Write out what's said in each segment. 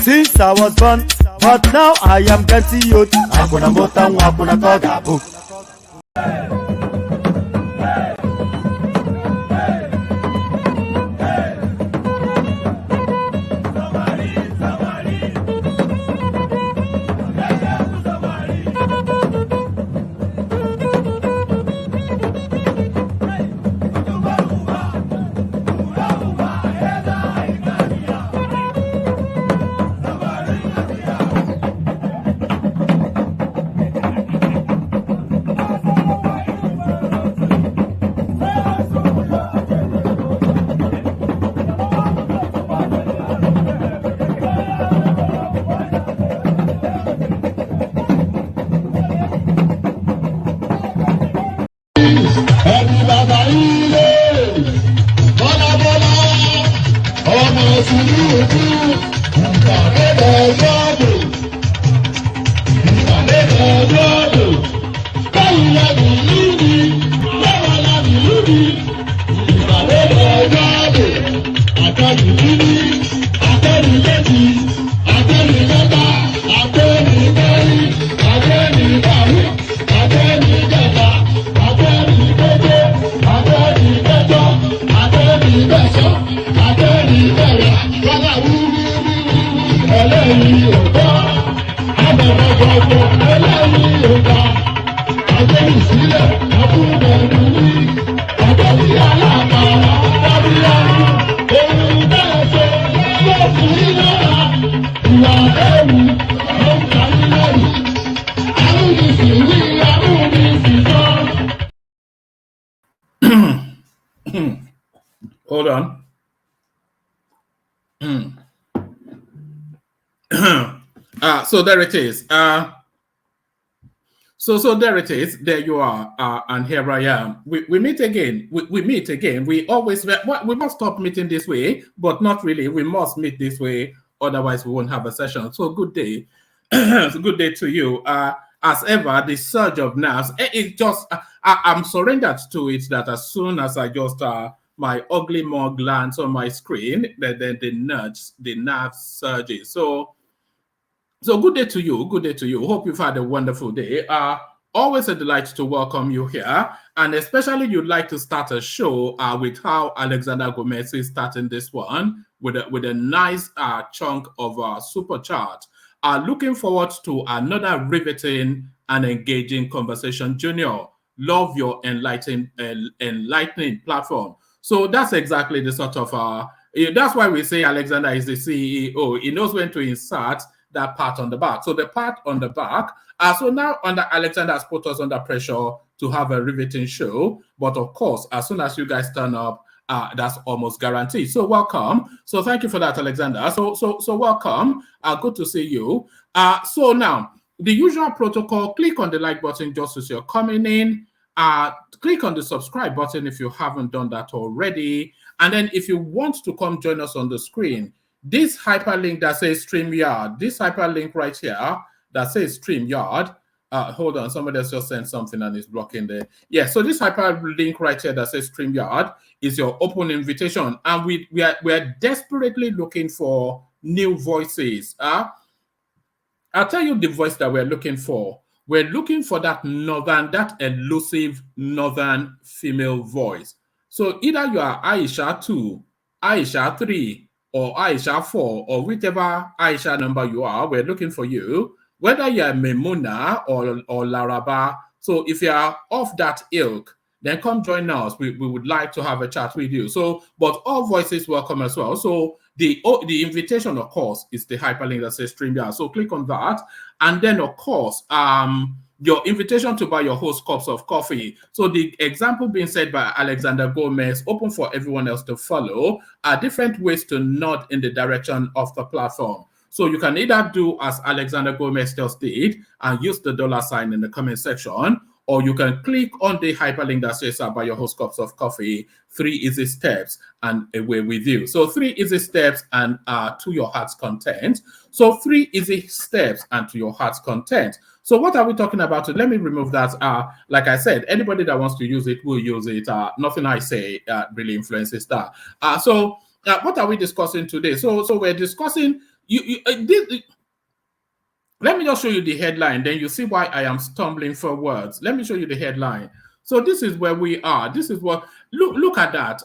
Since I was born, but now I am getting youth. Hakuna motangu, hakuna toga book. Hold on. So there it is. So there it is. There you are, and here I am. We meet again. We meet again. We always we must stop meeting this way, but not really. We must meet this way, otherwise we won't have a session. So good day, good day to you. As ever, the surge of nerves. It just I'm surrendered to it. That as soon as I just my ugly mug lands on my screen, then the nerve surges. So good day to you. Good day to you. Hope you've had a wonderful day. Always a delight to welcome you here, and especially you'd like to start a show with how Alexander Gomez is starting this one with a nice chunk of super chat. Looking forward to another riveting and engaging conversation, Junior. Love your enlightening platform. So that's exactly the sort of that's why we say Alexander is the CEO. He knows when to insert that part on the back. So the part on the back. So now Alexander has put us under pressure to have a riveting show. But of course, as soon as you guys turn up, that's almost guaranteed. So welcome. So thank you for that, Alexander. So welcome. Good to see you. So now the usual protocol: click on the like button just as you're coming in. Click on the subscribe button if you haven't done that already. And then if you want to come join us on the screen, this hyperlink that says StreamYard, this hyperlink right here that says StreamYard, hold on, somebody else just sent something and is blocking there. Yeah, so this hyperlink right here that says StreamYard is your open invitation. And we are desperately looking for new voices. I'll tell you the voice that we're looking for. We're looking for that elusive northern female voice. So either you are Aisha 2, Aisha 3, or Aisha 4, or whichever Aisha number you are, we're looking for you. Whether you're Memuna or Laraba. So if you are of that ilk, then come join us. We would like to have a chat with you. So, but all voices welcome as well. So the invitation, of course, is the hyperlink that says StreamYard. So click on that. And then, of course, your invitation to buy your host cups of coffee. So the example being said by Alexander Gomez, open for everyone else to follow, are different ways to nod in the direction of the platform. So you can either do as Alexander Gomez just did and use the $ in the comment section, or you can click on the hyperlink that says buy your host cups of coffee, 3 easy steps, and away with you. So 3 easy steps and to your heart's content. So 3 easy steps and to your heart's content. So what are we talking about? Let me remove that. Like I said, anybody that wants to use it will use it. Nothing I say really influences that. So what are we discussing today? So we're discussing let me just show you the headline, then you see why I am stumbling for words. Let me show you the headline. So this is where we are. This is what look at that.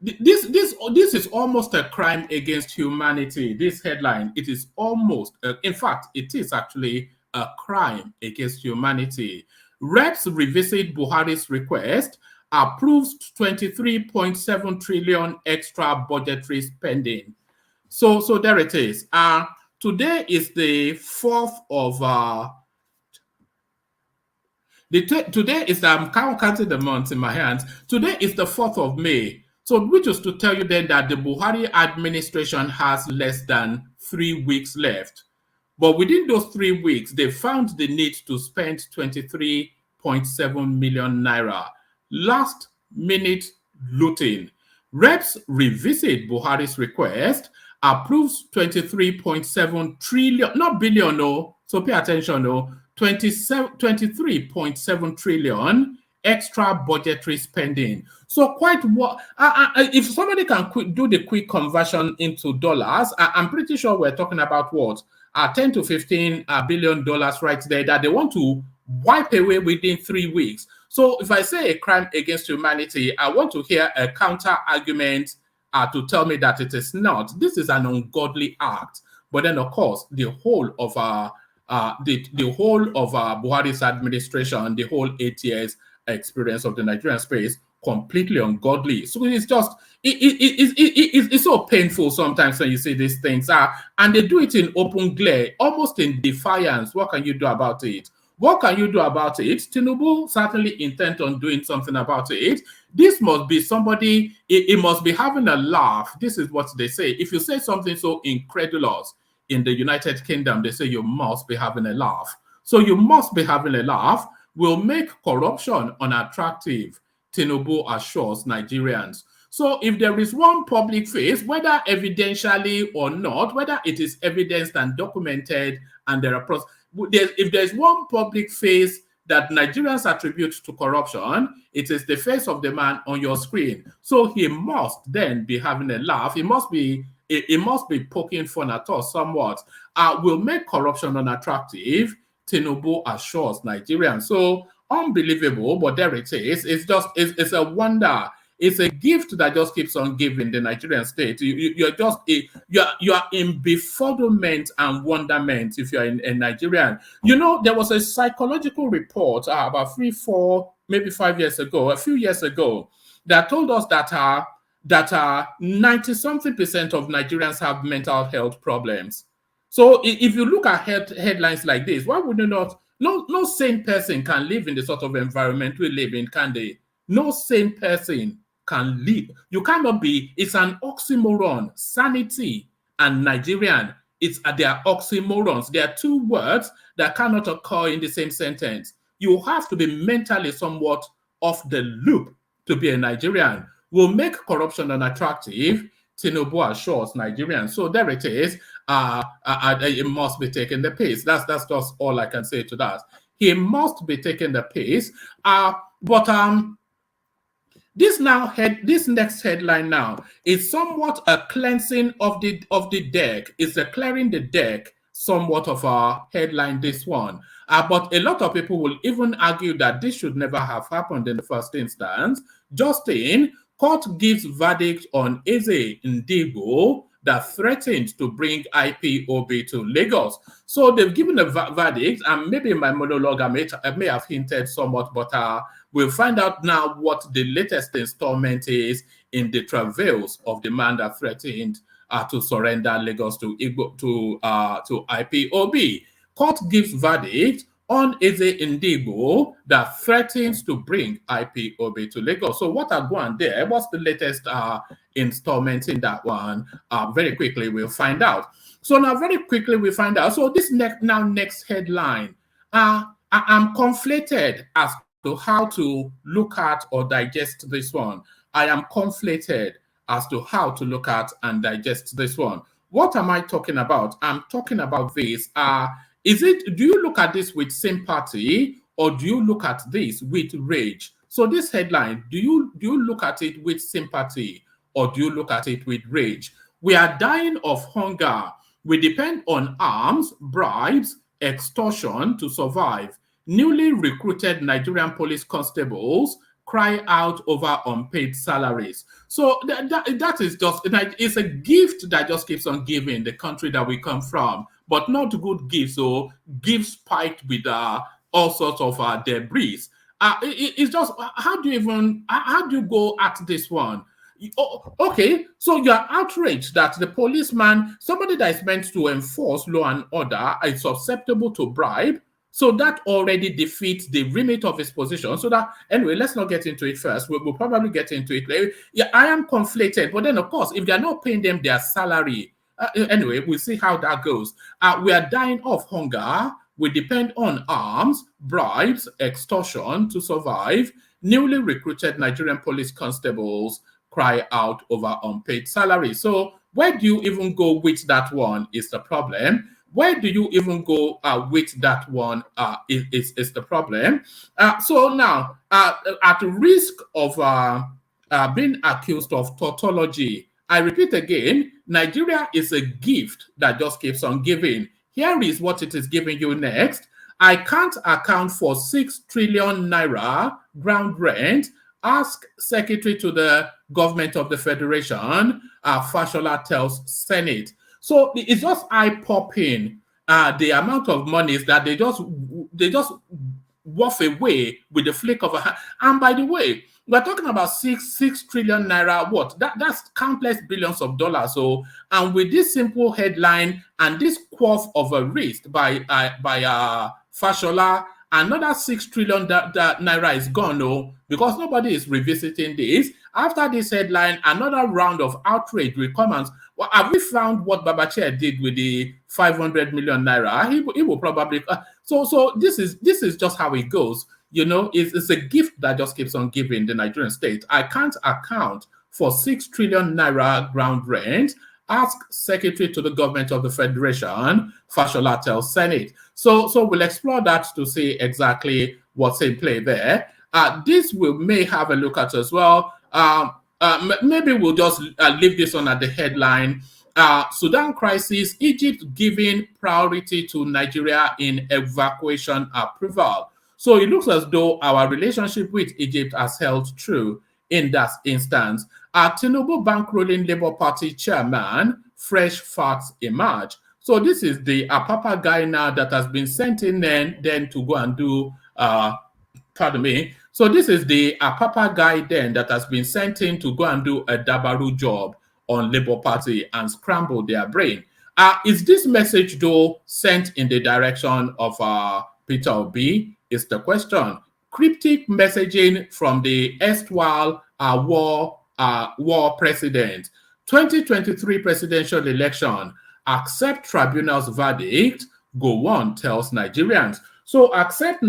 This is almost a crime against humanity. This headline, it is almost in fact, it is actually a crime against humanity. Reps revisit Buhari's request, approves 23.7 trillion extra budgetary spending. So there it is. Today is the 4th of today is I'm counting the months in my hands. Today is the 4th of May. So which is to tell you then that the Buhari administration has less than 3 weeks left. But within those 3 weeks, they found the need to spend 23.7 million naira. Last minute looting. Reps revisit Buhari's request, approves 23.7 trillion, not billion, no. So pay attention, no. 23.7 trillion extra budgetary spending. So quite what if somebody can do the quick conversion into dollars, I'm pretty sure we're talking about what 10 to 15 billion dollars right there that they want to wipe away within 3 weeks. So if I say a crime against humanity, I want to hear a counter argument to tell me that it is not. This is an ungodly act. But then, of course, the whole of Buhari's administration, the whole 8 years experience of the Nigerian space, completely ungodly. So it's just it's so painful sometimes when you see these things. And they do it in open glare, almost in defiance. What can you do about it? What can you do about it? Tinubu certainly intend on doing something about it. This must be somebody, it must be having a laugh. This is what they say. If you say something so incredulous in the United Kingdom, they say you must be having a laugh. So you must be having a laugh. Will make corruption unattractive, Tinubu assures Nigerians. So if there is one public face, whether evidentially or not, whether it is evidenced and documented, and there are if there's one public face that Nigerians attribute to corruption, it is the face of the man on your screen. So he must then be having a laugh. It must be poking fun at us somewhat. Will make corruption unattractive, Tinubu assures Nigerians. So unbelievable, but there it is. It's a wonder. It's a gift that just keeps on giving the Nigerian state. You're in befuddlement and wonderment if you're in Nigerian. You know, there was a psychological report about 3, 4, maybe 5 years ago, a few years ago, that told us that 90-something% of Nigerians have mental health problems. So if you look at headlines like this, why would you not? No sane person can live in the sort of environment we live in, can they? No sane person can live. You cannot be. It's an oxymoron. Sanity and Nigerian, they are oxymorons. They are two words that cannot occur in the same sentence. You have to be mentally somewhat off the loop to be a Nigerian. Will make corruption unattractive, Tinubu assures Nigerians. So there it is. It must be taking the pace. That's just all I can say to that. He must be taking the pace. This next headline now is somewhat a cleansing of the deck. It's a clearing the deck somewhat of a headline, this one. But a lot of people will even argue that this should never have happened in the first instance. Justin, court gives verdict on Eze Ndigbo that threatened to bring IPOB to Lagos. So they've given a verdict, and maybe in my monologue I may have hinted somewhat, but we'll find out now what the latest installment is in the travails of the man that threatened to surrender Lagos to IPOB. Court gives verdict on Eze Ndigbo that threatens to bring IPOB to Lagos. So what are going there? What's the latest installment in that one? Very quickly, we'll find out. So now, very quickly, we find out. So this next headline, I'm conflated as to how to look at or digest this one. I am conflated as to how to look at and digest this one. What am I talking about? I'm talking about this. Do you look at this with sympathy, or do you look at this with rage? So this headline, do you look at it with sympathy, or do you look at it with rage? We are dying of hunger. We depend on arms, bribes, extortion to survive. Newly recruited Nigerian police constables cry out over unpaid salaries. So that is just, it's a gift that just keeps on giving the country that we come from, but not good gifts, so gifts spiked with all sorts of debris. It's just, how do you go at this one? Okay, so you're outraged that the policeman, somebody that is meant to enforce law and order, is susceptible to bribe. So that already defeats the remit of his position. So that, anyway, let's not get into it first. We'll probably get into it later. Yeah, I am conflated. But then, of course, if they're not paying them their salary, anyway, we'll see how that goes. We are dying of hunger. We depend on arms, bribes, extortion to survive. Newly recruited Nigerian police constables cry out over unpaid salary. So where do you even go with that one is the problem. Where do you even go with that one is the problem. So now, at risk of being accused of tautology, I repeat again, Nigeria is a gift that just keeps on giving. Here is what it is giving you next. I can't account for 6 trillion naira ground rent. Ask Secretary to the Government of the Federation, Fashola tells Senate. So it's just eye-popping the amount of monies that they just waft away with the flick of a hand. And by the way, we're talking about 6 trillion naira. What? That's countless billions of dollars. So, and with this simple headline and this quaff of a wrist by Fashola, another 6 trillion naira is gone, no, because nobody is revisiting this. After this headline, another round of outrage will come and, well, have we found what Babachir did with the 500 million naira? He will probably, so this is just how it goes. You know, it's a gift that just keeps on giving the Nigerian state. I can't account for 6 trillion naira ground rent. Ask Secretary to the Government of the Federation, Fashola tells Senate. So we'll explore that to see exactly what's in play there. This we may have a look at as well. Maybe we'll just leave this one at the headline. Sudan crisis, Egypt giving priority to Nigeria in evacuation approval. So it looks as though our relationship with Egypt has held true in that instance. Tinubu bankrolling Labour Party chairman, fresh facts emerge. So this is the Apapa guy now that has been sent in then to go and do, pardon me. So this is the Apapa guy then that has been sent in to go and do a Dabaru job on Labour Party and scramble their brain. Is this message though sent in the direction of Peter Obi? Is the question. Cryptic messaging from the erstwhile war president. 2023 presidential election. Accept tribunal's verdict. Gowon tells Nigerians. So accept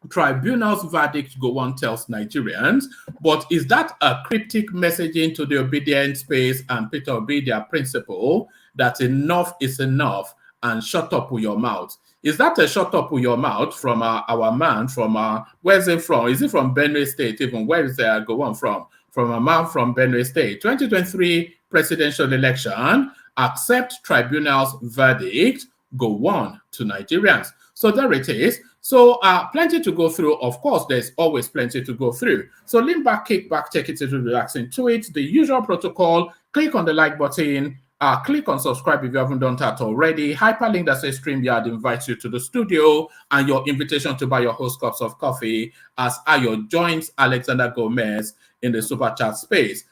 tribunal's verdict, Gowon tells Nigerians. But is that a cryptic messaging to the obedient space and Peter Obi, their principle, that enough is enough and shut up with your mouth? Is that a shut up with your mouth from our man from, where's it from? Is it from Benue State even? Where is Gowon from? From a man from Benue State. 2023 presidential election, accept tribunal's verdict, Gowon to Nigerians. So there it is. So plenty to go through. Of course, there's always plenty to go through. So lean back, kick back, take it to relax into it. The usual protocol, click on the like button, click on subscribe if you haven't done that already. Hyperlink that says StreamYard invites you to the studio, and your invitation to buy your host cups of coffee as Ayo joins Alexander Gomez in the super chat space.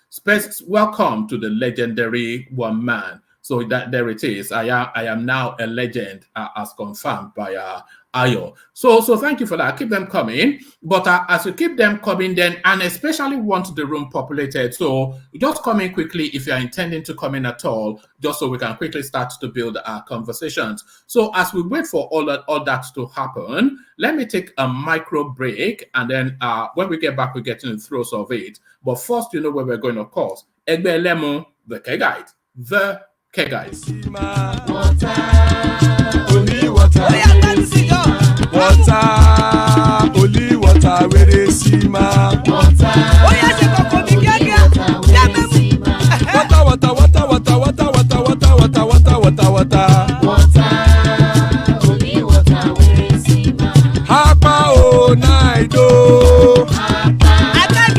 Welcome to the legendary one man. So that there it is. I am now a legend, as confirmed by Ayo. So thank you for that. Keep them coming. But as you keep them coming, then, and especially want the room populated, so just come in quickly if you are intending to come in at all, just so we can quickly start to build our conversations. So as we wait for all that to happen, let me take a micro break, and then when we get back, we get in the throes of it. But first, you know where we're going, of course. Egbe Lemu, the K Guide. The K Guide. Water, only water. Water, only water, where they see ma. Water, only water, where they see ma. Hapa o naido.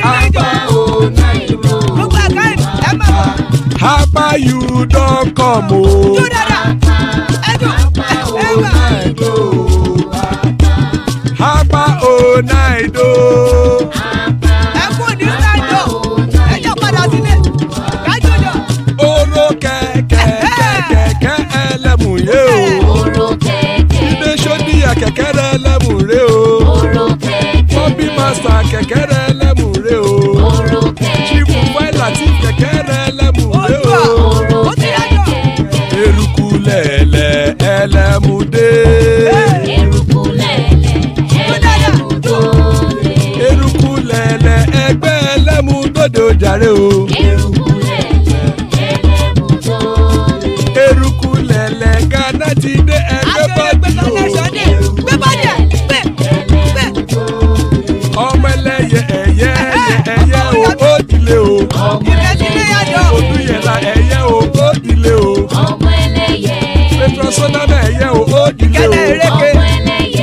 Hapa o naido. Hapa you don't come o. Hapa o naido. Oro kẹ̀kẹ́ ẹlẹ́mù yé o. Ilé sọ́dí àkẹ́kẹ́ rẹ̀ ẹlẹ́mù rẹ̀ o. Bọ́bí Master kẹ̀kẹ́ rẹ̀ ẹlẹ́mù rẹ̀ o. Chifu Wẹ́lá tí kẹ̀kẹ́ rẹ̀ ẹlẹ́mù rẹ̀ o. Eruku lẹ̀lẹ̀ ẹlẹ́mù dé. Eruku lẹ̀lẹ̀ ẹgbẹ́ ẹlẹ́mù dòde ojàre o. Eruku lẹ̀lẹ̀ Ghana ti dé ẹgbẹ́ bọ́dì o. Ọmọ ẹlẹ́yẹ ẹyẹ o ó dilé o. Odúyẹ̀lá ẹyẹ o ó dilé o. Petrosonana ẹyẹ o ó dilé o.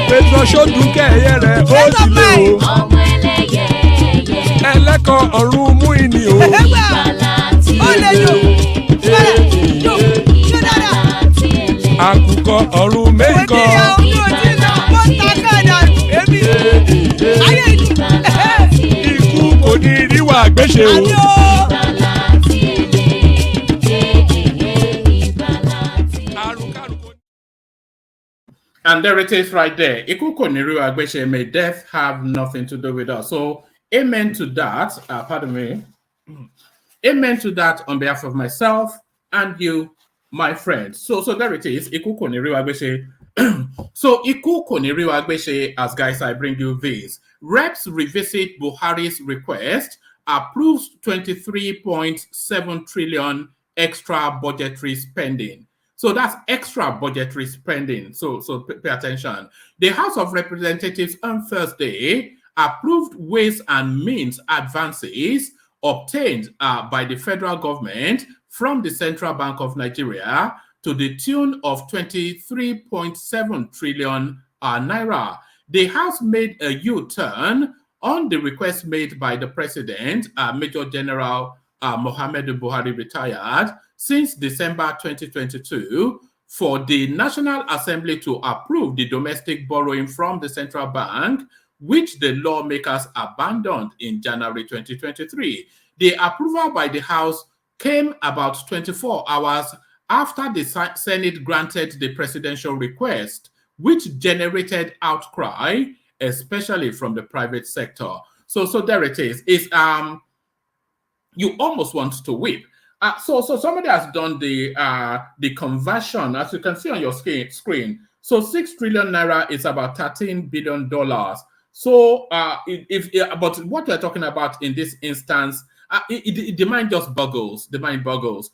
Petrosodunke ẹyẹ rẹ̀ ó dilé o. Ẹlẹ́kọ̀ ọ̀run mú ìní o. Àkùkọ ọ̀run méjìkọ. Ikú kò ní ríwà gbéṣe o. And there it is right there. Ikuko Niru Agbeshe, may death have nothing to do with us. So, amen to that. Pardon me. Amen to that on behalf of myself and you, my friend. So there it is. Ikuko Niru Agbeshe. So, Ikuko Niru Agbeshe, as guys, I bring you this. Reps revisit Buhari's request, approves 23.7 trillion extra budgetary spending. So that's extra budgetary spending. So pay attention. The House of Representatives on Thursday approved Ways and Means advances obtained by the federal government from the Central Bank of Nigeria to the tune of 23.7 trillion naira. The House made a U-turn on the request made by the President, Major General Muhammadu Buhari retired, since December 2022 for the National Assembly to approve the domestic borrowing from the central bank, which the lawmakers abandoned in January 2023. The approval by the House came about 24 hours after the Senate granted the presidential request, which generated outcry, especially from the private sector. So there it is. It's you almost want to weep. So somebody has done the conversion, as you can see on your screen. So 6 trillion naira is about $13 billion. So but what we're talking about in this instance, the mind just boggles. The mind boggles.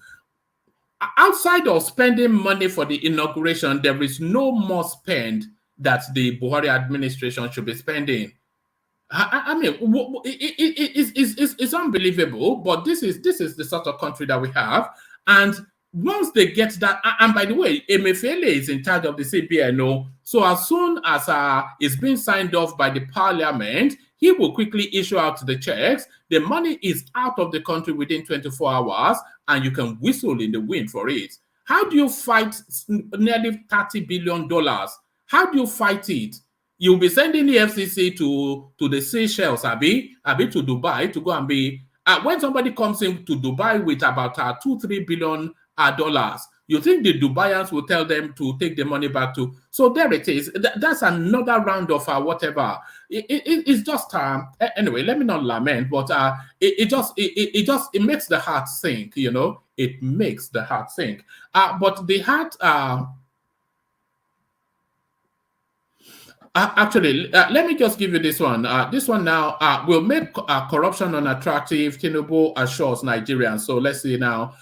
Outside of spending money for the inauguration, there is no more spend that the Buhari administration should be spending. I mean, it's unbelievable, but this is the sort of country that we have. And once they get that, and by the way, Emefiele is in charge of the CBNO, so as soon as it's been signed off by the parliament, he will quickly issue out the checks. The money is out of the country within 24 hours, and you can whistle in the wind for it. How do you fight nearly $30 billion? How do you fight it? You'll be sending the FCC to the Seychelles, Abi to Dubai to go and be. When somebody comes in to Dubai with about $2-3 billion, you think the Dubaians will tell them to take the money back to? So there it is. That's another round of whatever. It's just anyway. Let me not lament, but it makes the heart sink. You know, it makes the heart sink. But the heart. Actually, let me just give you this one. This one now will make corruption unattractive. Tinubu assures Nigerians. So let's see now.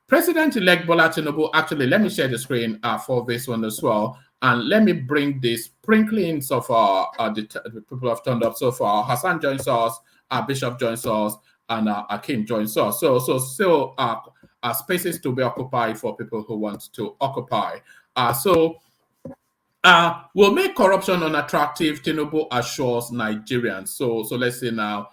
President-elect Bola Tinubu. Actually, let me share the screen for this one as well, and let me bring the sprinklings of the people have turned up so far. Hassan joins us, Bishop joins us, and Akim joins us. So still spaces to be occupied for people who want to occupy. Will make corruption unattractive, Tinubu assures Nigerians. So let's see now.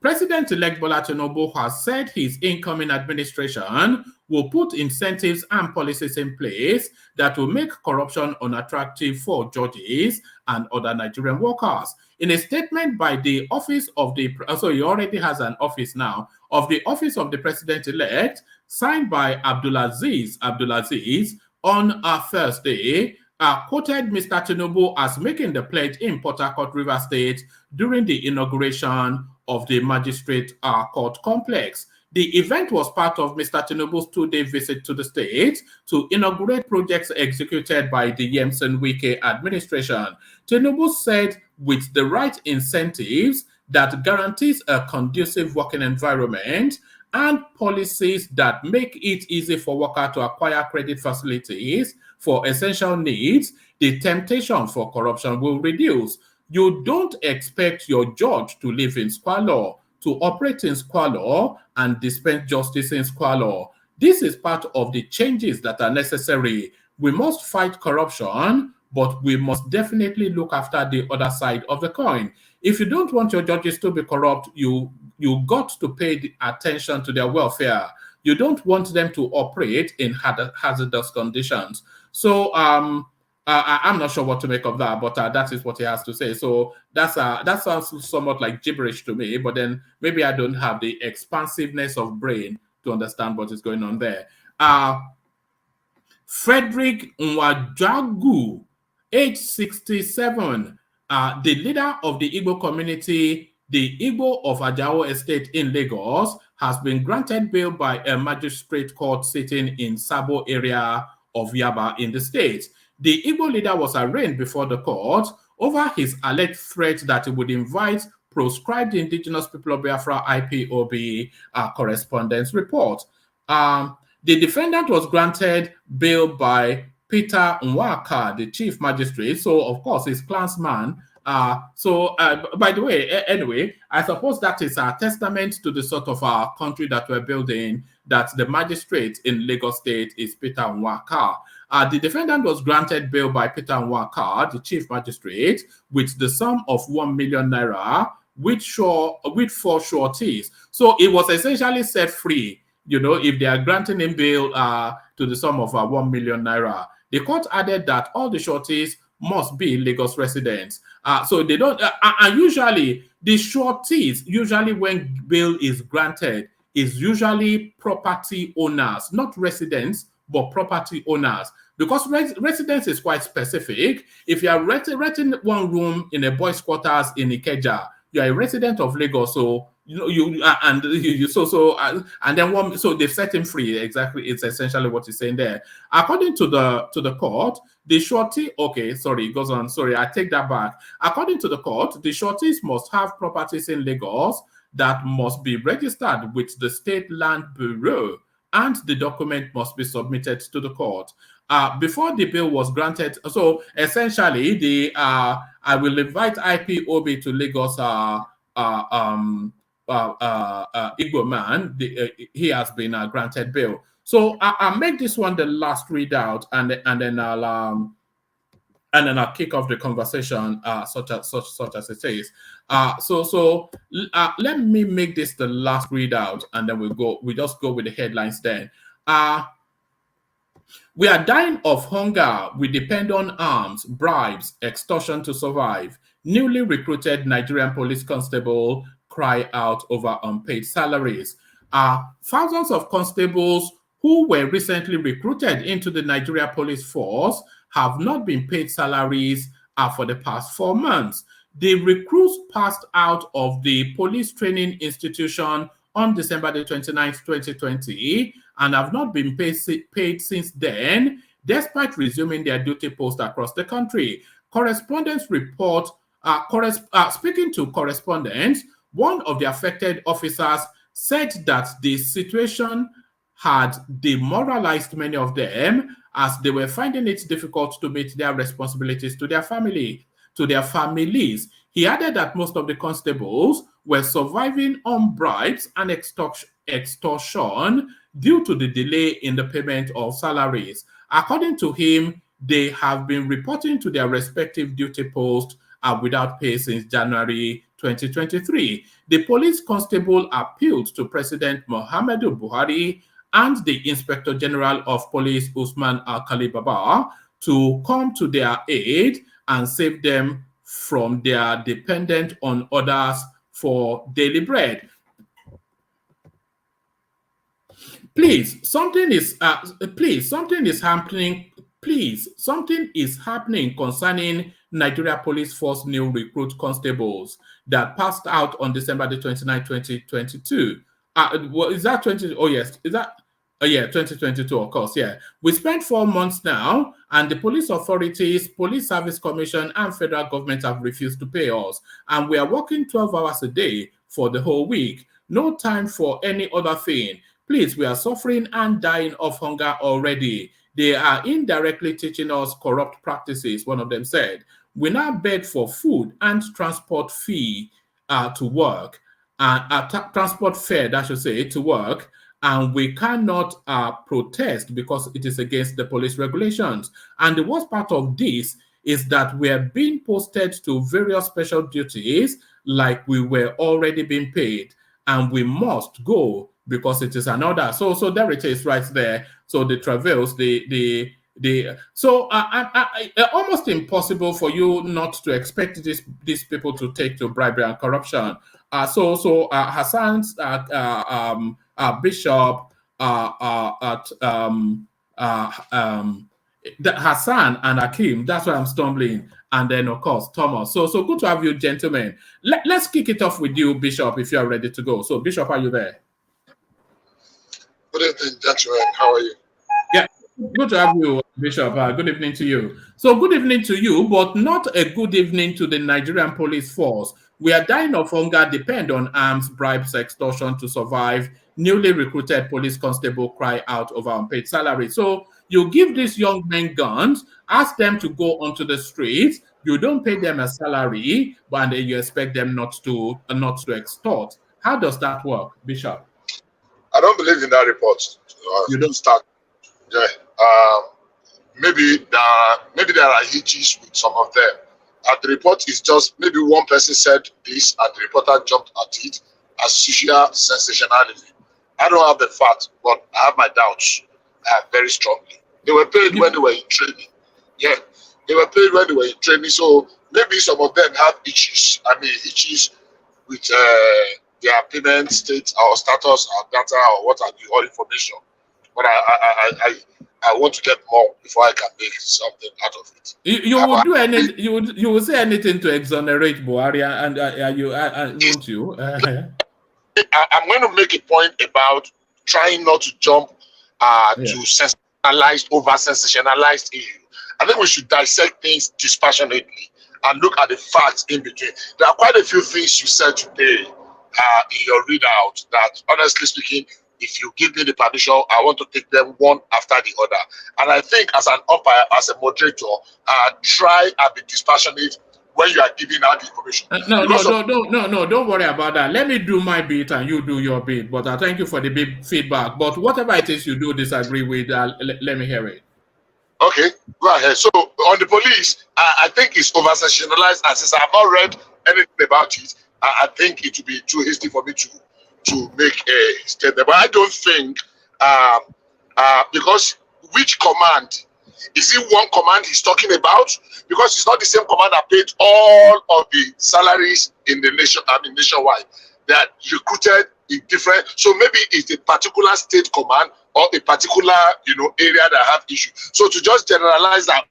President-elect Bola Tinubu has said his incoming administration will put incentives and policies in place that will make corruption unattractive for judges and other Nigerian workers. In a statement by the office of the, so he already has an office now, of the office of the president-elect, signed by Abdulaziz on Thursday, quoted Mr. Tinubu as making the pledge in Port Harcourt, River State during the inauguration of the Magistrate Court Complex. The event was part of Mr. Tinubu's two-day visit to the state to inaugurate projects executed by the Yemson Wike administration. Tinubu said with the right incentives that guarantees a conducive working environment and policies that make it easy for workers to acquire credit facilities for essential needs, the temptation for corruption will reduce. You don't expect your judge to live in squalor, to operate in squalor, and dispense justice in squalor. This is part of the changes that are necessary. We must fight corruption, but we must definitely look after the other side of the coin. If you don't want your judges to be corrupt, you got to pay attention to their welfare. You don't want them to operate in hazardous conditions. So I'm not sure what to make of that, but that is what he has to say. So that sounds somewhat like gibberish to me, but then maybe I don't have the expansiveness of brain to understand what is going on there. Frederick Nwajagu, age 67, the leader of the Igbo community, the Igbo of Ajao Estate in Lagos, has been granted bail by a magistrate court sitting in Sabo area of Yaba in the state. The Igbo leader was arraigned before the court over his alleged threat that he would invite proscribed indigenous people of Biafra IPOB correspondence report. The defendant was granted bail by Peter Nwaka, the chief magistrate. So, of course, his clansman. By the way, anyway, I suppose that is a testament to the sort of country that we're building, that the magistrate in Lagos State is Peter Nwaka. The defendant was granted bail by Peter Nwaka, the chief magistrate, with the sum of 1 million naira with 4 sureties. So it was essentially set free, if they are granting him bail to the sum of 1 million naira. The court added that all the sureties must be Lagos residents. So they don't, and usually the sureties, usually when bail is granted, is usually property owners, not residents, but property owners. Because residence is quite specific. If you are renting one room in a boys' quarters in Ikeja, you are a resident of Lagos, so and then so they've set him free. Exactly, it's essentially what he's saying there. According to the court, the surety. Okay, sorry, it goes on. Sorry, I take that back. According to the court, the sureties must have properties in Lagos that must be registered with the State Land Bureau, and the document must be submitted to the court. Before the bill was granted, so essentially, I will invite IPOB to Lagos. Igbo man, he has been granted bail. So I'll make this one the last readout, and then I'll kick off the conversation, such as it is. Let me make this the last readout, and then we just go with the headlines then. We are dying of hunger. We depend on arms, bribes, extortion to survive. Newly recruited Nigerian police constable cry out over unpaid salaries. Thousands of constables who were recently recruited into the Nigeria police force have not been paid salaries for the past 4 months. The recruits passed out of the police training institution on December the 29th, 2020, and have not been paid since then, despite resuming their duty post across the country. Correspondents report, speaking to correspondents, one of the affected officers said that the situation had demoralized many of them, as they were finding it difficult to meet their responsibilities to their families. He added that most of the constables were surviving on bribes and extortion due to the delay in the payment of salaries. According to him, they have been reporting to their respective duty posts without pay since January 2023. The police constable appealed to President Muhammadu Buhari and the Inspector General of Police Usman Alkali Baba to come to their aid and save them from their dependence on others for daily bread. Something is happening concerning Nigeria Police Force new recruit constables that passed out on December the 29th, 2022. Is that 20? Oh, yes. Is that? Oh, yeah, 2022, of course, yeah. We spent 4 months now, and the police authorities, Police Service Commission, and federal government have refused to pay us. And we are working 12 hours a day for the whole week. No time for any other thing. Please, we are suffering and dying of hunger already. They are indirectly teaching us corrupt practices, one of them said. We now beg for food and transport fee to work, transport fare, that should say, to work, and we cannot protest because it is against the police regulations. And the worst part of this is that we are being posted to various special duties like we were already being paid, and we must go because it is an order. So there it is right there. So the travails, almost impossible for you not to expect these people to take to bribery and corruption. Hassan's bishop Hassan and Hakim. That's why I'm stumbling. And then, of course, Thomas. So good to have you, gentlemen. Let's kick it off with you, Bishop, if you're ready to go. So, Bishop, are you there? Good evening, gentlemen. How are you? Yeah, good to have you, Bishop. Good evening to you. So, good evening to you, but not a good evening to the Nigerian police force. We are dying of hunger, depend on arms, bribes, extortion to survive. Newly recruited police constable cry out over unpaid salary. So, you give these young men guns, ask them to go onto the streets. You don't pay them a salary, but then you expect them not to extort. How does that work, Bishop? I don't believe in that report. You don't start. Yeah. Maybe there are hitches with some of them. The report is just maybe one person said this, and the reporter jumped at it as usual sensationalism. I don't have the facts, but I have my doubts. Very strongly. They were paid when they were in training. Yeah, they were paid when they were in training. So maybe some of them have issues. Issues with their payment state or status or data or what have you, or information. But I want to get more before I can make something out of it. You would do anything. You would say anything to exonerate Buhari, and won't you? I'm going to make a point about trying not to jump to over-sensationalized issue. I think we should dissect things dispassionately and look at the facts in between. There are quite a few things you said today in your readout that, honestly speaking, if you give me the permission, I want to take them one after the other. And I think as an umpire, as a moderator, try and be dispassionate when you are giving out the information. No, don't worry about that. Let me do my bit and you do your bit. But I thank you for the big feedback. But whatever it is you do disagree with, let me hear it. Okay, go ahead. So on the police, I think it's over-sensationalized. And since I have not read anything about it, I think it would be too hasty for me to make a statement. But I don't think, because which command? Is it one command he's talking about? Because it's not the same command that paid all of the salaries in the nation, nationwide. They are recruited in different, so maybe it's a particular state command or a particular area that have issues. So to just generalize that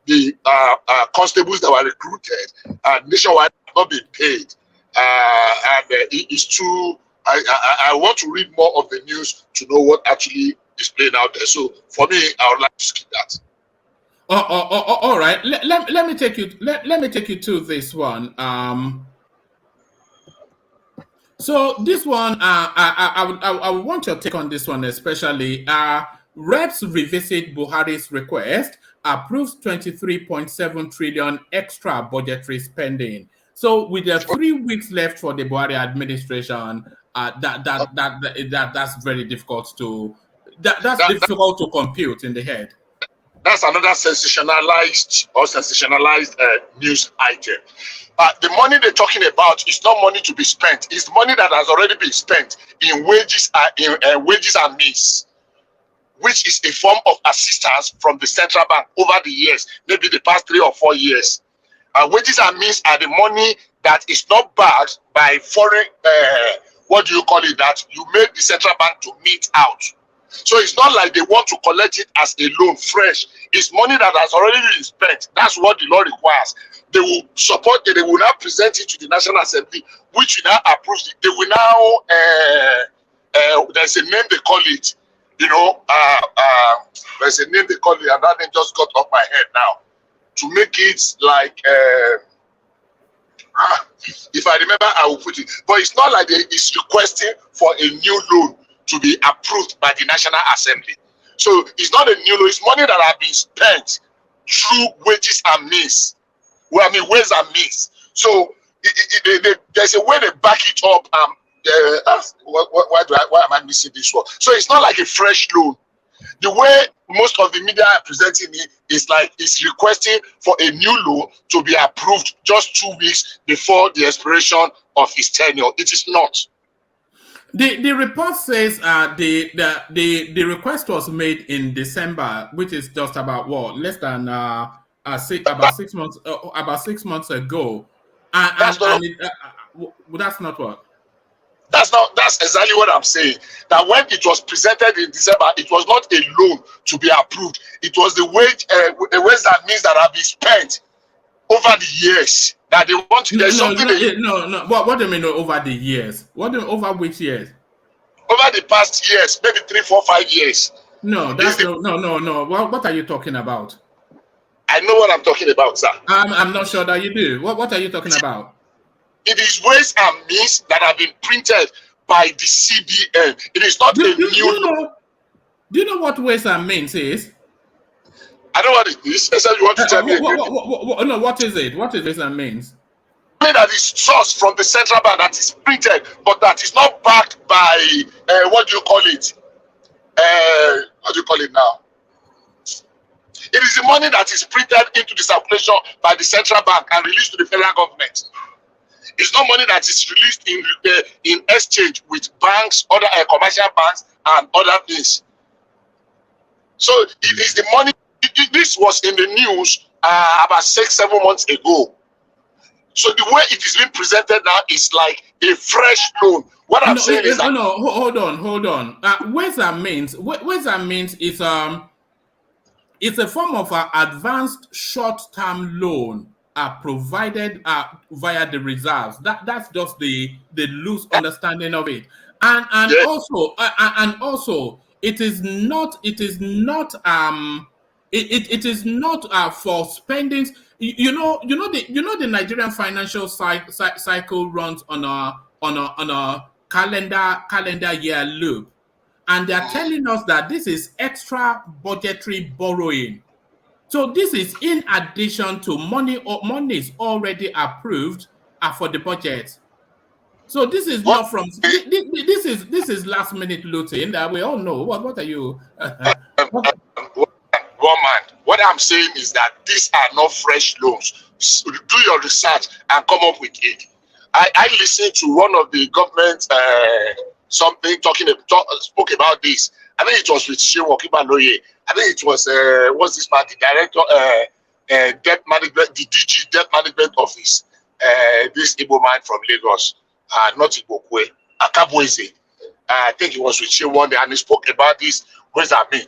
the constables that were recruited nationwide have not been paid, and it's too. I want to read more of the news to know what actually is playing out there. So for me, I would like to skip that. All right. Let me take you. Let me take you to this one. So this one, I would want your take on this one, especially. Reps revisit Buhari's request, approves 23.7 trillion extra budgetary spending. So with the 3 weeks left for the Buhari administration, that's very difficult to difficult to compute in the head. That's another sensationalized news item. The money they're talking about is not money to be spent. It's money that has already been spent in wages and means, which is a form of assistance from the central bank over the years, maybe the past 3 or 4 years. Wages and means are the money that is not backed by foreign, what do you call it, that you made the central bank to meet out. So it's not like they want to collect it as a loan fresh. It's money that has already been spent. That's what the law requires. They will support it. They will now present it to the National Assembly, which will now approve it. They will now, there's a name they call it, there's a name they call it, and that name just got off my head now. To make it like, if I remember, I will put it. But it's not like it's requesting for a new loan to be approved by the National Assembly. So it's not a new loan, it's money that have been spent through wages and means. Ways and means. So there's a way they back it up. Why am I missing this one? So it's not like a fresh loan. The way most of the media are presenting it is like it's requesting for a new loan to be approved just 2 weeks before the expiration of his tenure. It is not. The report says the request was made in December, which is just about less than about 6 months ago. That's not what. That's exactly what I'm saying. That when it was presented in December, it was not a loan to be approved. It was the wage that means that have been spent over the years. That they want to. There's something. No. What do you mean over the years? Over which years? Over the past years, maybe 3, 4, 5 years. No, no. What are you talking about? I know what I'm talking about, sir. I'm not sure that you do. What are you talking about? It is ways and means that have been printed by the CBN. It is not a new. Do you know what ways and means is? I know what it is. Except you want to tell me. No, what is it? What is ways and means? That is sourced from the central bank, that is printed, but that is not backed by what do you call it? What do you call it now? It is the money that is printed into the circulation by the central bank and released to the federal government. It's not money that is released in exchange with banks, other commercial banks, and other things. So it is the money. This was in the news about 6-7 months ago. So the way it is being presented now is like a fresh loan. What I'm saying is that hold on. Ways and means is it's a form of advanced short-term loan provided via the reserves. That's just the loose understanding of it. And yes. also it is not for spendings. You know the Nigerian financial cycle runs on a calendar year loop, and they are telling us that this is extra budgetary borrowing. So this is in addition to monies already approved for the budget. So this is not from this is last minute looting that we all know. What are you? What I'm saying is that these are not fresh loans. So do your research and come up with it. I listened to one of the government spoke about this. I think it was with Shewa Kibaloye. I think it was what's this man, the director, debt management, the DG debt management office. This Igbo man from Lagos, not Igbo Akabweze. I think it was with Shewa one day, and he spoke about this. What does that mean?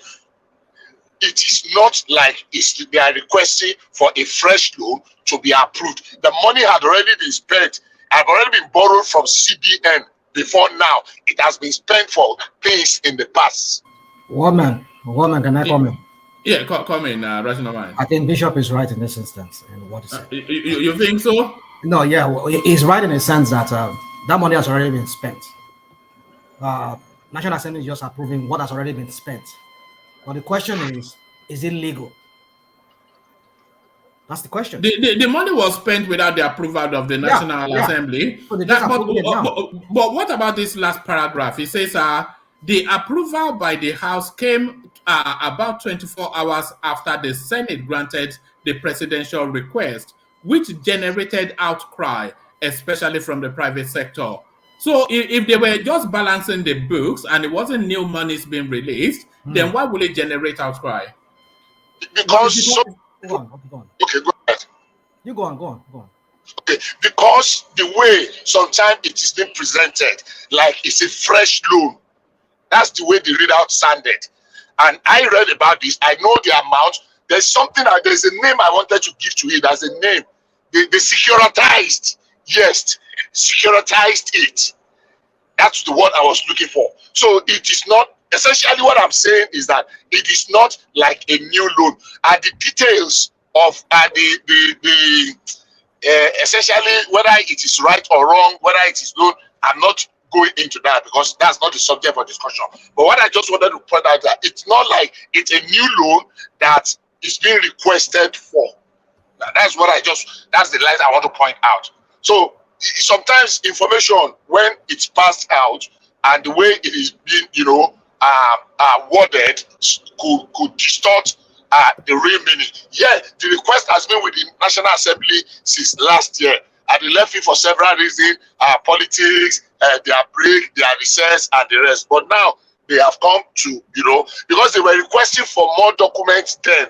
It is not like they are requesting for a fresh loan to be approved. The money had already been spent, had already been borrowed from CBN before now. It has been spent for things in the past. Woman, can I come in? Yeah, come in, rational mind. I think Bishop is right in this instance. In what he said. You think so? No, yeah, well, he's right in a sense that that money has already been spent. National Assembly is just approving what has already been spent. But the question is it legal? That's the question. The money was spent without the approval of the National Assembly. So but what about this last paragraph? It says the approval by the House came about 24 hours after the Senate granted the presidential request, which generated outcry, especially from the private sector. So if they were just balancing the books and it wasn't new monies being released, then why will it generate outcry? Because go on. Okay, go ahead. You go on. Okay, because the way sometimes it is being presented like it's a fresh loan. That's the way the readout sounded. And I read about this. I know the amount. There's something, there's a name I wanted to give to it. There's a name. They securitized. Yes, securitized it. That's the word I was looking for. So it is not, essentially what I'm saying is that it is not like a new loan. And the details of essentially whether it is right or wrong, whether it is loan, I'm not going into that because that's not the subject for discussion. But what I just wanted to point out that it's not like it's a new loan that is being requested for. That's the line I want to point out. So sometimes information, when it's passed out and the way it is being, worded could distort the real meaning. Yeah, the request has been with the National Assembly since last year. And they left it for several reasons, politics, their break, their recess, and the rest. But now they have come to, because they were requesting for more documents then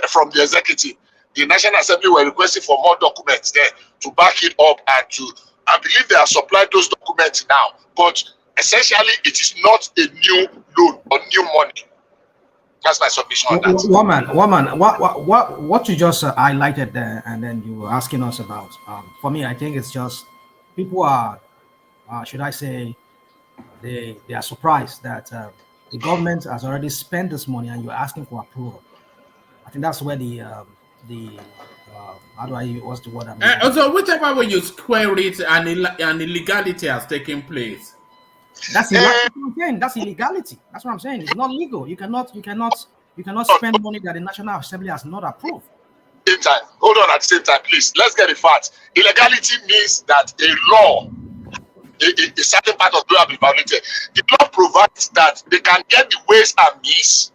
from the executive. The National Assembly were requesting for more documents there to back it up and to I believe they have supplied those documents now, but essentially it is not a new loan or new money. That's my submission on that. Woman, what you just highlighted there, and then you were asking us about. For me, I think it's just people are, should I say, they are surprised that the government has already spent this money, and you're asking for approval. I think that's where the how do I use, what's the word I'm using? So whichever way you square it, an illegality has taken place. That's illegality. That's illegality. That's what I'm saying. It's not legal. You cannot spend money that the National Assembly has not approved. Same time. Hold on at the same time, please. Let's get the facts. Illegality means that a law, a certain part of the law has been violated. The law provides that they can get the ways and means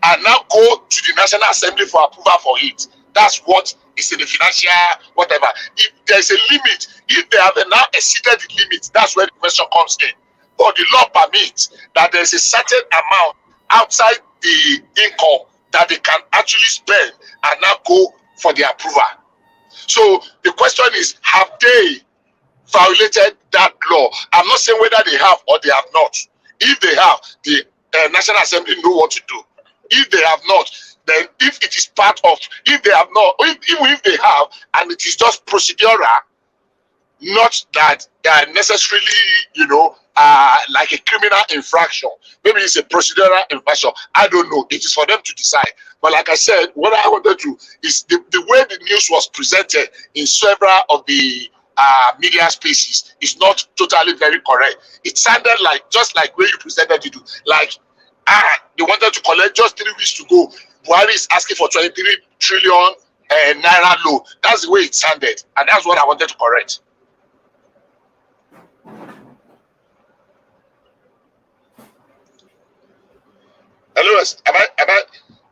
and now go to the National Assembly for approval for it. That's what is in the financial whatever. If there's a limit, if they have now exceeded the limit, that's where the question comes in. But the law permits that there's a certain amount outside the income that they can actually spend and now go for the approval. So the question is, have they violated that law? I'm not saying whether they have or they have not. If they have, the National Assembly know what to do. If they have not, then if it is part of, if they have not, even if they have, and it is just procedural, not that they are necessarily, like a criminal infraction. Maybe it's a procedural infraction. I don't know. It is for them to decide. But like I said, what I wanted to is the way the news was presented in several of the media spaces is not totally very correct. It sounded like, just like where you presented it, like they wanted to collect just 3 weeks to go. Buhari is asking for 23 trillion naira loan. That's the way it sounded, and that's what I wanted to correct. Hello, am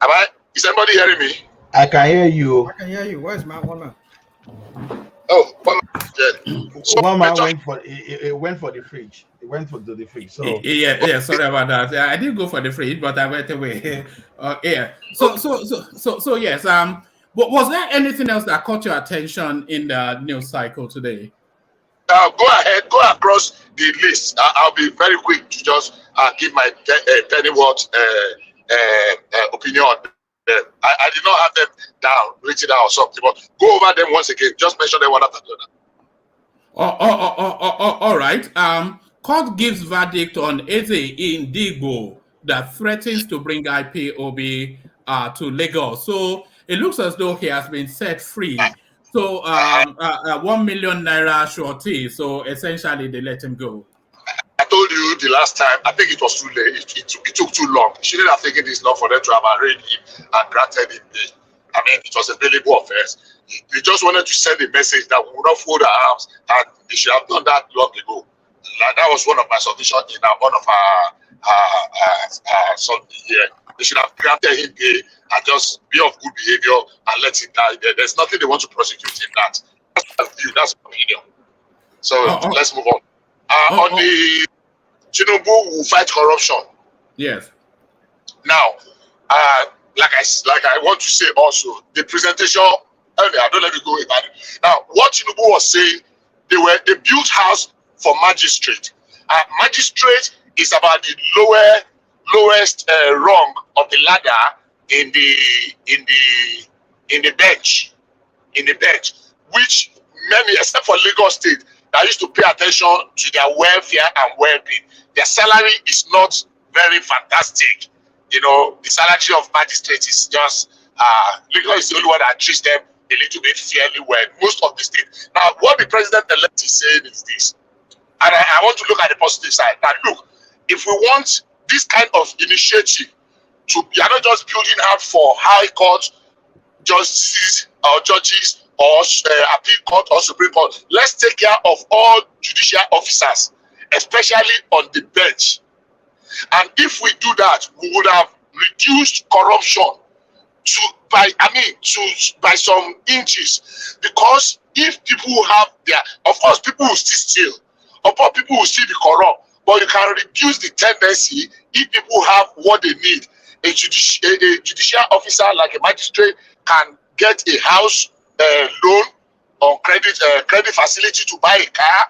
I? Is anybody hearing me? I can hear you. I can hear you. Where's my woman? Oh, one man. So One man went for the fridge. He went for the fridge. So Yeah. Sorry about that. I did go for the fridge, but I went away. Yeah. So yes. But was there anything else that caught your attention in the news cycle today? Go ahead. Go across the list. I'll be very quick to just give my penny worth opinion on them. I did not have them down, written down or something, but go over them once again. Just mention them one after the other. All right. Court gives verdict on Eze Indigbo that threatens to bring IPOB to Lagos. So it looks as though he has been set free. So 1 million naira shorty. So essentially, they let him go. I told you the last time, I think it was too late. It took too long. She didn't have taken this long for them to have arraigned him and granted him bail. I mean, it was a available offense. They just wanted to send a message that we would not fold our arms, and they should have done that long ago. That was one of my submissions in one of our something here. They should have granted him bail and just be of good behavior and let him die there. There's nothing they want to prosecute him that. That's my view. That's my opinion. So let's move on. On the Tinubu will fight corruption. Yes. Now, like I want to say also, the presentation earlier, don't let me go about it. Now, what Tinubu was saying, they built house for magistrate. Magistrate is about the lowest rung of the ladder in the bench, which many, except for Lagos State, that used to pay attention to their welfare and well-being. Their salary is not very fantastic. The salary of magistrates is just Lagos is the only one that treats them a little bit fairly well. Most of the state. Now, what the president-elect is saying is this, and I want to look at the positive side. Now, look, if we want this kind of initiative to be, not just building out for high court justices or judges or appeal court or Supreme Court, let's take care of all judicial officers, especially on the bench. And if we do that, we would have reduced corruption by some inches. Because if people have of course, people will still steal, of course, people will still be corrupt, but you can reduce the tendency if people have what they need. A judicial officer like a magistrate can get a house loan on credit facility to buy a car.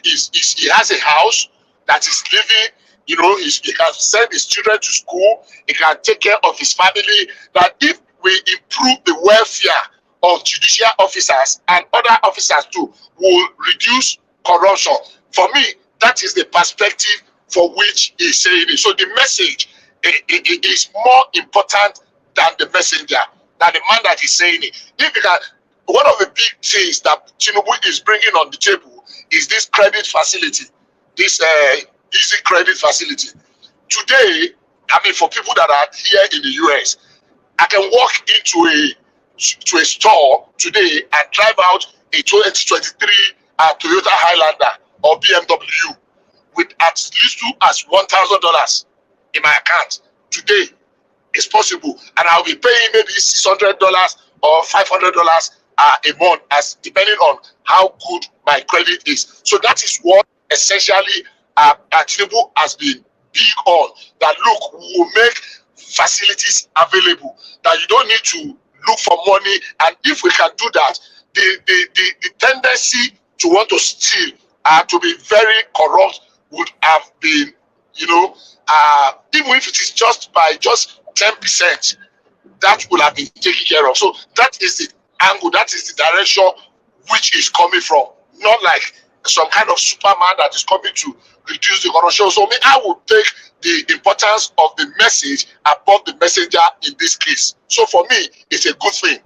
He has a house that is living. You know, he can send his children to school. He can take care of his family. That if we improve the welfare of judicial officers and other officers too, will reduce corruption. For me, that is the perspective for which he's saying it. So the message is more important than the messenger, than the man that is saying it. If you can, one of the big things that Tinubu is bringing on the table is this credit facility, this easy credit facility. Today, I mean, for people that are here in the US, I can walk into a store today and drive out a 2023 Toyota Highlander or BMW with at least as $1,000 in my account. Today, it's possible, and I'll be paying maybe $600 or $500 a month, as depending on how good my credit is. So that is what essentially Tinubu has been big on. That look, we will make facilities available. That you don't need to look for money, and if we can do that, the tendency to want to steal, to be very corrupt, would have been, you know, even if it is just by 10%, that will have been taken care of. So that is the angle, that is the direction which is coming from. Not like some kind of Superman that is coming to reduce the corruption. So I would take the importance of the message above the messenger in this case. So for me, it's a good thing.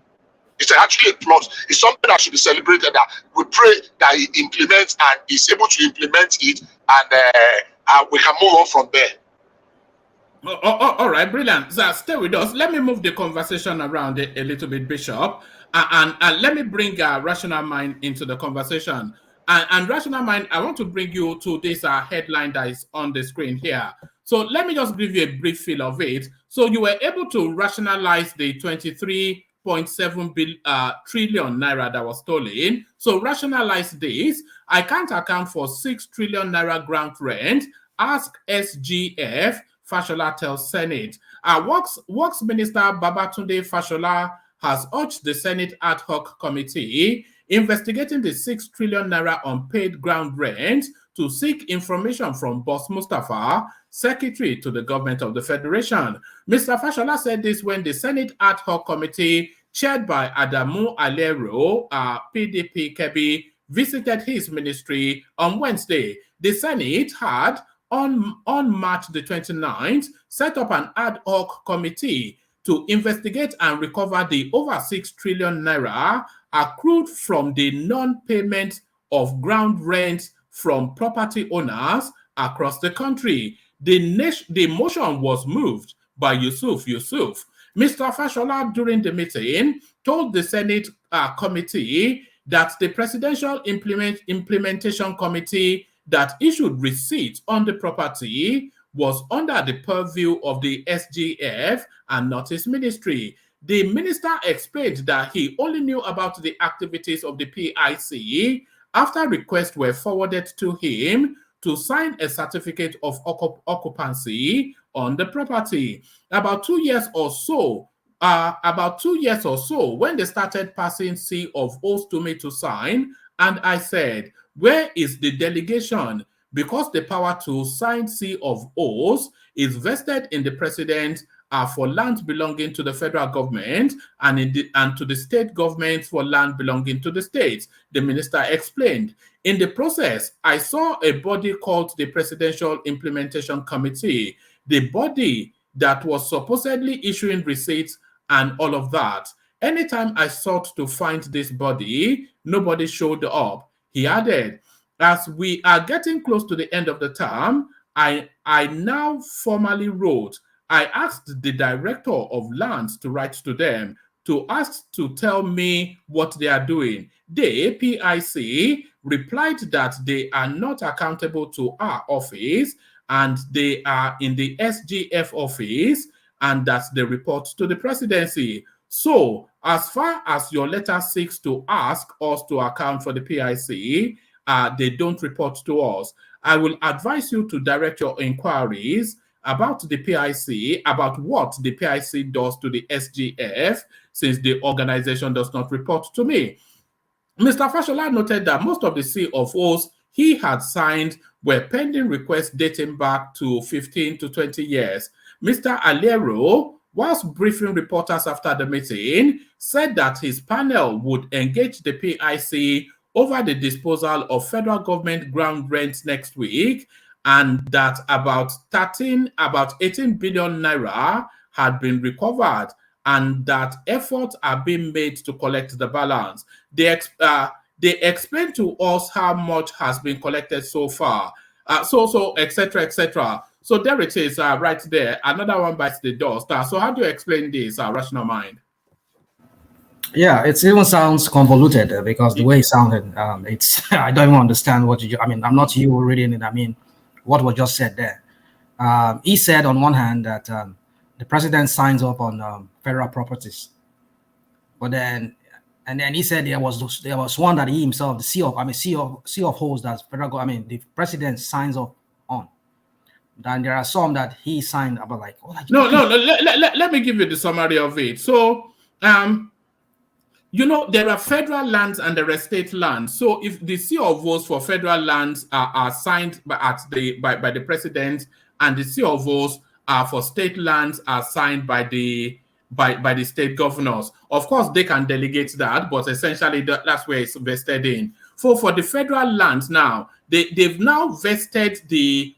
It's actually a plus. It's something that should be celebrated. That we pray that he implements and is able to implement it, and we can move on from there. All right, brilliant. So stay with us. Let me move the conversation around a little bit, Bishop, and let me bring Rational Mind into the conversation. And Rational Mind, I want to bring you to this headline that is on the screen here. So let me just give you a brief feel of it. So you were able to rationalize the 23.7 trillion naira that was stolen. So rationalize this. I can't account for 6 trillion naira grant rent. Ask SGF. Fashola tells Senate. Works Minister Babatunde Fashola has urged the Senate ad hoc committee investigating the 6 trillion naira unpaid ground rent to seek information from Boss Mustafa, Secretary to the Government of the Federation. Mr. Fashola said this when the Senate ad hoc committee, chaired by Adamu Alero, PDP Kebbi, visited his ministry on Wednesday. The Senate had, on March the 29th, set up an ad hoc committee to investigate and recover the over 6 trillion naira accrued from the non-payment of ground rent from property owners across the country. The motion was moved by Yusuf. Mr. Fashola, during the meeting, told the Senate committee that the Presidential Implementation Committee that issued receipts on the property was under the purview of the SGF and not his ministry. The minister explained that he only knew about the activities of the PIC after requests were forwarded to him to sign a certificate of occupancy on the property. About 2 years or so, when they started passing C of O's to me to sign, and I said, where is the delegation? Because the power to sign C of O's is vested in the president for land belonging to the federal government and to the state governments for land belonging to the states, the minister explained. In the process, I saw a body called the Presidential Implementation Committee, the body that was supposedly issuing receipts and all of that. Anytime I sought to find this body, nobody showed up. He added, as we are getting close to the end of the term, I now formally wrote. I asked the director of lands to write to them to ask to tell me what they are doing. The PIC replied that they are not accountable to our office and they are in the SGF office and that they report to the presidency. So, as far as your letter seeks to ask us to account for the PIC, they don't report to us. I will advise you to direct your inquiries about the PIC, about what the PIC does to the SGF, since the organization does not report to me. Mr. Fashola noted that most of the CFOs he had signed were pending requests dating back to 15 to 20 years. Mr. Alero, whilst briefing reporters after the meeting, said that his panel would engage the PIC over the disposal of federal government ground rent next week, and that about 18 billion naira had been recovered, and that efforts are being made to collect the balance. They explained to us how much has been collected so far, etc., etc. So there it is, right there. Another one bites the dust. So how do you explain this, rational mind? Yeah, it even sounds convoluted because the way it sounded, it's I don't even understand what you. I mean, I'm not you reading it. I mean, what was just said there. He said on one hand that the president signs up on federal properties, but then he said there was one that he himself, the C of holes that the president signs up on. And there are some that he signed about like. Oh, like let me give you the summary of it. So there are federal lands and there are state lands. So if the COOs for federal lands are signed by the president, and the COOs for state lands are signed by the state governors, of course they can delegate that, but essentially that's where it's vested in. For the federal lands now, they've now vested the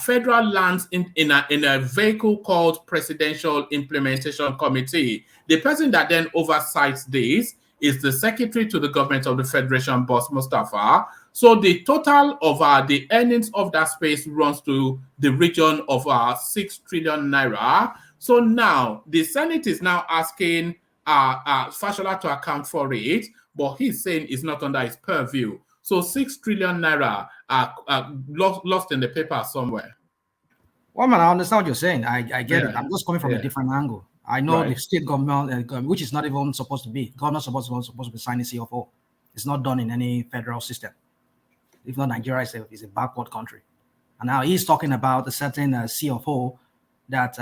federal lands in a vehicle called Presidential Implementation Committee. The person that then oversights this is the Secretary to the Government of the Federation, Boss Mustafa. So the total of the earnings of that space runs to the region of 6 trillion naira. So now the Senate is now asking Fashola to account for it, but he's saying it's not under his purview. So 6 trillion naira lost in the paper somewhere. Well, man, I understand what you're saying. I get it. I'm just coming from a different angle. I know the state government, which is not even supposed to be, government supposed to be signing CFO. It's not done in any federal system. If not, Nigeria is a backward country. And now he's talking about a certain CFO that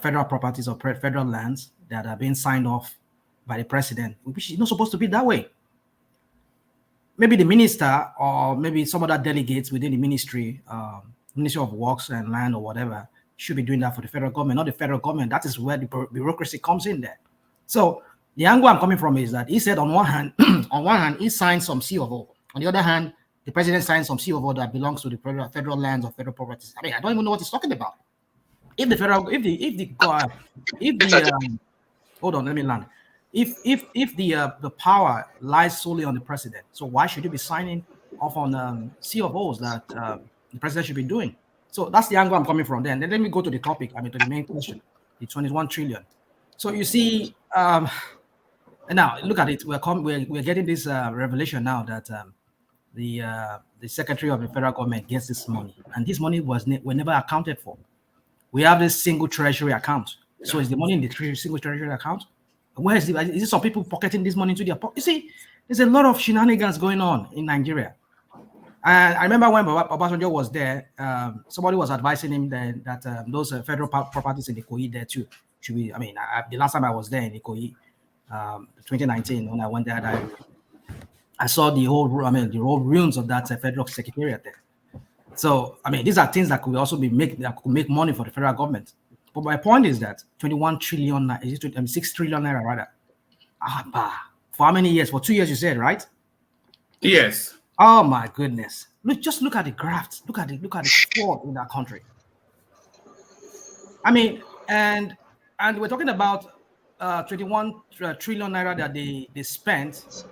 federal properties or federal lands that are being signed off by the president, which is not supposed to be that way. Maybe the minister or maybe some other delegates within the Ministry of Works and Land or whatever should be doing that for the federal government, not the federal government. That is where the bureaucracy comes in there. So the angle I'm coming from is that he said on one hand, he signed some COO. On the other hand, the president signed some COO that belongs to the federal lands or federal properties. I mean, I don't even know what he's talking about. If the federal, hold on, let me land. If the power lies solely on the president, so why should he be signing off on COOs that the president should be doing? So that's the angle I'm coming from. Then let me go to the topic. I mean, to the main question, the 21 trillion. So you see, and now look at it. We're getting this revelation now that the secretary of the federal government gets this money, and this money were never accounted for. We have this single treasury account. So is the money in the single treasury account? Where is it? Is it some people pocketing this money into their pocket? You see, there's a lot of shenanigans going on in Nigeria. And I remember when Obasanjo was there, somebody was advising him that those federal properties in the Ikoyi there too should be. I mean, the last time I was there in Ikoyi, 2019, when I went there, I saw the whole ruins of that federal secretariat there. So, I mean, these are things that could also that could make money for the federal government. But my point is that 21 trillion, 6 trillion naira rather. For how many years? For 2 years, you said, right? Yes. Oh my goodness! Just look at the graphs. Look at the fraud in that country. I mean, and we're talking about 21 trillion naira that they spent,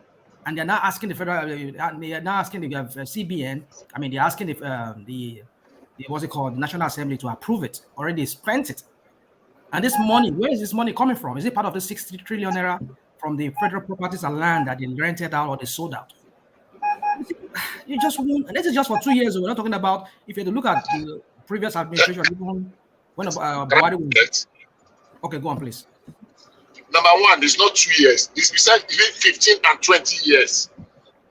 and they're now asking the federal. They are now asking the CBN. I mean, they're asking the what's it called, the National Assembly to approve it. Already spent it, and this money. Where is this money coming from? Is it part of the 60 trillion naira from the federal properties and land that they rented out or they sold out? You just won't, and this is just for 2 years. We're not talking about if you had to look at the previous administration, even when Buhari was. Okay, go on, please. Number one, it's not 2 years. It's between 15 and 20 years.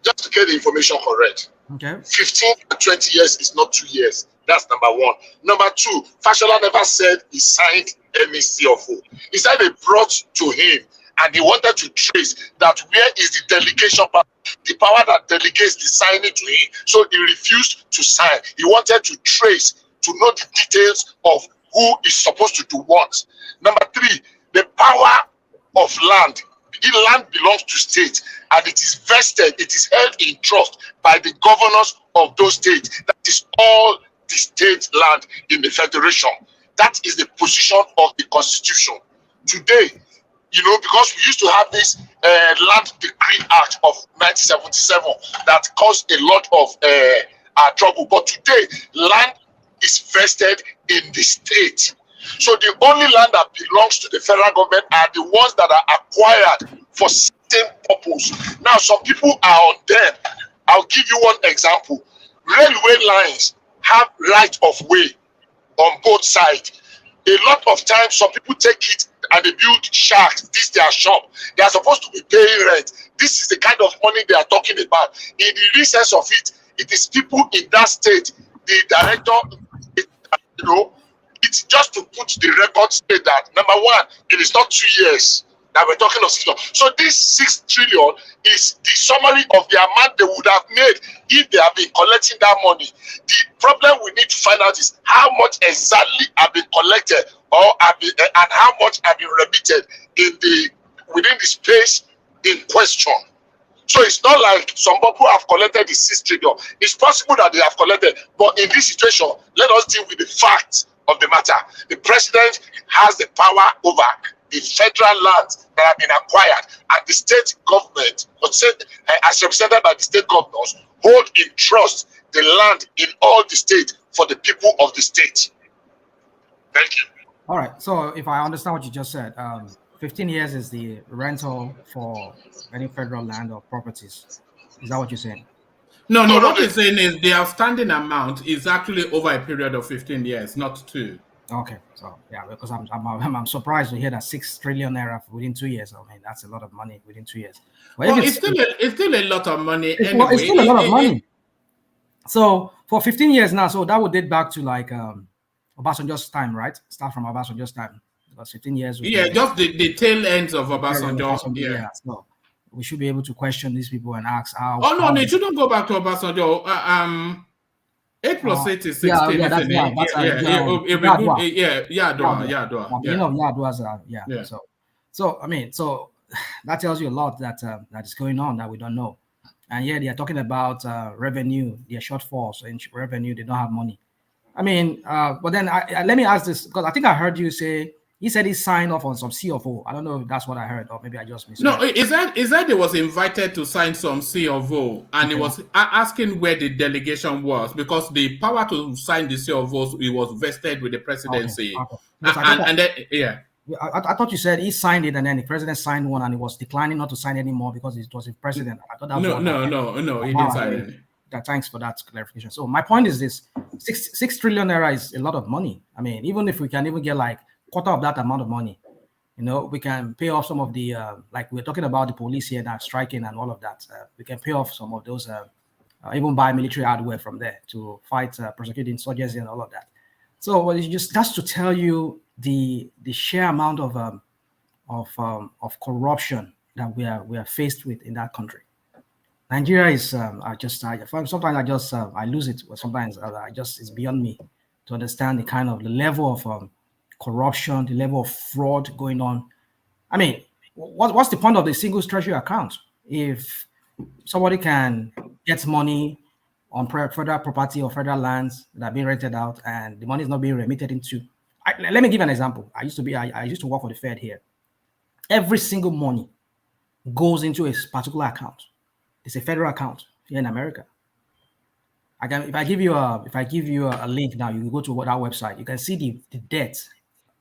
Just to get the information correct. Okay. 15 and 20 years is not 2 years. That's number one. Number two, Fashola never said he signed any CFO. He said they brought to him and he wanted to trace that where is the delegation power, the power that delegates the signing to him. So he refused to sign. He wanted to trace, to know the details of who is supposed to do what. Number 3, the power of land. The land belongs to states, and it is vested, it is held in trust by the governors of those states. That is all the state land in the federation. That is the position of the constitution. Today, you know, because we used to have this Land Decree Act of 1977 that caused a lot of trouble. But today, land is vested in the state. So the only land that belongs to the federal government are the ones that are acquired for certain purpose. Now, some people are on them. I'll give you one example. Railway lines have right of way on both sides. A lot of times, some people take it and they build shacks. This is their shop. They are supposed to be paying rent. This is the kind of money they are talking about. In the real sense of it, it is people in that state, the director, you know, it's just to put the record straight that, number 1, it is not 2 years that we're talking of 6 trillion. So this 6 trillion is the summary of the amount they would have made if they have been collecting that money. The problem we need to find out is how much exactly have been collected, or have been, and how much have been remitted within the space in question. So it's not like some people have collected the 6 trillion. It's possible that they have collected, but in this situation, let us deal with the facts of the matter. The president has the power over the federal lands that have been acquired, and the state government, as represented by the state governors, hold in trust the land in all the state for the people of the state. Thank you. All right. So if I understand what you just said, 15 years is the rental for any federal land or properties. Is that what you're saying? No, what he's saying is the outstanding amount is actually over a period of 15 years, not 2. Okay, so yeah, because I'm surprised to hear that 6 trillion naira within 2 years. I mean, that's a lot of money within 2 years. Well, it's still a lot of money. Anyway. It's still a lot of money. So for 15 years now, so that would date back to like Obasanjo's time, right? Start from Obasanjo's time, because 15 years. Yeah, just the tail ends of Obasanjo. Yeah. So we should be able to question these people and ask how. Oh no, they shouldn't go back to Obasanjo. 8 plus 8 is 16. Yeah. So I mean, so that tells you a lot that is going on that we don't know. And yeah, they are talking about revenue, their shortfalls in revenue. They don't have money. I mean, but then let me ask this, because I think I heard you say he said he signed off on some CFO. I don't know if that's what I heard, or maybe I just missed. No, is that he was invited to sign some CFO, and he was asking where the delegation was, because the power to sign the CFOs, it was vested with the presidency. Okay. I thought you said he signed it, and then the president signed one, and he was declining not to sign anymore because it was the president. I thought that was no, he didn't sign it. Thanks for that clarification. So my point is this: 6 trillion naira is a lot of money. I mean, even if we can even get like quarter of that amount of money, you know, we can pay off some of the like we're talking about the police here that striking and all of that. We can pay off some of those, even buy military hardware from there to fight prosecute insurgency and all of that. So it's just that's to tell you the sheer amount of corruption that we are faced with in that country. Nigeria is sometimes I lose it, or sometimes it's beyond me to understand the level of corruption, the level of fraud going on. I mean, what's the point of the single treasury account if somebody can get money on federal property or federal lands that are being rented out and the money is not being remitted into? Let me give an example. I used to work for the Fed here. Every single money goes into a particular account. It's a federal account here in America. If I give you a link now, you go to that website. You can see the debt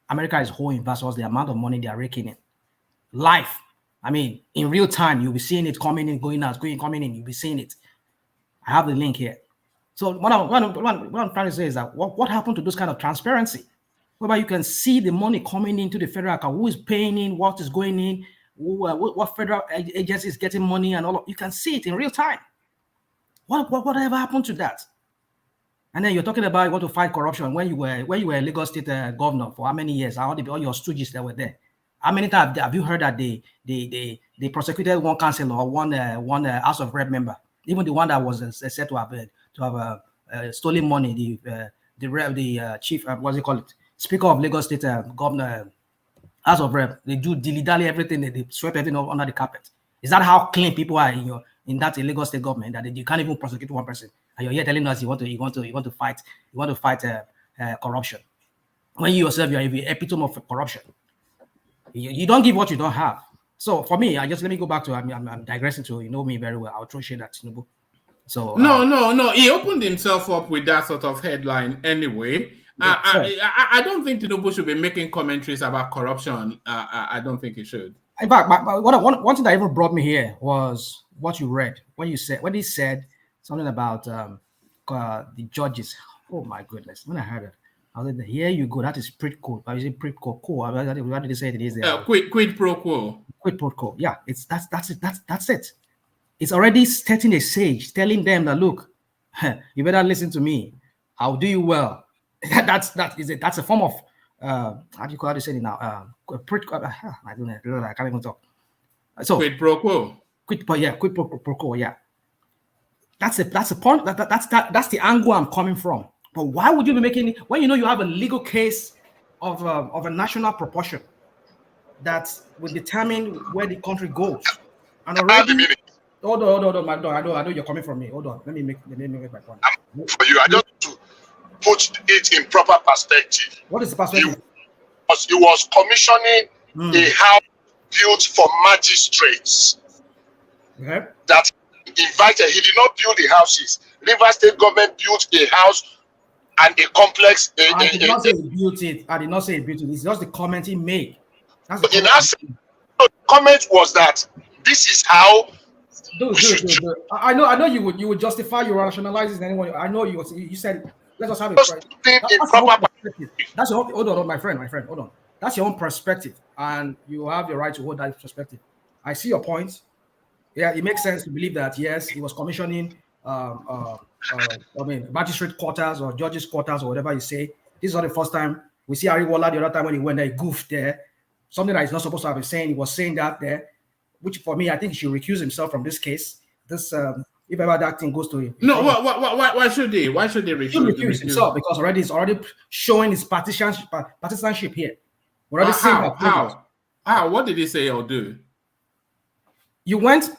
America is holding versus the amount of money they are raking in. Life. I mean, in real time, you'll be seeing it coming in, going out, coming in. You'll be seeing it. I have the link here. So what I'm trying to say is that what happened to this kind of transparency, whereby you can see the money coming into the federal account, who is paying in, what is going in, what federal agency is getting money, and all of you can see it in real time. Whatever happened to that? And then you're talking about you want to fight corruption when you were a Lagos State governor for how many years? All your stooges that were there. How many times have you heard that they prosecuted one councillor or one House of Rep member, even the one that was said to have stolen money, the chief, what's it called, Speaker of Lagos State, Governor, House of Rep, they do dilly-dally everything, they sweep everything under the carpet. Is that how clean people are in that Lagos State government, that you can't even prosecute one person, and you're here telling us you want to fight corruption, when you yourself, you are the epitome of corruption. You don't give what you don't have. So for me, let me go back to, I'm digressing to, you know me very well, I'll throw shade at Tinubu. So no, he opened himself up with that sort of headline anyway. I don't think Tinubu should be making commentaries about corruption. I don't think he should. In fact, one thing that even brought me here was what you read when he said something about the judges. Oh my goodness! When I heard it, I was like, "Here you go. That is pretty cool." I was saying pretty cool. What did they say it is? Quid pro quo. Quid pro quo. Yeah, that's it. That's it. It's already setting a stage, telling them that, look, you better listen to me. I'll do you well. That's a form of how do you say it now? I don't know. I can't even talk. So quid pro quo. Quid pro quo. Yeah. That's the point. That's the angle I'm coming from. But why would you be making it when you know you have a legal case of a national proportion that will determine where the country goes? And already, hold on, my dog. I know you're coming from me. Hold on. Let me make my point. For you, I just to put it in proper perspective. What is the perspective? He was commissioning a house built for magistrates. Okay. That invited. He did not build the houses. Rivers State government built a house and a complex. I did not say he built it. It's just the comment he made. The comment was that this is how. Dude. I know you would justify your rationalizing anyone. I know you said let us have it. That's your hold on, my friend. Hold on. That's your own perspective, and you have your right to hold that perspective. I see your point. Yeah, it makes sense to believe that yes, he was commissioning magistrate quarters or judges quarters or whatever you say. This is not the first time. We see Ariwola the other time when he went there, he goofed there. Something that he's not supposed to have been saying. He was saying that there, which for me, I think he should recuse himself from this case. This if ever that thing goes to him. No, why should he? Why should he recuse himself? Because he's already showing his partisanship here. We're already seeing that. How? What did he say or do? You went,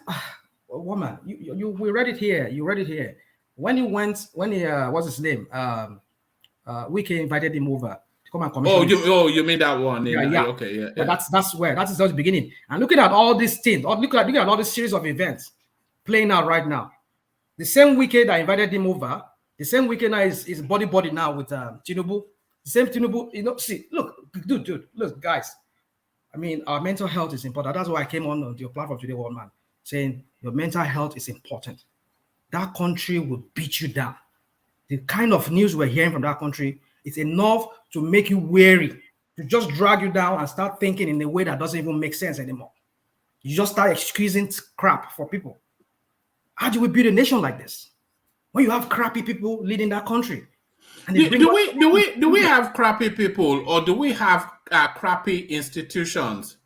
woman. We read it here. You read it here. When he what's his name? Wike invited him over to come and commission. You mean that one? Yeah. Okay, yeah. But that's where that is just the beginning. And looking at all these things, looking at all this series of events playing out right now. The same Wike that invited him over, the same Wike now is body now with Tinubu. The same Tinubu, see, look, dude, look, guys. I mean, our mental health is important. That's why I came on your platform today, one man, saying your mental health is important. That country will beat you down. The kind of news we're hearing from that country is enough to make you weary, to just drag you down and start thinking in a way that doesn't even make sense anymore. You just start excusing crap for people. How do we build a nation like this? When you have crappy people leading that country. And do we have crappy people, or do we have crappy institutions?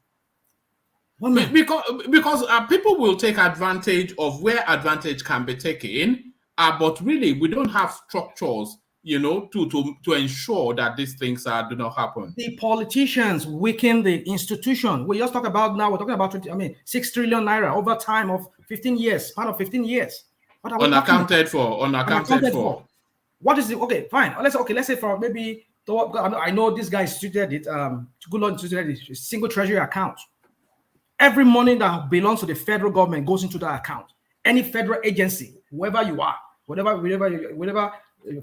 Because people will take advantage of where advantage can be taken, but really we don't have structures, to ensure that these things do not happen. The politicians weaken the institution. We just talk about now. We're talking about 6 trillion naira over time of 15 years, span of 15 years. What are we unaccounted for? What is it? Okay, fine. Let's say for maybe I know this guy instituted it. Gowon instituted it, single treasury account. Every money that belongs to the federal government goes into that account. Any federal agency, whoever you are, whatever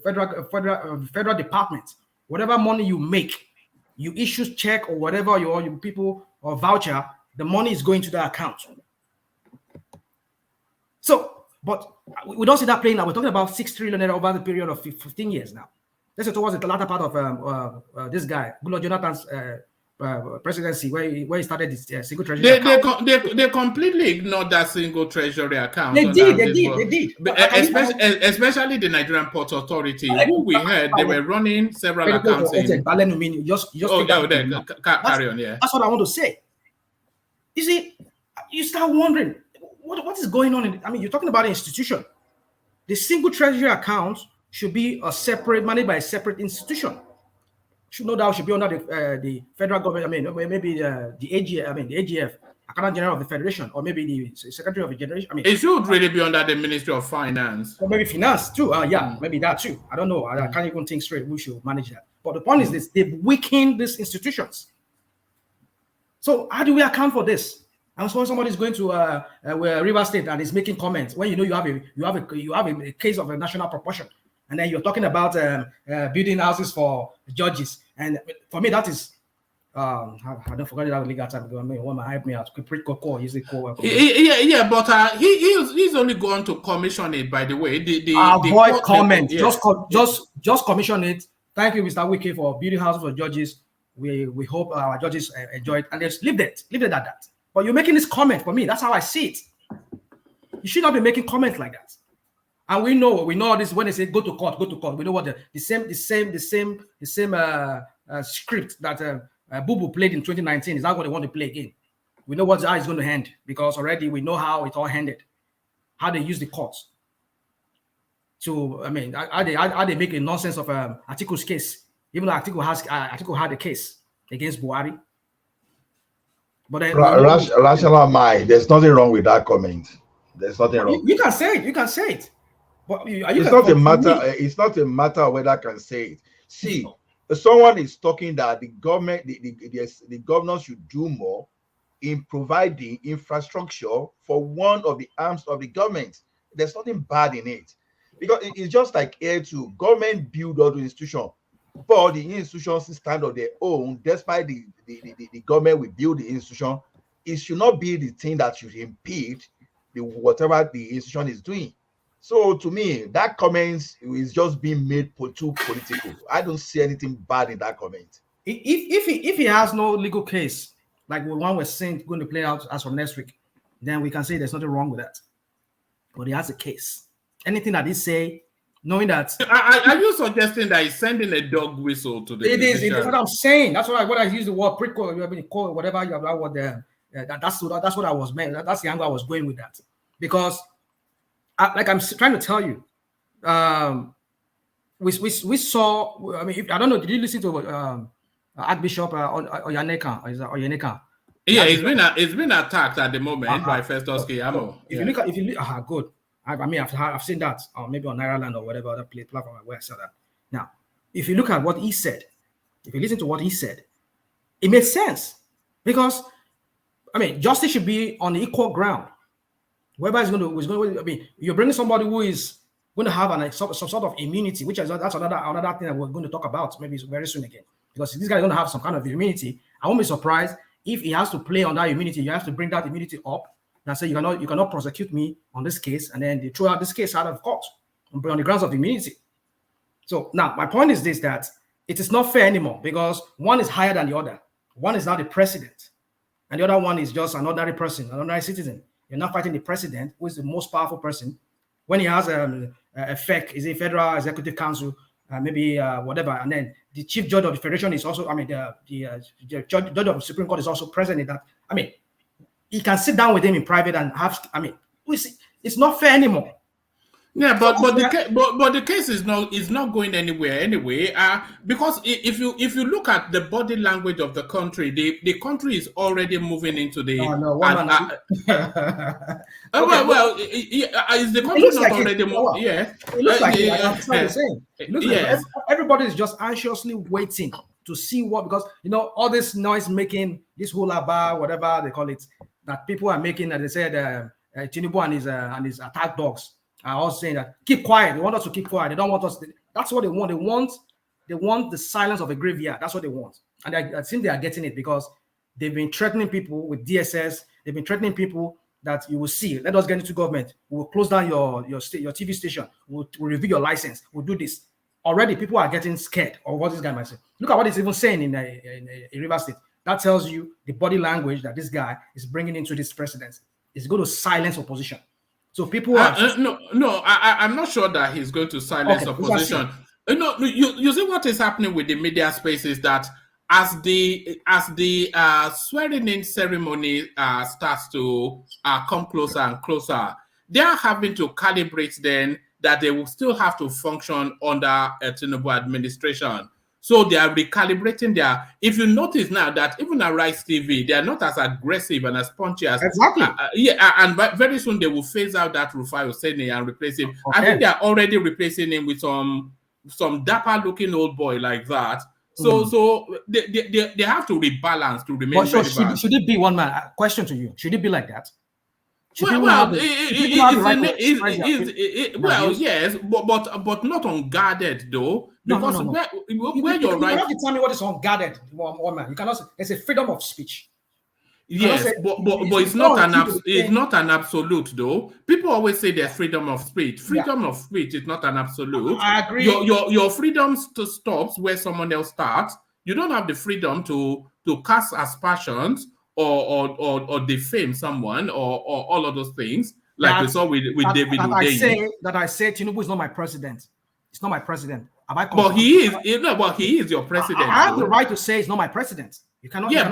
federal department, whatever money you make, you issue check or whatever your people or voucher, the money is going to that account. So, but we don't see that playing now. We're talking about 6 trillion over the period of 15 years now. Let's say towards the latter part of this guy, Goodluck Jonathan's presidency, where he started this single treasury account. They completely ignored that single treasury account. They did. Especially the Nigerian Port Authority, who we heard they were running several accounts. Carry on, yeah. That's what I want to say. You see, you start wondering what is going on. I mean, you're talking about an institution. The single treasury account should be managed by a separate institution. Should no doubt should be under the federal government. I mean, maybe the AGF, Accountant General of the Federation, or maybe the Secretary of the Generation. I mean, it should really be under the Ministry of Finance, or maybe Finance too. Maybe that too. I don't know. I can't even think straight. We should manage that. But the point is this: they've weakened these institutions. So how do we account for this? And so when somebody's going to River State and is making comments, when you know you have a case of a national proportion, and then you're talking about building houses for judges, and for me that is I don't forget that legal time. I mean, one hype me out. Yeah, but he's only going to commission it. By the way, avoid comment. Yes. Just commission it. Thank you, Mr. Wike, for building houses for judges. We hope our judges enjoy it, and just leave it at that. But you're making this comment for me. That's how I see it. You should not be making comments like that. And we know this when they say go to court. We know what the same script that Bubu played in 2019 is not what they want to play again. We know how it's going to end because already we know how it all ended, how they use the courts. So I mean, how they make a nonsense of Atiku's case, even though Atiku had a case against Buhari. But rational mind, there's nothing wrong with that comment. There's nothing wrong. You can say it. But it's not a matter of whether I can say it. See, someone is talking that the government, the governors should do more in providing infrastructure for one of the arms of the government. There's nothing bad in it, because it's just like here too. Government build all the institutions, but the institutions stand on their own. Despite the government will build the institution, it should not be the thing that should impede whatever the institution is doing. So to me, that comment is just being made too political. I don't see anything bad in that comment. If he has no legal case, like the one we're saying going to play out as from next week, then we can say there's nothing wrong with that. But he has a case. Anything that he say, knowing that. Are you suggesting that he's sending a dog whistle to the? It is what I'm saying. That's what I use the word pre-call, whatever you have what that's what I was meant. That's the angle I was going with that. Because like I'm trying to tell you, we saw. I mean, I don't know. Did you listen to Archbishop Oyaneka? Yeah, it's been attacked at the moment by Festus Keyamo. If you look, good. I mean, I've seen that, or maybe on Ireland or whatever other platform where I saw that. Now, if you look at what he said, if you listen to what he said, it makes sense because, I mean, justice should be on equal ground. Whoever is going to, I mean, you're bringing somebody who is going to have some sort of immunity, which is that's another thing that we're going to talk about maybe very soon again. Because if this guy is going to have some kind of immunity, I won't be surprised if he has to play on that immunity. You have to bring that immunity up and say you cannot prosecute me on this case, and then they throw out this case out of court on the grounds of immunity. So now my point is this: that it is not fair anymore because one is higher than the other. One is now the president, and the other one is just an ordinary person, an ordinary citizen. You're not fighting the president, who is the most powerful person. When he has a FEC, is a Federal Executive Council, maybe whatever, and then the chief judge of the federation is also, I mean, the judge of the Supreme Court is also present in that. I mean, he can sit down with him in private and have. I mean, it's not fair anymore. Yeah, but the case is not going anywhere anyway. Because if you look at the body language of the country, the country is already moving into the. Is the country not already moving? Yeah, it looks like it's not the same. It looks like everybody is just anxiously waiting to see what, because all this noise making, this hula bar, whatever they call it, that people are making, that they said Tinubu and his attack dogs are all saying that keep quiet. They want us to keep quiet. They don't want us. That's what they want. They want the silence of a graveyard. That's what they want. And I think they are getting it because they've been threatening people with DSS. They've been threatening people that you will see. Let us get into government. We will close down your TV station. We'll review your license. We'll do this. Already people are getting scared of what this guy might say. Look at what he's even saying in River State. That tells you the body language that this guy is bringing into this presidency. It's going to silence opposition. So people are I'm not sure that he's going to silence opposition. You see what is happening with the media space is that as the swearing in ceremony starts to come closer and closer, they are having to calibrate then that they will still have to function under a Tinubu administration. So they are recalibrating their. If you notice now that even at Rice TV, they are not as aggressive and as punchy as exactly. And very soon they will phase out that Rufai Oseni and replace him. Okay. I think they are already replacing him with some dapper looking old boy like that. So they have to rebalance to remain relevant. Should it be one man? Question to you: should it be like that? Yes, but not unguarded though. Because where you're right, you have to tell me what is unguarded, one man. You cannot say there's a freedom of speech. Yes, but it's not an absolute though. People always say there's freedom of speech. Freedom of speech is not an absolute. I agree. Your freedom stops where someone else starts. You don't have the freedom to cast aspersions or defame someone or all of those things like we saw with David Udeyi. That I say Tinubu is not my president. It's not my president. But he is your president. I have the right to say it's not my president. You cannot. Yeah,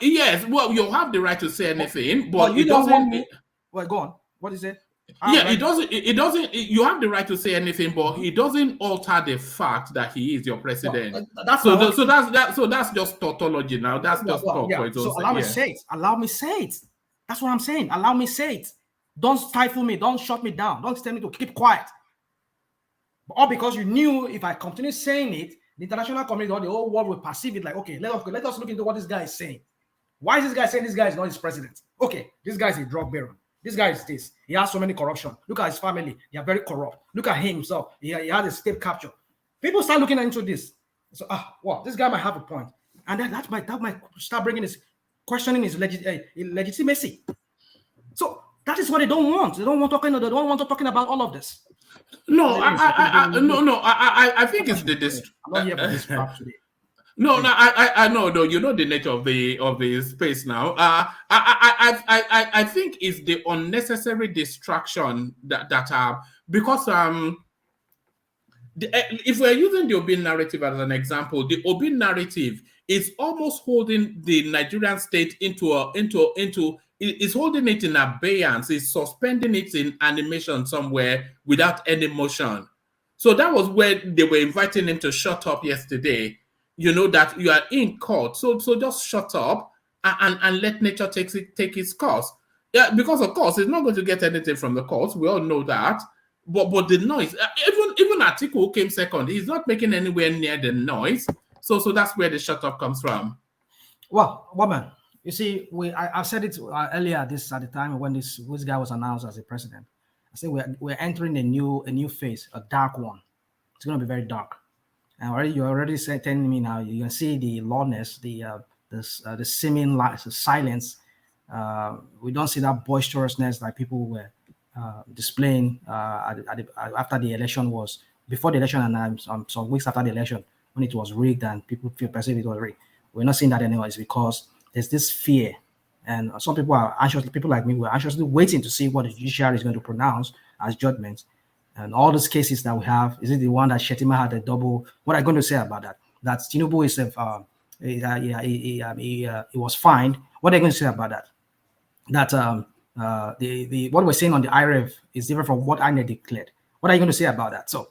yes. Well, you have the right to say anything, but you don't want me. Well, go on. What is it? It doesn't. You have the right to say anything, but it doesn't alter the fact that he is your president. That's just tautology now. That's just talk. So allow me say it. Allow me say it. That's what I'm saying. Allow me say it. Don't stifle me. Don't shut me down. Don't tell me to keep quiet. All because you knew if I continue saying it, the international community or the whole world will perceive it like, okay, let us look into what this guy is saying. Why is this guy saying this guy is not his president? Okay, this guy is a drug baron. This guy is this. He has so many corruption. Look at his family. They are very corrupt. Look at him himself. He had a state capture. People start looking into this. So, this guy might have a point. And then that might start questioning his legitimacy. So that is what they don't want. They don't want talking about all of this. No, I think it's the I'm not here for this crap today. No, I know. No, you know the nature of the space now. I think it's the unnecessary distraction that because if we're using the Obi narrative as an example, the Obi narrative is almost holding the Nigerian state is holding it in abeyance, is suspending it in animation somewhere without any motion. So that was where they were inviting him to shut up yesterday. You know that you are in court, so just shut up and let nature take its course. Yeah, because of course it's not going to get anything from the courts. We all know that. But the noise, even Atiku came second. He's not making anywhere near the noise. So that's where the shut up comes from. Well, woman. You see, I said it earlier at the time when this guy was announced as a president. I said we're entering a new phase, a dark one. It's going to be very dark. And you're already telling me now. You can see the lawlessness, the seeming silence. We don't see that boisterousness that people were displaying after the election before the election and some weeks after the election when it was rigged and people perceive it was rigged. We're not seeing that anymore. It's because there's this fear, and some people are anxiously, people like me, were anxiously waiting to see what the judiciary is going to pronounce as judgments. And all these cases that we have, is it the one that Shetima had a double? What are you going to say about that? That Tinubu is he was fined. What are you going to say about that? That what we're saying on the IREV is different from what INEC declared. What are you going to say about that? So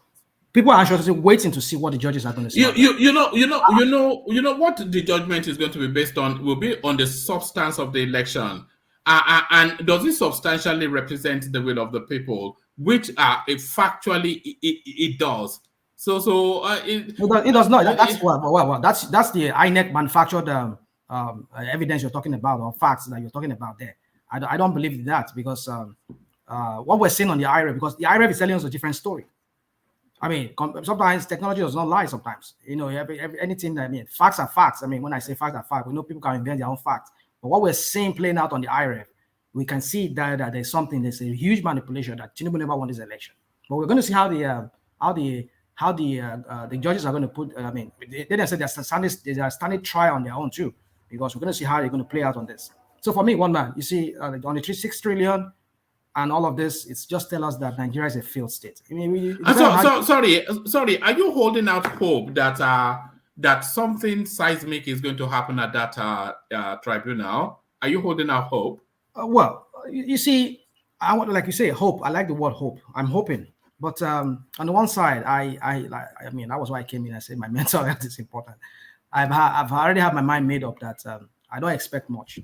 people are anxiously waiting to see what the judges are going to say. You know what the judgment is going to be based on will be on the substance of the election, and does it substantially represent the will of the people, which factually it does. It does not. That's the INEC manufactured evidence you're talking about, or facts that you're talking about there. I don't believe that, because what we're seeing on the IREV, because the IREV is telling us a different story. I mean, sometimes technology does not lie. Sometimes, anything. I mean, facts are facts. I mean, when I say facts are facts, we know people can invent their own facts. But what we're seeing playing out on the IREF, we can see that there's a huge manipulation that Tinubu never won this election. But we're going to see how the judges are going to put. I mean, they didn't say they're standing trial on their own too, because we're going to see how they're going to play out on this. So for me, one man, you see, on the 6 trillion. And all of this, it's just tell us that Nigeria is a failed state. I mean, sorry. Are you holding out hope that that something seismic is going to happen at that tribunal? Are you holding out hope? Well, you see, I want, like you say, hope. I like the word hope. I'm hoping, but on the one side, I mean, that was why I came in. I said my mental health is important. I've already had my mind made up that I don't expect much.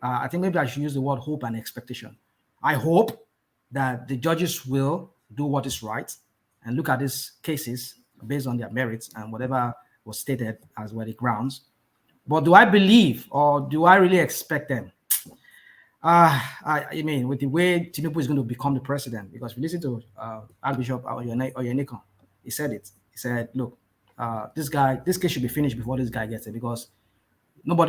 I think maybe I should use the word hope and expectation. I hope that the judges will do what is right and look at these cases based on their merits and whatever was stated as were the grounds. But do I believe or do I really expect them? I mean, with the way Tinubu is going to become the president, because if you listen to Archbishop Oyenikon, he said it. He said, look, this case should be finished before this guy gets it, because all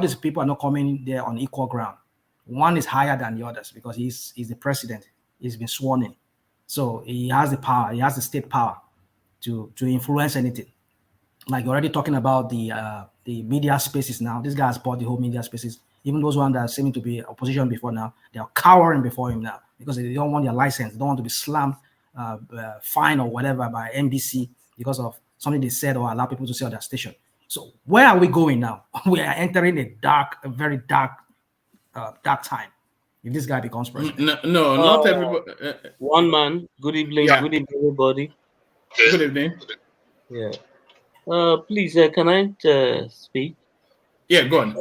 these people are not coming there on equal ground. One is higher than the others because he's the president. He's been sworn in. So he has the power, he has the state power to influence anything. Like you're already talking about the media spaces now. This guy has bought the whole media spaces. Even those ones that are seeming to be opposition before now, they are cowering before him now because they don't want their license. They don't want to be slammed, fined or whatever by NBC because of something they said or allow people to say on their station. So where are we going now? We are entering a very dark time. If this guy becomes president, no, not everybody. One man. Good evening. Yeah. Good evening, everybody. Good evening. Yeah. Please, can I speak? Yeah, go on.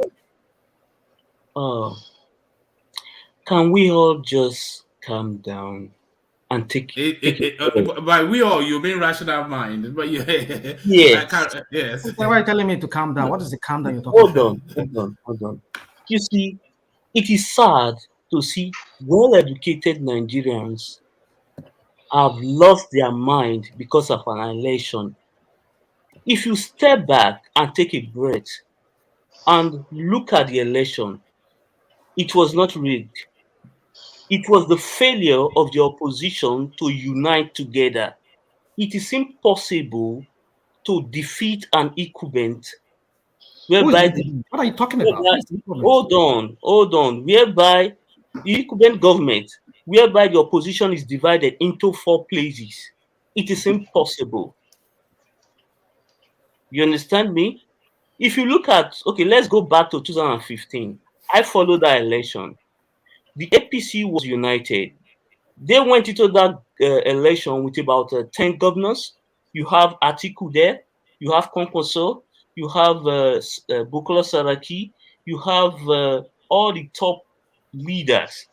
Can we all just calm down and take it? By we all, you mean rational mind, but yeah. Yes. Yes. why are you telling me to calm down? What is the calm down you're talking about? Hold on. You see, it is sad to see well-educated Nigerians have lost their mind because of an election. If you step back and take a breath and look at the election, it was not rigged. It was the failure of the opposition to unite together. It is impossible to defeat an incumbent whereby what are you talking about? Hold on. Whereby the incumbent government, whereby the opposition is divided into 4 places. It is impossible. You understand me? If you look at, okay, let's go back to 2015. I followed that election. The APC was united. They went into that election with about 10 governors. You have Atiku there. You have Konkoso. You have Bukola Saraki. You have all the top leaders.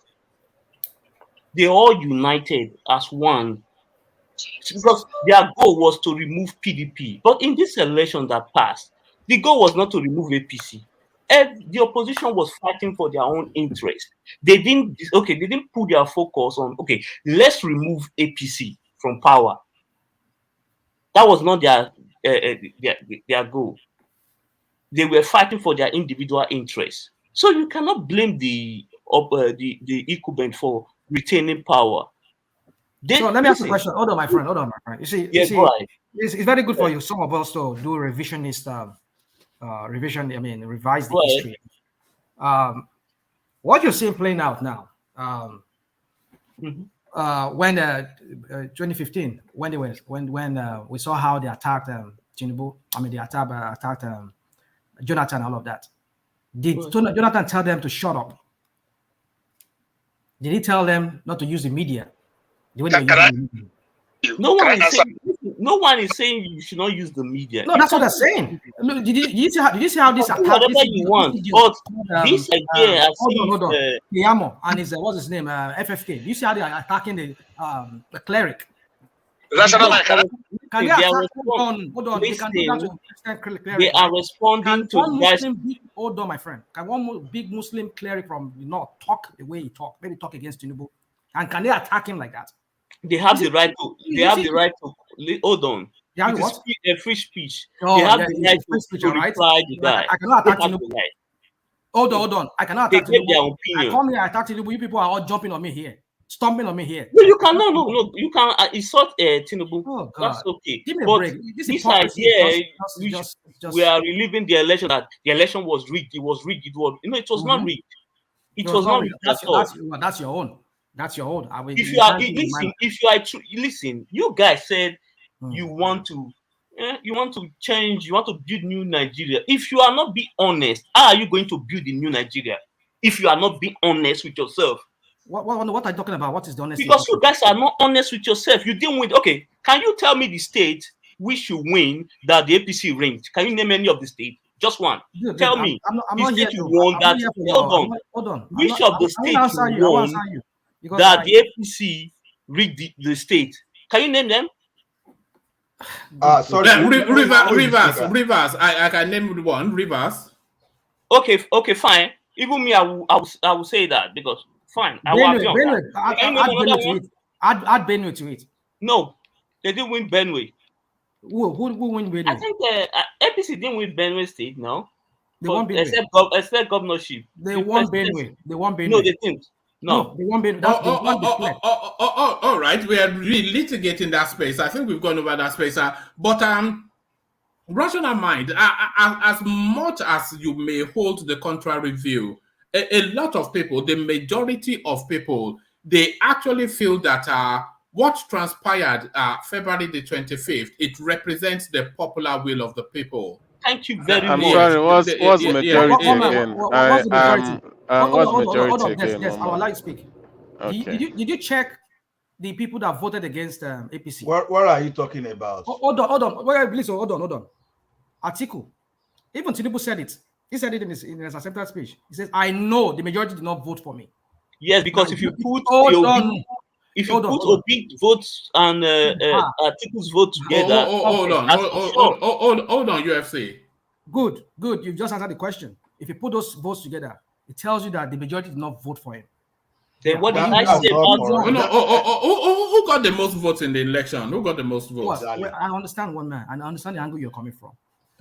They all united as one because their goal was to remove PDP. But in this election that passed, the goal was not to remove APC. The opposition was fighting for their own interest. They didn't put their focus on, let's remove APC from power. That was not their goal. They were fighting for their individual interests. So you cannot blame the incumbent for retaining power. So let me ask you a question. Hold on, my friend. You see, it's very good for you, some of us, to do revisionist revise the history. What you're seeing playing out now, when 2015, when we saw how they attacked Tinubu, they attacked Jonathan, all of that. Did Jonathan tell them to shut up? Did he tell them not to use the media? No one is saying you should not use the media. No, that's what they're saying. Look, did you see how this attack? Whatever you want, but this idea, hold on. Kiyamo and his what's his name? FFK. Do you see how they are attacking the cleric? Rational mind. Can they attack? Hold on. They are responding to guys. Hold on, my friend. Can one big Muslim cleric from the north talk the way he talk? Maybe talk against Tinubu, and can they attack him like that? They have the right to. They have the right to. Hold on. It is a free speech. They have the right to reply to that. I cannot attack Tinubu. Hold on. I cannot attack Tinubu. I come here, I attack Tinubu. You people are all jumping on me here, stomping on me here. No, you cannot. No. You can insult Tinubu. Oh, God. That's okay. Give me a but break. This idea, we are reliving the election. That the election was rigged. It was rigged. It was not rigged. It was not rigged at all. That's your own. That's your own. Listen, you guys said you want to You want to change, you want to build new Nigeria. If you are not being honest, how are you going to build a new Nigeria? If you are not being honest with yourself. What are you talking about? What is the honesty? Because you guys are not honest with yourself. You didn't win. Okay, can you tell me the state which you win that the APC reigned? Can you name any of the states? Just one. Tell me. I'm not here. Hold on. Which of the states you won that the APC rigged the state? Can you name them? Sorry. Rivers. I can name one. Rivers. Okay, fine. Even me, I will say that because fine. Add Benue to it. No, they didn't win Benue. Who win Benue? I think APC didn't win Benue State. No, they won Benue. Except governorship. They won Benue. No, they didn't. No, they won Benue. All right. We are litigating that space. I think we've gone over that space. But rational mind, as much as you may hold the contrary view, a lot of people, the majority of people, they actually feel that what transpired February the 25th, it represents the popular will of the people. Thank you very much. I'm sorry, what's majority again? What's majority again? Yes, I would like to speak. Okay. Did you check the people that voted against APC? What are you talking about? Hold on. Please, hold on. Atiku. Even Tinubu said it. He said it in his acceptance speech. He says, I know the majority did not vote for me. Yes, because if you put Obi votes and Atiku's vote together. Hold on, UFC. Good. You just answered the question. If you put those votes together, it tells you that the majority did not vote for him. Then what did I say about who got the most votes in the election? Who got the most votes? Well, I understand one man, and I understand the angle you're coming from.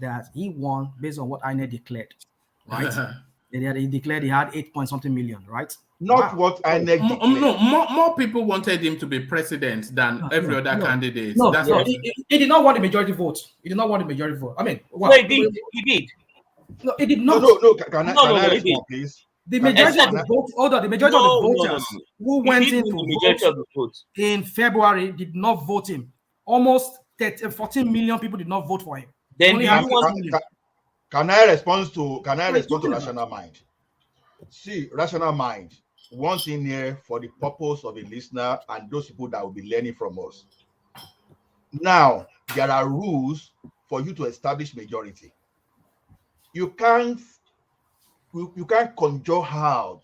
That he won based on what INEC declared, right? He declared he had 8-point-something million, right? Not what INEC declared. No, more people wanted him to be president than every other candidate. He did not want the majority vote. I mean, he did. No, he did not. No. Can I respond, please? The majority of the vote, the majority of the voters who went in to vote in February did not vote him. Almost 14 million people did not vote for him. Then can I respond to rational mind? See, rational mind. One thing here for the purpose of a listener and those people that will be learning from us. Now, there are rules for you to establish majority. You can't conjure out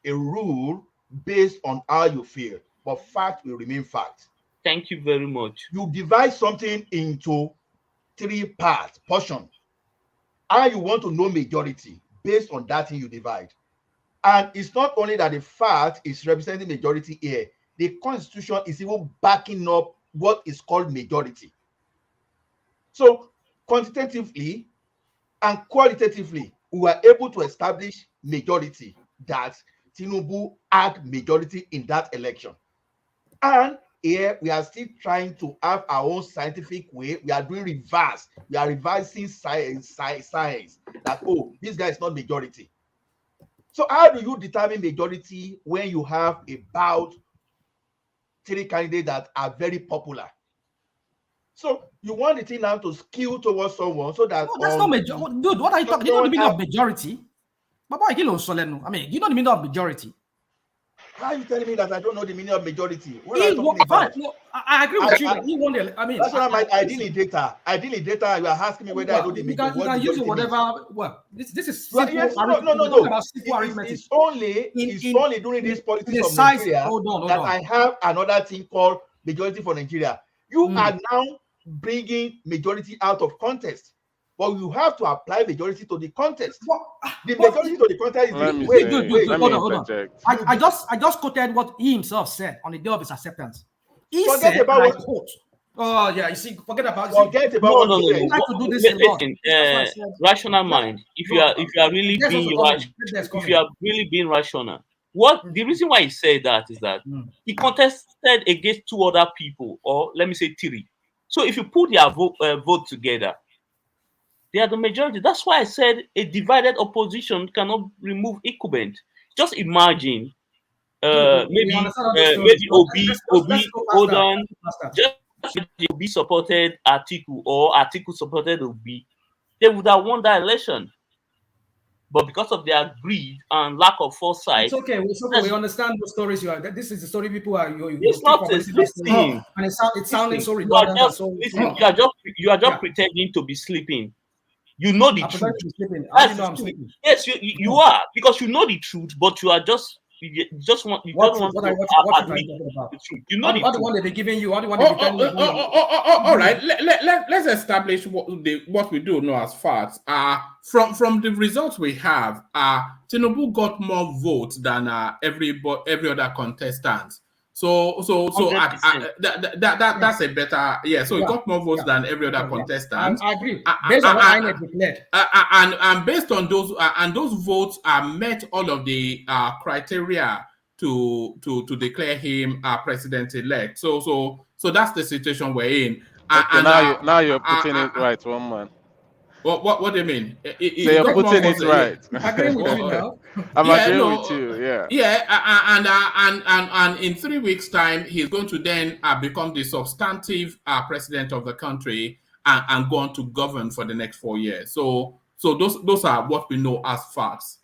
a rule based on how you feel, but fact will remain fact. Thank you very much. You divide something into 3 parts, portion. How you want to know majority based on that thing you divide. And it's not only that the fact is representing majority here, the constitution is even backing up what is called majority. So quantitatively and qualitatively, we were able to establish majority, that Tinubu had majority in that election. And here we are still trying to have our own scientific way. We are doing reverse. We are revising science that, this guy is not majority. So how do you determine majority when you have about 3 candidates that are very popular? So you want the thing now to skew towards someone so that... No, that's not majority. Dude, what are you talking? You know the meaning of majority? I mean, you know the meaning of majority? Why are you telling me that I don't know the meaning of majority? I agree with you. He won the... I mean... That's what I deal in data. You are asking me whether I know the meaning. You can use it whatever... Well, this is... No. It's only during this politics of Nigeria that I have another thing called majority for Nigeria. You are now bringing majority out of context. But you have to apply majority to the context. The majority to the context is... Wait, hold on. I just quoted what he himself said on the day of his acceptance. He said, about what... quote, oh yeah, you see, forget about rational mind. If you are really being rational, the reason why he said that is that he contested against 2 other people, or let me say 3. So if you put their vote together, they are the majority. That's why I said a divided opposition cannot remove incumbent. Just imagine maybe Obi, hold on. Just if Obi supported Atiku or Atiku supported Obi, they would have won that election. But because of their greed and lack of foresight, it's okay. We understand the stories you are. This is the story people are. It's not a thing. And it's sounding so You are redundant. just, you are just pretending to be sleeping. You know the truth. How do you know I'm sleeping? Yes, you are, because you know the truth, but you are just want to admit the truth. You know what the one they've giving you. What the one they've telling you. All right. Let's establish what we do know as facts. From the results we have, Tinubu got more votes than every other contestant. So that's a better, yeah. So he got more votes than every other contestant. I agree. Based on what INEC declared, and based on those and those votes met all of the criteria to declare him president-elect. So that's the situation we're in. Okay, now you're putting it right, one man. What do you mean? So you're putting it right. Agreeing with you now. I'm agreeing with you, yeah. Yeah, and in 3 weeks' time, he's going to then become the substantive president of the country and go on to govern for the next 4 years. So those are what we know as facts.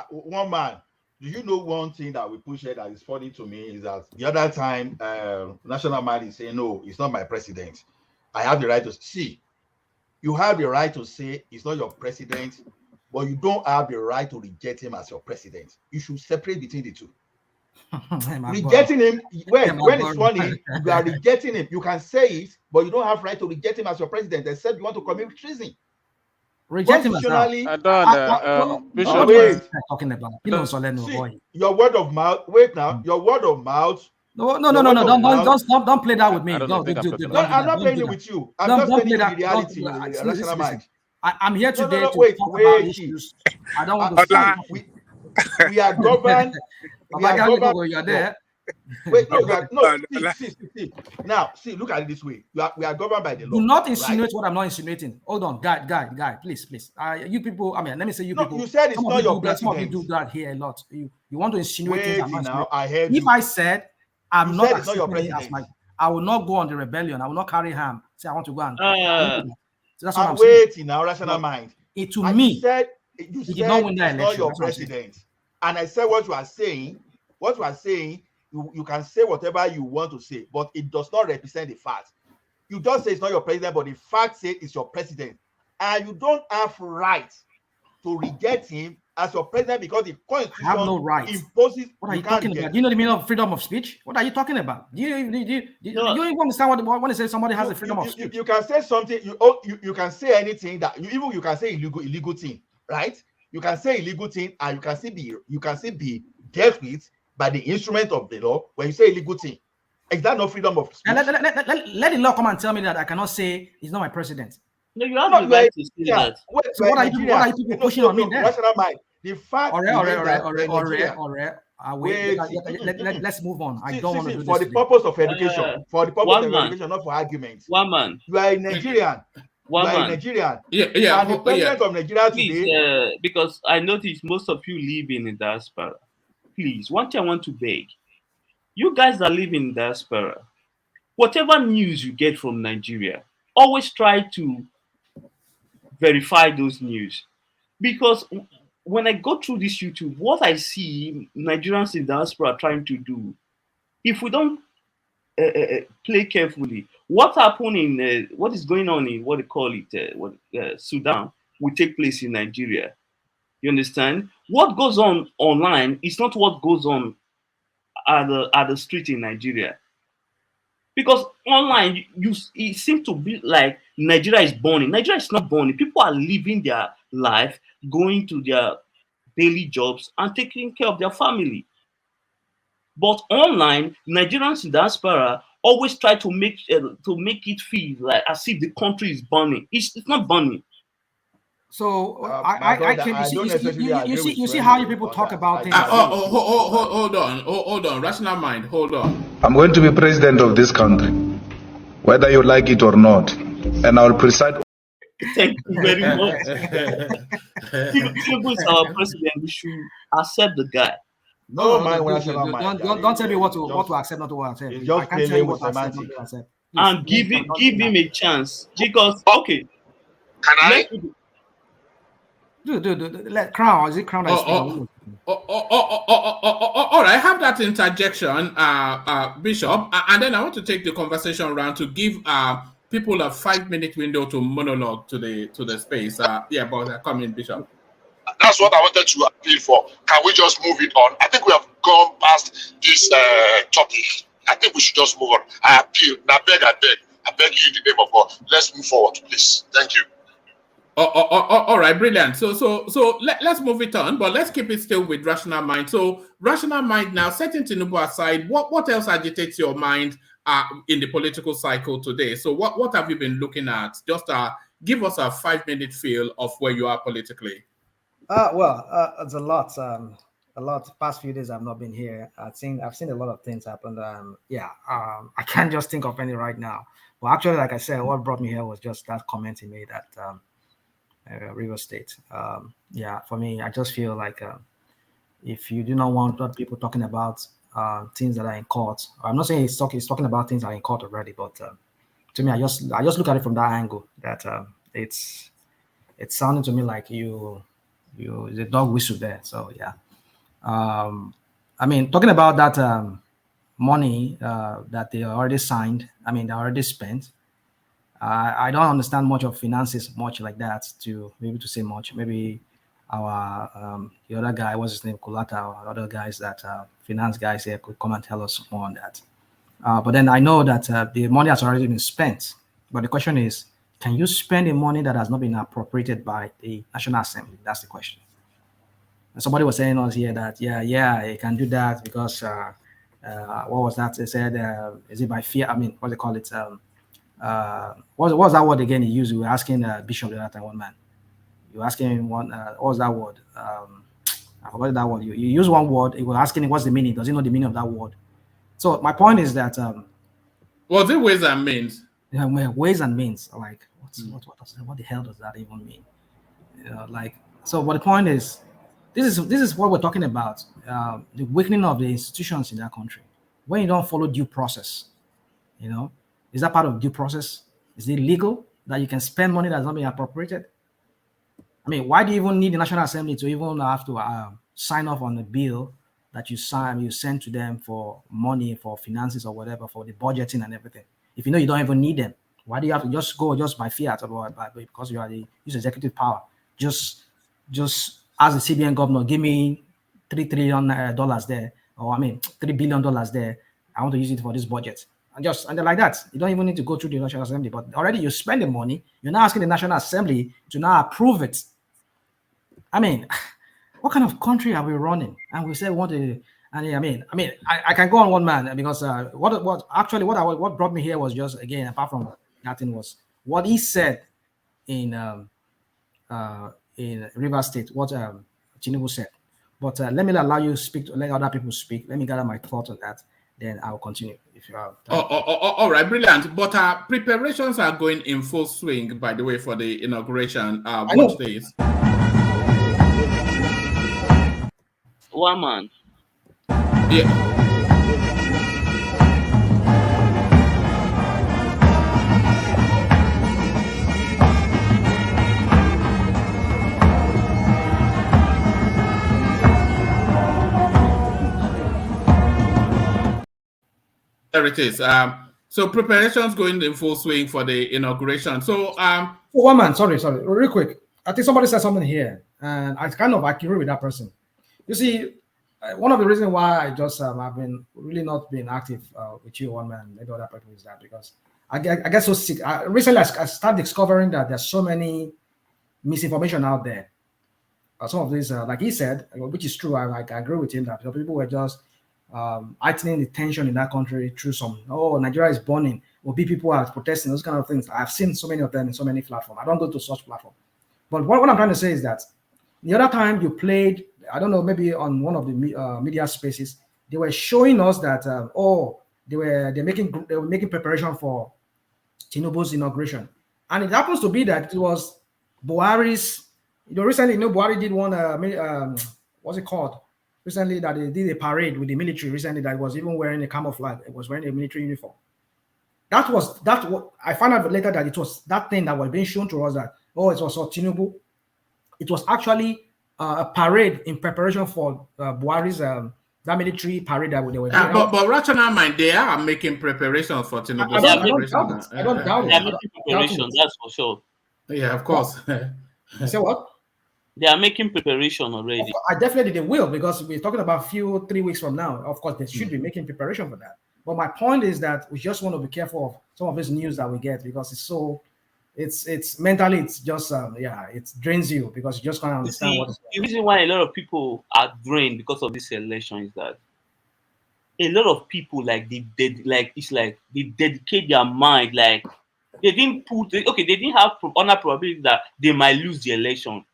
One man, do you know one thing that we push here that is funny to me is that the other time, National Man is saying, no, it's not my president. I have the right to see. You have the right to say it's not your president, but you don't have the right to reject him as your president. You should separate between the two. Rejecting him, when it's funny, you are rejecting him. You can say it, but you don't have right to reject him as your president, except you want to commit treason. Reject him as Bishop, talking about. You know, see, your word of mouth. Wait now, your word of mouth. No! Don't play that with me. I'm not playing it with you. I'm just playing the reality. Rational mind. I'm here today to talk about issues. I don't want to. We are governed. You are there. Wait, see. Now, see, look at it this way. We are governed by the law. Do not insinuate what I'm not insinuating. Hold on, guy, please. You people, I mean, let me say you people. You said it's not your president. Some of you do that here a lot. You want to insinuate things I'm not now, I heard if you. I said I'm not accepting your president as my, I will not go on the rebellion. I will not carry harm. Say I want to go and. So that's what I'm waiting saying. now, rational mind. To me, you said did not win that election. Not your president. And I said what you are saying. You can say whatever you want to say, but it does not represent the fact. You just say it's not your president, but the fact says it's your president. And you don't have right to reject him as your president because the constitution have no right. Imposes. What are you talking about? Do you know the meaning of freedom of speech? What are you talking about? Do you even understand what when they say somebody has a freedom of speech? You can say something. You can say anything that you can say illegal thing, right? You can say illegal thing, and you can still be dealt with by the instrument of the law when you say illegal thing. Is that no freedom of speech? Let the law come and tell me that I cannot say he's not my president. No, you have the right to say that. So what are you people pushing on me then? The fact let's move on. I don't want to do this. For the purpose of education, not for arguments. One man. You are a Nigerian. Nigerian. Yeah. And the president of Nigeria today. Please, because I notice most of you live in the diaspora. Please, one thing I want to beg. You guys that live in diaspora, whatever news you get from Nigeria, always try to verify those news. Because when I go through this YouTube, what I see Nigerians in diaspora trying to do, if we don't play carefully, what happened in what is going on in what they call it Sudan will take place in Nigeria. You understand? What goes on online is not what goes on at the street in Nigeria. Because online, it seems to be like Nigeria is burning. Nigeria is not burning. People are living their life, going to their daily jobs and taking care of their family. But online, Nigerians in diaspora always try to make it feel like as if the country is burning. It's not burning. So you see how you people talk about things. Hold on, rational mind, hold on. I'm going to be president of this country, whether you like it or not, and I will preside. Thank you very much. Tinubu is our president. We should accept the guy. No man when I say my mind. Don't tell me what to accept, not to accept. It's just I can't tell you what to semantic. accept, not to accept. And give him a chance, because okay. Can I? Let Crown, is it Crown? All right, I have that interjection, Bishop, and then I want to take the conversation around to give people a 5-minute window to monologue to the space. But come in, Bishop. That's what I wanted to appeal for. Can we just move it on? I think we have gone past this topic. I think we should just move on. I appeal. I beg you in the name of God. Let's move forward, please. Thank you. All right, brilliant. So let's move it on, but let's keep it still with rational mind. So rational mind now, setting Tinubu aside, what else agitates your mind in the political cycle today? So what have you been looking at? Just give us a 5-minute feel of where you are politically. It's a lot. Past few days I've not been here. I've seen a lot of things happen. I can't just think of any right now. Well, actually, like I said, what brought me here was just that comment he made at River State. For me, I just feel like if you do not want people talking about things that are in court, I'm not saying he's talking about things that are in court already, but to me, I just look at it from that angle that it's sounding to me like the dog whistle there. So yeah, I mean, talking about that money that they already signed, I mean, they already spent. I don't understand much of finances, much like that to be able to say much. Maybe our the other guy, what's his name, Kulata, or other guys that finance guys here could come and tell us more on that. But then I know that the money has already been spent. But the question is, can you spend the money that has not been appropriated by the National Assembly? That's the question. And somebody was saying us here that you can do that because what was that? They said, is it by fear? I mean, what do they call it? What was that word again he used? We were asking Bishop the other time, one man. You were asking him what was that word? I forgot that word. You use one word. You were asking him what's the meaning. Does he know the meaning of that word? So my point is that was it ways and means? Yeah, ways and means. Like what the hell does that even mean? So. But the point is, this is what we're talking about. The weakening of the institutions in that country. When you don't follow due process, is that part of due process? Is it legal that you can spend money that's not being appropriated? I mean, why do you even need the National Assembly to even have to sign off on a bill that you send to them for money, for finances or whatever, for the budgeting and everything? If you know you don't even need them, why do you have to just go by fiat or because you are the use executive power? Just as the CBN governor, give me $3 trillion there, or $3 billion there. I want to use it for this budget. And then like that, you don't even need to go through the National Assembly. But already you spend the money, you're now asking the National Assembly to now approve it. I mean, what kind of country are we running? And we say we want to. And I can go on one man because what brought me here was just, again, apart from that thing, was what he said in River State, what Tinubu said. But let me allow you to speak, let other people speak. Let me gather my thoughts on that. Then I'll continue if you have time. All right, brilliant. But preparations are going in full swing, by the way, for the inauguration. Watch this. One man. Yeah. There it is. So preparations going in full swing for the inauguration. So one man, sorry, real quick. I think somebody said something here, and I agree with that person. You see, one of the reasons why I just I've been really not being active with you, one man, maybe other people, is that because I get so sick. Recently, I started discovering that there's so many misinformation out there. Some of these, like he said, which is true, I agree with him that people were just heightening the tension in that country through Nigeria is burning, or people are protesting, those kind of things. I've seen so many of them in so many platforms. I don't go to such platforms. But what I'm trying to say is that the other time you played, I don't know, maybe on one of the media spaces, they were showing us that they were making preparation for Tinubu's inauguration, and it happens to be that it was Buhari's. Recently, Buhari did one. What's it called? recently that they did a parade with the military recently that was even wearing a camouflage. It was wearing a military uniform. That was what I found out later, that it was that thing that was being shown to us that, oh, it was Tinubu. It was actually a parade in preparation for Buhari's that military parade that they were doing. But rational mind, they are making preparations for Tinubu's celebration. I don't doubt it. They are making preparation, that's for sure. Yeah, of course. You say what? They are making preparation already. I definitely they will, because we're talking about 3 weeks from now. Of course, they should be making preparation for that. But my point is that we just want to be careful of some of this news that we get, because it's mentally, it's just it drains you, because you just can't understand what. The reason why a lot of people are drained because of this election is that a lot of people they dedicate their mind, like they didn't they didn't have honor probability that they might lose the election.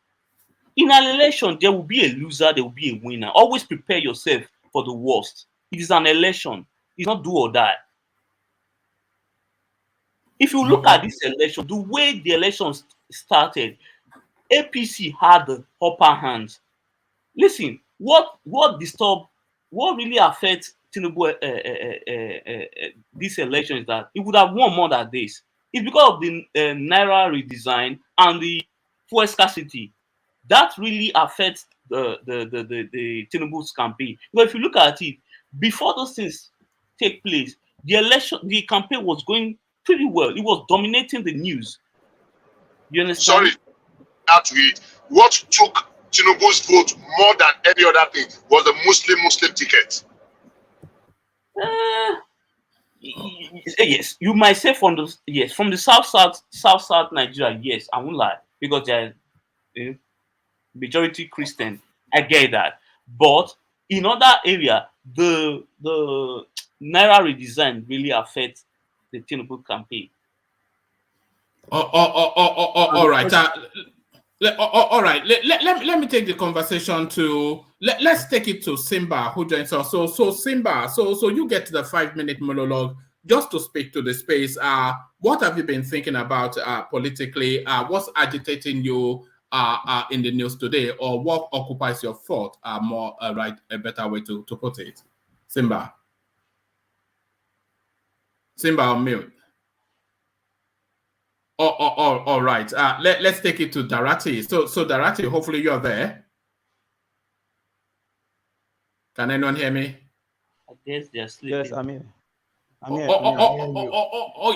In an election, there will be a loser, there will be a winner. Always prepare yourself for the worst. It is an election. It's not do or die. If you look at this election, the way the election started, APC had the upper hand. Listen, what really affects Tinubu this election is that he would have won more than this. It's because of the Naira redesign and the fuel scarcity. That really affects the Tinubu's campaign. But if you look at it, before those things take place, the campaign was going pretty well. It was dominating the news. You understand? Sorry, add to it. What took Tinubu's vote more than any other thing was the Muslim ticket. Yes, you might say from the south Nigeria. Yes, I won't lie, because they're majority Christian. I get that, but in other area, the Naira redesign really affects the Tinubu campaign. All right. All right. Let me take the conversation to let's take it to Simba, who joins us. So Simba, so you get the 5-minute monologue just to speak to the space. What have you been thinking about politically? What's agitating you in the news today, or what occupies your thought? A better way to put it. Simba on mute. All right. Let's take it to Darati. So Darati, hopefully you're there. Can anyone hear me? I guess they're sleeping. Yes, I'm here.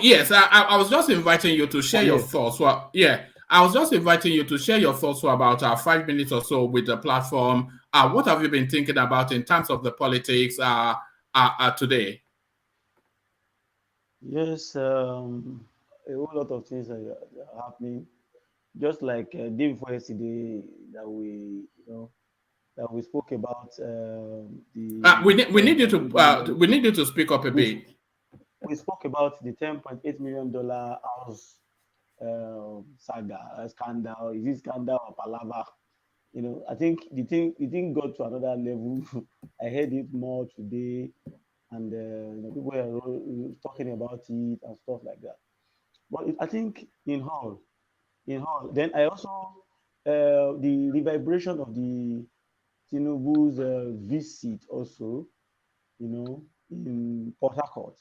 Yes. I was just inviting you to share your thoughts. Well, yeah, I was just inviting you to share your thoughts for about 5 minutes or so with the platform. What have you been thinking about in terms of the politics today? Yes, a whole lot of things are happening. Just like day before yesterday, that we spoke about we need you to speak up a bit. We spoke about the $10.8 million house saga scandal. Is it scandal or palaver? I think it didn't go to another level. I heard it more today, and people were talking about it and stuff like that. But I think in all, then I also the vibration of the Tinubu's visit also, in Port Harcourt.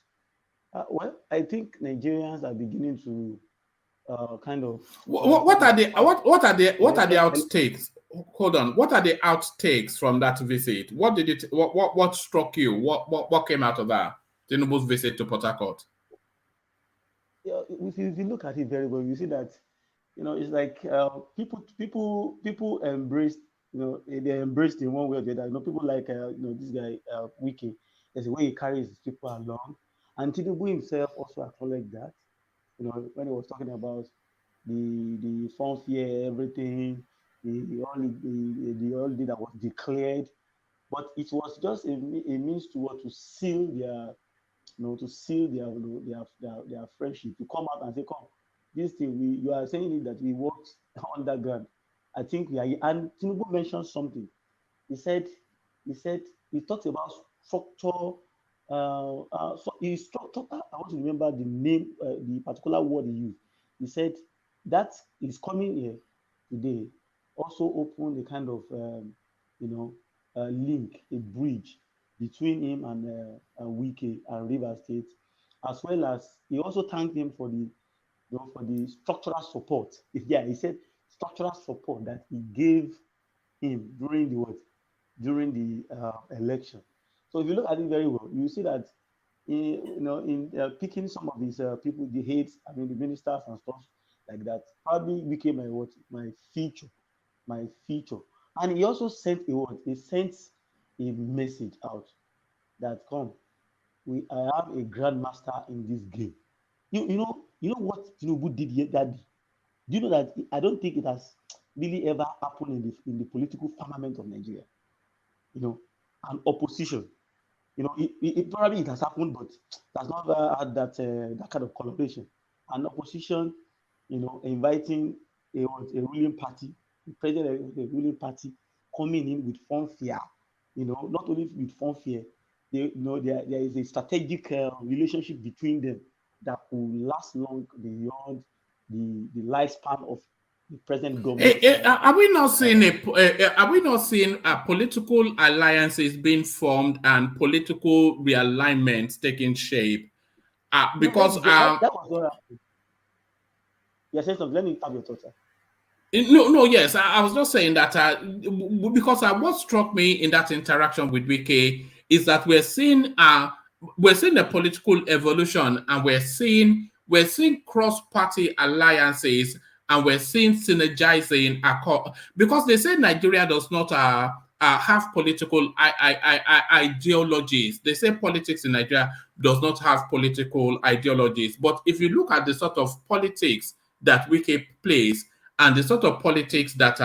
Well, I think Nigerians are beginning to kind of. What are the outtakes? Hold on. What are the outtakes from that visit? What struck you? What came out of that Tinubu's visit to Port Harcourt? Yeah, if you look at it very well, you see that it's like people embraced, they embraced in one way or the other. People like this guy Wiki. There's a way he carries his people along, and Tinubu himself also acknowledged that. When he was talking about the funds here, everything, the holiday that was declared, but it was just a means to seal their their friendship, to come out and say, come, this thing you are saying that we worked underground. I think we are, and Tinubu mentioned something. He talked about structure. I want to remember the name, the particular word he used. He said that is coming here today also opened a kind of link, a bridge between him and Wike and River State, as well as he also thanked him for the for the structural support. Yeah, he said structural support that he gave him during the what? During the election. So if you look at it very well, you see that in picking some of these people, the hates, I mean the ministers and stuff like that, probably became my feature, and he also sent a what? He sent a message out that come, I have a grandmaster in this game. You know what Tinubu did that day? Do you know that I don't think it has really ever happened in the political firmament of Nigeria? An opposition. It probably it has happened, but that's not had that kind of collaboration. An opposition, inviting a ruling party, the president of the ruling party, coming in with fanfare. Not only with fanfare, there is a strategic relationship between them that will last long beyond the lifespan of the present government. Are we not seeing political alliances being formed and political realignments taking shape? Because that was what happened. Yes, something. Let me have your thoughts. Yes, I was just saying that because what struck me in that interaction with Wike is that we're seeing a political evolution, and we're seeing cross-party alliances, and we're seeing synergizing because they say Nigeria does not have political ideologies. They say politics in Nigeria does not have political ideologies. But if you look at the sort of politics that Wike plays, and the sort of politics that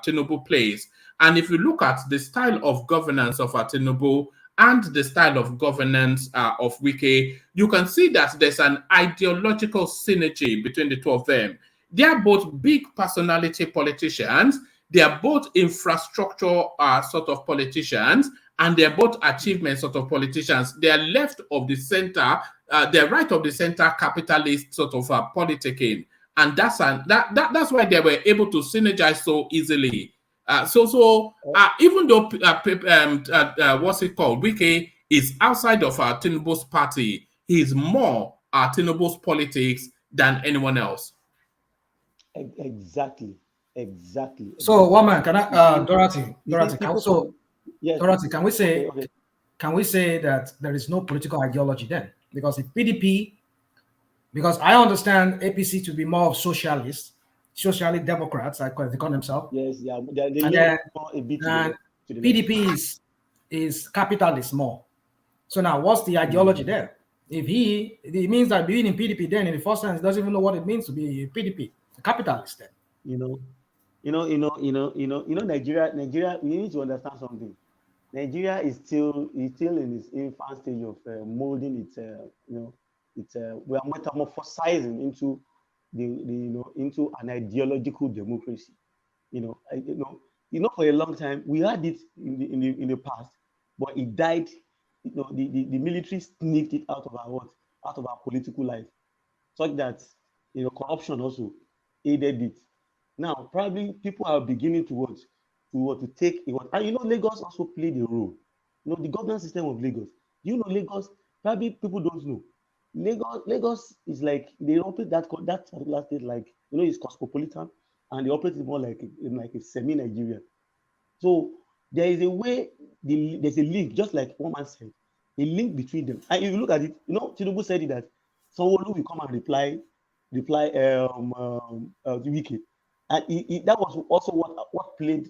Tinubu plays, and if you look at the style of governance of Tinubu and the style of governance of Wike, you can see that there's an ideological synergy between the two of them. They are both big personality politicians. They are both infrastructure sort of politicians, and they're both achievement sort of politicians. They are left of the center, they're right of the center capitalist sort of politicking. And that's why they were able to synergize so easily. Even though what's it called, Wike is outside of Tinubu's party, he is more Tinubu's politics than anyone else. Exactly. So, woman, can I, Dorothy, can we say, can we say that there is no political ideology then? Because if PDP, because I understand APC to be more of socialist Democrats, like they call themselves. Yes, yeah. And PDP is capitalist more. So now, what's the ideology there? If it means that being in PDP, then in the first sense, doesn't even know what it means to be a PDP, a capitalist. Then Nigeria. We need to understand something. Nigeria is still in its infant stage of molding its we are metamorphosizing into into an ideological democracy. For a long time we had it in the past, but it died. The military sneaked it out of our political life, such that corruption also aided it. Now probably people are beginning to take it. And Lagos also played a role. The governance system of Lagos. Lagos? Probably people don't know. Lagos is like they operate that particular state like it's cosmopolitan, and they operate more like a semi-Nigerian. So there is a way, there's a link, just like one man said, a link between them. And if you look at it, Tinubu said it that someone will come and reply Wike, and that was also what played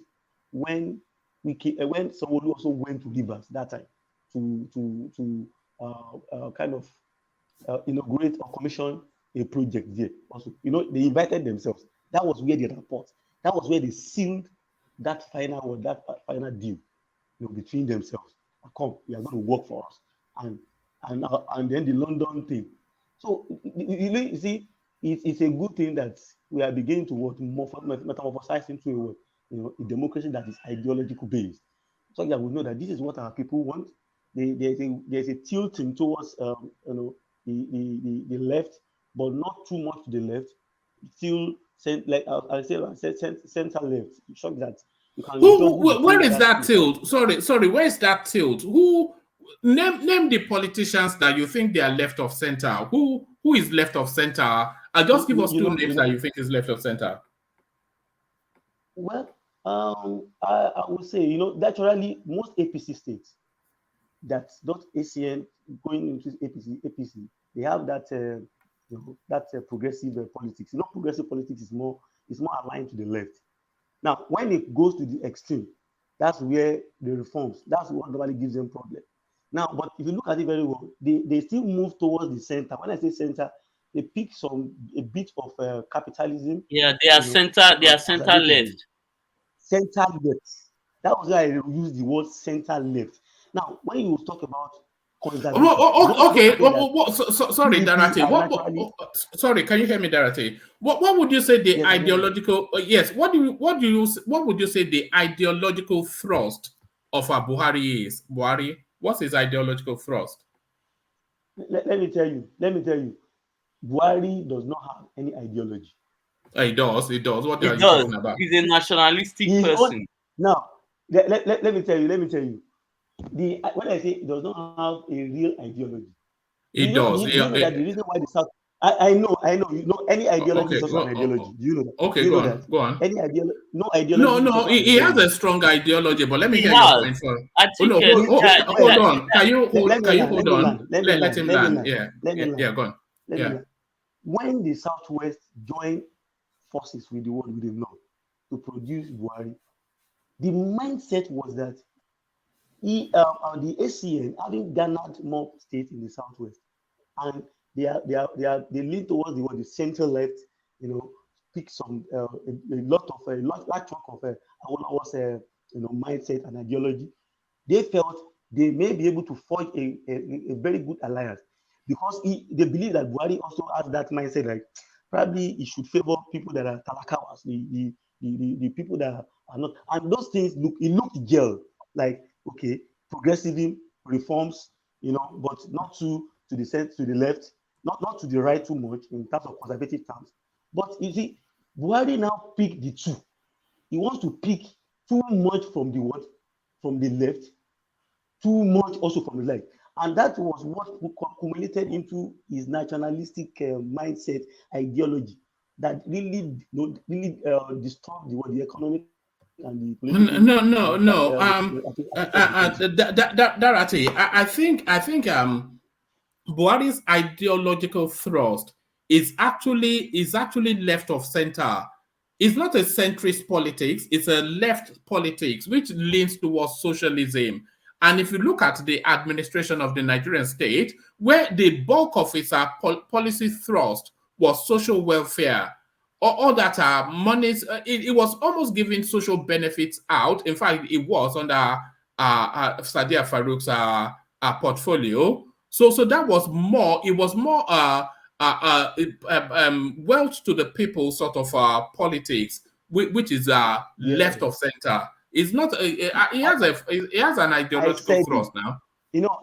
when someone also went to Rivers that time to kind of inaugurate or commission a project there. Also, they invited themselves. That was where they report. That was where they sealed that final deal, between themselves. Come, you are going to work for us, and then the London thing. So you see, it's a good thing that we are beginning to metamorphosize into a democracy that is ideological based. So that we know that this is what our people want. There's a tilting towards the left, but not too much to the left. Still, like I said, center left. Shock that Where is that tilt? Sorry, where is that tilt? Who name the politicians that you think they are left of center? Who is left of center? Just give us two names that you think is left of center. Well, I would say, naturally, most APC states that's not ACN going into APC, they have that progressive politics. Progressive politics is more aligned to the left. Now, when it goes to the extreme, that's where the reforms, that's what normally gives them problem. Now, but if you look at it very well, they still move towards the center. When I say center, they pick a bit of capitalism. Yeah, they are center left. Center left. That was why I use the word center left. Now, when you talk about conservative, sorry, Darate. Sorry, can you hear me, Darate? What would you say the ideological? Yes. What would you say the ideological thrust of Buhari is? Buhari, what's his ideological thrust? Let me tell you. Buhari does not have any ideology. He does. What are you talking about? He's a nationalistic person. Now, let me tell you. When I say he does not have a real ideology, he does. That the reason why the South, I know. Any ideology is also an ideology. Do you know that? Okay, go on. Any ideology? No ideology. No. He has a strong ideology, but let me hear your point first. Hold on. Can you hold on? Let him land. Yeah. Go on. Yeah. When the Southwest joined forces with the North to produce Buhari, the mindset was that the ACN having garnered more states in the Southwest, and they lean towards the central left, pick some a large chunk of mindset and ideology. They felt they may be able to forge a very good alliance, because they believe that Buhari also has that mindset, like probably he should favor people that are talakawas, the people that are not, and those things looked gel, like okay, progressivism, reforms, but not to the left, not to the right too much in terms of conservative terms. But you see, Buhari now picked the two. He wants to pick too much from the left, too much also from the right. And that was what accumulated into his nationalistic mindset ideology that really disturbed the economic and the political. No. Darate, I think Buhari's ideological thrust is actually left of center. It's not a centrist politics, it's a left politics which leans towards socialism. And if you look at the administration of the Nigerian state, where the bulk of its policy thrust was social welfare, all that monies, it was almost giving social benefits out. In fact, it was under Sadiya Farouk's portfolio. So that was more. It was more wealth to the people sort of politics, which is left of center. It's not. He has an ideological thrust now.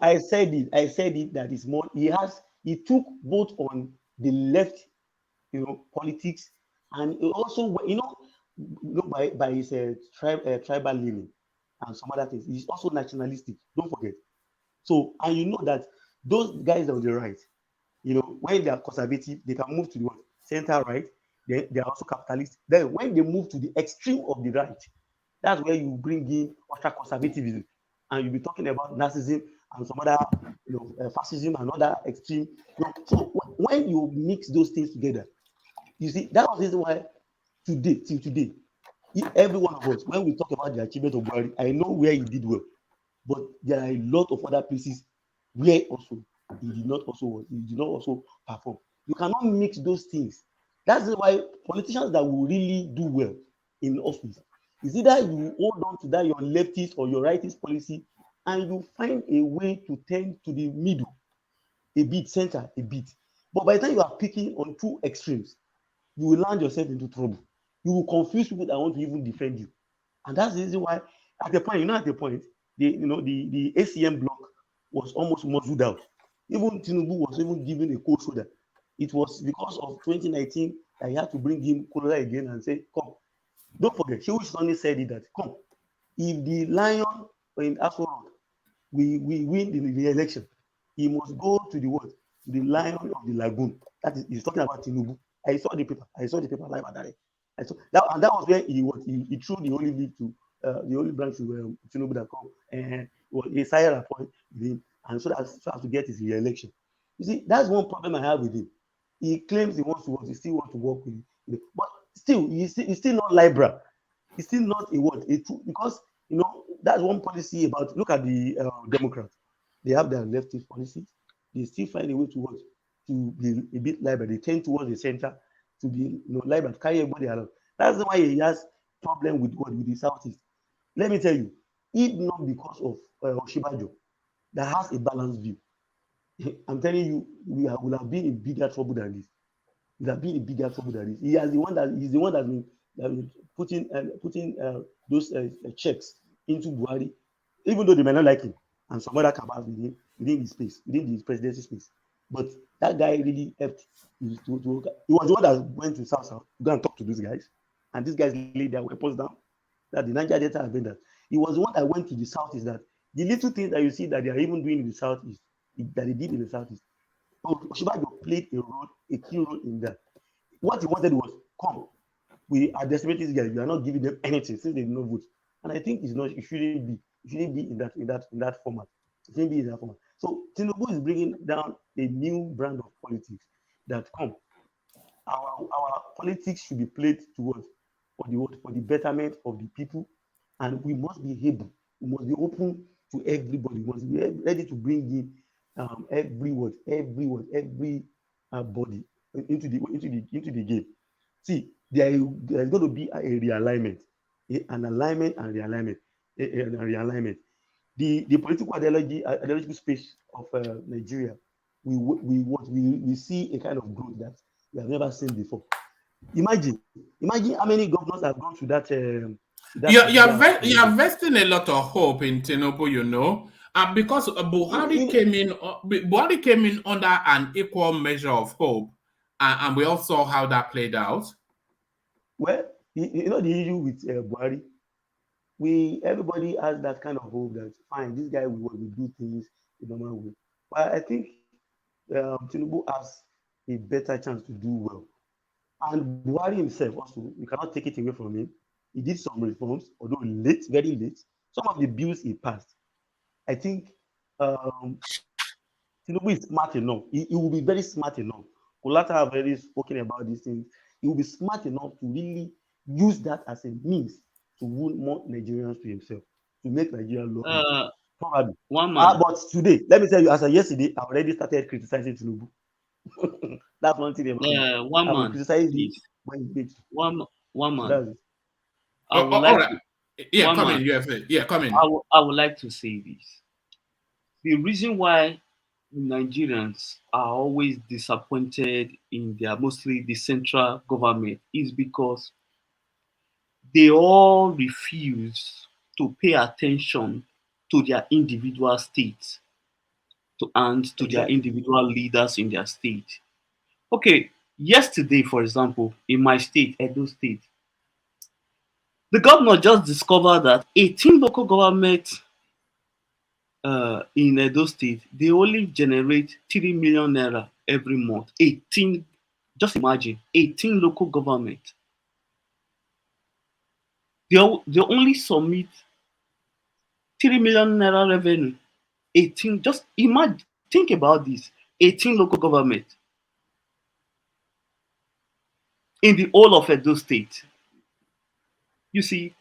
I said it that is more. He took both on the left, politics, and also, by his tribal leaning and some other things. He's also nationalistic. Don't forget. So, and you know that those guys on the right, when they are conservative, they can move to the center right. They are also capitalist. Then, when they move to the extreme of the right, that's where you bring in ultra conservatism, and you'll be talking about Nazism and some other, fascism and other extreme. So when you mix those things together, you see that was the reason why till today, every one of us, when we talk about the achievement of Buhari, I know where he did well, but there are a lot of other places where also he did not also perform. You cannot mix those things. That's why politicians that will really do well in office is either you hold on to that your leftist or your rightist policy, and you find a way to tend to the middle, a bit center, a bit. But by the time you are picking on two extremes, you will land yourself into trouble. You will confuse people that want to even defend you, and that's the reason why at the point, the ACM block was almost muzzled out. Even Tinubu was even given a cold shoulder. It was because of 2019 that he had to bring him closer again and say, come. Don't forget, Shehu Sani said it that, come, If the lion in Aso Rock, we win the election, he must go to the what? To the lion of the lagoon. That is, he's talking about Tinubu. I saw the paper live at that. I saw that, and that was where he threw the only lead to the only branch to Tinubu that come and he signed a point with him, and so as to get his re-election. You see, that's one problem I have with him. He claims he wants to work, he still wants to work with him, but still, he's still not liberal. He's still not a true, because you know that's one policy about. Look at the Democrats. They have their leftist policies. They still find a way to work to be a bit liberal. They tend towards the center to be liberal, to carry everybody along. That's why he has problem with the Southeast. Let me tell you, if not because of Oshibajo, that has a balanced view, I'm telling you, we would have been in bigger trouble than this. He's the one that's been putting those checks into Buhari, even though they may not like him, and some other cabals within his space, within the presidency space. But that guy really helped. He was the one that went to South to go and talk to these guys, and these guys laid their weapons down. That the Niger Delta have been that. He was the one that went to the Southeast. That the little things that you see that they are even doing in the Southeast, that they did in the Southeast. Oshibajo played a key role in that. What he wanted was, come, we are decimating these guys. We are not giving them anything since they did not vote. And I think it shouldn't be in that format. It shouldn't be in that format. So Tinubu is bringing down a new brand of politics that our politics should be played towards for the betterment of the people, and we must be open to everybody. We must be ready to bring in every body into the game. See, there is going to be a realignment, an alignment and realignment. The political ideological space of Nigeria, we see a kind of growth that we have never seen before. Imagine how many governors have gone through that. You're vesting a lot of hope in Tinubu, you know, because Buhari came in under an equal measure of hope, and we all saw how that played out. Well, you know the issue with Buhari, everybody has that kind of hope that fine, this guy will do things the normal way. But I think Tinubu has a better chance to do well. And Buhari himself also, we cannot take it away from him. He did some reforms, although late, very late. Some of the bills he passed, I think Tinubu is smart enough. He will be very smart enough. Kolata have already spoken about these things. He will be smart enough to really use that as a means to win more Nigerians to himself, to make Nigeria look probably. One man. But today, let me tell you, as of yesterday, I already started criticizing Tinubu. That's one thing about me. One man. Criticize him when he makes one man. So I would like I would like to say this. The reason why Nigerians are always disappointed in mostly the central government is because they all refuse to pay attention to their individual states and to their individual leaders in their state. Okay, yesterday, for example, in my state, Edo State, the governor just discovered that 18 local governments in Edo State, they only generate 3 million naira every month. 18, just imagine, 18 local governments. They only submit 3 million naira revenue. 18, just imagine, think about this. 18 local governments in the whole of Edo State. You see,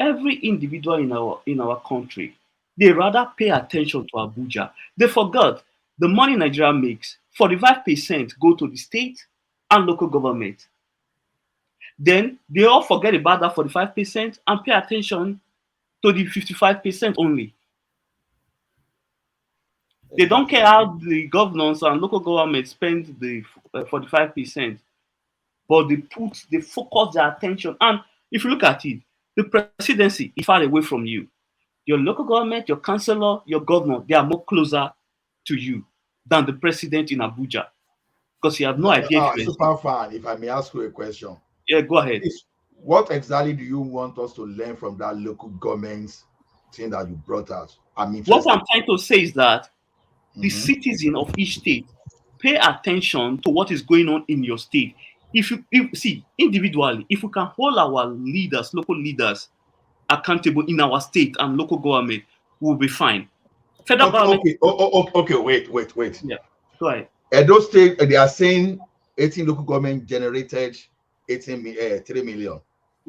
every individual in our country, they rather pay attention to Abuja. They forgot the money Nigeria makes, 45% go to the state and local government. Then they all forget about that 45% and pay attention to the 55% only. They don't care how the governors and local government spend the 45%, but they focus their attention. And if you look at it, the presidency is far away from you. Your local government, your councillor, your governor, they are more closer to you than the president in Abuja, because you have no idea. Super fan, if I may ask you a question. Yeah, go ahead. what exactly do you want us to learn from that local government's thing that you brought out? I'm What interested. I'm trying to say is that the Mhm. citizen of each state pay attention to what is going on in your state. If see individually, if we can hold our leaders, local leaders, accountable in our state and local government, we'll be fine. Federal Okay, government, okay, okay. Wait. yeah, go ahead. Edo State, they are saying 18 local government generated 3 million.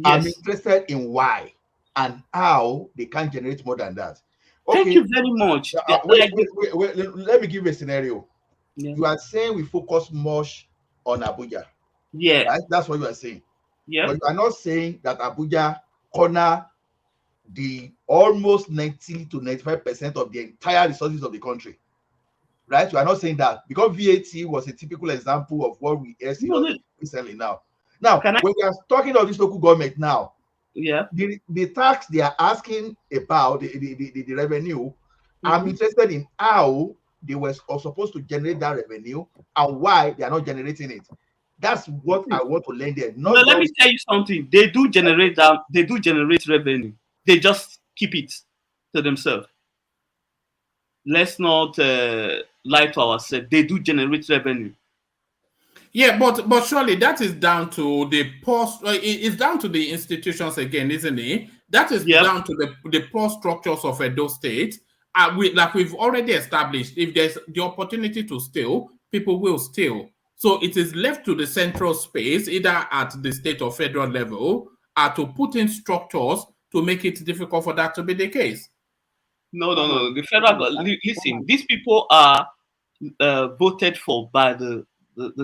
I'm Yes. interested in why and how they can generate more than that. Thank Okay, you very much. wait. Let me give you a scenario. Yeah. You are saying we focus much on Abuja, Yeah. right? That's what you are saying. Yeah. But you are not saying that Abuja corner the almost 90 to 95% of the entire resources of the country. Right? You are not saying that because VAT was a typical example of what we are seeing recently now. Now, when we are talking of this local government now, yeah, the tax they are asking about the revenue, I'm interested in how they were supposed to generate that revenue and why they are not generating it. That's what I want to learn there. No, let me tell you something. They do generate that. They do generate revenue. They just keep it to themselves. Let's not lie to ourselves. They do generate revenue. Yeah, but surely that is down to the post. It's down to the institutions again, isn't it? That is down to the poor structures of Edo State. Like we've already established, if there's the opportunity to steal, people will steal. So it is left to the central space, either at the state or federal level, to put in structures to make it difficult for that to be the case. No. The federal. Listen, these people are voted for by the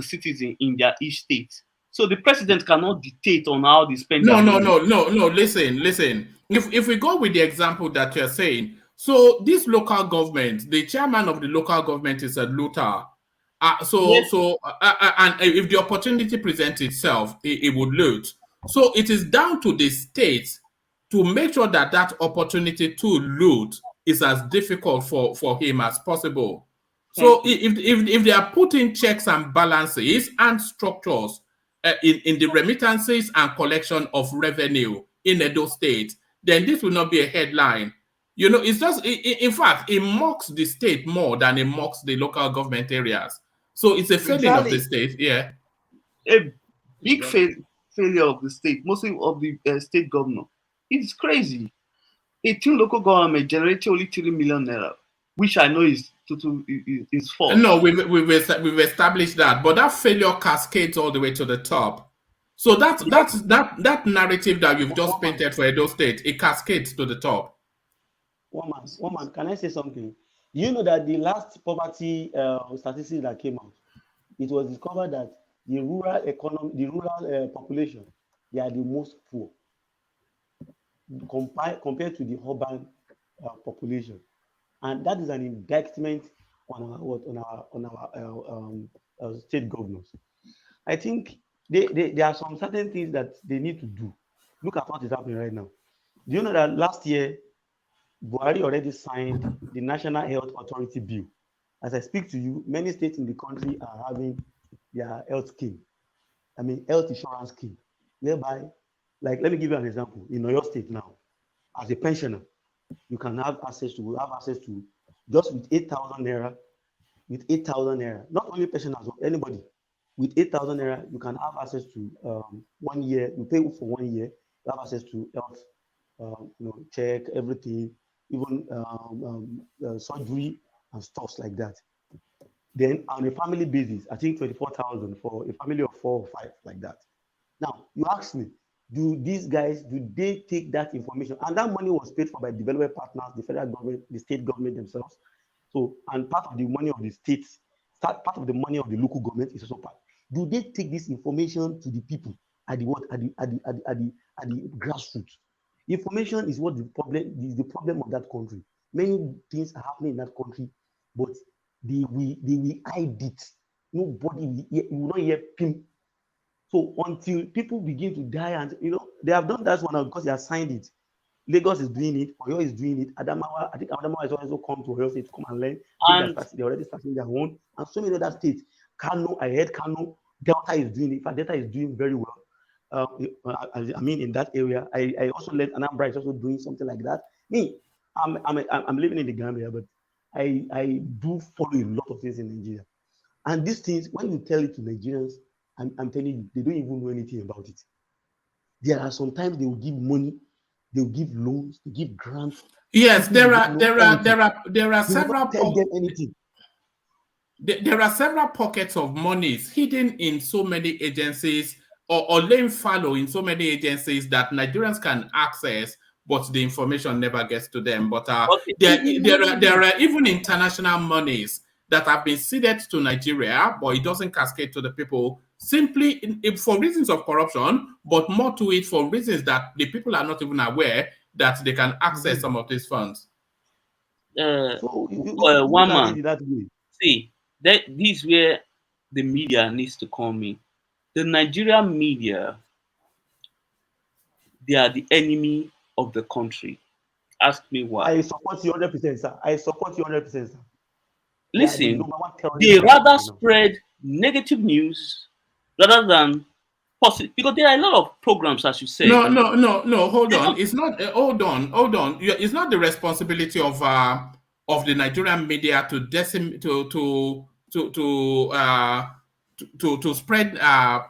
citizen in their each state. So the president cannot dictate on how they spend their money. No. Listen. If we go with the example that you're saying, so this local government, the chairman of the local government is a looter. And if the opportunity presents itself, it would loot. So it is down to the state to make sure that that opportunity to loot is as difficult for him as possible. So if they are putting checks and balances and structures in the remittances and collection of revenue in Edo State, then this will not be a headline. You know, it's just, in fact, it mocks the state more than it mocks the local government areas. So it's a failing of the state, yeah. A big failure of the state, mostly of the state governor. It's crazy. 18 local government generating only 3 million naira, which I know is false. No, we've established that, but that failure cascades all the way to the top. So that narrative that you've just painted for Edo State, it cascades to the top. One man, can I say something? You know that the last poverty statistics that came out, it was discovered that the rural economy, the rural population, they are the most poor compared to the urban population, and that is an indictment on our state governors. I think there are some certain things that they need to do. Look at what is happening right now. Do you know that last year Buhari already signed the National Health Authority Bill? As I speak to you, many states in the country are having their health scheme. I mean, health insurance scheme, whereby, like, let me give you an example. In Oyo State now, as a pensioner, you can have access to just with 8,000 naira. With 8,000 naira, not only pensioners, anybody with 8,000 naira, you can have access to 1 year. You pay for 1 year, you have access to health, check everything, even surgery and stuff like that. Then on a family basis, I think 24,000 for a family of 4 or 5, like that. Now you ask me, do these guys, do they take that information? And that money was paid for by development partners, the federal government, the state government themselves. So, and part of the money of the states, part of the money of the local government is also part. Do they take this information to the people at the grassroots? Information is what the problem of that country. Many things are happening in that country, but they will hide it. Nobody will not hear pim. So until people begin to die, and they have done that one because they have signed it. Lagos is doing it, Oyo is doing it, Adamawa, I think Adamawa has also come to Oyo State to come and learn. They're already starting their own, and so many other states. Kano, I heard Kano, Delta is doing it. In fact, Delta is doing very well. I mean, in that area, I also learned Anambra is also doing something like that. Me, I'm living in the Gambia, but I do follow a lot of things in Nigeria. And these things, when you tell it to Nigerians, I'm telling you, they don't even know anything about it. There are sometimes they will give money, they will give loans, they give grants. Yes, there are several. Tell them anything. There are several pockets of monies hidden in so many agencies or laying fallow in so many agencies that Nigerians can access, but the information never gets to them. But there are even international monies that have been ceded to Nigeria, but it doesn't cascade to the people simply for reasons of corruption, but more to it for reasons that the people are not even aware that they can access some of these funds. One man, see, this is where the media needs to come in. The Nigerian media, they are the enemy of the country. Ask me why. I support you 100%, sir. I support you 100%, sir. Listen, they rather spread negative news rather than positive, because there are a lot of programs, as you say. No. Hold on. It's not. Hold on. It's not the responsibility of the Nigerian media to spread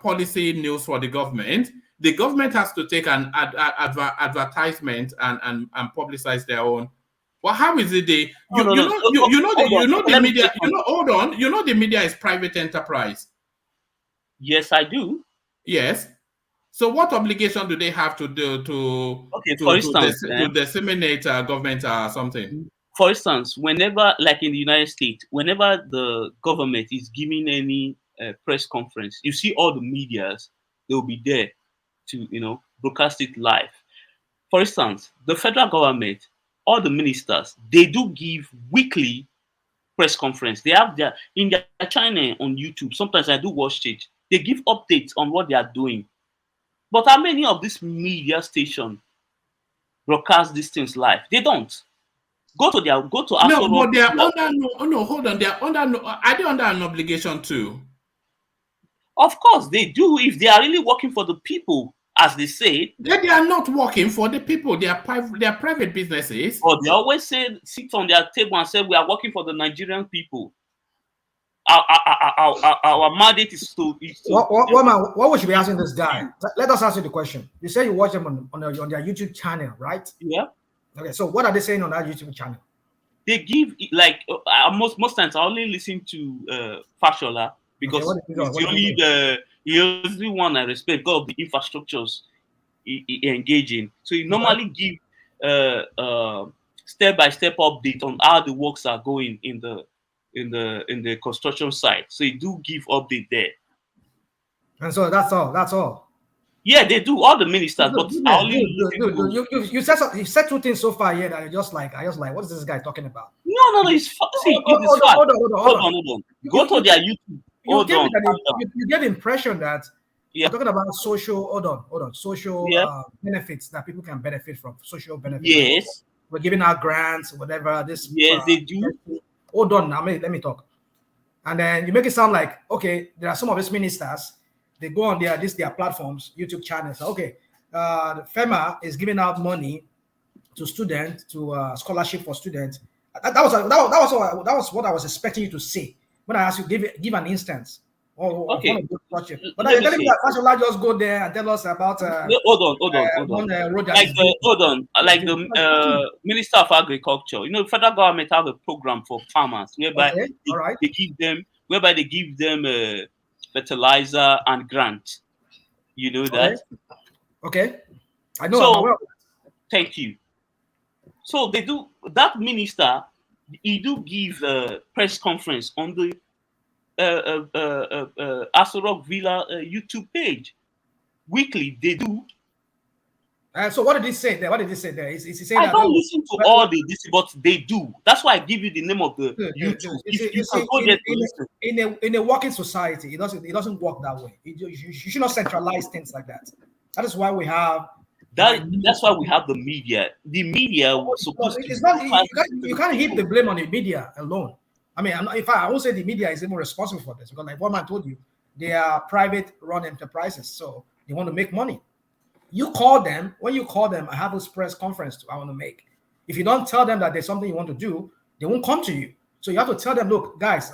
policy news for the government. The government has to take an advertisement and publicize their own. Well, how is it the media? You know the media is private enterprise. Yes, I do. Yes. So what obligation do they have to do to disseminate government something? For instance, whenever, like in the United States, whenever the government is giving any press conference, you see all the medias, they will be there to broadcast it live. For instance, the federal government, all the ministers, they do give weekly press conference. They have in their channel on YouTube. Sometimes I do watch it. They give updates on what they are doing. But how many of these media stations broadcast these things live? They don't. Go to no, but they are hold on. They are are they under an obligation too? Of course they do, if they are really working for the people, as they say. They are not working for the people. They are private businesses. But they always sit on their table and say, we are working for the Nigerian people. Our mandate is to. What we should be asking this guy? Let us ask you the question. You say you watch them on their YouTube channel, right? Yeah. Okay. So what are they saying on that YouTube channel? They give most times I only listen to Fashola because he's the only one I respect because of the infrastructures he engage in. So he normally give step-by-step update on how the works are going in the construction site. So you do give update there. And so that's all. Yeah, they do, all the ministers, but I only you said two things so far here that I just like, what is this guy talking about? No, it's see, hold on. Go to their YouTube. You get the impression that you're talking about social, social benefits that people can benefit from, social benefits. Yes. We're giving out grants, whatever. Yes, they do. Hold on, now let me talk. And then you make it sound like, okay, there are some of these ministers, they go on their platforms, YouTube channels. Okay, the FEMA is giving out money to students, to scholarship for students. That was what I was expecting you to say when I asked you give an instance. Okay. But you're telling me that Fashola just go there and tell us about. Hold on. Like the Minister of Agriculture, the federal government have a program for farmers whereby they give them fertilizer and grant. You know that? Okay. I know. So, thank you. So they do, that minister, he do give a press conference on the Asorok Villa YouTube page. Weekly, they do. So what did he say there? Is he saying I don't listen to all this, but they do. That's why I give you the name of the YouTube. In a working society, it doesn't work that way. You should not centralize things like that. That is why we have that's why we have the media. The media was supposed you can't heap the blame on the media alone. I mean, I won't say the media is even responsible for this because, like what man told you, they are private run enterprises. So They want to make money. You call them. When you call them, I have this press conference I want to make. If you don't tell them that there's something you want to do, they won't come to you. So you have to tell them, look, guys,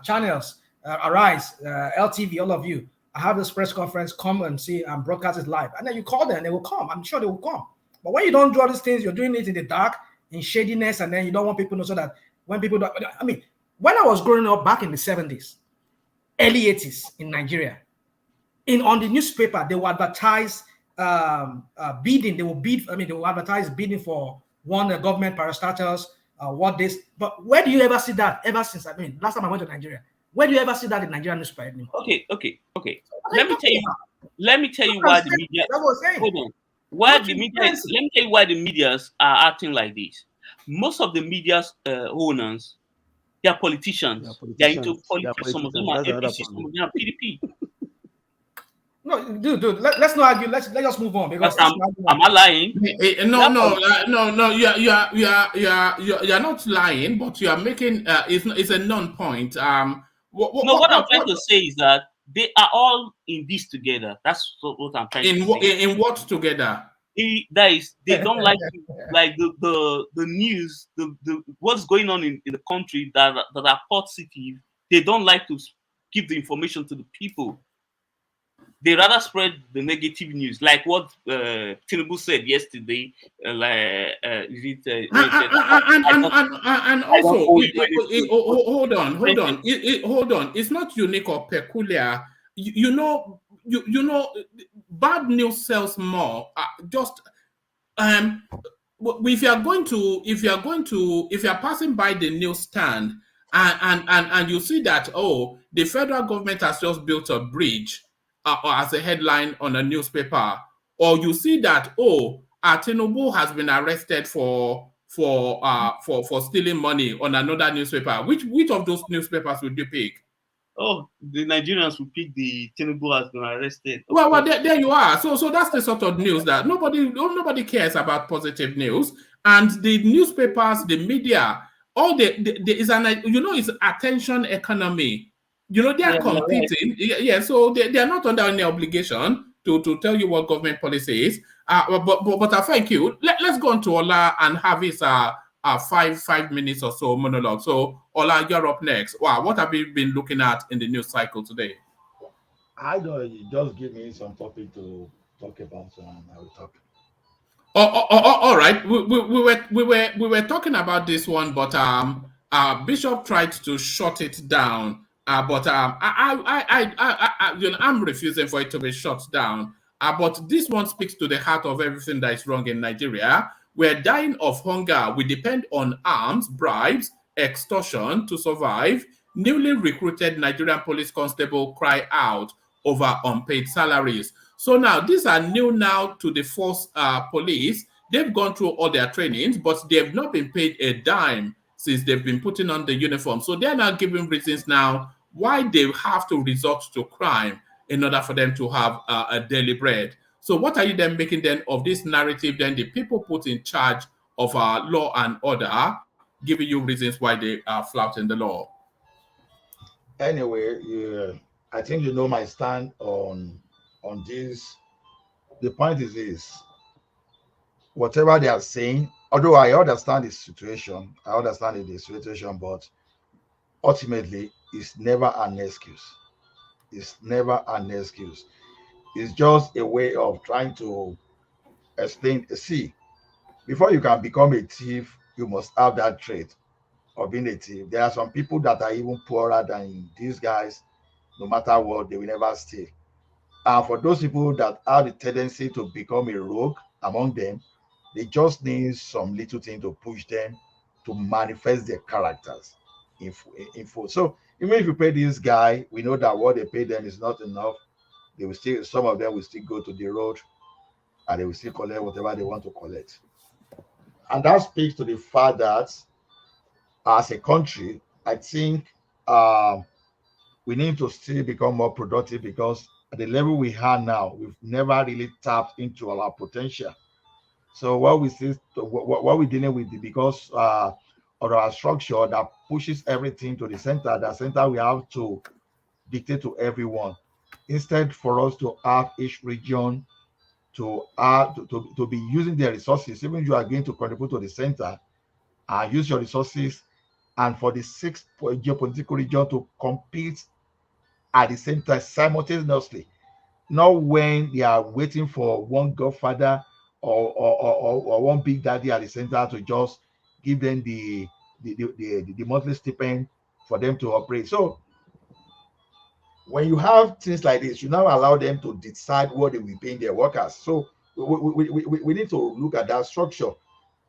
channels, Arise, LTV, all of you, I have this press conference, come and see and broadcast it live. And then you call them, they will come. I'm sure they will come. But when you don't do all these things, you're doing it in the dark, in shadiness, and then you don't want people to know, so that when people don't, I mean, when I was growing up back in the 70s, early 80s in Nigeria, on the newspaper, they will advertise bidding. They will advertise bidding for one government parastatals, what this. But where do you ever see that? Ever since, last time I went to Nigeria, where do you ever see that in Nigerian newspaper anymore? Okay. Let me tell you why the media. Hold on. Why the media? Let me tell you why the medias are acting like this. Most of the media's owners, they are politicians. They are into politics. Some of them are APC, some of them are PDP. No, dude, let's not argue. Let's just move on, because am I lying? No. You are not lying, but you are making it's a non-point. What I'm trying to say is that they are all in this together. That's what I'm trying to say. In what together? They don't like the news, the what's going on in the country that are positive. They don't like to give the information to the people. They rather spread the negative news, like what Tinubu said yesterday. And also, hold on. It's not unique or peculiar. You know, bad news sells more. If you are passing by the newsstand and you see that, oh, the federal government has just built a bridge, or as a headline on a newspaper, or you see that, oh, Tinubu has been arrested for stealing money on another newspaper. Which of those newspapers would you pick? Oh, the Nigerians will pick the Tinubu has been arrested. Well, there you are. So that's the sort of news that nobody cares about positive news, and the newspapers, the media, all there is it's attention economy. They are competing. Yeah, so they are not under any obligation to tell you what government policy is. But I thank you. Let's go on to Ola and have his 5 minutes or so monologue. So Ola, you're up next. Wow, what have you been looking at in the news cycle today? I don't. You just give me some topic to talk about, and I will talk. All right. We were talking about this one, but Bishop tried to shut it down. But I'm refusing for it to be shut down. But this one speaks to the heart of everything that is wrong in Nigeria. We're dying of hunger. We depend on arms, bribes, extortion to survive. Newly recruited Nigerian police constable cry out over unpaid salaries. So now these are new now to the force police. They've gone through all their trainings, but they've not been paid a dime since they've been putting on the uniform. So they're now giving reasons now why they have to resort to crime in order for them to have a daily bread. So what are you then making then of this narrative then the people put in charge of law and order, giving you reasons why they are flouting the law? Anyway, I think you know my stand on this. The point is this: whatever they are saying, although I understand the situation, but ultimately, it's never an excuse. It's never an excuse. It's just a way of trying to explain. See, before you can become a thief, you must have that trait of being a thief. There are some people that are even poorer than these guys. No matter what, they will never steal. And for those people that have the tendency to become a rogue among them, they just need some little thing to push them to manifest their characters in full. So even if you pay this guy, we know that what they pay them is not enough. They will still, some of them will still go to the road and they will still collect whatever they want to collect. And that speaks to the fact that as a country, I think we need to still become more productive, because at the level we are now, we've never really tapped into our potential. So what we see, what we're dealing with, because of our structure that pushes everything to the center, we have to dictate to everyone. instead for us to have each region to be using their resources, even you are going to contribute to the center and use your resources, and for the 6 geopolitical region to compete at the same time simultaneously, not when they are waiting for one godfather or one big daddy at the center to just give them the monthly stipend for them to operate. So when you have things like this, you now allow them to decide what they will pay their workers. So we need to look at that structure.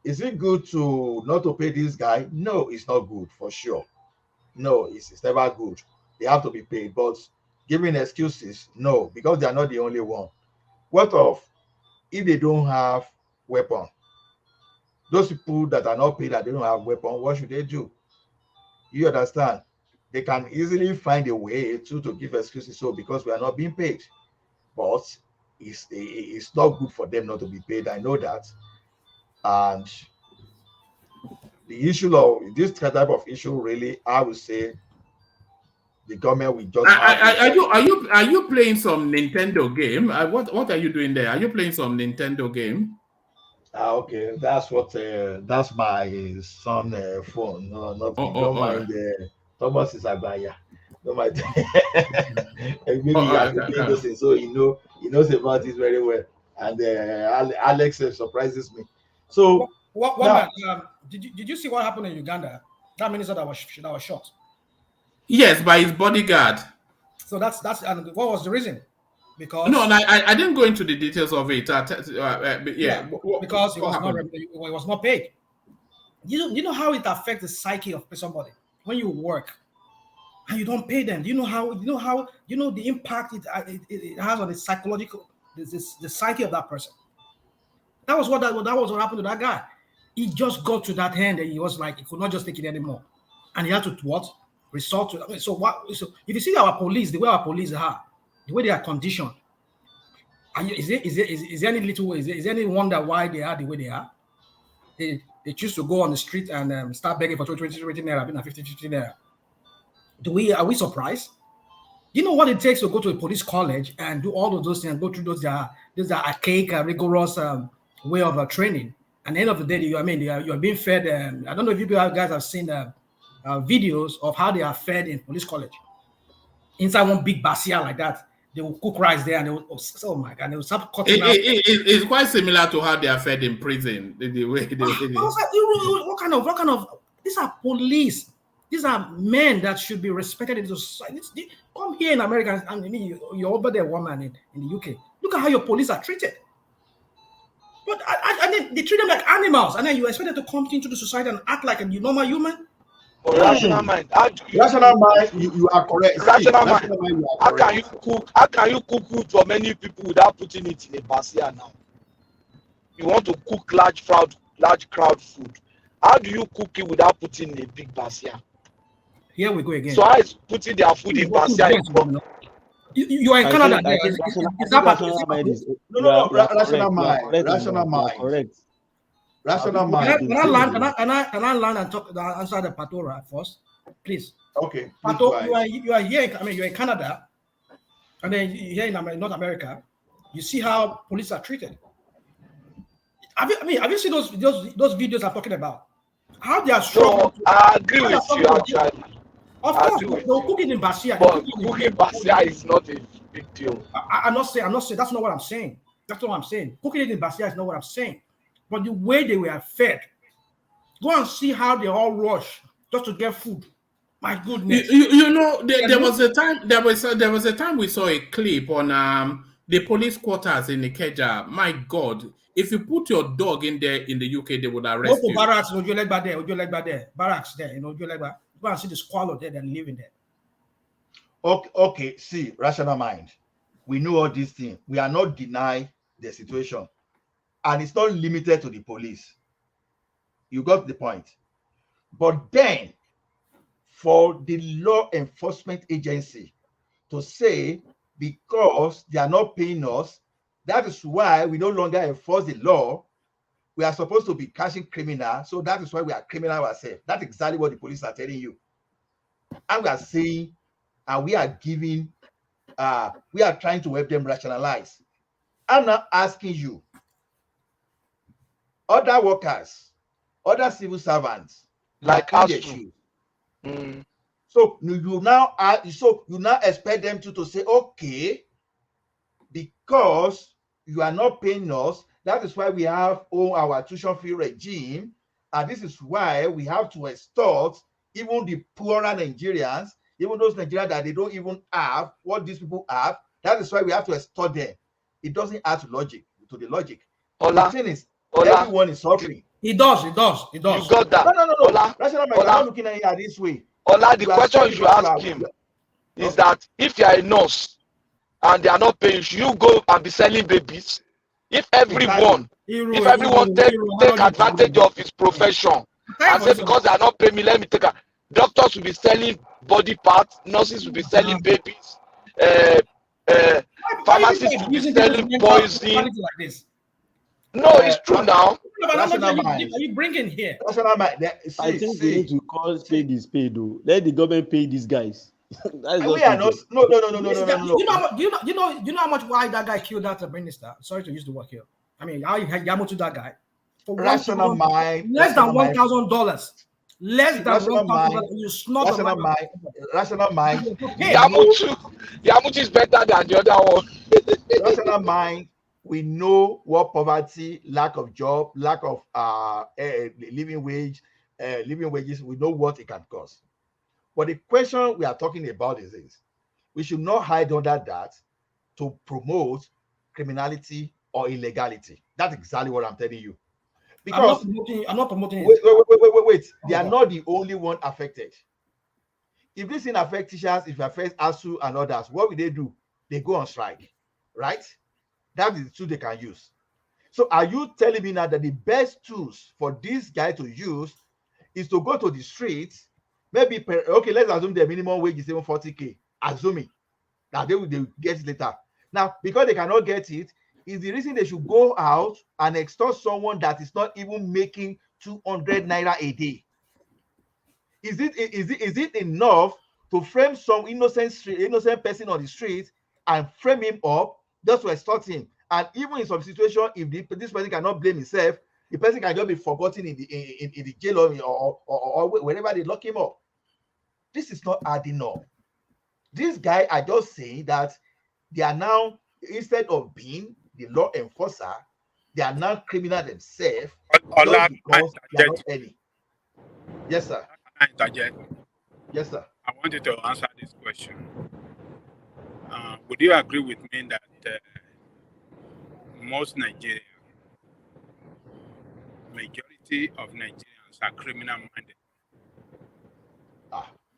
Is it good to not to pay this guy? No, it's not good for sure. No, it's never good. They have to be paid, but giving excuses, no, because they are not the only one. What of if they don't have weapon? Those people that are not paid, that they don't have weapon, what should they do? You understand? They can easily find a way to give excuses. So because we are not being paid, but it's not good for them not to be paid. I know that. And the issue of this type of issue, really, I would say the government will just. Are you playing some Nintendo game? What are you doing there? Are you playing some Nintendo game? Okay, that's what. That's my son phone. No, not don't mind. Thomas is Abaya. Don't mind. Maybe he has been playing those things, so he knows about it very well. And Alex surprises me. So did you see what happened in Uganda? That minister that was shot. Yes, by his bodyguard. So that's and what was the reason? Because I didn't go into the details of it. Because it was not paid. You know how it affects the psyche of somebody when you work and you don't pay them. You know the impact it has on the psychological the psyche of that person. That was what happened to that guy. He just got to that end and he was like he could not just take it anymore, and he had to resort to. So if you see our police, the way our police are, the way they are conditioned, is there any wonder why they are the way they are? They choose to go on the street and start begging for 20 naira, 50 naira. Are we surprised? You know what it takes to go to a police college and do all of those things and go through those archaic, rigorous way of training. And at the end of the day, you are being fed. I don't know if you guys have seen videos of how they are fed in police college. Inside one big basia like that, they will cook rice there and they will, oh my God, they will start cutting out. It's quite similar to how they are fed in prison. The way they what kind of these are police. These are men that should be respected in society. Come here in America, and you're over there, woman in the UK. Look at how your police are treated. But and then they treat them like animals, and then you expect them to come into the society and act like a normal human. Rational mind. Rational mind, you are correct. Rational mind. How can you cook food for many people without putting it in a basia now? You want to cook large crowd food. How do you cook it without putting in a big basia? Here we go again. So I is putting their food in basia. You are in Canada. Rational mind. Rational mind. Correct. Rational mind. Can I land and answer the Patora first, please? Okay. Pato, you are here. You're in Canada, and then here in North America, you see how police are treated. Have you seen those videos I'm talking about? How they are strong. So I agree with you actually. Of course, they'll cook it in basia. But cooking basia is not a big deal. I'm not saying. That's not what I'm saying. That's not what I'm saying. Cooking it in basia is not what I'm saying. But the way they were fed, go and see how they all rush just to get food. My goodness. There was a time we saw a clip on the police quarters in Ikeja. My God, if you put your dog in there in the UK, they would arrest you. Barracks in Ojolegba there. Barracks there in Ojolegba. Go and see the squalor there that living there. Okay, see, rational mind. We know all these things. We are not denying the situation. And it's not limited to the police. You got the point. But then, for the law enforcement agency to say, because they are not paying us, that is why we no longer enforce the law. We are supposed to be catching criminals, so that is why we are criminal ourselves. That's exactly what the police are telling you. And we are saying, and we are giving we are trying to help them rationalize. I'm not asking you, other workers, other civil servants, like in us their too. shoes. Mm. So you now expect them to say, okay, because you are not paying us, that is why we have our tuition fee regime, and this is why we have to extort even the poorer Nigerians, even those Nigerians that they don't even have what these people have. That is why we have to extort them. It doesn't add to the logic. Ola, The thing is, Ola, everyone is suffering. It does. you got that. No. Ola, Rational mind, I'm not looking at it this way. Ola, the You are question saying you should because ask him is that if you are a nurse and they are not paying, should you go and be selling babies? If everyone take advantage of his profession and say because they are not paying me, let me take a doctors will be selling body parts, nurses will be selling babies, pharmacists will be selling poison. No, it's true now. Rational mind. Are you bringing here? Rational mind. I think we need to call spade is paid, though. Let the government pay these guys. We are not. No. You know how much why that guy killed that minister? Sorry to use the word here. I mean, I had Yamo to that guy for rational mind. Less than $1,000. Less than $1,000. You snort rational mind. Rational mind. Yamutu is better than the other one. Rational mind. We know what poverty, lack of job, lack of living wages. We know what it can cause. But the question we are talking about is this: we should not hide under that to promote criminality or illegality. That's exactly what I'm telling you. Because I'm not promoting it. Wait. They are not the only one affected. If this thing affects teachers, if it affects ASU and others, what will they do? They go on strike, right? That is the tool they can use. So are you telling me now that the best tools for this guy to use is to go to the streets? Maybe, let's assume the minimum wage is even 40K. Assuming that they will get it later. Now, because they cannot get it, is the reason they should go out and extort someone that is not even making 200 naira a day. Is it enough to frame some innocent person on the street and frame him up just to extort him? And even in some situation, if this person cannot blame himself, the person can just be forgotten in the jail or wherever they lock him up. This is not adding up. This guy are just saying that they are now, instead of being the law enforcer, they are now criminal themselves just because they are not any. Yes, sir. Yes, sir. I want you to answer this question. Would you agree with me that most Nigerians, majority of Nigerians are criminal minded?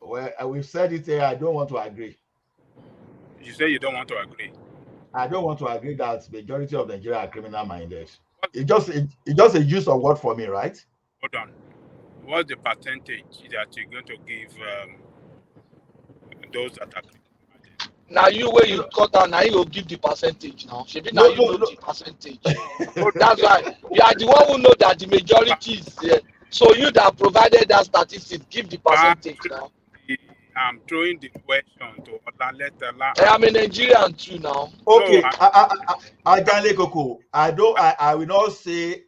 Well, we've said it here. I don't want to agree. You say you don't want to agree. I don't want to agree that majority of Nigeria are criminal minded. It's just a use of word for me, right? Hold on. What's the percentage that you're going to give those that are criminal minded? Now you where you cut down, now you will give the percentage now. Now you know the percentage. That's why you are the one who know that the majority is there. So you that provided that statistics, give the percentage now. I'm throwing the question to Ola. I'm a Nigerian too now. Okay, I will not say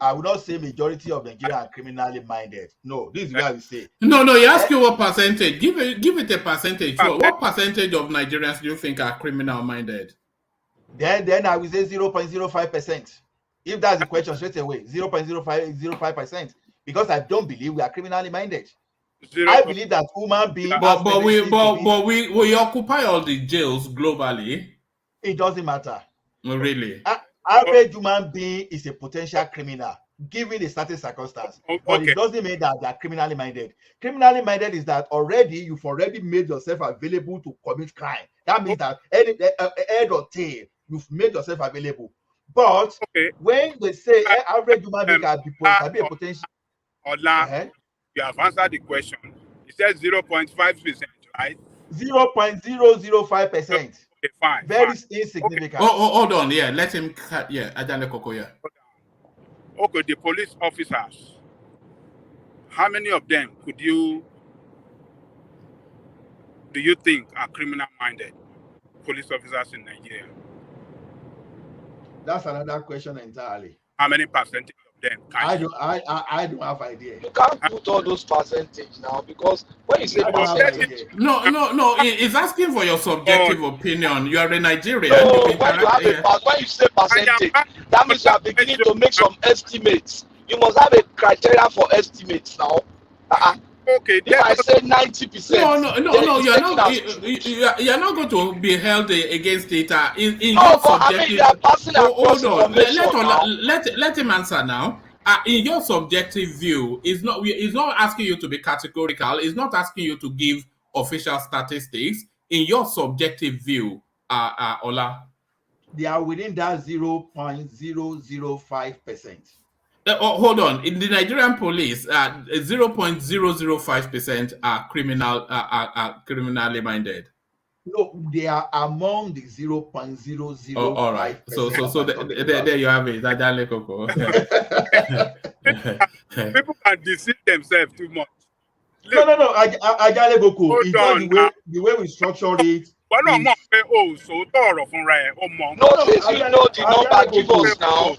majority of Nigeria are criminally minded. No, this is what I will say. No, he asked you what percentage. Give it a percentage. What percentage of Nigerians do you think are criminal minded? Then I will say 0.05%. If that's the question straight away, 0.05%. Because I don't believe we are criminally minded. I believe that human beings. But we occupy all the jails globally. It doesn't matter. Really? Average human being is a potential criminal, given a certain circumstance. But it doesn't mean that they are criminally minded. Criminally minded is that you've already made yourself available to commit crime. That means that head or tail, you've made yourself available. But when they say average human being can be a potential. Ola, you have answered the question. It says 0.5%, right? 0.005%. Okay, fine. Very insignificant. Okay. Hold on. Yeah, let him cut. Yeah, Ajane Koko. Yeah. Okay, the police officers. How many of them do you think are criminal minded? police officers in Nigeria? That's another question entirely. How many percentage of them? I don't have idea. You can't put all those percentage now, because when you say percentage, no, it's asking for your subjective opinion. You are a Nigerian. No, when you say percentage, that means you are beginning to make some estimates. You must have a criteria for estimates now. Okay. If I say 90%, no, you're not going to be held against it. In your subjective, I mean, you are passing across information. Let him answer now. In your subjective view, it's not asking you to be categorical. It's not asking you to give official statistics. In your subjective view, Ola, they are within that 0.005%. Hold on. In the Nigerian police, 0.005% are criminally minded. No, they are among the 0.005%. All right. So there you have it. People can deceive themselves too much. No. Ajale Boko. It's just the way we structure it. No, you know the number give us now.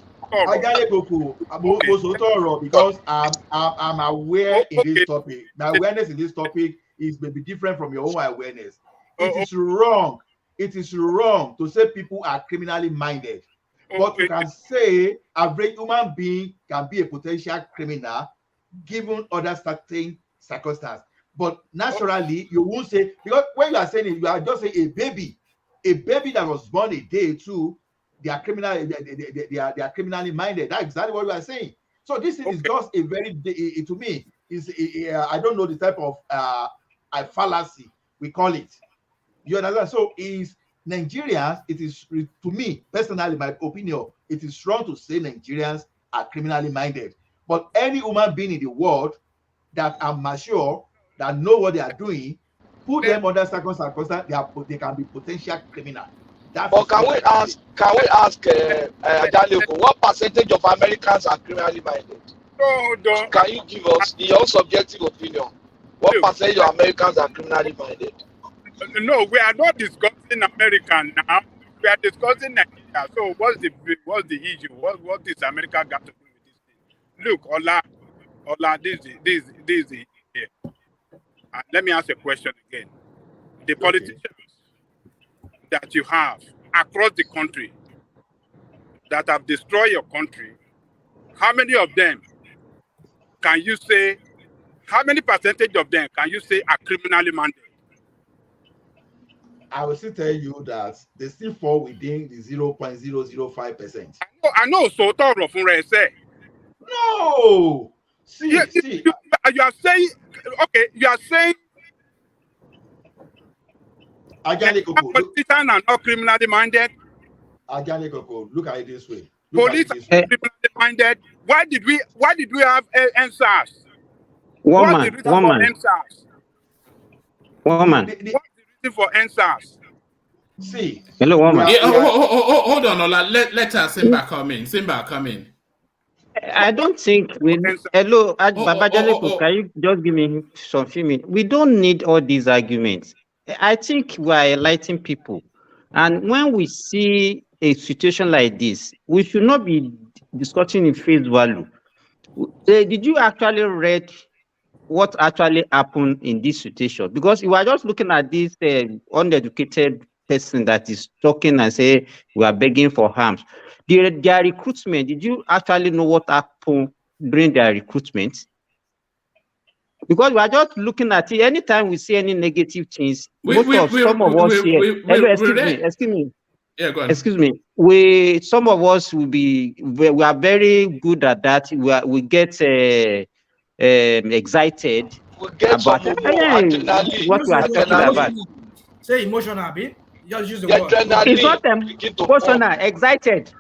Because I'm aware in this topic. My awareness in this topic is maybe different from your own awareness. It is wrong to say people are criminally minded. But you can say average human being can be a potential criminal given other certain circumstances. But naturally, you won't say, because when you are saying it, you are just saying a baby that was born a day or two, they are criminally minded. That's exactly what we are saying. So this is just a very, to me, is I don't know the type of a fallacy we call it. You understand? So is Nigerians, it is, to me personally, my opinion, it is wrong to say Nigerians are criminally minded. But any human being in the world that are mature, that know what they are doing, put them under circumstances, they can be potential criminal. But can we ask Adaleko, what percentage of Americans are criminally minded? No. Can you give us, in your subjective opinion, what percentage of Americans are criminally minded? No, we are not discussing America now. We are discussing Nigeria. So what's the issue? What is America got to do with this thing? Look, Ola, this is here. And let me ask a question again. The politicians that you have across the country that have destroyed your country, how many of them can you say, how many percentage of them can you say are criminally minded? I will still tell you that they still fall within the 0.005%. I know, so thorough from where I say. No! See. You are saying, okay, you are saying politicians are not criminally minded. Ajale Koko, look at it this way. Police are criminally minded. Why did we have NSAS? One man. What's the reason for NSAS? See. Hello, woman. Yeah, hold on, Ola. Let us Simba come in. I don't think we. Hello, Babajale, can you just give me some few minutes? We don't need all these arguments. I think we are enlightening people, and when we see a situation like this, we should not be discussing in face value. Did you actually read what actually happened in this situation? Because you are just looking at this uneducated person that is talking and say we are begging for harms. Their recruitment, did you actually know what happened during their recruitment? Because we are just looking at it. Anytime we see any negative things, some of us here. Excuse me. Yeah, go ahead. Excuse me. Some of us we are very good at that. We get excited about what we are talking about. Say emotional, Abi. Just use the word. It's not emotional.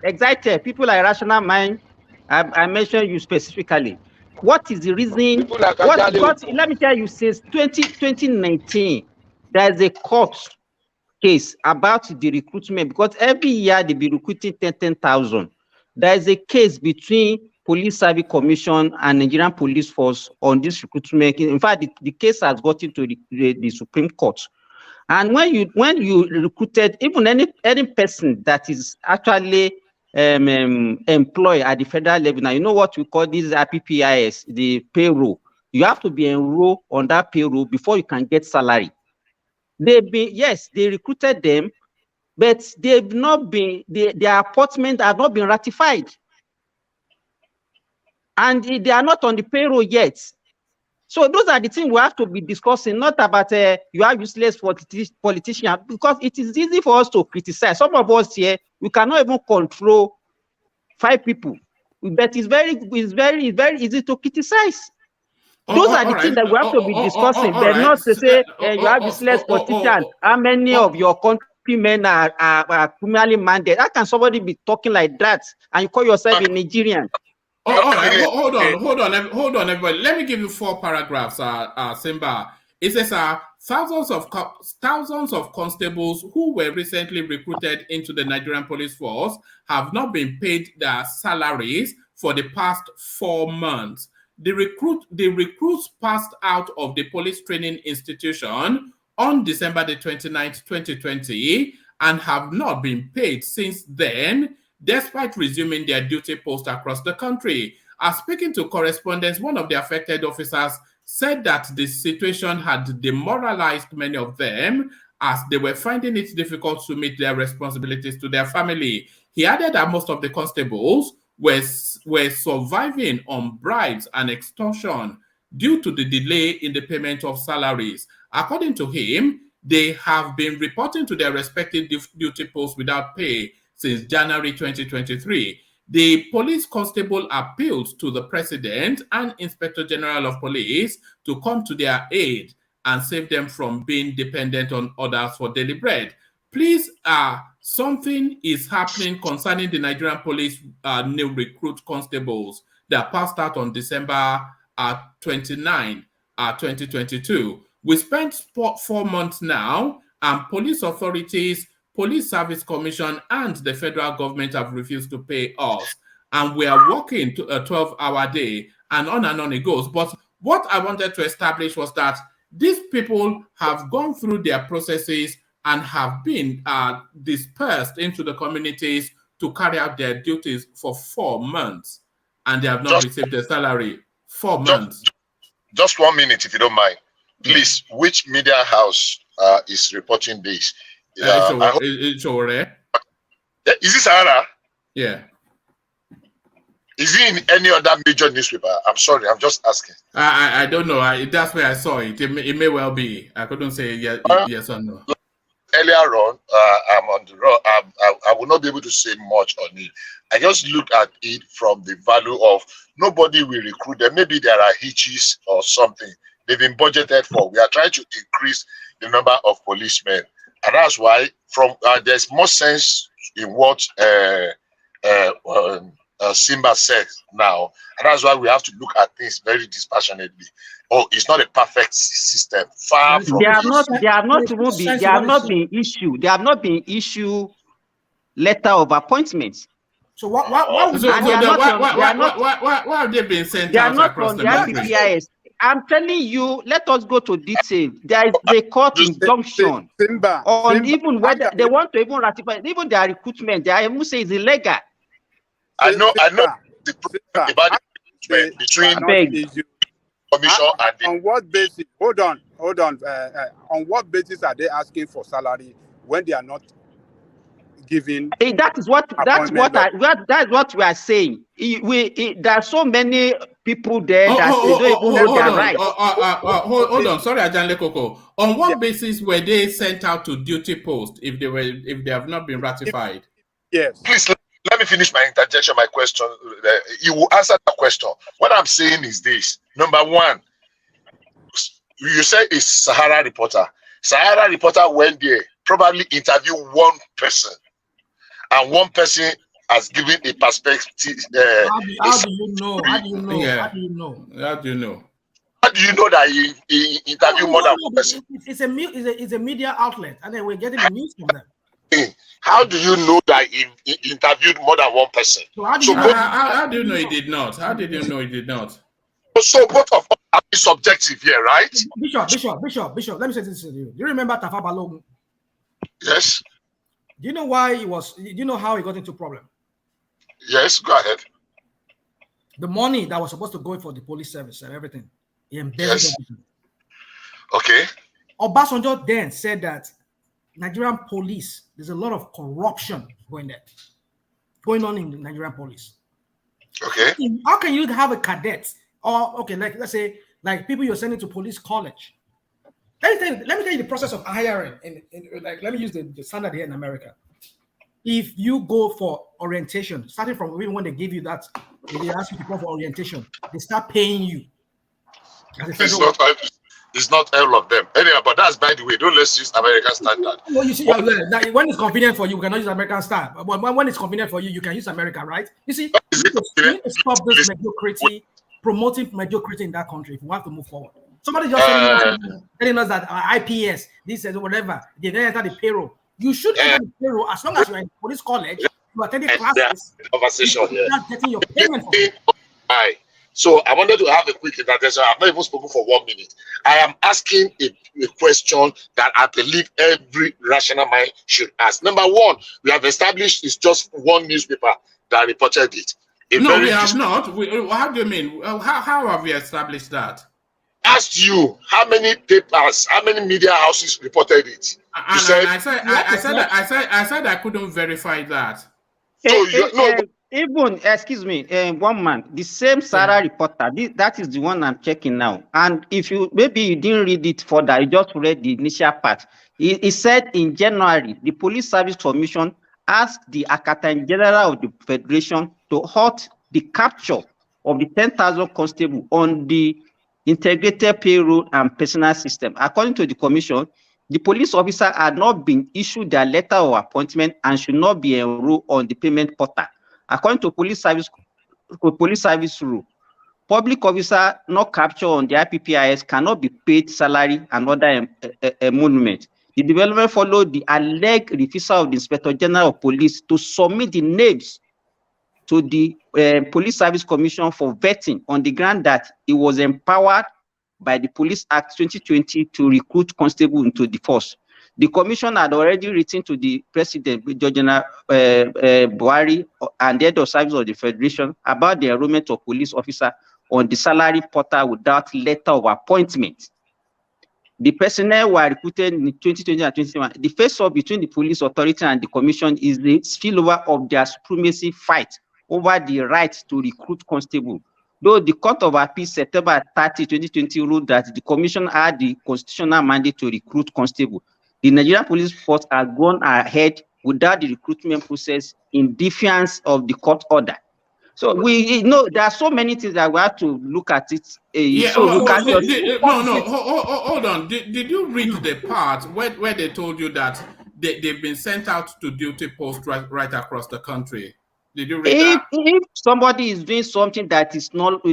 Excited. People are rational mind. I mentioned you specifically. What is the reason? Let me tell you, since 2019, there's a court case about the recruitment, because every year they be recruiting 10,000. There is a case between Police Service Commission and Nigerian Police Force on this recruitment. In fact, the case has gotten to the Supreme Court. And when you recruited even any person that is actually employed at the federal level, now you know what we call this IPPIS, the payroll. You have to be enrolled on that payroll before you can get salary. They recruited them, but they've not been, their appointment have not been ratified. And they are not on the payroll yet. So those are the things we have to be discussing, not about you are useless politician, because it is easy for us to criticize. Some of us here, we cannot even control 5 people, but it's very easy to criticize. Those are the things that we have to be discussing, but not to say you are useless politician. How many of your countrymen are criminally minded? How can somebody be talking like that and you call yourself a Nigerian? All right, hold on, everybody. Let me give you 4 paragraphs, Simba. It says, thousands of constables who were recently recruited into the Nigerian police force have not been paid their salaries for the past 4 months. The recruits passed out of the police training institution on December the 29th, 2020, and have not been paid since then, despite resuming their duty post across the country. Speaking to correspondents, one of the affected officers said that the situation had demoralized many of them as they were finding it difficult to meet their responsibilities to their family. He added that most of the constables were surviving on bribes and extortion due to the delay in the payment of salaries. According to him, they have been reporting to their respective duty posts without pay since January 2023. The police constable appealed to the president and inspector general of police to come to their aid and save them from being dependent on others for daily bread. Please, something is happening concerning the Nigerian police new recruit constables that passed out on December 29, 2022. We spent 4 months now, and police authorities, Police Service Commission, and the federal government have refused to pay us. And we are working to a 12-hour day, and on it goes. But what I wanted to establish was that these people have gone through their processes and have been dispersed into the communities to carry out their duties for 4 months, and they have not received their salary. 4 months. Just 1 minute, if you don't mind. Please, which media house is reporting this? It's already. Is it Sahara? Yeah. Is it in any other major newspaper? I'm sorry, I'm just asking. I don't know. That's where I saw it. It may well be. I couldn't say yes or no. Earlier on, I'm on the road. I will not be able to say much on it. I just looked at it from the value of nobody will recruit them. Maybe there are hitches or something they've been budgeted for. We are trying to increase the number of policemen, and that's why there's more sense in what Simba said now, and that's why we have to look at things very dispassionately. Oh, it's not a perfect system. Far from They have not been issued letter of appointments. So why have they been sent out across the country? I'm telling you, let us go to detail. There is a court injunction on even whether they want to even ratify even their recruitment. They even say it's illegal. I know the about the between commission and on what basis? Hold on. On what basis are they asking for salary when they are not giving? That's what we are saying. There are so many people there that they don't even know their rights. Hold on, sorry, Ajanle Koko. On what basis were they sent out to duty post if they have not been ratified? Yes. Please let me finish my interjection, my question. You will answer the question. What I'm saying is this. Number one, you say it's Sahara Reporter. Sahara Reporter went there, probably interviewed one person, and one person has given a perspective. How do you know? How do you know that he interviewed more than one person? It's a media outlet, and then we're getting the news from them. How do you know that he interviewed more than one person? How do you know he did not? How did you know he did not? So both of us are subjective here, right? Bishop. Let me say this to you. Do you remember Tafa Balogun? Yes. Do you know why he was? Do you know how he got into problem? Yes, go ahead. The money that was supposed to go for the police service and everything, he embezzled everything. Okay. Obasanjo then said that Nigerian police, there's a lot of corruption going on in the Nigerian police. Okay. How can you have a cadet or like let's say like people you're sending to police college? Let me tell you the process of hiring like let me use the standard here in America. If you go for orientation, starting from even when they give you that, they ask you to go for orientation, they start paying you. It's not all of them. Anyway, but that's by the way. Don't let's use American standard. Well, you see, when it's convenient for you, we cannot use American style. But when it's convenient for you, you can use America, right? You see, you need to stop this mediocrity, promoting mediocrity in that country if we want to move forward. Somebody just telling us that IPS, this is whatever, they didn't enter the payroll. You should enter the payroll as long as you're in police college, you attending classes, you're not getting your payment for it. So I wanted to have a quick intervention. I've not even spoken for 1 minute. I am asking a question that I believe every rational mind should ask. Number one, we have established it's just one newspaper that reported it. No, we have not. How do you mean? How have we established that? Asked you how many papers, how many media houses reported it. I said I couldn't verify that. Even, excuse me, 1 month, the same Sarah reporter, that is the one I'm checking now. And if you, maybe you didn't read it further, you just read the initial part. He said in January, the Police Service Commission asked the Accountant General of the Federation to halt the capture of the 10,000 constables on the integrated payroll and personal system. According to the commission, the police officer had not been issued their letter of appointment and should not be enrolled on the payment portal. According to police service rule, public officer not captured on the IPPIS cannot be paid salary and other emolument. The development followed the alleged refusal of the Inspector General of Police to submit the names to the Police Service Commission for vetting on the ground that it was empowered by the Police Act 2020 to recruit constable into the force. The commission had already written to the President, General Buhari, and the head of service of the Federation about the enrollment of police officer on the salary portal without letter of appointment. The personnel were recruited in 2020 and 2021. The face-off between the police authority and the commission is the spillover of their supremacy fight over the right to recruit constable. Though the Court of Appeal September 30, 2020 ruled that the commission had the constitutional mandate to recruit constable, the Nigerian police force has gone ahead without the recruitment process in defiance of the court order. So we know there are so many things that we have to look at it. Hold on. Did you read the part where they told you that they've been sent out to duty post right across the country? Did you read that? If somebody is doing something that is not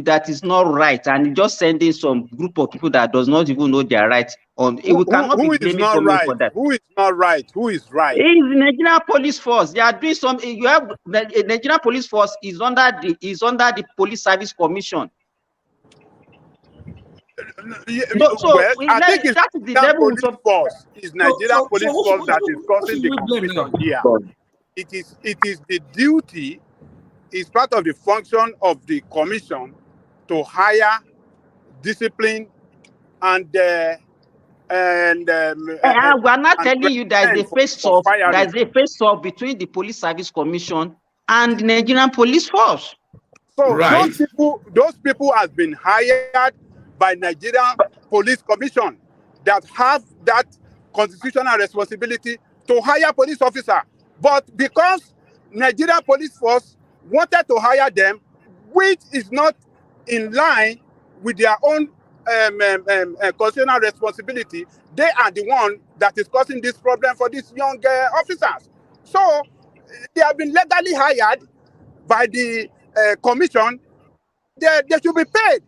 right and just sending some group of people that does not even know their rights on, we cannot be blaming government for that. Who is not right? Who is right? It is the Nigerian police force. They are doing something. You have the Nigerian police force is under the Police Service Commission. I think that is the level of force. Is Nigerian police force that is causing the confusion here. It is the duty, is part of the function of the commission to hire, discipline, and we are not telling you that the face-off. There's a face-off between the Police Service Commission and the Nigerian police force. So those people have been hired by Nigerian Police Commission that have that constitutional responsibility to hire police officers. But because Nigerian police force wanted to hire them, which is not in line with their own constitutional responsibility, they are the one that is causing this problem for these young officers. So they have been legally hired by the commission. They should be paid.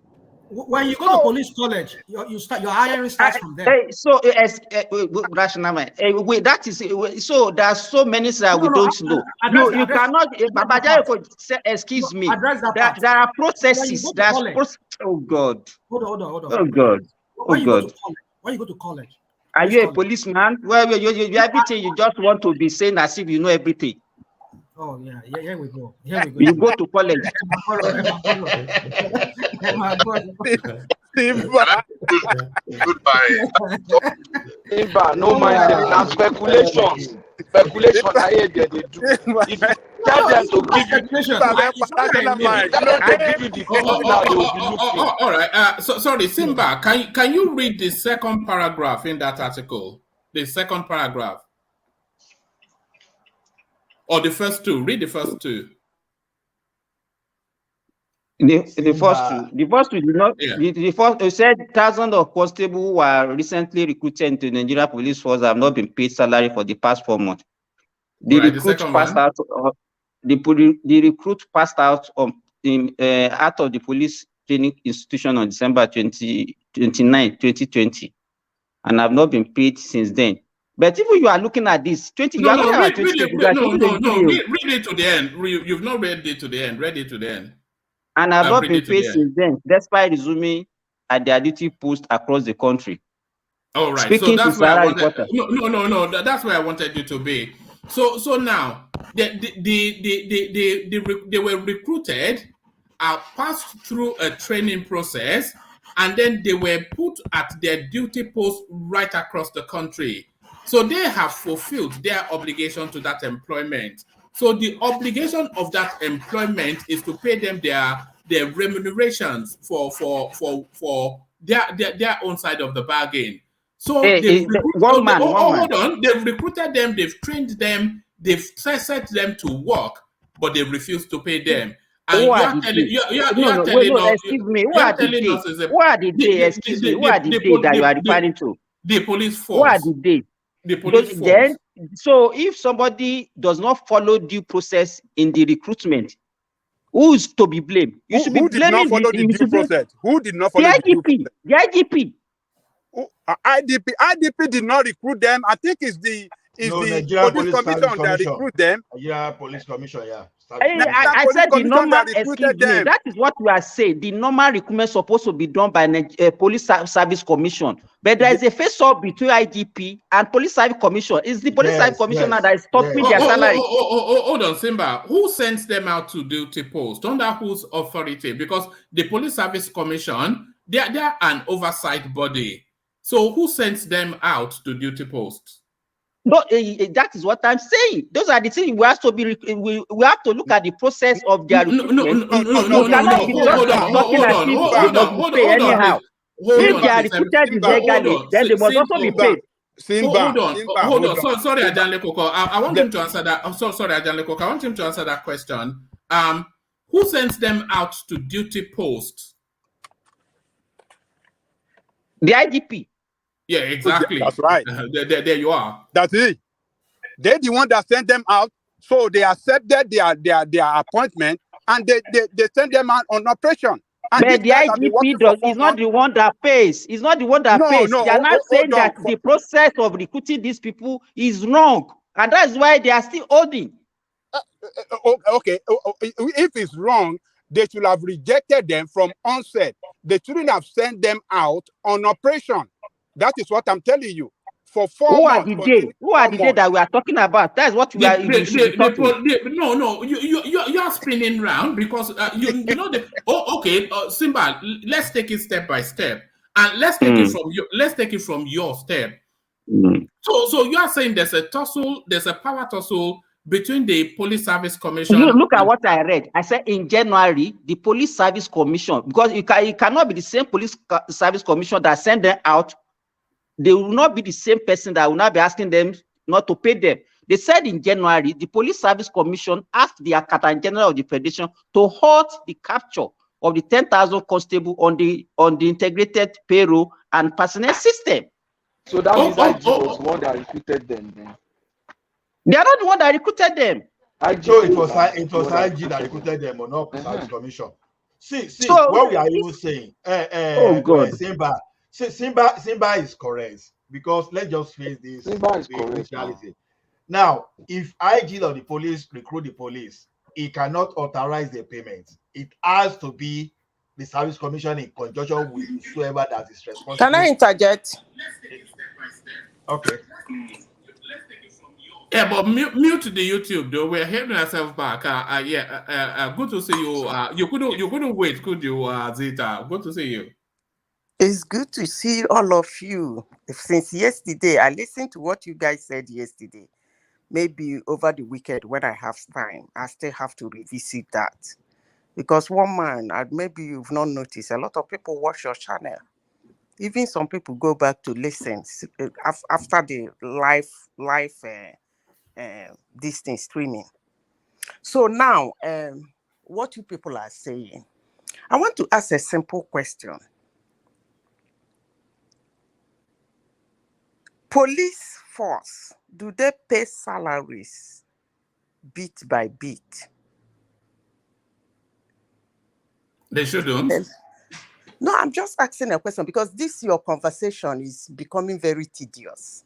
When you go to police college, your hiring starts from there. So rational man. Wait, that is so. There are so many that we don't know. You cannot. Excuse me. There are processes. Oh God. Hold on. Oh God. When you go to college, are you a policeman? Well, you everything. You just want to be saying as if you know everything. Oh yeah, here we go. You go to college. Goodbye. No mind. Speculation. I hear they do. If you tell them to give you all right. So sorry, Simba. Can you read the second paragraph in that article? The second paragraph. Or the first two. Read the first two. The first two did not. Yeah. The first you said thousands of constables who were recently recruited into the Nigerian police force have not been paid salary for the past 4 months. The recruit passed out. The recruit passed out of the police training institution on December 29, 2020, and have not been paid since then. But if you are looking at this, read it to the end. You've not read it to the end. Read it to the end. And have not been paid since then, despite resuming at their duty post across the country. All right. So that's where I wanted. No. That's where I wanted you to be. So now they were recruited, passed through a training process, and then they were put at their duty post right across the country. So they have fulfilled their obligation to that employment. So the obligation of that employment is to pay them their remunerations for their own side of the bargain. So they've recruited them, they've trained them, they've set them to work, but they refuse to pay them. And who are the day that you are referring to? The police force. Who are the day? The police force. Then, so if somebody does not follow due process in the recruitment, who is to be blamed? Who did not follow the due process? Who did not follow the due process? The IGP. IDP did not recruit them. I think it's the police commission that recruit them. Yeah, police commission, yeah. I said the normal, that is what we are saying. The normal recruitment is supposed to be done by Police Service Commission. But there is a face-off between IGP and Police Service Commission. It's the Police Service Commissioner that is stopping their salary. Hold on, Simba. Who sends them out to duty post? Under whose authority? Because the Police Service Commission, they are an oversight body. So who sends them out to duty posts? No, that is what I'm saying. Those are the things we have to be. We have to look at the process of their recruitment. Hold on. If they are recruited illegally, then they must also be paid. Hold on. Sorry, Ajanle Koko. I want him to answer that. I'm so sorry, Ajanle Koko. I want him to answer that question. Who sends them out to duty posts? The IGP. Yeah, exactly. That's right. There you are. That's it. They're the one that sent them out, so they accepted their appointment, and they sent them out on operation. And but the IGP is not the one that pays. It's not the one that pays. They are not saying that the process of recruiting these people is wrong, and that's why they are still holding. Okay, if it's wrong, they should have rejected them from onset. They shouldn't have sent them out on operation. That is what I'm telling you. For 4 months. Who are the day that we are talking about? That's what we are. No, you are spinning round because you know the. Okay, Simba. Let's take it step by step, and let's take it from you. Let's take it from your step. So you are saying there's a tussle, there's a power tussle between the Police Service Commission. Look at what I read. I said in January, the Police Service Commission, because it cannot be the same Police Service Commission that sent them out. They will not be the same person that will not be asking them not to pay them. They said in January, the Police Service Commission asked the Accountant General of the Federation to halt the capture of the 10,000 constables on the integrated payroll and personnel system. So that means IG was one that recruited them. Then. They are not the one that recruited them. So it was IG that recruited them, or not Service Commission. See, So, what we are even saying, oh God. Simba is correct, because let's just face this reality. Now, if IG or the police recruit the police, it cannot authorize the payment. It has to be the service commission in conjunction with whoever that is responsible. Can I interject? Okay. Yeah, but mute the YouTube though. We're hearing ourselves back. Good to see you. You couldn't wait, could you, Zeta? Good to see you. It's good to see all of you. Since yesterday, I listened to what you guys said yesterday. Maybe over the weekend when I have time, I still have to revisit that. Because one man, and maybe you've not noticed, a lot of people watch your channel. Even some people go back to listen after the live this thing streaming. So now, what you people are saying, I want to ask a simple question. Police force, do they pay salaries bit by bit? They shouldn't. No, I'm just asking a question because your conversation is becoming very tedious.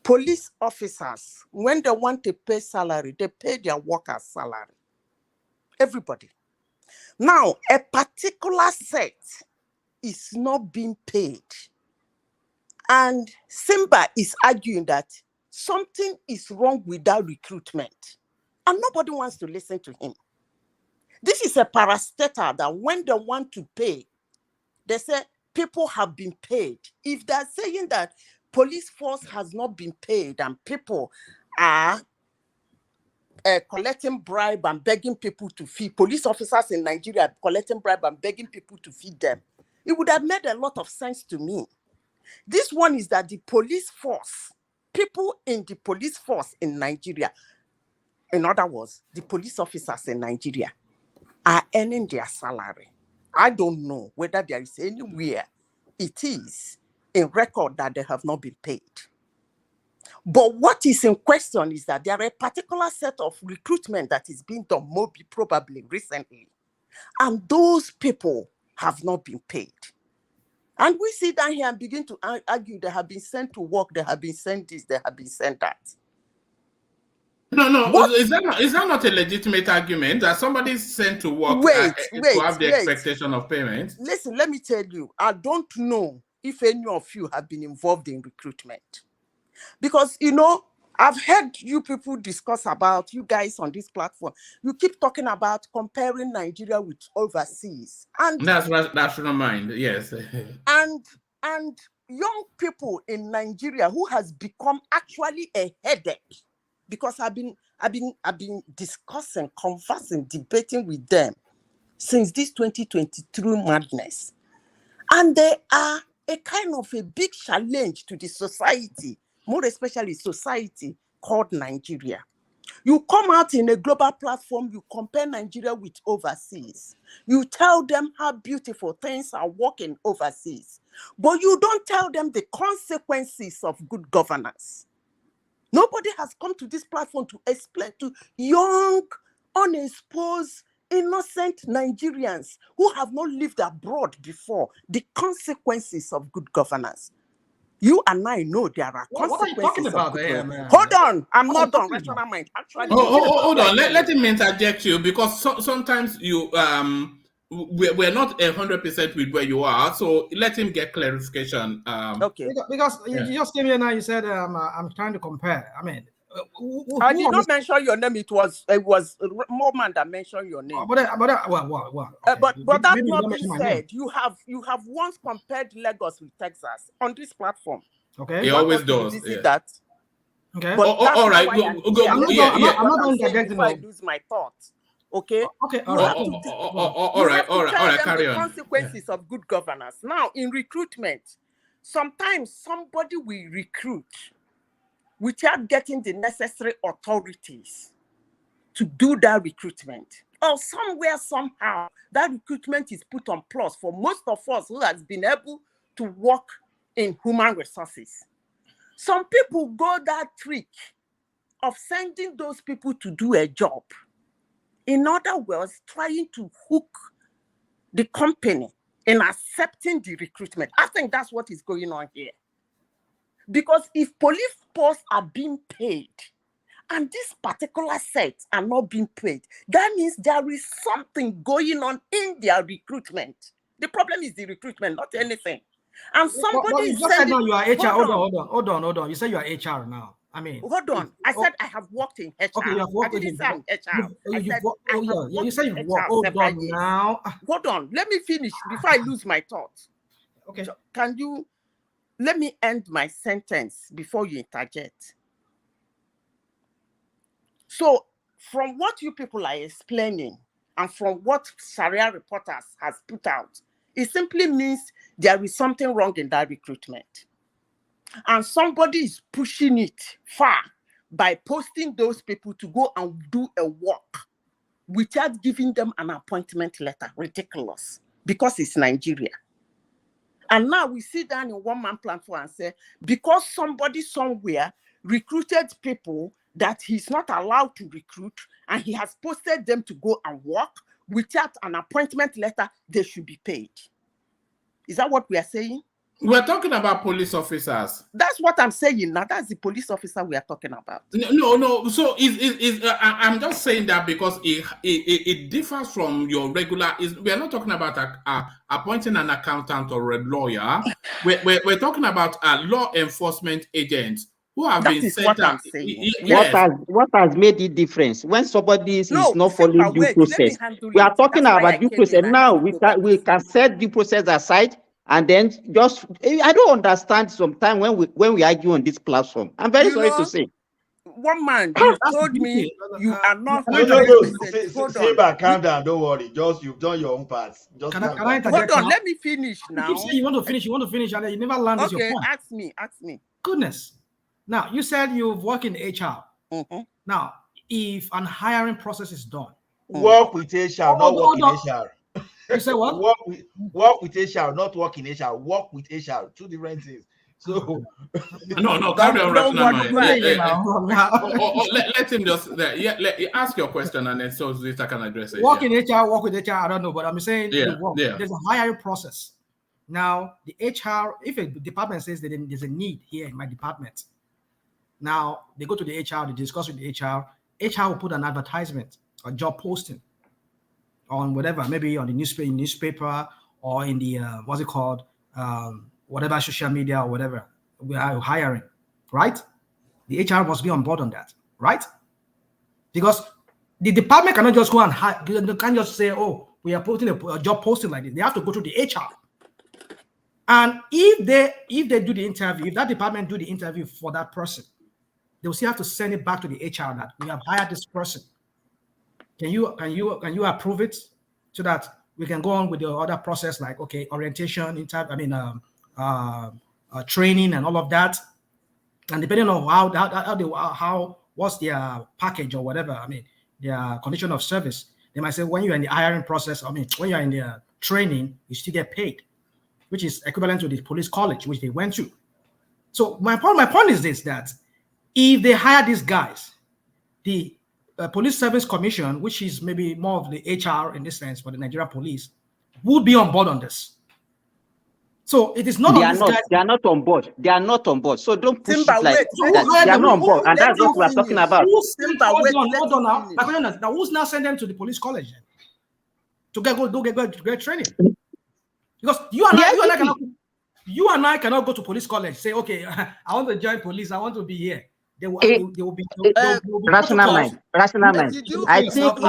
Police officers, when they want to pay salary, they pay their workers' salary. Everybody. Now, a particular set is not being paid. And Simba is arguing that something is wrong with that recruitment. And nobody wants to listen to him. This is a parastatal that when they want to pay, they say people have been paid. If they're saying that police force has not been paid and people are collecting bribe and begging people to feed, police officers in Nigeria are collecting bribe and begging people to feed them, it would have made a lot of sense to me. This one is that the police force, people in the police force in Nigeria, in other words, the police officers in Nigeria are earning their salary. I don't know whether there is anywhere it is in record that they have not been paid. But what is in question is that there are a particular set of recruitment that is being done probably recently, and those people have not been paid. And we sit down here and begin to argue they have been sent to work, they have been sent this, they have been sent that. No. Is that not a legitimate argument that somebody is sent to work to have the expectation of payment? Listen, let me tell you, I don't know if any of you have been involved in recruitment. Because, I've heard you people discuss about, you guys on this platform, you keep talking about comparing Nigeria with overseas. And that's national mind, yes. and young people in Nigeria who has become actually a headache, because I've been discussing, conversing, debating with them since this 2023 madness. And they are a kind of a big challenge to the society, more especially society called Nigeria. You come out in a global platform, you compare Nigeria with overseas. You tell them how beautiful things are working overseas, but you don't tell them the consequences of good governance. Nobody has come to this platform to explain to young, unexposed, innocent Nigerians who have not lived abroad before the consequences of good governance. You and I know there are consequences. What are you talking about there, man? Hold on, I'm not done. Rational mind. Actually, hold on. Let him interject you, because sometimes you we're not 100% with where you are, so let him get clarification. Okay. Because you just came here now. You said I'm trying to compare. I mean, I did not mention your name. It was Morman that mentioned your name. But that not being said, you have once compared Lagos with Texas on this platform. Okay. He always does. That. Okay. But all right. I'm not going to get I lose my thoughts. Okay. Okay. All right. Carry on. The consequences of good governance. Now, in recruitment, sometimes somebody will recruit without getting the necessary authorities to do that recruitment. Or somewhere, somehow, that recruitment is put on plus for most of us who has been able to work in human resources. Some people go that trick of sending those people to do a job. In other words, trying to hook the company in accepting the recruitment. I think that's what is going on here. Because if police posts are being paid and these particular sets are not being paid, that means there is something going on in their recruitment. The problem is the recruitment, not anything. And somebody you just said no, you are HR. Hold on. You said you are HR now. I mean, hold on. I said I have worked in HR. Okay, you have worked in HR. You said you've worked. Hold on now. Hold on. Let me finish before I lose my thoughts. Okay. So can you let me end my sentence before you interject? So, from what you people are explaining and from what Sharia reporters has put out, it simply means there is something wrong in that recruitment. And somebody is pushing it far by posting those people to go and do a work without giving them an appointment letter. Ridiculous. Because it's Nigeria. And now we sit down in one-man platform and say, because somebody somewhere recruited people that he's not allowed to recruit, and he has posted them to go and work without an appointment letter, they should be paid. Is that what we are saying? We're talking about police officers. That's what I'm saying now. That's the police officer we are talking about. No. So I'm just saying that because it differs from your regular. We are not talking about appointing an accountant or a lawyer. We're talking about law enforcement agents who have been sent out. What has made the difference when somebody is not following due process? We are talking about due process now. We can set due process aside. And then just, I don't understand sometimes when we argue on this platform. I'm very sorry to say. One man, you told me you are not. Simba, calm down. Don't worry. You've done your own part. Hold on. Let me finish now. You say you want to finish, and then you never land your point. Okay, ask me. Goodness. Now you said you work in HR. Now, if an hiring process is done, work with HR, not work in HR. You say what? Work with HR, not work in HR. Work with HR, two different things. So no, carry on, let him just ask your question, and then so I can address it. Work in HR, work with HR. I don't know, but I'm saying there's a hiring process. Now the HR, if a department says that there's a need here in my department, now they go to the HR, they discuss with the HR. HR will put an advertisement, a job posting on whatever, maybe on the newspaper or in the what's it called, whatever social media or whatever we are hiring, right? The HR must be on board on that, right? Because the department cannot just go and hire. They can't just say, "Oh, we are putting a job posting like this." They have to go to the HR, and if they do the interview, if that department do the interview for that person, they will still have to send it back to the HR that we have hired this person. Can you approve it so that we can go on with the other process like orientation, training and all of that, and depending on how what's their package or whatever, their condition of service, they might say when you're in the hiring process, when you're in the training, you still get paid, which is equivalent to the police college which they went to. So my point is this: that if they hire these guys, the Police Service Commission, which is maybe more of the HR in this sense for the Nigerian police, would be on board on this. So it is not. They are not on board. They are not on board. So don't push it like that. They are not on board, and that's what we are talking about. Hold on now. Now who's now send them to the police college then? To get training? Because you and I cannot go to police college. Say, okay, I want to join police. I want to be here. They will be rational mind. I think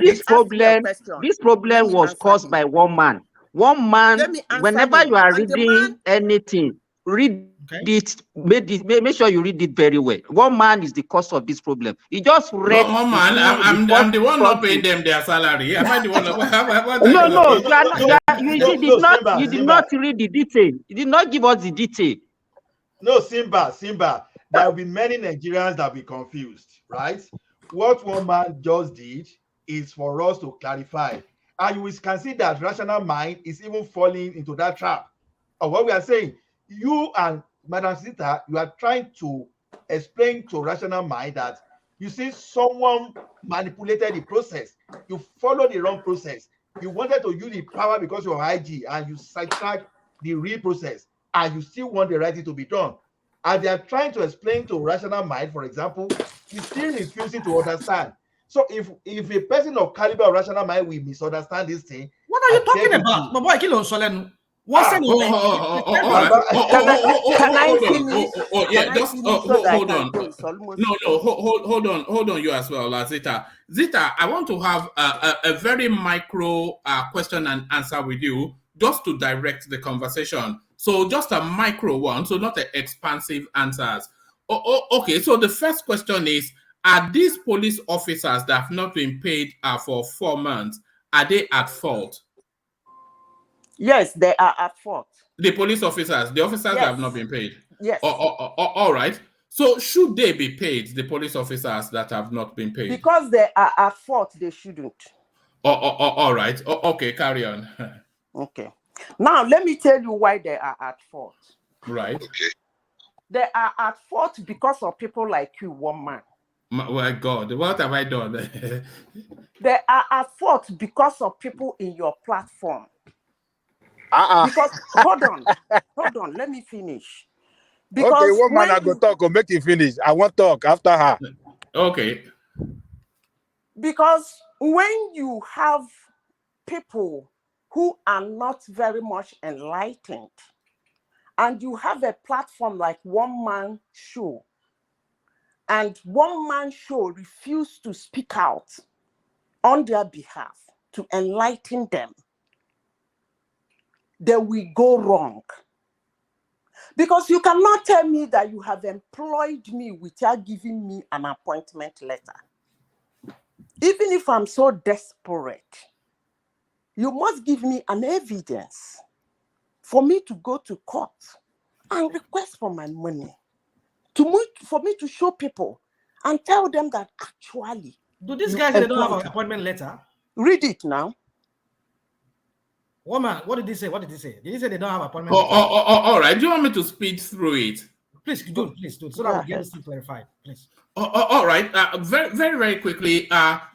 this problem was caused by one man. One man, whenever you are reading anything, read it, make sure you read it very well. One man is the cause of this problem. He just read. One man, I'm the one not paying them their salary. Am I the one? You did not read the detail. You did not give us the detail. No, Simba. There will be many Nigerians that will be confused, right? What one man just did is for us to clarify. And you can see that rational mind is even falling into that trap of what we are saying. You and Madam Sita, you are trying to explain to rational mind that you see someone manipulated the process. You follow the wrong process. You wanted to use the power because you're IG and you sidetrack the real process, and you still want the right thing to be done. And they are trying to explain to rational mind, for example, is still refusing to understand. So if a person of caliber of rational mind will misunderstand this thing, what are you talking about? My boy, kill on Solen. Can I finish? Yeah, just hold on. Hold on, you as well, Zita. Zita, I want to have a very micro question and answer with you, just to direct the conversation. So just a micro one, so not expansive answers. Okay, so the first question is, are these police officers that have not been paid for 4 months, are they at fault? Yes, they are at fault. The police officers, the officers that have not been paid? Yes. All right. So should they be paid, the police officers that have not been paid? Because they are at fault, they shouldn't. All right. Okay, carry on. Okay. Now, let me tell you why they are at fault. Right. Okay. They are at fault because of people like you, one man. My God, what have I done? They are at fault because of people in your platform. Because hold on, let me finish. Because okay, one man I go talk or make it finish. I want to talk after her. Okay. Because when you have people who are not very much enlightened, and you have a platform like One Man Show, and One Man Show refuse to speak out on their behalf to enlighten them, they will go wrong. Because you cannot tell me that you have employed me without giving me an appointment letter. Even if I'm so desperate, you must give me an evidence for me to go to court and request for my money, for me to show people and tell them that actually. Do these guys they don't have an appointment letter? Read it now. Woman, what did he say? What did he say? Did he say they don't have appointment? All right. Do you want me to speed through it? Please do, so that we get this thing clarified, please. All right. Very quickly.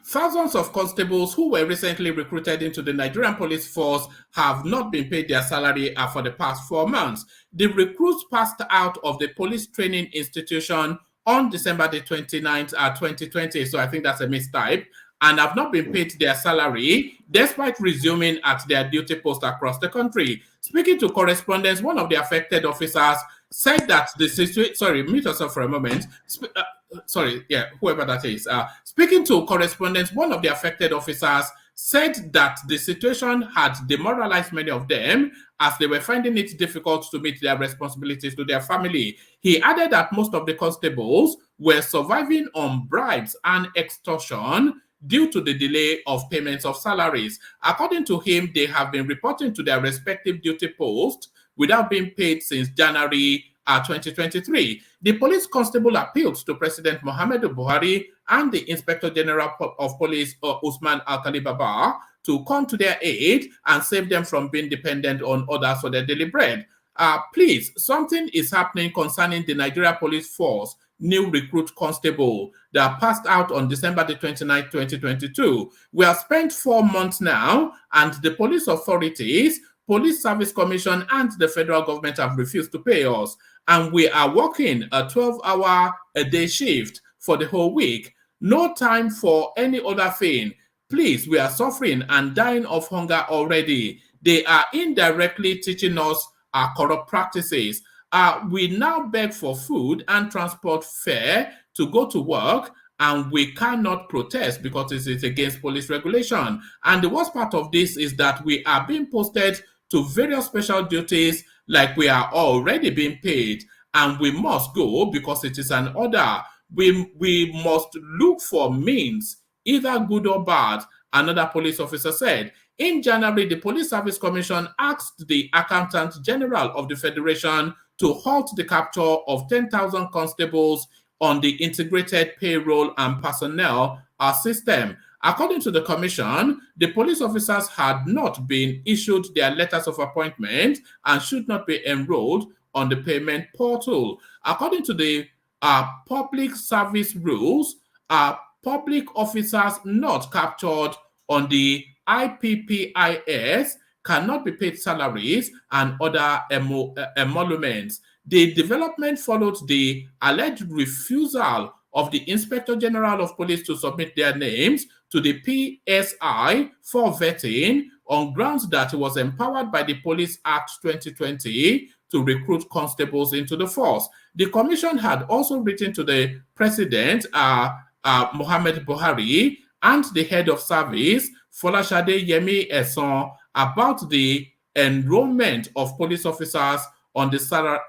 Thousands of constables who were recently recruited into the Nigerian police force have not been paid their salary for the past 4 months. The recruits passed out of the police training institution on December the 29th, 2020. So I think that's a mistype. And have not been paid their salary despite resuming at their duty post across the country. Speaking to correspondents, one of the affected officers said that the situation... Sorry, mute yourself for a moment. Whoever that is. Speaking to correspondents, one of the affected officers said that the situation had demoralized many of them as they were finding it difficult to meet their responsibilities to their family. He added that most of the constables were surviving on bribes and extortion due to the delay of payments of salaries. According to him, they have been reporting to their respective duty posts without being paid since January 2023. The police constable appealed to President Muhammadu Buhari and the Inspector General of Police, Usman Alkali Baba, to come to their aid and save them from being dependent on others for their daily bread. Please, something is happening concerning the Nigeria Police Force new recruit constable that passed out on December the 29th, 2022. We have spent 4 months now, and the police authorities, Police Service Commission, and the federal government have refused to pay us. And we are working a 12-hour-a-day shift for the whole week. No time for any other thing. Please, we are suffering and dying of hunger already. They are indirectly teaching us our corrupt practices. We now beg for food and transport fare to go to work, and we cannot protest because it is against police regulation. And the worst part of this is that we are being posted to various special duties like we are already being paid, and we must go because it is an order. We must look for means, either good or bad, another police officer said. In January, the Police Service Commission asked the Accountant General of the Federation to halt the capture of 10,000 constables on the integrated payroll and personnel system. According to the commission, the police officers had not been issued their letters of appointment and should not be enrolled on the payment portal. According to the public service rules, public officers not captured on the IPPIS cannot be paid salaries and other emoluments. The development followed the alleged refusal of the Inspector General of Police to submit their names to the PSI for vetting on grounds that he was empowered by the Police Act 2020 to recruit constables into the force. The commission had also written to the President, Muhammad Buhari, and the head of service, Folashade Yemi Eson, about the enrollment of police officers on the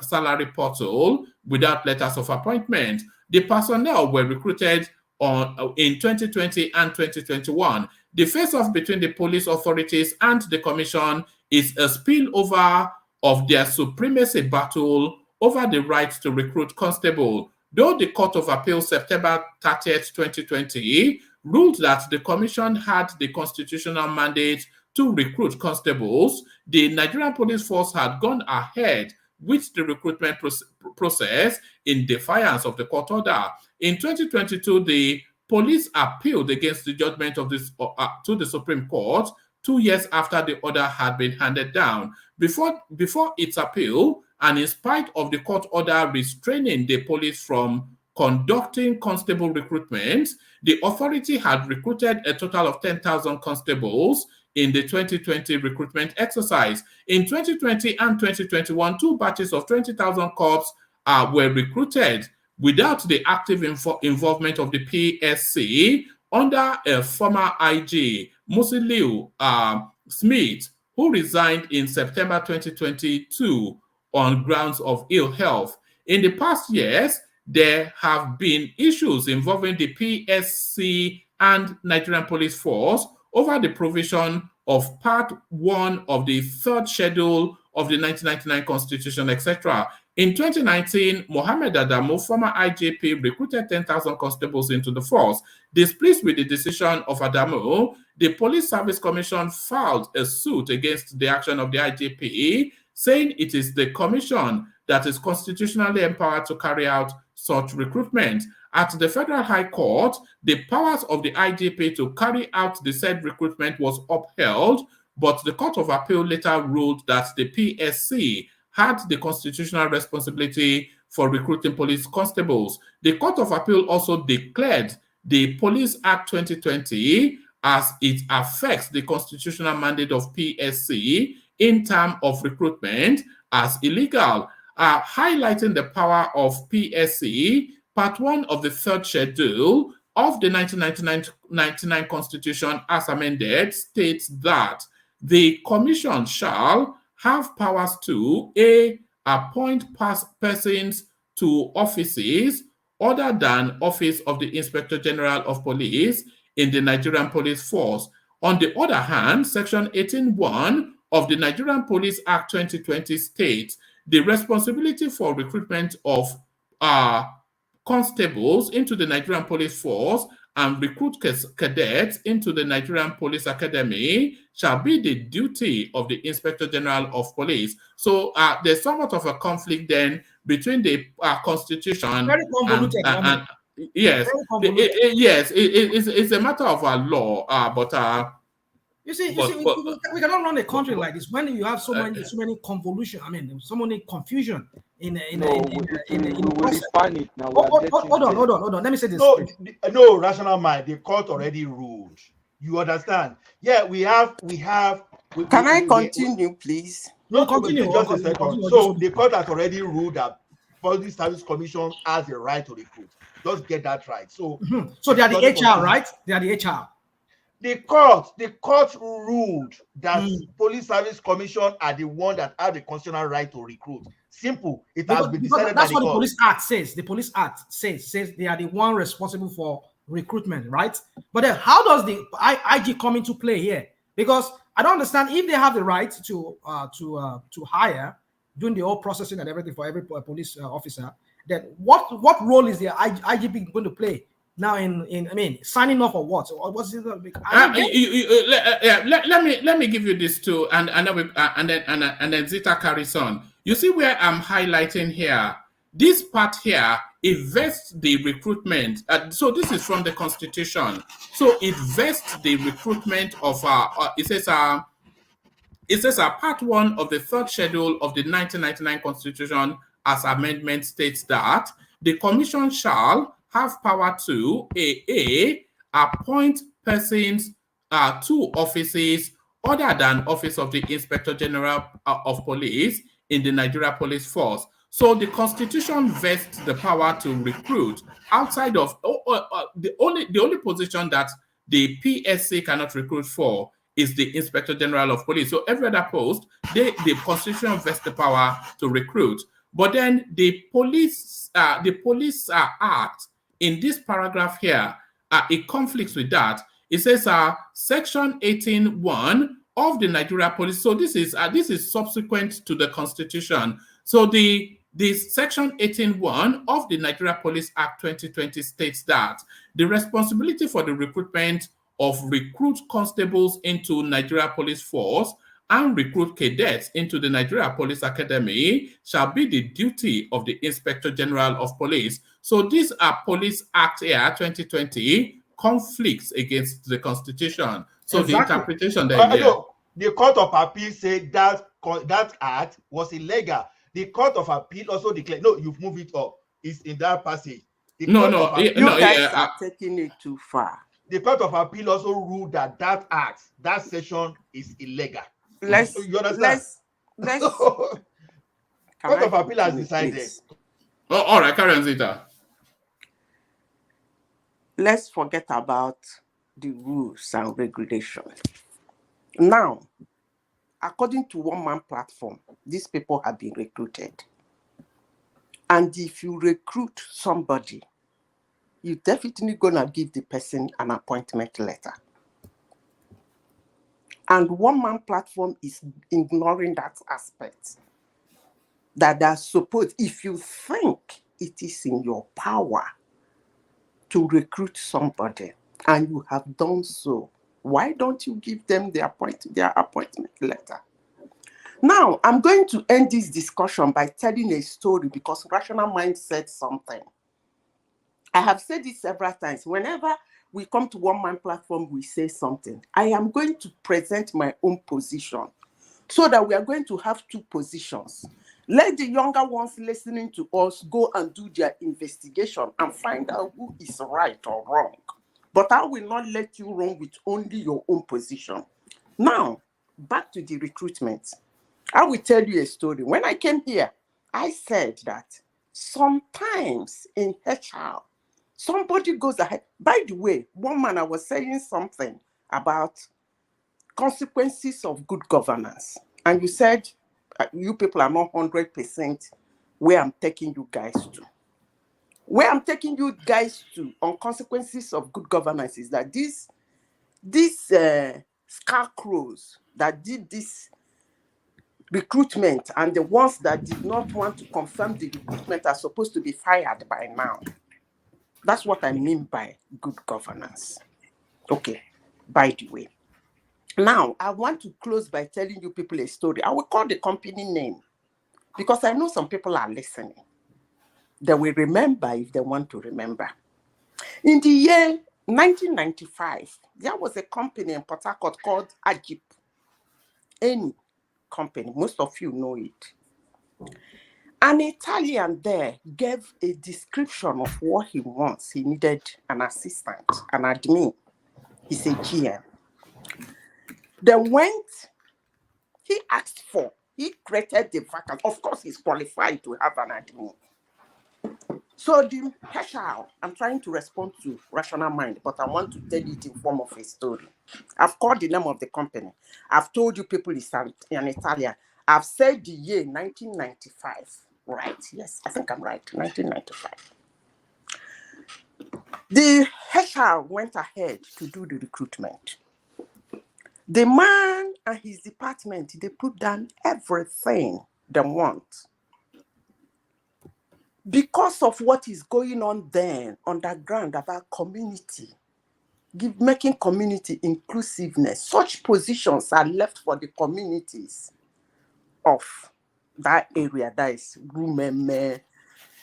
salary portal without letters of appointment. The personnel were recruited in 2020 and 2021. The face-off between the police authorities and the commission is a spillover of their supremacy battle over the right to recruit constable. Though the Court of Appeal September 30th, 2020 ruled that the commission had the constitutional mandate to recruit constables, the Nigerian police force had gone ahead with the recruitment process in defiance of the court order. In 2022, the police appealed against the judgment of this to the Supreme Court 2 years after the order had been handed down. Before its appeal, and in spite of the court order restraining the police from conducting constable recruitment, the authority had recruited a total of 10,000 constables in the 2020 recruitment exercise. In 2020 and 2021, 2 batches of 20,000 corps were recruited without the active involvement of the PSC under a former IG, Musiliu Smith, who resigned in September 2022 on grounds of ill health. In the past years, there have been issues involving the PSC and Nigerian Police Force over the provision of Part 1 of the 3rd Schedule of the 1999 Constitution, etc. In 2019, Mohammed Adamu, former IGP, recruited 10,000 constables into the force. Displeased with the decision of Adamu, the Police Service Commission filed a suit against the action of the IGP, saying it is the commission that is constitutionally empowered to carry out such recruitment. At the Federal High Court, the powers of the IGP to carry out the said recruitment was upheld, but the Court of Appeal later ruled that the PSC had the constitutional responsibility for recruiting police constables. The Court of Appeal also declared the Police Act 2020 as it affects the constitutional mandate of PSC in terms of recruitment as illegal, highlighting the power of PSC. Part 1 of the 3rd Schedule of the 1999 Constitution as amended states that the Commission shall have powers to A. Appoint persons to offices other than office of the Inspector General of Police in the Nigerian Police Force. On the other hand, Section 18(1) of the Nigerian Police Act 2020 states the responsibility for recruitment of constables into the Nigerian Police Force and recruit cadets into the Nigerian Police Academy shall be the duty of the Inspector General of Police. So there's somewhat of a conflict then between the Constitution Very convoluted, and yes, it's a matter of a law, but you see, we cannot run a country like this when you have so many convolution. I mean, so many confusion in the process. Hold on. Let me say this. No, rational mind. The court already ruled. You understand? Yeah, we have. Can I continue, please? No, continue. Just a second. So the court has already ruled that Police Service Commission has a right to recruit. Just get that right. So, so they are the HR, right? They are the HR. The court ruled that Police Service Commission are the one that have the constitutional right to recruit. Simple. It has been decided by the court. That's what the Police Act says. The Police Act says they are the one responsible for recruitment, right? But then how does the IG come into play here? Because I don't understand if they have the right to hire, doing the whole processing and everything for every police officer. Then what role is the IGP going to play now in signing off or what? Or what's it? Let me give you this too, and then Zita carries on. You see where I'm highlighting here. this part here, it vests the recruitment. So this is from the Constitution. So it vests the recruitment of, it says part 1 of the 3rd schedule of the 1999 Constitution as amendment states that the Commission shall have power to appoint persons to offices other than office of the Inspector General of Police in the Nigeria Police Force. So the Constitution vests the power to recruit outside of the only position that the PSC cannot recruit for is the Inspector General of Police. So every other post, the Constitution vests the power to recruit. But then the Police Act in this paragraph here, it conflicts with that. It says Section 18(1) of the Nigeria Police. So this is subsequent to the Constitution. So the Section 18(1) of the Nigeria Police Act 2020 states that the responsibility for the recruitment of recruit constables into Nigeria Police Force and recruit cadets into the Nigeria Police Academy shall be the duty of the Inspector General of Police. So this Police Act here 2020 conflicts against the Constitution. So exactly. The interpretation there. The Court of Appeal said that act was illegal. The Court of Appeal also declared, no, you've moved it up. It's in that passage. You guys are taking it too far. The Court of Appeal also ruled that act, that session is illegal. You understand? Court of Appeal has decided. Oh, all right, Karen Zita. Let's forget about the rules and regulations. Now, according to One Man Platform, these people have been recruited. And if you recruit somebody, you're definitely going to give the person an appointment letter. And One Man Platform is ignoring that aspect. That they're supposed, if you think it is in your power to recruit somebody and you have done so, why don't you give them their appointment letter? Now, I'm going to end this discussion by telling a story because Rational Mind said something. I have said this several times. Whenever we come to One Man Platform, we say something. I am going to present my own position so that we are going to have two positions. Let the younger ones listening to us go and do their investigation and find out who is right or wrong. But I will not let you run with only your own position. Now, back to the recruitment. I will tell you a story. When I came here, I said that sometimes in HR, somebody goes ahead. By the way, one man, I was saying something about consequences of good governance. And you said, you people are not 100% where I'm taking you guys to. Where I'm taking you guys to on consequences of good governance is that these scarecrows that did this recruitment and the ones that did not want to confirm the recruitment are supposed to be fired by now. That's what I mean by good governance. Okay, by the way. Now, I want to close by telling you people a story. I will call the company name because I know some people are listening. They will remember if they want to remember. In the year 1995, there was a company in Port Harcourt called Ajip. Any company, most of you know it. An Italian there gave a description of what he wants. He needed an assistant, an admin. He's a GM. They went, he asked for, he created the vacancy. Of course, he's qualified to have an admin. So the HR, I'm trying to respond to Rational Mind, but I want to tell it in form of a story. I've called the name of the company. I've told you people it's an Italian. I've said the year 1995. Right, yes, I think I'm right, 1995. The HR went ahead to do the recruitment. The man and his department, they put down everything they want. Because of what is going on then underground about community, making community inclusiveness, such positions are left for the communities of that area, that is Rumeme,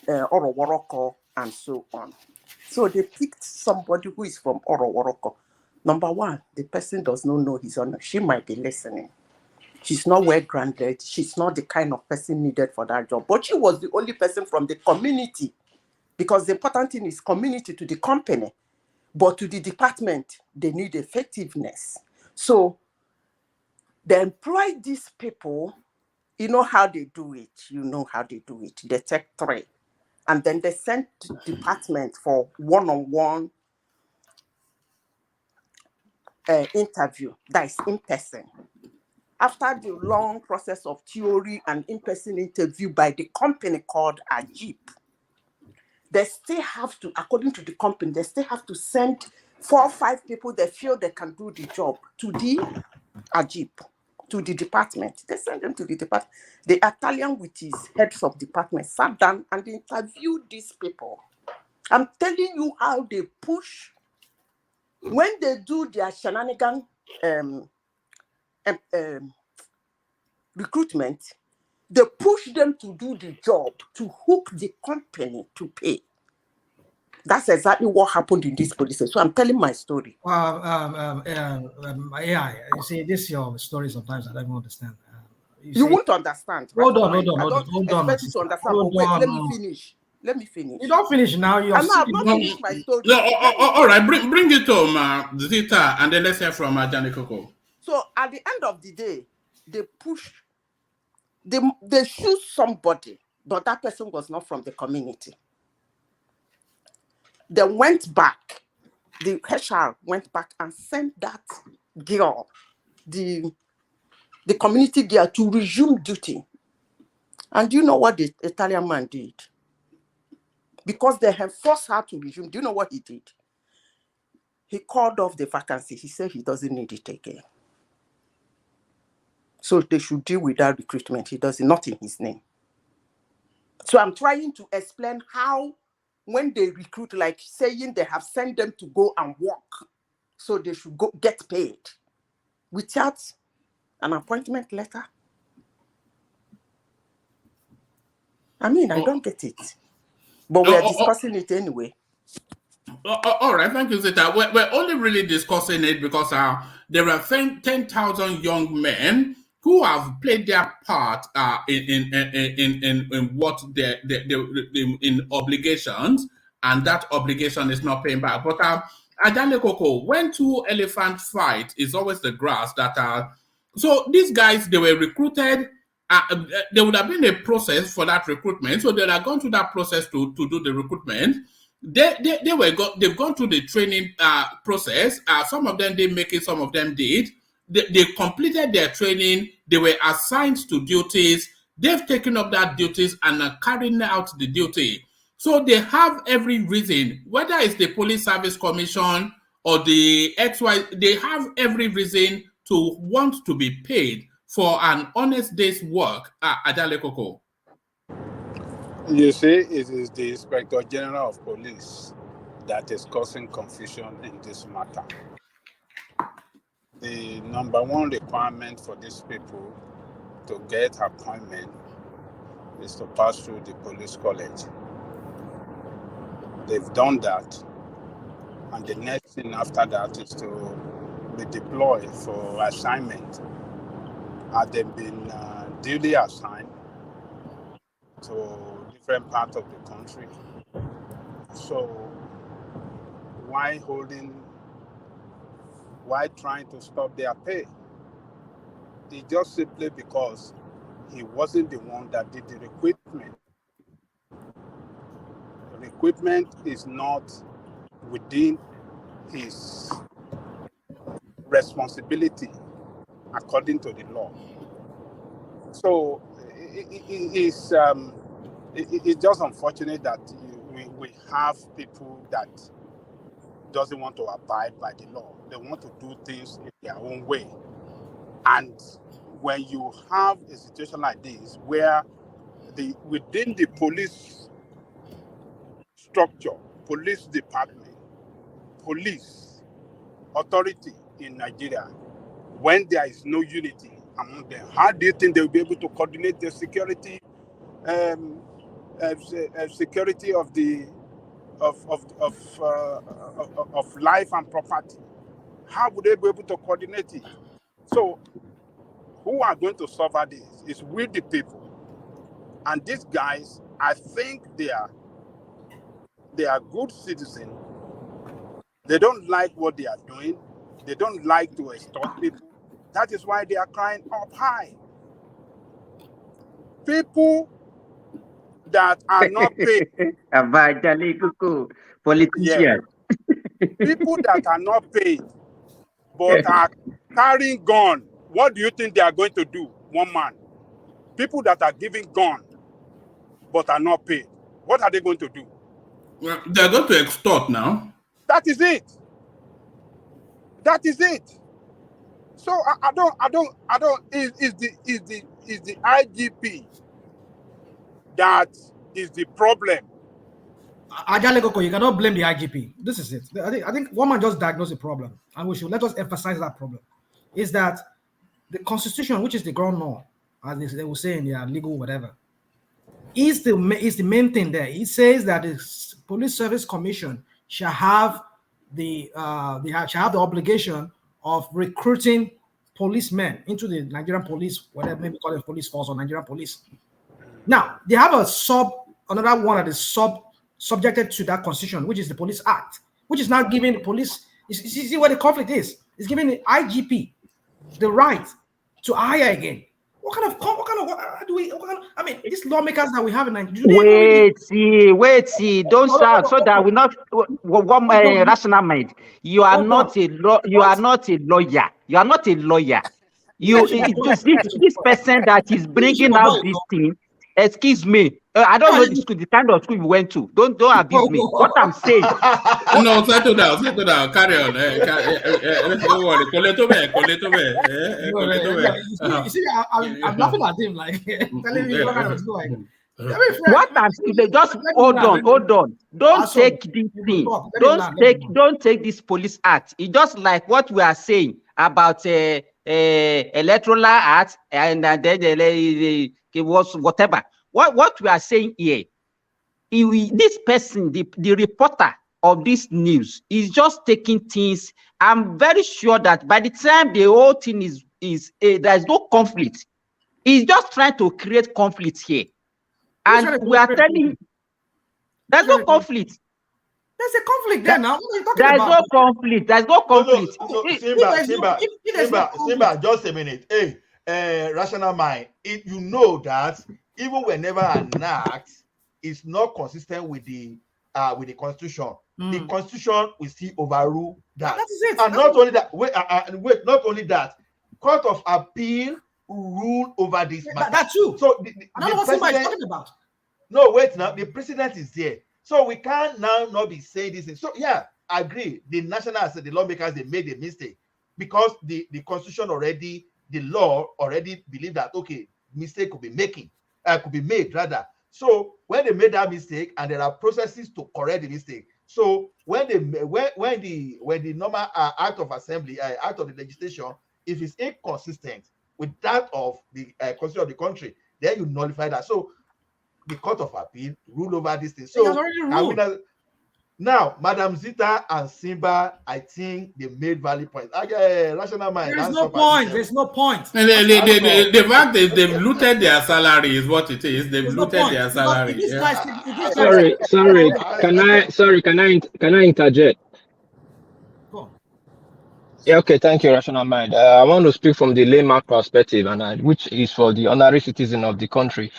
Oroworoko, and so on. So they picked somebody who is from Oroworoko. Number one, the person does not know his honor. She might be listening. She's not well grounded. She's not the kind of person needed for that job. But she was the only person from the community, because the important thing is community to the company. But to the department, they need effectiveness. So they employ these people. You know how they do it. You know how they do it. They take 3. And then they send to department for one-on-one interview. That is in person. After the long process of theory and in-person interview by the company called AJIP, they still have to, according to the company, they still have to send 4 or 5 people they feel they can do the job to the AJIP, to the department. They send them to the department. The Italian, with his heads of department, sat down and interviewed these people. I'm telling you how they push. When they do their shenanigan recruitment, they push them to do the job, to hook the company to pay. That's exactly what happened in this police. So I'm telling my story. Yeah, you see, this is your story. Sometimes I don't even understand. You won't understand. Hold on. I don't expect you to understand. But wait, let me finish. You don't finish now. I've not finished my story. All right, bring it home, Zita, and then let's hear from Johnny Coco. So at the end of the day, they push. They choose somebody, but that person was not from the community. They went back. The HR went back and sent that girl, the community girl, to resume duty. And do you know what the Italian man did? Because they have forced her to resume, do you know what he did? He called off the vacancy. He said he doesn't need it again. So they should deal with that recruitment. He does it, not in his name. So I'm trying to explain how, when they recruit, like saying they have sent them to go and work, so they should go get paid without an appointment letter. I mean, I don't get it. But we're discussing it anyway. All right, thank you, Zita. We're only really discussing it because there are 10,000 young men who have played their part in what they in obligations, and that obligation is not paying back. But Adale Coco, when 2 elephants fight, is always the grass that are. So these guys, they were recruited. There would have been a process for that recruitment, so they have gone through that process to do the recruitment. They've gone through the training process. Some of them didn't make it, some of them did. They completed their training. They were assigned to duties. They've taken up that duties and are carrying out the duty. So they have every reason, whether it's the Police Service Commission or the XY, they have every reason to want to be paid for an honest day's work. Adale Coco. You see, it is the Inspector General of Police that is causing confusion in this matter. The number 1 requirement for these people to get appointment is to pass through the police college. They've done that, and the next thing after that is to be deployed for assignment. They've been duly assigned to different parts of the country. So why trying to stop their pay? It's just simply because he wasn't the one that did the recruitment. The recruitment is not within his responsibility according to the law. So it's just unfortunate that we have people that doesn't want to abide by the law. They want to do things in their own way. And when you have a situation like this, where within the police structure, police department, police authority in Nigeria, when there is no unity among them, how do you think they'll be able to coordinate their security security of the of life and property. How would they be able to coordinate it? So, who are going to suffer this? It's we the people. And these guys, I think they are good citizens. They don't like what they are doing. They don't like to extort people. That is why they are crying up high. People that are not paid. Politicians. People that are not paid but are carrying gun. What do you think they are going to do? One man. People that are giving gun but are not paid. What are they going to do? Well, they're going to extort now. That is it. That is it. So I don't. Is the IGP that is the problem? Ajalekoko, you cannot blame the IGP. This is it. I think one man just diagnosed the problem, and we should let us emphasize that problem. Is that the Constitution, which is the ground law, as they will say in their legal whatever, is the main thing there. It says that the Police Service Commission shall have the obligation of recruiting policemen into the Nigerian police, whatever maybe call it police force or Nigerian police. Now they have another one that is subjected to that constitution, which is the Police Act, which is now giving the police. You see where the conflict is? It's giving the IGP the right to hire again. I mean, these lawmakers that we have in Nigeria. Wait, don't start so that we not one rational mind. You are not a lawyer. You are not a lawyer. This person that is bringing out this thing. Excuse me. I don't know the kind of school you went to. Don't abuse me. What I'm saying. No, settle down. Carry on. Don't worry. You see, I'm laughing at him like telling me what kind of school I go. What I'm saying, just hold on. Don't take this thing. Don't take this police act. It's just like what we are saying about electoral act and then it was whatever. What we are saying here, this person, the reporter of this news, is just taking things. I'm very sure that by the time the whole thing is there is no conflict. He's just trying to create conflict here, and we are telling there's no conflict. There's a conflict there now. There's no conflict. There's no conflict. Simba, just a minute. Hey, rational mind. You know that even whenever an act is not consistent with the constitution, the constitution will still overrule that. That is it. And not only that, not only that, Court of Appeal rule over this matter. That too. So the president is talking about. No, wait now. The president is there, so we can't now not be saying this. So yeah, I agree. The the lawmakers, they made a mistake because the constitution already, the law already believe that okay, mistake could be made rather. So when they made that mistake, and there are processes to correct the mistake. So when the normal act of assembly, act of the legislation, if it's inconsistent with that of the constitution of the country, then you nullify that. So the Court of Appeal rule over this thing. So now, Madam Zita and Simba, I think they made valid points. Rational mind. There's no point. There's no point. The fact that they've looted their salary is what it is. They've looted their salary. Sorry. Can I interject? Yeah, okay, thank you, Rational Mind. I want to speak from the layman perspective, and which is for the honorary citizen of the country.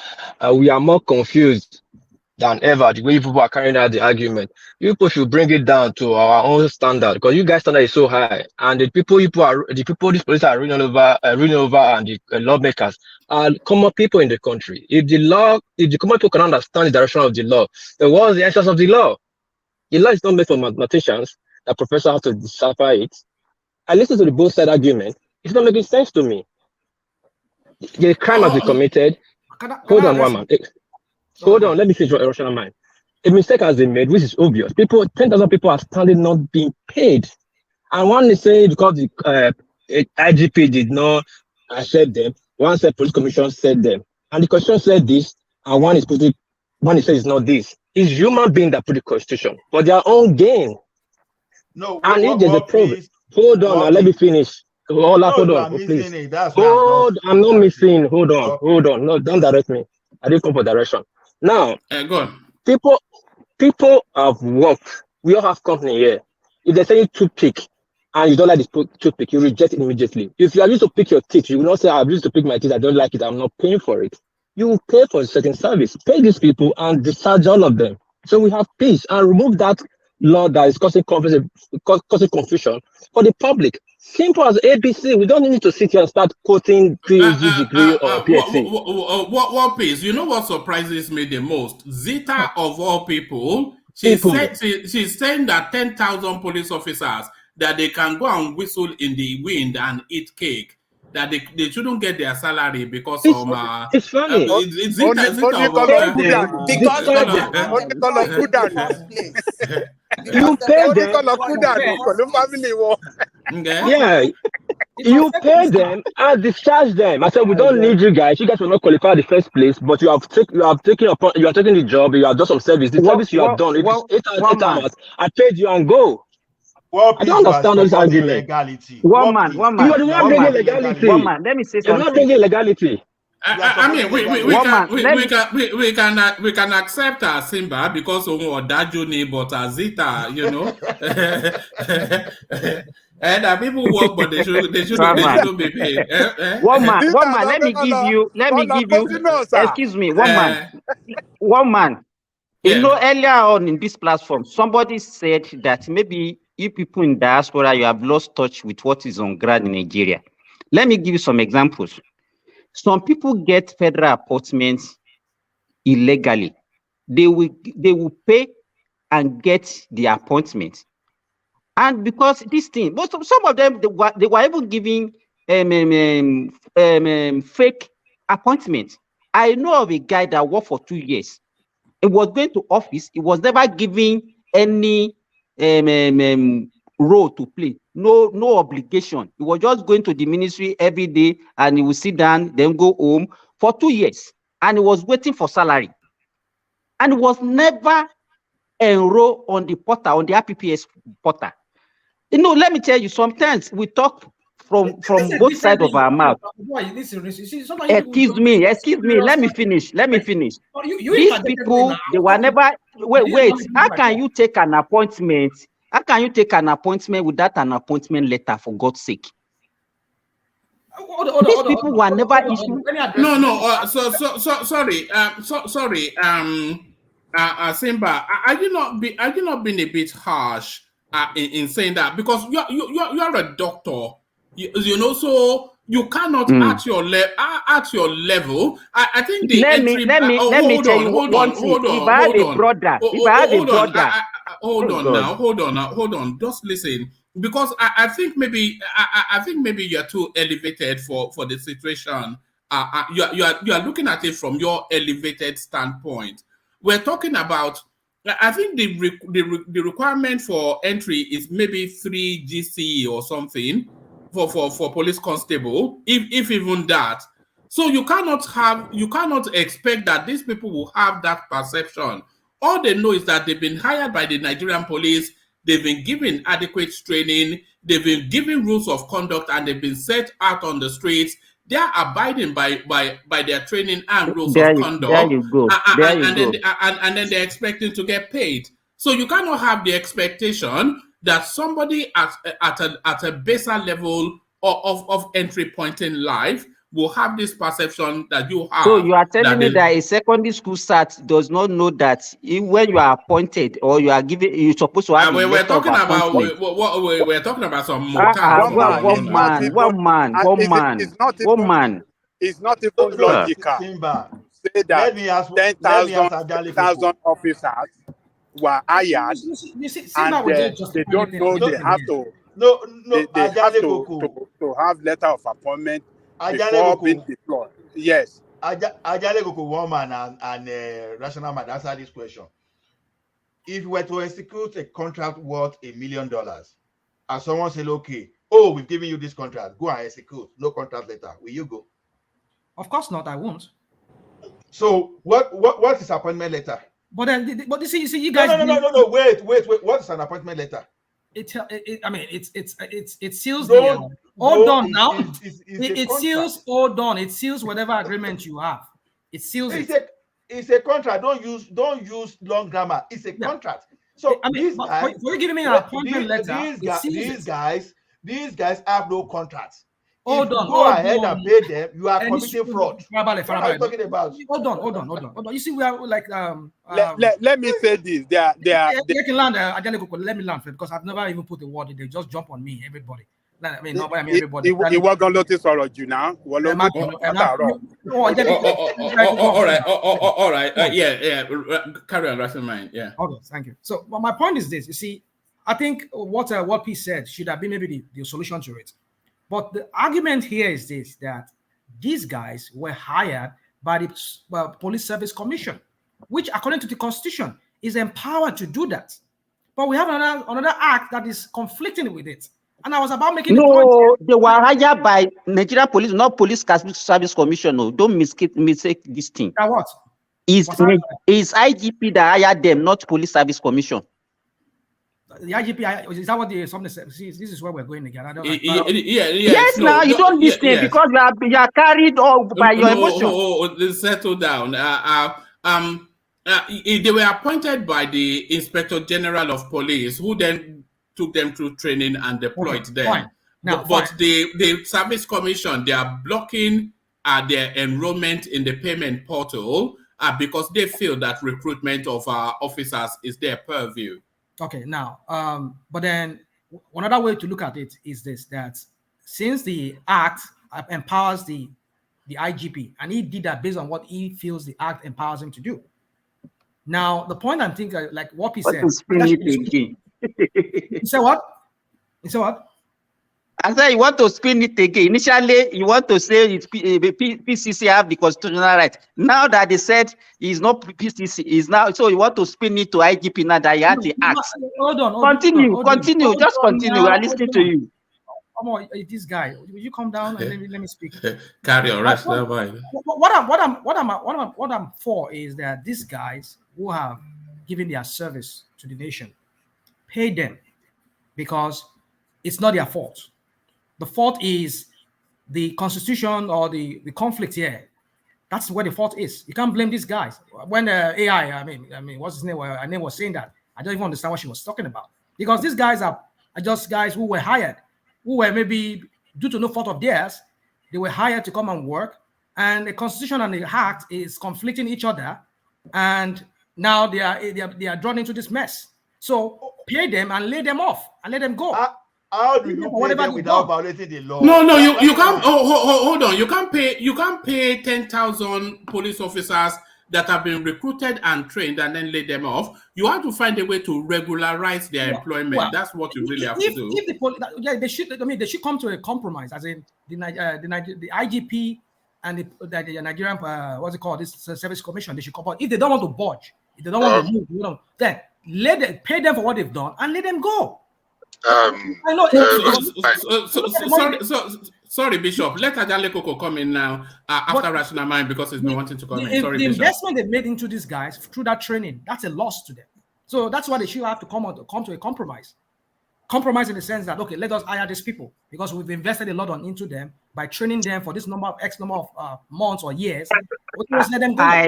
We are more confused than ever the way people are carrying out the argument. You people should bring it down to our own standard, because you guys' standard is so high, and the people these police are running over, and the lawmakers are common people in the country. If the common people can understand the direction of the law, then what's the essence of the law? The law is not made for mathematicians that professors have to decipher it. I listen to the both side argument. It's not making sense to me. The crime has been committed. Hold on, one man. Hold on, let me finish your rational mind. A mistake has been made, which is obvious. 10,000 people are standing not being paid. And one is saying because the IGP did not accept them, one said police commission said them. And the constitution said this, and one is putting when he says it's not this. It's human being that put the constitution for their own gain. No, And if there's a problem, hold on, now let me finish. Hold on, please. It. That's Hold, I'm not missing. Hold on, Okay. hold on. No, don't direct me. I didn't come for direction. Now, go on. People have worked. We all have company here. If they say toothpick and you don't like the toothpick, you reject it immediately. If you are used to pick your teeth, you will not say, I've used to pick my teeth, I don't like it, I'm not paying for it. You will pay for a certain service. Pay these people and discharge all of them. So we have peace and remove that law that is causing confusion for the public. Simple as ABC. We don't need to sit here and start quoting PhD degree or PhD. What peace? You know what surprises me the most? Zita of all people, she's saying that 10,000 police officers that they can go and whistle in the wind and eat cake, that they shouldn't get their salary because it's funny. You pay them. Yeah, you pay them and discharge them. I said we don't need you guys. You guys will not qualify in the first place, but you are taking the job. You have done some service. The service you have done. It is 8 hours. I paid you and go. I don't understand this argument. One man. You are the one bringing legality. One man. Let me say something. You're not bringing legality. I mean, we can accept our Simba because of Dajuni, but Azita, you know, and people work, but they shouldn't be paid. One man. Let me give you. Excuse me. One man. You know, earlier on in this platform, somebody said that maybe you people in diaspora, you have lost touch with what is on ground in Nigeria. Let me give you some examples. Some people get federal appointments illegally. They will pay and get the appointment. And because this thing, but some of them, they were even giving fake appointments. I know of a guy that worked for 2 years. He was going to office. He was never given any role to play. No obligation. He was just going to the ministry every day and he would sit down, then go home for 2 years. And he was waiting for salary. And he was never enrolled on the portal, on the IPPS portal. You know, let me tell you, sometimes we talk from both sides of our mouth. Excuse me, let me finish. These people, they were never, wait, how can you take an appointment? How can you take an appointment without an appointment letter, for God's sake? These people were never issued. No. Sorry. Simba, are you not being a bit harsh in saying that? Because you're a doctor, you know, so you cannot at your level. I think the let me tell you one thing. If I have a brother, hold on. Just listen, because I think maybe you're too elevated for the situation. You are looking at it from your elevated standpoint. We're talking about. I think the requirement for entry is maybe 3 GCE or something for police constable, if even that. So you cannot expect that these people will have that perception. All they know is that they've been hired by the Nigerian police, they've been given adequate training, they've been given rules of conduct, and they've been set out on the streets. They are abiding by their training and rules of conduct. There you go. And then they're expecting to get paid. So you cannot have the expectation that somebody at a baser level of entry point in life will have this perception that you have. So you are telling me that a secondary school SAT does not know that when you are appointed or you are given, you're supposed to have we're talking about some more time. One man. It's not even logical. Say that 10,000 officers were hired and they don't know they have to. They have to have letter of appointment before being deployed. Yes. Ajale Goko, one man and rational man answer this question. If you were to execute a contract worth $1 million, and someone said, okay, we've given you this contract, go and execute, no contract letter, will you go? Of course not, I won't. So what is appointment letter? But then, but you see, you guys. No. Wait. What is an appointment letter? It seals the. Hold on now. It seals. Hold on. It seals whatever agreement you have. It seals it. It's a contract. Don't use long grammar. It's a contract. So I mean, you're giving me an appointment letter. These guys have no contracts. Hold on. Go ahead and pay them. You are committing fraud. What are you talking about? Hold on. You see, we are like let me say this. They can land. Let me land because I've never even put a word in. They just jump on me. Everybody. I mean, everybody. It was going to sorrow you now. All right. Yeah. Carry on, Russian mind. Yeah. Okay, thank you. So, my point is this. You see, I think what P said should have been maybe the solution to it. But the argument here is this: that these guys were hired by the Police Service Commission, which, according to the Constitution, is empowered to do that. But we have another act that is conflicting with it. And I was about making the point. No, they were hired by Nigerian police, not Police Service Commission. No, don't mistake this thing. What? Is IGP that hired them, not Police Service Commission. The IGP, is that what something said? See, this is where we're going again. Yes, now you don't listen because you are carried off by your emotion. Settle down. They were appointed by the Inspector General of Police, who then took them through training and deployed them. But the Service Commission, they are blocking their enrollment in the payment portal because they feel that recruitment of officers is their purview. Okay, now, but then another way to look at it is this: that since the Act empowers the IGP, and he did that based on what he feels the Act empowers him to do. Now, the point I'm thinking, like what he said. You say what? I said you want to spin it again. Initially, you want to say it's PCC have the constitutional right. Now that they said he's not PCC, is now so you want to spin it to IGP now that he had the act. Hold on. Continue. Just continue. We are listening to you. Come on, this guy. Will you come down and let me speak? Carry on, right? What I'm for is that these guys who have given their service to the nation, pay them, because it's not their fault. The fault is the Constitution or the conflict here. That's where the fault is. You can't blame these guys. When AI, I mean, what's his name? Her name was saying that. I don't even understand what she was talking about, because these guys are just guys who were hired, who were maybe due to no fault of theirs, they were hired to come and work, and the Constitution and the Act is conflicting each other, and now they are drawn into this mess. So pay them and lay them off and let them go. How do you pay them without violating the law? No, you can't. Hold on. You can't pay 10,000 police officers that have been recruited and trained and then lay them off. You have to find a way to regularize their employment. Well, that's what you really have to do. They should come to a compromise, as in the IGP and the Nigerian what's it called, this Service Commission. They should come. If they don't want to budge, if they don't want to move, then pay them for what they've done and let them go. Sorry, Bishop. Let Ajale Koko come in now after Rational Mind, because he's been wanting to come in. Sorry, the investment they made into these guys through that training, that's a loss to them. So that's why they should have to come to a compromise. Compromise in the sense that, okay, let us hire these people because we've invested a lot into them by training them for this X number of months or years. Let them go.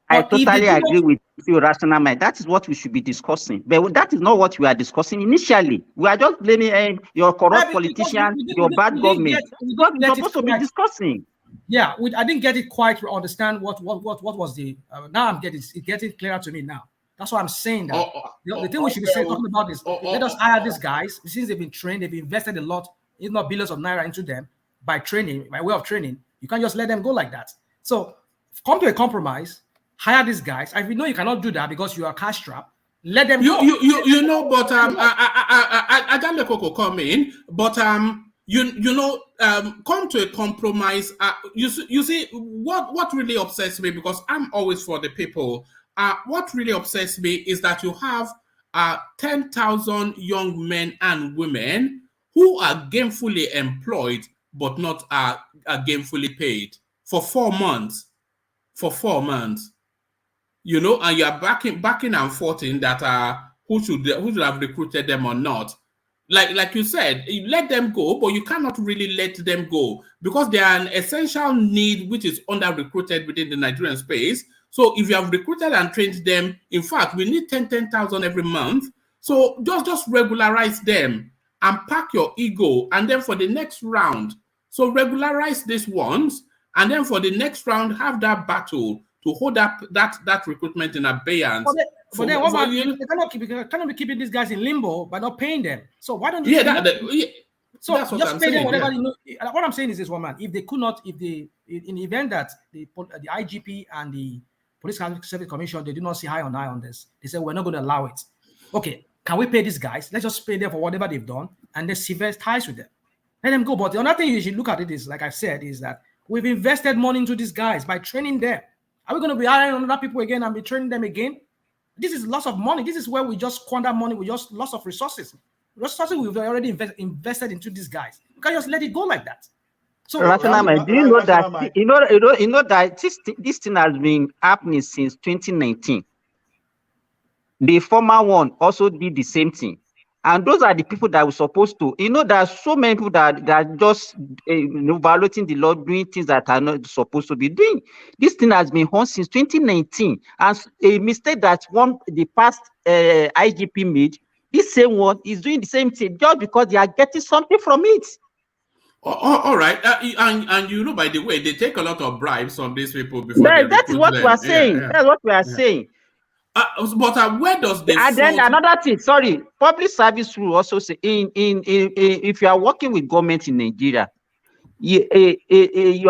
I totally agree with you, Rational Mind. That is what we should be discussing. But that is not what we are discussing initially. We are just blaming your corrupt politicians, your bad government. What we're supposed to be discussing. Yeah, I didn't get it quite to understand what was the. Now it's getting clearer to me now. That's why I'm saying that. The thing we should be talking about is let us hire these guys. Since they've been trained, they've invested a lot, if not billions of naira into them by way of training. You can't just let them go like that. So come to a compromise. Hire these guys. I know you cannot do that because you are cash strapped. Let them go. But I don't let Coco come in. But come to a compromise. You see what really upsets me, because I'm always for the people. What really upsets me is that you have 10,000 young men and women who are gainfully employed but not gainfully paid for 4 months. for 4 months, you know, and you're backing and forthing that who should have recruited them or not. Like you said, you let them go, but you cannot really let them go because they are an essential need which is under-recruited within the Nigerian space. So if you have recruited and trained them, in fact, we need 10,000 every month. So just regularize them and pack your ego. And then for the next round, so regularize these ones. And then for the next round, have that battle to hold up that recruitment in abeyance. But then what about they cannot be keeping these guys in limbo by not paying them? So why don't you? So just pay them whatever you know. What I'm saying is this, one man. If they could not, in the event that the IGP and the Police Service Commission they do not see eye on this, they say we're not going to allow it. Okay, can we pay these guys? Let's just pay them for whatever they've done and let's sever ties with them. Let them go. But the other thing you should look at it is, like I said, is that we've invested money into these guys by training them. Are we going to be hiring other people again and be training them again? This is loss of money. This is where we just squander money. We just loss of resources. Resources we've already invested into these guys. You can't just let it go like that. So, do you know that you know that this thing has been happening since 2019? The former one also did the same thing, and those are the people that were supposed to. You know, there are so many people that are just violating the law, doing things that are not supposed to be doing. This thing has been on since 2019, and a mistake that the past IGP made, this same one is doing the same thing just because they are getting something from it. All right, and you know, by the way, they take a lot of bribes from these people before. That's what we are saying. Yeah. That's what we are saying. But where does the and then another thing? Sorry, public service rule also say if you are working with government in Nigeria, you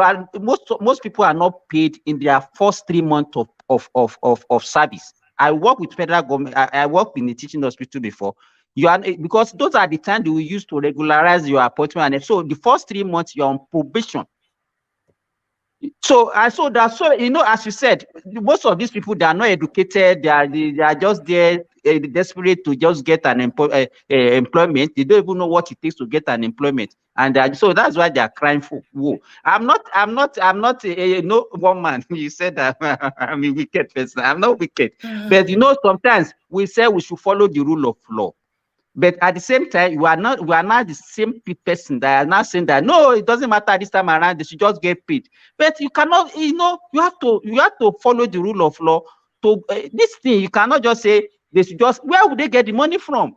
are most people are not paid in their first 3 months of service. I work with federal government. I work in the teaching hospital before. You are because those are the time they will use to regularize your appointment, and so the first 3 months you're on probation. So that's you know, as you said, most of these people, they are not educated. They are just there desperate to just get an employment. They don't even know what it takes to get an employment, and so that's why they are crying for war. I'm not no one man. You said that I'm a wicked person. I'm not wicked, but you know, sometimes we say we should follow the rule of law. But at the same time, we are not the same person that are not saying that no, it doesn't matter this time around, they should just get paid. But you cannot, you know, you have to follow the rule of law. To this thing, you cannot just say they should just, where would they get the money from?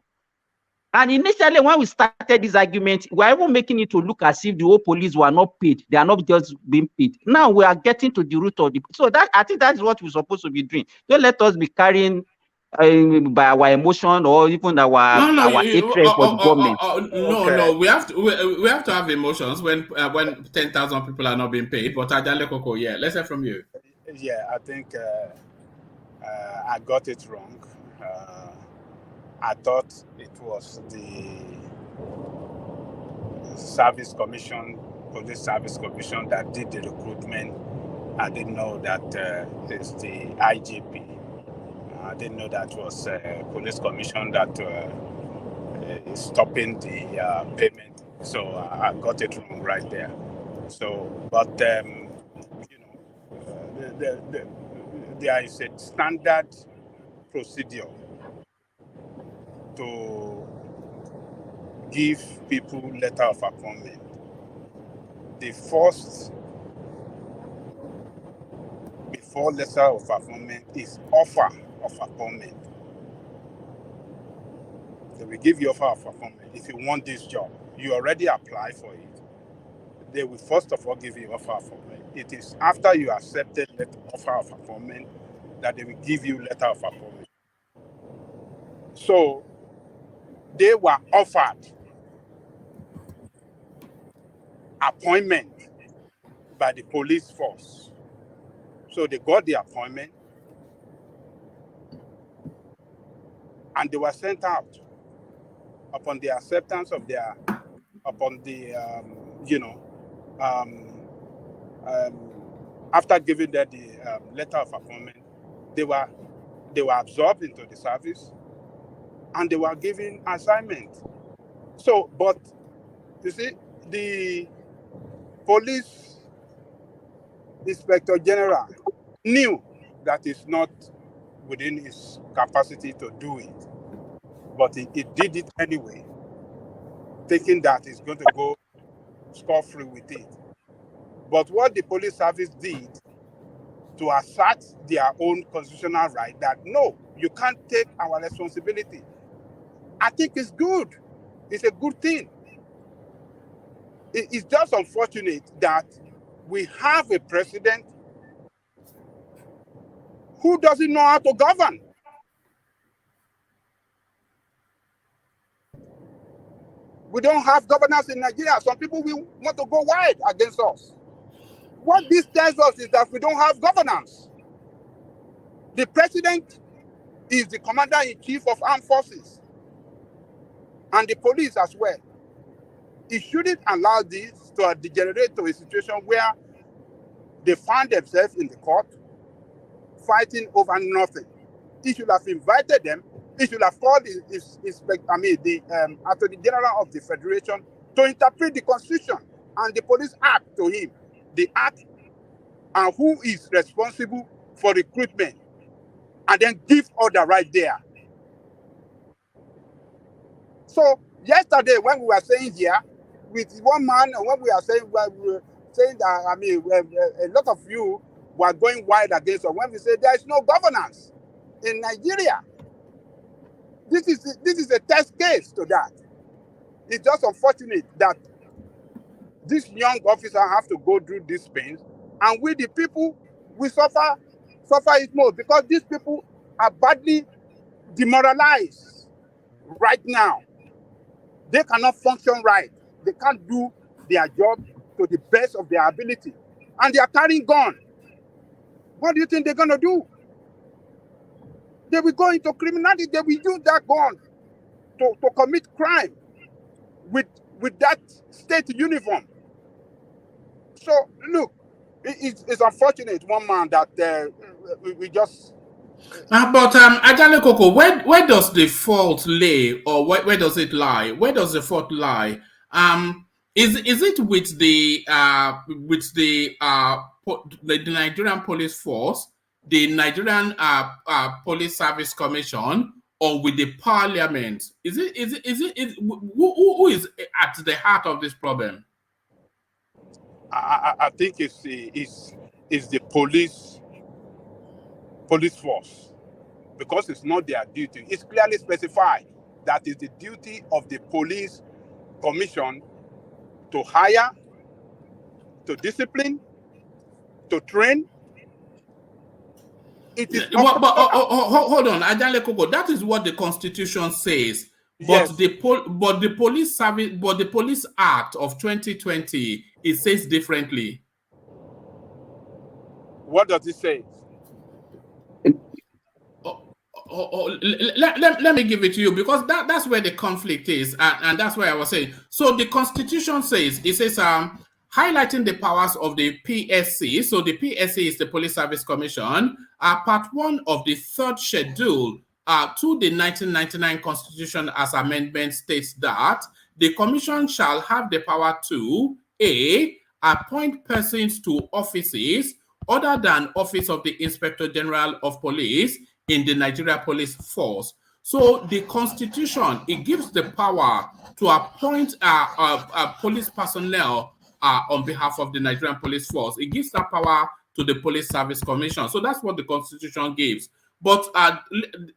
And initially, when we started this argument, we were even making it to look as if the whole police were not paid. They are not just being paid. Now we are getting to the root of the. So that I think that's what we're supposed to be doing. Don't let us be carrying by our emotion or even our hatred for the government. No, we have to have emotions when 10,000 people are not being paid. But Ajale Koko, yeah, let's hear from you. Yeah, I think I got it wrong. I thought it was the service commission, police service commission that did the recruitment. I didn't know that it's the IGP. I didn't know that was police commission that is stopping the payment. So I got it wrong right there. So, but you know, there is a standard procedure to give people letter of appointment. The first before letter of appointment is offer of appointment. They will give you offer of appointment. If you want this job, you already apply for it. They will first of all give you offer of appointment. It is after you accepted offer of appointment that they will give you letter of appointment. So they were offered appointment by the police force. So they got the appointment and they were sent out upon the acceptance of their, upon the, after giving them the letter of appointment, they were absorbed into the service and they were given assignment. So, but you see, the police inspector general knew that it's not within his capacity to do it, but he did it anyway, thinking that he's going to go scot-free with it. But what the police service did to assert their own constitutional right, that no, you can't take our responsibility, I think it's good. It's a good thing. It's just unfortunate that we have a president who doesn't know how to govern. We don't have governance in Nigeria. Some people will want to go wide against us. What this tells us is that we don't have governance. The president is the commander-in-chief of armed forces and the police as well. He shouldn't allow this to degenerate to a situation where they find themselves in the court fighting over nothing. He should have invited them. He should have called the Attorney General of the Federation to interpret the Constitution and the Police Act to him. The act and who is responsible for recruitment, and then give order right there. So yesterday, when we were saying here with one man, and when we were saying that a lot of you were going wide against us, when we say there is no governance in Nigeria, this is a test case to that. It's just unfortunate that this young officer have to go through these pains, and we the people, we suffer it more because these people are badly demoralized right now. They cannot function right. They can't do their job to the best of their ability, and they are carrying gun. What do you think they're gonna do? They will go into criminality. They will use that gun to commit crime with that state uniform. So look, it's unfortunate, one man, that we just. But Ajale Koko, where does the fault lay, or where does it lie? Where does the fault lie? Is it with the Nigerian Police Force, the Nigerian Police Service Commission, or with the Parliament? Who is at the heart of this problem? I think it's the police force, because it's not their duty. It's clearly specified that it's the duty of the police commission to hire, to discipline, to train. It is hold on, Ajale Koko. That is what the Constitution says. But yes, the police service, but the Police Act of 2020, it says differently. What does it say? Let me give it to you, because that's where the conflict is, and that's why I was saying. So the Constitution says, it says highlighting the powers of the PSC. So the PSC is the Police Service Commission. Part 1 of the 3rd schedule to the 1999 Constitution as amendment states that the Commission shall have the power to A, appoint persons to offices other than office of the Inspector General of Police in the Nigeria Police Force. So the Constitution, it gives the power to appoint police personnel on behalf of the Nigerian Police Force. It gives that power to the Police Service Commission. So that's what the Constitution gives. But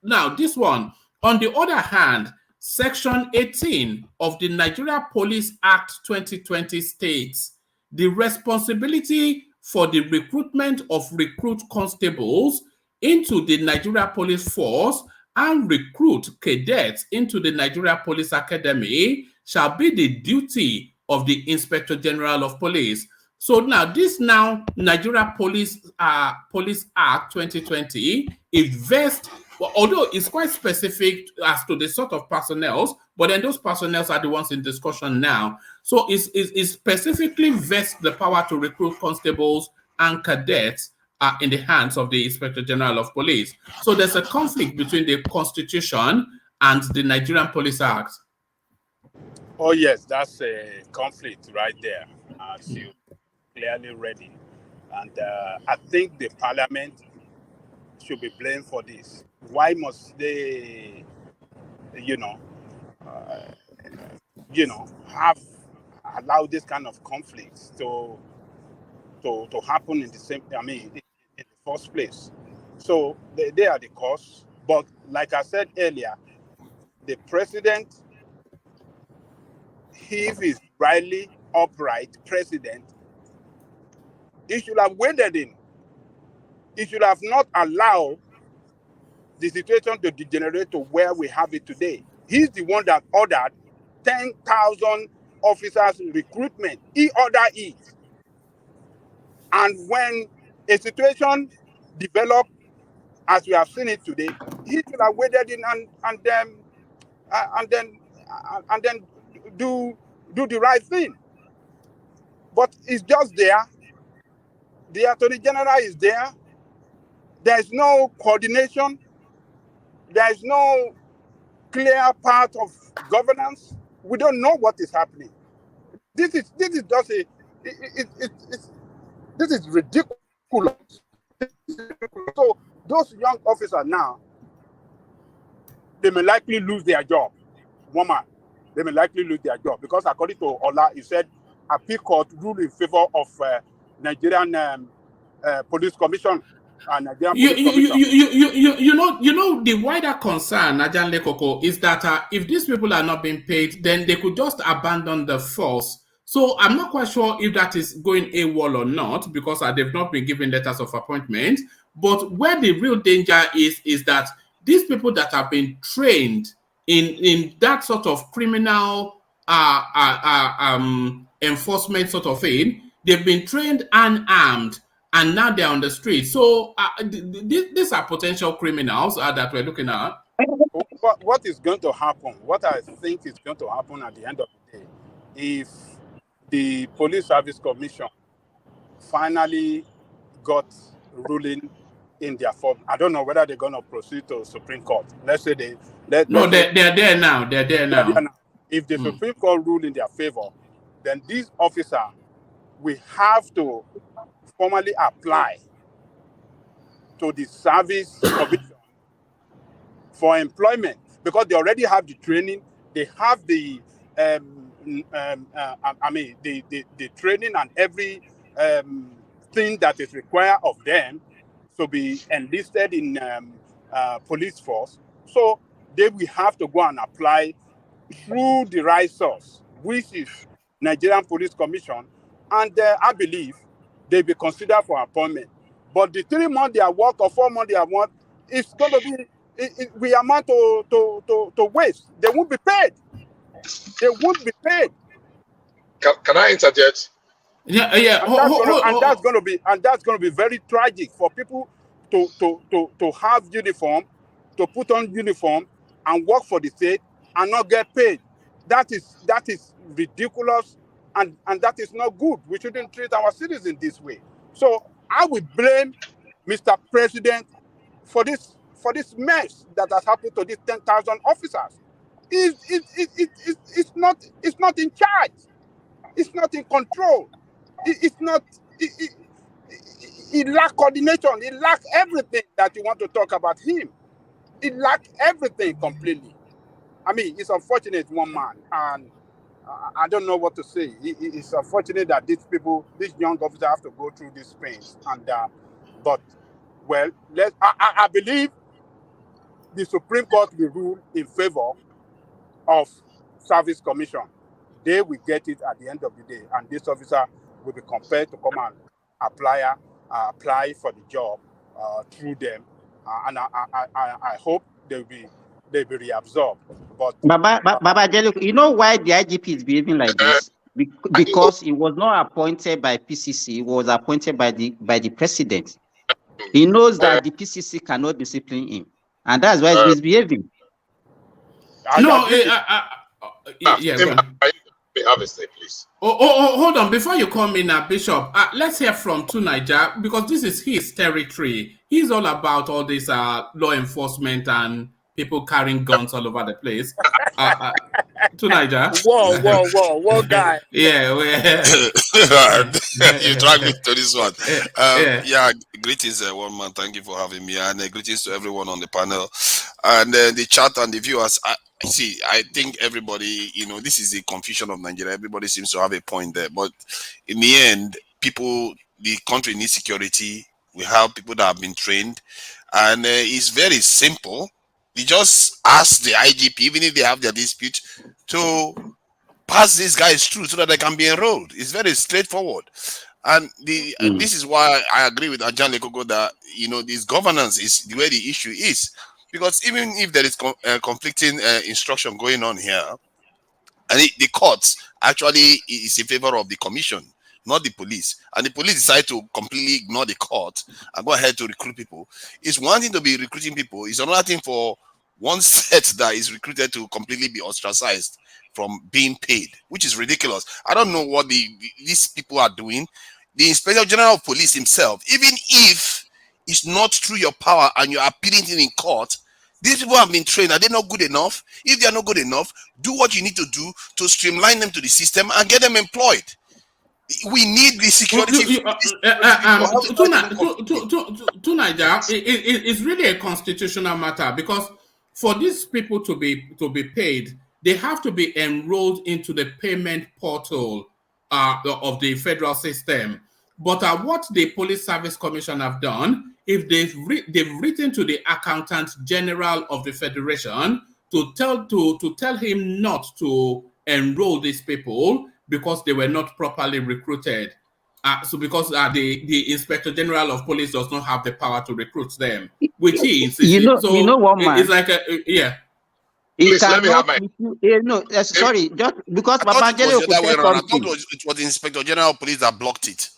now this one, on the other hand, Section 18 of the Nigeria Police Act 2020 states the responsibility for the recruitment of recruit constables into the Nigeria Police Force and recruit cadets into the Nigeria Police Academy shall be the duty of the Inspector General of Police. So now this Nigeria Police Act 2020 is vests, although it's quite specific as to the sort of personnel, but then those personnel are the ones in discussion now. So it specifically vests the power to recruit constables and cadets in the hands of the Inspector General of Police. So there's a conflict between the Constitution and the Nigerian Police Act. Oh yes, that's a conflict right there, as you clearly read it. And I think the parliament should be blamed for this. Why must they, have allowed this kind of conflicts to happen in the first place? So they are the cause. But like I said earlier, the president, if he's rightly upright president, he should have waded in. He should have not allowed the situation to degenerate to where we have it today. He's the one that ordered 10,000 officers recruitment. He ordered it. And when a situation developed as we have seen it today, he should have waded in and then do the right thing. But it's just there. The Attorney General is there. There's no coordination. There's no clear part of governance. We don't know what is happening. This is just this is ridiculous. So those young officers now, they may likely lose their job. They may likely lose their job because according to Ola, he said appeal court ruled in favor of Nigerian Police Commission. You know, the wider concern, Ajan Lekoko, is that if these people are not being paid, then they could just abandon the force. So I'm not quite sure if that is going AWOL or not, because they've not been given letters of appointment. But where the real danger is that these people that have been trained in that sort of criminal enforcement sort of thing, they've been trained and armed, and now they're on the street. So these are potential criminals that we're looking at. What is going to happen, what I think is going to happen at the end of the day, if the Police Service Commission finally got ruling in their form, I don't know whether they're going to proceed to Supreme Court. Let's say they're there now. They're there now. If the Supreme Court rule in their favor, then these officers will have to formally apply to the Service Commission for employment, because they already have the training, they have the the training and every thing that is required of them to be enlisted in police force. So they will have to go and apply through the right source, which is Nigerian Police Commission, and I believe they'll be considered for appointment. But the 3 months they are work or 4 months they are work, it's going to be, we amount to waste. They won't be paid. They won't be paid. Can I interject? Yeah. And that's going to be very tragic for people to have uniform, to put on uniform and work for the state and not get paid. That is ridiculous, and that is not good. We shouldn't treat our citizens this way. So I will blame Mr. President for this mess that has happened to these 10,000 officers. It's not in charge. It's not in control. He lacks coordination. He lacks everything that you want to talk about him. He lacks everything completely. I mean, it's unfortunate, one man, and I don't know what to say. It's unfortunate that these young officers have to go through these pains. And but well, I believe the Supreme Court will rule in favor of Service Commission. They will get it at the end of the day, and this officer will be compelled to come and apply for the job through them, and I hope they'll be reabsorbed. But Baba Jello, you know why the IGP is behaving like this? Because he was not appointed by PCC, he was appointed by the president. He knows that the PCC cannot discipline him, and that's why he's behaving. Obviously, please. Hold on. Before you come in, Bishop, let's hear from Niger, because this is his territory. He's all about all this law enforcement and people carrying guns all over the place. Niger. Whoa, guy. Yeah. You dragged me to this one. Yeah, greetings, one man. Thank you for having me, and greetings to everyone on the panel, and the chat and the viewers. I think everybody, this is the confusion of Nigeria. Everybody seems to have a point there, but in the end, the country needs security. We have people that have been trained, and it's very simple. We just ask the IGP, even if they have their dispute, to pass these guys through so that they can be enrolled. It's very straightforward. And this is why I agree with Ajan Lekogo that, this governance is where the issue is. Because even if there is conflicting instruction going on here, and the courts actually is in favor of the commission, not the police, and the police decide to completely ignore the court and go ahead to recruit people. It's one thing to be recruiting people. It's another thing for one set that is recruited to completely be ostracized from being paid, which is ridiculous. I don't know what these people are doing. The Inspector General of Police himself, even if it's not through your power and you're appealing in court, these people have been trained. Are they not good enough? If they are not good enough, do what you need to do to streamline them to the system and get them employed. We need the security. To Niger, it's really a constitutional matter, because for these people to be paid, they have to be enrolled into the payment portal of the federal system. But what the Police Service Commission have done, if they've written to the Accountant General of the Federation to tell him not to enroll these people because they were not properly recruited. Because the Inspector General of Police does not have the power to recruit them, which is what, man? It's like Please, let me have my... sorry, just because Babajele could say something. I thought it was the Inspector General of Police that blocked it.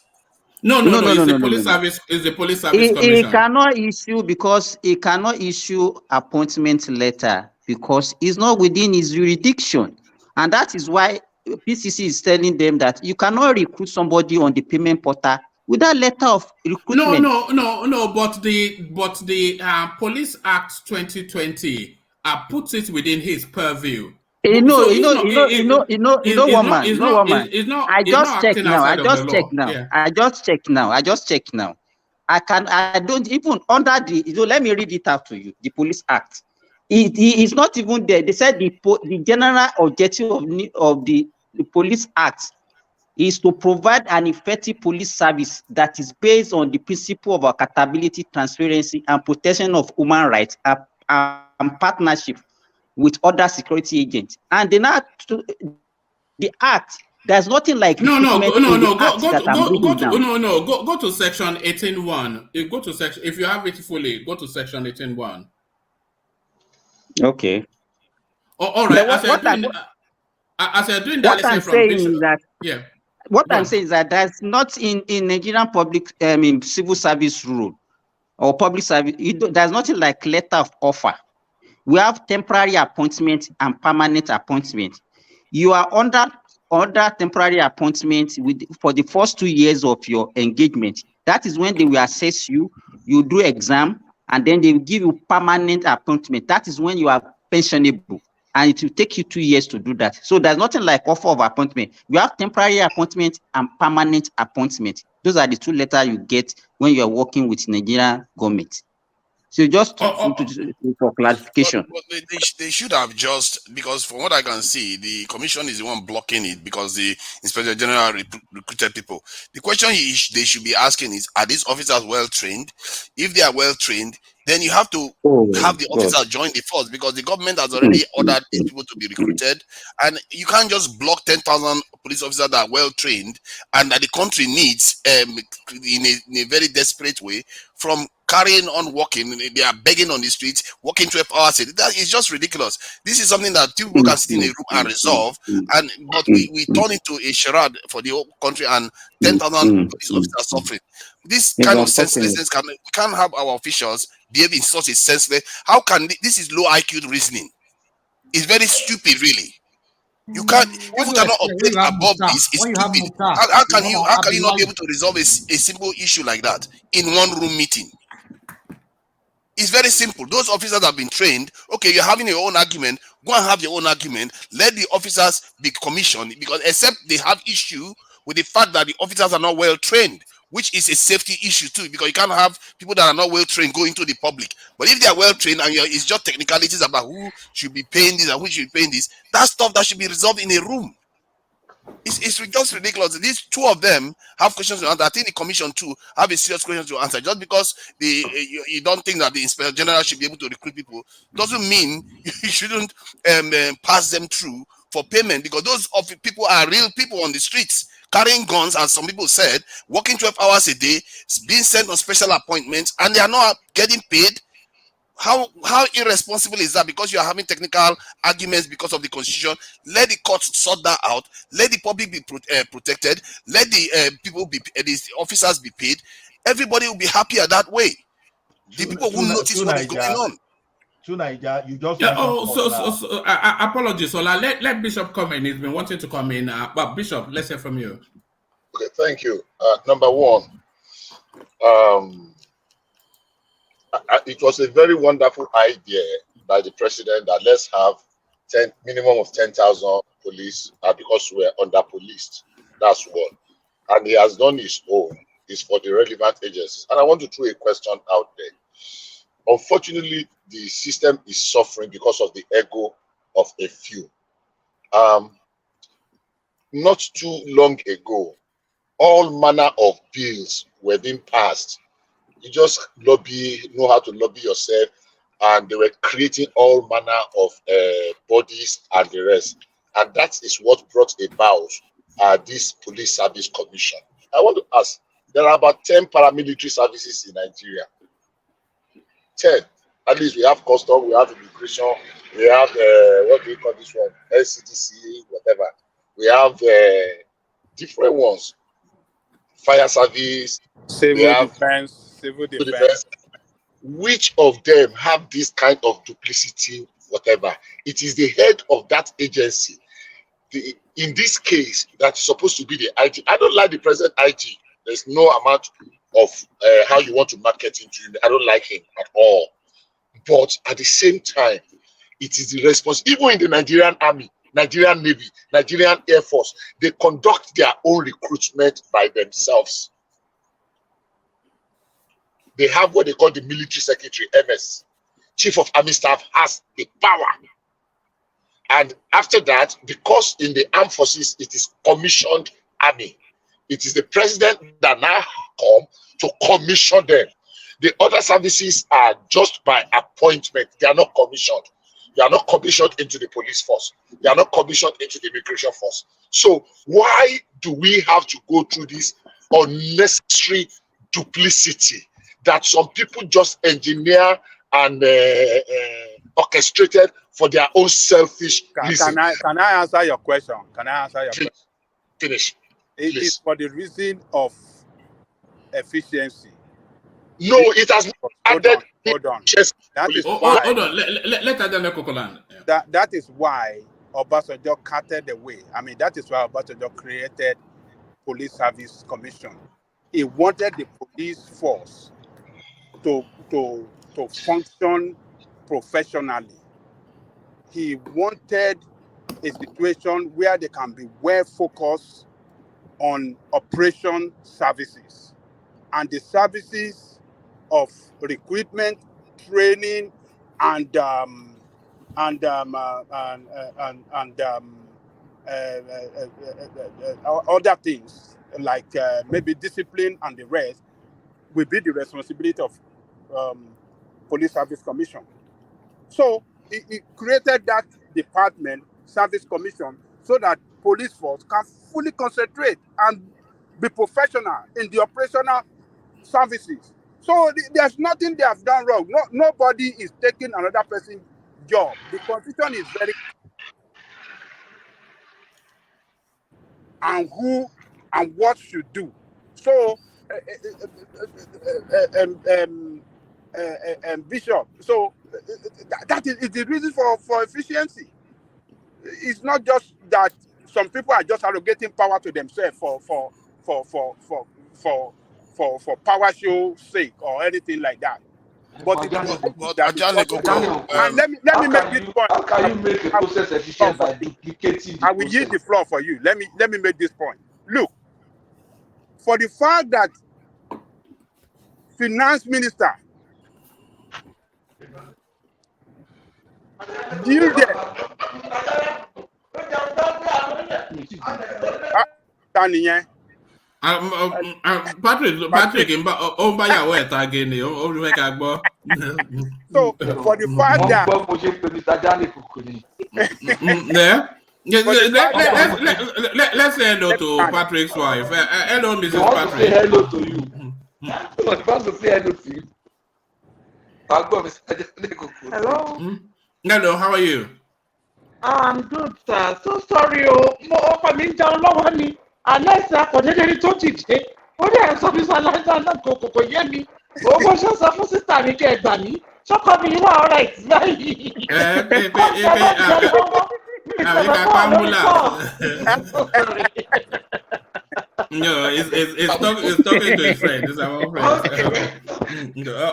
No. It's the Police Service. It's the Police Service Commission. It cannot issue because it cannot issue appointment letter because it's not within his jurisdiction, and that is why PCC is telling them that you cannot recruit somebody on the payment portal without letter of recruitment. No. But the Police Act 2020 puts it within his purview. I just checked now. I don't even under the. Let me read it out to you. The Police Act. It is not even there. They said the general objective of the Police Act is to provide an effective police service that is based on the principle of accountability, transparency, and protection of human rights and partnership with other security agents. And the act, there's nothing like go to section 18.1. Go to section, if you have it fully, go to section 18.1. Okay. All right. As you're doing that, what I'm saying is that that's not in Nigerian public, civil service rule or public service. There's nothing like letter of offer. We have temporary appointment and permanent appointment. You are under temporary appointment for the first 2 years of your engagement. That is when they will assess you. You do exam, and then they will give you permanent appointment. That is when you are pensionable, and it will take you 2 years to do that. So there's nothing like offer of appointment. You have temporary appointment and permanent appointment. Those are the two letters you get when you are working with Nigerian government. So just for clarification. But they should have just, because from what I can see, the commission is the one blocking it because the Inspector General recruited people. The question they should be asking is, are these officers well trained? If they are well trained, then you have to have the officers join the force, because the government has already ordered these people to be recruited, and you can't just block 10,000 police officers that are well trained and that the country needs in a very desperate way from carrying on working. They are begging on the streets, working 12 hours a day. That is just ridiculous. This is something that people can sit in a room and resolve, but we turn into a charade for the whole country and 10,000 police officers suffering. This kind of senselessness we can't have our officials behave in such a senseless. How can this is low IQ reasoning? It's very stupid, really. You can't. If you cannot operate above this, it's stupid. How can you not be able to resolve a simple issue like that in one room meeting? It's very simple. Those officers have been trained. Okay, you're having your own argument. Go and have your own argument. Let the officers be commissioned, because except they have issue with the fact that the officers are not well trained, which is a safety issue too, because you can't have people that are not well trained go into the public. But if they are well trained and it's just technicalities about who should be paying this and who should be paying this, that's stuff that should be resolved in a room. It's just ridiculous. These two of them have questions to answer. I think the commission too have a serious question to answer. Just because you don't think that the Inspector General should be able to recruit people doesn't mean you shouldn't pass them through for payment, because those people are real people on the streets carrying guns, as some people said, working 12 hours a day, being sent on special appointments, and they are not getting paid. How irresponsible is that? Because you are having technical arguments because of the constitution. Let the courts sort that out. Let the public be protected. Let the people be, the officers be paid. Everybody will be happier that way. The people who notice what is going on. To Niger, you just apologies, Ola. Let Bishop come in. He's been wanting to come in. But Bishop, let's hear from you. Okay, thank you. Number one, it was a very wonderful idea by the president that let's have minimum of 10,000 police because we're under-policed. That's one. And he has done his own. It's for the relevant agencies. And I want to throw a question out there. Unfortunately, the system is suffering because of the ego of a few. Not too long ago, all manner of bills were being passed. You just know how to lobby yourself, and they were creating all manner of bodies and the rest. And that is what brought about this police service commission. I want to ask, there are about 10 paramilitary services in Nigeria. 10. At least we have custom, we have immigration, we have, what do you call this one? LCDC, whatever. We have different ones. Fire service, civil defense. Which of them have this kind of duplicity, whatever? It is the head of that agency. In this case, that's supposed to be the IG. I don't like the present IG. There's no amount of how you want to market into him. I don't like him at all. But at the same time, it is the response. Even in the Nigerian Army, Nigerian Navy, Nigerian Air Force, they conduct their own recruitment by themselves. They have what they call the military secretary, MS. Chief of Army Staff has the power. And after that, because in the armed forces, it is commissioned army. It is the president that now come to commission them. The other services are just by appointment. They are not commissioned. They are not commissioned into the police force. They are not commissioned into the immigration force. So why do we have to go through this unnecessary duplicity that some people just engineer and orchestrated for their own selfish reason? Can I answer your question? Finish. It is for the reason of efficiency. No, it has not added. Hold on. That is why. Hold on. Let Adana Kokolan. That is why Obasanjo carted away. I mean, that is why Obasanjo created Police Service Commission. He wanted the police force to function professionally. He wanted a situation where they can be well focused on operation services, and the services of recruitment, training, and other things like maybe discipline and the rest will be the responsibility of Police Service Commission. So he created that department, Service Commission, so that police force can fully concentrate and be professional in the operational services. So there's nothing they have done wrong. Nobody is taking another person's job. The constitution is very and who and what should do. So Bishop, so that is the reason for efficiency. It's not just that some people are just allocating power to themselves for power show sake or anything like that. But and let me make this point. How can you make a process efficient by duplicating? I will use the floor for you. Let me make this point. Look, for the fact that finance minister yielded Patrick, again. So for the fact that let's say hello to Patrick's wife. Hello, Mrs. Patrick. Hello to you. I want to say hello to you. Hello. Hello, how are you? I'm good, sir. So sorry, unless I could any touch it. What are some is a lot of Coco Yemi? Over some sister, we get Danny. So come you all right. No, it's talking to his friend. It's our friend.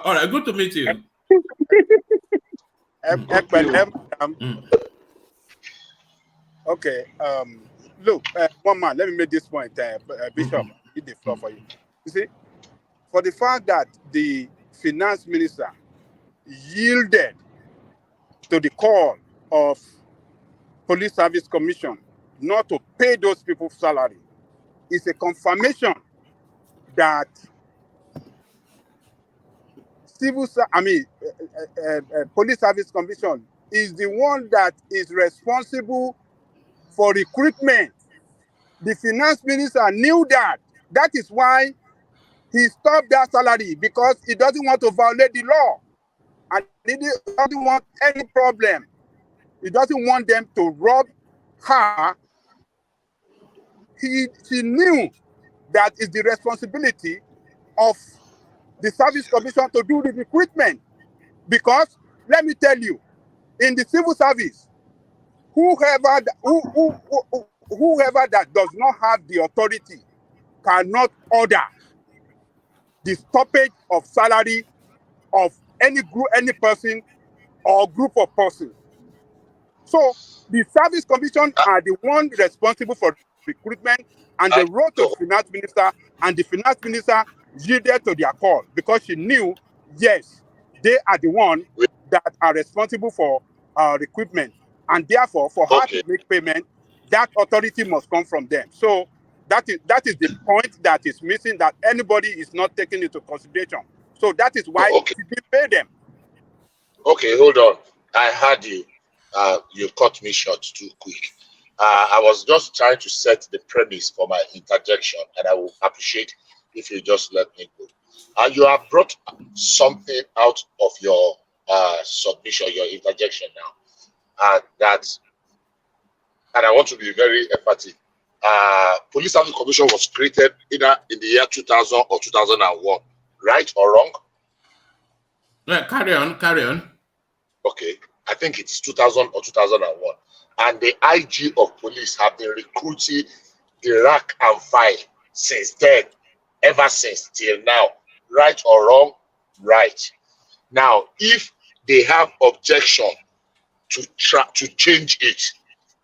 All right, good to meet you. Okay. Look, one man. Let me make this point, Bishop. Hit the floor for you. You see, for the fact that the finance minister yielded to the call of Police Service Commission not to pay those people salary, is a confirmation that Police Service Commission is the one that is responsible for recruitment. The finance minister knew that. That is why he stopped that salary, because he doesn't want to violate the law. And he doesn't want any problem. He doesn't want them to rob her. She knew that is the responsibility of the Service Commission to do the recruitment. Because, let me tell you, in the civil service, whoever that does not have the authority cannot order the stoppage of salary of any group, any person or group of persons. So the Service Commission are the one responsible for recruitment, and they wrote to the finance minister, and the finance minister yielded to their call because she knew, yes, they are the one that are responsible for recruitment, and therefore for her to make payment, that authority must come from them. So that is the point that is missing, that anybody is not taking into consideration. So that is why she didn't pay them. Okay, hold on. I heard you. You cut me short too quick. I was just trying to set the premise for my interjection, and I will appreciate if you just let me go. You have brought something out of your submission, your interjection now, and I want to be very emphatic. Police Service Commission was created either in the year 2000 or 2001, right or wrong? Yeah, carry on. Okay, I think it is 2000 or 2001. And the IG of police have been recruiting the rank and file since then, ever since till now. Right or wrong? Right. Now, if they have objection to change it,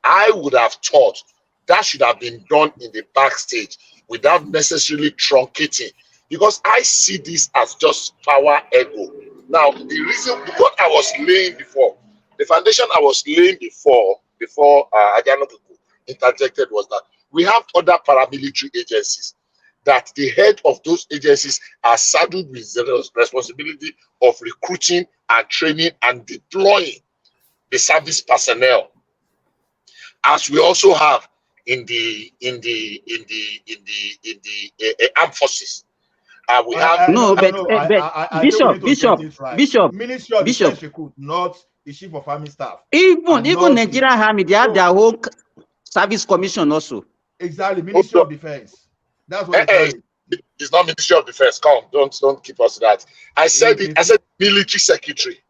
I would have thought that should have been done in the backstage without necessarily truncating, because I see this as just power ego. Now, the reason what I was laying before, the foundation I was laying before Atiku interjected was that we have other paramilitary agencies, that the head of those agencies are saddled with the responsibility of recruiting and training and deploying the service personnel, as we also have in the armed forces. We have Bishop. Ministry of Defense recruit, not the chief of army staff. Even Nigerian army, they have their own service commission also. Exactly, Ministry of Defense. That's what it's not Ministry of Defense. Come, don't keep us that. I said it. I said military secretary.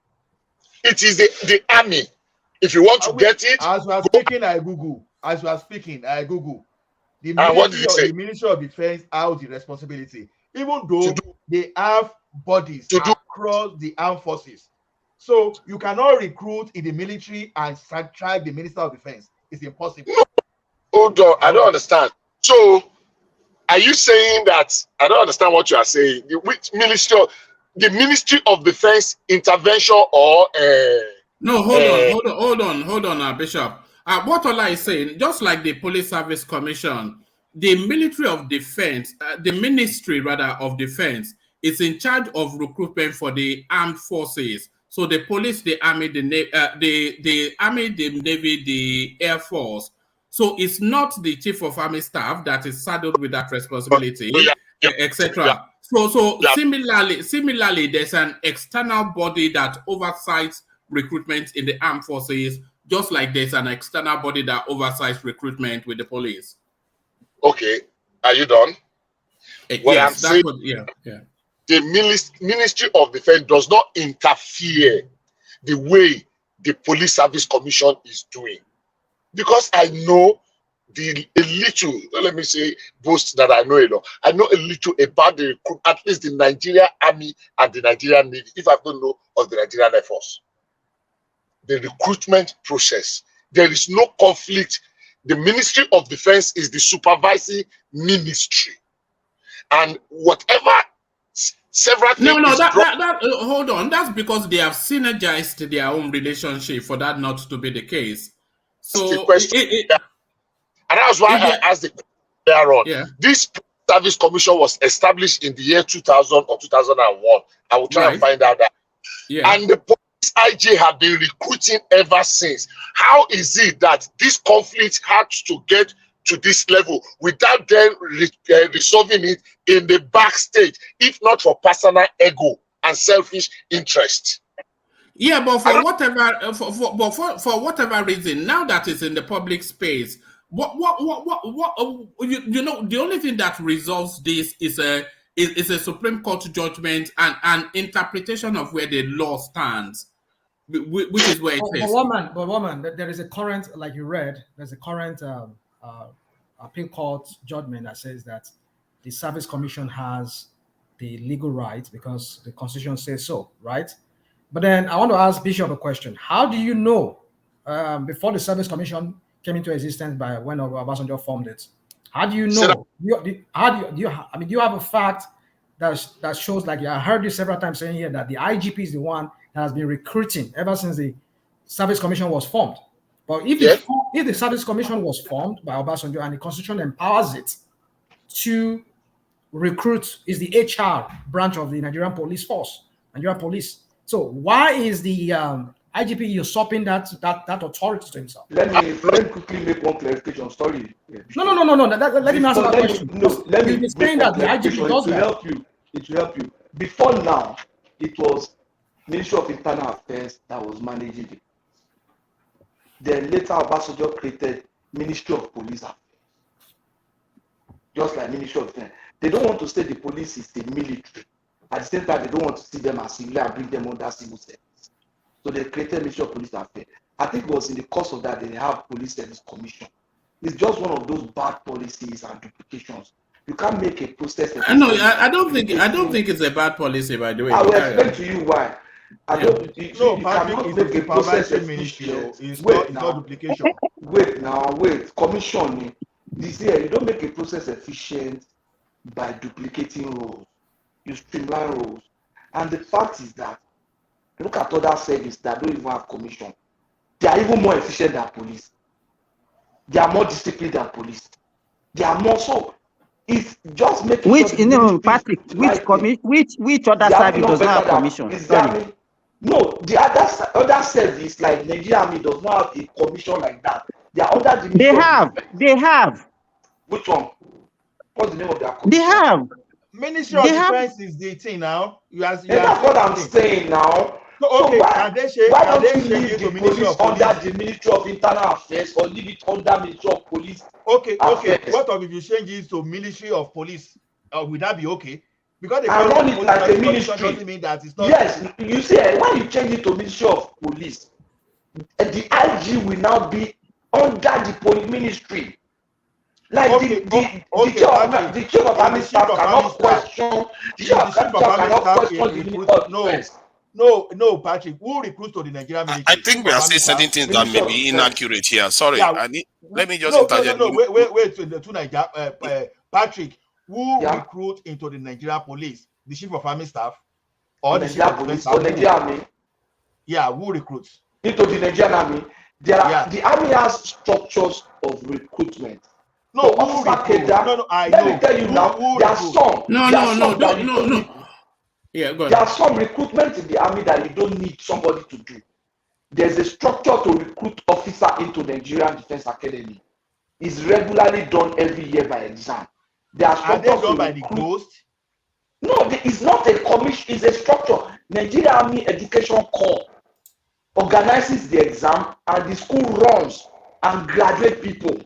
It is the army. If you want to get it, as we are speaking, I Google. As we are speaking, I Google. The Ministry of Defense has the responsibility, even though they have bodies across the armed forces. So you cannot recruit in the military and subtract the Minister of Defense. It's impossible. Hold on, I don't understand. So Are you saying that? I don't understand what you are saying. Which ministry? The Ministry of Defense intervention or? No, hold on, Bishop. What Ola is saying, just like the Police Service Commission, the Military of Defense, the Ministry rather of Defense, is in charge of recruitment for the armed forces. So the police, the army, the army, the navy, the air force. So it's not the chief of army staff that is saddled with that responsibility, etc. So similarly, there's an external body that oversights recruitment in the armed forces, just like there's an external body that oversights recruitment with the police. Okay, are you done? Yes, that's what, yeah. The Ministry of Defense does not interfere the way the Police Service Commission is doing. Because I know a little, let me say, boast that I know a lot. I know a little about the recruit, at least the Nigerian Army and the Nigerian Navy, if I don't know of the Nigerian Air Force. The recruitment process, there is no conflict. The Ministry of Defense is the supervising ministry. And whatever several things. Hold on. That's because they have synergized their own relationship for that not to be the case. So, and that's why I asked the question there on. Yeah. This Service Commission was established in the year 2000 or 2001. I will try and find out that. Yeah. And the police IJ have been recruiting ever since. How is it that this conflict had to get to this level without them resolving it in the backstage, if not for personal ego and selfish interest? Yeah, but for whatever reason, now that it's in the public space, the only thing that resolves this is a Supreme Court judgment and an interpretation of where the law stands, which is where it is. But woman, there is a current, like you read, there's a current appeal court judgment that says that the Service Commission has the legal right because the Constitution says so, right? But then I want to ask Bishop a question. How do you know, before the Service Commission came into existence by when Obasanjo formed it, how do you know? Do you have a fact that shows, like I heard you several times saying here, that the IGP is the one that has been recruiting ever since the Service Commission was formed? But if the Service Commission was formed by Obasanjo and the Constitution empowers it to recruit, is the HR branch of the Nigerian police force, Nigerian police. So why is the IGP usurping that authority to himself? Let me quickly make one clarification. Sorry. No. Let me answer that question. Let me be saying that the IGP does that. It will help you. Before now, it was Ministry of Internal Affairs that was managing it. Then later, Obasanjo created Ministry of Police Affairs. Just like Ministry of Defense. They don't want to say the police is the military. At the same time, they don't want to see them as civil and bring them under civil service. So they created Ministry of Police Affairs. I think it was in the course of that they have Police Service Commission. It's just one of those bad policies and duplications. You can't make a process. No, I don't think it's a bad policy, by the way. I will explain to you why. I don't. No, Patrick, it's a supervisory ministry. It's not duplication. Wait. Commission. This year, you don't make a process efficient by duplicating roles. You streamline roles. And the fact is that, look at other services that don't even have commission. They are even more efficient than police. They are more disciplined than police. They are more so. It's just making Patrick, which other service does not have commission? No, the other service like Nigerian Army does not have a commission like that. They are under the. They have. Which one? What's the name of their commission? They have. Ministry of Defense is the thing now. That's what I'm saying now. So, okay, why don't you leave the police under the Ministry of Internal Affairs or leave it under Ministry of Police? Okay. What if you change it to Ministry of Police? Would that be okay? Because they run it like a ministry doesn't mean that it's not. Yes, you see, when you change it to Ministry of Police, the IG will now be under the police ministry. Like the chief of army staff cannot question. The chief of army staff cannot question the No, Patrick. Who recruits to the Nigerian military? I think we are saying certain things that may be inaccurate here. Sorry, let me just interject. Wait, to Nigeria, Patrick. who recruit into the Nigerian police? The chief of army staff or the chief of police or Nigerian army? Yeah, who recruits into the Nigerian army? There are the army has structures of recruitment. No, I let me tell you now. There are some. No. Yeah, go ahead. There are some recruitment in the army that you don't need somebody to do. There's a structure to recruit officer into Nigerian Defense Academy. It's regularly done every year by exam. There are they done by the ghost? No, it's not a commission. It's a structure. Nigerian Army Education Corps organizes the exam, and the school runs and graduate people.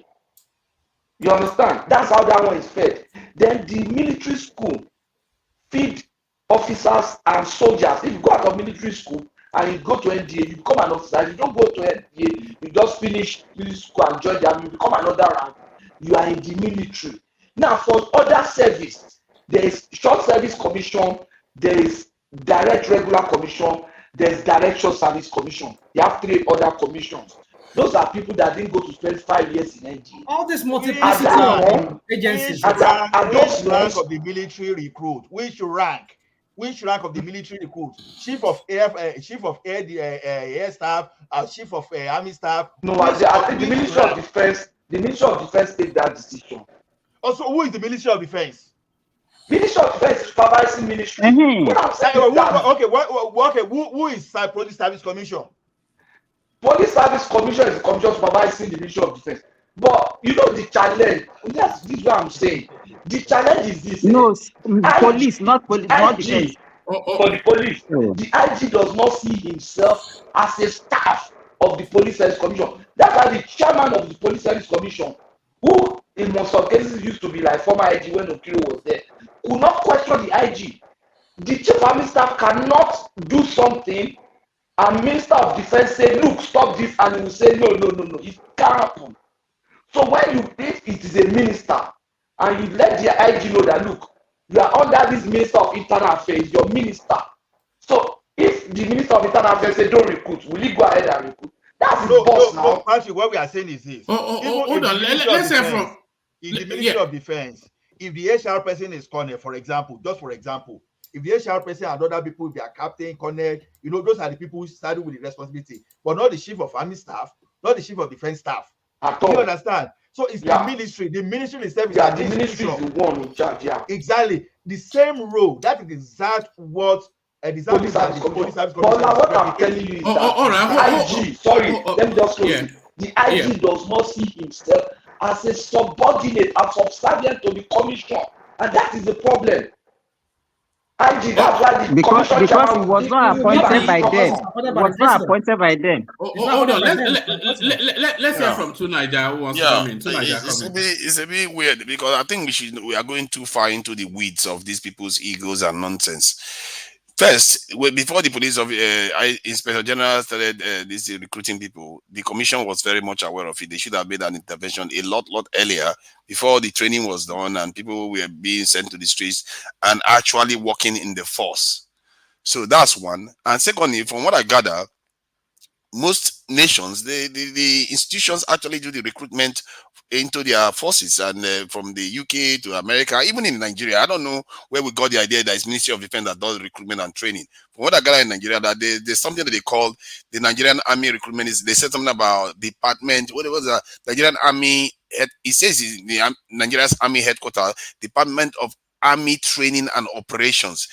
You understand? That's how that one is fed. Then the military school feed officers and soldiers. If you go out of military school and you go to NDA, you become an officer. If you don't go to NDA, you just finish school and join the army, you become another rank. You are in the military. Now, for other service, there is short service commission, there is direct regular commission, there is direct short service commission. You have 3 other commissions. Those are people that didn't go to spend 5 years in NGA. All this multiplicity of agencies. Which rank of the military recruit? Which rank of the military recruit? Chief of air staff, chief of army staff. No, I think the Ministry of Defense. The Ministry of Defense take that decision. Also, who is the Ministry of Defense? Ministry of Defense is supervising ministry. Who is Police Service Commission? Police Service Commission is the commission supervising the Ministry of Defense. But you know the challenge. This is what I'm saying. The challenge is this. No, police, not police, not defense. For the police, the IG does not see himself as a staff of the Police Service Commission. That's why the chairman of the Police Service Commission, who in most of cases used to be like former IG when Okiro was there, could not question the IG. The chief of army staff cannot do something and Minister of Defense say, look, stop this, and he will say, no, it can't happen. So if it is a minister and you let the IG know that, look, you are under this Minister of Internal Affairs, your minister. So if the Minister of Internal Affairs say don't recruit, will he go ahead and recruit? That's his boss now. No, actually, what we are saying is this. Hold on, let's say from in the Ministry of Defense, if the HR person is colonel, for example, if the HR person and other people, if they are captain, colonel, those are the people who started with the responsibility, but not the chief of army staff, not the chief of defense staff. At all. You understand? So it's the ministry. The ministry itself is the ministry is the one in charge. Yeah, exactly. The same role. That is exact what Police Service Commission. But now what I'm telling you is that IG. Sorry, let me just close it. The IG does not see himself as a subordinate and subservient to the commission, and that is the problem. IG, that's why the because he was not appointed by them. Was not appointed by them. Hold on. Let's hear from Tunaija who wants to come in. It's a bit weird because I think we are going too far into the weeds of these people's egos and nonsense. First, before the police Inspector General started this recruiting people, the commission was very much aware of it. They should have made an intervention a lot earlier, before the training was done and people were being sent to the streets and actually working in the force. So that's one. And secondly, from what I gather, most nations, the institutions actually do the recruitment into their forces, and from the UK to America, even in Nigeria, I don't know where we got the idea that it's Ministry of Defense that does recruitment and training. From what I got in Nigeria, that there's something that they call the Nigerian Army recruitment. They said something about department. What was the Nigerian Army? It says in the Nigerian Army headquarters, Department of Army Training and Operations.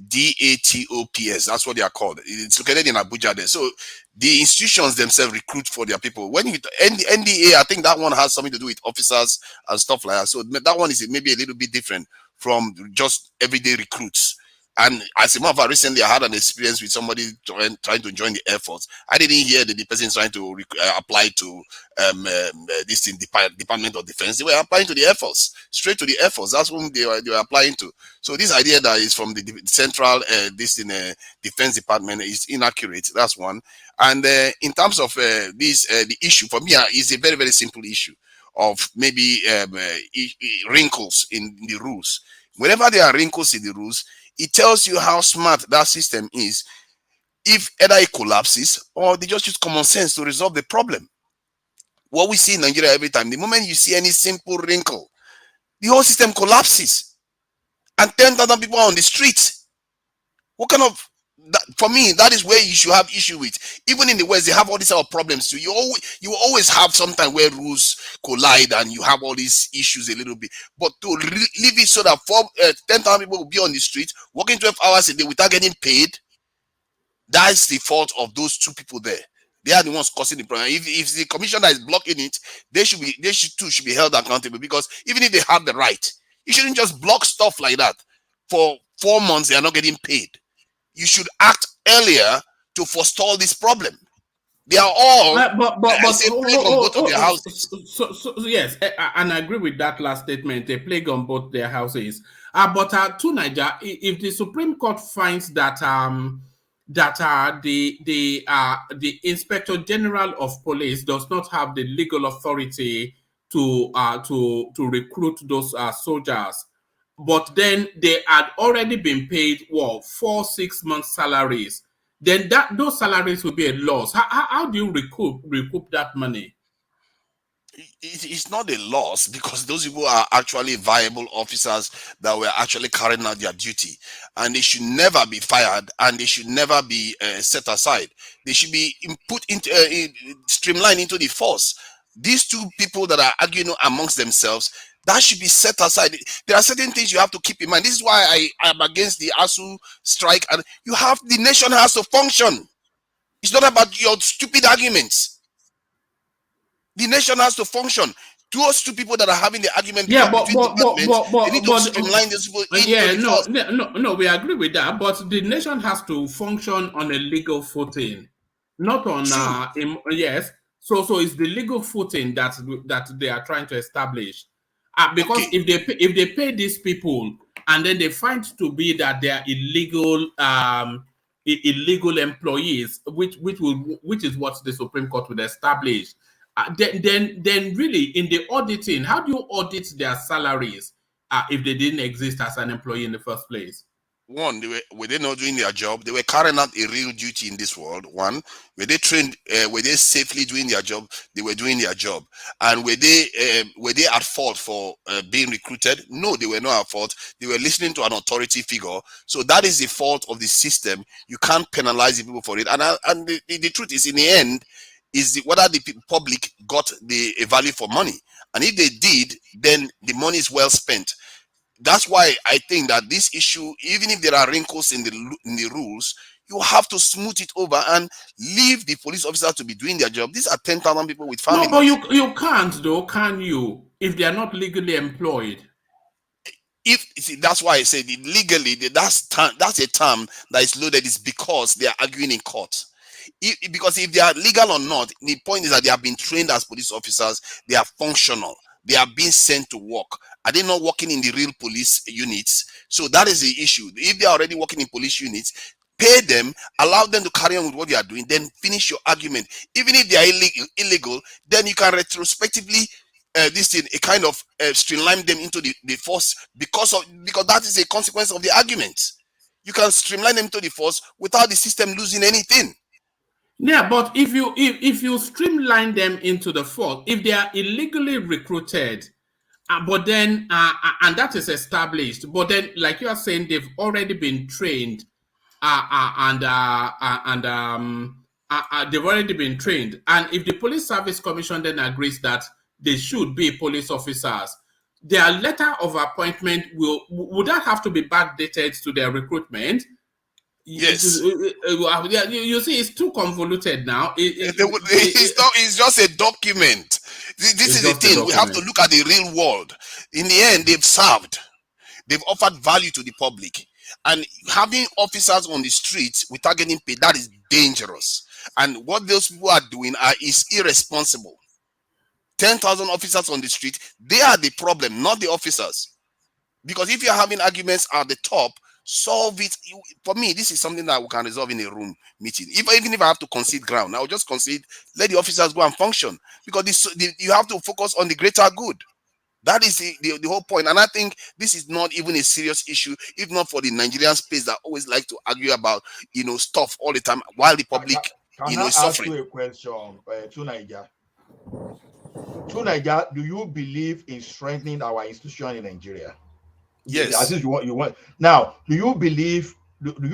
DATOPS, that's what they are called. It's located in Abuja there. So the institutions themselves recruit for their people. When you NDA, I think that one has something to do with officers and stuff like that. So that one is maybe a little bit different from just everyday recruits. And as a matter of fact, recently I had an experience with somebody trying to join the Air Force. I didn't hear that the person is trying to apply to this in Department of Defense. They were applying to the Air Force, straight to the Air Force. That's whom they were applying to. So this idea that is from the central Defense Department is inaccurate. That's one. And in terms of the issue for me is a very, very simple issue of maybe wrinkles in the rules. Whenever there are wrinkles in the rules, it tells you how smart that system is. If either it collapses or they just use common sense to resolve the problem. What we see in Nigeria every time, the moment you see any simple wrinkle, the whole system collapses. and 10,000 people are on the street. What kind of for me, that is where you should have issue with. Even in the West, they have all these other problems too. You always have sometime where rules collide and you have all these issues a little bit. But to leave it so that 10,000 people will be on the street working 12 hours a day without getting paid, that's the fault of those two people there. They are the ones causing the problem. If the commissioner is blocking it, they should be held accountable, because even if they have the right, you shouldn't just block stuff like that. For 4 months, they are not getting paid. You should act earlier to forestall this problem. They are all both of their houses. So yes, and I agree with that last statement. They plague on both their houses. But to Niger, if the Supreme Court finds that the Inspector General of Police does not have the legal authority to recruit those soldiers, but then they had already been paid 4-6 months salaries, then those salaries will be a loss. How do you recoup that money? It's not a loss, because those people are actually viable officers that were actually carrying out their duty, and they should never be fired, and they should never be set aside. They should be put into streamlined into the force. These two people that are arguing amongst themselves, that should be set aside. There are certain things you have to keep in mind. This is why I am against the ASU strike. And the nation has to function. It's not about your stupid arguments. The nation has to function. Those two people that are having the argument, they need to streamline this people. No, we agree with that. But the nation has to function on a legal footing, not on yes. So it's the legal footing that they are trying to establish. Because if they pay these people and then they find to be that they are illegal employees, which is what the Supreme Court would establish, then really in the auditing, how do you audit their salaries if they didn't exist as an employee in the first place? One, were they not doing their job? They were carrying out a real duty in this world. One, were they trained? Were they safely doing their job? They were doing their job. And were they at fault for being recruited? No, they were not at fault. They were listening to an authority figure. So that is the fault of the system. You can't penalize the people for it. And the truth is, in the end, is whether the public got a value for money. And if they did, then the money is well spent. That's why I think that this issue, even if there are wrinkles in the rules, you have to smooth it over and leave the police officers to be doing their job. These are 10,000 people with families. No, but you can't, though, can you? If they are not legally employed. That's why I said legally, that's a term that is loaded. Is because they are arguing in court. Because if they are legal or not, the point is that they have been trained as police officers. They are functional. They are being sent to work. Are they not working in the real police units? So that is the issue. If they are already working in police units, pay them, allow them to carry on with what they are doing, then finish your argument. Even if they are illegal, then you can retrospectively streamline them into the force because that is a consequence of the argument. You can streamline them to the force without the system losing anything. Yeah, but if you streamline them into the force, if they are illegally recruited, but then and that is established, but then like you are saying, they've already been trained, and they've already been trained, and if the Police Service Commission then agrees that they should be police officers, their letter of appointment would that have to be backdated to their recruitment? Yes. You see, it's too convoluted now. It's just a document. This is the thing. We have to look at the real world. In the end, they've served. They've offered value to the public. And having officers on the streets without getting paid, that is dangerous. And what those people are doing is irresponsible. 10,000 officers on the street, they are the problem, not the officers. Because if you're having arguments at the top, solve it. For me, this is something that we can resolve in a room meeting. Even if I have to concede ground, I'll just concede, let the officers go and function. Because you have to focus on the greater good. That is the whole point. And I think this is not even a serious issue, if not for the Nigerian space that always like to argue about, stuff all the time while the public, is suffering. Can I ask you a question, Tunaija? Tunaija, do you believe in strengthening our institution in Nigeria? Yes. As if you want. Now, do you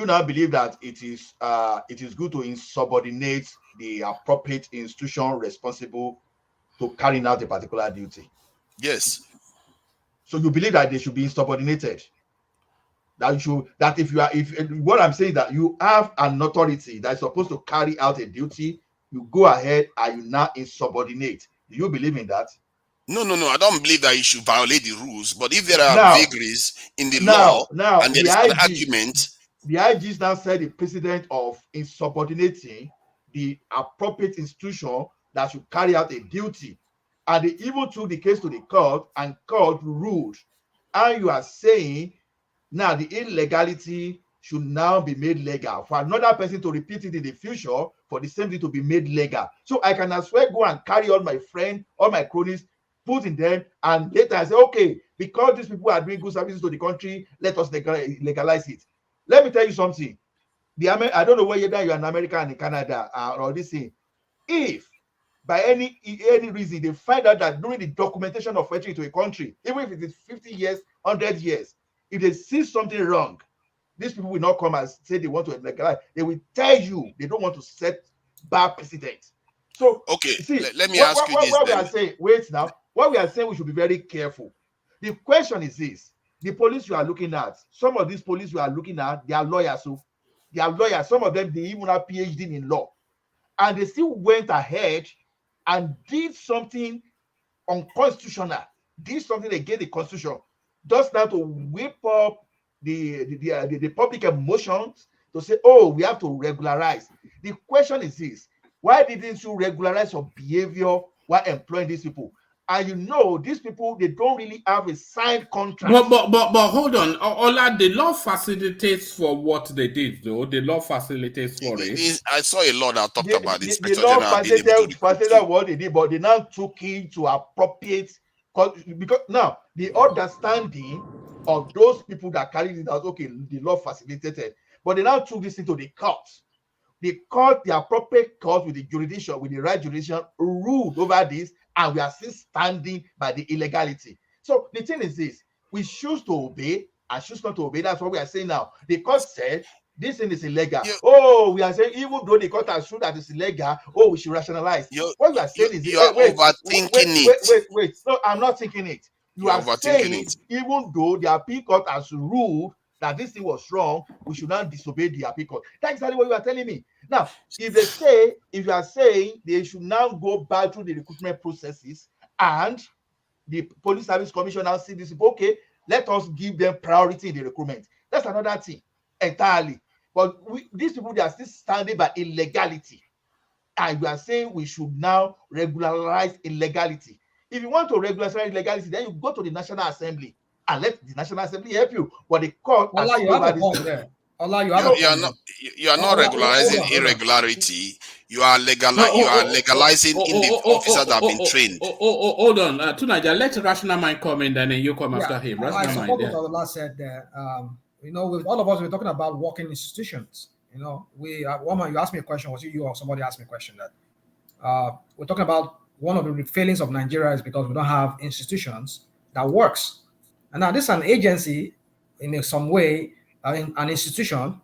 now believe that it is good to insubordinate the appropriate institution responsible to carrying out a particular duty? Yes. So you believe that they should be insubordinated? If what I'm saying is that you have an authority that is supposed to carry out a duty, you go ahead and you now insubordinate. Do you believe in that? No. I don't believe that you should violate the rules. But if there are vagaries in the law and there is an argument, the IG now said the precedent of insubordinating the appropriate institution that should carry out a duty, and they even took the case to the court, and court ruled. And you are saying now the illegality should now be made legal for another person to repeat it in the future for the same thing to be made legal. So I can as well go and carry all my friends, all my cronies, put in them, and later I say, okay, because these people are doing good services to the country, let us legalize it. Let me tell you something. I don't know whether you're an American in Canada or this thing. If by any reason they find out that during the documentation of entry to a country, even if it is 50 years, 100 years, if they see something wrong, these people will not come and say they want to legalize. They will tell you they don't want to set bad precedent. So, okay, see, let me ask you this. What we are saying, wait now. What we are saying, we should be very careful. The question is this: the police you are looking at, some of these police you are looking at, they are lawyers. So they are lawyers. Some of them, they even have PhD in law, and they still went ahead and did something unconstitutional, did something against the constitution, just now to whip up the public emotions to say, oh, we have to regularize. The question is this: why didn't you regularize your behavior while employing these people? And you know, these people, they don't really have a signed contract. But hold on, Ola, the law facilitates for what they did, though. The law facilitates for it. I saw a law that talked about this. The law facilitated what they did, but they now took it to appropriate, because now the understanding of those people that carried it out, okay, the law facilitated, but they now took this into the court. The court, the appropriate court with the jurisdiction, with the right jurisdiction, ruled over this, and we are still standing by the illegality. So the thing is this: we choose to obey and choose not to obey. That's what we are saying now. The court said this thing is illegal. Oh, we are saying even though the court has ruled that it's illegal, oh, we should rationalize. What you are saying is you're overthinking it. Wait. No, I'm not thinking it. You're are saying even though the appeal court has ruled that this thing was wrong, we should not disobey the appeal court. That's exactly what you are telling me. Now, if you are saying they should now go back through the recruitment processes, and the Police Service Commission now see this, okay, let us give them priority in the recruitment. That's another thing entirely. But these people, they are still standing by illegality. And we are saying we should now regularize illegality. If you want to regularize illegality, then you go to the National Assembly and let the National Assembly help you. But the court, you have a point there. You are not regularizing irregularity. You are legalizing in the officers that have been trained. Hold on, Tunaja, let Rational Mind come in, then you come after him. I support what Ola said there. You know, with all of us, we're talking about working institutions. You know, you asked me a question. Was it you or somebody asked me a question that we're talking about one of the failings of Nigeria is because we don't have institutions that works. And now this is an agency in some way, an institution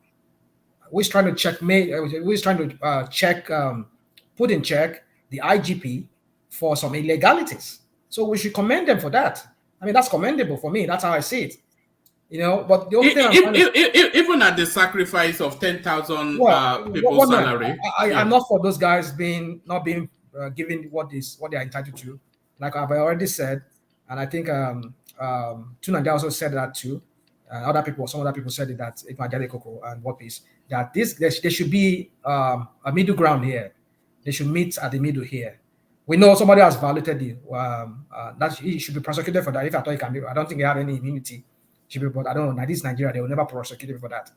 which is trying to checkmate, which is trying to put in check the IGP for some illegalities. So we should commend them for that. I mean, that's commendable for me. That's how I see it. You know, but the only thing even at the sacrifice of 10,000 people's salary, I'm not for those guys not being given what they're entitled to. Like I've already said, and I think Tunanja also said that too. Some other people said it, that Coco and what piece, that there should be a middle ground here. They should meet at the middle here. We know somebody has violated that he should be prosecuted for that. If I thought he can be, I don't think he have any immunity. But I don't know. Now this is Nigeria; they will never prosecute him for that.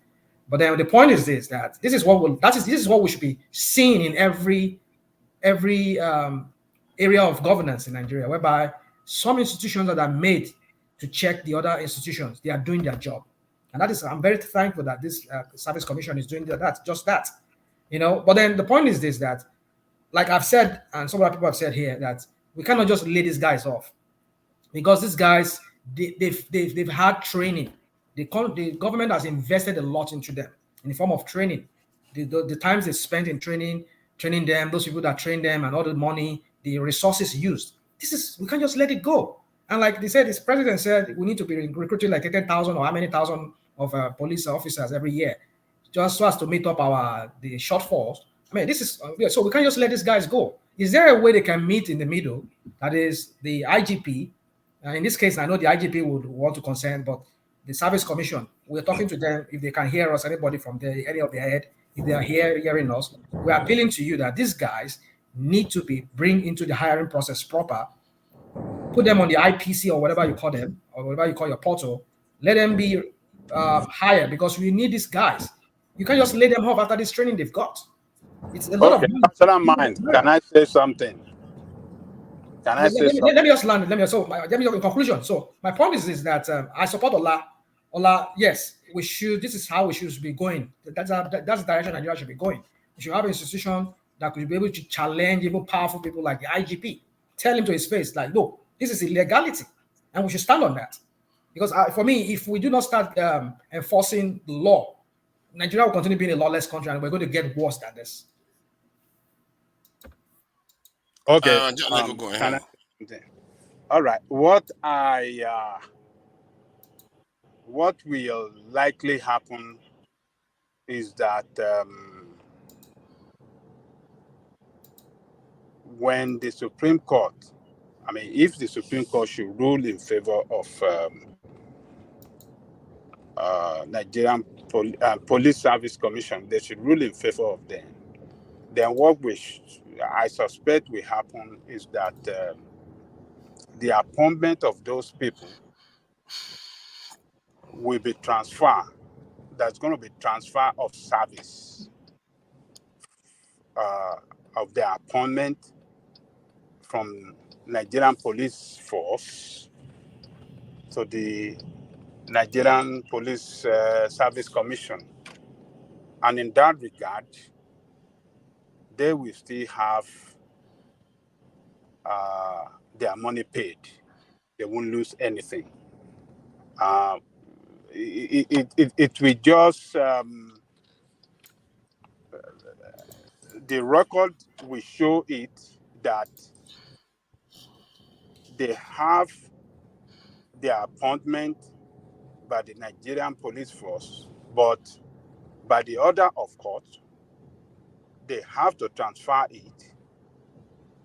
But then the point is this: that this is what we should be seeing in every area of governance in Nigeria, whereby some institutions that are made to check the other institutions, they are doing their job, and I'm very thankful that this Service Commission is doing just that, you know. But then the point is this: that, like I've said, and some other people have said here, that we cannot just lay these guys off, because these guys, they've had training. The government has invested a lot into them in the form of training. The times they spent in training them, those people that train them, and all the money, the resources used. We can't just let it go. And like they said, this president said we need to be recruiting like 10,000 or how many thousand of police officers every year, just so as to meet up the shortfalls. I mean, this is so we can't just let these guys go. Is there a way they can meet in the middle? That is the IGP. In this case, I know the IGP would want to consent, but the Service Commission, we're talking to them if they can hear us, anybody from any of their head, if they are hearing us, we're appealing to you that these guys need to be bring into the hiring process proper, put them on the IPC or whatever you call them, or whatever you call your portal, let them be hired, because we need these guys. You can't just lay them off after this training they've got. It's a lot of money. Can I say something? Let me just land. Let me in conclusion. So my point is that I support Ola. Yes, we should. This is how we should be going. That's the direction Nigeria should be going. We should have an institution that could be able to challenge even powerful people like the IGP. Tell him to his face, like, no, this is illegality, and we should stand on that. Because for me, if we do not start enforcing the law, Nigeria will continue being a lawless country, and we're going to get worse than this. Okay. All right. What will likely happen is that when the Supreme Court, if the Supreme Court should rule in favor of Nigerian Police Service Commission, they should rule in favor of them. Then what I suspect will happen is that the appointment of those people will be transfer. That's going to be transfer of service of the appointment from Nigerian Police Force to the Nigerian Police Service Commission. And in that regard, they will still have their money paid. They won't lose anything. It will just, the record will show it that they have their appointment by the Nigerian Police Force, but by the order of court, they have to transfer it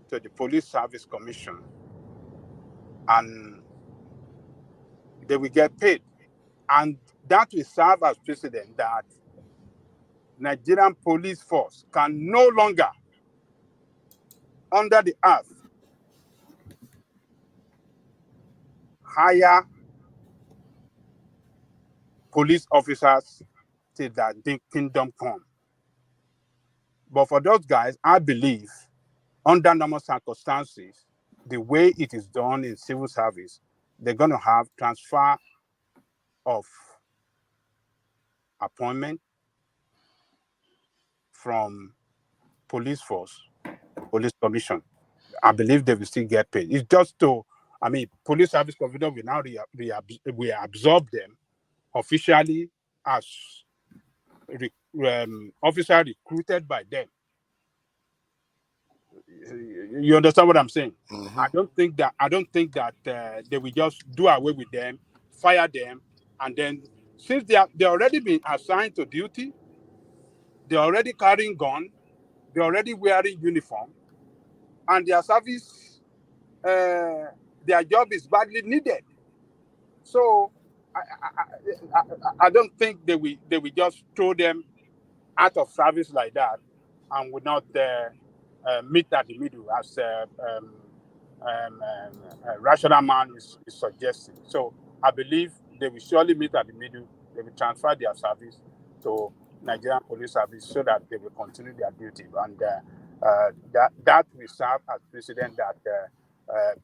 to the Police Service Commission, and they will get paid. And that will serve as precedent that Nigerian Police Force can no longer, under the earth, hire police officers till that kingdom come. But for those guys, I believe, under normal circumstances, the way it is done in civil service, they're going to have transfer of appointment from police force, police commission. I believe they will still get paid. It's just police service commission will now we absorb them officially as officer recruited by them. You understand what I'm saying? Mm-hmm. I don't think that they will just do away with them, fire them, and then since they already been assigned to duty, they're already carrying gun, they're already wearing uniform, and their service, their job is badly needed. So I don't think they will just throw them out of service like that and would not meet at the middle, as Rational Man is suggesting. So I believe they will surely meet at the middle. They will transfer their service to Nigerian Police Service so that they will continue their duty, and that will serve as precedent that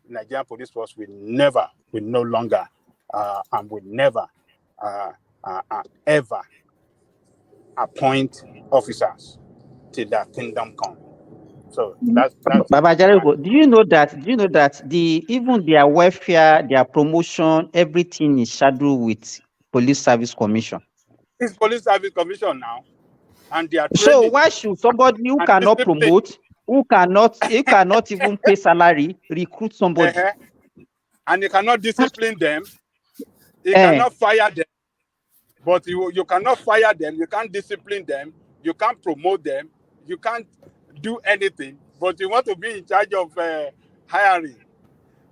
Nigerian Police Force will no longer and will never ever appoint officers till that kingdom come. So that's Baba Jarego, do you know that even their welfare, their promotion, everything is scheduled with Police Service Commission? it's Police Service Commission now, and they are So training why should somebody who and cannot discipline. promote, who cannot even pay salary, recruit somebody? And you cannot discipline them. You cannot fire them. But you cannot fire them. You can't discipline them. You can't promote them. You can't do anything. But you want to be in charge of hiring.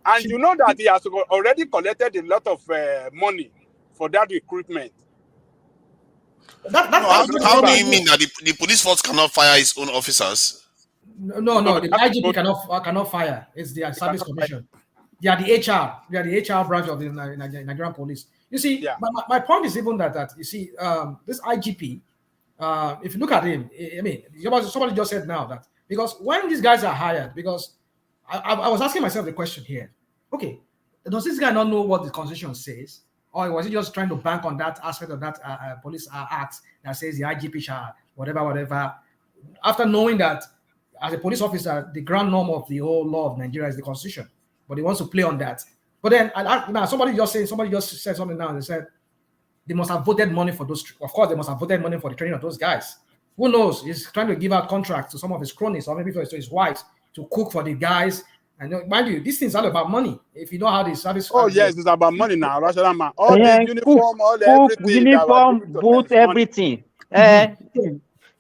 And you know that he has already collected a lot of money for that recruitment. How do you mean that the police force cannot fire its own officers? No, the IGP cannot fire. It's the Service Commission. They are the HR. They are the HR branch of the Nigerian police. You see, my point is even that you see, this IGP, if you look at him, I mean, somebody just said now that because when these guys are hired, because I was asking myself the question here, okay, does this guy not know what the Constitution says? Or was he just trying to bank on that aspect of that police act that says the IGP shall whatever, after knowing that as a police officer, the ground norm of the whole law of Nigeria is the Constitution, but he wants to play on that. But then now somebody just said something now. They said they must have voted money for those. Of course, they must have voted money for the training of those guys. Who knows? He's trying to give out contracts to some of his cronies or maybe to his wives to cook for the guys. And mind you, this thing's all about money. If you know how the service. Oh yes, it's about money now, Rational man. All the uniform, boot, everything.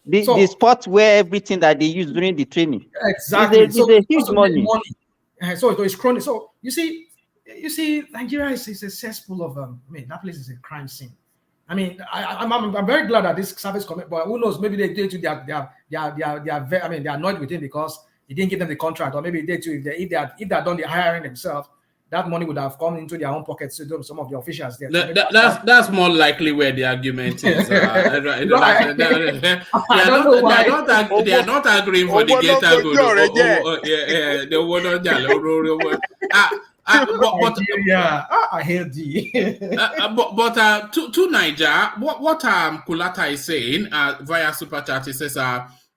The sport wear, everything that they use during the training. Exactly. It's a huge money. So it's chronic. So you see, Nigeria is a cesspool of I mean, that place is a crime scene. I mean, I'm very glad that this service commit, but who knows? Maybe they they're annoyed with him because he didn't give them the contract, or maybe they too, if they had done the hiring themselves, that money would have come into their own pockets to do some of the officials there. That's more likely where the argument is. They are not agreeing for the greater good. I heard you. But to Niger, what Kulata is saying via super chat, he says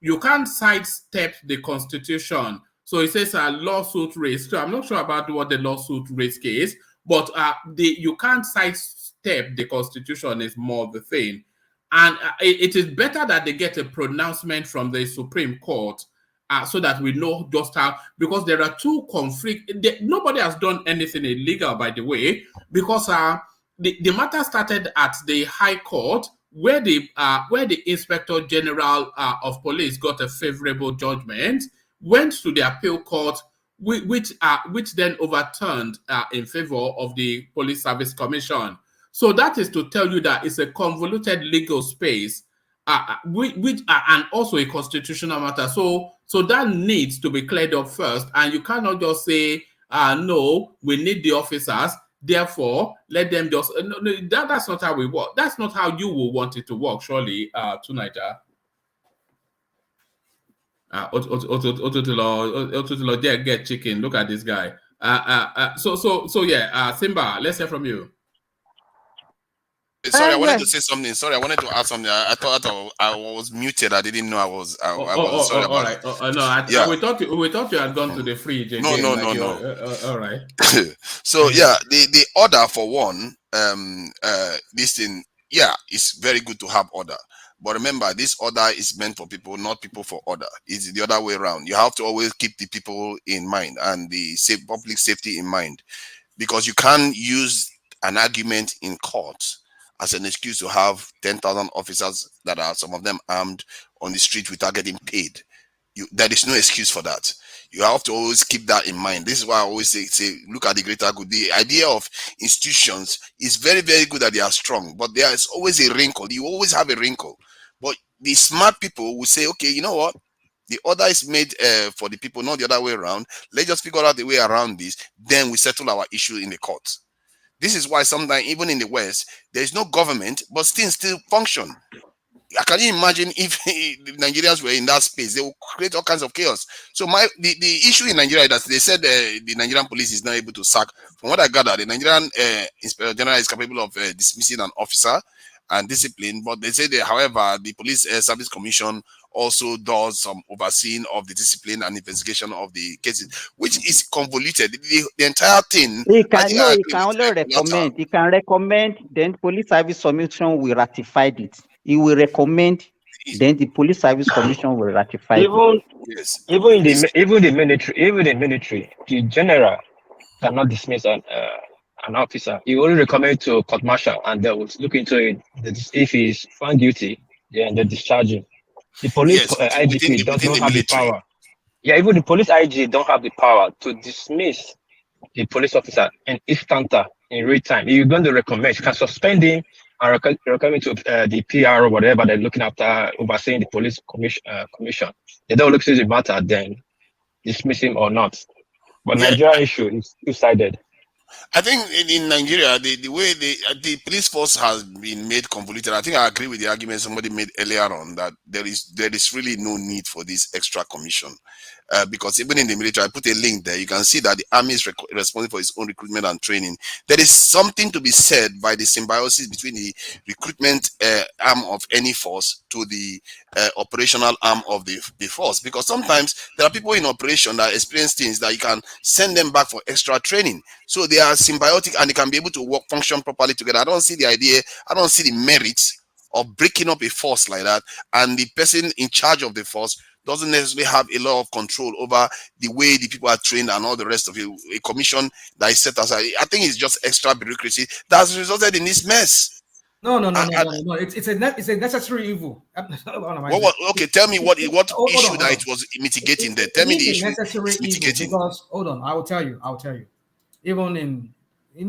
you can't sidestep the Constitution. So it says a lawsuit risk. So I'm not sure about what the lawsuit risk is, but you can't sidestep the Constitution is more the thing. And it is better that they get a pronouncement from the Supreme Court so that we know just how, because there are two conflicts. Nobody has done anything illegal, by the way, because the matter started at the High Court, where the Inspector General of Police got a favorable judgment, went to the appeal court, which then overturned in favor of the Police Service Commission. So that is to tell you that it's a convoluted legal space, and also a constitutional matter. So that needs to be cleared up first, and you cannot just say, no, we need the officers, therefore let them just. No, that's not how we work. That's not how you will want it to work, surely, to Niger. Get chicken. Look at this guy. So yeah, Simba, let's hear from you. Sorry, I wanted to say something. Sorry, I wanted to add something. I thought I was muted. I didn't know I was. Sorry about it. No, we thought you had gone to the fridge. Again, no. All right. So yeah, the order for one, this thing, yeah, it's very good to have order. But remember, this order is meant for people, not people for order. It's the other way around. You have to always keep the people in mind and the public safety in mind, because you can't use an argument in court as an excuse to have 10,000 officers that are, some of them, armed on the street without getting paid. There is no excuse for that. You have to always keep that in mind. This is why I always say look at the greater good. The idea of institutions is very, very good that they are strong, but there is always a wrinkle. You always have a wrinkle. But the smart people will say, okay, you know what? The order is made for the people, not the other way around. Let's just figure out the way around this. Then we settle our issue in the courts. This is why sometimes, even in the West, there is no government, but still function. Can you imagine if the Nigerians were in that space? They would create all kinds of chaos. So the issue in Nigeria is that they said the Nigerian police is not able to sack. From what I gather, the Nigerian Inspector General is capable of dismissing an officer, and discipline. But they say that, however, the Police Service Commission also does some overseeing of the discipline and investigation of the cases, which is convoluted. The entire thing. He can no, he can only recommend. He can recommend, then Police Service Commission will ratify it. He will recommend, then the Police Service Commission will ratify it. Even the military, the general cannot dismiss an officer. He only recommend to court martial, and they will look into it. If he is found guilty, then they discharge him. The police IGP does not have the power. Yeah, even the police IG don't have the power to dismiss the police officer in instanta, in real time. If you're going to recommend, you can suspend him and recommend to the PR or whatever they're looking after, overseeing the police commission. They don't look into the matter, then dismiss him or not. But Nigeria issue is two-sided. I think in Nigeria, the way the police force has been made convoluted. I think I agree with the argument somebody made earlier on that there is really no need for this extra commission. Because even in the military, I put a link there. You can see that the army is responsible for its own recruitment and training. There is something to be said by the symbiosis between the recruitment arm of any force to the operational arm of the force. Because sometimes there are people in operation that experience things that you can send them back for extra training. So they are symbiotic and they can be able to function properly together. I don't see the merits of breaking up a force like that, and the person in charge of the force doesn't necessarily have a lot of control over the way the people are trained and all the rest of it. A commission that is set aside, I think it's just extra bureaucracy that has resulted in this mess. No. It's a necessary evil. Okay, tell me what issue that it was mitigating there. Tell me the issue it's mitigating. Because hold on, I will tell you. Even in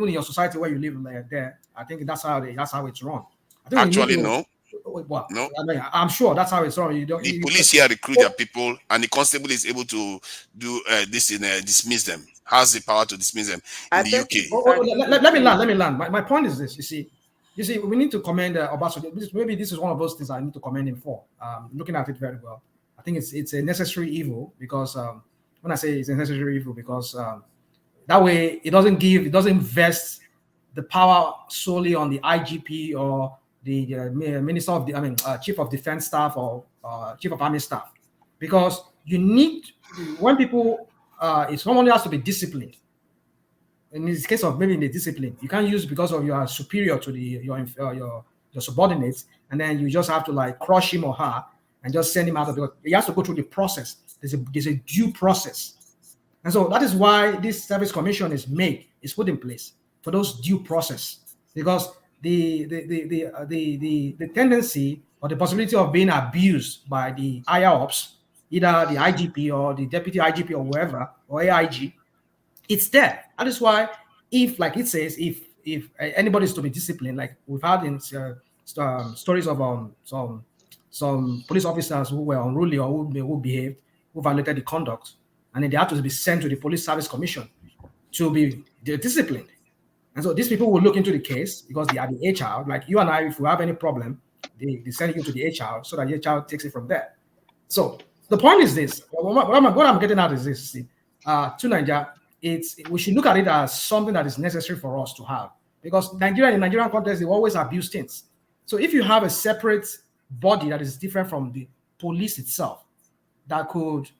your society where you live there, I think that's how it's run. Actually, no. What? No, I mean, I'm sure that's how it's run. The police here recruit their people, and the constable is able to do this in dismiss them. Has the power to dismiss them in the UK. Let me land. My point is this. You see, we need to commend Obasanjo. Maybe this is one of those things I need to commend him for. Looking at it very well, I think it's a necessary evil because when I say it's a necessary evil, because that way it doesn't vest the power solely on the IGP or the minister of the chief of defense staff or chief of army staff, because you need, when people if someone has to be disciplined. In this case of maybe in the discipline, you can't use because of you are superior to your subordinates, and then you just have to like crush him or her and just send him out of the. He has to go through the process. There's a due process, and so that is why this service commission is put in place for those due process, because the tendency or the possibility of being abused by the higher ups, either the IGP or the deputy IGP or whoever, or AIG, it's there. That is why, if, like it says, if anybody is to be disciplined, like we've had in stories of some police officers who were unruly or who behaved, who violated the conduct, and then they had to be sent to the Police Service Commission to be disciplined. And so these people will look into the case because they are the HR. Like you and I, if we have any problem, they send you to the HR so that the HR takes it from there. So the point is this: what I'm getting at is this: to Nigeria, we should look at it as something that is necessary for us to have, because in Nigerian context, they always abuse things. So if you have a separate body that is different from the police itself, that could,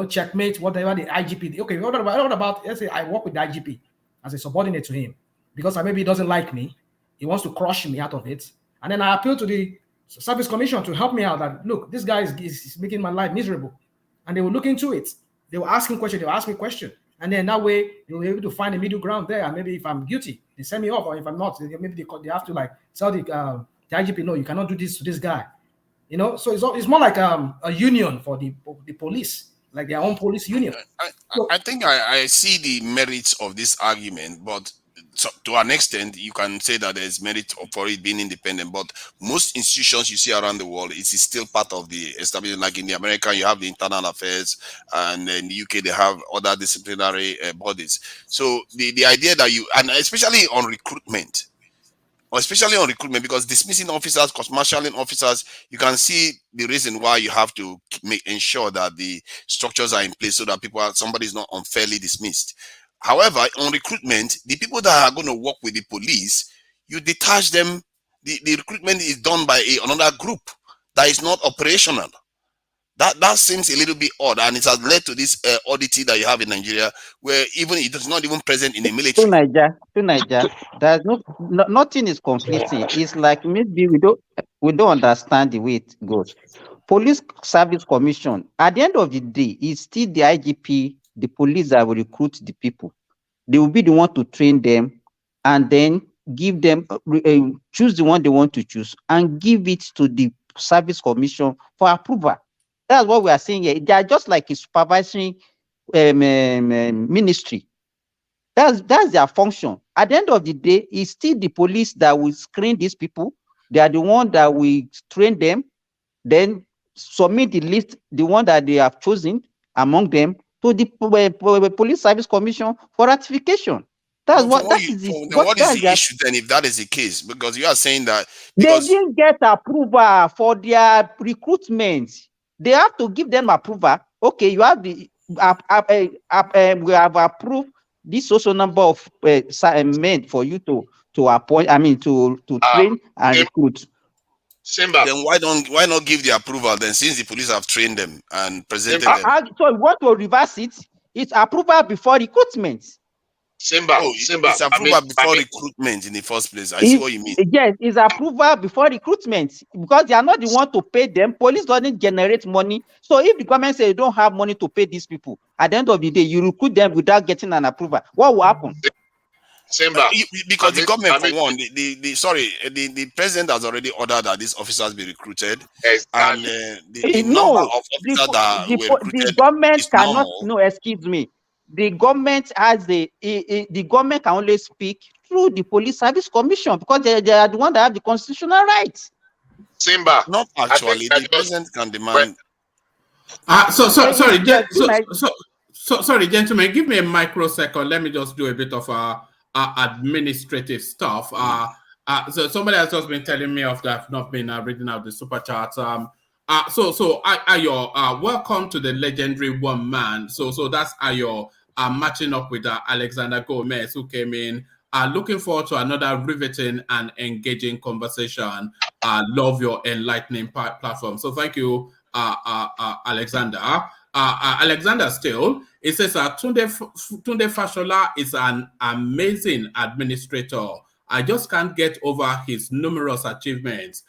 checkmate whatever the IGP. Okay, what about, let's say I work with the IGP as a subordinate to him, because maybe he doesn't like me, he wants to crush me out of it, and then I appeal to the service commission to help me out. That look, this guy is making my life miserable, and they will look into it. They will ask him questions. They will ask me questions. And then that way, you'll be able to find a middle ground there. And maybe if I'm guilty, they send me off. Or if I'm not, maybe they have to like tell the IGP, no, you cannot do this to this guy. So it's more like a union for the police, like their own police union. I think I see the merits of this argument, but to an extent, you can say that there's merit for it being independent. But most institutions you see around the world, it is still part of the establishment. Like in the America, you have the internal affairs, and in the UK, they have other disciplinary bodies. So the idea that and especially on recruitment, because dismissing officers, court-martialing officers, you can see the reason why you have to ensure that the structures are in place so that somebody is not unfairly dismissed. However, on recruitment, the people that are going to work with the police, you detach them the recruitment is done by another group that is not operational. That seems a little bit odd, and it has led to this oddity that you have in Nigeria, where even it is not even present in the military. To Niger, there's nothing is conflicting. It's like maybe we don't understand the way it goes. Police Service Commission, at the end of the day, is still the IGP, the police that will recruit the people. They will be the one to train them, and then give them choose the one they want to choose and give it to the Service Commission for approval. That's what we are saying here. They are just like a supervisory ministry. That's their function. At the end of the day, it's still the police that will screen these people. They are the one that will train them, then submit the list, the one that they have chosen among them, to the Police Service Commission for ratification. That's what that is. What is the issue then if that is the case? Because you are saying that they didn't get approval for their recruitment. They have to give them approval. Okay, you have the we have approved this social number of men for you to appoint. I mean to train and recruit. Simba. Then why not give the approval then, since the police have trained them and presented them? So we want to reverse it. It's approval before recruitment. Simba. It's approval before recruitment in the first place. I see what you mean. Yes, it's approval before recruitment, because they are not the one to pay them. Police doesn't generate money. So if the government says you don't have money to pay these people, at the end of the day, you recruit them without getting an approval, what will happen? Simba. Because the government, for one, the president has already ordered that these officers be recruited. And the number of officers that were recruited, the government cannot. normal. No, excuse me. The government has the government can only speak through the Police Service Commission, because they are the one that have the constitutional rights. Simba. Not actually. The president can demand. Sorry, gentlemen. Give me a microsecond. Let me just do a bit of administrative stuff. So somebody has just been telling me of that. I've not been reading out the super chats. So Ayo, welcome to the legendary one man. So that's Ayo. Matching up with Alexander Gomez, who came in. Looking forward to another riveting and engaging conversation. Love your enlightening platform. So thank you, Alexander. Alexander still, it says Tunde Fashola is an amazing administrator. I just can't get over his numerous achievements.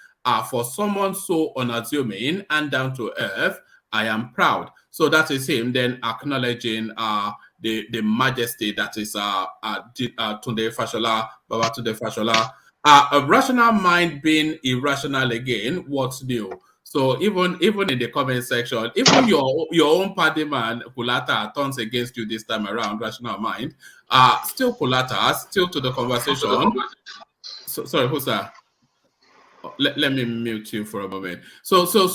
For someone so unassuming and down to earth, I am proud. So that is him then acknowledging the majesty that is Tunde Fashola, Baba Tunde Fashola. A rational mind being irrational again, what's new? So even in the comment section, even your own party man, Kulata, turns against you this time around, rational mind. Still Kulata, still to the conversation. Sorry, who's that? Let me mute you for a moment. So still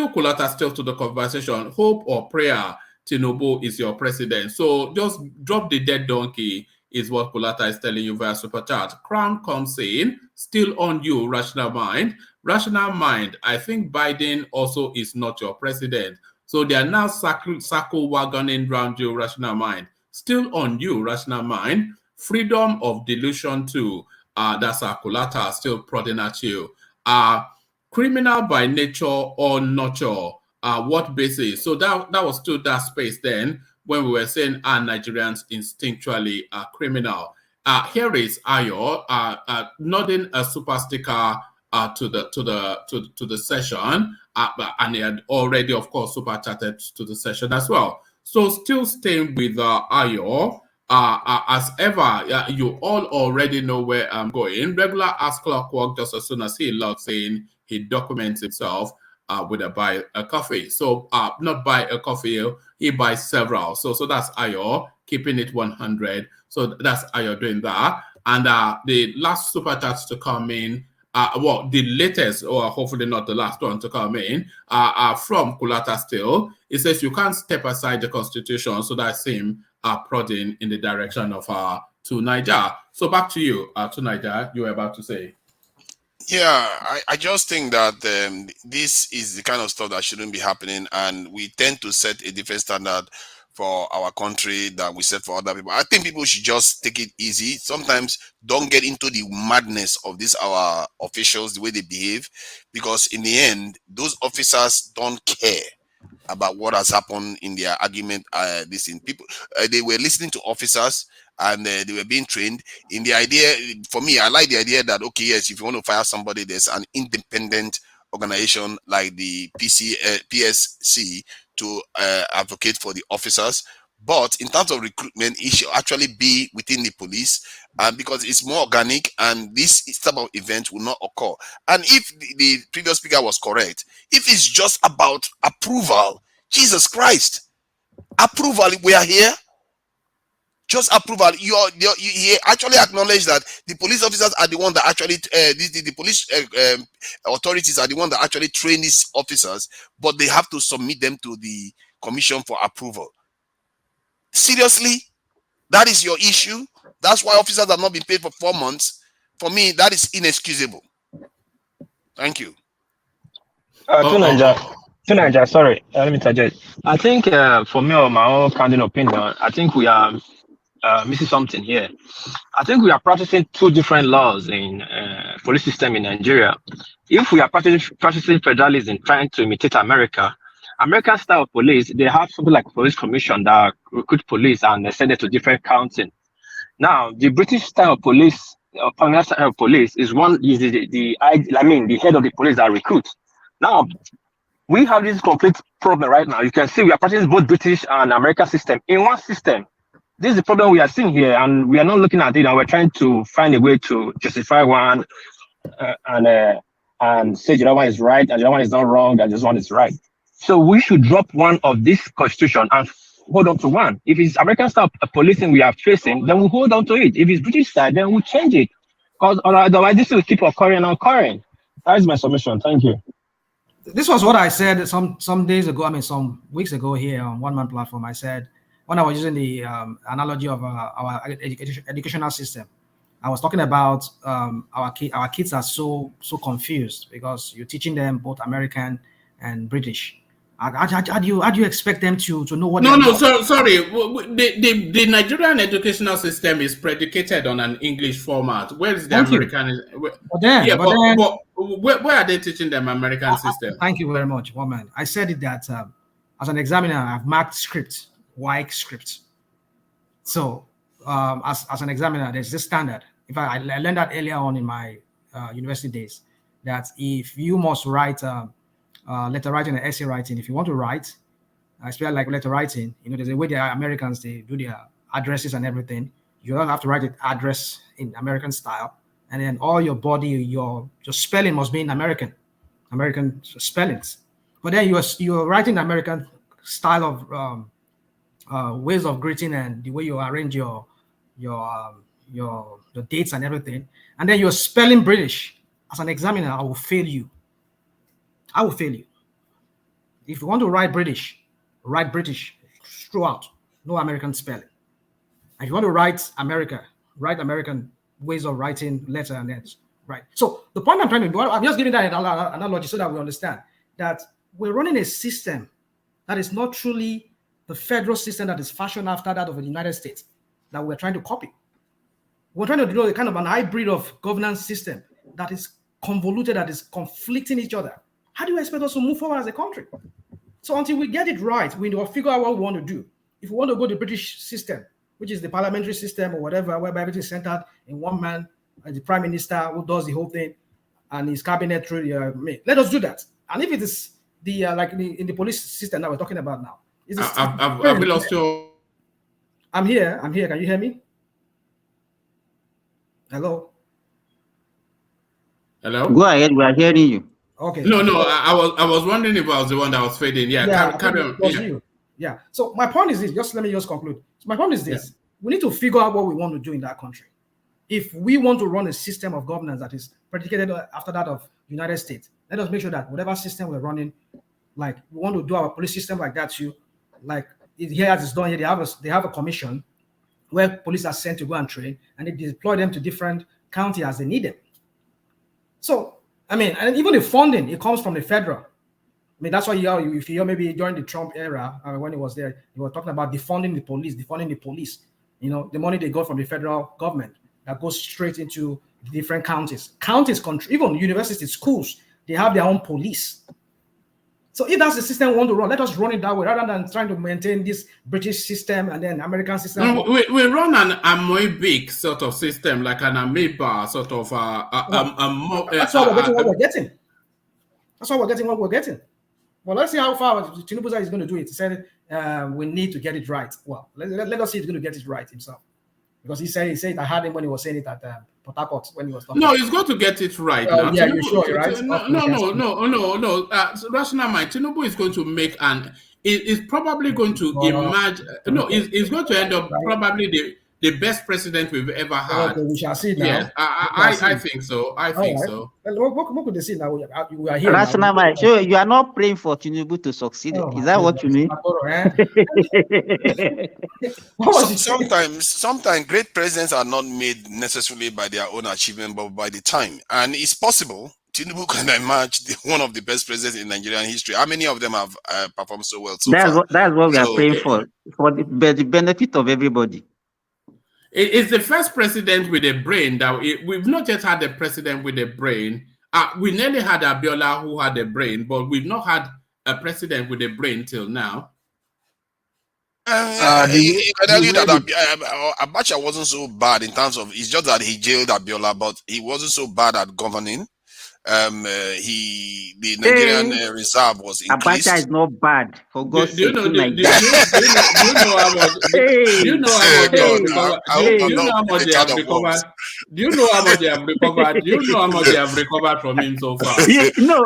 Kulata, still to the conversation. Hope or prayer, Tinubu is your president. So just drop the dead donkey is what Kulata is telling you via super chat. Crown comes in, still on you, rational mind. Rational mind, I think Biden also is not your president. So they are now circle wagoning around you, rational mind. Still on you, rational mind. Freedom of delusion too. That's Kulata still prodding at you. Criminal by nature or nurture. What basis? So that was still that space then when we were saying Nigerians instinctually are criminal. Here is Ayo nodding a super sticker to the session, and he had already, of course, super chatted to the session as well. So still staying with Ayo. As ever, you all already know where I'm going. Regular as clockwork, just as soon as he logs in, he documents himself with buy a coffee. So not buy a coffee, he buys several. So that's Ayo, keeping it 100. So that's Ayo doing that. And the last super chats to come in, the latest, or hopefully not the last one to come in, from Kulata still. It says you can't step aside the constitution, so that's him prodding in the direction of to Niger. So back to you, to Niger, you were about to say. Yeah, I just think that this is the kind of stuff that shouldn't be happening, and we tend to set a different standard for our country than we set for other people. I think people should just take it easy. Sometimes don't get into the madness of this our officials, the way they behave, because in the end, those officers don't care about what has happened in their argument. People, they were listening to officers and they were being trained in the idea. For me, I like the idea that, okay, yes, if you want to fire somebody, there's an independent organization like the PSC to advocate for the officers. But in terms of recruitment, it should actually be within the police, because it's more organic and this type of event will not occur. And if the previous speaker was correct, if it's just about approval, Jesus Christ, approval, we are here. Just approval. You actually acknowledge that the police officers are the one that actually the police authorities are the one that actually train these officers, but they have to submit them to the commission for approval. Seriously, that is your issue. That's why officers have not been paid for 4 months. For me, that is inexcusable. Thank you. Tunaja, sorry, let me interject. I think for me, or my own candid opinion, I think we are missing something here. I think we are practicing two different laws in police system in Nigeria. If we are practicing federalism, trying to imitate American style of police, they have something like police commission that recruit police and they send it to different counties. Now, the British style of police, or Pangasinan style of police, is the head of the police that recruits. Now, we have this complete problem right now. You can see we are practicing both British and American system in one system. This is the problem we are seeing here, and we are not looking at it, and we're trying to find a way to justify one and say the other one is right, and the other one is not wrong, and this one is right. So we should drop one of this constitution and hold on to one. If it's American style policing we are facing, then we'll hold on to it. If it's British style, then we'll change it. Because otherwise this will keep occurring and occurring. That is my submission. Thank you. This was what I said some days ago, some weeks ago here on One Man Platform. I said, when I was using the analogy of our educational system, I was talking about our kids are so confused because you're teaching them both American and British. How do you expect them to know what? Sorry. The Nigerian educational system is predicated on an English format. Where is the American? Where are they teaching them American system? Thank you very much, woman. I said it that as an examiner, I've marked script, white script. So as an examiner, there's this standard. In fact, I learned that earlier on in my university days, that if you must write letter writing and essay writing, if you want to write, especially like letter writing, there's a way the Americans, they do their addresses and everything. You don't have to write it address in American style, and then all your body, your spelling must be in American spellings. But then you're writing American style of ways of greeting and the way you arrange your dates and everything, and then you're spelling British. As an examiner, I will fail you. If you want to write British throughout, no American spelling. If you want to write America, write American ways of writing letter and ends. Right. So the point I'm trying to do, I'm just giving that analogy so that we understand that we're running a system that is not truly the federal system that is fashioned after that of the United States that we're trying to copy. We're trying to do a kind of an hybrid of governance system that is convoluted, that is conflicting each other. How do you expect us to move forward as a country? So until we get it right, we will figure out what we want to do. If we want to go the British system, which is the parliamentary system or whatever, whereby everything is centered in one man, the prime minister who does the whole thing, and his cabinet through let us do that. And if it is the in the police system that we're talking about now, I've lost your. I'm here. Can you hear me? Hello. Go ahead. We are hearing you. Okay. No. I was wondering if I was the one that was fading. Carry on. Yeah. So my point is this. Let me conclude. So my point is this. We need to figure out what we want to do in that country. If we want to run a system of governance that is predicated after that of the United States, let us make sure that whatever system we're running, like we want to do our police system like that too, like here as it's done here, they have a commission where police are sent to go and train, and they deploy them to different counties as they need them. So, and even the funding, it comes from the federal. mean, that's why if you hear maybe during the Trump era, when he was there, he was talking about defunding the police. You know, the money they got from the federal government that goes straight into different counties. Counties, even universities, schools, they have their own police. So if that's the system we want to run, let us run it that way rather than trying to maintain this British system and then American system. We run an amoebic sort of system, like an amoeba sort of. That's why we're getting what we're getting. That's why we're getting what we're getting. Well, let's see how far Tinubu is going to do it. He said we need to get it right. Well, let us see if he's going to get it right himself. Because he said I heard him when he was saying it at Port Harcourt when he was talking. No, he's going to get it right now. Yeah, you're sure, right? No. Rational mind. Tinubu is going to make is probably going to emerge. No, he's going to end up probably the best president we've ever had. Okay, we shall see now. Yes, I think so. I think so. What could they see now? We are here. Rational mind. So you are not praying for Tinubu to succeed. Is that what you mean? Sometimes great presidents are not made necessarily by their own achievement, but by the time. And it's possible Tinubu can emerge one of the best presidents in Nigerian history. How many of them have performed so well so far? That's what we are praying for the benefit of everybody. It's the first president with a brain that we've not yet had a president with a brain. We nearly had Abiola who had a brain, but we've not had a president with a brain till now. You can argue that Abacha wasn't so bad in terms of, it's just that he jailed Abiola, but he wasn't so bad at governing. The Nigerian reserve was increased. Abacha is not bad, for God's sake. Do you know how much they have recovered? Do you know how much they have recovered from him so far? No.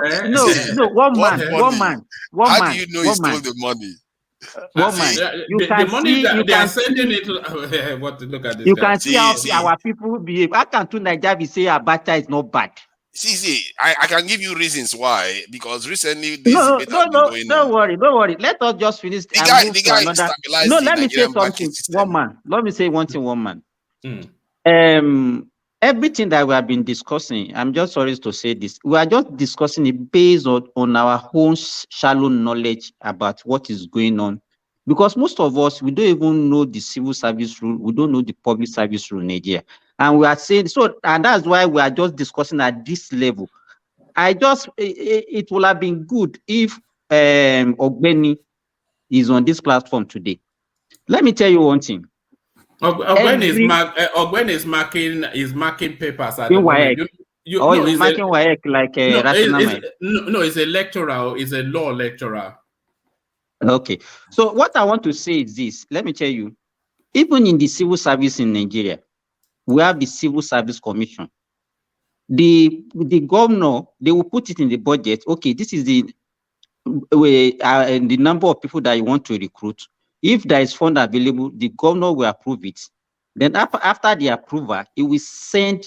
One man. How do you know he stole the money? You can see how our people behave. How can Nigeria say Abacha is not bad? See, I can give you reasons why. Because recently, this don't worry. Let us just finish. The guy stabilized. No, let me say something. One man. Let me say one thing. One man. Everything that we have been discussing, I'm just sorry to say this. We are just discussing it based on our own shallow knowledge about what is going on. Because most of us, we don't even know the civil service rule. We don't know the public service rule in Nigeria. And we are saying so, and that's why we are just discussing at this level. It would have been good if Ogbeni is on this platform today. Let me tell you one thing. Ogwen is marking papers at the moment. He's marking WAEC like it's a lecturer. It's a law lecturer. Okay. So what I want to say is this. Let me tell you, even in the civil service in Nigeria, we have the Civil Service Commission. The governor, they will put it in the budget. Okay, this is the number of people that you want to recruit. If there is fund available, the governor will approve it. Then after the approval, it will send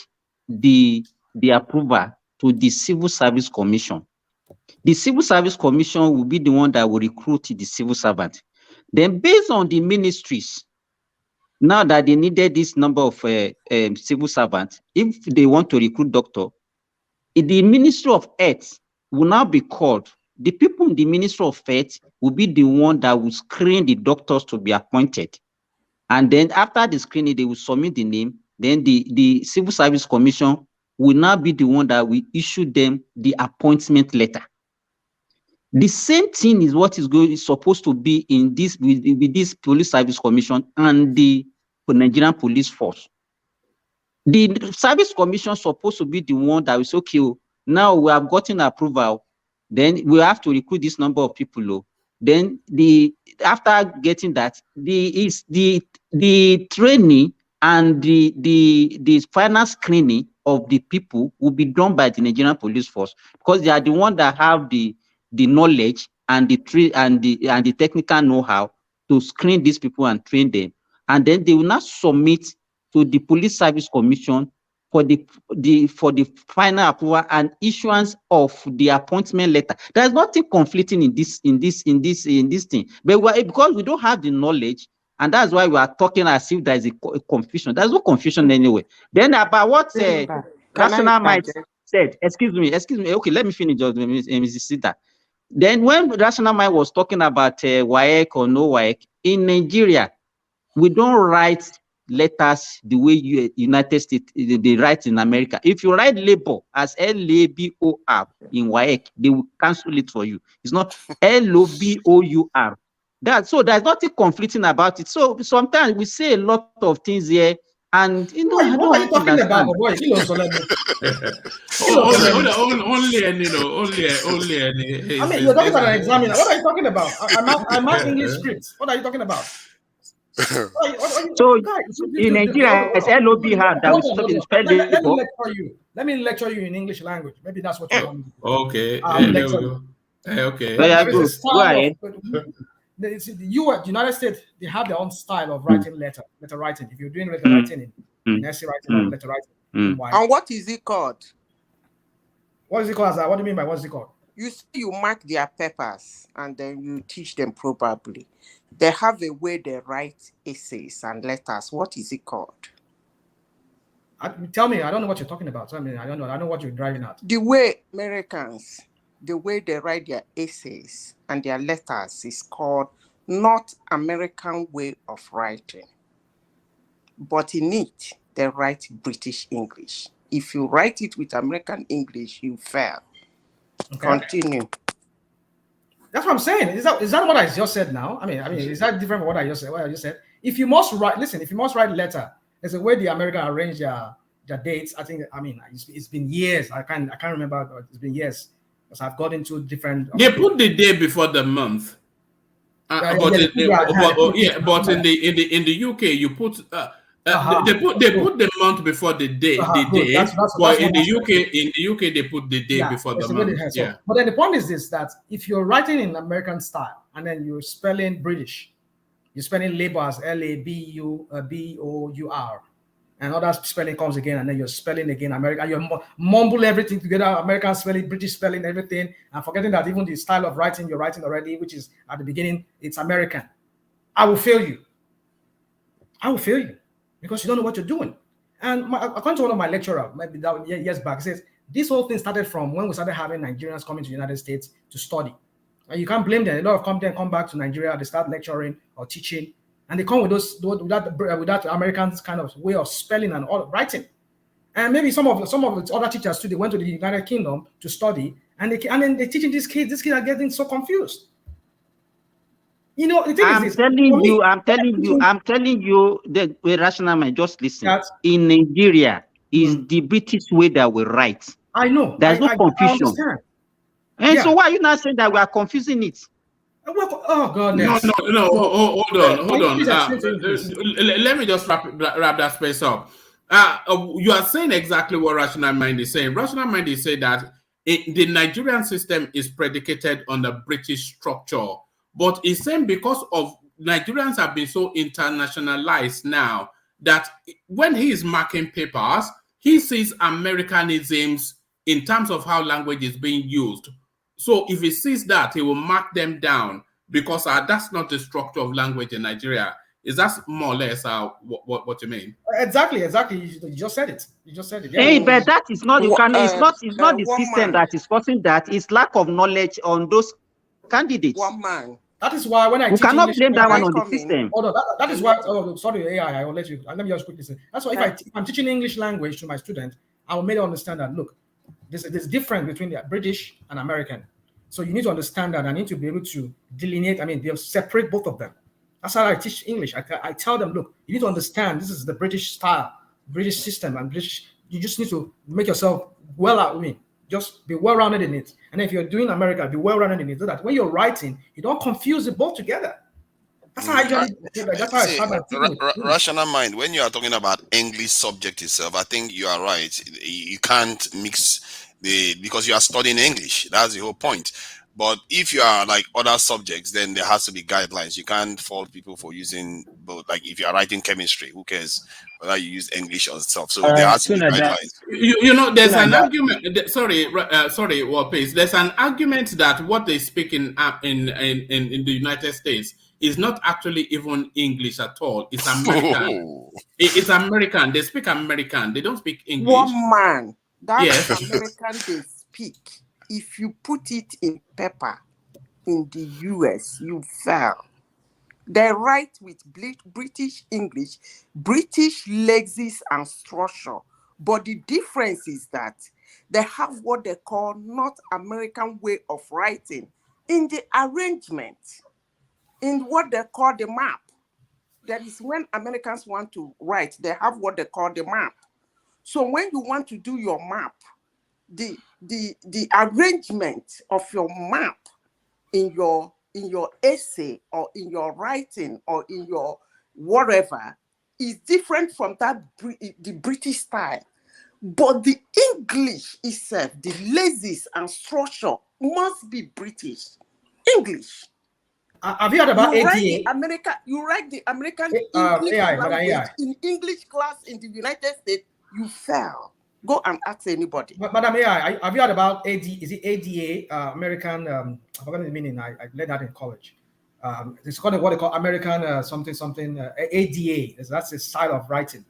the approval to the Civil Service Commission. The Civil Service Commission will be the one that will recruit the civil servant. Then based on the ministries, now that they needed this number of civil servants, if they want to recruit doctor, the Ministry of Health will now be called. The people in the Ministry of Health will be the one that will screen the doctors to be appointed. And then after the screening, they will submit the name. Then the Civil Service Commission will now be the one that will issue them the appointment letter. The same thing is what is supposed to be in this with this Police Service Commission and the Nigerian Police Force. The Service Commission is supposed to be the one that will say, okay, now we have gotten approval, then we have to recruit this number of people. Then after getting that, the training and the final screening of the people will be done by the Nigerian Police Force, because they are the one that have the knowledge and the technical know-how to screen these people and train them. And then they will not submit to the Police Service Commission for the final approval and issuance of the appointment letter. There's nothing conflicting in this thing. But because we don't have the knowledge, and that's why we are talking as if there is a confusion. There's no confusion anyway. Then about what Rational might said, excuse me. Okay, let me finish, Mrs. Sita. Then when Rational Mind was talking about WAEC or no WAEC, in Nigeria, we don't write letters the way United States, they write in America. If you write labor as LABOR in WAEC, they will cancel it for you. It's not LOBOUR. So there's nothing conflicting about it. So sometimes we say a lot of things here, and you know, what are you talking about, boy? Only and only. I mean, you're talking about an examiner. What are you talking about? I'm not English scripts. What are you talking about? So in Nigeria, it's LOBR that we spell it. Let me lecture you in English language. Maybe that's what you want. Okay. There we go. Okay. Go ahead. The United States, they have their own style of writing letter writing. If you're doing letter writing in essay writing or letter writing, and what is it called? What is it called? What do you mean by what's it called? You see, you mark their papers and then you teach them probably. They have a way they write essays and letters. What is it called? Tell me. I don't know what you're talking about. I mean, I don't know. I know what you're driving at. The way Americans, the way they write their essays and their letters is called not American way of writing. But in it, they write British English. If you write it with American English, you fail. Okay. Continue. That's what I'm saying. Is that what I just said now? I mean, is that different from what I just said? If you must write a letter, there's a way the American arrange their dates. It's been years. I can't remember. It's been years because I've got into different. They put the day before the month. But in the UK you put. They put the month before the day. But in the UK they put the day before the month. Yeah. But then the point is this: that if you're writing in American style and then you're spelling British, you're spelling labor as LABOUR, and other spelling comes again, and then you're spelling again American. You mumble everything together: American spelling, British spelling, everything, and forgetting that even the style of writing you're writing already, which is at the beginning, it's American. I will fail you. Because you don't know what you're doing. And according to one of my lecturers, maybe that years back, says this whole thing started from when we started having Nigerians coming to the United States to study. And you can't blame them. A lot of them come back to Nigeria, they start lecturing or teaching, and they come with that American kind of way of spelling and all writing. And maybe some of the other teachers too, they went to the United Kingdom to study, and then they're teaching these kids. These kids are getting so confused. You know, the thing I'm telling you the Rational Mind, just listen. In Nigeria, is the British way that we write. I know. There's no confusion. So why are you not saying that we are confusing it? Oh God! No. Hold on. Let me just wrap that space up. You are saying exactly what Rational Mind is saying. Rational Mind is saying that the Nigerian system is predicated on the British structure. But it's saying because of Nigerians have been so internationalized now that when he is marking papers, he sees Americanisms in terms of how language is being used. So if he sees that, he will mark them down because that's not the structure of language in Nigeria. Is that more or less what you mean? Exactly. You just said it. Yeah. Hey, but that is not. It's not the system that is causing that. It's lack of knowledge on those candidates. One man. That is why when I teach cannot English, blame that one on the system. That is why. Oh, sorry, AI. I will let you. Let me just quickly say. That's why if I'm teaching English language to my students, I will make them understand that look, there's difference between the British and American. So you need to understand that. I need to be able to delineate. They'll separate both of them. That's how I teach English. I tell them, look, you need to understand this is the British style, British system, and British. You just need to make yourself just be well-rounded in it. And if you're doing America, be well-rounded in it, so that when you're writing, you don't confuse it both together. That's how Rational Mind, when you are talking about English subject itself, I think you are right. You can't mix because you are studying English. That's the whole point. But if you are like other subjects, then there has to be guidelines. You can't fault people for using both. Like if you are writing chemistry, who cares whether you use English or stuff? So there has to be guidelines. There's an argument. Sorry, please. There's an argument that what they speak in the United States is not actually even English at all. It's American. It's American. They speak American. They don't speak English. One man. That's American they speak. If you put it in paper, in the US, you fell. They write with British English, British lexis and structure. But the difference is that they have what they call North American way of writing in the arrangement, in what they call the map. That is when Americans want to write, they have what they call the map. So when you want to do your map, the arrangement of your map in your essay or in your writing or in your whatever is different from that the British style. But the English itself, the lexis and structure must be British English. Have you heard about ADA? You write the American English language in English class in the United States, you fail. Go and ask anybody. Madam AI, have you heard about AD? Is it ADA? American, I forgot the meaning. I learned that in college. It's called what they call American something ADA. That's a style of writing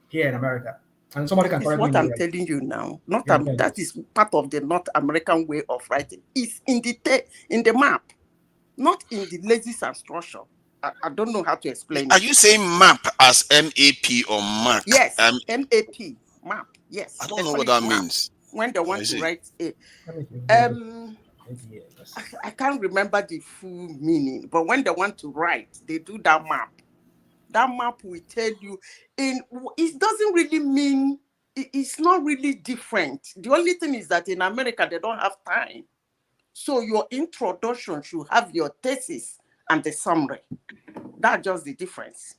here in America. And somebody can correct me. What I'm telling you now, that is part of the North American way of writing. It's in the map, not in the lexis and structure. I don't know how to explain it. Are you saying map as MAP or mark? Yes, MAP, map. Yes. I don't know what that means. When they want to write it. I can't remember the full meaning, but when they want to write, they do that map. That map will tell you, it doesn't really mean, it's not really different. The only thing is that in America, they don't have time. So your introduction should have your thesis and the summary. That's just the difference.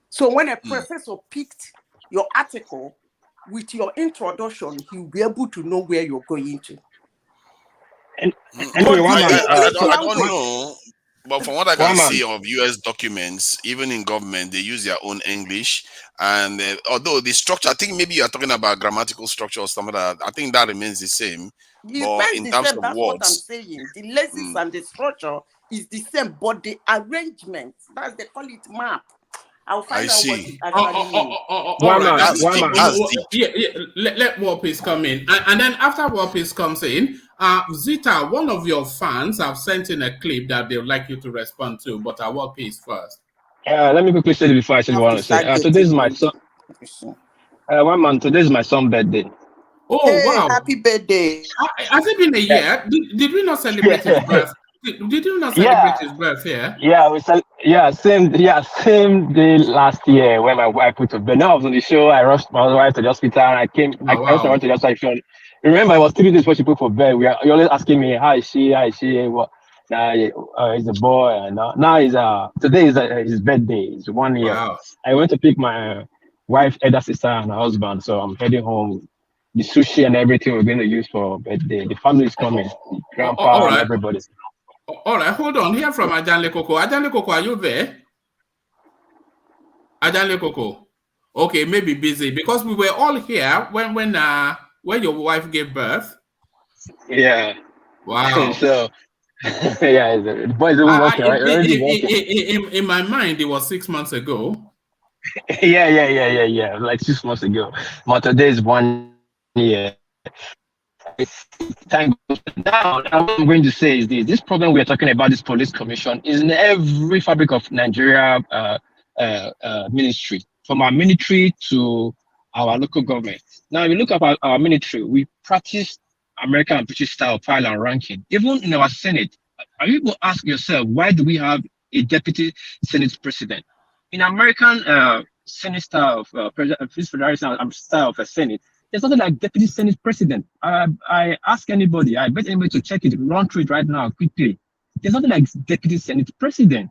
So when a professor picked your article with your introduction, he'll be able to know where you're going to. Anyway, I don't know, but from what I can see of US documents, even in government, they use their own English. And although the structure, I think maybe you're talking about grammatical structure or something like that, I think that remains the same. But in terms of that's words, what I'm saying. The lexis and the structure is the same, but the arrangement, that's they call it map. I'll find out what it actually means. Let Warpies come in. And then after Warpies comes in, Zita, one of your fans have sent in a clip that they would like you to respond to, but Warpies first. Let me quickly say it before I say what I want to say. Today is my son. Today is my son's birthday. Oh, hey, wow. Happy birthday. Has it been a year? Did we not celebrate his birth? Did you not celebrate his birth here? Same day last year when my wife put to bed. Now I was on the show, I rushed my wife to the hospital and I went to the hospital. Remember, it was 3 days before she put for bed. You're always asking me, how is she? What? He's a boy. And now today is his birthday. It's 1 year. Wow. I went to pick my wife, elder sister, and her husband. So I'm heading home. The sushi and everything we're going to use for birthday. The family is coming. Grandpa and everybody. All right, hold on. Hear from Ajanle Koko. Ajanle Koko, are you there? Ajanle Koko. Okay, maybe busy because we were all here when your wife gave birth. Yeah. Wow. So the boys even working, right? In my mind, it was 6 months ago. Yeah. Like 6 months ago. But today is 1 year. Thank God. Now, what I'm going to say is this problem we are talking about, this police commission, is in every fabric of Nigeria ministry, from our military to our local government. Now, if you look at our military, we practice American and British style of file and ranking. Even in our Senate, are you going to ask yourself, why do we have a deputy Senate president? In American Senate style of federal style of a Senate, there's nothing like deputy Senate president. I ask anybody, I bet anybody to check it, run through it right now quickly. There's nothing like deputy Senate president.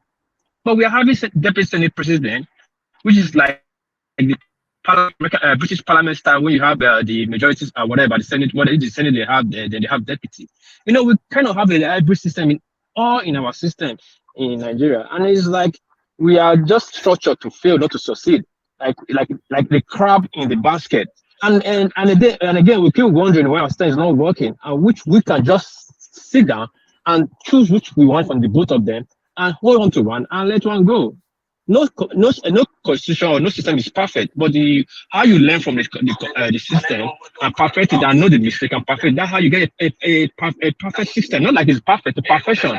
But we are having deputy Senate president, which is like the British Parliament style, when you have the majorities or whatever, the Senate, whatever the Senate they have, then they have deputy. We kind of have a hybrid system in our system in Nigeria, and it's like we are just structured to fail, not to succeed, like the crab in the basket. And again, we keep wondering why our system is not working, and which we can just sit down and choose which we want from the both of them and hold on to one and let one go. no constitution or no system is perfect, but how you learn from the system and perfect it and know the mistake and perfect, that's how you get a perfect system. Not like it's perfect, a perfection.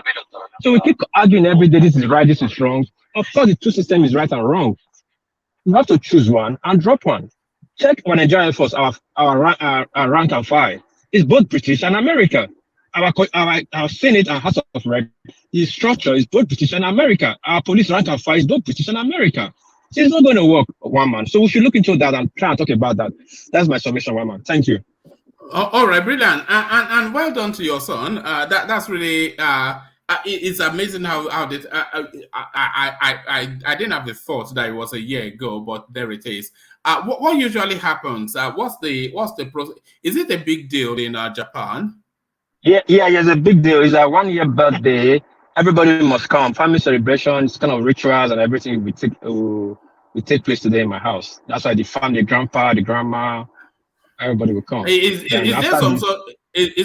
So we keep arguing every day, this is right, this is wrong. Of course, the two system is right and wrong. You have to choose one and drop one. Check our Nigerian Air Force, our rank and file. It's both British and America. Our Senate and House of Reps, the structure is both British and America. Our police rank and file is both British and America. So it's not going to work, one man. So we should look into that and try and talk about that. That's my submission, one man. Thank you. All right, brilliant, and well done to your son. That's really it's amazing how this. I didn't have the thought that it was a year ago, but there it is. What usually happens? What's the process? Is it a big deal in Japan? Yeah, it's a big deal. It's a 1 year birthday. Everybody must come. Family celebrations, kind of rituals and everything will take place today in my house. That's why the family, the grandpa, the grandma, everybody will come. Is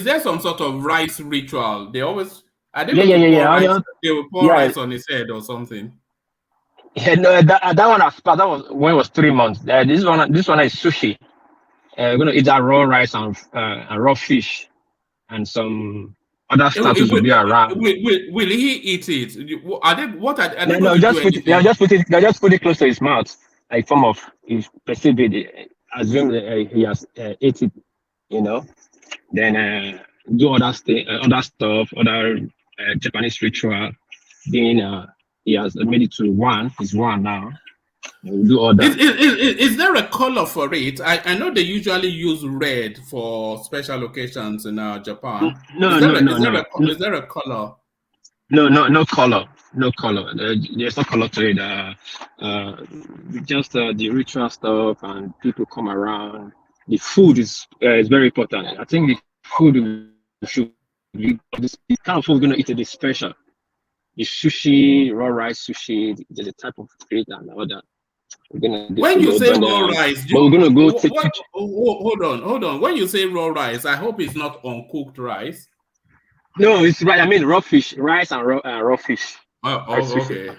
there some sort of rice ritual? They always They will pour rice on his head or something. Yeah, no, that one was when it was 3 months. This one is sushi. We're gonna eat that raw rice and raw fish. And some other statues will be around. Will he eat it? No, just put it close to his mouth, like form of if perceived it, assume he has ate it, Then do other stuff, other Japanese ritual. Then he has made it to one. He's one now. We'll do all that. Is there a color for it? I know they usually use red for special occasions in Japan. No. Is there a color? No color. No color. There's no color to it. Just the ritual stuff, and people come around. The food is very important. I think the food should be this kind of food we're gonna eat is special. The sushi, raw rice sushi. There's a type of food and all that. When you say raw rice, we're gonna go take. Hold on. When you say raw rice, I hope it's not uncooked rice. No, it's right. I mean raw fish, rice and raw fish. Okay.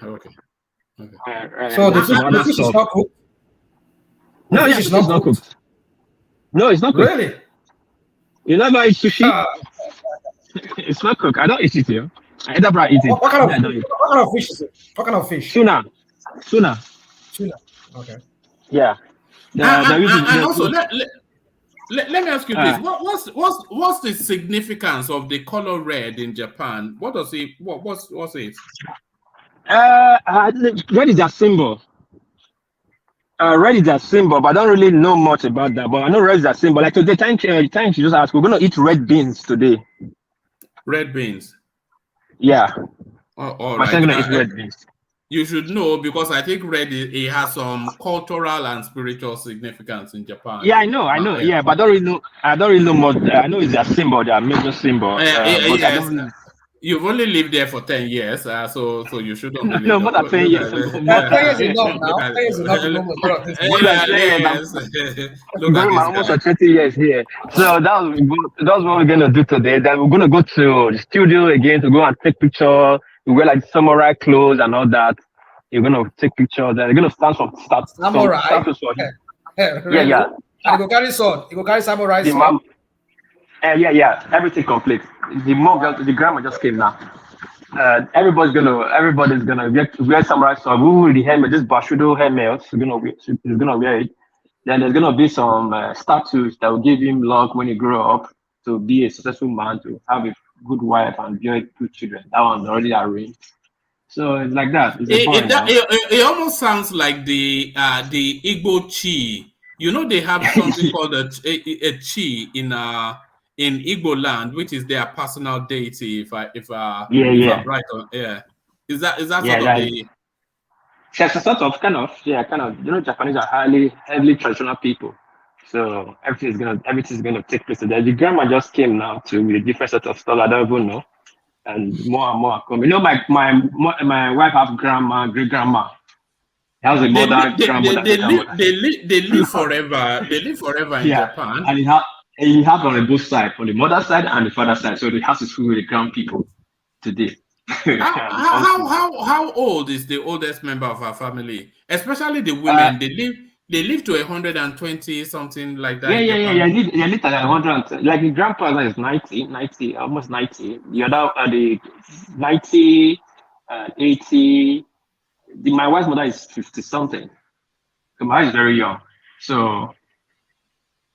So the fish is not cooked. No, it's not cooked. No, it's not cooked. Really? You never eat sushi? It's not cooked. I don't eat it here. I either eat it. What kind of fish is it? What kind of fish? Tuna. Okay. Yeah. And also, let me ask you this: what's the significance of the color red in Japan? What does it? What's it? Red is a symbol. Red is a symbol, but I don't really know much about that. But I know red is a symbol. Like today, thank you just asked. We're gonna eat red beans today. Red beans. Yeah. All right. I'm gonna eat red beans. You should know, because I think red it has some cultural and spiritual significance in Japan. Yeah, I know. Yeah, but I don't really know much. I know it's a symbol, a major symbol. Yes. You've only lived there for 10 years, so you shouldn't really know. More than 10 years. 10 years enough now. 10 years enough to know I'm almost 20 years here. So that's what we're gonna do today. Then we're gonna go to the studio again to go and take pictures. We wear like samurai clothes and all that. You're gonna take pictures. Then you're gonna start. Samurai. Really? Yeah. And you go carry sword. You go carry samurai sword. Yeah. Everything complete. The grandma just came now. Everybody's gonna wear samurai sword. We the helmet, this Bashudo helmet. He's gonna wear it. Then there's gonna be some statues that will give him luck when he grow up to be a successful man, to have a good wife and bear 2 children. That one's already arranged. So it's like that. It almost sounds like the Igbo chi. They have something called a chi in Igbo land, which is their personal deity. If I'm right on, is that sort of the? It's a sort of kind of. Japanese are heavily traditional people. So everything's gonna take place today. The grandma just came now with a different set of stuff I don't even know, and more are coming. My wife has grandma, great grandma. Has a mother, grandmother. They live forever. They live forever in Japan. And he has on both sides, on the mother side and the father side. So the house is full with the grand people today. How old is the oldest member of our family? Especially the women. They live to 120 something like that. Yeah. They live at 100. Like the grandfather is 90, almost 90. The other the 90, 80. My wife's mother is 50 something. So my wife is very young. So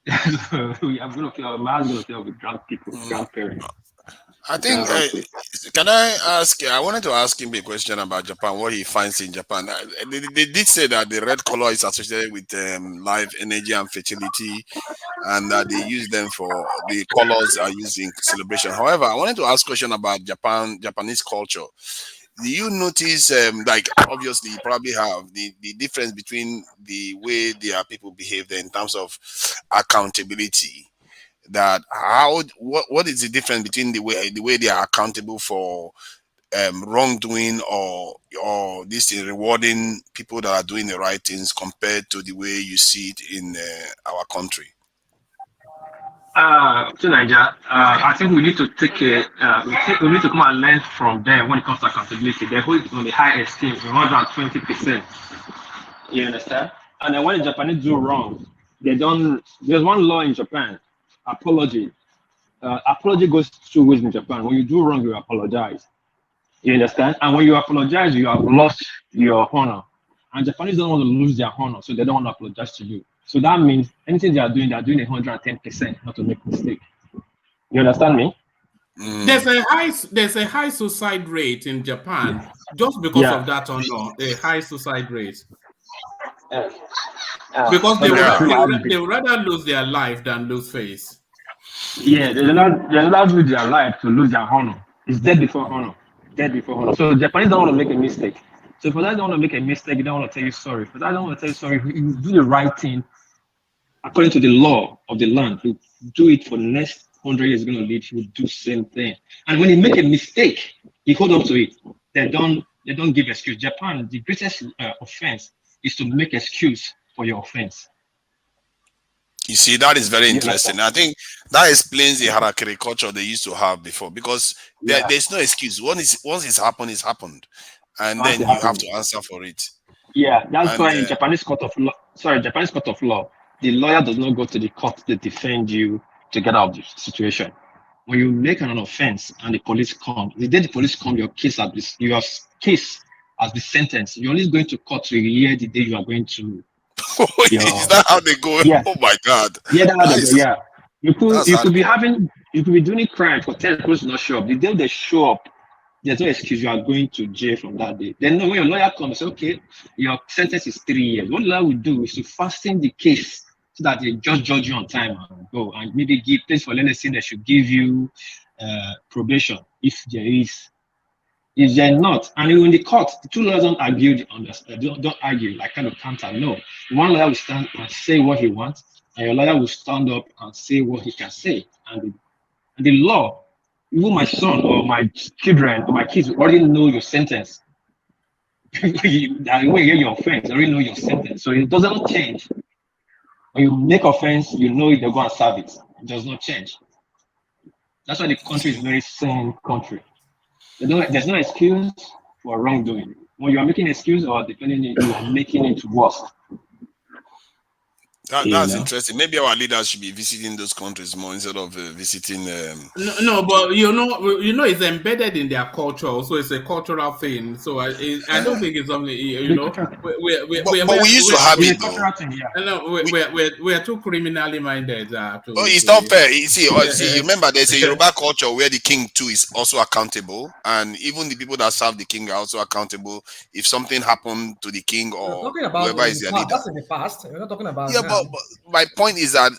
I'm gonna feel with grandparents. I think, can I ask? I wanted to ask him a question about Japan, what he finds in Japan. They did say that the red color is associated with life, energy, and fertility, and that they use them for the colors are used in celebration. However, I wanted to ask a question about Japanese culture. Do you notice, like, obviously, you probably have the difference between the way their people behave there in terms of accountability? That what is the difference between the way they are accountable for wrongdoing or this is rewarding people that are doing the right things compared to the way you see it in our country? To Nigeria, I think we need to take we need to come and learn from them when it comes to accountability. They hold it on the high esteem, 120%. You understand? And then when the Japanese do wrong, they don't. There's one law in Japan. Apology. Apology goes two ways in Japan. When you do wrong, you apologize. You understand? And when you apologize, you have lost your honor. And Japanese don't want to lose their honor, so they don't want to apologize to you. So that means anything they are doing 110%, not to make mistake. You understand me? There's a high suicide rate in Japan just because of that honor. A high suicide rate. Because they would rather lose their life than lose face. Yeah, they're not lose their life to lose their honor. It's dead before honor. Dead before honor. So Japanese don't want to make a mistake. So for that, they don't want to make a mistake. They don't want to tell you sorry. For that, they don't want to tell you sorry. If you do the right thing according to the law of the land, you do it for the next 100 years. You're going to live. You will do the same thing. And when you make a mistake, you hold up to it. They don't give excuse. Japan, the greatest offense is to make excuse for your offense. You see, that is very interesting. I think that explains the harakiri culture they used to have before, because there's no excuse. Once it's happened, and then you have to answer for it. Yeah, that's why in Japanese court of law, the lawyer does not go to the court to defend you to get out of the situation. When you make an offense and the police come, the day the police come, your case has been sentenced. You're only going to court to hear the day you are going to. Is that how they go? Yeah. Oh my God. Yeah, that's how they go. Yeah. You could be doing a crime for 10 police not show up. The day they show up, there's no excuse. You are going to jail from that day. Then when your lawyer comes, say, okay, your sentence is 3 years. What the lawyer will do is to fasten the case so that they just judge you on time and go, and maybe give place for leniency. They should give you probation if there is. If they're not, and in the court, the two lawyers don't argue, don't argue like kind of counter. No, one lawyer will stand and say what he wants, and your lawyer will stand up and say what he can say. And the law, even my son or my children or my kids already know your sentence. When you hear your offense, they already know your sentence, so it doesn't change. When you make offense, you know they're going to serve it. It does not change. That's why the country is a very sane country. There's no excuse for wrongdoing. When you are making an excuse or defending it, you are making it worse. That's interesting. Maybe our leaders should be visiting those countries more instead of visiting. No, but you know, it's embedded in their culture. So it's a cultural thing. So I don't think it's only but we used to have it though. We are too criminally minded. It's not fair. You see, you remember there's a Yoruba culture where the king too is also accountable, and even the people that serve the king are also accountable if something happened to the king or whoever is their leader. That's in the past. We're not talking about But my point is that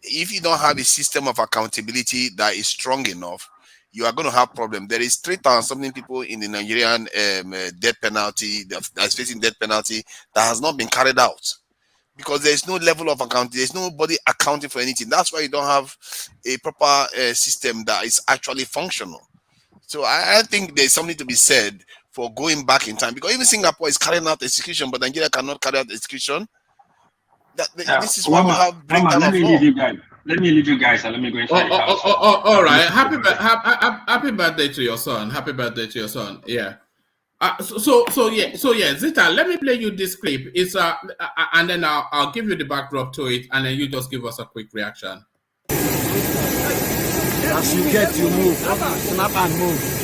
if you don't have a system of accountability that is strong enough, you are going to have problems. There is 3,000 something people in the Nigerian death penalty that's facing death penalty that has not been carried out because there is no level of account. There is nobody accounting for anything. That's why you don't have a proper system that is actually functional. So I think there's something to be said for going back in time, because even Singapore is carrying out execution, but Nigeria cannot carry out execution. This is why we have breakdown of law. let me leave you guys and let me go inside the house. All right. Happy birthday to your son. Happy birthday to your son. Yeah. So yeah, Zita, let me play you this clip. It's and then I'll give you the backdrop to it, and then you just give us a quick reaction. As you get, you move. Snap and move.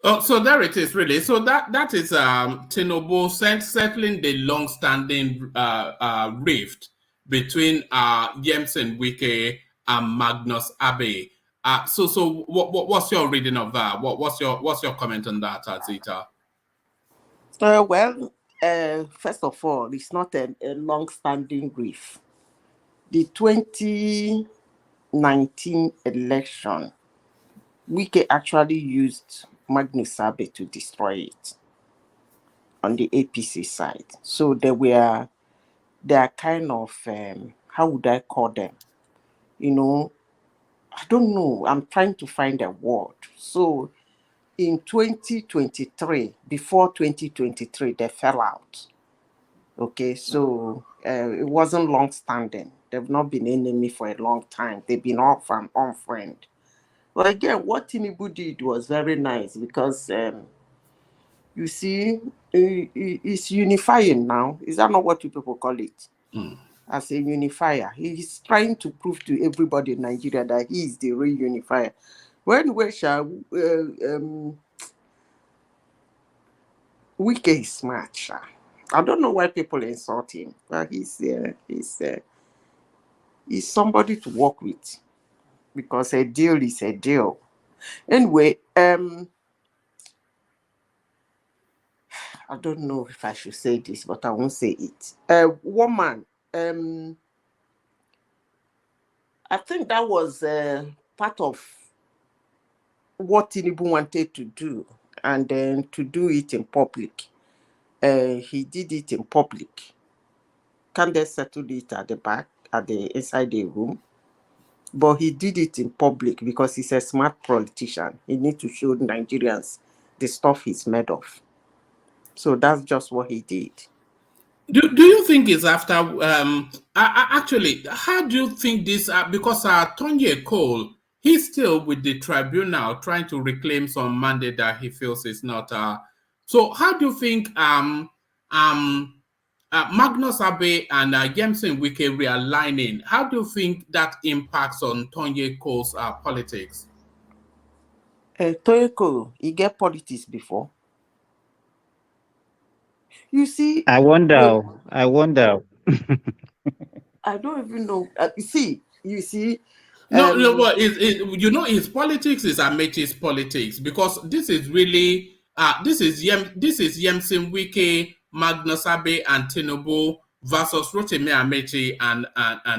Oh, so there it is, really. So that is Tinubu settling the long-standing rift between Yemsen Wike and Magnus Abe. So what's your reading of that? What's your comment on that, Zita? Well, first of all, it's not a long-standing rift. The 2019 election, Wike actually used Magnus Abe to destroy it on the APC side. So they are kind of, how would I call them? You know, I don't know. I'm trying to find a word. So in 2023, before 2023, they fell out. Okay, so it wasn't long standing. They've not been enemy for a long time. They've been off and on friend. But again, what Tinubu did was very nice because you see, it's unifying now. Is that not what you people call it? As a unifier. He's trying to prove to everybody in Nigeria that he is the real unifier. When Wike is smart. I don't know why people insult him, but he's somebody to work with because a deal is a deal. Anyway, I don't know if I should say this, but I won't say it. Woman, I think that was part of what Tinubu wanted to do, and then to do it in public. He did it in public. Can they settle it at the back, inside the room? But he did it in public because he's a smart politician. He needs to show Nigerians the stuff he's made of. So that's just what he did. Do you think it's after actually, how do you think this because Tonye Cole, he's still with the tribunal trying to reclaim some mandate that he feels is not so how do you think Magnus Abe and Yemsen Wike realigning, how do you think that impacts on Tonye Cole's politics? Tonye Cole, he get politics before. You see, I wonder. I don't even know. You see. No, but his politics is Amechi's politics because this is really this is Yemsen Wike, Magnus Abe, and Tinubu versus Rotimi Amechi and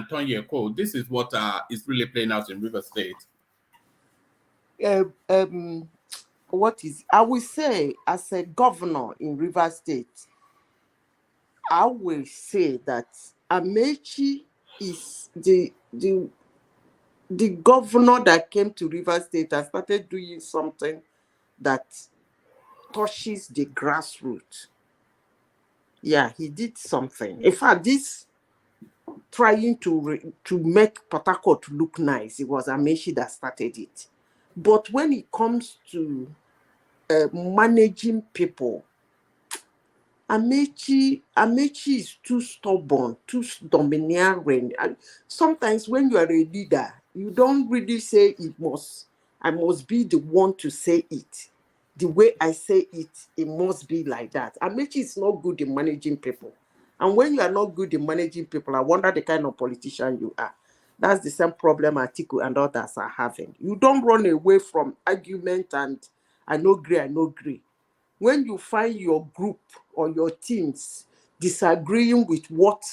Tonye Cole. This is what is really playing out in River State. I will say, as a governor in River State, I will say that Amechi is the governor that came to River State and started doing something that touches the grassroots. Yeah, he did something. In fact, this trying to make Port Harcourt look nice, it was Amechi that started it. But when it comes to managing people, Amechi is too stubborn, too domineering. And sometimes when you are a leader, you don't really say I must be the one to say it. The way I say it, it must be like that. Amechi is not good in managing people. And when you are not good in managing people, I wonder the kind of politician you are. That's the same problem Atiku and others are having. You don't run away from argument and I no agree. When you find your group or your teams disagreeing with what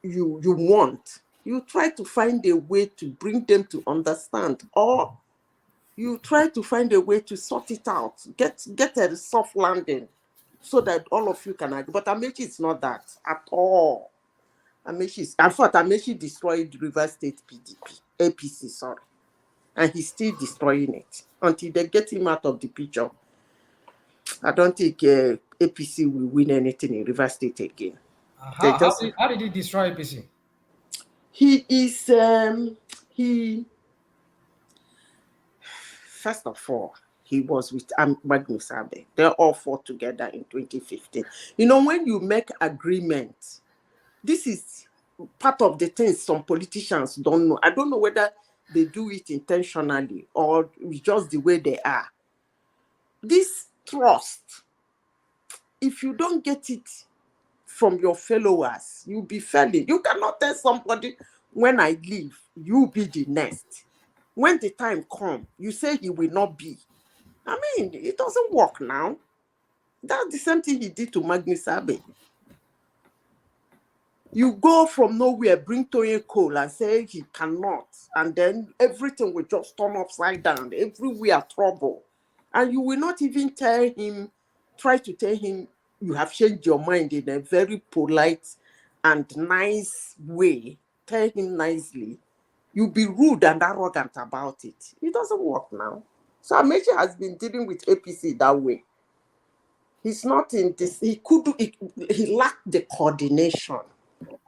you want, you try to find a way to bring them to understand, or you try to find a way to sort it out, get a soft landing so that all of you can agree. But Amechi is not that at all. Amechi destroyed River State APC, sorry. And he's still destroying it until they get him out of the picture. I don't think APC will win anything in River State again. How did he destroy APC? He is first of all, he was with Magnus Abe. They all fought together in 2015. You know, when you make agreements, this is part of the things some politicians don't know. I don't know whether they do it intentionally or just the way they are. This trust, if you don't get it from your followers, you'll be failing. You cannot tell somebody, when I leave, you be the next. When the time comes, you say he will not be. I mean, it doesn't work now. That's the same thing he did to Magnus Abe. You go from nowhere, bring Toye Cole and say he cannot, and then everything will just turn upside down, everywhere trouble. And you will not even try to tell him you have changed your mind in a very polite and nice way. Tell him nicely. You'll be rude and arrogant about it. It doesn't work now. So Amechi has been dealing with APC that way. He's not in this, he lacked the coordination.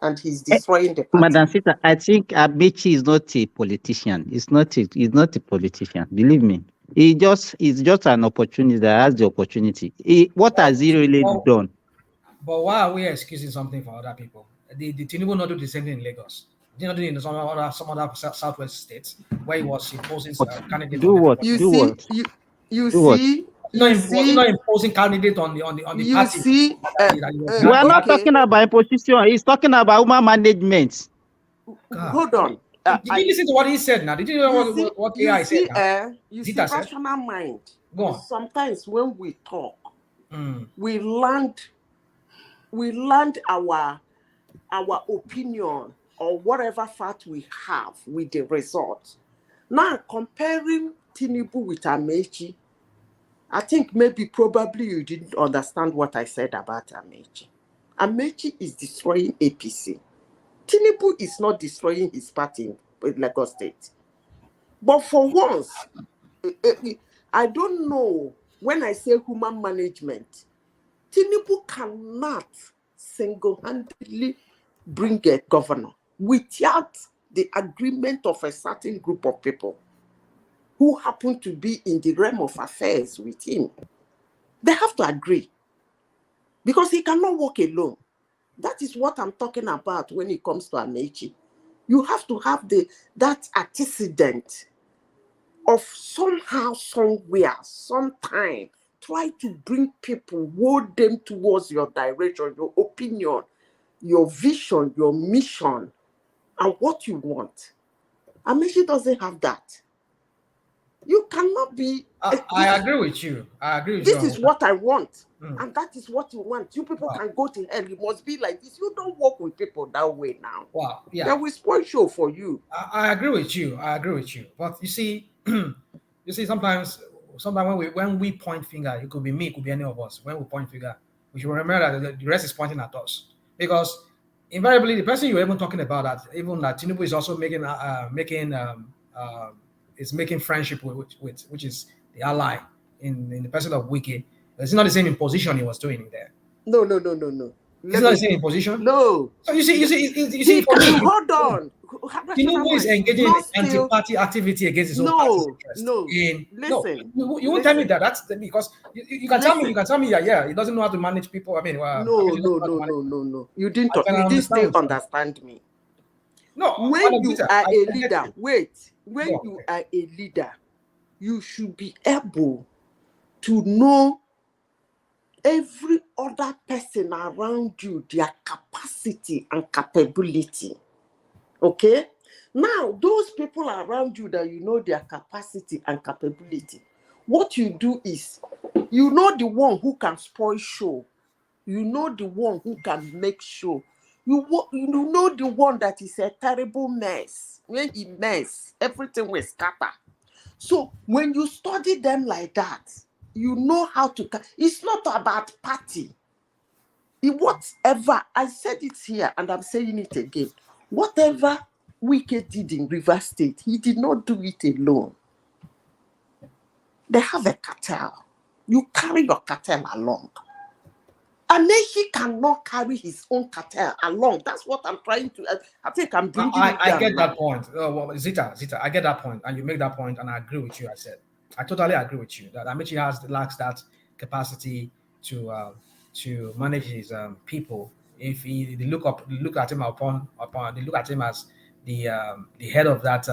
And he's destroying the party. Madam Sita, I think Amechi is not a politician. He's not a politician. Believe me. It's just an opportunity that has the opportunity. What has he really done? But why are we excusing something for other people? Did Tinubu not do the same thing in Lagos? Did he not do it in some other southwest states where he was imposing candidates? Do what? He's not imposing candidate on the party. We are not talking about imposition. He's talking about human management. Hold on. Did you listen to what he said now? Did you know what AI said now? You see, rational mind. Sometimes when we talk, we land our opinion or whatever fact we have with the result. Now, comparing Tinubu with Amechi, I think probably you didn't understand what I said about Amechi. Amechi is destroying APC. Tinubu is not destroying his party in Lagos State. But for once, I don't know, when I say human management, Tinubu cannot single-handedly bring a governor without the agreement of a certain group of people who happen to be in the realm of affairs with him. They have to agree, because he cannot walk alone. That is what I'm talking about when it comes to Amechi. You have to have that antecedent of somehow, somewhere, sometime, try to bring people, hold them towards your direction, your opinion, your vision, your mission, and what you want. Amechi doesn't have that. You cannot be. I agree with you. This is what I want, and that is what you want. You people can go to hell. You must be like this. You don't work with people that way now. Wow. Yeah. They will spoil show for you. I agree with you. But you see, sometimes when we point finger, it could be me, it could be any of us. When we point finger, we should remember that the rest is pointing at us, because invariably the person you're even talking about, that Tinubu is also making friendship with which is the ally in the person of Wiki. It's not the same imposition he was doing there. No. It's not the same imposition. No. So you see, for me, hold on. Tinubu is engaging in anti-party activity against his own party's interest. Listen. You won't tell me that. That's because you can tell me. You can tell me that he doesn't know how to manage people. I mean, no. You didn't still understand me. No. When you are a leader, you are a leader, you should be able to know every other person around you, their capacity and capability. Okay? Now, those people around you that you know their capacity and capability, what you do is, you know the one who can spoil show. You know the one who can make show. You know the one that is a terrible mess. When he mess, everything will scatter. So when you study them like that, you know how to. It's not about party. Whatever, I said it here and I'm saying it again. Whatever Wike did in Rivers State, he did not do it alone. They have a cartel. You carry your cartel along. And then he cannot carry his own cartel along. That's what I'm trying to. I think I'm bringing it down. I get that point. Well, Zita, I get that point, and you make that point, and I agree with you. I totally agree with you that Amaechi lacks that capacity to manage his people. If they look at him as the head of that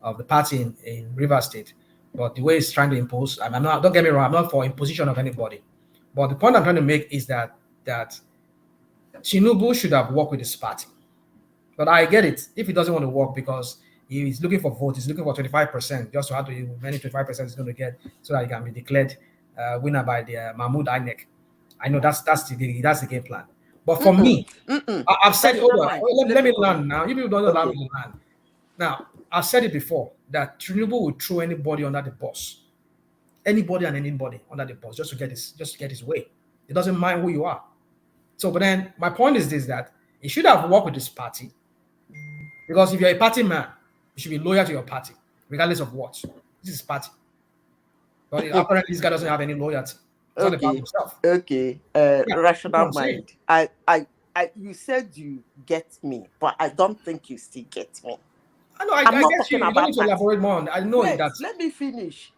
of the party in Rivers State, but the way he's trying to impose, I'm not. Don't get me wrong. I'm not for imposition of anybody. But the point I'm trying to make is that Tinubu should have worked with his party. But I get it. If he doesn't want to work because he's looking for votes, he's looking for 25%, just to how many 25% is going to get so that he can be declared winner by the Mahmoud INEC. I know that's the game plan. But for me, I've said, let me learn now. You people don't allow me to learn. Now, I've said it before that Tinubu will throw anybody under the bus. Anybody and anybody under the bus just to get his way. It doesn't mind who you are. So, but then my point is this: that he should have worked with his party, because if you're a party man, you should be loyal to your party, regardless of what. This is party. But apparently, this guy doesn't have any loyalty. It's not about himself. Okay. Rational mind. You said you get me, but I don't think you still get me. I know. I get you. You don't need to elaborate more on that. I know that. Let me finish.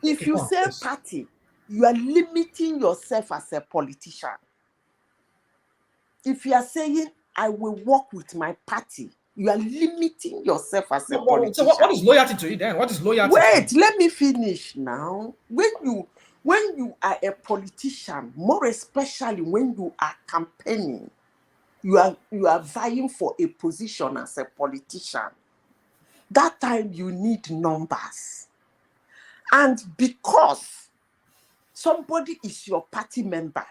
If you say party, you are limiting yourself as a politician. If you are saying, I will work with my party, you are limiting yourself as a politician. So what is loyalty to you then? What is loyalty? Wait, let me finish now. When you are a politician, more especially when you are campaigning, you are vying for a position as a politician. That time you need numbers. And because somebody is your party member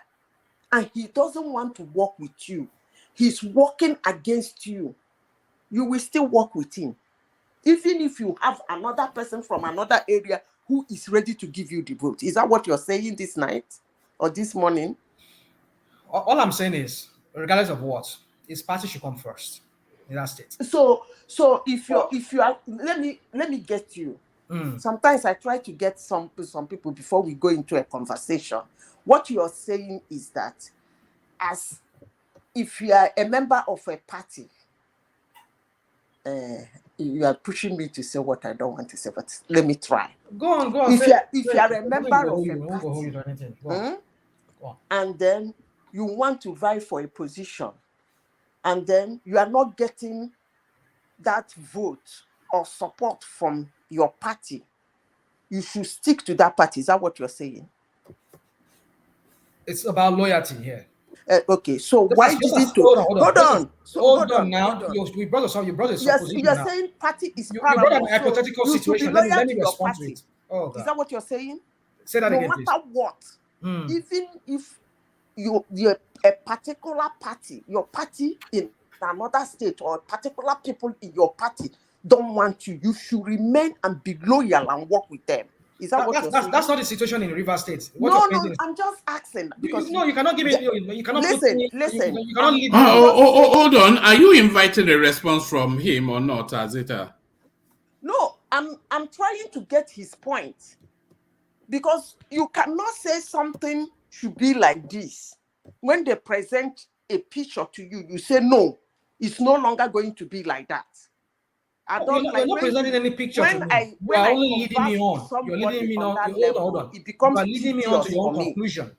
and he doesn't want to work with you, he's working against you, you will still work with him. Even if you have another person from another area who is ready to give you the vote. Is that what you're saying this night or this morning? All I'm saying is, regardless of what, his party should come first in that state. So if you are, let me get you. Sometimes I try to get some people before we go into a conversation. What you are saying is that as if you are a member of a party, you are pushing me to say what I don't want to say, but let me try. Go on. If you are a member of a party, and then you want to vie for a position, and then you are not getting that vote or support from your party, you should stick to that party. Is that what you're saying? It's about loyalty here. Okay, so why did it hold on now? You brought us up. You brought us up. You're saying party is you brought an hypothetical situation. Let me respond to it. Is that what you're saying? Say that again, please. No matter what, even if you're a particular party, your party in another state or particular people in your party don't want you, you should remain and be loyal and work with them. Is that what you're saying? That's not the situation in Rivers State. No, I'm just asking. Because you cannot give it. You cannot listen. You cannot leave. Hold on. Are you inviting a response from him or not, Azita? No, I'm trying to get his point. Because you cannot say something should be like this. When they present a picture to you, you say, no, it's no longer going to be like that. You're not presenting any picture to me. You are only leading me on. You're leading me on. Hold on. It becomes you are leading me on to your own conclusion.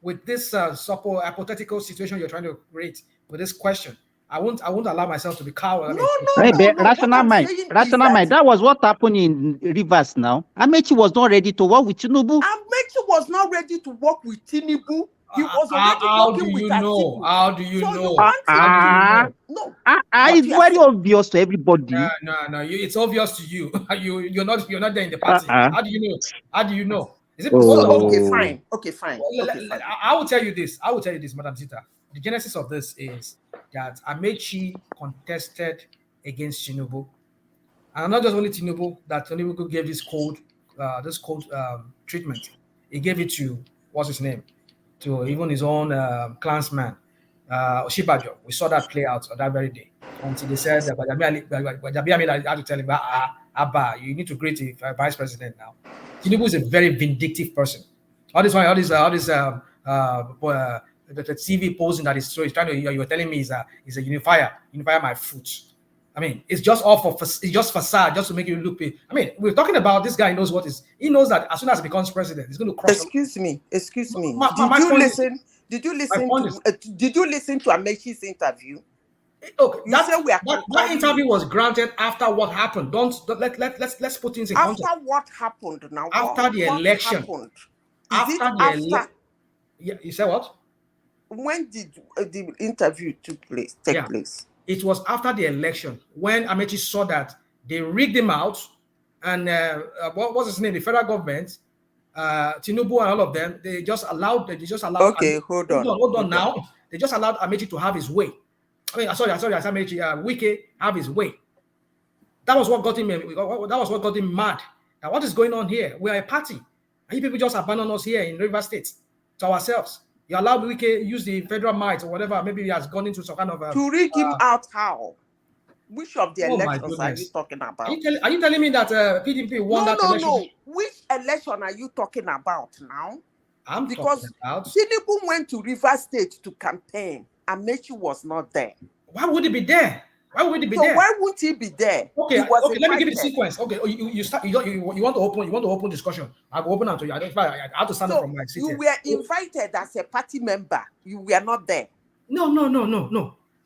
With this hypothetical situation you're trying to create with this question, I won't allow myself to be cowed. Rational mind. That was what happened in Rivers now. Amaechi was not ready to work with Tinubu. Amaechi was not ready to work with Tinubu. He was already working with Atiku. How do you know? It's very obvious to everybody. No. It's obvious to you. You're not there in the party. How do you know? How do you know? Is it okay, fine. I will tell you this, Madam Zita. the genesis of this is that Amechi contested against Tinubu, and not just only Tinubu, that Tinubu gave this cold treatment. He gave it to what's his name, to even his own clansman, Oshibajo. We saw that play out on that very day until they said that Gbajabiamila had to tell him, Abba, you need to greet the vice president now. Tinubu is a very vindictive person. The TV posing that he's trying to, you're telling me he's a unify my foot. I mean, it's just all for it's just facade, just to make you look. I mean, we're talking about this guy knows what is. He knows that as soon as he becomes president, he's going to cross. Excuse me. Did you listen to Amechi's interview? Okay, that interview was granted after what happened. Let's put things in context. After what happened now? After the election. After? Yeah, you said what? When did the interview take place? It was after the election when Amechi saw that they rigged him out, and what was his name? The federal government, Tinubu and all of them, they just allowed. Okay, hold on. Now they just allowed Amechi to have his way. I mean, sorry, Amechi, Wike have his way. That was what got him. That was what got him mad. Now, what is going on here? We are a party, and you people just abandon us here in River State to ourselves. You allowed Wike use the federal might or whatever. Maybe he has gone into some kind of to rig him out. How? Which of the elections are you talking about? Are you telling me that PDP won that election? No. Which election are you talking about now? Because Tinubu went to River State to campaign. Amechi was not there. Why would he be there? Why wouldn't he be there? Okay, let me give you the sequence. Okay, you want to open discussion. I'll go open until you. I have to stand up from my seat. You were invited as a party member. You were not there. No.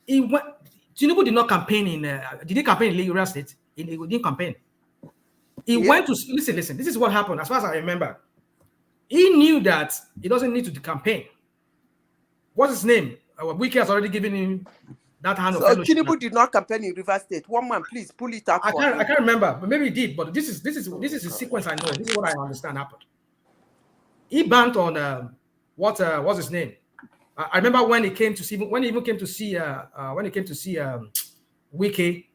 Tinubu did not campaign in. Did he campaign in Lagos State? He didn't campaign. He went to listen. This is what happened. As far as I remember, he knew that he doesn't need to campaign. What's his name? Wike has already given him that hand of fellowship. Tinubu did not campaign in River State. One man, please pull it out. I can't remember, but maybe he did. But this is the sequence I know. This is what I understand happened. He banned on what's his name? I remember when he came to see Wike,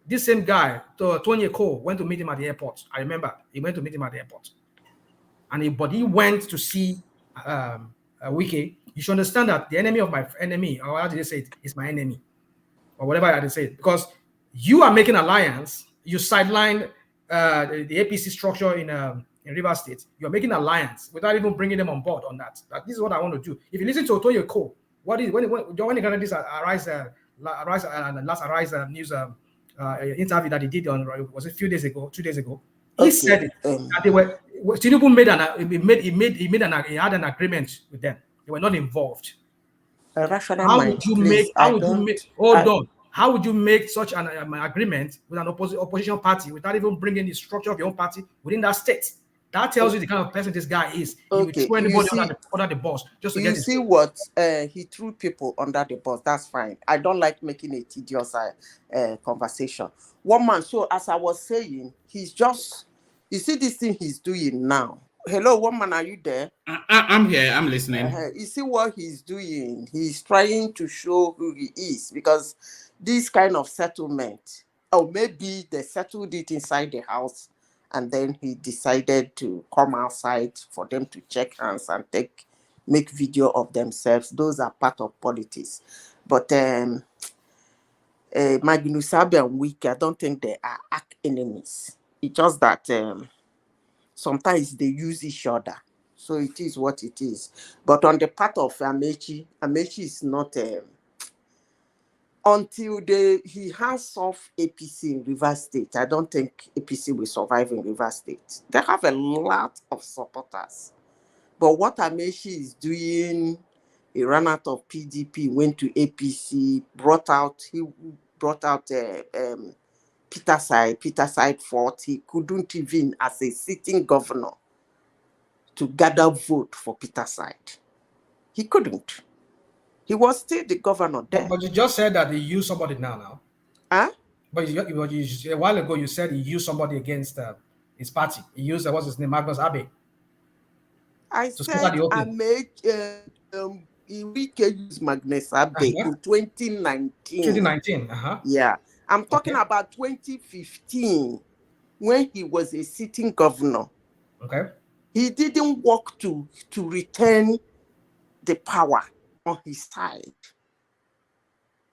this same guy, Tony Cole, went to meet him at the airport. I remember he went to meet him at the airport, and he went to see Wike. You should understand that the enemy of my enemy, or how did they say it, is my enemy, or whatever I did say it, because you are making alliance. You sideline the APC structure in River State. You're making alliance without even bringing them on board on that. This is what I want to do. If you listen to Otoye Cole, when he got this Arise news interview that he did on, was it 2 days ago? He said it, that they were Tinubu had an agreement with them. They were not involved. How would you make such an agreement with an opposition party without even bringing the structure of your own party within that state? That tells you the kind of person this guy is. He will throw anybody under the bus just to get his. You see what he threw people under the bus. That's fine. I don't like making a tedious conversation. One man. So as I was saying, he's just. You see this thing he's doing now. Hello, woman, are you there? I'm here. I'm listening. You see what he's doing? He's trying to show who he is, because this kind of settlement, or maybe they settled it inside the house, and then he decided to come outside for them to check hands and make video of themselves. Those are part of politics. But Magnus Abe and Wike, I don't think they are arch enemies. It's just that sometimes they use each other. So it is what it is. But on the part of Amechi is not, until he hands off APC in River State, I don't think APC will survive in River State. They have a lot of supporters. But what Amechi is doing, he ran out of PDP, went to APC, brought out Peter Side fought. He couldn't even, as a sitting governor, to gather vote for Peter Side. He couldn't. He was still the governor there. But you just said that he used somebody now. Huh? But a while ago you said he used somebody against his party. He used what's his name, Magnus Abe. I said Wike used Magnus Abe in 2019. 2019. Yeah. I'm talking about 2015 when he was a sitting governor. Okay. He didn't work to return the power on his side.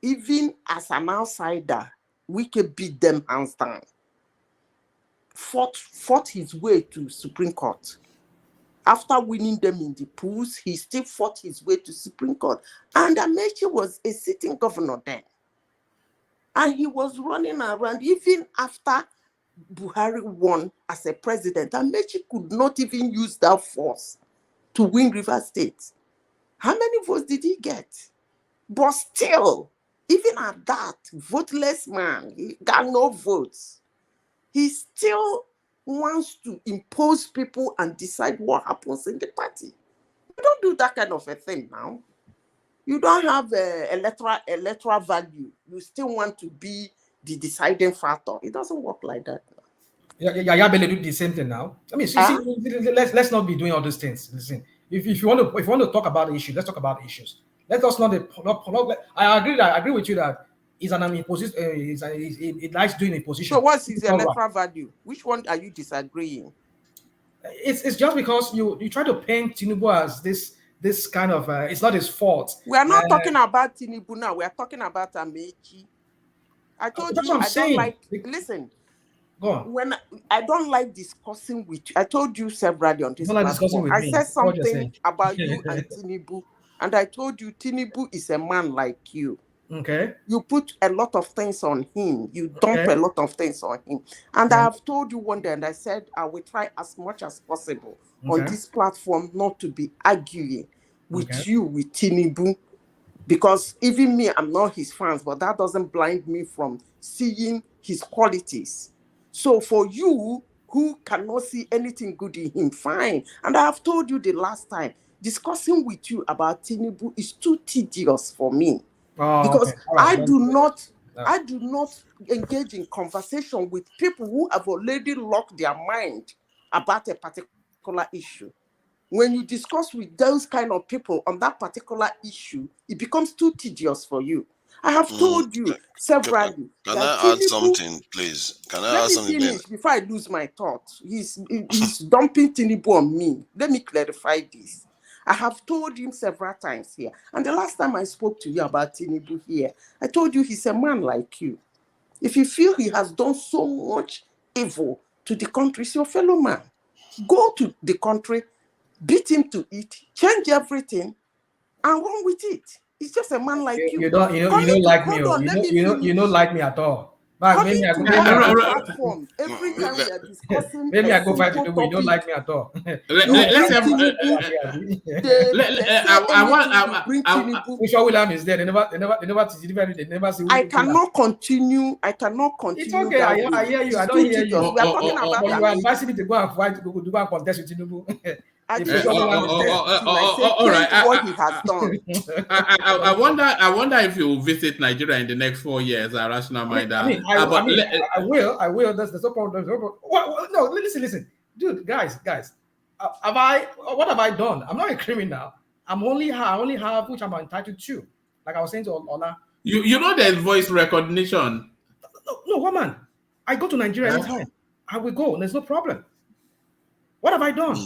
Even as an outsider, Wike beat them hands down. Fought his way to Supreme Court. After winning them in the polls, he still fought his way to Supreme Court. And Amechi was a sitting governor then. And he was running around even after Buhari won as a president. Amechi could not even use that force to win Rivers State. How many votes did he get? But still, even at that, voteless man, he got no votes. He still wants to impose people and decide what happens in the party. You don't do that kind of a thing now. You don't have electoral value. You still want to be the deciding factor. It doesn't work like that. Yeah, do the same thing now. I mean, let's not be doing all these things. Listen, if you want to talk about the issue, let's talk about the issues. Let us not. I agree with you that it's an imposition. It likes doing imposition. So what's his electoral value? Which one are you disagreeing? It's just because you try to paint Tinubu as this kind of it's not his fault. We are not talking about Tinubu now. We are talking about Amechi. I told you I don't like. Listen. Go on. When I don't like discussing with you, I told you several on this platform. I said something about you and Tinubu, and I told you Tinubu is a man like you. Okay. You put a lot of things on him. You dump a lot of things on him. And I have told you one day, and I said I will try as much as possible on this platform not to be arguing with you, with Tinubu, because even me, I'm not his fans, but that doesn't blind me from seeing his qualities. So for you, who cannot see anything good in him, fine. And I have told you the last time, discussing with you about Tinubu is too tedious for me. Because I do not engage in conversation with people who have already locked their mind about a particular issue. When you discuss with those kind of people on that particular issue, it becomes too tedious for you. I have told you severally. Can I add something, please? Can I add something? Finish before I lose my thought. He's dumping Tinubu on me. Let me clarify this. I have told him several times here. And the last time I spoke to you about Tinubu here, I told you he's a man like you. If you feel he has done so much evil to the country, he's your fellow man. Go to the country, beat him to it, change everything, and run with it. He's just a man like you. You don't like me. You don't like me at all. Maybe I go platform. Every time we are discussing, maybe I go fight Tinubu. You don't like me at all. William is there. They never see. I cannot continue. It's okay. I hear you. I don't hear you. We are talking about. You are advising me to go and fight. To go and contest with Tinubu. All right. What he has done. I wonder if you will visit Nigeria in the next 4 years. I will. There's no problem. No, listen, dude, guys. What have I done? I'm not a criminal. I only have which I'm entitled to. Like I was saying to Ola. You know there's voice recognition. No, woman. I go to Nigeria anytime. I will go. There's no problem. What have I done?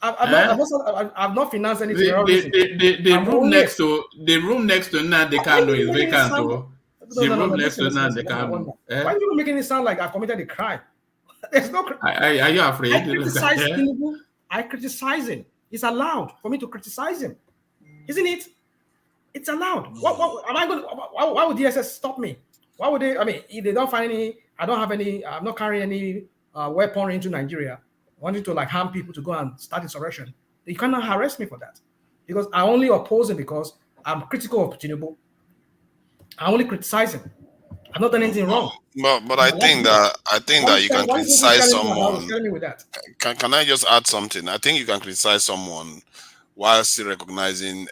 I've not financed anything. The room next to Nnamdi Kanu is vacant. The room next to Nnamdi Kanu. Why are you making it sound like I've committed a crime? There's no crime. Are you afraid? I criticize Tinubu. I criticize him. It's allowed for me to criticize him, isn't it? It's allowed. Why would DSS stop me? Why would they? I mean, if they don't find any, I don't have any. I'm not carrying any weapon into Nigeria. Wanting to harm people to go and start insurrection. You cannot harass me for that, because I only oppose him because I'm critical of Tinubu. I only criticize him. I've not done anything wrong. But I think that you can criticize someone. Can I just add something? I think you can criticize someone while still recognizing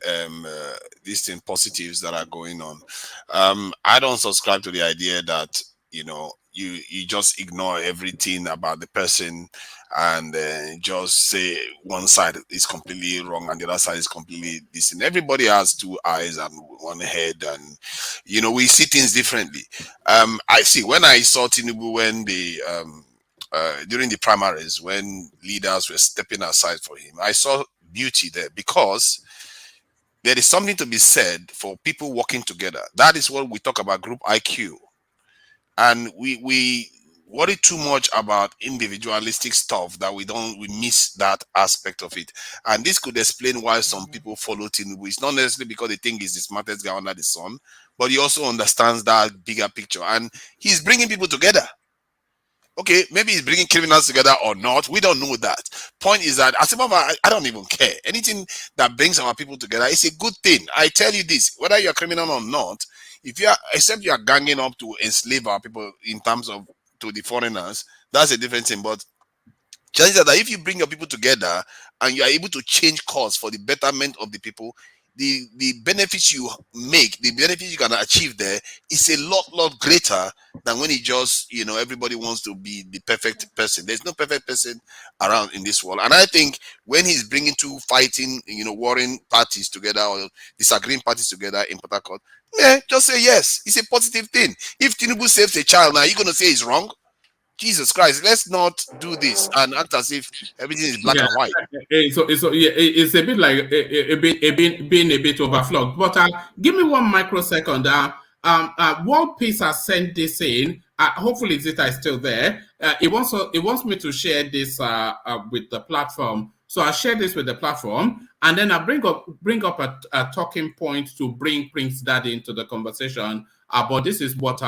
these positives that are going on. I don't subscribe to the idea that you just ignore everything about the person and just say one side is completely wrong and the other side is completely decent. Everybody has two eyes and one head, and you know, we see things differently. I see when I saw Tinubu when they during the primaries, when leaders were stepping aside for him, I saw beauty there, because there is something to be said for people working together. That is what we talk about, group IQ. And we worry too much about individualistic stuff that we miss that aspect of it. And this could explain why some people follow Tinubu. It's not necessarily because they think he's the smartest guy under the sun, but he also understands that bigger picture, and he's bringing people together. Okay, maybe he's bringing criminals together or not. We don't know that. Point is that as a matter, I don't even care. Anything that brings our people together is a good thing. I tell you this, whether you're a criminal or not, if you are, except you are ganging up to enslave our people in terms of to the foreigners, that's a different thing. But chances are that if you bring your people together and you are able to change course for the betterment of the people, the benefits you make, the benefits you can achieve there is a lot greater than when it just, you know, everybody wants to be the perfect person. There's no perfect person around in this world. And I think when he's bringing two fighting, you know, warring parties together or disagreeing parties together in Port Harcourt, yeah, just say yes. It's a positive thing. If Tinubu saves a child now, you're going to say it's wrong? Jesus Christ, let's not do this and act as if everything is black and white. It's a bit like being a bit overflowed. But give me 1 microsecond. World Peace has sent this in. Hopefully Zita is still there. It wants me to share this with the platform. So I share this with the platform, and then I bring up a talking point to bring Prince Daddy into the conversation. But this is what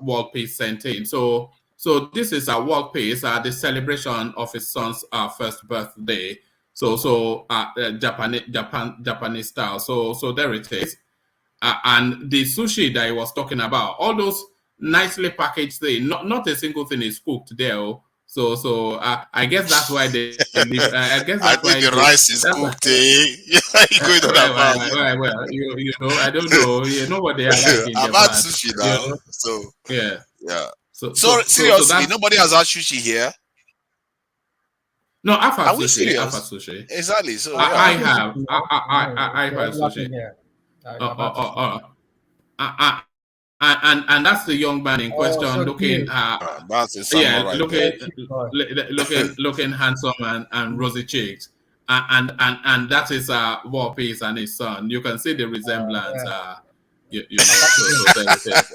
World Peace sent in. So this is a World Peace, the celebration of his son's first birthday. So Japanese style. So there it is. And the sushi that he was talking about, all those nicely packaged things, not a single thing is cooked there. So I guess that's why they. I guess that's why the rice is cooked. Well, you know, I don't know. You know what they are like in I've Japan. had sushi now, You know? so yeah. So seriously, nobody has had sushi here. No, I've had Are we sushi. serious? I've had sushi. Exactly. So I have. I've had sushi. And that's the young man in question, so looking that's a samurai. looking handsome and rosy cheeks, and that is War Peace and his son. You can see the resemblance. You know, so there it is.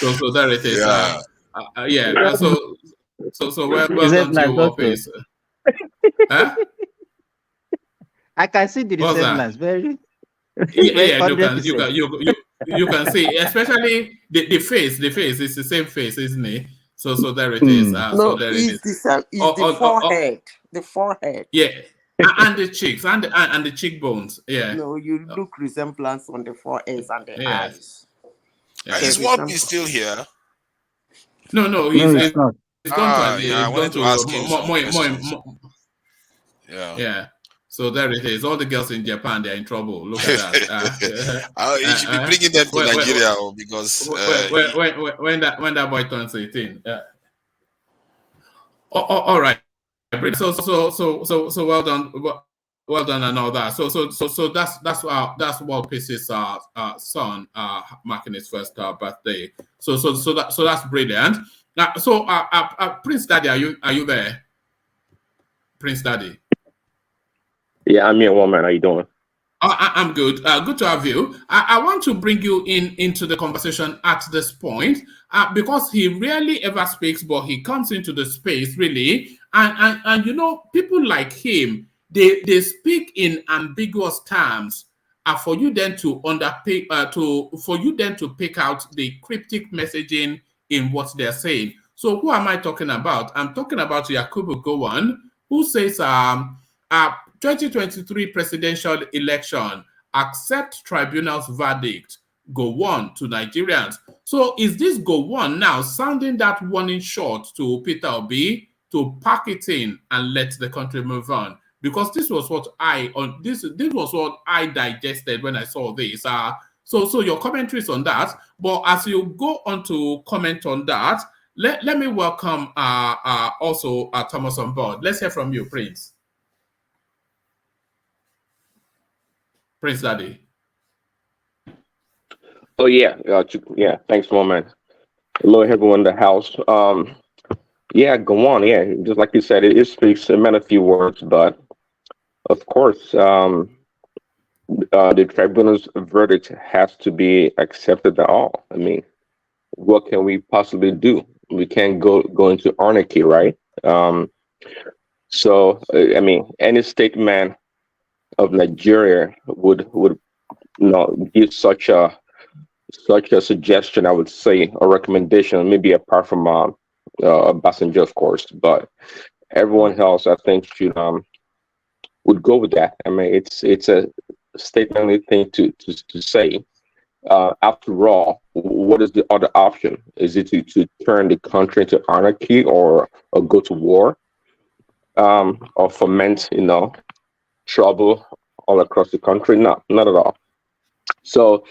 So there it is. Yeah. So welcome to War Peace. Huh? I can see the resemblance. Very. You can see, especially the face. The face is the same face, isn't it? So there it is. So there it is. The forehead. The forehead. Yeah, and the cheeks and the cheekbones. Yeah. No, you look resemblance on the foreheads and the eyes. Yeah. Is World Peace still here? No, he's not. He's gone to. I wanted to ask him more. Yeah. Yeah. So there it is. All the girls in Japan, they're in trouble. Look at that. You should be bringing them to Nigeria because when that boy turns 18. All right. So well done and all that. So that's World Peace's son marking his first birthday. So that's brilliant. So Prince Daddy, are you there? Prince Daddy. Yeah, I'm here, woman. How you doing? I'm good. Good to have you. I want to bring you into the conversation at this point because he rarely ever speaks, but he comes into the space really, and you know, people like him, they speak in ambiguous terms. For you then to pick out the cryptic messaging in what they're saying. So who am I talking about? I'm talking about Yakubu Gowon, who says 2023 presidential election, accept tribunal's verdict, go on to Nigerians. So is this go on now sounding that warning shot to Peter Obi to pack it in and let the country move on? Because this was what I digested when I saw this. So your commentaries on that. But as you go on to comment on that, let me welcome also Thomas on board. Let's hear from you, Prince. Prince Daddy. Oh yeah, thanks, Moment. Hello, everyone in the house. Yeah, go on. Yeah, just like you said, it speaks. It meant a few words, but of course, the tribunal's verdict has to be accepted at all. I mean, what can we possibly do? We can't go into anarchy, right? So I mean, any statesman of Nigeria would give such a suggestion, I would say, a recommendation, maybe apart from Basanjo, of course, but everyone else, I think, should would go with that. I mean, it's a statemently thing to say. After all, what is the other option? Is it to turn the country into anarchy or go to war, or foment, trouble all across the country? No, not at all. So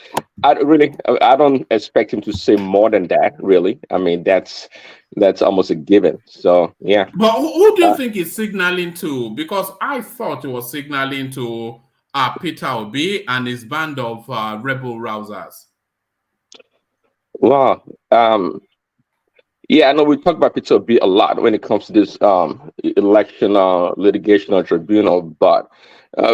I don't expect him to say more than that, really. I mean, that's almost a given. So yeah. But who do you think is signaling to? Because I thought it was signaling to Peter Obi and his band of rebel rousers. Well, yeah, I know we talk about Peter Obi a lot when it comes to this election litigation tribunal, but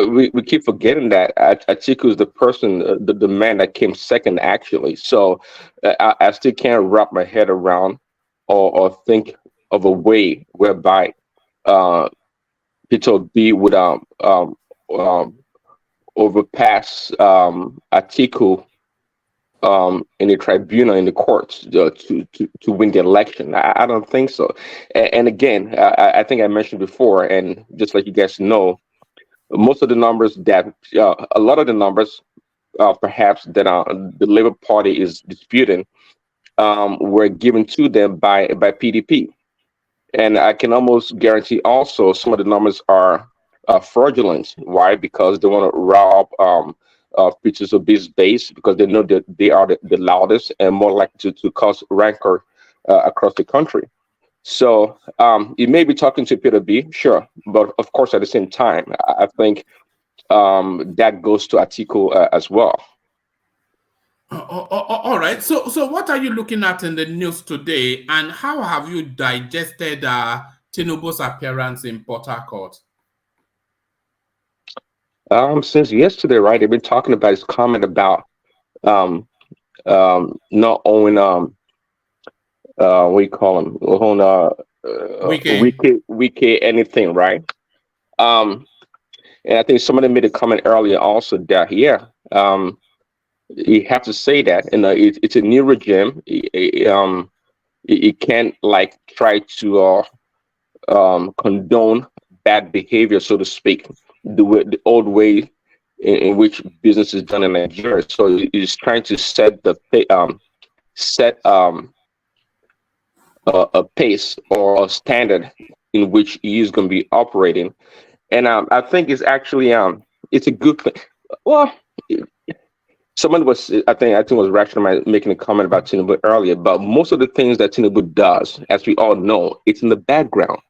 we keep forgetting that Atiku is the person, the man that came second, actually. So I still can't wrap my head around or think of a way whereby Peter Obi would overpass Atiku in the tribunal, in the courts, to win the election. I don't think so. And again, I think I mentioned before, and just like you guys know, most of the numbers that a lot of the numbers perhaps that the Labour Party is disputing were given to them by PDP, and I can almost guarantee also some of the numbers are fraudulent. Why? Because they want to rile up Peter Obi's base, because they know that they are the loudest and more likely to cause rancor across the country. So you may be talking to Peter B, sure, but of course at the same time, I think that goes to Atiku as well. All right. So what are you looking at in the news today, and how have you digested Tinubu's appearance in Port Harcourt? Since yesterday, right? They've been talking about his comment about not owning what do you call him? Wiki anything, right? And I think somebody made a comment earlier also that you have to say that, and it's a new regime. It can't like try to condone bad behavior, so to speak, the old way in which business is done in Nigeria. So he's trying to set a pace or a standard in which he is going to be operating, and I think it's actually it's a good thing. Well, someone was I think was Rational making a comment about Tinubu earlier, but most of the things that Tinubu does, as we all know, it's in the background.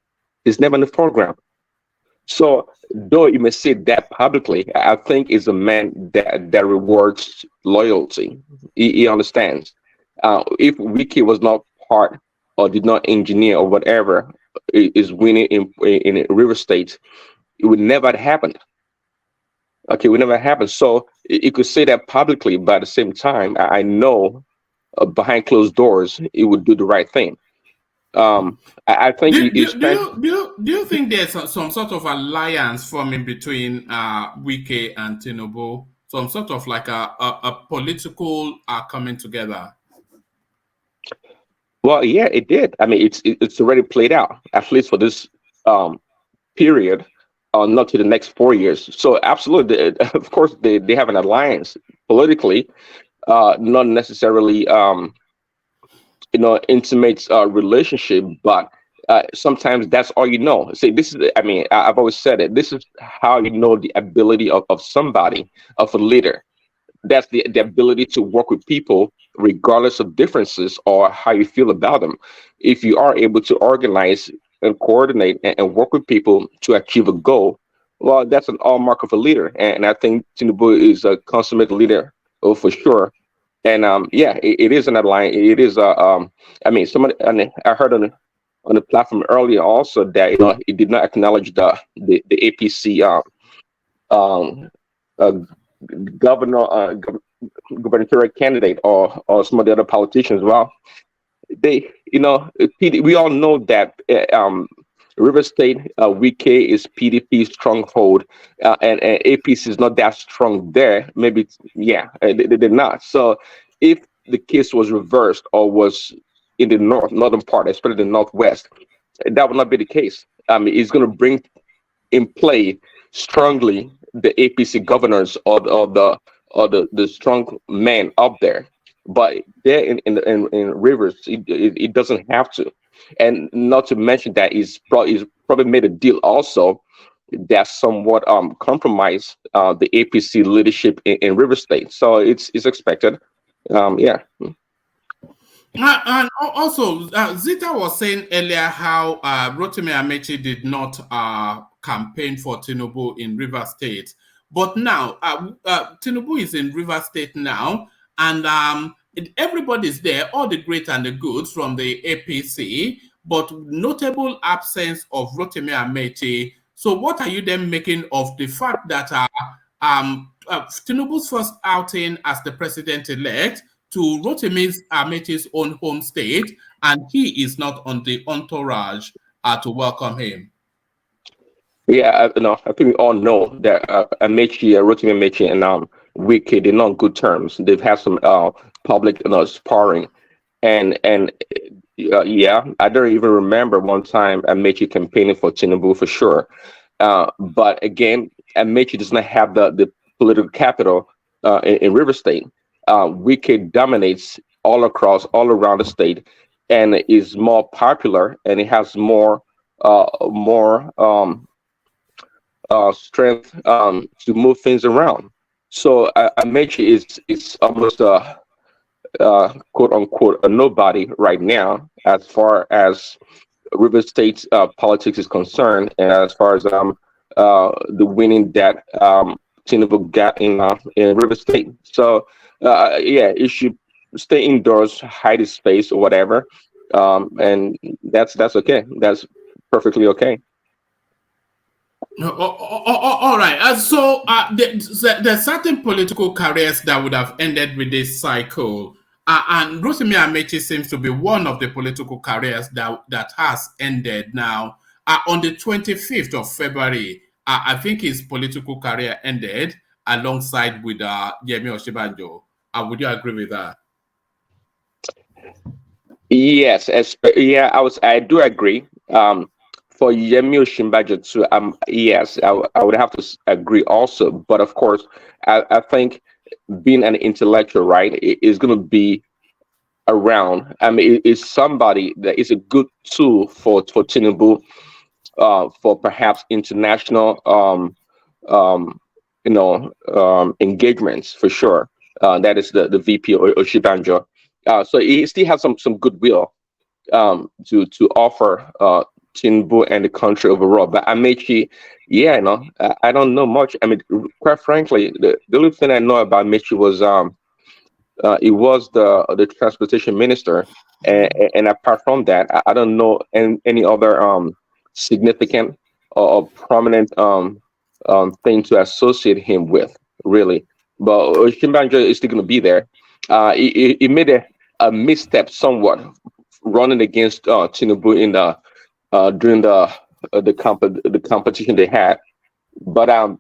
It's never in the foreground. So though you may say that publicly, I think is a man that rewards loyalty. He understands. If Wiki was not part or did not engineer or whatever is winning in River State, it would never have happened. Okay, it would never happen. So you could say that publicly, but at the same time, I know behind closed doors, he would do the right thing. I think do you think there's some sort of alliance forming between Wike and Tinubu, some sort of like a political coming together? Well, yeah, it did. I mean, it's already played out, at least for this period, not to the next 4 years. So absolutely, of course, they have an alliance politically, not necessarily intimate relationship, but sometimes that's all you know. See, this is, I mean, I've always said it, this is how you know the ability of somebody, of a leader, that's the ability to work with people regardless of differences or how you feel about them. If you are able to organize and coordinate and work with people to achieve a goal, well, that's an hallmark of a leader. And I think Tinubu is a consummate leader, for sure. And yeah, it is an alliance. It is I mean, somebody, and I heard on the platform earlier also that it did not acknowledge the APC gubernatorial candidate or some of the other politicians. Well, they, we all know that River State, Wike is PDP stronghold, and APC is not that strong there. Maybe, yeah, they're not. So if the case was reversed or was in the northern part, especially the northwest, that would not be the case. It's going to bring in play strongly the APC governors or the strong men up there. But there in Rivers, it doesn't have to. And not to mention that he's probably made a deal also that somewhat compromised the APC leadership in River State. So it's expected. Yeah. And also, Zita was saying earlier how Rotimi Amechi did not campaign for Tinubu in River State. But now, Tinubu is in River State now, and everybody's there, all the great and the good from the APC, but notable absence of Rotimi Amechi. So what are you then making of the fact that Tinubu's first outing as the president-elect to Rotimi Amechi's own home state, and he is not on the entourage to welcome him? Yeah, I think we all know that Rotimi Amechi and Wike, they're not on good terms. They've had some public sparring, and yeah, I don't even remember one time Amechi campaigning for Tinubu for sure. But again, Amechi does not have the political capital in River State. Wike dominates all around the state, and is more popular, and it has more strength to move things around. So Amechi is almost quote unquote a nobody right now as far as River State's politics is concerned, and as far as the winning that Tinubu got in River State. So yeah, it should stay indoors, hide his face or whatever, and that's okay. That's perfectly okay. All right. So there's certain political careers that would have ended with this cycle. And Rotimi Amechi seems to be one of the political careers that has ended now. On the 25th of February, I think his political career ended alongside with Yemi Osinbajo. Would you agree with that? Yes, I do agree. For Yemi Osinbajo too, yes, I would have to agree also. But of course, I think being an intellectual, right, is going to be around. I mean, it's somebody that is a good tool for Tinubu, for perhaps international, engagements for sure. That is the VP Osinbajo. So he still has some goodwill to offer Tinubu and the country overall. But Amechi, yeah, I don't know much. I mean, quite frankly, the only thing I know about Amechi was he was the transportation minister, and apart from that, I don't know any other significant or prominent thing to associate him with, really. But Osinbajo is still going to be there. He made a misstep somewhat running against Tinubu in the during the competition they had, but I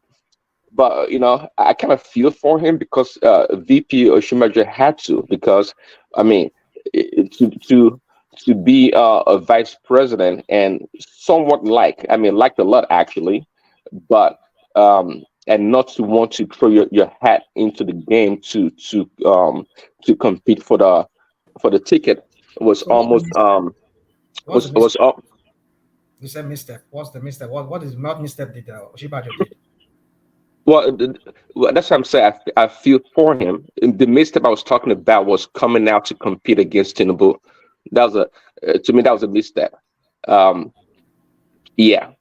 kind of feel for him because VP Osinbajo had to, because I mean to be a vice president and somewhat liked a lot actually, but and not to want to throw your hat into the game to compete for the ticket was almost was up. You said misstep. What's the misstep? What is not misstep did Osinbajo did? Well, that's what I'm saying. I feel for him. And the misstep I was talking about was coming out to compete against Tinubu. That was to me, that was a misstep. Um, yeah,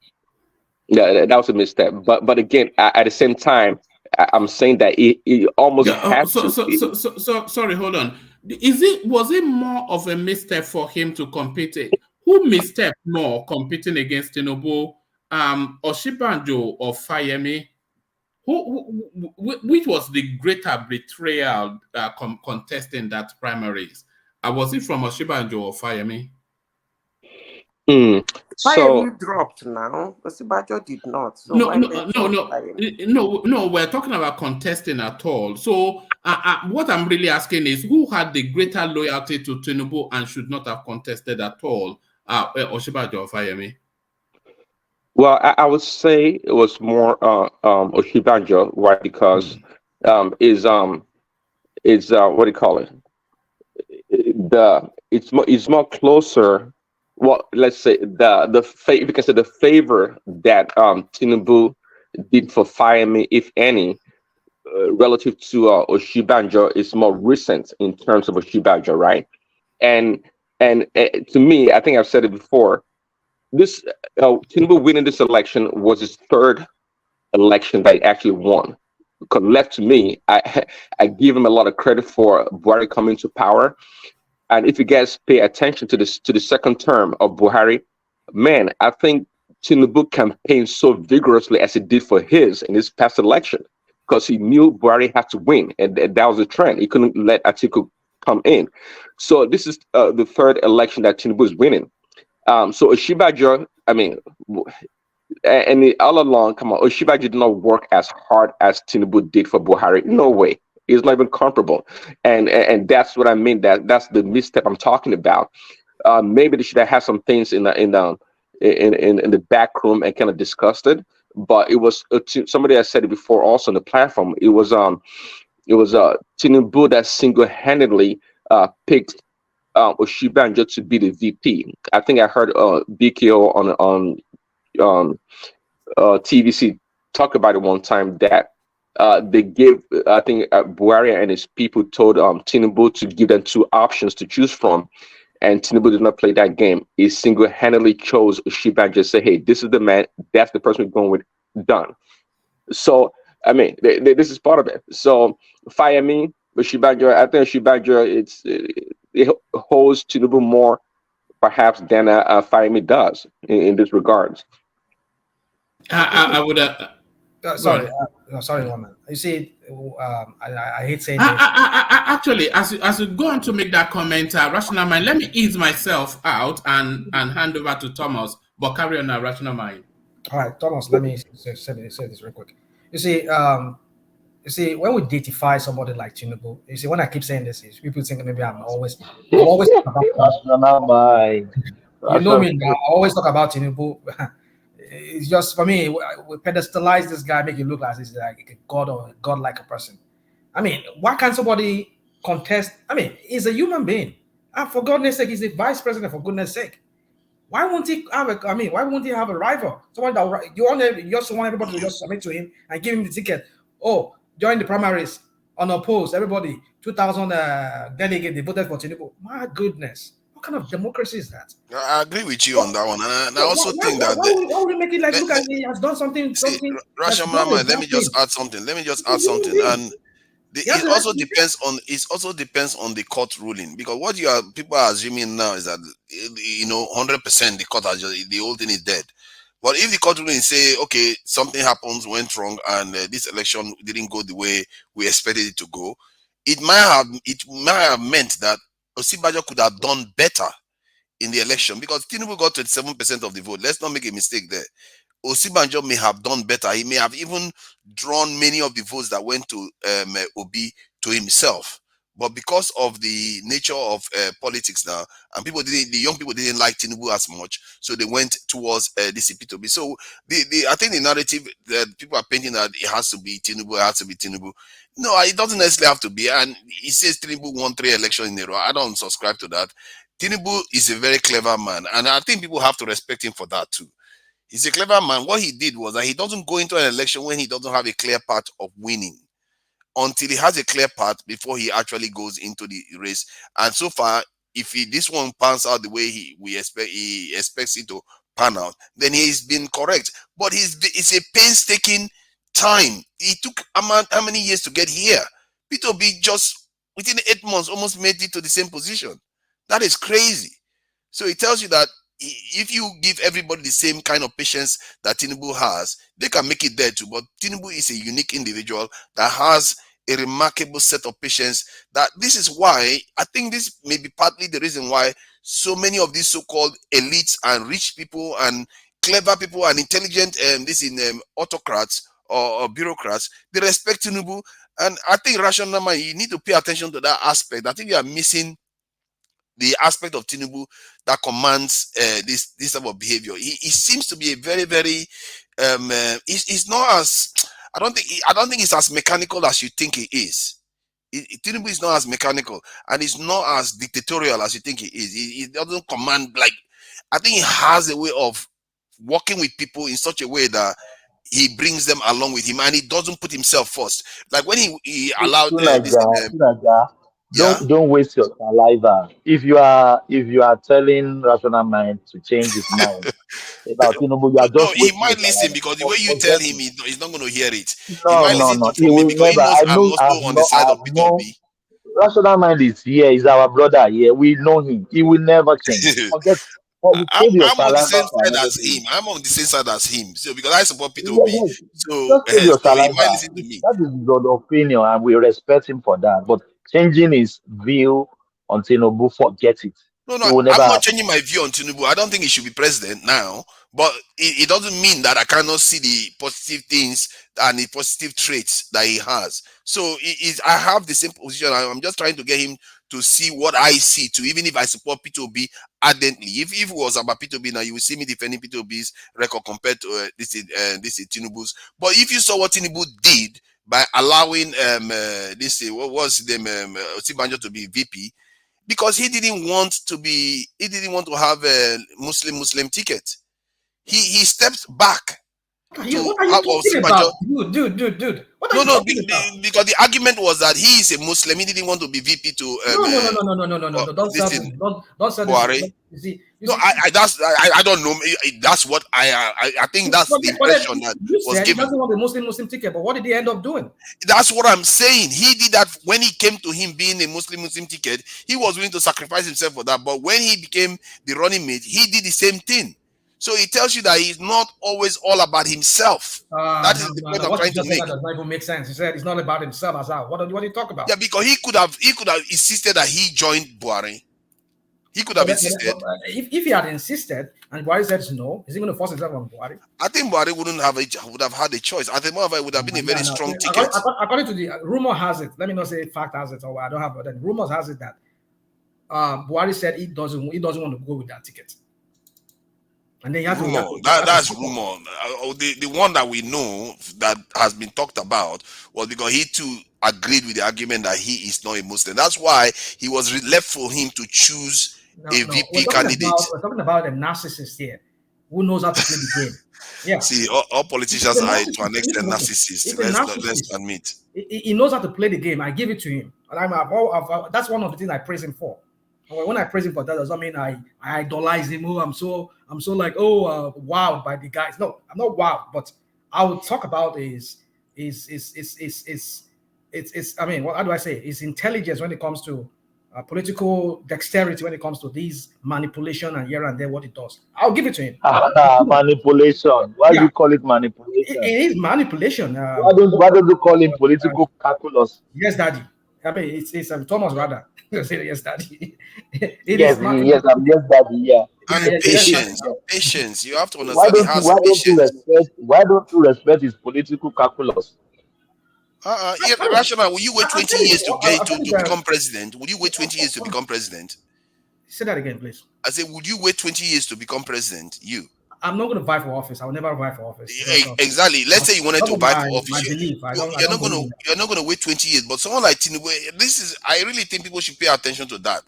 that was a misstep. But again, at the same time, I'm saying that it almost Yeah. had to. Sorry. Hold on. Was it more of a misstep for him to compete? Who misstepped more competing against Tinubu, Oshibanjo or Fayemi? Which was the greater betrayal contesting that primaries? Was it from Oshibanjo or Fayemi? Fayemi dropped now. Osibajo did not. So No. We're talking about contesting at all. So what I'm really asking is, who had the greater loyalty to Tinubu and should not have contested at all? Oshibanjo or Fayemi? Well, I would say it was more Oshibanjo, right? Because is what do you call it? It's more closer. Well, let's say you can say the favor that Tinubu did for Fayemi, if any, relative to Oshibanjo, is more recent in terms of Oshibanjo, right? And to me, I think I've said it before. This Tinubu winning this election was his third election that he actually won. Because left to me, I give him a lot of credit for Buhari coming to power. And if you guys pay attention to the second term of Buhari, man, I think Tinubu campaigned so vigorously as he did for his in his past election, because he knew Buhari had to win, and that was the trend. He couldn't let Atiku come in. So this is the third election that Tinubu is winning. So Oshibanjo, I mean, and all along, come on, Oshibanjo did not work as hard as Tinubu did for Buhari. No way. It's not even comparable. And that's what I mean. That's the misstep I'm talking about. Maybe they should have had some things in the back room and kind of discussed it. But it was somebody has said it before also on the platform. It was Tinubu that single-handedly picked Oshibanjo to be the VP. I think I heard BKO on TVC talk about it one time, that they gave, I think Buhari and his people told Tinubu to give them two options to choose from, and Tinubu did not play that game. He single-handedly chose Oshibanjo, say, hey, this is the man, that's the person we're going with, done. So I mean, this is part of it. So Fayemi, Oshibanjo, I think Oshibanjo it holds Tinubu more perhaps than Fayemi does in this regards. I would sorry, woman. You see, I hate saying this. Actually, as you go on to make that comment, Rational Mind, let me ease myself out and hand over to Thomas, but carry on, Rational Mind. All right, Thomas, let me say this real quick. You see, when we datify somebody like Tinubu, you see, when I keep saying this, people think maybe I'm always talk about. You know me, I always talk about Tinubu. It's just, for me, we pedestalize this guy, make it look like he's like a god or a god-like a person. I mean, why can't somebody contest? I mean, he's a human being. And for goodness sake, he's the vice president, for goodness sake. Why won't he have why won't he have a rival? Someone that you just want everybody to just submit to him and give him the ticket. Oh, join the primaries, unopposed, everybody, 2,000 delegates, they voted for Tinubu. My goodness. What kind of democracy is that? I agree with you on that one. And I also think that... Why would we make it like, look at he has done something... Rational Mind, let me just add something. And it also depends on the court ruling, because what people are assuming now is that 100% the court the whole thing is dead. But if the court ruling say, okay, something happens, went wrong, and this election didn't go the way we expected it to go, it might have meant that Oshibanjo could have done better in the election, because Tinubu got 27% of the vote. Let's not make a mistake there. Oshibanjo may have done better. He may have even drawn many of the votes that went to Obi to himself. But because of the nature of politics now, and the young people didn't like Tinubu as much, so they went towards this P2B. So I think the narrative that people are painting that it has to be Tinubu, No, it doesn't necessarily have to be. And he says Tinubu won 3 elections in a row. I don't subscribe to that. Tinubu is a very clever man, and I think people have to respect him for that too. He's a clever man. What he did was that he doesn't go into an election when he doesn't have a clear path of winning, until he has a clear path before he actually goes into the race. And so far, if this one pans out the way he expects it to pan out, then he's been correct. But it's a painstaking time. It took how many years to get here? P2B just within 8 months almost made it to the same position. That is crazy. So it tells you that if you give everybody the same kind of patience that Tinubu has, they can make it there too. But Tinubu is a unique individual that has a remarkable set of patience. That this is why I think this may be partly the reason why so many of these so-called elites and rich people and clever people and intelligent autocrats or bureaucrats, they respect Tinubu. And I think rational man, you need to pay attention to that aspect. I think you are missing the aspect of Tinubu that commands this type of behavior. He seems to be a very, very he's not as I don't think it's as mechanical as you think he is. Tinubu is not as mechanical, and he's not as dictatorial as you think he is. He doesn't command like. I think he has a way of working with people in such a way that he brings them along with him, and he doesn't put himself first. Like when he allowed don't waste your saliva. If you are telling rational mind to change his mind about Tinubu, you are just he might listen because the way you tell him, he's not going to hear it. No. He will never. I know. On the side of P2B. Rational mind is here. He's our brother here. We know him. He will never change. Forget. I'm on the same side as him. I'm on the same side as him. So because I support P2B. So he might listen to me. That is his opinion, and we respect him for that. But changing his view on Tinubu, forget it. No, I'm not changing my view on Tinubu. I don't think he should be president now. But it doesn't mean that I cannot see the positive things and the positive traits that he has. So I have the same position. I'm just trying to get him to see what I see too, even if I support P2B ardently. If it was about P2B now, you will see me defending P2B's record compared to this is Tinubu's. But if you saw what Tinubu did by allowing Osibanjo to be VP, because he didn't want to have a Muslim ticket. He stepped back. What are you talking about? Dude. Because the argument was that he is a Muslim. He didn't want to be VP to. No. Don't say Buhari. I don't know. That's what I think. That's the impression that was given. He doesn't want the Muslim ticket, but what did he end up doing? That's what I'm saying. He did that when he came to him being a Muslim ticket. He was willing to sacrifice himself for that. But when he became the running mate, he did the same thing. So it tells you that he's not always all about himself. That is the point I'm trying to make. That does not even make sense. He said it's not about himself. What do you talk about? Yeah, because he could have insisted that he joined Buhari. He could have insisted. If he had insisted and Buhari said no, is he going to force himself on Buhari? I think Buhari would have had a choice. I think it would have been a very strong ticket. According to the rumor has it, let me not say fact has it, or I don't have it. Rumors has it that Buhari said he doesn't want to go with that ticket. And then that's rumor. The one that we know that has been talked about was because he too agreed with the argument that he is not a Muslim. That's why he was left for him to choose a VP candidate. We're talking about a narcissist here who knows how to play the game. Yeah. See, all politicians are to an extent narcissists. Let's admit. He knows how to play the game. I give it to him. And that's one of the things I praise him for. When I praise him for that, does not mean I idolize him. Oh, I'm so like wowed by the guys. No, I'm not wowed, but I would talk about his I mean, how do I say? His intelligence when it comes to political dexterity, when it comes to these manipulation and here and there, what it does. I'll give it to him. Manipulation. Why do you call it manipulation? It is manipulation. Why don't you call it political calculus? Yes, Daddy. I mean, it's Thomas rather. Yes, Daddy. Yes, Daddy. Yeah. And patience. You have to understand. Why don't you respect his political calculus? Irrational. Will you wait 20 years to become president? Would you wait 20 years to become president? Say that again, please. I said, would you wait 20 years to become president? I'm not going to vie for office. I will never vie for office. Exactly. Let's say you wanted to vie for office. You're not going to wait 20 years. But someone like Tinubu, I really think people should pay attention to that.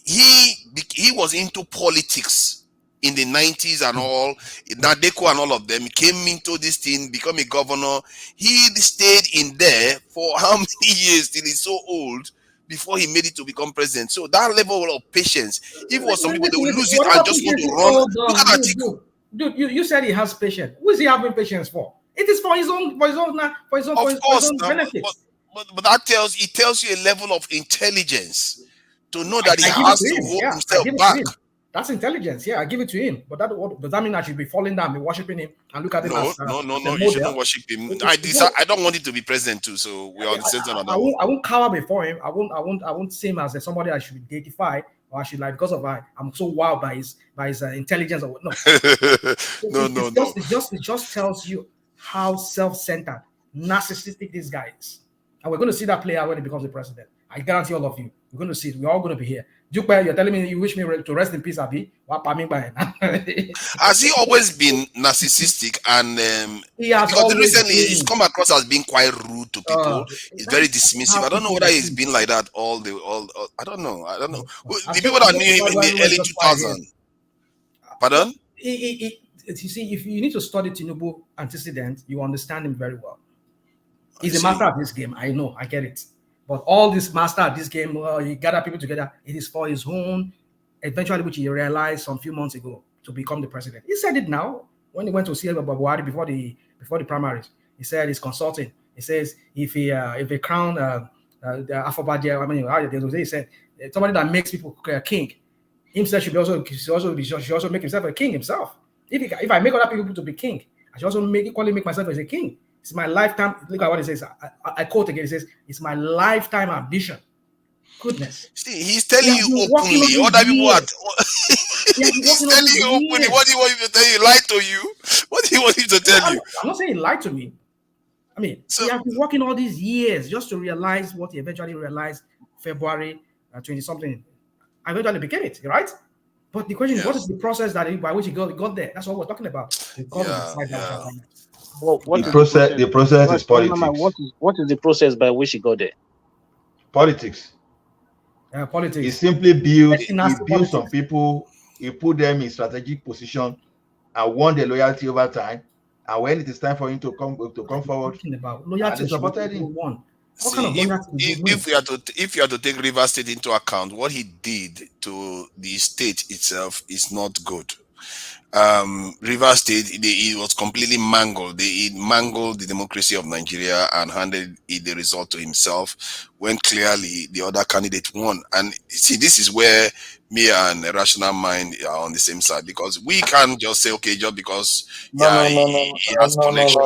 He was into politics in the 90s and all, Nadeko and all of them came into this thing, become a governor. He stayed in there for how many years till he's so old before he made it to become president. So that level of patience, if it was some people, they would lose it and just want to run. Look at Atiku. Dude, you said he has patience. Who is he having patience for? It is for his own benefits. But that tells you a level of intelligence to know that he has to hold himself back. That's intelligence. Yeah, I give it to him. But does that mean I should be falling down, be worshiping him, and look at him as no. You shouldn't worship him. I don't want it to be president too. So we are on the same on that. I won't cower before him. I won't see him as somebody I should identify, or I should like because of I'm so wowed by his intelligence or no. It just tells you how self-centered, narcissistic this guy is, and we're going to see that play out when he becomes the president. I guarantee all of you, we're going to see it. We're all going to be here. Duke, you're telling me you wish me to rest in peace, Abi? Has he always been narcissistic? And because recently he's come across as being quite rude to people. He's very dismissive. I don't know whether he's been like that all. I don't know. The people that knew him in the early 2000s. Pardon? You see, if you need to study Tinubu antecedents, you understand him very well. He's a master of this game. I know. I get it. But all this master of this game, he gather people together. It is for his own, eventually, which he realized some few months ago to become the president. He said it now when he went to see Buhari before the primaries. He said he's consulting. He says if he crown the Afobadje, he said somebody that makes people king, himself should also make himself a king himself. If I make other people to be king, I should also equally make myself as a king. It's my lifetime. Look at what he says. I quote again. He says, "It's my lifetime ambition." Goodness. See, he's telling you openly. Other people are. He's telling you openly. What do you want him to tell you? He lied to you? What do you want him to tell you? I'm not saying he lied to me. I mean, he has been working all these years just to realize what he eventually realized February 20-something. I eventually became it, right? But the question is, what is the process by which he got there? That's what we're talking about. Well, the process is politics. What is the process by which he got there? Politics. Politics. He simply built some people, he put them in strategic position and won their loyalty over time. And when it is time for him to come forward, loyalty supported him. If you are to take Rivers State into account, what he did to the state itself is not good. Rivers State, it was completely mangled. He mangled the democracy of Nigeria and handed the result to himself when clearly the other candidate won. And see, this is where me and Rational Mind are on the same side, because we can't just say, okay, just because he has connection.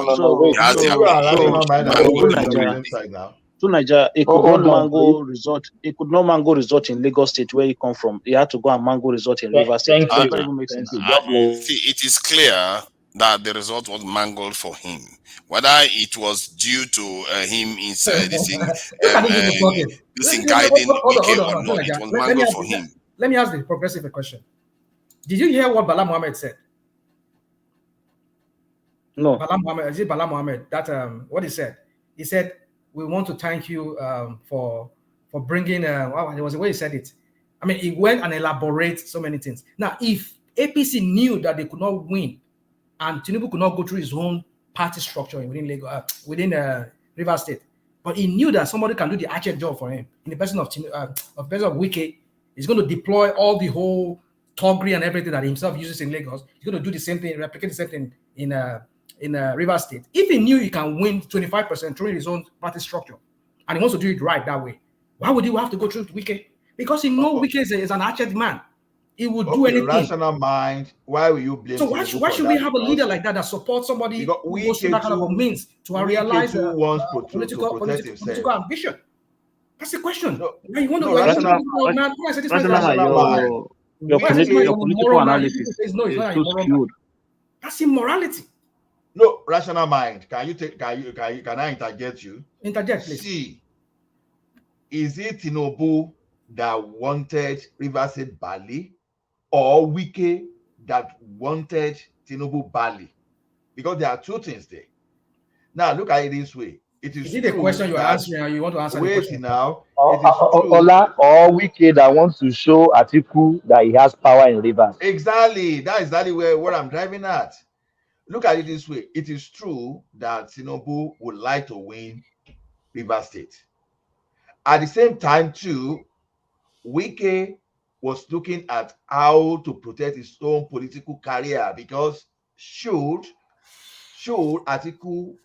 To Nigeria, it could not mango resort. It could not mango resort in Lagos State where he come from. He had to go and mango resort in Rivers State. See, it is clear that the result was mangled for him. Whether it was due to him guiding Wike or not, it was mangled for him. Let me ask the progressive a question. Did you hear what Bala Mohammed said? No. Bala Mohammed, that what he said? He said, "We want to thank you for bringing." It was the way he said it. I mean, he went and elaborated so many things. Now, if APC knew that they could not win, and Tinubu could not go through his own party structure within Rivers State, but he knew that somebody can do the actual job for him in the person of Wike, he's going to deploy all the whole toggery and everything that he himself uses in Lagos. He's going to do the same thing, replicate the same thing in Rivers State. If he knew he can win 25% through his own party structure, and he wants to do it right that way, why would he have to go through Wike? Because he knows Wike is an archered man. He would do anything. Rational mind. Why will you blame? So why should we have a leader like that supports somebody who goes through that kind of a means to realize political ambition? That's the question. Your political analysis is too skewed. That's immorality. No, rational mind. Can I interject you? Interject, please. See, is it Tinubu that wanted Rivers State Bali, or Wike that wanted Tinubu Bali? Because there are two things there. Now look at it this way: It is the question you're that, answering, or you want to answer the wait question? now. Or, It is true. or Wike that wants to show Atiku that he has power in Rivers. Exactly. That is exactly where I'm driving at. Look at it this way. It is true that Tinubu would like to win Rivers State. At the same time, too, Wike was looking at how to protect his own political career, because should Atiku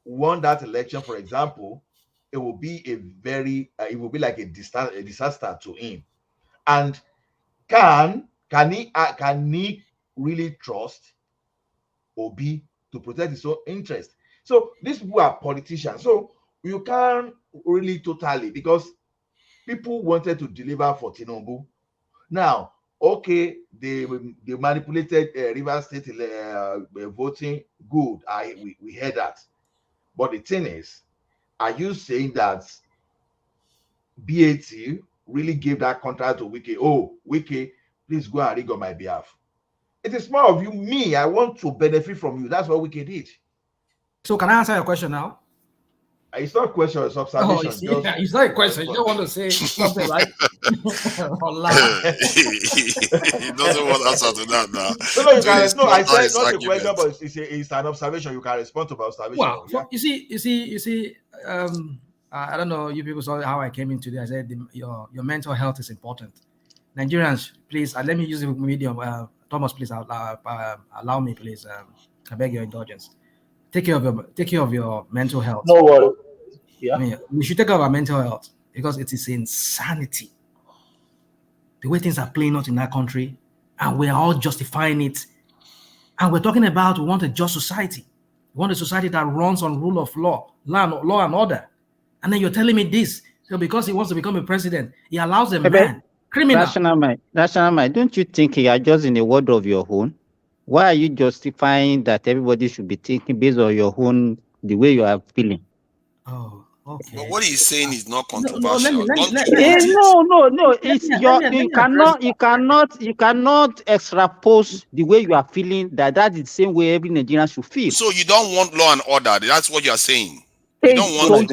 won that election, for example, it will be it will be like a disaster to him. And can he really trust Obi to protect his own interest? So these people are politicians. So you can't really totally, because people wanted to deliver for Tinubu. Now, okay, they manipulated Rivers State voting. Good, we heard that. But the thing is, are you saying that BAT really gave that contract to Wike? Oh, Wike, please go and rig on my behalf. It is more of me. I want to benefit from you. That's what Wike did. So can I answer your question now? It's not a question, it's observation. Oh, it's not a question. You don't want to say something, right? He doesn't want answer to that now. No, you can. No, I said not a question, but it's an observation. You can respond to my observation. Well, you see. I don't know. You people saw how I came in today. I said your mental health is important. Nigerians, please let me use the medium. Thomas, please allow me, please. I beg your indulgence. Take care of your mental health. No worry. Yeah. I mean, we should take care of our mental health, because it is insanity the way things are playing out in that country, and we're all justifying it. And we're talking about we want a just society. We want a society that runs on rule of law and order. And then you're telling me this. So because he wants to become a president, he allows a man, criminal. National mind, don't you think you are just in a world of your own? Why are you justifying that everybody should be thinking based on your own, the way you are feeling? Oh, okay. But what he's saying is not controversial. No. It's you cannot extrapose the way you are feeling. That is the same way every Nigerian should feel. So you don't want law and order. That's what you are saying. You don't want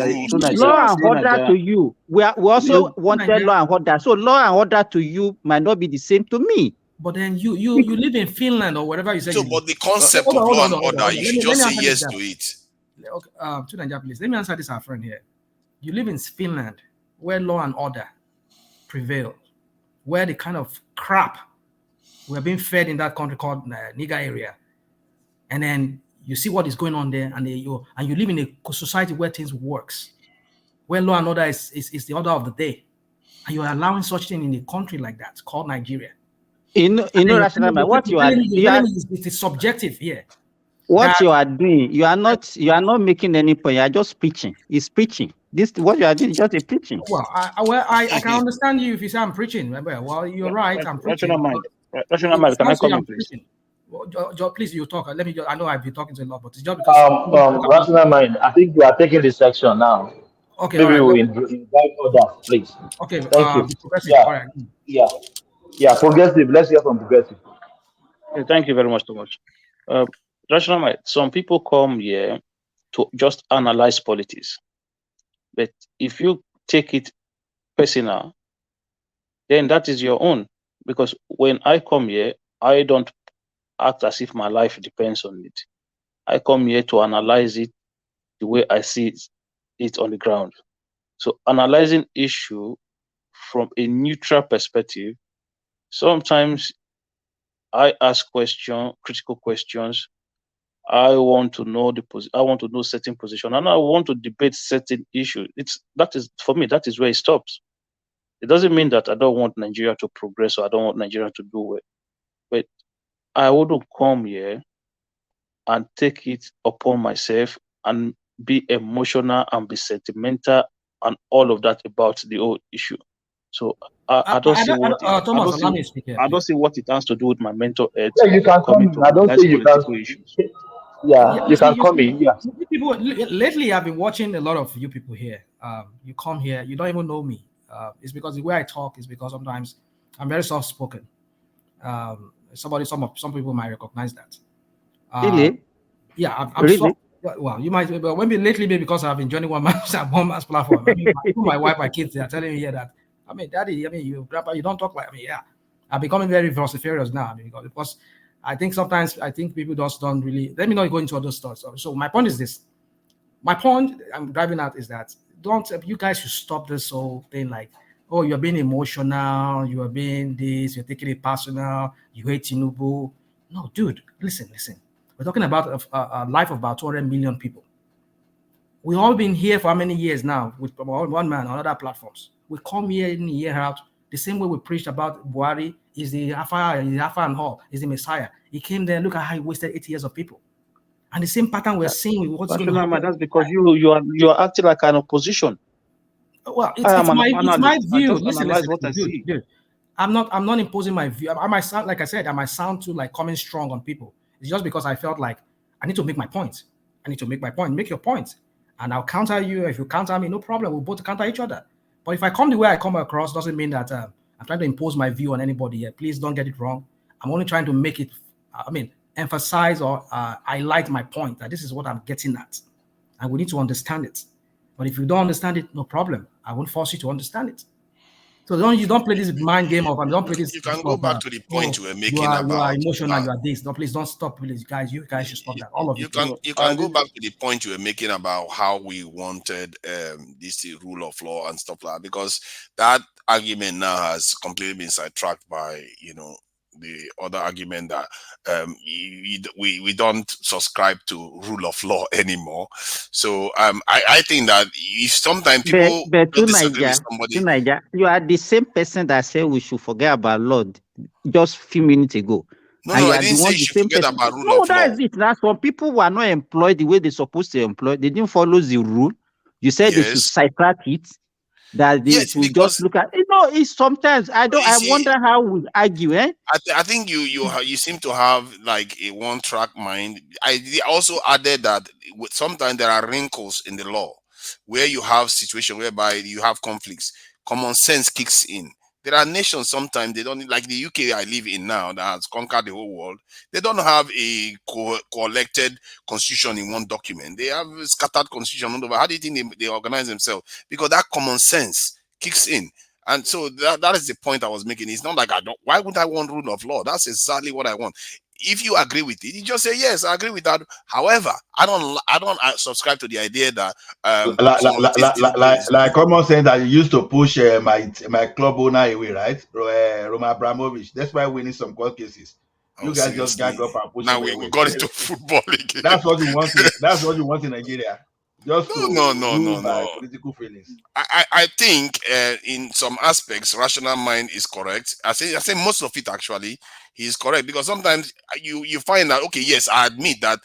law and order to you. We also wanted law and order. So law and order to you might not be the same to me. But then you live in Finland or whatever you say. So, but the concept of law and order, you should just say yes to it. Okay, to Nigeria, please. Let me answer this, our friend here. You live in Finland, where law and order prevail, where the kind of crap we're being fed in that country called Niger area, and then you see what is going on there, and you live in a society where things works, where law and order is the order of the day, and you are allowing such thing in a country like that called Nigeria. What you are it's subjective here. What you are doing, you are not making any point. You are just preaching. It's preaching. This what you are doing is just a preaching. Well, I can understand you if you say I'm preaching. Well, you're right. I'm preaching. Rational mind, can I come in, please? Well, please, you talk. Let me. I know I've been talking to a lot, but it's just because. Rational mind. I think you are taking this section now. Okay. Maybe we invite others, please. Okay. Thank you. Yeah. All right. Yeah. Progressive. Let's hear from progressive. Thank you very much, Thomas. Rational mind. Some people come here to just analyze politics, but if you take it personal, then that is your own. Because when I come here, I don't act as if my life depends on it. I come here to analyze it the way I see it on the ground. So analyzing issue from a neutral perspective, sometimes I ask critical questions. I want to know I want to know certain position, and I want to debate certain issues. For me, that is where it stops. It doesn't mean that I don't want Nigeria to progress or I don't want Nigeria to do well. But I wouldn't come here and take it upon myself and be emotional and be sentimental and all of that about the whole issue. So I don't see what I don't see what it has to do with my mental health. Yeah, you can come in. I don't say you can. Yeah, you can come in. Yeah. People lately, I've been watching a lot of you people here. You come here, you don't even know me. It's because the way I talk is because sometimes I'm very soft spoken. Some people might recognize that. Really? Yeah, I'm really? soft. Well, you might, but maybe lately, maybe because I've been joining one man's platform. I mean, my wife, my kids, they are telling me here that, I mean, Daddy, I mean, you don't talk like me. Yeah, I'm becoming very vociferous now. I mean, because I think sometimes people just don't really. Let me not go into other stuff. So my point is this. My point I'm driving at is that you guys should stop this whole thing like, oh, you're being emotional, you are being this, you're taking it personal, you hate Tinubu. No, dude, listen. We're talking about a life of about 200 million people. We've all been here for how many years now with one man on other platforms. We come here in, year out, the same way we preached about Buhari is the Alpha and all, is the Messiah. He came there, look at how he wasted 80 years of people. And the same pattern we're seeing with what's going to happen. That's because you are acting like an opposition. Well, it's my view. Listen, dude. I'm not imposing my view. I might sound, like I said, I might sound too like coming strong on people. It's just because I felt like I need to make my point. Make your point. And I'll counter you. If you counter me, no problem. We'll both counter each other. But if I come the way I come across, doesn't mean that I'm trying to impose my view on anybody here. Please don't get it wrong. I'm only trying to make it, emphasize or highlight my point that this is what I'm getting at. And we need to understand it. But if you don't understand it, no problem. I won't force you to understand it. So you don't play this mind game of, don't play this. You can go back to the point you were making you about. You are emotional. You are this. No, please don't stop, please, guys. You guys should stop that. All of you can go back to the point you were making about how we wanted this rule of law and stuff like that, because that argument now has completely been sidetracked by the other argument that we don't subscribe to rule of law anymore. So I think that if sometimes people disagree with somebody, you are the same person that said we should forget about law just a few minutes ago. No, I didn't say you should forget about rule of law. No, that is it. That's when people were not employed the way they're supposed to employ. They didn't follow the rule. You said they should sidetrack it. That they will just look at it's sometimes I wonder how we argue. I think you seem to have like a one-track mind. They also added that sometimes there are wrinkles in the law where you have situations whereby you have conflicts. Common sense kicks in. There are nations sometimes they don't, like the UK I live in now that has conquered the whole world. They don't have a collected constitution in one document. They have a scattered constitution all over. How do you think they organize themselves? Because that common sense kicks in. And so that is the point I was making. It's not like why would I want rule of law? That's exactly what I want. If you agree with it, you just say yes, I agree with that. However, I don't subscribe to the idea that like common sense that you used to push my club owner away, right? Roman Abramovich. That's why we need some court cases. You guys just gang up and push. Now we got into football again. That's what you want. That's what you want in Nigeria. Just no. Political feelings. I think in some aspects, rational mind is correct. I say most of it actually he is correct, because sometimes you find that yes, I admit that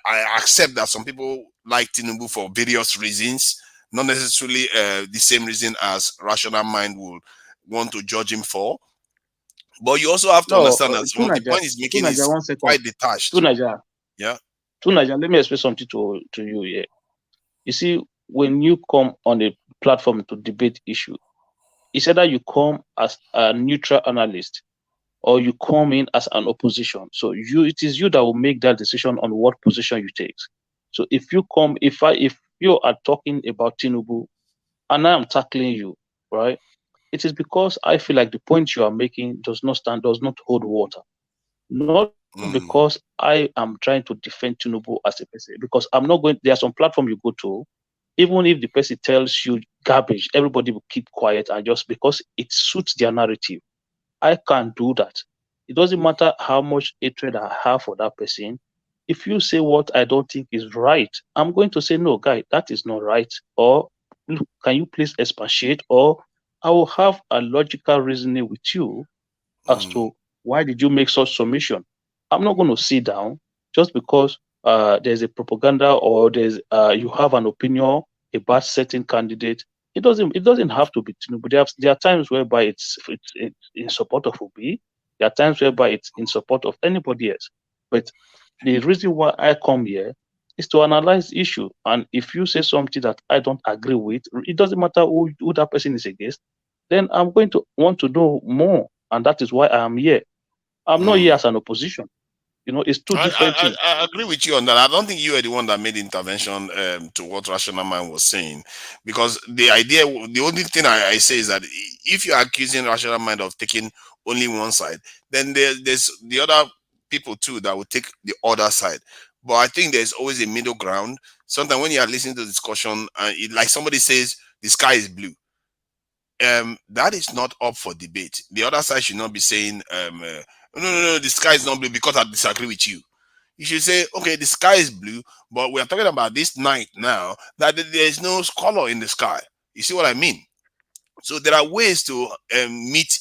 I accept that some people like Tinubu for various reasons, not necessarily the same reason as rational mind would want to judge him for. But you also have to understand that the point he's making is quite detached. Yeah. Tunaja, let me explain something to you here. You see, when you come on a platform to debate issue, it's either you come as a neutral analyst or you come in as an opposition. So it is you that will make that decision on what position you take. So if you are talking about Tinubu and I am tackling you, right? It is because I feel like the point you are making does not hold water. Not because I am trying to defend Tinubu as a person, because I'm not going. There are some platform you go to, even if the person tells you garbage, everybody will keep quiet and just because it suits their narrative. I can't do that. It doesn't matter how much hatred I have for that person. If you say what I don't think is right, I'm going to say, no, guy, that is not right. Or can you please expatiate? Or I will have a logical reasoning with you as to why did you make such submission. I'm not going to sit down just because there's a propaganda or there's you have an opinion about certain candidate. It doesn't have to be Tinubu. There are times whereby it's in support of Obi. There are times whereby it's in support of anybody else. But the reason why I come here is to analyze the issue. And if you say something that I don't agree with, it doesn't matter who that person is against, then I'm going to want to know more. And that is why I am here. I'm not here as an opposition. You know, it's two different things. I agree with you on that. I don't think you were the one that made the intervention to what Rational Mind was saying, because the only thing I say is that if you're accusing Rational Mind of taking only one side, then there's the other people too that will take the other side. But I think there's always a middle ground. Sometimes when you are listening to the discussion, like somebody says the sky is blue, that is not up for debate. The other side should not be saying, no, the sky is not blue because I disagree with you. You should say, okay, the sky is blue, but we are talking about this night now that there is no color in the sky. You see what I mean? So there are ways to meet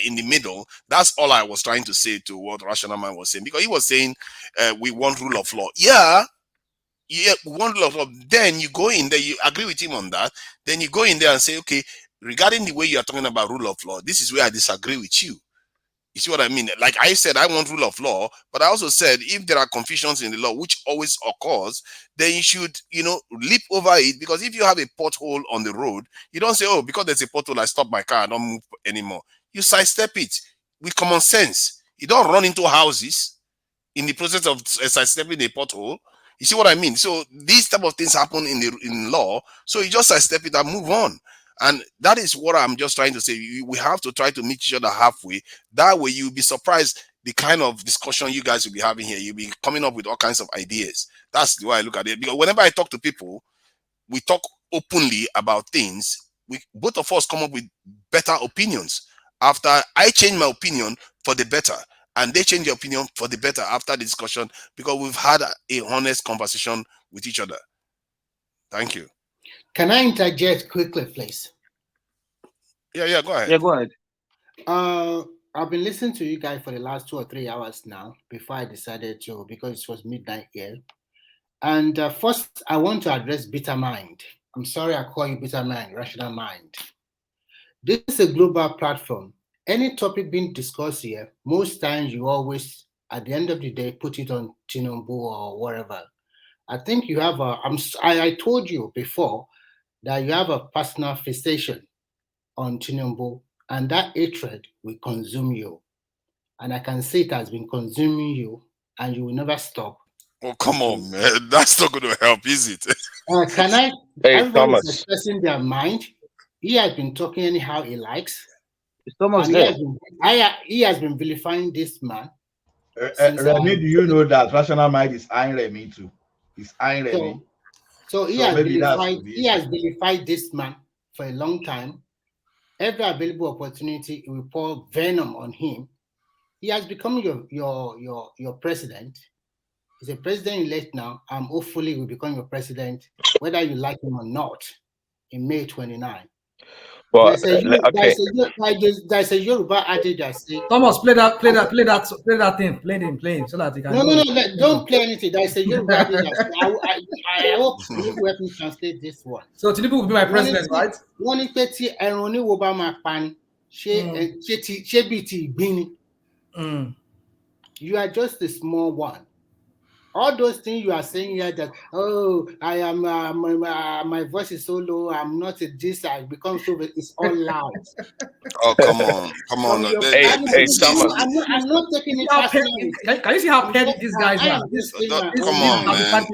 in the middle. That's all I was trying to say to what Rational Man was saying, because he was saying we want rule of law. Yeah, we want rule of law. Then you go in there, you agree with him on that. Then you go in there and say, okay, regarding the way you are talking about rule of law, this is where I disagree with you. You see what I mean? Like I said, I want rule of law, but I also said if there are confusions in the law, which always occurs, then you should, leap over it. Because if you have a pothole on the road, you don't say, oh, because there's a pothole, I stop my car, I don't move anymore. You sidestep it with common sense. You don't run into houses in the process of sidestepping a pothole. You see what I mean? So these type of things happen in law. So you just sidestep it and move on. And that is what I'm just trying to say. We have to try to meet each other halfway. That way you'll be surprised the kind of discussion you guys will be having here. You'll be coming up with all kinds of ideas. That's the way I look at it. Because whenever I talk to people, we talk openly about things. Both of us come up with better opinions. After I change my opinion for the better, and they change their opinion for the better after the discussion, because we've had a honest conversation with each other. Thank you. Can I interject quickly, please? Yeah, go ahead. Yeah, go ahead. I've been listening to you guys for the last 2 or 3 hours now before I decided to, because it was midnight here. And first, I want to address bitter mind. I'm sorry I call you bitter mind, rational mind. This is a global platform. Any topic being discussed here, most times you always, at the end of the day, put it on Tinubu or wherever. I think you have I told you before that you have a personal fixation on Tinubu, and that hatred will consume you. And I can see it has been consuming you, and you will never stop. Oh, come on, man. That's not going to help, is it? Can I? Hey, everyone Thomas. is expressing their mind. He has been talking anyhow he likes. Thomas And there. he has been vilifying this man. Remy, do you know that Rational Mind is eyeing Remy too? He's eyeing Remy. So he has vilified this man for a long time. Every available opportunity, he will pour venom on him. He has become your president. He's a president-elect now, and hopefully will become your president, whether you like him or not, in May 29. Well, there's a Yoruba adage that says, Thomas, play that thing, play him so that he can. No, don't play anything. There's a Yoruba adage that says, I hope you help me translate this one. So Tinubu will be my president, right? You are just a small one. All those things you are saying here that, oh, I am, my voice is so low, I'm not a this, I become so, it's all lies. Oh, come on. Hey, Thomas. I'm not taking it personally. Can you see how petty these guys are? Come on, man.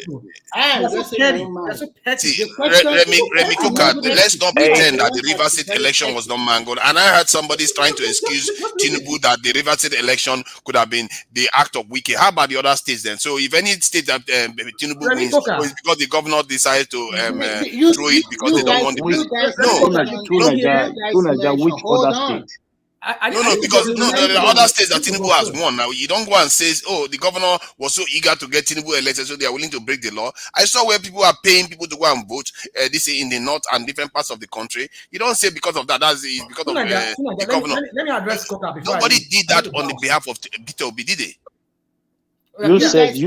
Remy Kuka, let's not pretend that the River State election was not mangled. And I heard somebody trying to excuse Tinubu that the River State election could have been the act of Wiki. How about the other states then? So if any state that Tinubu wins, it's because the governor decided to throw it because they don't want the president. Which other state? Because there are other states that Tinubu has won. Now you don't go and say, oh, the governor was so eager to get Tinubu elected, so they are willing to break the law. I saw where people are paying people to go and vote. This in the north and different parts of the country. You don't say because of that. That's because of the governor. Let me address Coca before. Nobody did that on the behalf of BTOB, did they? You said he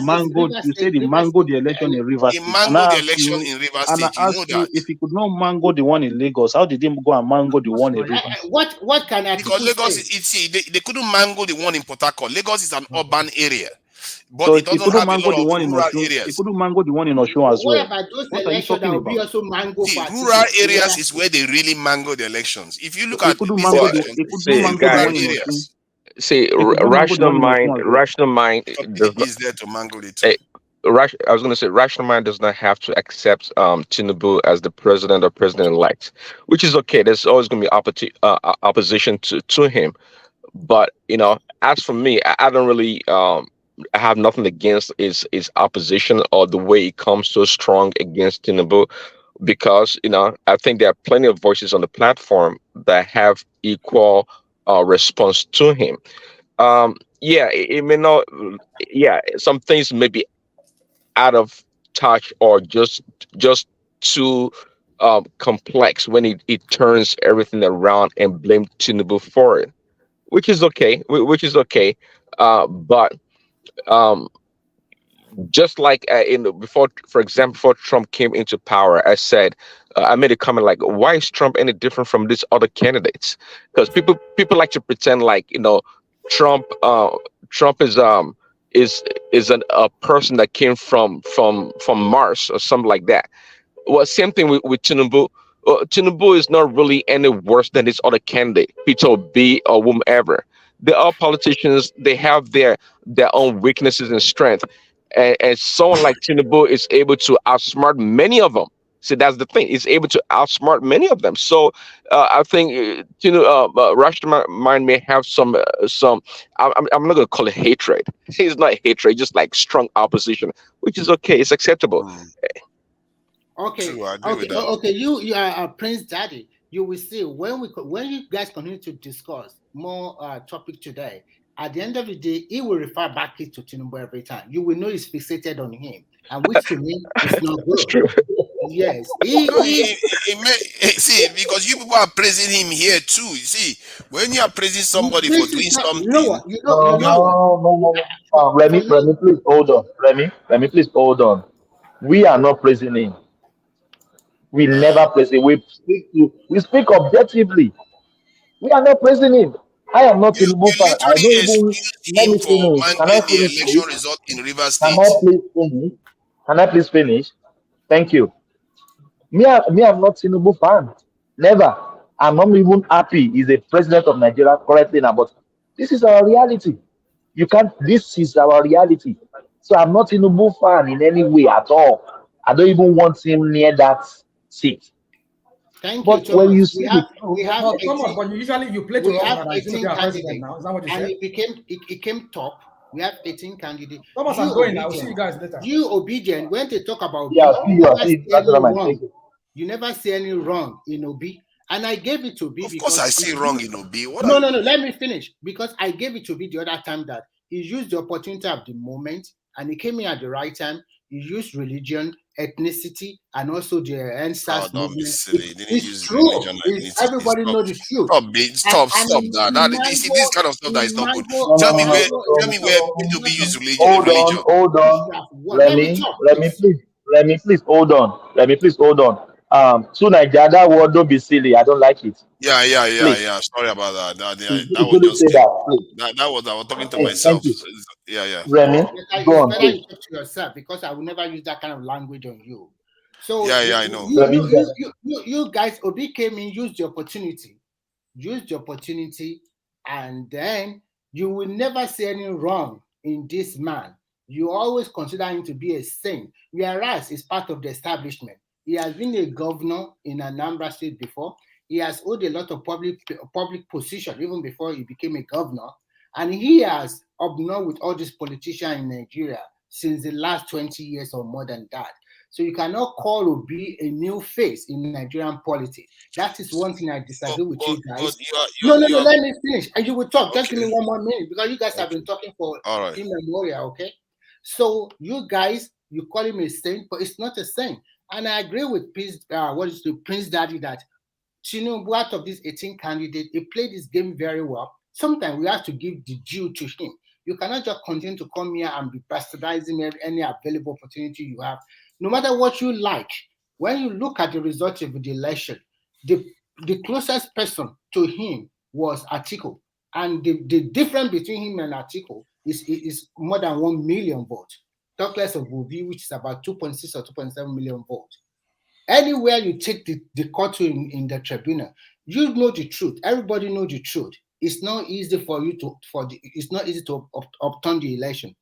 mangled the election in Rivers State. He mangled the election in Rivers State. And I asked you, if he could not mangle the one in Lagos, how did he go and mangle the one in Rivers? What can I? Because Lagos, they couldn't mangle the one in Port Harcourt. Lagos is an urban area, but so it doesn't have a lot of rural areas. He couldn't mangle the one in Osun as well. What about those elections that will be also mangled? Rural areas is where they really mangle the elections. If you look at rural areas. See, If you don't mangle the rational one you must mind, want, rational mind does not. He's there to mangle it too. I was going to say, rational mind does not have to accept Tinubu as the president or president-elect, which is okay. There's always going to be opposition to him. But as for me, I don't really I have nothing against his opposition or the way he comes so strong against Tinubu, because I think there are plenty of voices on the platform that have equal response to him. Yeah, it may not. Yeah, some things may be out of touch or just too complex when it turns everything around and blame Tinubu for it, which is okay. Which is okay. But um, just like before, for example, before Trump came into power, I made a comment like, why is Trump any different from these other candidates? Because people like to pretend like Trump Trump is a person that came from Mars or something like that. Well, same thing with Tinubu. Tinubu is not really any worse than this other candidate, Peter Obi or whomever. They're all politicians. They have their own weaknesses and strength, and someone like Tinubu is able to outsmart many of them. See, that's the thing. He's able to outsmart many of them. So I think rational mind may have some. I'm not going to call it hatred. It's not hatred, just like strong opposition, which is okay. It's acceptable. Okay. True, I agree with that. Okay. You are Prince Daddy. You will see when you guys continue to discuss more topic today. At the end of the day, he will refer back it to Tinubu every time. You will know he's fixated on him, and which to me is not good. Yes. See, because you people are praising him here too. You see, when you are praising somebody for doing something, No. Remy, please hold on. Remy, please hold on. We are not praising him. We never praise him. We speak objectively. We are not praising him. I am not Tinubu fan. I don't even let me finish. Can I finish, election please? result in Rivers State. Can I please finish? Thank you. Me, I'm not Tinubu fan. Never. I'm not even happy he's the president of Nigeria currently now. But this is our reality. This is our reality. So I'm not Tinubu fan in any way at all. I don't even want him near that seat. Thank but you, when Thomas. you see We have But Thomas, but usually you play to we have that he's 18 president candidates, now. Is that what you and said? it came top. We have 18 candidates. Thomas, I'm going now. I'll see you guys later. You obedient when they talk about you never say any wrong in Obi, and I gave it to Obi. Of course, I see wrong in Obi. No. Let me finish, because I gave it to Obi the other time that he used the opportunity of the moment, and he came in at the right time. He used religion, ethnicity, and also the NSAS movement. It's true. Everybody knows the truth. Stop that. You see, this kind of stuff that is not good. Tell me where P2B use religion. Hold on. Let me please hold on. So Nigeria, that word, don't be silly. I don't like it. Yeah. Sorry about that. That was just that was I was talking to myself. Yeah. Remy, go on. Better you talk to yourself, because I will never use that kind of language on you. So I know. You guys, Obi came in, used the opportunity, and then you will never say any wrong in this man. You always consider him to be a saint, whereas he's part of the establishment. He has been a governor in Anambra State before. He has owed a lot of public position even before he became a governor. And he has obnored with all these politicians in Nigeria since the last 20 years or more than that. So you cannot call Obi a new face in Nigerian politics. That is one thing I disagree with you guys. No, let me finish. And you will talk. Just give me 1 more minute, because you guys have been talking for immemorial, okay? So you guys, you call him a saint, but it's not a saint. And I agree with Prince Daddy that Tinubu, out of these 18 candidates, he played this game very well. Sometimes we have to give the due to him. You cannot just continue to come here and be bastardizing any available opportunity you have. No matter what you like, when you look at the result of the election, the closest person to him was Atiku. And the difference between him and Atiku is more than 1 million votes. Talk less of Obi, which is about 2.6 or 2.7 million votes. Anywhere you take the court in the tribunal, you know the truth. Everybody knows the truth. it's not easy for you to it's not easy to obtain the election.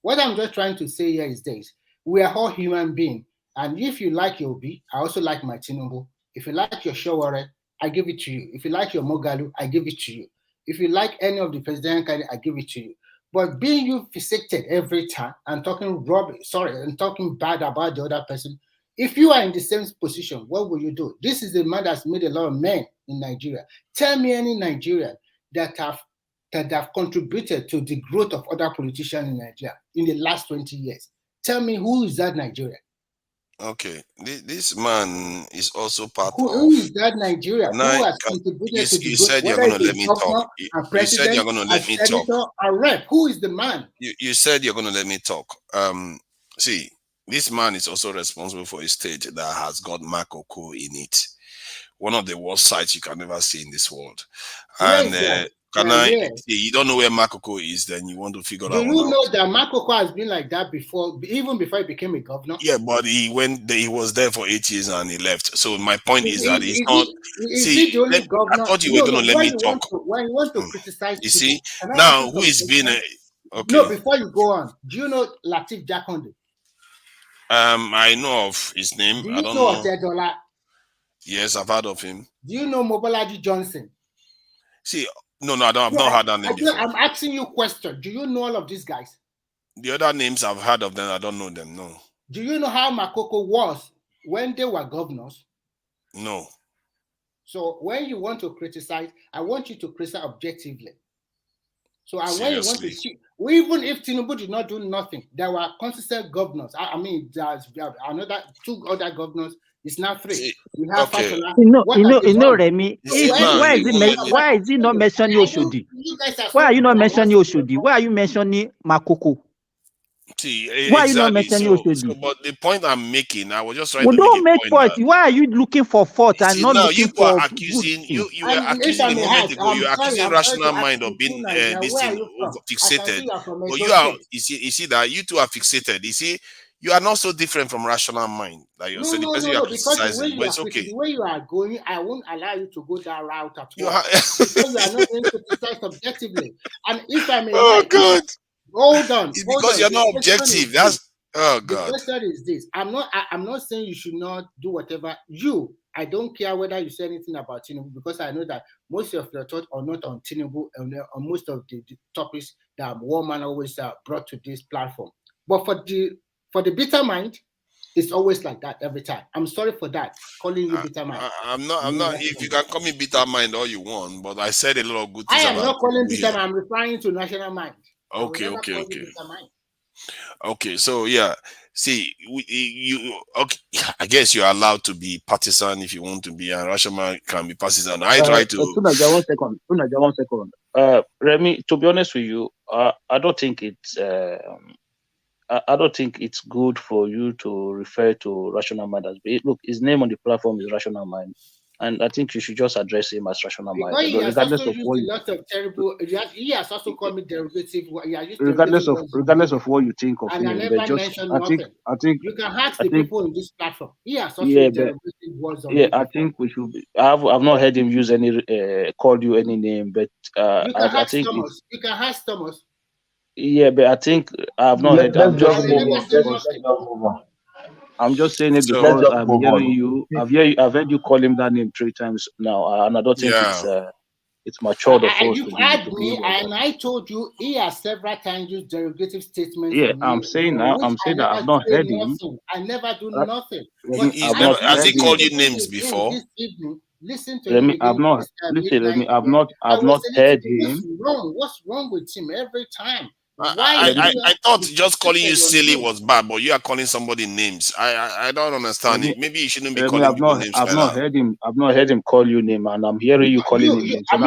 What I'm just trying to say here is this: we are all human beings, and if you like your Obi, I also like my Tinubu. If you like your Showore, I give it to you. If you like your Mogalu, I give it to you. If you like any of the presidential candidates, I give it to you. But being you fixated every time and talking and talking bad about the other person, if you are in the same position, what will you do? This is the man that's made a lot of men in Nigeria. Tell me any Nigerian that have contributed to the growth of other politicians in Nigeria in the last 20 years. Tell me, who is that Nigerian? Okay, this man is also part Who is that Nigeria? Who has contributed to the you growth? said you're Whether going to let it's me governor, talk. a You said you're president, going to a let me talk. senator, a rep. Who is the man? You said you're going to let me talk. See, this man is also responsible for a state that has got Makoko in it. One of the worst sites you can ever see in this world. Where And is that? see, you don't know where Makoko is, then you want to figure Do that you one out. know that Makoko has been like that before, even before he became a governor? Yeah, but he was there for 8 years and he left. So my point is that he's not. Is he the only governor? I thought you were going to let me talk. When you want to criticize You people, see, can I now ask who you is being okay? No, before you go on, do you know Lateef Jakonde? I know of his name. Do you I don't know know. Otedola? Yes, I've heard of him. Do you know Mobolaji Johnson? See, no, I've not heard that name before. I'm asking you a question. Do you know all of these guys? The other names I've heard of them, I don't know them. No. Do you know how Makoko was when they were governors? No. So when you want to criticize, I want you to criticize objectively. So when you want to see, even if Tinubu did not do nothing, there were consistent governors. I mean, there's two other governors. It's now 3. We have Fashola. Remy. Why is he not mentioning Oshodi? Why are you not mentioning Oshodi? Why are you mentioning Makoko? See, why are you not mentioning Oshodi? But the point I'm making, I was just trying to don't make make point. Why are you looking for fault and not now looking you for are accusing you were accusing a moment ago. You're accusing rational mind of being this thing fixated. But you see that you two are fixated. You see, you are not so different from rational mind. Like you said, the person you are criticizing, but it's okay. The way you are going, I won't allow you to go that route at all. Because you are not going to criticize objectively. And if I may, God. Hold on. It's because you're not objective. That's God. The question is this. I'm not saying you should not do whatever I don't care whether you say anything about Tinubu, because I know that most of your thoughts are not on Tinubu and on most of the topics that one man always brought to this platform. But for the bitter mind, it's always like that every time. I'm sorry for that, calling you bitter mind. I'm not. If you can call me bitter mind all you want, but I said a lot of good things. I am not calling bitter mind. I'm referring to national mind. Okay. So yeah, see, okay. I guess you're allowed to be partisan if you want to be, and Rashomon can be partisan. I try to. One second. Remy, to be honest with you, I don't think it's. I don't think it's good for you to refer to Rational Mind as. Look, his name on the platform is Rational Mind. And I think you should just address him as rational mind. Regardless of what you, he has also called me derivative. Regardless of what you think of him, and I never mentioned nothing. I think you can ask the people in this platform. He has also derivative words on I think we should be. I've not heard him use any called you any name, but I think you can ask Thomas. Yeah, but I think I've not heard. I'm just saying it because I'm hearing you. I've heard you call him that name 3 times now, and I don't think it's matured. You've had me, and I told you he has several times used derogative statements. Yeah, I'm saying that I've not heard him. I never do nothing. Has he called you names before? Listen to him. I've not heard him. What's wrong with him every time? I thought just calling you silly was bad, but you are calling somebody names. I don't understand it. Maybe you shouldn't be calling people names. I've not heard him call you name, and I'm hearing you calling him names. So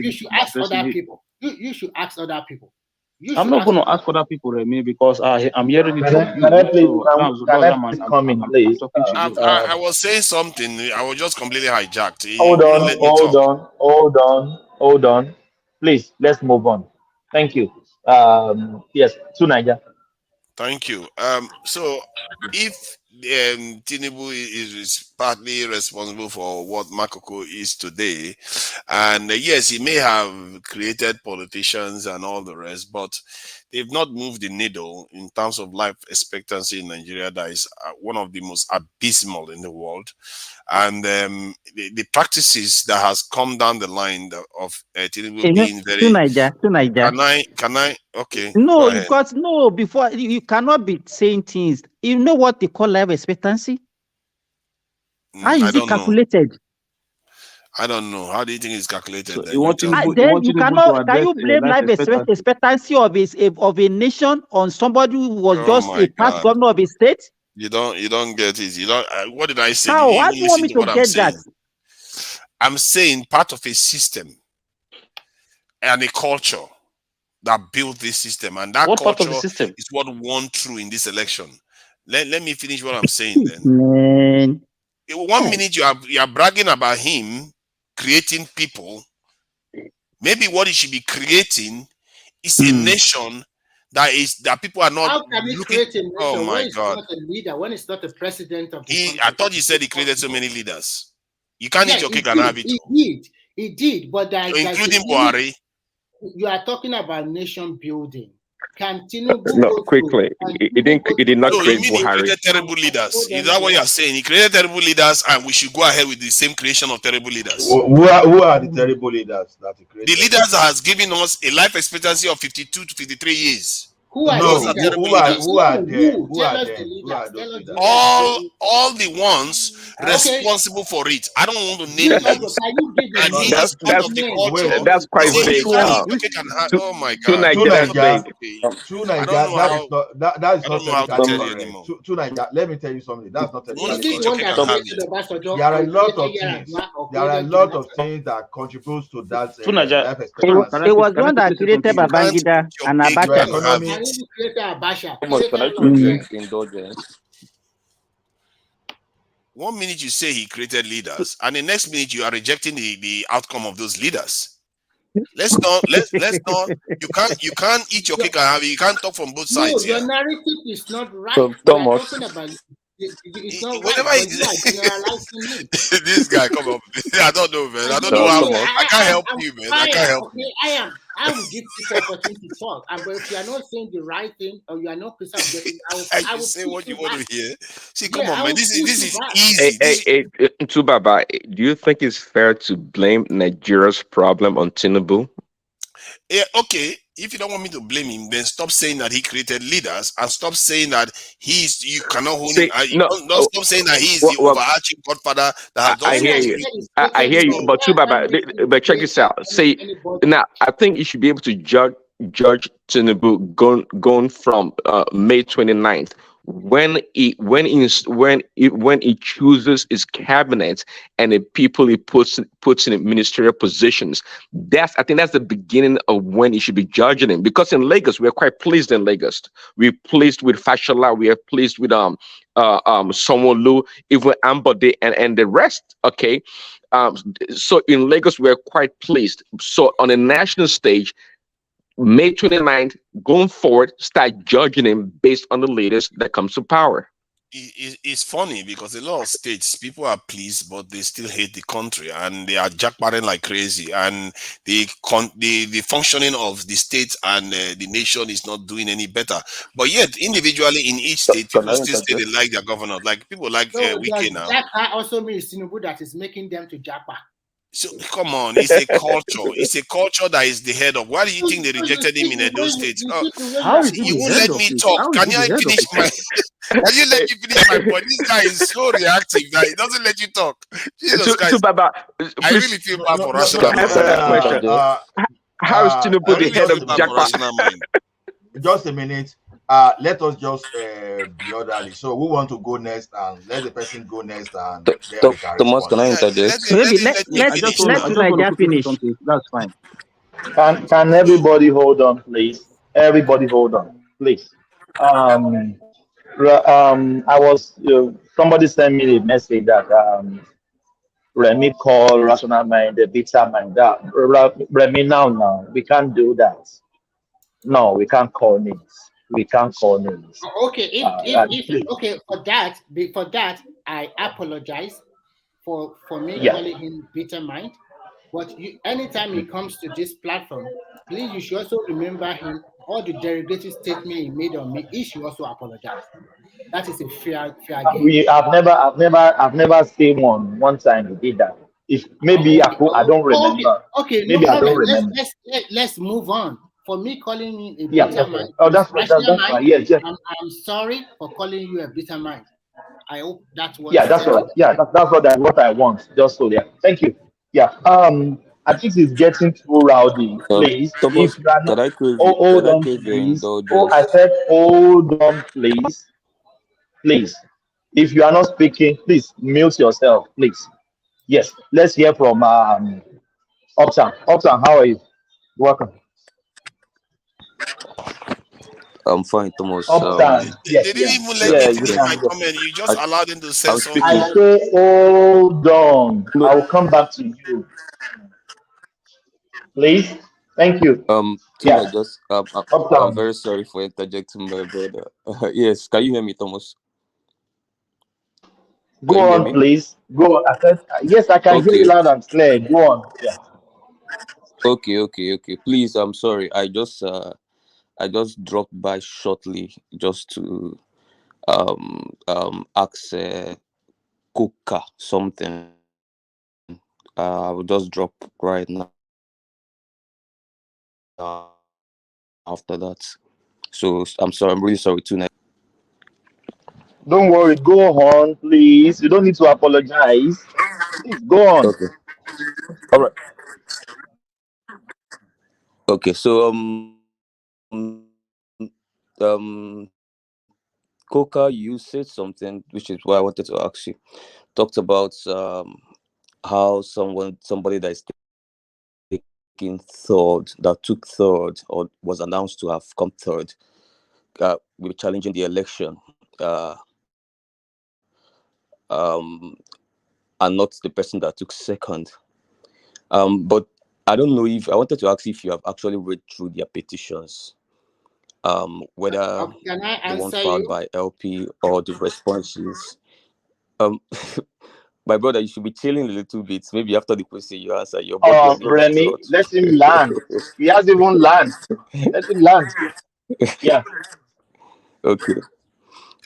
you should ask other people. You should ask other people. I'm not going to ask other people, Remy, because I'm hearing it from you. I was saying something. I was just completely hijacked. Hold on. Please, let's move on. Thank you. Yes, to Niger. Thank you. So if Tinubu is partly responsible for what Makoko is today. And yes, he may have created politicians and all the rest, but they've not moved the needle in terms of life expectancy in Nigeria. That is one of the most abysmal in the world. And the practices that has come down the line of Tinubu being very... To Niger. Can I? Okay. No, because no, before you cannot be saying things. You know what they call life expectancy? How is it calculated? I don't know. How do you think it's calculated? So then you cannot. Can you blame life expectancy of a nation on somebody who was just a past governor of a state? You don't get it. You don't. What did I say? How do you want me to get that? I'm saying part of a system and a culture that built this system, and that culture is what won through in this election. Let me finish what I'm saying then. Man. 1 minute you are bragging about him creating people. Maybe what he should be creating is a nation that people are not. How can he create a nation when it's not a leader, when it's not the president of the country? I thought you said he created so many leaders. You can't eat your cake and have it. He did, but including Buhari. You are talking about nation building. Can Tinubu no, quickly. He did not create Buhari. He created terrible leaders. Is that what you are saying? He created terrible leaders, and we should go ahead with the same creation of terrible leaders. Who are the terrible leaders that he created? The leaders that has given us a life expectancy of 52 to 53 years. Who are those who are them? All the ones responsible for it. I don't want to name them. And he is part of the culture. That's quite vague. Oh my God. That is not technically correct. Let me tell you something. That's not technically correct. There are a lot of things that contributes to that. It was one that created Babangida and Abacha. Indulgence. 1 minute you say he created leaders, and the next minute you are rejecting the outcome of those leaders. Let's not. You can't eat your cake and have it. You can't talk from both sides. No, your narrative is not right. So, Thomas. It's not right. This guy, come on. I don't know, man. I don't know how. I can't help you, man. I can't help you. I will give people opportunity to talk. But if you are not saying the right thing or you are not precise, I will say what you want to hear. See, come on, man. This is easy. Hey, Tubaba, do you think it's fair to blame Nigeria's problem on Tinubu? Yeah, okay. If you don't want me to blame him, then stop saying that he created leaders and stop saying that you cannot hold him. Don't stop saying that he is the overarching godfather that has done. I hear you, but Tubaba, but check this out. Now, I think you should be able to judge Tinubu going from May 29th. When he chooses his cabinet and the people he puts in ministerial positions, I think that's the beginning of when he should be judging him. Because in Lagos, we're quite pleased in Lagos. We're pleased with Fashola, we are pleased with Sanwo-Olu, even Ambode and the rest. Okay, so in Lagos, we're quite pleased. So on a national stage, May 29th, going forward, start judging him based on the leaders that comes to power. It's funny because a lot of states, people are pleased, but they still hate the country and they are jackpotting like crazy. And the functioning of the state and the nation is not doing any better. But yet, individually in each state, people still say they like their governor. Like people like Wike now. That also means Tinubu that is making them to jackpot. So come on, it's a culture. It's a culture that is the head of. Why do you think they rejected him in those states? You won't let me talk. Can you finish my? Can you let me finish my point? This guy is so reactive that he doesn't let you talk. Jesus Christ! I really feel bad for Rational Mind. How is Tinubu the head of jackpot? Just a minute. Let us just be orderly. So we want to go next, and let the person go next. And Thomas, can I interject? Let's finish. That's fine. Can everybody hold on, please? Everybody hold on, please. I was somebody sent me a message that Remy called Rational Mind the bitter mind. That Remy now we can't do that. No, we can't call names. We can't call names. Okay, okay, for that, I apologize. for me Yeah. calling him bitter mind. But anytime he comes to this platform, please, you should also remember him. All the derogatory statement he made on me, he should also apologize. That is a fair game. I've never seen one time he did that. If maybe I don't remember. Okay, no Maybe I don't problem. remember. Let's move on. For me calling him a Yeah, bitter okay. mind, Oh, Mr. Rational that's Mind, fine. Yes, yes. I'm sorry for calling you a bitter mind. I hope that's what Yeah, that's all right. settled. Yeah, what I want. Just so yeah. Thank you. Yeah. I think it's getting too rowdy. Please, Thomas, if you are not, can I crave hold on, your please. Oh, I indulgence? said hold on, please. Please. If you are not speaking, please mute yourself, please. Yes. Let's hear from Uptown. Uptown, how are you? Welcome. I'm fine, Thomas. Uptown. They Yeah, didn't yeah, even let yeah. me You finish my can go. comment. You just allowed them to say I'm something. I speaking. say hold on. No, I will come back to you. Please. Thank you. Tim, Yeah. I'm Uptown. very sorry for interjecting, my brother. Yes, can you hear me, Thomas? Can Go you hear on, me? please. Go on. I said, yes, I can hear you Okay, loud and clear. Go on. Yeah. okay. Please, I'm sorry. I just dropped by shortly just to ask Kuka something. I will just drop right now after that. So I'm sorry. I'm really sorry too. Don't worry. Go on, please. You don't need to apologize. Please go on. Okay. All right. Okay. So Coca, you said something, which is why I wanted to ask you. Talked about how somebody that is taking third, that took third, or was announced to have come third, will be challenging the election, um, and not the person that took second. But I don't know if I wanted to ask if you have actually read through their petitions, whether Can I the one answer filed you? by LP or the responses. Um, my brother, you should be chilling a little bit. Maybe after the question you answer, your body will not be too Remy, hot. let him land. He has even land. Let him land. Yeah. Okay.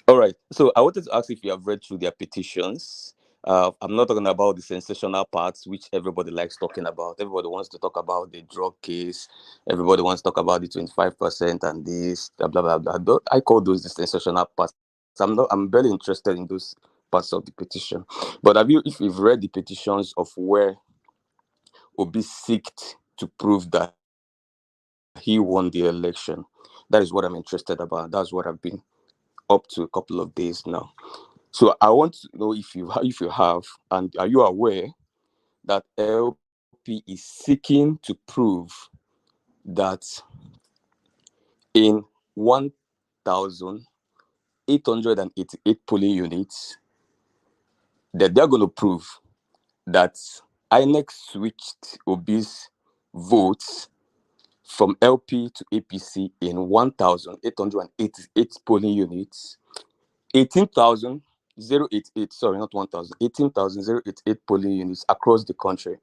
All right. So I wanted to ask if you have read through their petitions. I'm not talking about the sensational parts, which everybody likes talking about. Everybody wants to talk about the drug case. Everybody wants to talk about the 25% and this, blah, blah, blah, blah. I call those the sensational parts. I'm very interested in those parts of the petition. But if you've read the petitions of where Obi seeked to prove that he won the election, that is what I'm interested about. That's what I've been up to a couple of days now. So I want to know if you have, and are you aware that LP is seeking to prove that in 1,888 polling units, that they're going to prove that INEC switched Obi's votes from LP to APC in 1,888 polling units, 18,088, sorry, not 1,000, 18,088 polling units across the country.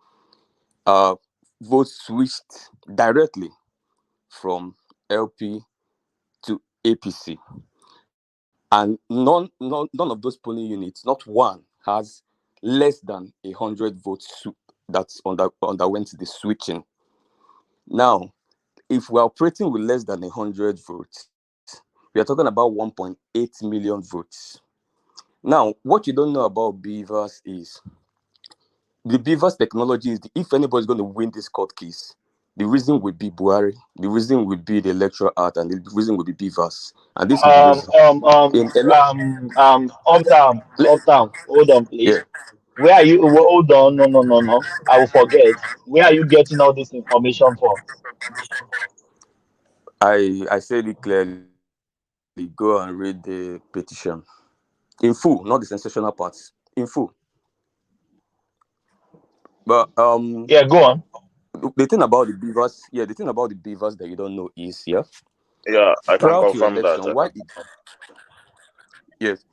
Votes switched directly from LP to APC. And none of those polling units, not one, has less than 100 votes that's underwent the switching. Now, if we're operating with less than 100 votes, we are talking about 1.8 million votes. Now, what you don't know about Beavers is the Beavers technology is if anybody's going to win this court case, the reason would be Buhari, the reason would be the electoral act, and the reason would be Beavers. And this is the reason. Uptown. Hold on, please. Yeah. Where are you? Hold on. No. I will forget. Where are you getting all this information from? I said it clearly. Go and read the petition in full, not the sensational parts. In full. But yeah, go on. The thing about the Beavers that you don't know is Yeah, I can prior to confirm that. election, yes,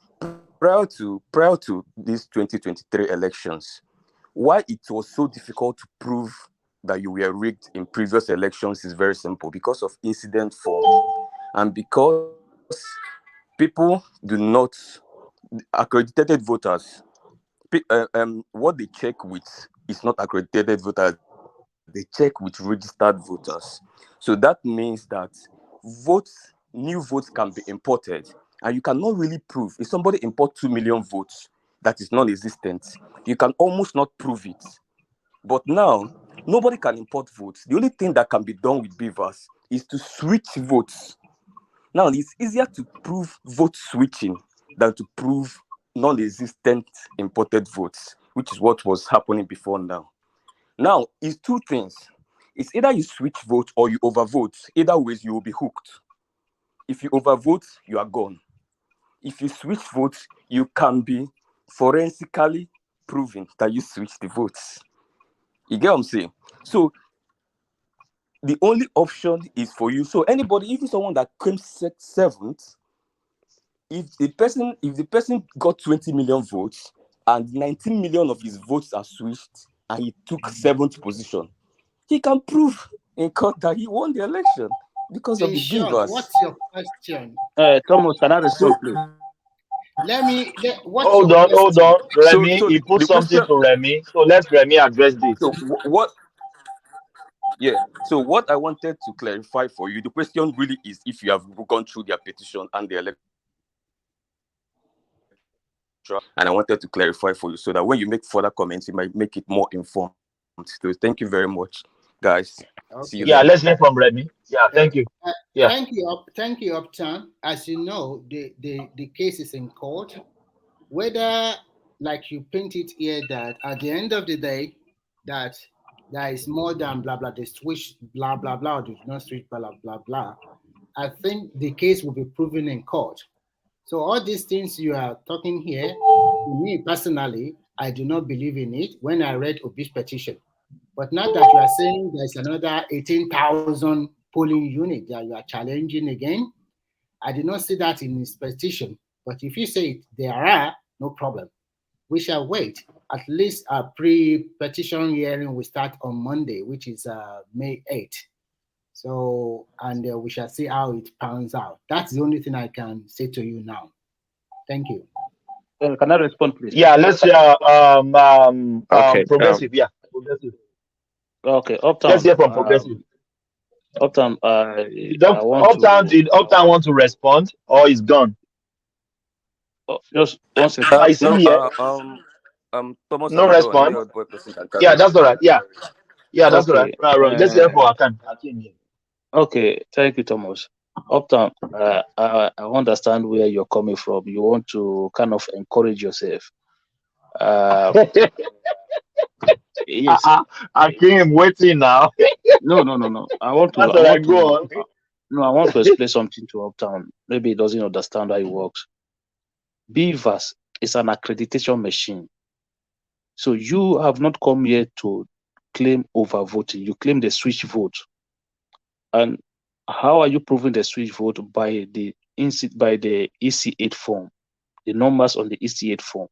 prior to these 2023 elections, why it was so difficult to prove that you were rigged in previous elections is very simple, because of incident form, and because people do not, accredited voters, what they check with is not accredited voters, they check with registered voters. So that means that new votes can be imported, and you cannot really prove. If somebody import 2 million votes that is non-existent, you can almost not prove it. But now, nobody can import votes. The only thing that can be done with beavers is to switch votes. Now, it's easier to prove vote switching than to prove non-existent imported votes, which is what was happening before now. Now, it's two things. It's either you switch votes or you overvote. Either ways, you will be hooked. If you overvote, you are gone. If you switch votes, you can be forensically proven that you switched the votes. You get what I'm saying? So the only option is for you. So anybody, even someone that came seventh, if the person got 20 million votes and 19 million of his votes are switched and he took seventh position, he can prove in court that he won the election because of In the short, beavers. what's your question? Thomas, can I respond, please? What's Hold your on, question? hold on. Remy, So he put the something question. to Remy. So let Remy address this. So what? Yeah. So what I wanted to clarify for you, the question really is if you have gone through their petition and the election. And I wanted to clarify for you so that when you make further comments, you might make it more informed. So thank you very much, guys. See you Okay. Yeah, later. let's hear from Remy. Yeah, thank you. Yeah. Thank you, Upton. As you know, the case is in court. Whether, like you paint it here, that at the end of the day, that there is more than blah blah, the switch blah blah blah, the not switch blah blah blah. I think the case will be proven in court. So all these things you are talking here, to me personally, I do not believe in it when I read Obi's petition. But now that you are saying there's another 18,000 polling unit that you are challenging again, I did not see that in his petition. But if you say there are, no problem. We shall wait. At least a pre-petition hearing will start on Monday, which is May 8th. So, and we shall see how it pans out. That's the only thing I can say to you now. Thank you. Can I respond, please? Yeah, let's hear Okay. progressive. Yeah, progressive. Okay. Let's hear from progressive. Uptown, Did I want Uptown want to respond or is gone? just one second. I see here. Thomas No and Udo, any response. other person can carry Yeah, on. that's all right. Yeah, that's all right. Okay. Right. Let's hear from Akan. Okay, thank you, Thomas. Uptown, I understand where you're coming from. You want to kind of encourage yourself. Yes. I came waiting now. No. I want to. That's all right. Go on. No, I want to explain something to Uptown. Maybe he doesn't understand how it works. Beavers is an accreditation machine. So you have not come here to claim overvoting. You claim the switch vote. And how are you proving the switch vote? By the EC8 form, the numbers on the EC8 form.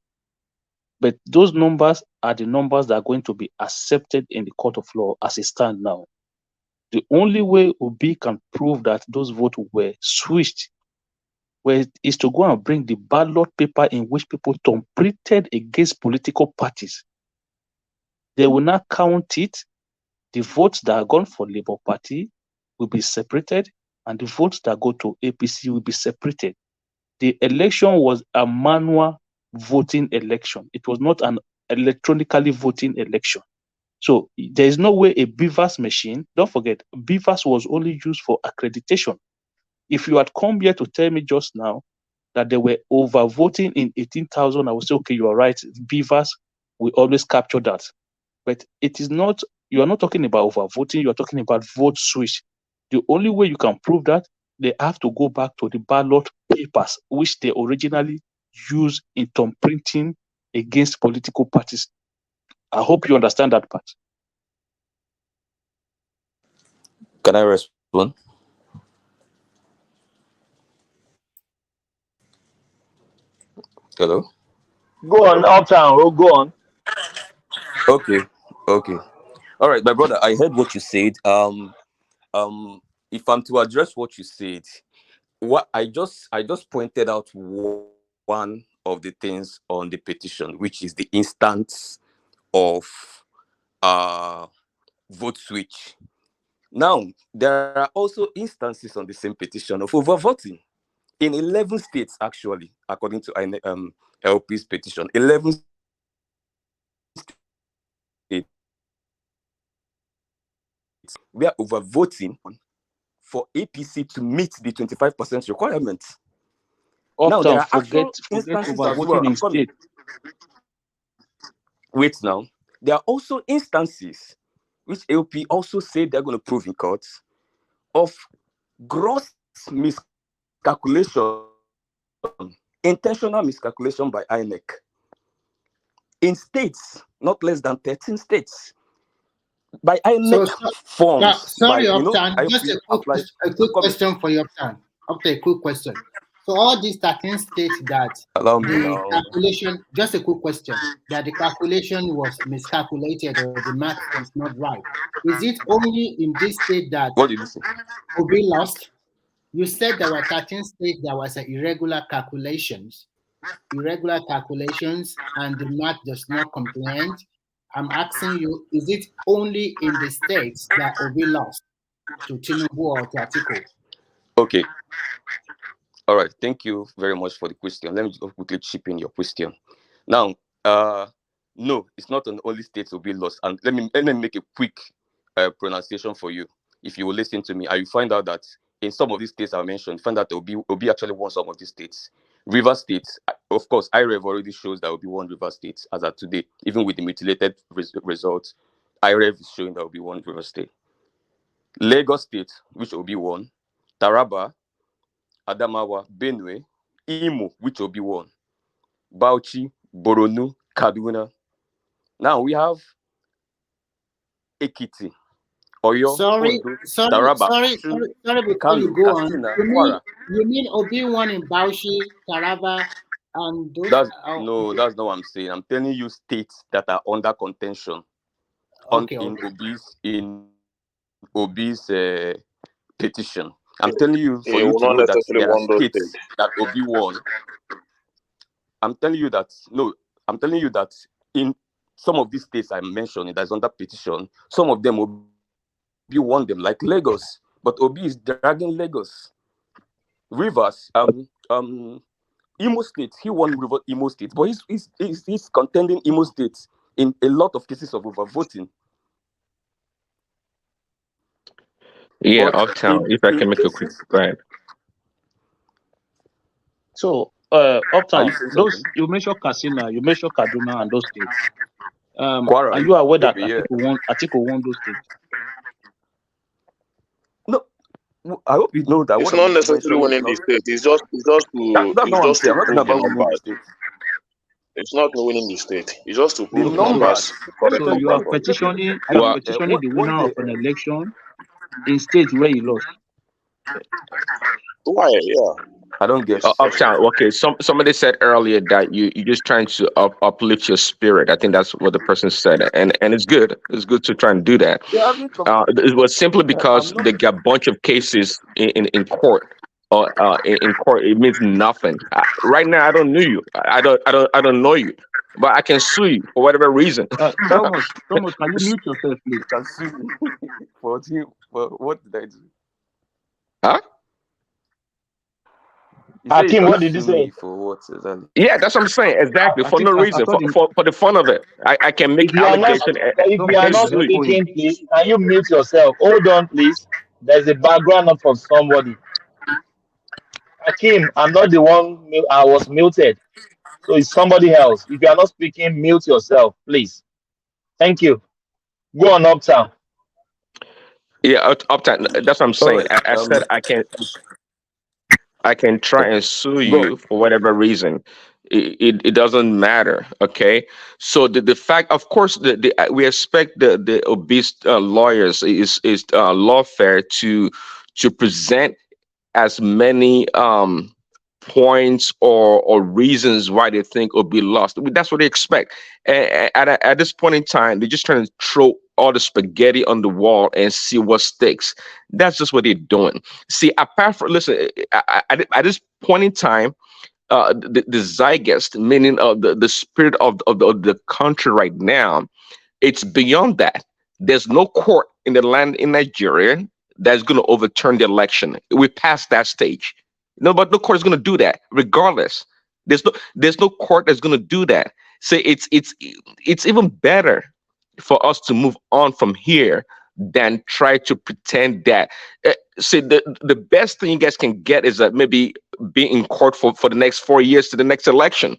But those numbers are the numbers that are going to be accepted in the court of law as it stands now. The only way Obi can prove that those votes were switched is to go and bring the ballot paper in which people thumbprinted against political parties. They will not count it. The votes that are gone for Labour Party will be separated, and the votes that go to APC will be separated. The election was a manual voting election. It was not an electronically voting election. So there is no way a Beavers machine, don't forget, Beavers was only used for accreditation. If you had come here to tell me just now that they were overvoting in 18,000, I would say, okay, you are right. Beavers will always capture that. But it is not, you are not talking about overvoting, you are talking about vote switch. The only way you can prove that, they have to go back to the ballot papers, which they originally used in thumbprinting against political parties. I hope you understand that part. Can I respond? Hello. Go on, Uptown. Oh, go on. Okay. Okay. All right, my brother. I heard what you said. If I'm to address what you said, what I just pointed out one of the things on the petition, which is the instance of uh vote switch. Now there are also instances on the same petition of overvoting in 11 states, actually, according to LP's petition. 11 states where overvoting for APC to meet the 25% requirement. Now there Uptown, are actual forget instances as well. overvoting I'm in coming. state. Wait now. There are also instances which LP also said they're going to prove in court of gross miscalculation, intentional miscalculation by INEC in states, not less than 13 states, by INEC forms. Sorry, By Upton. Just IOP applied. a quick question for you, Upton. Okay, quick question. So all these 13 states that Allow me the now. calculation, just a quick question, that the calculation was miscalculated or the math was not right. Is it only in this state that What did you say? Obi lost? You said there were 13 states that was irregular calculations, and the math does not comprehend. I'm asking you, is it only in the states that Obi lost to Tinubu or to Atiku? Okay. All right. Thank you very much for the question. Let me just quickly chip in your question. Now, no, it's not on only states will be lost. And let me make a quick pronunciation for you. If you will listen to me, I will find out that in some of these states I mentioned, find out Obi actually won some of these states. River State, of course, IREV already shows that Obi won River State as of today, even with the mutilated results. IREV is showing that Obi won River State. Lagos State, which Obi won. Taraba, Adamawa, Benue, Imo, which Obi won. Bauchi, Boronu, Kaduna. Now we have Ekiti, Oyo, Sorry, Taraba, before Kano, you go on. Katsina, Kwara. You mean Obi won in Bauchi, Taraba, and those? That's not what I'm saying. I'm telling you states that are under contention in Obi's petition. I'm telling you for you to know that there are states that Obi won. I'm telling you that in some of these states I mentioned that's under petition, some of them Obi won them, like Lagos, but Obi is dragging Lagos. Rivers, Imo State, he won Imo State, but he's contending Imo State in a lot of cases of overvoting. Yeah, Uptown, if I can make a quick go ahead. So, Uptown, you mentioned Katsina, you mentioned Kaduna and those states. Are you aware that Atiku won those states? No, I hope you know that. It's not necessarily winning the state. It's just to prove the numbers. It's not winning the state. It's just to prove numbers. So you are petitioning the winner of an election in states where you lost. Why? Yeah. I don't get Uptown. Okay, somebody said earlier that you're just trying to uplift your spirit. I think that's what the person said, and it's good. It's good to try and do that. It was simply because they got a bunch of cases in court. Or in court, it means nothing. Right now, I don't know you. I don't know you, but I can sue you for whatever reason. Thomas, can you mute yourself, please? You can sue me for what did I do? Huh? Akim, what did you say? For what exactly? Yeah, that's what I'm saying. Exactly, for no reason, for the fun of it. I can make allegations. If you are not speaking, please, can you mute yourself? Hold on, please. There's a background noise from somebody. Akim, I'm not the one. I was muted, so it's somebody else. If you are not speaking, mute yourself, please. Thank you. Go on, Uptown. Yeah, Uptown. That's what I'm saying. Right, I said I can try and sue you for whatever reason. It doesn't matter. Okay. So the fact, of course, we expect the obese lawyers is lawfare to present as many points or reasons why they think Obi lost. That's what they expect. And at this point in time, they're just trying to throw all the spaghetti on the wall and see what sticks. That's just what they're doing. See, apart from, listen, at this point in time, the zeitgeist, meaning the spirit of the country right now, it's beyond that. There's no court in the land in Nigeria that's going to overturn the election. We're past that stage. No, but no court is going to do that, regardless. There's no court that's going to do that. So it's even better for us to move on from here than try to pretend that. See, the best thing you guys can get is that maybe be in court for the next 4 years to the next election.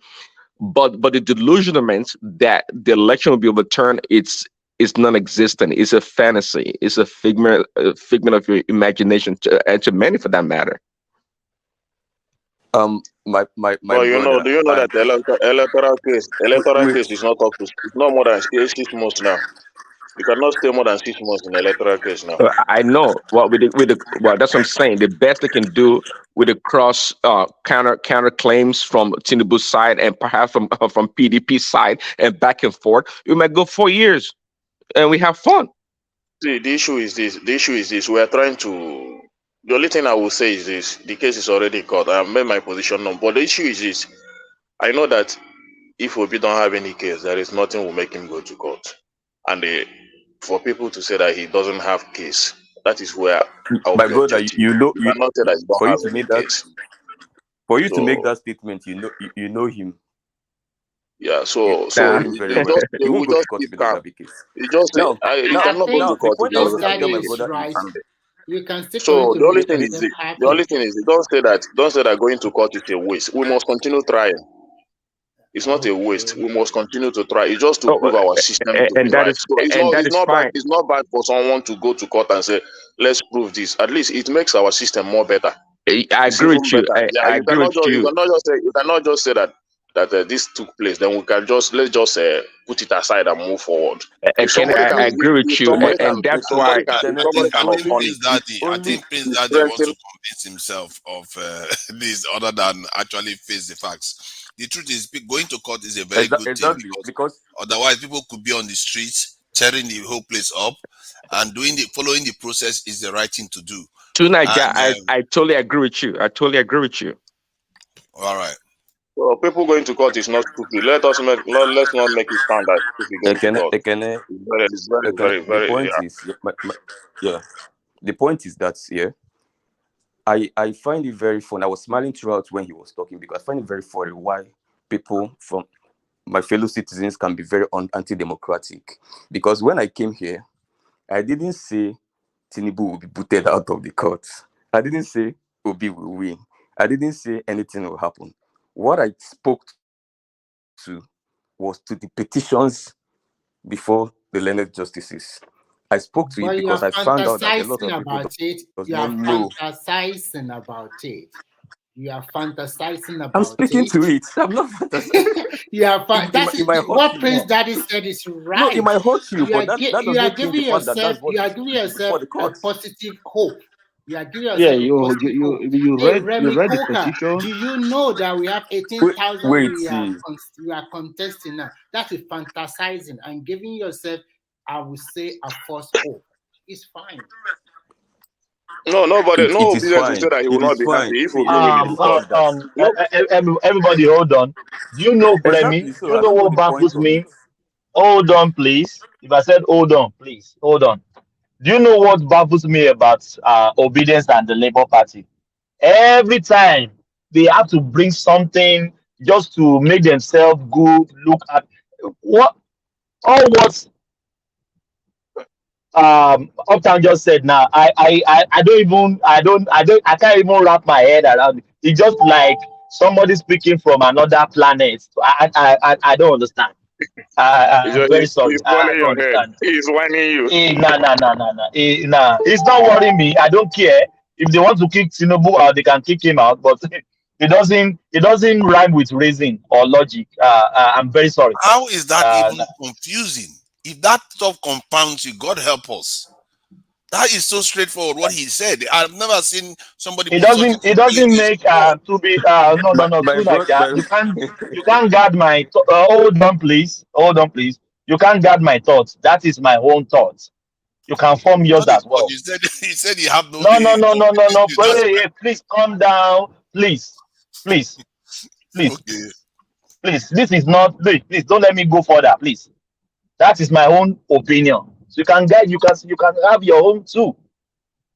But the delusionment that the election will be overturned, it's non-existent. It's a fantasy. It's a figment of your imagination, and to many for that matter. My Well, you know, brother, do you know that the electoral case is not up to, it's not more than 6 months now. You cannot stay more than 6 months in electoral case now. I know. Well, well, that's what I'm saying. The best they can do with the cross counter claims from Tinubu's side and perhaps from PDP side and back and forth, we might go 4 years and we have fun. See, the issue is this. We are trying to. The only thing I will say is this: the case is already caught. I have made my position known. But the issue is this: I know that if Obi don't have any case, there is nothing will make him go to court. And for people to say that he doesn't have case, that is where I will My be brother, objective. you know, You cannot say that he for don't you have to any make that, case. for you to make So that statement, you know him. yeah, You so know Nah. him very we well. just He won't we go to just court if keep he doesn't calm. have a case. You just say Now, you now, cannot go now, to the court point if I you wanted don't to have tell any my case. brother is, Right. You can still So want to the only make thing them is the happy. only thing is don't say that going to court is a waste. We must continue trying. It's not a waste. We must continue to try. It's just to Oh, prove our system to and be that right. is So and fine. it's not bad for someone to go to court and say, let's prove this. At least it makes our system more better. I It's agree even with you. better. Yeah, I agree with you. you cannot just say that this took place. Then let's just put it aside and move forward. If somebody I can, agree with if you, somebody can, and that's if somebody why. can, if somebody I can think upon it, I think Prince it Daddy wants to strengthens. convince himself of this other than actually face the facts. The truth is, going to court is a very good thing Exactly, because otherwise people could be on the streets tearing the whole place up, and following the process is the right thing to do. To Niger, And I totally agree with you. I totally agree with you. all right, Well, people going to court is not stupid. Let's not make it sound that stupid going to court. It's the very, point yeah. is, yeah, the point is that I find it very fun. I was smiling throughout when he was talking because I find it very funny why people from my fellow citizens can be very anti-democratic. Because when I came here, I didn't say Tinubu will be booted out of the court. I didn't say Obi will win. I didn't say anything will happen. What I spoke to was to the petitions before the learned justices. I spoke to it But you are because I found out that a lot fantasizing of people about it. does You not are know. fantasizing about it. You are fantasizing I'm about speaking it. to it. I'm not fantasizing. You are It might hurt what you Prince more. Daddy said is No, it right. might hurt you, but that You does are not change the giving fact that yourself that's what is a before the court. positive hope. You are giving Yeah, yourself a positive hope. you Hey, read Remy the Coker, petition. do you know that we have 18,000 Wait, we see. are contesting now? That is fantasizing and giving yourself, I would say, a false hope. It's fine. No, nobody, It no is business will say fine. that he will It not is be fine. happy if See, Obi win in the the thing court. is that No, everybody hold on. Do you know, Remy? exactly. Do So you I know don't know what the point baffles of it. me? Hold on, please. If I said hold on, please hold on. Do you know what baffles me about obedience and the Labour Party? Every time they have to bring something just to make themselves good. Look at what what Uptown just said now. I I can't even wrap my head around it. It's just like somebody speaking from another planet. I don't understand. I'm very sorry. he's I burning don't your head. understand. He's whining you. Nah. Nah. It's not worrying me. I don't care. If they want to kick Tinubu out, they can kick him out. But it doesn't rhyme with reason or logic. I'm very sorry. How is that Uh, even confusing? If that stuff compounds you, God help us. That is so straightforward. What he said. I've never seen somebody It put such doesn't. It doesn't impossibilities make before. to be no no My no my true like bro, that. my You can't guard my hold on please, hold on please. You can't guard my thoughts. That is my own thoughts. You can form It's yours not a as thought. well. You said he said he have no No no no no no no. issue. That's Please calm down, please, please, please, okay. please. This is not. Please don't let me go further, please. That is my own opinion. So you can guide. You can have your own too.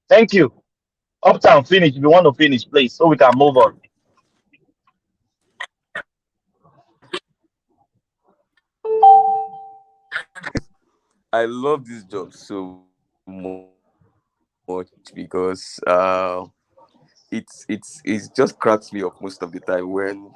Thank you. Uptown, finish. If you want to finish, please, so we can move on. I love this job so much because it just cracks me up most of the time when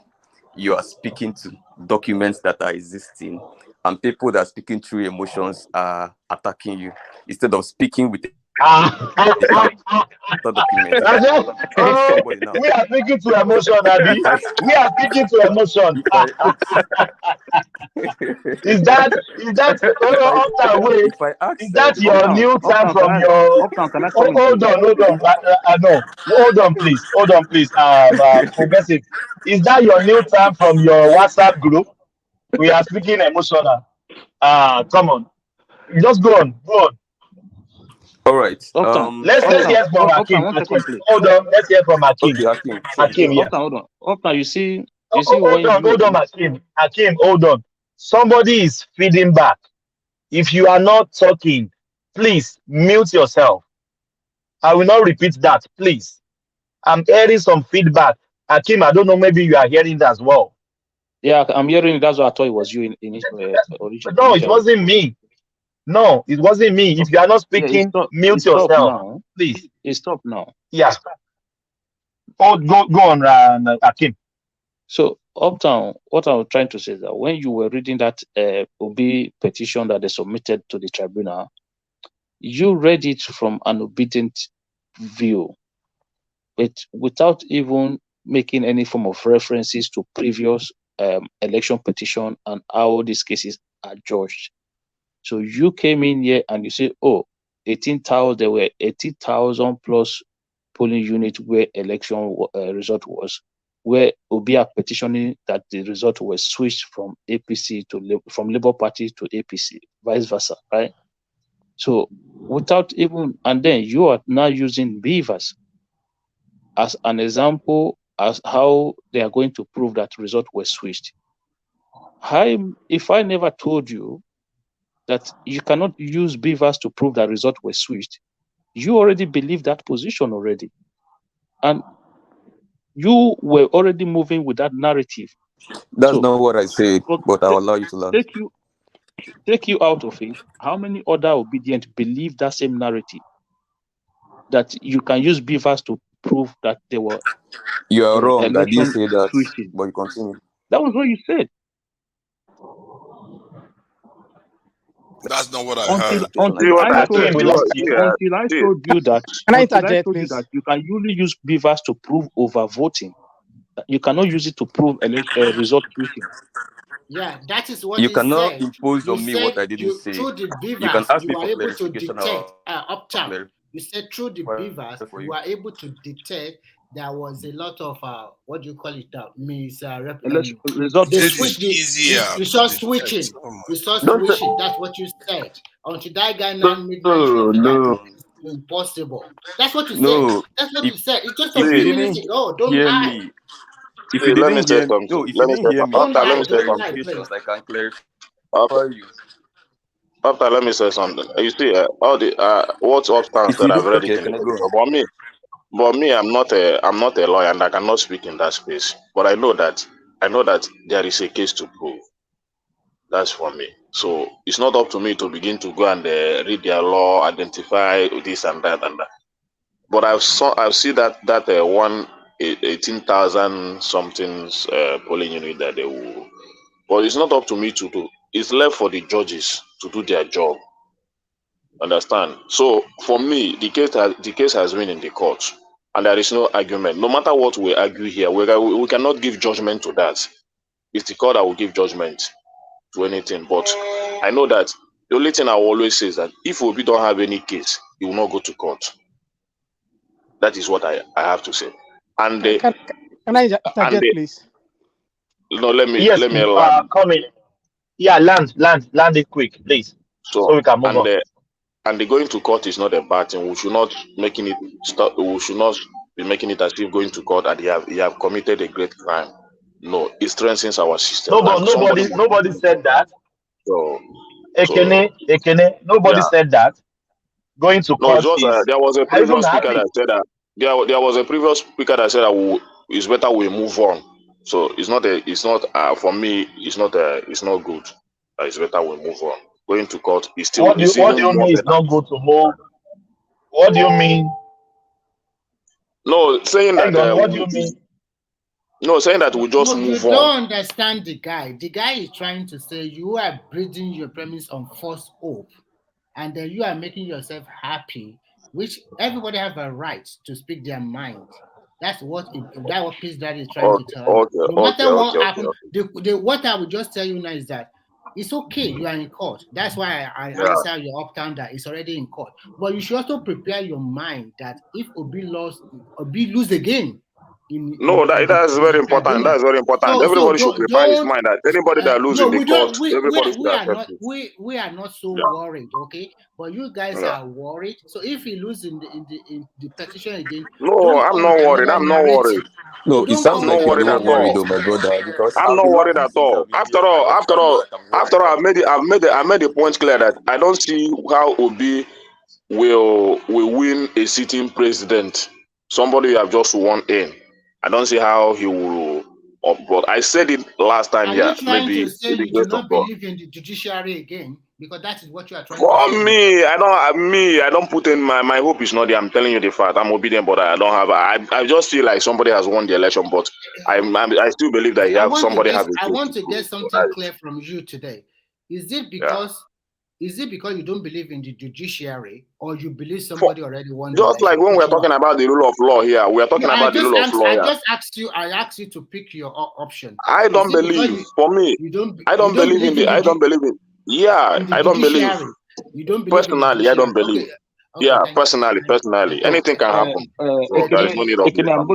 you are speaking to documents that are existing and people that are speaking through emotions are attacking you instead of speaking with a counter document. If I ask Oh, somebody now, we are speaking to emotion, Abby. if I We are speaking to emotion. if I Is that if I Uptown? Wait, if I is ask that your Uptown, new term Uptown, from your? Can I come Oh, in, please? hold on. No, hold on, please. Progressive. Is that your new term from your WhatsApp group? We are speaking emotional. Come on, just go on. all right, Uptown, Let's Uptown, hear from Uptown, Hakim. 1 second, please. Hold on. Let's hear from Hakim. okay, Hakeem, sure. Hakim, yeah. Uptown, hold on. Uptown, you see, Hold when on, you Hakim. Hakim, hold on. Somebody is feeding back. If you are not talking, please mute yourself. I will not repeat that, please. I'm hearing some feedback. Hakim, I don't know, maybe you are hearing that as well. Yeah, I'm hearing. That's why I thought it was you No, it initially. wasn't me. No, it wasn't me. If you are not Yeah, speaking, mute it stopped yourself, now. please. It stopped now. Yeah. Oh, go on, Hakim. So, Uptown, what I'm trying to say is that when you were reading that OB petition that they submitted to the tribunal, you read it from an obedient view, but without even making any form of references to previous election petition and how these cases are judged. So you came in here and you say, oh, 18,000, there were 80,000 plus polling units where election result was, where Obi are petitioning that the result was switched from APC from Labour Party to APC, vice versa, right? So without even, and then you are now using beavers as an example as how they are going to prove that result was switched. If I never told you that you cannot use beavers to prove that result was switched, you already believe that position already. And you were already moving with that narrative. That's not what I said, but I'll allow you to learn. Take you out of it. How many other obedient believe that same narrative? That you can use beavers to prove that they were You are wrong. I didn't say that, switching. but you continue. That was what you said. That's not what I Until heard. I told you that you can only use beavers to prove overvoting. You cannot use it to prove result switching. Yeah, that is what You he cannot said. impose You on me what said I didn't say. through the You can beavers, ask you me were for able to clarification. detect Uptown. You said through the for beavers, you you. were able to detect there was a lot of what do you call it now? Result they It switched is easier we saw to switching. detect. Oh We saw Don't say- switching. That's what you said. Until that guy now made mention of it that it's impossible. That's what you said. No. That's what you said. It's just a If you few minutes didn't ago. Don't hear hide. me, if See, you let me didn't say hear me, something. no, if you didn't hear me, Don't Let me hide. say Don't something. hide, please. I can clarify After, you. let me say something. You see, all the what Uptown If said, you I've didn't, read it okay, in the can I go paper. on? But me, I'm not a lawyer, and I cannot speak in that space. But I know that there is a case to prove. That's for me. So it's not up to me to begin to go and read their law, identify this and that and that. But I've seen that 18,000 something polling unit that they will. But it's not up to me to do. It's left for the judges to do their job. Understand? So for me, the case has been in the court, and there is no argument. No matter what we argue here, we cannot give judgment to that. It's the court that will give judgment to anything. But I know that the only thing I will always say is that if Obi don't have any case, he will not go to court. That is what I have to say. And Can I interject, please? No, let me Yes, land. come in. Yeah, land it quick, please, so we can move on. And the going to court is not a bad thing. We should not making it stop. We should not be making it as if going to court and he have committed a great crime. No, it strengthens our system. Nobody said that. Ekene, nobody said that. Going to court there was a previous speaker that said that. There was a previous speaker that said that it's better we move on. So it's not for me. It's not good. It's better we move on. Going to court is still. What do you mean it's not good to move? What do you mean? No, saying that. What do you mean? No, saying that we just move on. You don't understand the guy. The guy is trying to say you are building your premise on false hope, and then you are making yourself happy, which everybody have a right to speak their mind. That's what piece that is trying to tell you. No matter what happened, what I would just tell you now is that it's okay, you are in court. That's why I answer your uptown that it's already in court. But you should also prepare your mind that if Obi lose again. That's very important. That's very important. So, everybody should prepare his mind that anybody that loses in the court, everybody should accept it. We are not so worried, okay? But you guys are worried. So if he loses in the petition again, I'm not worried. I'm not worried. No, it sounds like you're not worried, though, my brother. Because I'm not worried at all. After all, I made the point clear that I don't see how Obi will win a sitting president. Somebody you have just won in. I don't see how he will. But I said it last time. Are you trying to say you do not believe in the judiciary again? Because that is what you are trying to say. For me, I don't put in my hope is not there. I'm telling you the fact. I'm obedient, but I don't have. I just feel like somebody has won the election, but I still believe that somebody has. I want to get something clear from you today. Is it because you don't believe in the judiciary, or you believe somebody already won? Just like when we're talking about the rule of law here, we are talking about the rule of law here. I asked you to pick your option. I don't believe. For me, I don't believe in. I don't believe in. Yeah, I don't believe. You don't believe personally. I don't believe. Okay, personally, anything can happen. I'm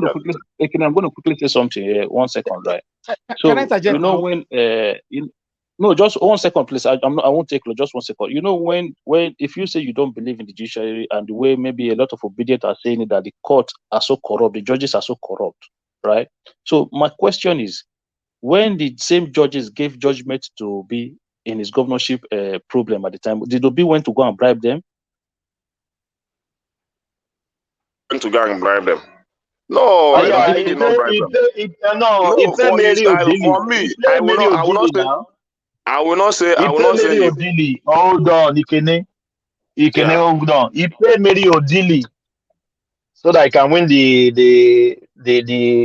going to quickly say something here. 1 second, right? So can I suggest? You know when no, just 1 second, please. I won't take just 1 second. You know when if you say you don't believe in the judiciary and the way maybe a lot of obedient are saying it, that the courts are so corrupt, the judges are so corrupt, right? So my question is, when the same judges gave judgment to Obi in his governorship problem at the time, did Obi went to go and bribe them? Went to go and bribe them? No, I did not bribe them. For me, I will not say. Odili. Hold on, Ikene, hold on. He paid Mary Odili so that I can win the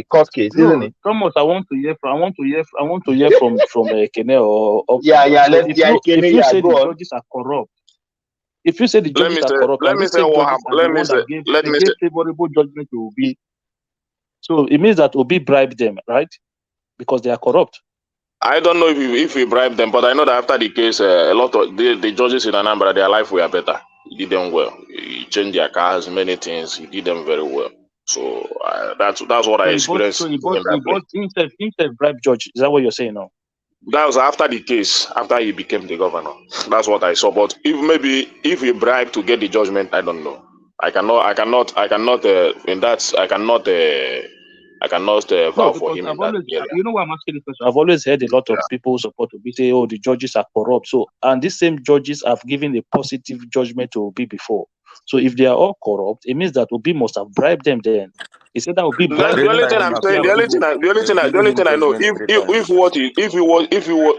court case, isn't it? Thomas, I want to hear from Ikene or Ikene. If you say the judges are corrupt, if you say the judges are corrupt, let me say what happened. Let me say favorable judgment to Obi. So it means that Obi bribed them, right? Because they are corrupt. I don't know if he bribed them, but I know that after the case, a lot of the judges in Anambra, their life were better. He did them well. He changed their cars, many things. He did them very well. So that's what I experienced. So he bought himself bribe judge. Is that what you're saying now? That was after the case, after he became the governor. That's what I saw. But if he bribed to get the judgment, I don't know. I cannot vow for him. You know why I'm asking this question? I've always heard a lot of people support Obi say, "Oh, the judges are corrupt." So, and these same judges have given a positive judgment to Obi before. So, if they are all corrupt, it means that Obi must have bribed them. Then he said that Obi bribed them. The only thing I'm saying, the only thing I know, if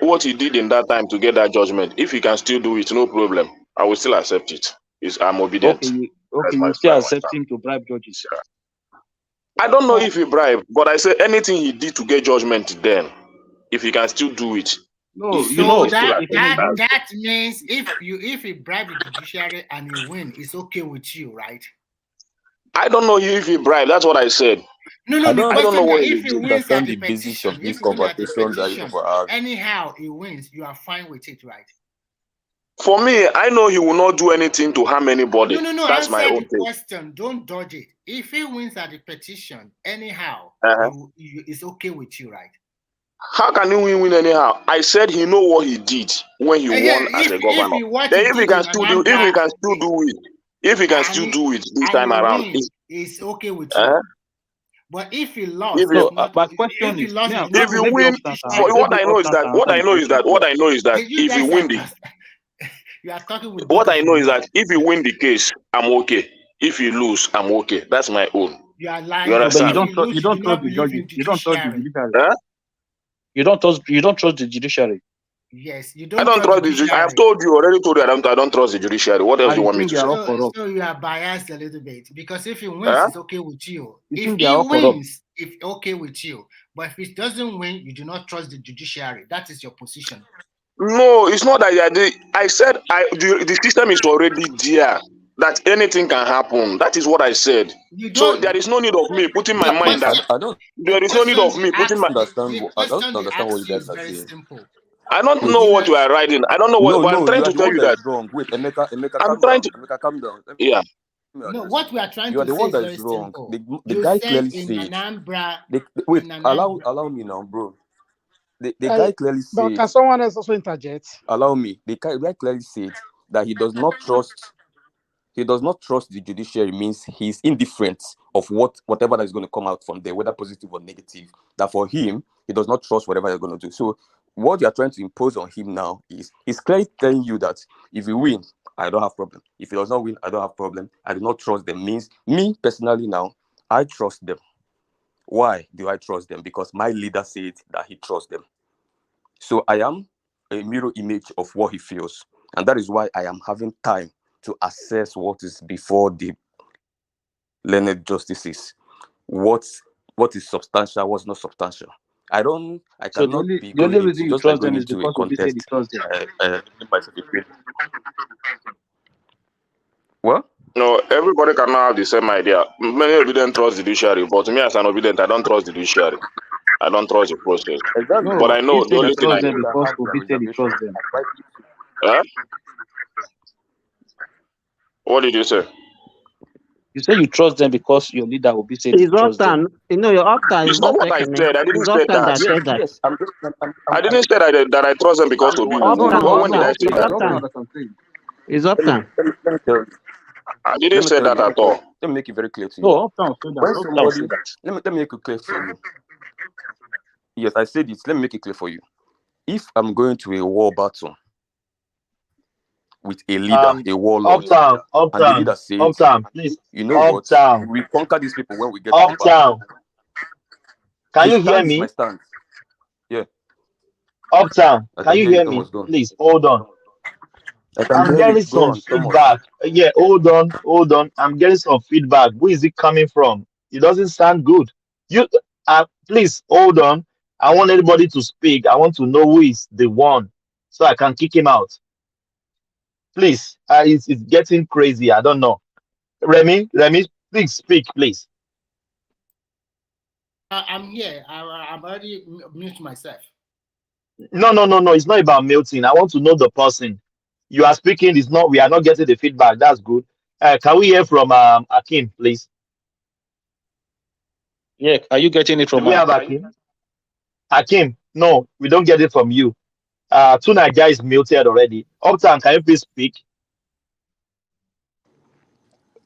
what he did in that time to get that judgment, if he can still do it, no problem. I will still accept it. I'm obedient. Okay, you still accept him to bribe judges. Yeah. I don't know if he bribed, but I say anything he did to get judgment, then if he can still do it. No, that means if he bribed the judiciary and he win, it's okay with you, right? I don't know if he bribed. That's what I said. No. I don't know what if he wins at the basics of these petition, conversations that you have. Anyhow, he wins. You are fine with it, right? For me, I know he will not do anything to harm anybody. No. That's my Answer own the thing. question. Don't dodge it. If he wins at the petition, anyhow, it's okay with you, right? How can he win anyhow? I said he know what he did when he won as a governor. Then if he can still do, if he can still do it, if he can still do it this time around, it's okay with you. But if he lost, my question is, if you win, for what I know is that if you win the, you are talking with what I know is that if you win the case, I'm okay. If you lose, I'm okay. That's my own. You are lying. You understand? You don't trust the judges. You don't trust the judiciary. Huh? You don't trust the judiciary. Yes, you I don't trust the judiciary. I have already told you I don't trust the judiciary. What else do you want me to say? So you are biased a little bit because if he wins, it's okay with you. If he wins, it's okay with you. But if he doesn't win, you do not trust the judiciary. That is your position. No, it's not that. I said the system is already there. That anything can happen. That is what I said. So there is no need of me putting my mind that. There is no need of me putting my. I don't understand what you guys are saying. I don't know what you are writing. I don't know what. But I'm trying to tell you that. Wrong. Wait, Emeka, I'm trying to. Emeka, calm down. Yeah. No, what we are trying You are to the say one is that very is wrong. simple. The You guy said clearly in said. Anambra. Wait, in Anambra. allow me now, bro. The guy clearly But said. can someone else also interject? Allow me. The guy clearly said that he does not trust. He does not trust the judiciary. Means he's indifferent of whatever that is going to come out from there, whether positive or negative. That for him, he does not trust whatever you're going to do. So what you are trying to impose on him now is he's clearly telling you that if you win, I don't have problem. If he does not win, I don't have problem. I do not trust them. Means me personally now, I trust them. Why do I trust them? Because my leader said that he trusts them. So I am a mirror image of what he feels. And that is why I am having time to assess what is before the learned justices. What is substantial, what's not substantial. I cannot be the only going reason into you just like trust going them is into a because of contest. you trust them. What? No, everybody cannot have the same idea. Many obedient trust the judiciary, but me as an obedient, I don't trust the judiciary. I don't trust the process. Exactly. But I know the only thing I them know. because Obi said he trusts them. Huh? What did you say? You say you trust them because your leader Obi said he It's trusts them. Uptown. You know, your Uptown It's is not not what I taking it. said. I didn't It's say Uptown that. that said that. Yes, I didn't say that I trust them because Obi will win. Uptown, When did I say it's that? Uptown. It's Uptown. Let me tell you. I didn't say that at all. Let me make it very clear to you. No, Uptown said that. Uptown said that. Let me make it clear for you. Yes, I said it. Let me make it clear for you. If I'm going to a war battle with a leader, a warlord, and the leader says, Uptown, please. You know Uptown. what? We conquer these people when we get Uptown. Can you hear me? My stand. Yeah. Uptown. Can you hear me? Please hold on. I'm getting some feedback. Yeah, hold on. I'm getting some feedback. Who is it coming from? It doesn't sound good. You please hold on. I want anybody to speak. I want to know who is the one so I can kick him out. Please. It's getting crazy. I don't know. Remy, please speak, please. I'm here. I'm already mute myself. No. It's not about muting. I want to know the person. You are speaking. We are not getting the feedback. That's good. Can we hear from Akim, please? Yeah, are you getting it from? Do we have Akim? Akim, no, we don't get it from you. Tunaja is muted already. Uptown, can you please speak?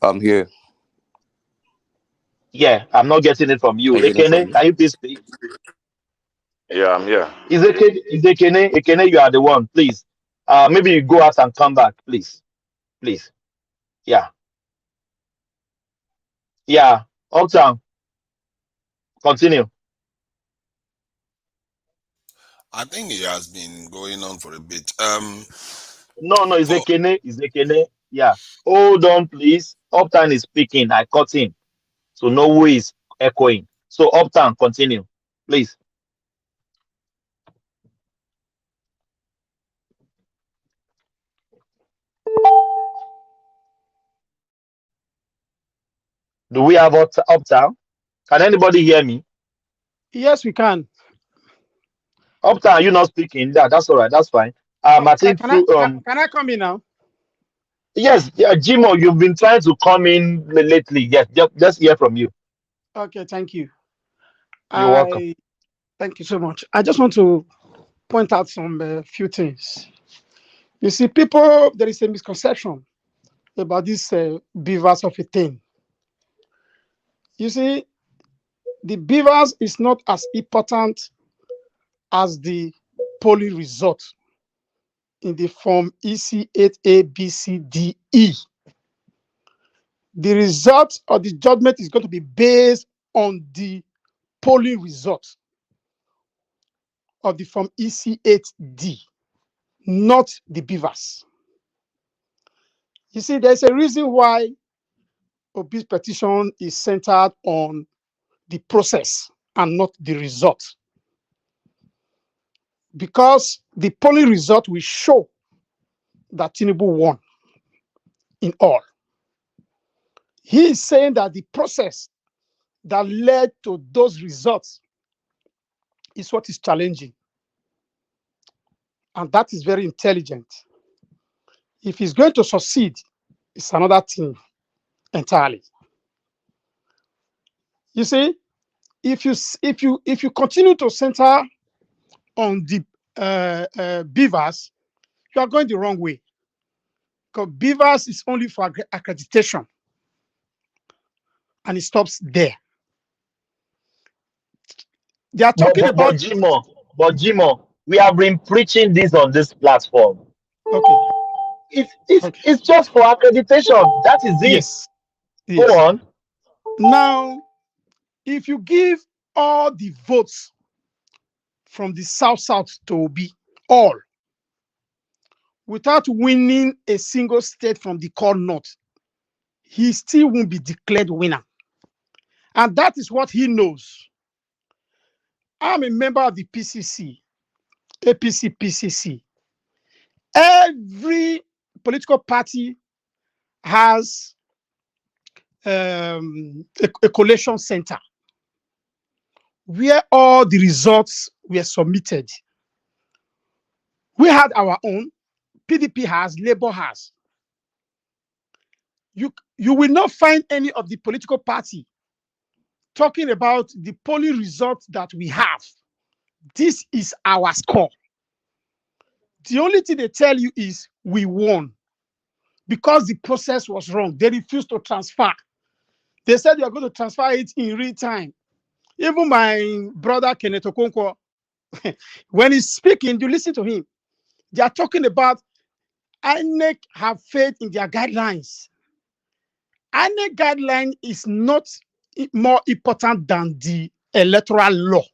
I'm here. Yeah, I'm not getting it from you. Ekene, can you please speak? Yeah, I'm here. Is Ekene, you are the one, please. Maybe you go out and come back, please. Please. Yeah. Yeah. Uptown. Continue. I think it has been going on for a bit. No, it's Ekene. Yeah. Hold on, please. Uptown is speaking. I cut him. So no who is echoing. So Uptown, continue, please. Do we have Uptown? Can anybody hear me? Yes, we can. Uptown, are you not speaking? Yeah, that's all right. That's fine. I think Can I come in now? yes, yeah, Jimo, you've been trying to come in lately. Yes, just hear from you. Okay, thank you. You're welcome. Thank you so much. I just want to point out some few things. You see, there is a misconception about this beavers of a thing. You see, the beavers is not as important as the polling result in the form EC8A, B, C, D, E. The result of the judgment is going to be based on the polling result of the form EC8D, not the beavers. You see, there's a reason why Obi's petition is centered on the process and not the result. Because the polling result will show that Tinubu won in all. He is saying that the process that led to those results is what is challenging. And that is very intelligent. If he's going to succeed, it's another thing entirely. You see, if you continue to center on the beavers, you are going the wrong way. Because beavers is only for accreditation, and it stops there. They are talking about Jimo, we have been preaching this on this platform. Okay. It's just for accreditation. That is it. Yes. Go on. Now, if you give all the votes from the South to Obi, all, without winning a single state from the core north, he still won't be declared winner. And that is what he knows. I'm a member of the PCC, APC, PCC. Every political party has a collation center where all the results were submitted. We had our own, PDP has, Labour has. You will not find any of the political party talking about the polling results that we have. This is our score. The only thing they tell you is we won because the process was wrong. They refused to transfer. They said they are going to transfer it in real time. Even my brother Kenneth Okonkwo, when he's speaking, you listen to him. They are talking about INEC have faith in their guidelines. INEC guideline is not more important than the electoral law.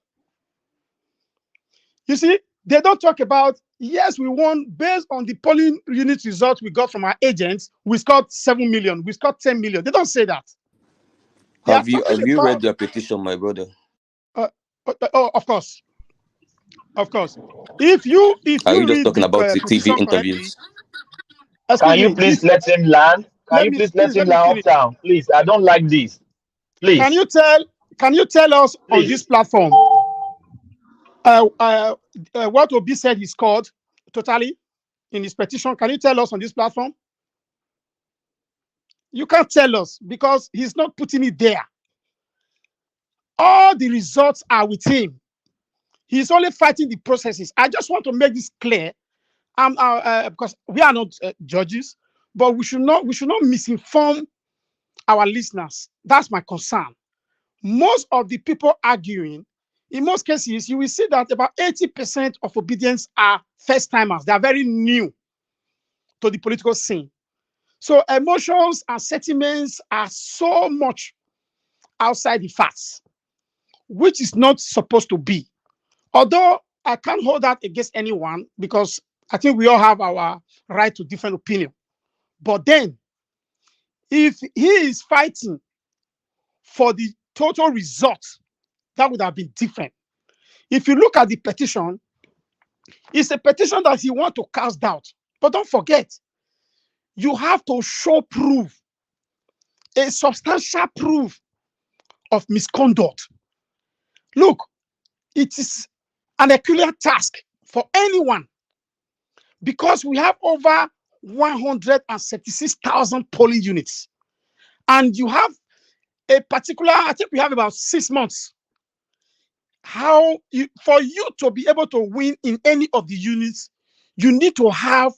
You see, they don't talk about, yes, we won based on the polling unit results we got from our agents. We scored 7 million. We scored 10 million. They don't say that. Have you read their petition, my brother? Of course. Of course. If you Are you just talking about the TV correctly, interviews? Can you please let him land? Can you please let him land uptown? Please, I don't like this. Please. Can you tell us on this platform what Obi said he scored totally in his petition? Can you tell us on this platform? You can't tell us because he's not putting it there. All the results are with him. He's only fighting the processes. I just want to make this clear, because we are not judges, but we should not misinform our listeners. That's my concern. Most of the people arguing, in most cases, you will see that about 80% of obedience are first timers. They are very new to the political scene. So emotions and sentiments are so much outside the facts, which is not supposed to be. Although I can't hold that against anyone because I think we all have our right to different opinion. But then, if he is fighting for the total result, that would have been different. If you look at the petition, it's a petition that he wants to cast doubt. But don't forget, you have to show proof, a substantial proof of misconduct. Look, it is an Herculean task for anyone, because we have over 136,000 polling units, and you have a particular, I think we have about 6 months. For you to be able to win in any of the units, you need to have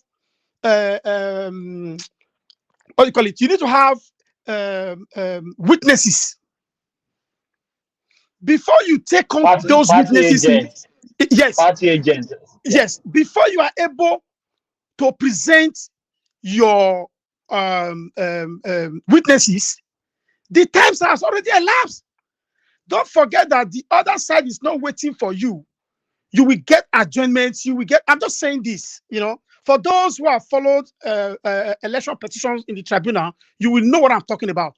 what do you call it? You need to have witnesses. Before you take on those witnesses, agents. Yes, party agents. Yes, before you are able to present your witnesses, the times has already elapsed. Don't forget that the other side is not waiting for you. You will get adjournments. You will get. I'm just saying this, for those who have followed election petitions in the tribunal, you will know what I'm talking about.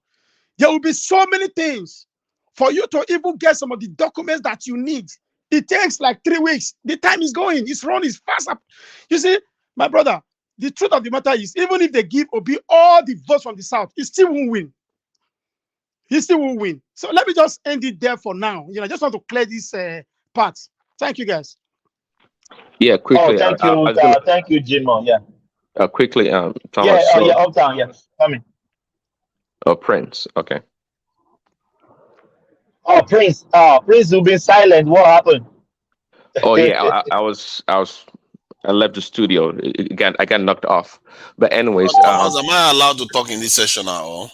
There will be so many things for you to even get some of the documents that you need. It takes like 3 weeks. The time is going. It's running. It's fast up. You see, my brother, the truth of the matter is, even if they give Obi all the votes from the South, he still won't win. He still won't win. So let me just end it there for now. I just want to clear this part. Thank you, guys. Yeah, quickly. Thank you. Thank you, Jimo. Yeah. Quickly, Thomas. Uptown. Yeah, coming. Oh, Prince. Okay. Oh, Prince. Prince, you've been silent. What happened? Oh yeah, I left the studio. I got knocked off. But anyways, Thomas, am I allowed to talk in this session now?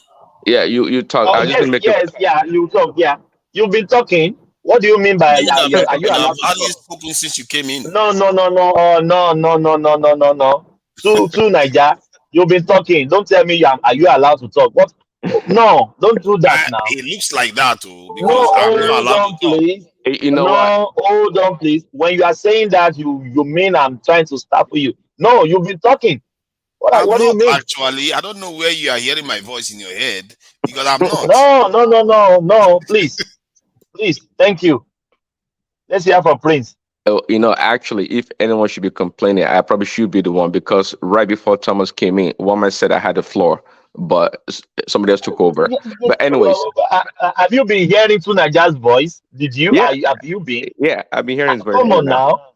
Yeah, you talk. Oh, you talk. Yeah, you've been talking. What do you mean by are you allowed to I've talk? hardly spoken since you came in. No. To Niger, you've been talking. Don't tell me are you allowed to talk? What? No, don't do that now. It looks like that too. No, hold on, please. Hold on, please. When you are saying that, you mean I'm trying to stop you. No, you've been talking. What do you mean? Actually, I don't know where you are hearing my voice in your head because I'm not. No. Please. Thank you. Let's hear from Prince. Actually, if anyone should be complaining, I probably should be the one, because right before Thomas came in, one man said I had the floor, but somebody else took over. But anyways, have you been hearing Tunaja's voice? Did you? Yeah. Have you been? Yeah, I've been hearing his voice. Come on now.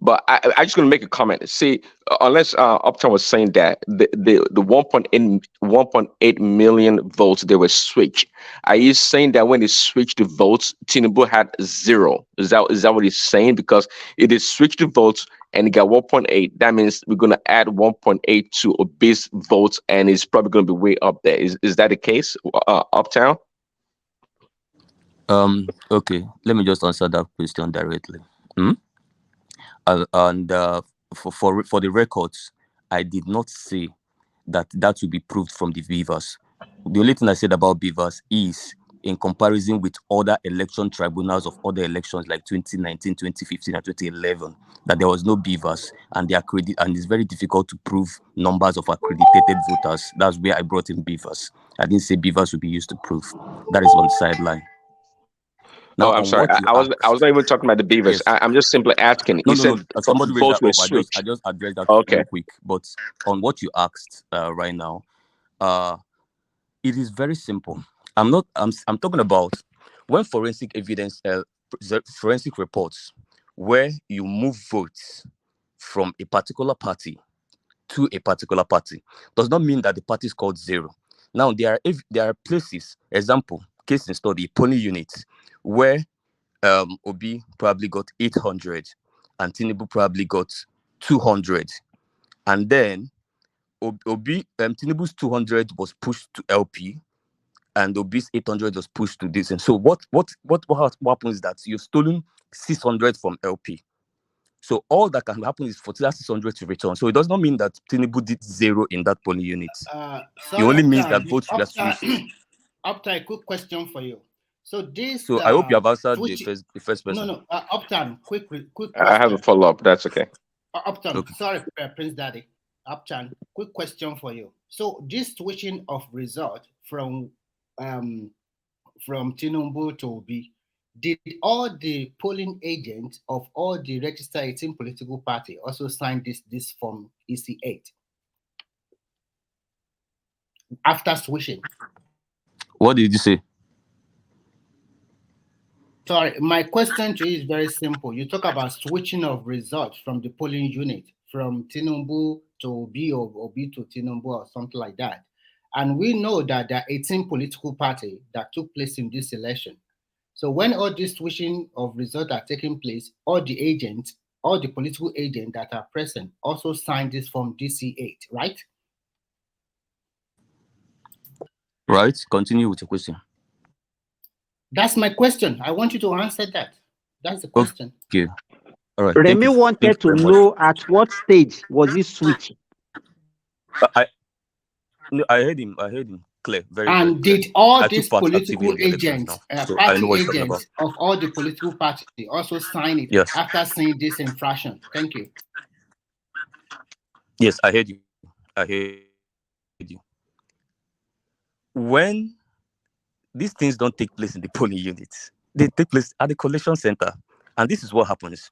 But I just going to make a comment. See, unless Uptown was saying that the 1.8 million votes, they were switched. Are you saying that when they switched the votes, Tinubu had 0? Is that what he's saying? Because if they switched the votes and he got 1.8, that means we're going to add 1.8 to Obi's votes, and it's probably going to be way up there. Is that the case, Uptown? Okay, let me just answer that question directly. For the records, I did not say that will be proved from the beavers. The only thing I said about beavers is, in comparison with other election tribunals of other elections like 2019, 2015, and 2011, that there was no beavers, and it's very difficult to prove numbers of accredited voters. That's where I brought in beavers. I didn't say beavers would be used to prove. That is on the sideline. Now, I'm sorry. I was not even talking about the beavers. Yes. I'm just simply asking. No. Somebody raised that up. I just addressed that real quick. But on what you asked right now, it is very simple. I'm talking about when forensic evidence, forensic reports, where you move votes from a particular party to a particular party, does not mean that the party is called 0. Now there are places, example, case in study, polling units, where Obi probably got 800 and Tinubu probably got 200, and then Tinubu's 200 was pushed to LP and Obi's 800 was pushed to this. And so what happens is that you've stolen 600 from LP. So all that can happen is for that 600 to return. So it does not mean that Tinubu did 0 in that polling unit. It only means that votes were switched. Uptime, a quick question for you. So I hope you have answered the first person. No, Uptime, quick question. I have a follow-up. That's okay. Uptime, okay. Sorry, Prince Daddy. Uptime, quick question for you. So this switching of result from Tinubu to Obi, did all the polling agents of all the registered 18 political party also sign this form EC8 after switching? What did you say? Sorry, my question to you is very simple. You talk about switching of results from the polling unit from Tinubu to Obi or Obi to Tinubu or something like that. And we know that there are 18 political parties that took place in this election. So when all this switching of results are taking place, all the agents, all the political agents that are present also signed this form DC8, right? Right. Continue with your question. That's my question. I want you to answer that. That's the question. Okay. All right. Remy wanted to know at what stage was this switch. I heard him. I heard him clear. Very. And very clear. did all these political agents, so party agents of all the political parties also sign it after seeing this infraction? Thank you. Yes, I heard you. I heard you. When these things don't take place in the polling units, they take place at the collation center, and this is what happens.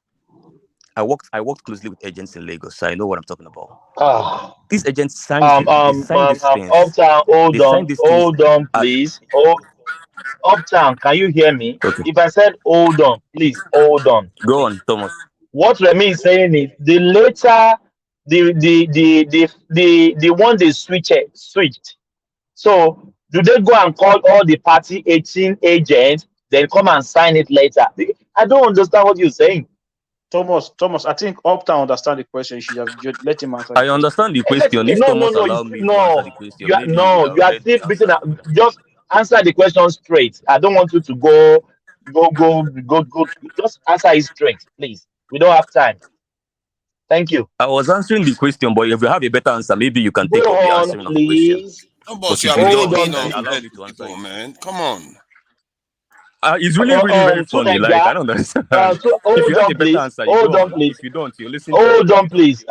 I worked closely with agents in Lagos, so I know what I'm talking about. These agents signed these things. Uptown, hold on, please. Uptown, can you hear me? Okay. If I said hold on, please hold on. Go on, Thomas. What Remy is saying is the later the one they switched. So do they go and call all the party 18 agents, then come and sign it later? I don't understand what you're saying. Thomas, I think Uptown understand the question. You should have just let him answer. I understand the question. If Thomas allow me to answer the question, you are still beating up. Just answer the question straight. I don't want you to go. Just answer it straight, please. We don't have time. Thank you. I was answering the question, but if you have a better answer, maybe you can take up the answering of the question. No, boss, you are allow me to answer people, man. Come on. It's really, very funny. Like, I don't understand. If you have a better answer, you go on. If you don't, you listen. Hold on, please.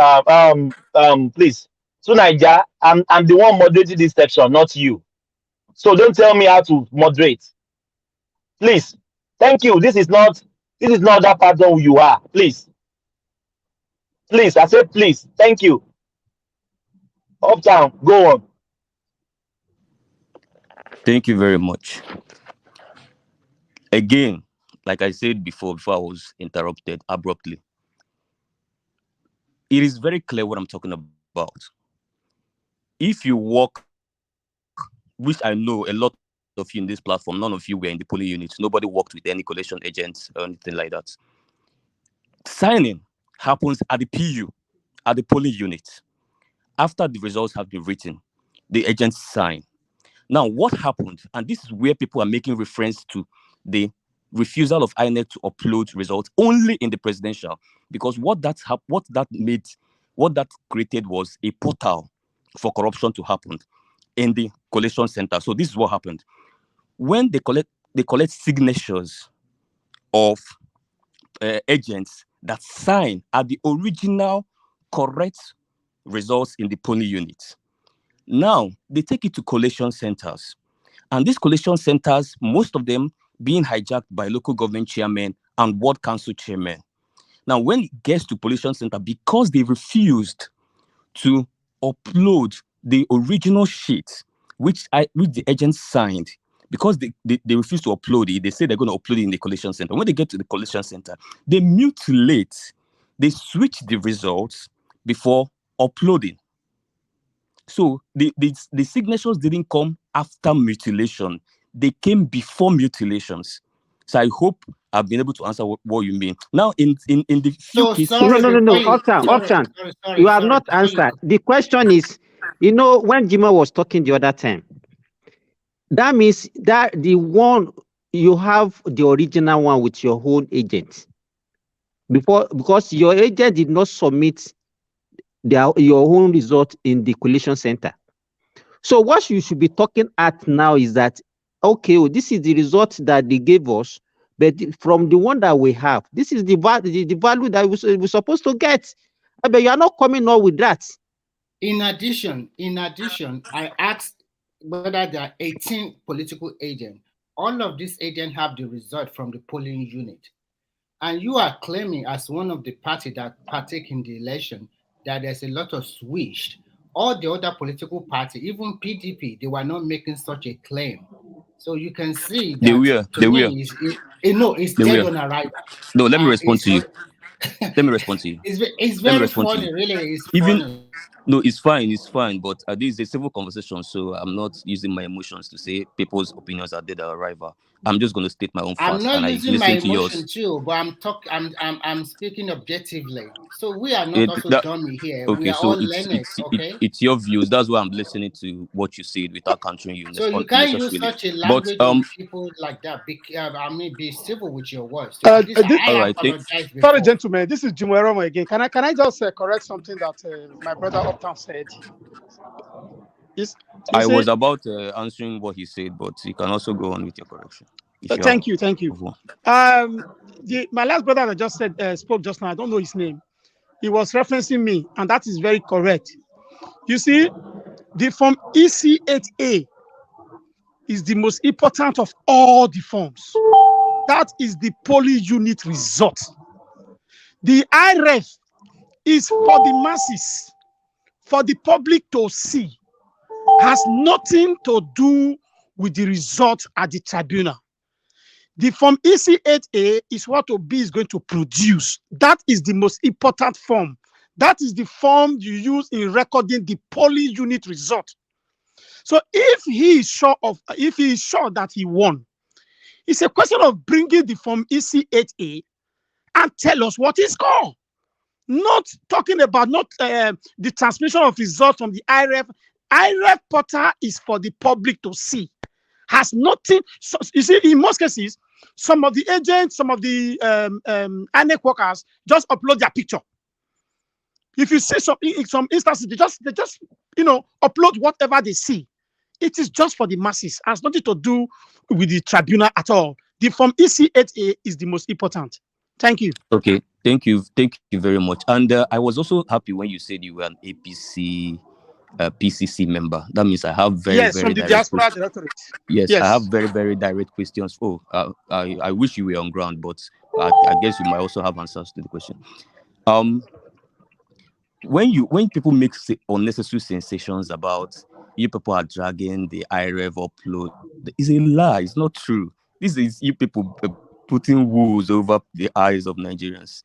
Please. So, Niger, I'm the one moderating this section, not you. So don't tell me how to moderate. Please. Thank you. This is not that part of who you are. Please. Please. I said please. Thank you. Uptown, go on. Thank you very much. Again, like I said before I was interrupted abruptly, it is very clear what I'm talking about. If you work, which I know a lot of you in this platform, none of you were in the polling units. Nobody worked with any collation agents or anything like that. Signing happens at the PU, at the polling unit. After the results have been written, the agents sign. Now, what happened, and this is where people are making reference to the refusal of INEC to upload results only in the presidential, because what that created was a portal for corruption to happen in the collation center. So this is what happened. When they collect signatures of agents that sign at the original correct results in the polling unit. Now, they take it to collation centers. And these collation centers, most of them being hijacked by local government chairmen and ward council chairmen. Now, when it gets to collation center, because they refused to upload the original sheet, which the agents signed, because they refused to upload it, they say they're going to upload it in the collation center. When they get to the collation center, they mutilate, they switch the results before uploading. So the signatures didn't come after mutilation. They came before mutilations. So I hope I've been able to answer what you mean. Now, in the few cases... No. Uptown. You have not answered. The question is, when Jima was talking the other time, that means that the one, you have the original one with your own agent. Because your agent did not submit your own result in the collation center. So what you should be talking at now is that, okay, this is the result that they gave us, but from the one that we have, this is the value that we're supposed to get. But you are not coming up with that. In addition, I asked whether there are 18 political agents. All of these agents have the result from the polling unit. And you are claiming as one of the parties that partake in the election that there's a lot of switch. All the other political parties, even PDP, they were not making such a claim. So you can see that they were. it's dead on arrival. No, let me respond to you. Let me respond to you. It's Let me very respond to funny, you. really. It's Even funny. no, it's fine. But this is a civil conversation, so I'm not using my emotions to say people's opinions are dead or rival. I'm just going to state my own I'm facts, not and I using my listen to emotion yours. too, but I'm speaking objectively. So we are not also dummy here. We Okay, are all so learned, okay? it's your views. That's why I'm listening to what you said without countering you So you can't use unnecessarily. such a But language on people like that. Be civil with your words. Too. At least I all right, apologize before. Sorry, gentlemen. This is Jumueromo again. Can I just correct something that my brother Uptown said? I was about answering what he said, but you can also go on with your correction. Thank you. My last brother that just spoke just now, I don't know his name. He was referencing me, and that is very correct. You see, the form EC8A is the most important of all the forms. That is the poly unit result. The IREF is for the masses, for the public to see, has nothing to do with the result at the tribunal. The form EC8A is what OB is going to produce. That is the most important form. That is the form you use in recording the poly unit result. So if he is sure that he won, it's a question of bringing the form EC8A and tell us what is score. Not talking about the transmission of results from the IREF. IREF portal is for the public to see. Has nothing. So, you see, in most cases, some of the agents, some of the INEC workers just upload their picture. If you see some instances, they just upload whatever they see. It is just for the masses. It has nothing to do with the tribunal at all. The form EC8A is the most important. Thank you. Okay, thank you very much. And I was also happy when you said you were an APC PCC member. That means I have very from the diaspora directorate. Yes, I have very, very direct questions. I wish you were on ground, but I guess you might also have answers to the question. When people make unnecessary sensations about you people are dragging the IREV upload, it's a lie. It's not true. This is you people putting wool over the eyes of Nigerians.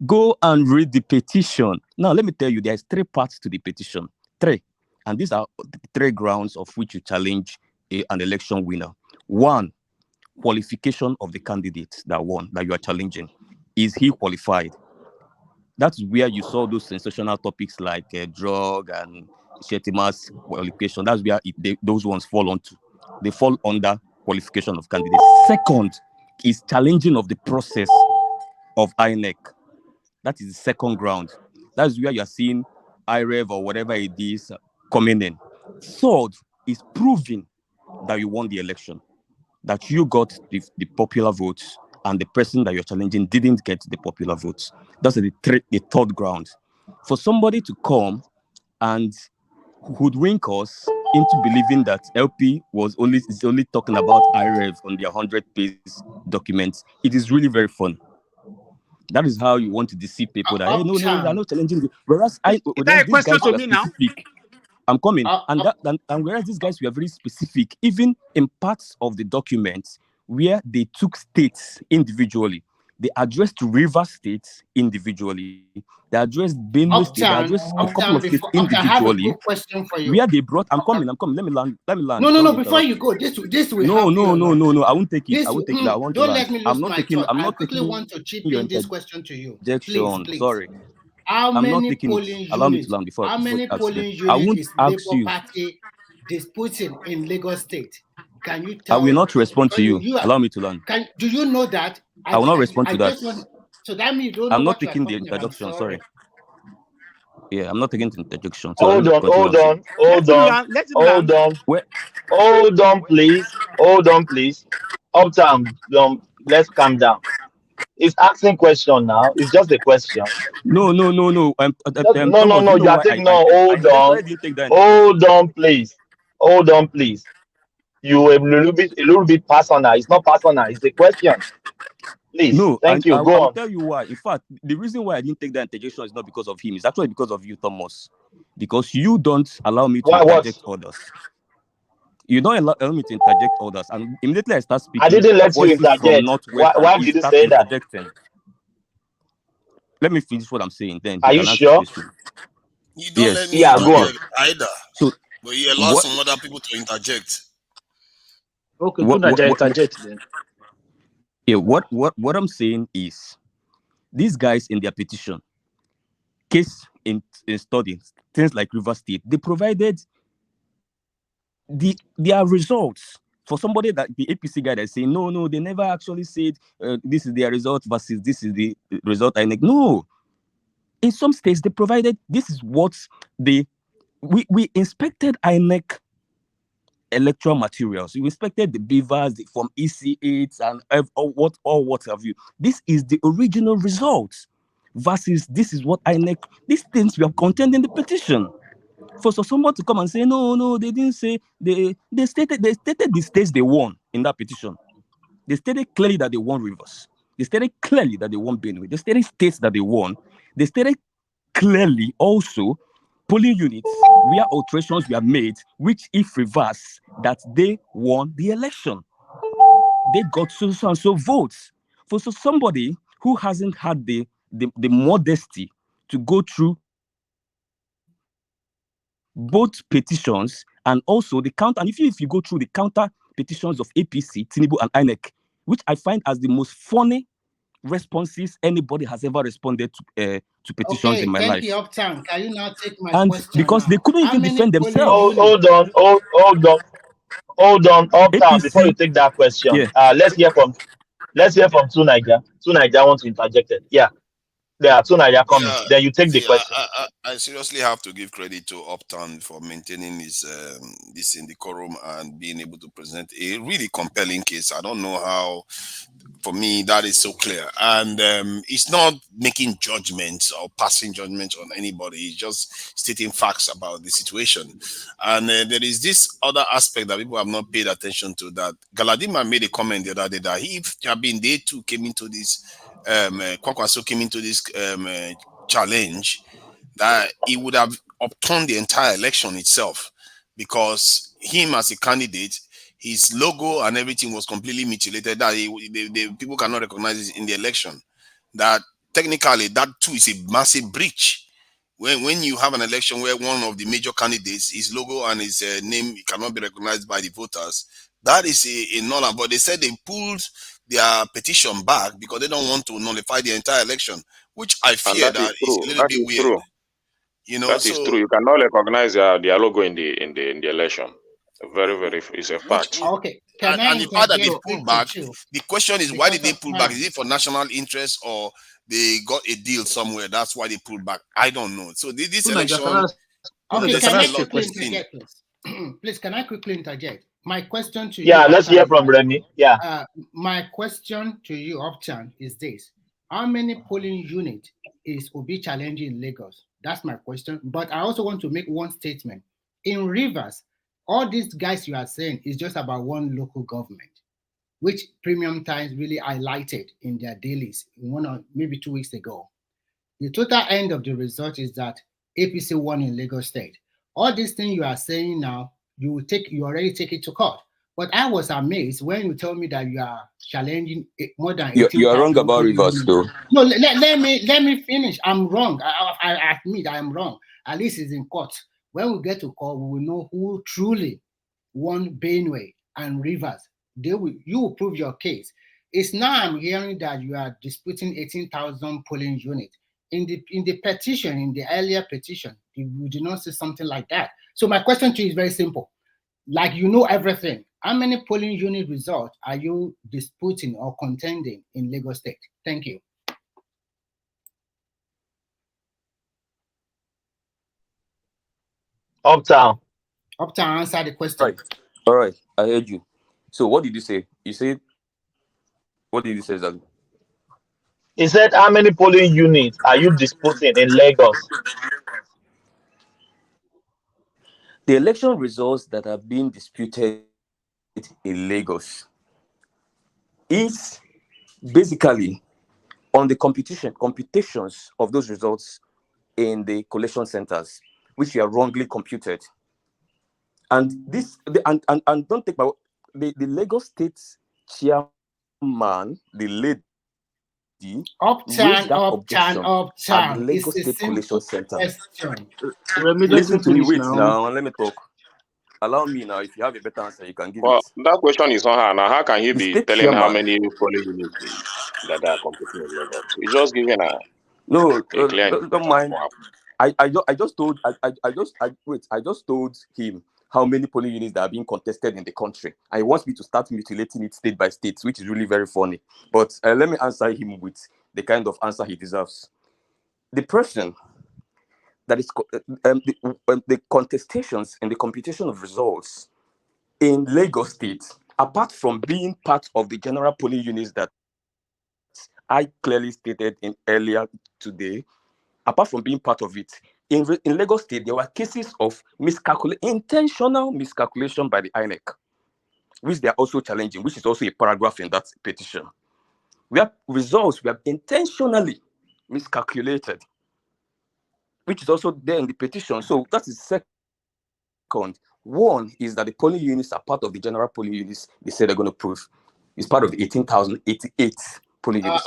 Go and read the petition. Now, let me tell you, there's 3 parts to the petition. 3. And these are 3 grounds of which you challenge an election winner. 1, qualification of the candidate that won, that you are challenging. Is he qualified? That's where you saw those sensational topics like drug and Shetima's qualification. That's where those ones fall onto. They fall under qualification of candidates. 2nd is challenging of the process of INEC. That is the 2nd ground. That's where you are seeing IREV or whatever it is coming in. 3rd is proving that you won the election, that you got the popular votes and the person that you're challenging didn't get the popular votes. That's the 3rd ground. For somebody to come and hoodwink us into believing that LP is only talking about IREV on their 100-page documents, it is really very fun. That is how you want to deceive people that hey, no, they're not challenging you. Whereas that a question to me now? I'm coming, and whereas these guys were very specific, even in parts of the documents where they took states individually, they addressed River states individually, they addressed Benue state, they addressed a couple of states individually. Where they brought, I'm coming. Let me land. No. Before you go, this will No. I won't take it. I won't take it. I want to land. Let me lose my thought. I quickly want to chip in this question to you. Please. Sorry. How many polling units is Labour Party disputing in Lagos State? Can you tell? I will not respond to you. Allow me to learn. Do you know that? I will not respond to that. So that means you don't I'm know not taking the interjection. Sorry. Yeah, I'm not taking the interjection. So hold on, please. Uptown, let's calm down. It's asking question now. It's just a question. No. No. Hold on, please. You a little bit personal. It's not personal. It's a question. Please. No, thank you. Go on. I'll tell you why. In fact, the reason why I didn't take that interjection is not because of him. It's actually because of you, Thomas. Because you don't allow me to interject others. You don't allow me to interject others, and immediately I start speaking. I didn't let you interject. Why did you say that? let me finish what I'm saying. Then Are you you can answer the sure? question. You don't let Yes. me Yeah, go on. interject either, So but you allow what some other people to interject. Okay, what good what, Naija what, interject then. yeah, what I'm saying is these guys in their petition case in studies things like River State, they provided their results. For somebody that the APC guy that's saying no, they never actually said this is their result versus this is the result. No, in some states they provided this is what they we inspected INEC electoral materials. We inspected the beavers from EC8 and what have you. This is the original result versus this is what INEC. These things we have contained in the petition. For someone to come and say no, they didn't say they stated the states they won in that petition. They stated clearly that they won Rivers. They stated clearly that they won Benue. They stated states that they won. They stated clearly also polling units where alterations were made, which if reversed, that they won the election. They got so and so votes. For somebody who hasn't had the modesty to go through both petitions and also the counter, and if you go through the counter petitions of APC, Tinubu, and INEC, which I find as the most funny responses anybody has ever responded to petitions Okay, in my thank life. you, Uptown. Can you now take my And question because they now? couldn't How even many defend polling themselves. units? Hold on, Uptown. Before you APC, take that question, yeah. let's hear from Two Niger. Two Niger want to interject it. Yeah, there are Two Niger coming. Yeah, Then you take the see, question. I seriously have to give credit to Upton for maintaining his this in decorum and being able to present a really compelling case. I don't know how, for me, that is so clear. And it's not making judgments or passing judgments on anybody. It's just stating facts about the situation. And there is this other aspect that people have not paid attention to. That Galadima made a comment the other day that if Jabin Day too came into this, Kwakwaso came into this challenge, that he would have upturned the entire election itself, because him as a candidate, his logo and everything was completely mutilated, that the people cannot recognize it in the election. That technically that too is a massive breach. When you have an election where one of the major candidates, his logo and his name cannot be recognized by the voters, that is a null. But they said they pulled their petition back because they don't want to nullify the entire election, which I And fear that is that is true. a little That bit is weird. true. That is true. You cannot recognize their logo in the election. Very, it's a fact. Okay, can I And the fact that they interject pulled quickly back, too? the question is, why Because did they of pull back? time. Is it for national interest, or they got a deal somewhere? That's why they pulled back. I don't know. So this Two Naija, election, Okay, there's can still I a lot to quickly be seen. interject, please? Please, can I quickly interject? My question to you, Yeah, let's hear Uptown, from Remy. Yeah. my question to you, Uptown, is this: how many polling units is Obi challenging in Lagos? That's my question. But I also want to make one statement. In Rivers, all these guys you are saying is just about one local government, which Premium Times really highlighted in their dailies one or maybe 2 weeks ago. The total end of the result is that APC won in Lagos State. All these things you are saying now, you already take it to court. But I was amazed when you told me that you are challenging more than You are wrong 18,000 about polling Rivers, units. though. No, let me finish. I'm wrong. I admit I am wrong. At least it's in court. When we get to court, we will know who truly won Benue and Rivers. You will prove your case. It's now I'm hearing that you are disputing 18,000 polling units. In the petition, in the earlier petition, you did not say something like that. So my question to you is very simple. Like, you know everything. How many polling unit results are you disputing or contending in Lagos State? Thank you. Uptown. Uptown, answer the question. All right. I heard you. So what did you say? You said, what did you say exactly? He said, how many polling units are you disputing in Lagos? The election results that have been disputed in Lagos is basically on the computations of those results in the collation centers, which were wrongly computed. And and don't take my, the Lagos State chairman, the late raised that objection at the Lagos State Collation Center. Listen to me, wait now, and let me talk. Allow me now. If you have a better answer, you can give Well, it. that question is on her now. How can he The be state telling how chairman. many polling units that are competing in Lagos? He's just giving No, a clear don't mind. I just told him how many polling units that are being contested in the country, and he wants me to start mutilating it state by state, which is really very funny. But let me answer him with the kind of answer he deserves. The person that is the contestations and the computation of results in Lagos State, apart from being part of the general polling units that I clearly stated in earlier today, apart from being part of it, in Lagos State, there were cases of intentional miscalculation by the INEC, which they are also challenging, which is also a paragraph in that petition. We have results we have intentionally miscalculated, which is also there in the petition. So that is second. One is that the polling units are part of the general polling units they say they're going to prove. It's part of the 18,088 polling units.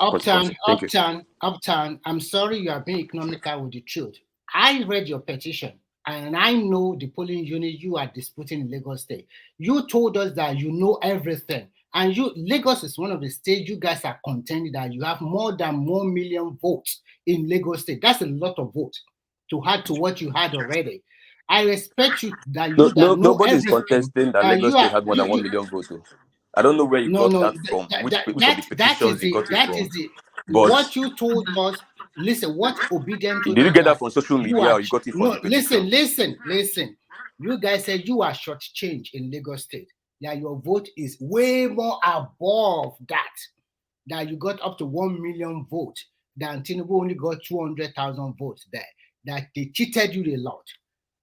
Uptown, I'm sorry you are being economical with the truth. I read your petition and I know the polling unit you are disputing in Lagos State. You told us that you know everything. And Lagos is one of the states you guys are contending that you have more than 1 million votes in Lagos State. That's a lot of votes to add to what you had already. I respect you that you know nobody's everything. contesting that Lagos State had more than 1 million votes. I don't know where you got that from. Which of the petitions you got it from? But what you told us. Listen, what obedient did you get that from social media or you got it from the petition? Listen. You guys said you are shortchanged in Lagos State. That your vote is way more above that you got up to 1 million votes. That Tinubu only got 200,000 votes there. That they cheated you a lot.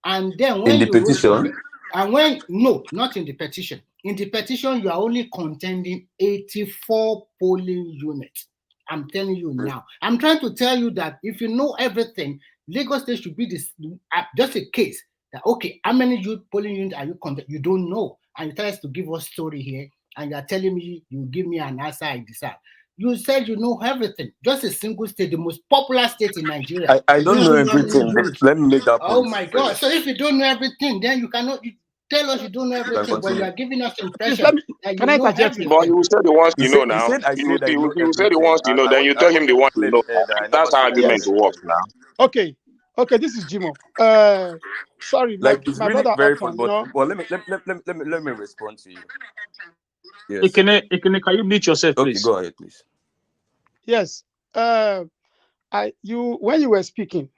And then when in the petition, no, not in the petition. In the petition, you are only contending 84 polling units. I'm telling you now. I'm trying to tell you that if you know everything, Lagos State should be this just a case that okay, how many polling units are you contending? You don't know, and you tell us to give us story here, and you are telling me you give me an answer I decide. You said you know everything. Just a single state, the most popular state in Nigeria. I don't know everything. Let me make that point. Oh my God! So if you don't know everything, then you cannot tell us you don't know everything, but you are giving us the impression that you know everything. But you said the ones you know now. You said the ones you know, then you tell him the ones you know. That's how argument works now. Okay, this is Jimo. Sorry, like it's my really brother very Upton, fun. But well, let me respond to you. Yes. Ekene, can you mute yourself, please? Okay, go ahead, please. Yes. When you were speaking,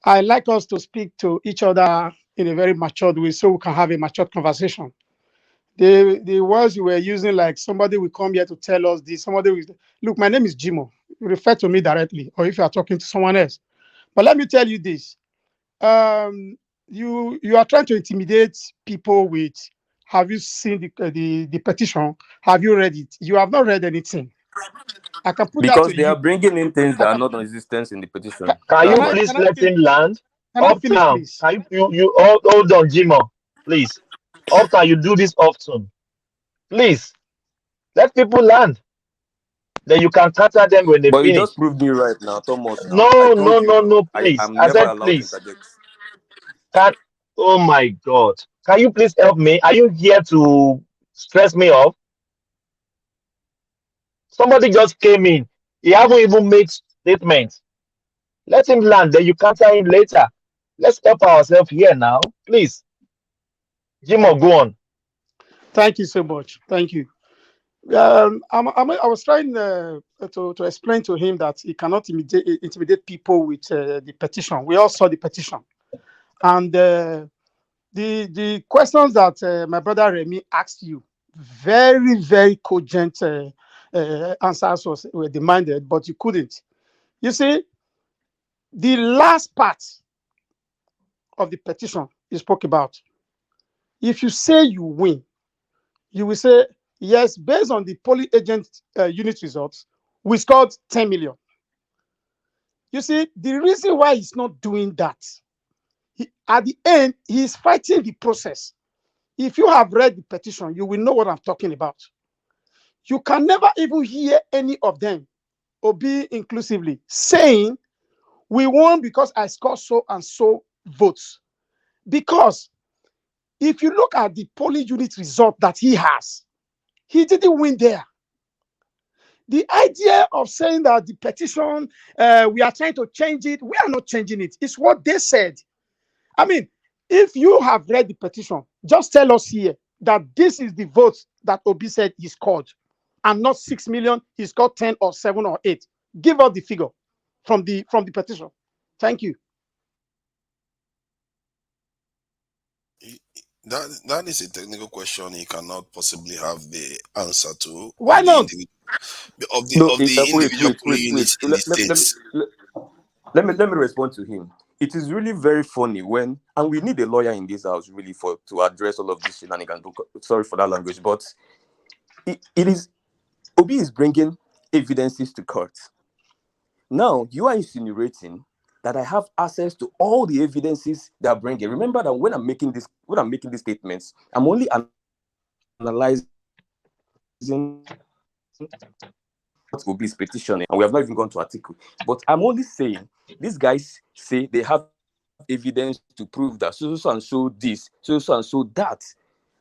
I like us to speak to each other in a very matured way so we can have a matured conversation. The words you were using, like somebody will come here to tell us this, look, my name is Jimo. You refer to me directly, or if you are talking to someone else. But let me tell you this. You are trying to intimidate people with, have you seen the petition? Have you read it? You have not read anything. I can put because that to they you. are bringing in things that are not in existence in the petition. Can you please let him land? Uptown, can you hold on, Jimo, please. Uptown, you do this often. Please, let people land. Then you can counter them when they but finish. You just proved me right now, Thomas. No, please. I said please. Oh my God. Can you please help me? Are you here to stress me off? Somebody just came in. He haven't even made statements. Let him land, then you counter him later. Let's help ourselves here now, please. Jimo, go on. Thank you so much. Thank you. I was trying to explain to him that he cannot intimidate people with the petition. We all saw the petition, and the questions that my brother Remy asked you, very, very cogent answers were demanded, but you couldn't. You see, the last part of the petition you spoke about, if you say you win, you will say, yes, based on the polling agent unit results, we scored 10 million. You see, the reason why he's not doing that, at the end, he's fighting the process. If you have read the petition, you will know what I'm talking about. You can never even hear any of them Obi inclusively, saying we won because I scored so and so votes. Because if you look at the polling unit result that he has, he didn't win there. The idea of saying that the petition, we are trying to change it, we are not changing it. It's what they said. I mean, if you have read the petition, just tell us here that this is the votes that Obi said he scored, and not 6 million. He scored 10 or 7 or 8. Give us the figure from the petition. Thank you. That is a technical question he cannot possibly have the answer to. Why not? Of the individual polling units in the states. Let me respond to him. It is really very funny when, and we need a lawyer in this house really to address all of this shenanigans. Sorry for that language, but it is Obi is bringing evidences to court. Now you are insinuating that I have access to all the evidences they are bringing. Remember that when I'm making these statements, I'm only analyzing what Obi's petitioning, and we have not even gone to Atiku. But I'm only saying these guys say they have evidence to prove that so and so this, so and so that.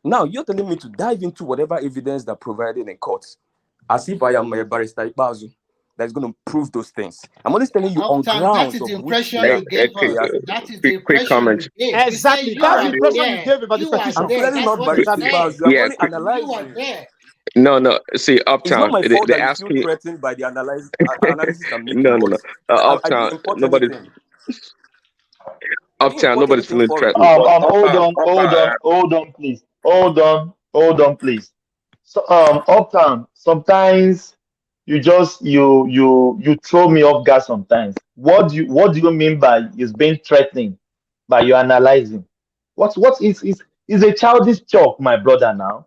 Now you're telling me to dive into whatever evidence they're providing in court, as if I am a barrister Ibazu that is going to prove those things. I'm only telling you on grounds that is the of impression which you gave us. That is the quick impression comment. you gave. Exactly. That's the impression you gave about the petition. I'm clearly not barrister Ibazu. I'm only analyzing. You were there. No. See, It's not Uptown. my fault They that you ask feel me. threatened by the analysis I'm making. No. I Uptown. didn't import Nobody's. anything. Uptown. Nobody's feeling for threatened. Hold on, please. So, Uptown, sometimes you just you throw me off guard sometimes. What do you mean by is being threatening by your analyzing? What is a childish talk, my brother? Now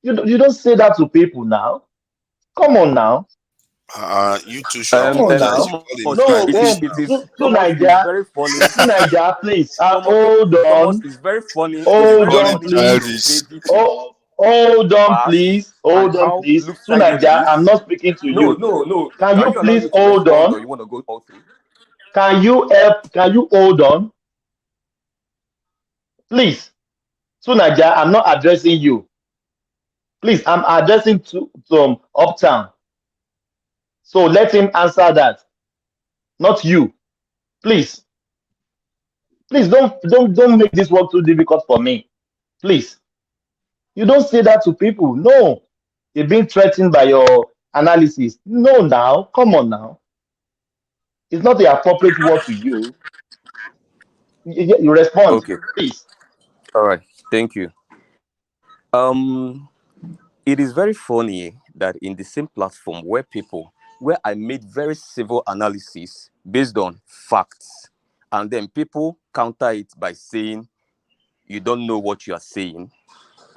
you don't say that to people now. Come on now. You two should apologize. No, to Nigeria, very funny. to Nigeria, please. Hold on. It's very funny. Hold on, please. Hold on, please. Hold on, please. To Nigeria, I'm not speaking to you. No. Can you please hold on? Or you want to go all through? Can you hold on? Please. To Nigeria, I'm not addressing you. Please, I'm addressing to Uptown. So let him answer that, not you. Please don't make this work too difficult for me. Please, you don't say that to people. No, they're being threatened by your analysis. No, now come on now. It's not the appropriate word to use. You respond, okay, please. All right, thank you. It is very funny that in the same platform where I made very civil analysis based on facts, and then people counter it by saying you don't know what you are saying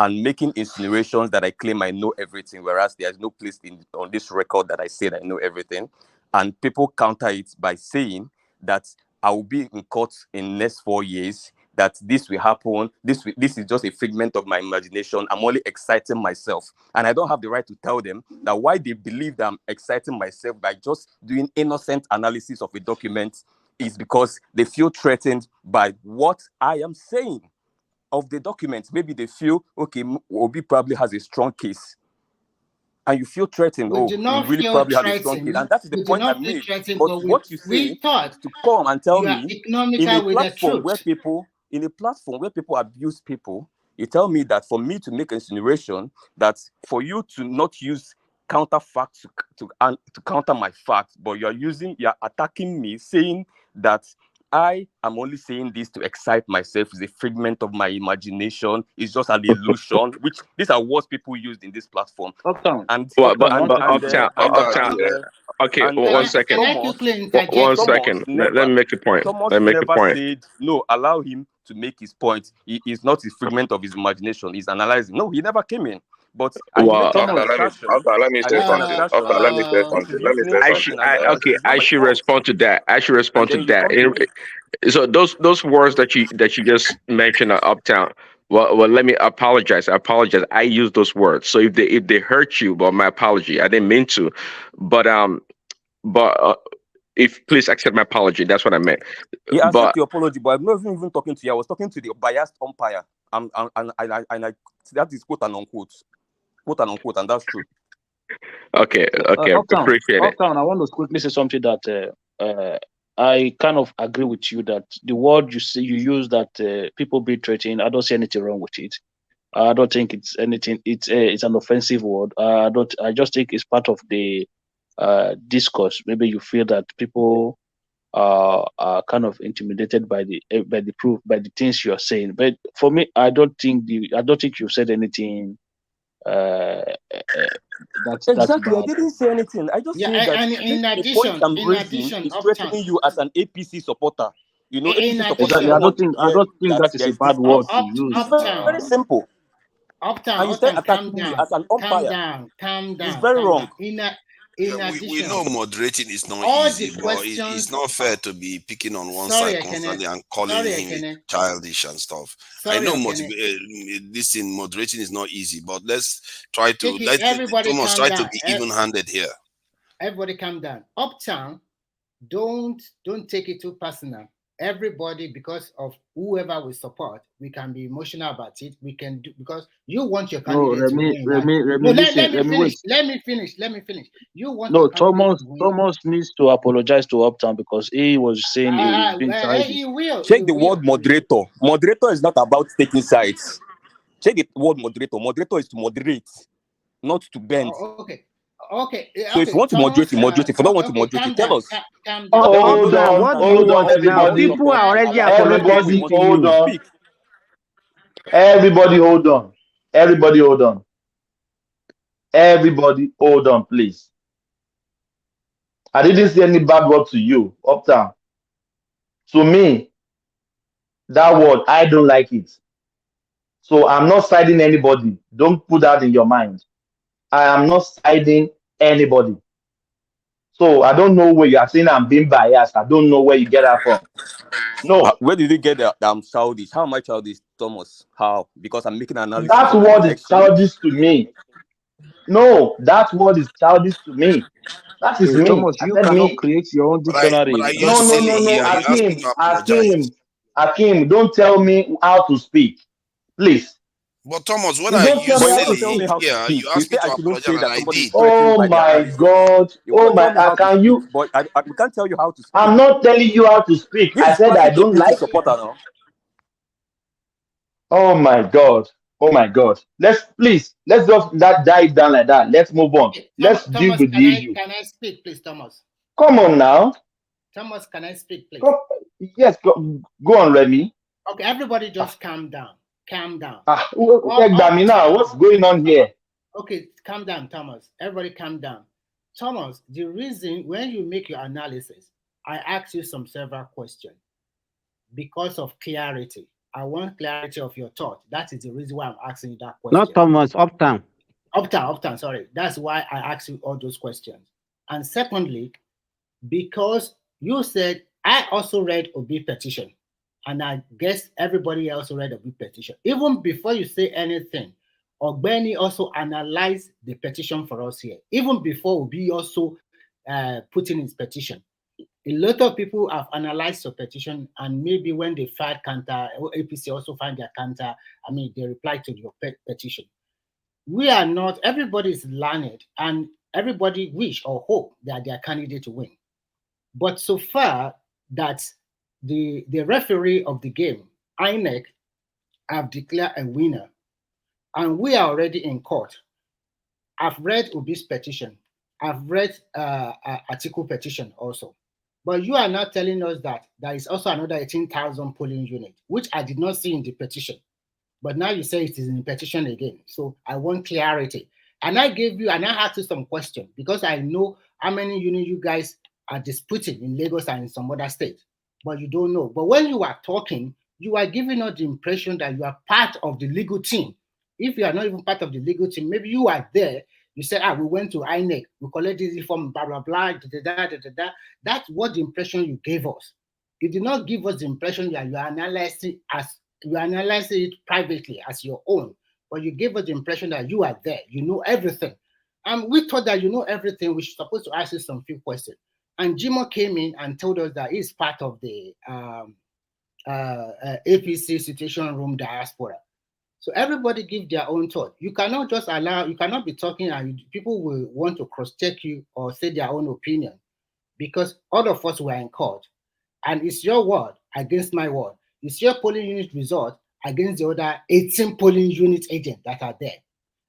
and making insinuations that I claim I know everything, whereas there's no place on this record that I said I know everything. And people counter it by saying that I will be in court in next 4 years, that this will happen, this is just a figment of my imagination. I'm only exciting myself. And I don't have the right to tell them that why they believe that I'm exciting myself by just doing innocent analysis of a document is because they feel threatened by what I am saying of the document. Maybe they feel, okay, Obi probably has a strong case. And you feel threatened, he really probably has a strong case. And that is the point I made. But what you say is to come and tell me in a platform where people abuse people, you tell me that for me to make an insinuation, that for you to not use counterfacts to counter my facts, but you're attacking me, saying that I am only saying this to excite myself, is a figment of my imagination, it's just an illusion, which these are words people used in this platform. Uptown. Okay, one second. One second. Let me make a point. Said, no, allow him to make his point. He is not a figment of his imagination. He's analyzing. No, he never came in. But let me say something. I should respond to that. So those words that you just mentioned are Uptown. Well, let me apologize. I use those words. So if they hurt you, well, my apology. I didn't mean to. But But if please accept my apology, that's what I meant. Yeah, accept But your apology, but I'm not even talking to you. I was talking to the biased umpire. And that is quote and unquote, and that's true. okay, Uptown, appreciate it. Uptown, I want to quickly say something that I kind of agree with you that the word you use that people be threatened. I don't see anything wrong with it. I don't think it's anything. It's an offensive word. I just think it's part of the discourse. Maybe you feel that people are kind of intimidated by the things you are saying. But for me, I don't think you said anything. That's Exactly. I bad. didn't say anything. I just say that and in the point addition, I'm raising is threatening you as an APC supporter. You know, in APC supporters addition, don't want to I hear don't think that that is there a is this bad word to APC. use. It's very, very simple. And you start calm attacking me down, as an umpire. It's very calm wrong. down. In We know addition, moderating is not all easy, the but it's questions. not fair to be picking on one Sorry, side Ekene. constantly and calling Sorry, him Ekene. childish and stuff. I Sorry, know Ekene. this in moderating is not easy, but let's try to Everybody Thomas calm try down. to be even-handed here. Everybody calm down. Uptown, don't take it too personal. Everybody, because of whoever we support, we can be emotional about it. We can do because you want your candidate to win. Let me finish. You want your candidate to win. Thomas needs to apologize to Uptown because he was saying he's been childish. He will. Check the word moderator. Moderator is not about taking sides. Check the word moderator. Moderator is to moderate, not to bend. Okay. So if you want to moderate, you moderate. If you don't want to moderate, you tell us. Calm down. Hold on, everybody. People are already Everybody, apologizing to hold you. on. Everybody, hold on. Everybody, hold on. Everybody, hold on, please. I didn't say any bad word to you, Uptown. To me, that word, I don't like it. So I'm not siding anybody. Don't put that in your mind. I am not siding anybody. So I don't know where you are saying I'm being biased. I don't know where you get that from. No. Where did you get that I'm childish? How am I childish, Thomas? How? Because I'm making an analysis. That word is childish to me. No, that word is childish to me. That is me. Thomas, you cannot create your own dictionary. No. Akim, don't tell me how to speak, please. But Thomas, what You are don't you saying here? You asked me to apologize, and I did. Oh my God! Oh my! Can you? But we can't tell you how to speak. I'm not telling you how to speak. I said I don't like supporter now. Oh my God! Oh my God! Let's just dive down like that. Let's move on. Let's deal with the issue. Can I speak, please, Thomas? Come on now. Thomas, can I speak, please? Yes, go on, Remy. Okay, everybody just calm down. Calm down. What's going on here? Okay, calm down, Thomas. Everybody calm down. Thomas, the reason when you make your analysis, I ask you several questions because of clarity. I want clarity of your thought. That is the reason why I'm asking you that question. Not Thomas, Uptown. Uptown, sorry. That's why I asked you all those questions. And secondly, because you said I also read Obi petition, and I guess everybody else read Obi petition. Even before you say anything, Ogbeni also analyzed the petition for us here. Even before Obi also put in his petition. A lot of people have analyzed the petition, and maybe when they filed counter, APC also find their counter. I mean, they reply to your petition. We are not. Everybody is learned, and everybody wish or hope that their candidate to win. But so far that the referee of the game, INEC, have declared a winner, and we are already in court. I've read Obi's petition. I've read Atiku petition also. But you are not telling us that there is also another 18,000 polling unit, which I did not see in the petition. But now you say it is in the petition again. So I want clarity. And I asked you some questions because I know how many units you guys are disputing in Lagos and in some other states. But you don't know. But when you are talking, you are giving us the impression that you are part of the legal team. If you are not even part of the legal team, maybe you are there. You said, we went to INEC, we collected this form, blah, blah, blah, That's what the impression you gave us. You did not give us the impression that you are analyzing it privately as your own, but you gave us the impression that you are there, you know everything. And we thought that you know everything, we should supposed to ask you some few questions. And Jimo came in and told us that he's part of the APC Situation Room diaspora. So everybody give their own thought. You cannot just allow, you cannot be talking and people will want to cross-check you or say their own opinion, because all of us were in court. And it's your word against my word. It's your polling unit result against the other 18 polling unit agents that are there.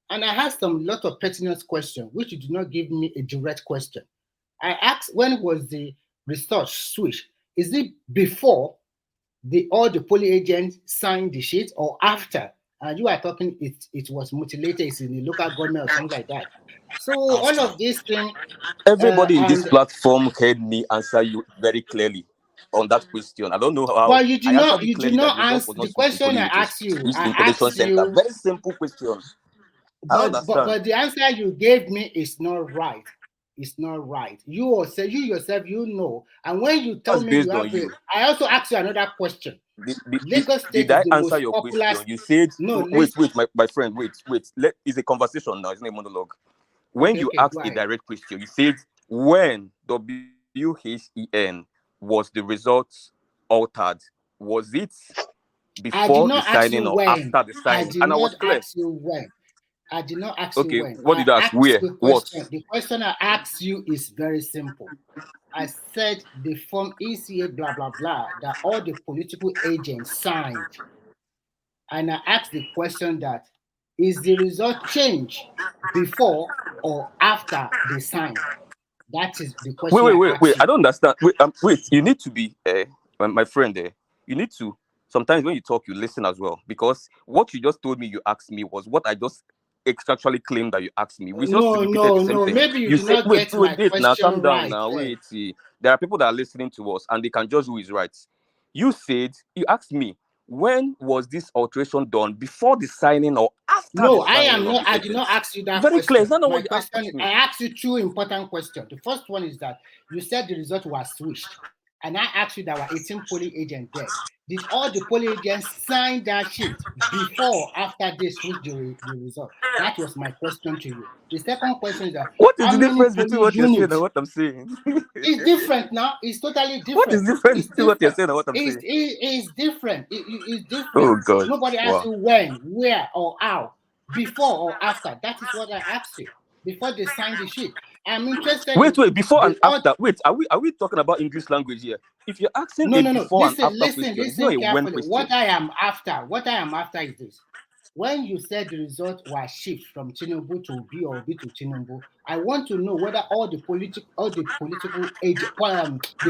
And I had some lot of pertinent questions, which you did not give me a direct question. I asked, when was the research switch? Is it before all the polling agents signed the sheet or after? And you are talking it was mutilated, it's in the local government or something like that. So all of these things. Everybody in this platform heard me answer you very clearly on that question. I don't know how. But you did not The answer the question I asked you. I asked you. Very simple question. But the answer you gave me is not right. It's not right. You yourself, you know. And when you tell me you have I also asked you another question. Lagos State did I is the answer most your popular. question? You said no. Wait, my friend. Wait. It's a conversation now. It's not a monologue. When you asked a direct question, you said when WHEN was the results altered? Was it before the signing or after the signing? And I was clear. Ask you when. I did not ask you when. What did I ask? Where? What? The question I asked you is very simple. I said the form ECA blah blah blah that all the political agents signed, and I asked the question that is the result changed before or after they signed? That is the question. Wait. I don't understand. Wait. You need to be, my friend. You need to. Sometimes when you talk, you listen as well, because what you just told me you asked me was what I just actually claimed that you asked me. We just repeated the same thing. Maybe you did not get my question now, calm down right. Now, wait. See, there are people that are listening to us and they can judge who is right. You asked me, when was this alteration done? Before the signing or after the signing? No, I did not ask you that very question. Clear. It's not My what you question, I asked you two important questions. The first one is that you said the result was switched, and I asked you there were 18 polling agents there. Did all the polling agents sign that sheet before or after they switched the result? That was my question to you. The second question is that what is the difference between what you're saying and what I'm saying? It's different now. It's totally different. What is the difference between what you're saying and what I'm saying? It's different. It's different. Oh God! Nobody asked you when, where, or how, before or after. That is what I asked you. Before they signed the sheet. I'm interested. Wait, before and after. Wait, are we talking about English language here? If you're asking before and after question, it's not a when question. What I am after is this. When you said the result was shift from Tinubu to Obi or Obi to Tinubu, I want to know whether all the political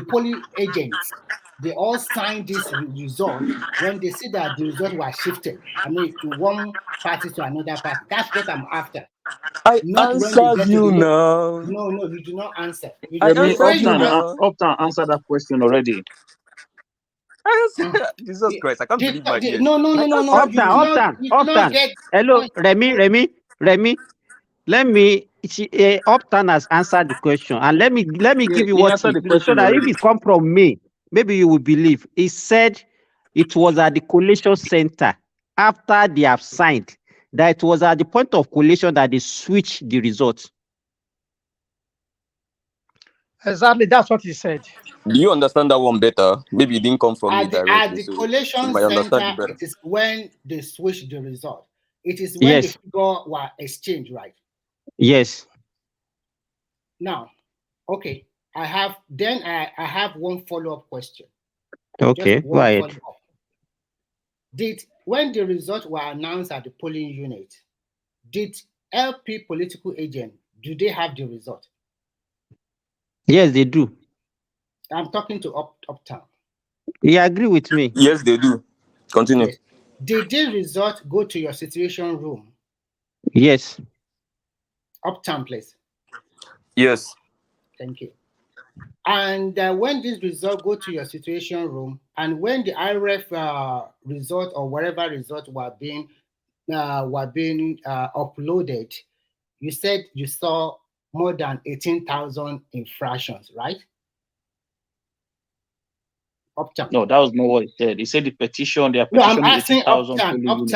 polling agents, they all signed this result when they see that the result was shifted. I mean, to one party to another party. That's what I'm after. I answered you now. No, you do not answer. Uptown answered that question already. Jesus Christ, I can't believe my ears. No. Uptown. Hello, Remy. Let me. Uptown has answered the question, and let me give you what he so that if it come from me, maybe you will believe. He said it was at the collation center after they have signed. That it was at the point of collation that they switched the results. Exactly, that's what he said. Do you understand that one better? Maybe it didn't come from me directly. At the collation center, it is when they switch the result. It is when the figure were exchanged, right? Yes. Now, okay, I have one follow-up question. Okay, go ahead. When the results were announced at the polling unit, did LP political agent, do they have the result? Yes, they do. I'm talking to Uptown. You agree with me? Yes, they do. Continue. Yes. Did the result go to your situation room? Yes. Uptown, please. Yes. Thank you. And when this result go to your situation room, and when the IRF result or whatever result were being uploaded, you said you saw more than 18,000 infractions, right? Uptown. No, that was not what he said. He said the petition, they are No, I'm petitioning asking 18,000 Uptown, polling units.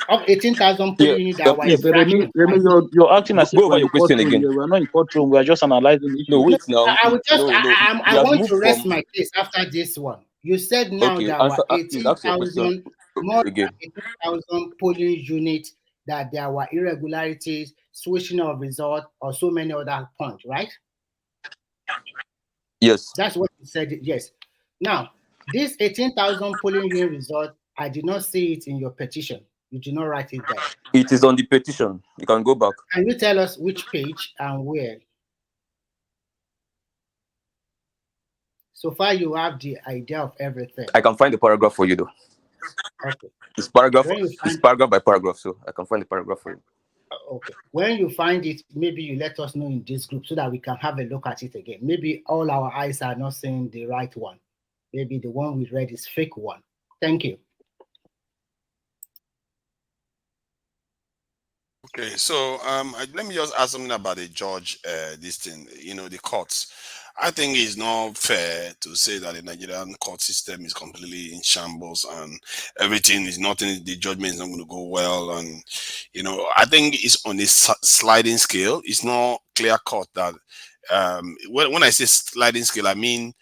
Up 18,000 polling units that were Yeah, but Remy, infraction. you're acting as if Go over we're your in question courtroom again. here. We're not in courtroom. We're just analyzing the No, issue. wait now. I would just, No, I he has want moved to rest from. my case after this one. You said now Okay, there were answer. Please ask your question 18,000, more than again. 18,000 polling units, that there were irregularities, switching of result, or so many other points, right? Yes. That's what you said, yes. Now, this 18,000 polling unit result, I did not see it in your petition. You did not write it there. It is on the petition. You can go back. Can you tell us which page and where? So far, you have the idea of everything. I can find the paragraph for you, though. Okay. It's paragraph. When you It's find, paragraph by paragraph, so I can find the paragraph for you. okay. When you find it, maybe you let us know in this group so that we can have a look at it again. Maybe all our eyes are not seeing the right one. Maybe the one we read is fake one. Thank you. Okay, so let me just ask something about the judge. This thing, the courts. I think it's not fair to say that the Nigerian court system is completely in shambles and everything is nothing. The judgment is not going to go well, and I think it's on a sliding scale. It's not clear cut that. When I say sliding scale, I mean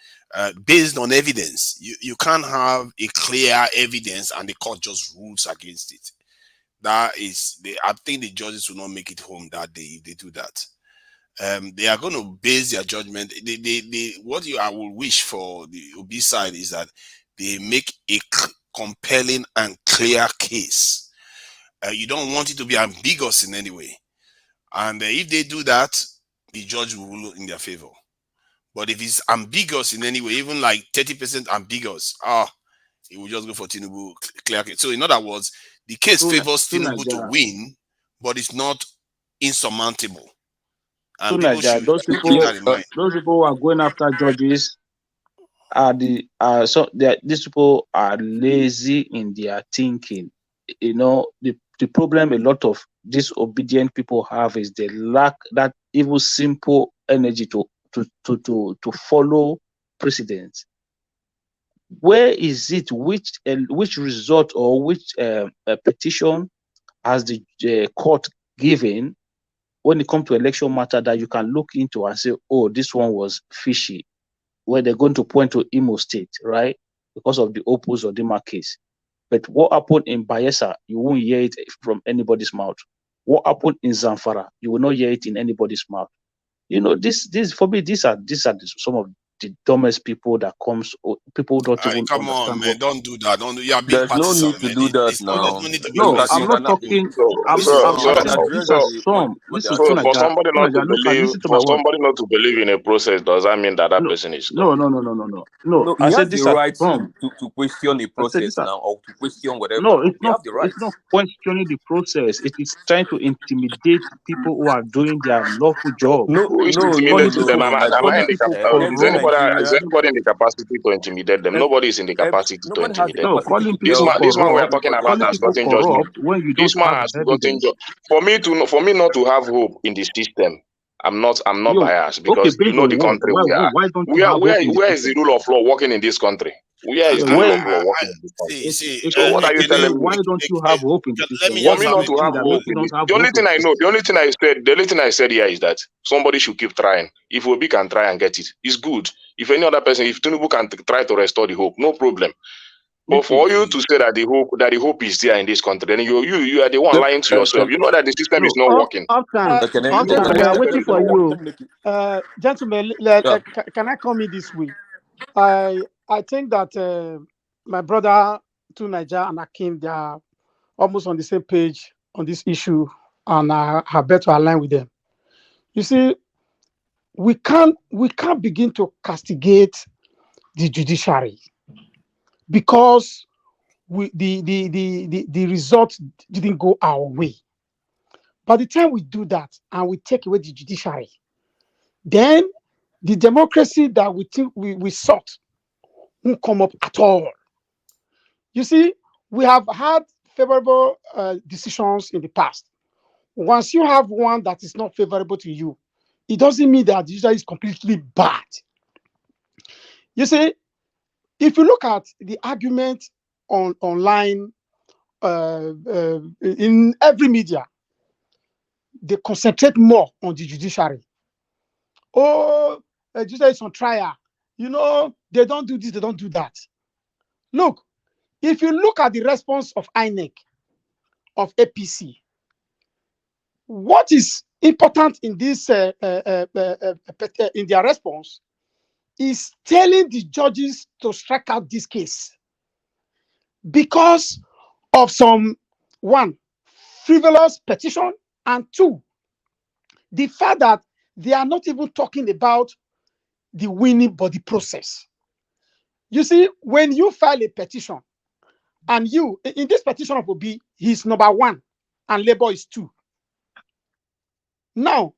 based on evidence. You can't have a clear evidence and the court just rules against it. That is, I think the judges will not make it home that day if they do that. They are going to base their judgment. I will wish for the OB side is that they make a compelling and clear case. You don't want it to be ambiguous in any way. And if they do that, the judge will rule in their favor. But if it's ambiguous in any way, even like 30% ambiguous, it will just go for Tinubu clear case. So in other words, the case favors Tinubu to win, but it's not insurmountable. And people should keep that in mind. Those people who are going after judges these people are lazy in their thinking. The problem a lot of disobedient people have is they lack that even simple energy to follow precedents. Where is it? Which result or which petition has the court given when it comes to election matter that you can look into and say, oh, this one was fishy, where they're going to point to Imo State, right? Because of the Opus or Dima case. But what happened in Bayelsa, you won't hear it from anybody's mouth. What happened in Zamfara, you will not hear it in anybody's mouth. This for me, these are some of the dumbest people that comes, people don't even come understand. on, man, don't do that. Don't do. Yeah, There's no need to do that now. No, I'm not talking. So for somebody not to believe in a process, does that mean that person is no? No, he has the right to question a process now, or to question whatever. No, it's not. The right. It's not questioning the process. It is trying to intimidate people who are doing their lawful job. Who is intimidating them? Am I in the capacity? Is anybody in the capacity to intimidate them? Nobody is in the capacity to intimidate them. This man we are talking about has gotten judgment. This man has gotten judgment. For me not to have hope in the system, I'm not biased because you know the country we are. Where is the rule of law working in this country? Where is the rule of law working in this country? So what are you telling me? Why don't you have hope in the system? For me not to have hope in this, the only thing I said here is that somebody should keep trying. If Obi can try and get it, it's good. If any other person, if Tinubu can try to restore the hope, no problem. But for you to say that the hope is there in this country, then you are the one lying to yourself. You know that the system is not working. We are waiting for you, gentlemen. Can I come in this way? I think that my brother to Niger and Akim, they are almost on the same page on this issue, and I have better align with them. You see, we can't begin to castigate the judiciary because the result didn't go our way. By the time we do that and we take away the judiciary, then the democracy that we think we sought won't come up at all. You see, we have had favorable decisions in the past. Once you have one that is not favorable to you, it doesn't mean that the judiciary is completely bad. You see, if you look at the argument online, in every media, they concentrate more on the judiciary. Oh, judiciary is on trial. You know, they don't do this, they don't do that. Look, if you look at the response of INEC, of APC, what is important in this in their response is telling the judges to strike out this case because of some, one, frivolous petition, and two, the fact that they are not even talking about the winning body process. You see, when you file a petition, and you, in this petition of Obi, he's number 1 and Labour is 2. Now,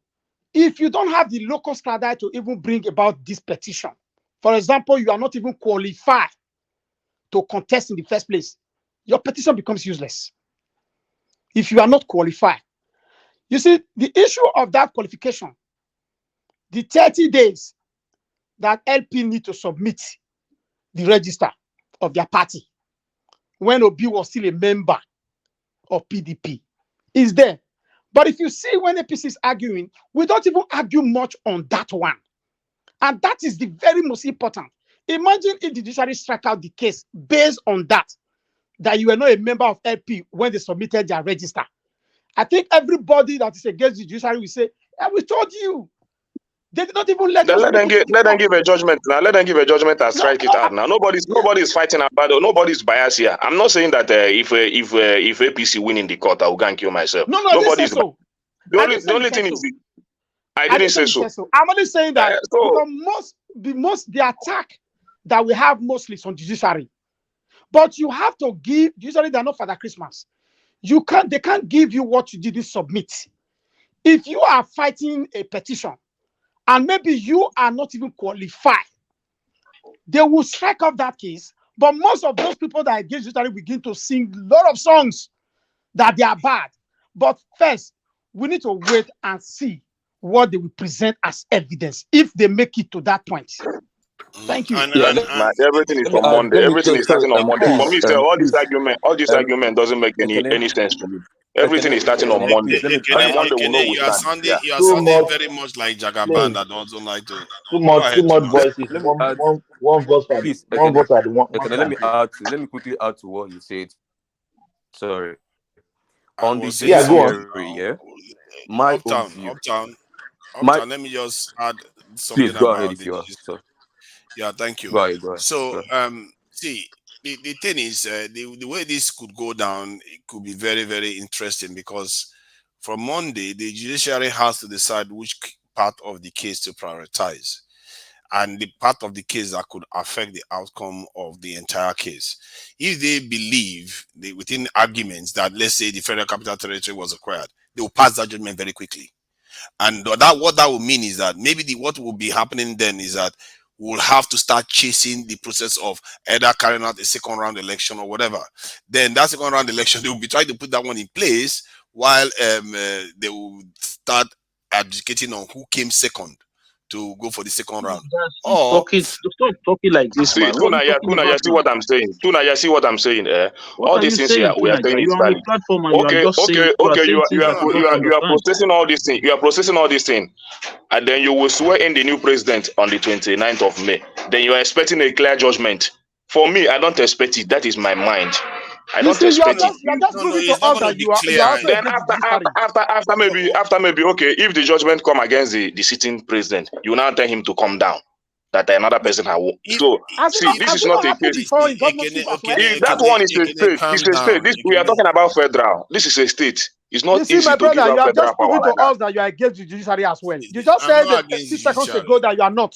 if you don't have the local standard to even bring about this petition, for example, you are not even qualified to contest in the first place, your petition becomes useless. If you are not qualified. You see, the issue of that qualification, the 30 days that LP need to submit the register of their party when Obi was still a member of PDP is there. But if you see when APC is arguing, we don't even argue much on that one. And that is the very most important. Imagine if the judiciary strike out the case based on that you were not a member of LP when they submitted their register. I think everybody that is against the judiciary will say, we told you. They did not even let us. Let them give a judgment now. Let them give a judgment and strike it out now. Nobody's fighting about it. Nobody's biased here. I'm not saying that if APC win in the court, I will go and kill myself. No, I didn't say so. The only thing is, I didn't say so. I'm only saying that the attack that we have mostly is on judiciary. But you have to give judiciary, they're not Father Christmas. They can't give you what you didn't submit. If you are fighting a petition and maybe you are not even qualified, they will strike off that case. But most of those people that are against judiciary begin to sing a lot of songs that they are bad. But first, we need to wait and see what they will present as evidence if they make it to that point. Thank you. Everything is on Monday. Everything is starting on Monday. For me, all this argument doesn't make any sense to me. Everything is starting on Monday. You are sounding very much like Jagaban that doesn't like to. Too much voices. One voice at Please, one voice at one. Let me quickly add to what you said. Sorry. On the judiciary, my own view. Uptown, let me just add something. Please go ahead if you are. Yeah, thank you. Go ahead. So, see, the thing is, the way this could go down, it could be very, very interesting because from Monday, the judiciary has to decide which part of the case to prioritize. And the part of the case that could affect the outcome of the entire case. If they believe, within arguments that, let's say, the Federal Capital Territory was acquired, they will pass that judgment very quickly. And what that will mean is that maybe what will be happening then is that we'll have to start chasing the process of either carrying out a second round election or whatever. Then that second round election, they will be trying to put that one in place while they will start advocating on who came second to go for the second round. Stop talking like this, man. Tunaya, see what I'm saying. Tunaya, see what I'm saying. All these things here, we are saying is valid. Okay. You are processing all these things. You are processing all these things, and then you will swear in the new president on the 29th of May. Then you are expecting a clear judgment. For me, I don't expect it. That is my mind. I don't expect it. Then after maybe, okay, if the judgment come against the sitting president, you now tell him to come down. That another person has won. So see, this is not a case. That one is a state. It's a state. This we are talking about federal. This is a state. It's not easy my brother, to give you are just proving to us that you are against the judiciary as well. You just said 6 seconds ago that you are not.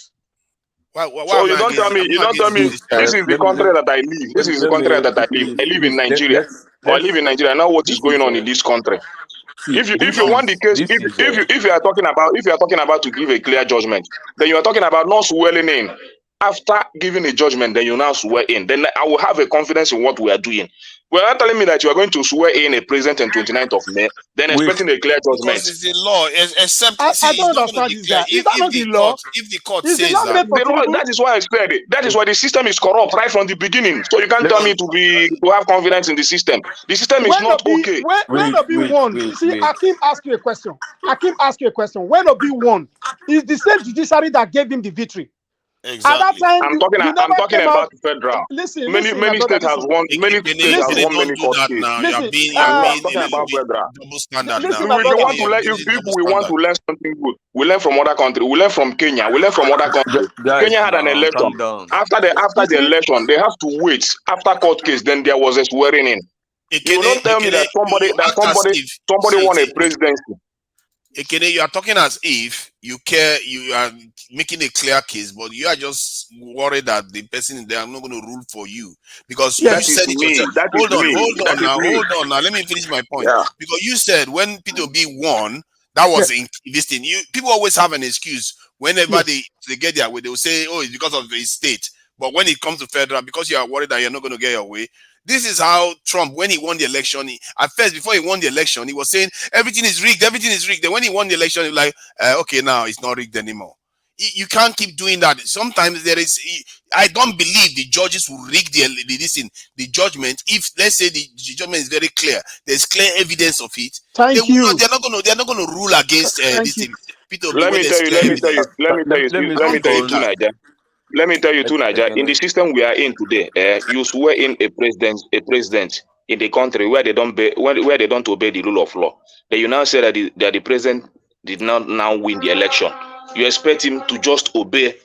So you don't tell me. This is the country that I live. This is the country that I live. I live in Nigeria. I live in Nigeria. I know what is going on in this country. If you want the case, if you are talking about to give a clear judgment, then you are talking about not swearing in After giving a judgment, then you now swear in. Then I will have a confidence in what we are doing. Well, not telling me that you are going to swear in a president on 29th of May, then Wait, expecting a clear Because judgment. it's the law. Except, see, I it's don't not going to understand be this clear. guy. Is that not the law? If the court Is the says law that, made for The law, Tinubu? that is why I said it. That is why the system is corrupt right from the beginning. So you can't tell me to have confidence in the system. The system is When not Obi okay. when Obi won, see, wait. Akim asked you a question. Akim asked you a question. When Obi won, is the same judiciary that gave him the victory. At that exactly. time, I'm you never talking came out. about federal. Listen, Many listen, my brother, states has listen. won. Many states has Listen, won Don't many do court that cases. now. listen, You're I'm being talking a little about bit federal. double standard listen, now. my We brother. want to You're learn. being If double we want standard. to learn something good, we learn from other countries. We learn from Kenya. We learn from other countries. Guys, Kenya had an now election. calm down. After You the see, election, they have to wait. After court case, then there was a swearing in. You will not tell me that You act as if somebody won a presidency. Ekene, you are talking as if you care, you are making a clear case, but you are just worried that the person they are not going to rule for you because you That is said it me. yourself. That is me. That is me. Hold on now. Let me finish my point. Yeah. Because you said when P2B won, that was yes, in this thing. People always have an excuse whenever yes. they get their way. They will say, "Oh, it's because of the state." But when it comes to federal, because you are worried that you're not going to get your way, this is how Trump, when he won the election, at first, before he won the election, he was saying everything is rigged, everything is rigged. Then when he won the election, he was like, okay, now it's not rigged anymore. You can't keep doing that. Sometimes there is. I don't believe the judges will rig the judgment. If let's say the judgment is very clear, there's clear evidence of it. Thank you. They're not going to rule against Thank this you. thing. Peter, Let when me there's tell you. clear Let me tell evidence. you. Let me tell you. Let me Let me Don't tell do you respond. too, that. Niger. Let me tell you too, Niger. In the Ekene, system we are in today, you swear in a president in the country where they where they don't obey the rule of law. Then you now say that the president did not now win the election. You expect him to just obey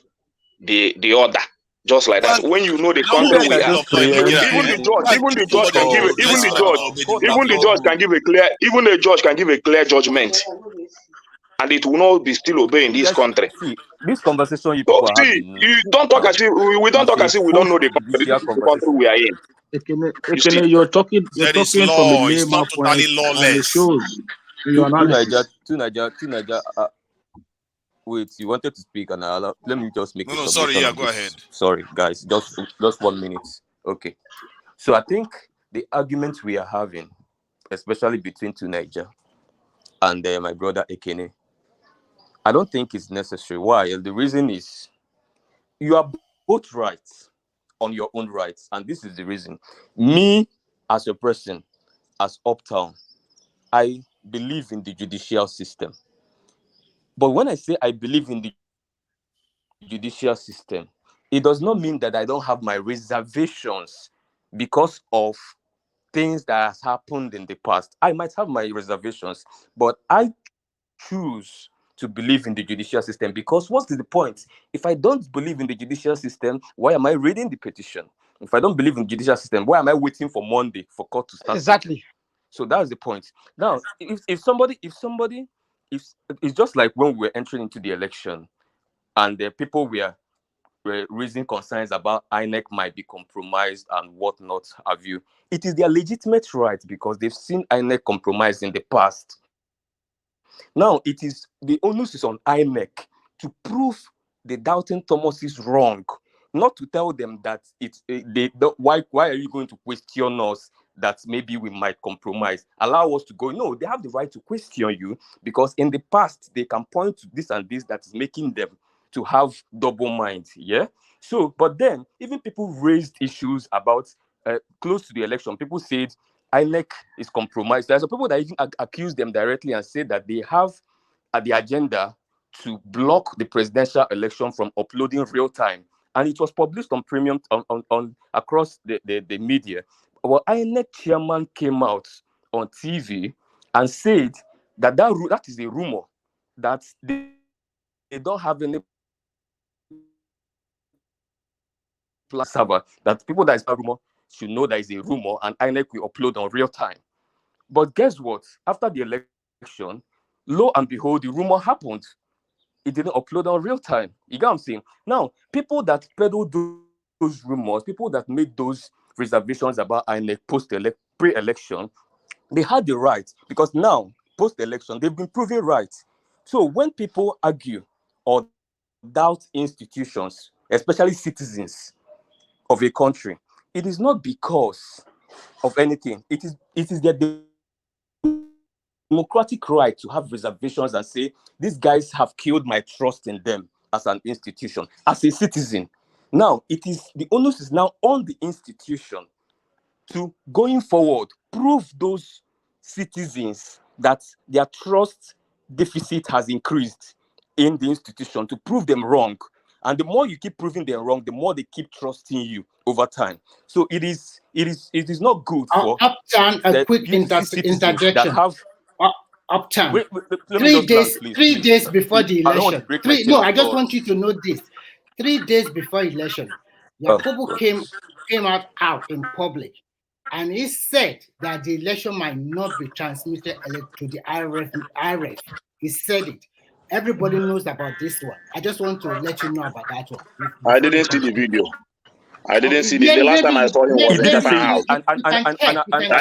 the order, just like that. Man, When you know the don't you country guys obey we are the are, rule just of law in even Nigeria. even preempting. the judge, Man, even the keep judge nobody can give will it, let's say they're going to obey the rule of even the law. judge can give a clear, even the judge can give a clear judgment, and it will not be still obeying You this guys country. see this conversation you So people are see, having you don't talk now as if we don't is talk a as if we don't know the country. post-judicial This is the country conversation. we are in. You see, Ekene, you're There is talking from a law. It's layman not point, totally and it lawless. shows in your analysis. Two Niger. Wait, you wanted to speak, and let me just make a No, sorry. submission Yeah, on go ahead. this. Sorry, guys, just 1 minute. Okay. So I think the argument we are having, especially between two Niger and my brother Ekene, I don't think it's necessary. Why? The reason is you are both right on your own rights, and this is the reason. Me, as a person, as Uptown, I believe in the judicial system. But when I say I believe in the judicial system, it does not mean that I don't have my reservations because of things that has happened in the past. I might have my reservations, but I choose to believe in the judicial system because what's the point? If I don't believe in the judicial system, why am I reading the petition? If I don't believe in the judicial system, why am I waiting for Monday for court to start sitting? Exactly. So that's the point. Now, if somebody, if it's just like when we were entering into the election and the people were raising concerns about INEC might be compromised and whatnot have you. It is their legitimate right because they've seen INEC compromised in the past. Now, it is the onus is on INEC to prove the doubting Thomas is wrong, not to tell them that why are you going to question us that maybe we might compromise? Allow us to go. No, they have the right to question you because in the past they can point to this and this that is making them to have double minds. Yeah. So, but then even people raised issues about close to the election. People said INEC is compromised. There's some people that even accuse them directly and say that they have at the agenda to block the presidential election from uploading real time. And it was published on premium on across the media. Our INEC chairman came out on TV and said that is a rumor, that they don't have any server, that people that is a rumor should know that is a rumor and INEC will upload on real time. But guess what? After the election, lo and behold, the rumor happened. It didn't upload on real time. You get what I'm saying? Now, people that peddled those rumors, people that made those reservations about INEC pre-election, they had the right because now, post-election, they've been proven right. So when people argue or doubt institutions, especially citizens of a country, it is not because of anything. It is their democratic right to have reservations and say, these guys have killed my trust in them as an institution, as a citizen. Now, the onus is now on the institution to, going forward, prove those citizens that their trust deficit has increased in the institution, to prove them wrong. And the more you keep proving them wrong, the more they keep trusting you over time. So it is not good for Uptown, a quick interjection. that have Uptown. Wait, let 3 me days, land, please, 3 please. days before the I don't want to election. break my chain of I just thought. want you to know this. 3 days before election, Yakubu came out in public, and he said that the election might not be transmitted to the IRF. He said it. Everybody knows about this one. I just want to let you know about that one. I didn't see the video. I didn't see the last time I saw him was in Japan House. I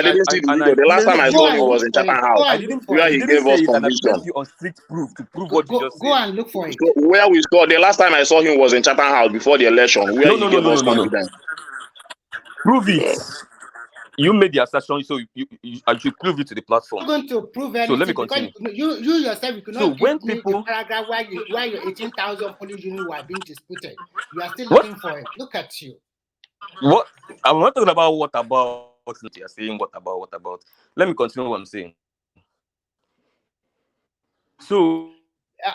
didn't see the video. The last time I saw him was in Japan House, where he gave us conviction. You on strict proof to prove what you just said. Go and look for it. So where we saw the last time I saw him was in Japan House before the election, where he gave us confidence. Prove it. You made the assertion, so you should prove it to the platform. I'm going to prove anything. So let me continue. You yourself, you cannot give me the paragraph why your 18,000 police units were being disputed. You are still looking for it. Look at you. What? I'm not talking about what about. You're saying what about. Let me continue what I'm saying. So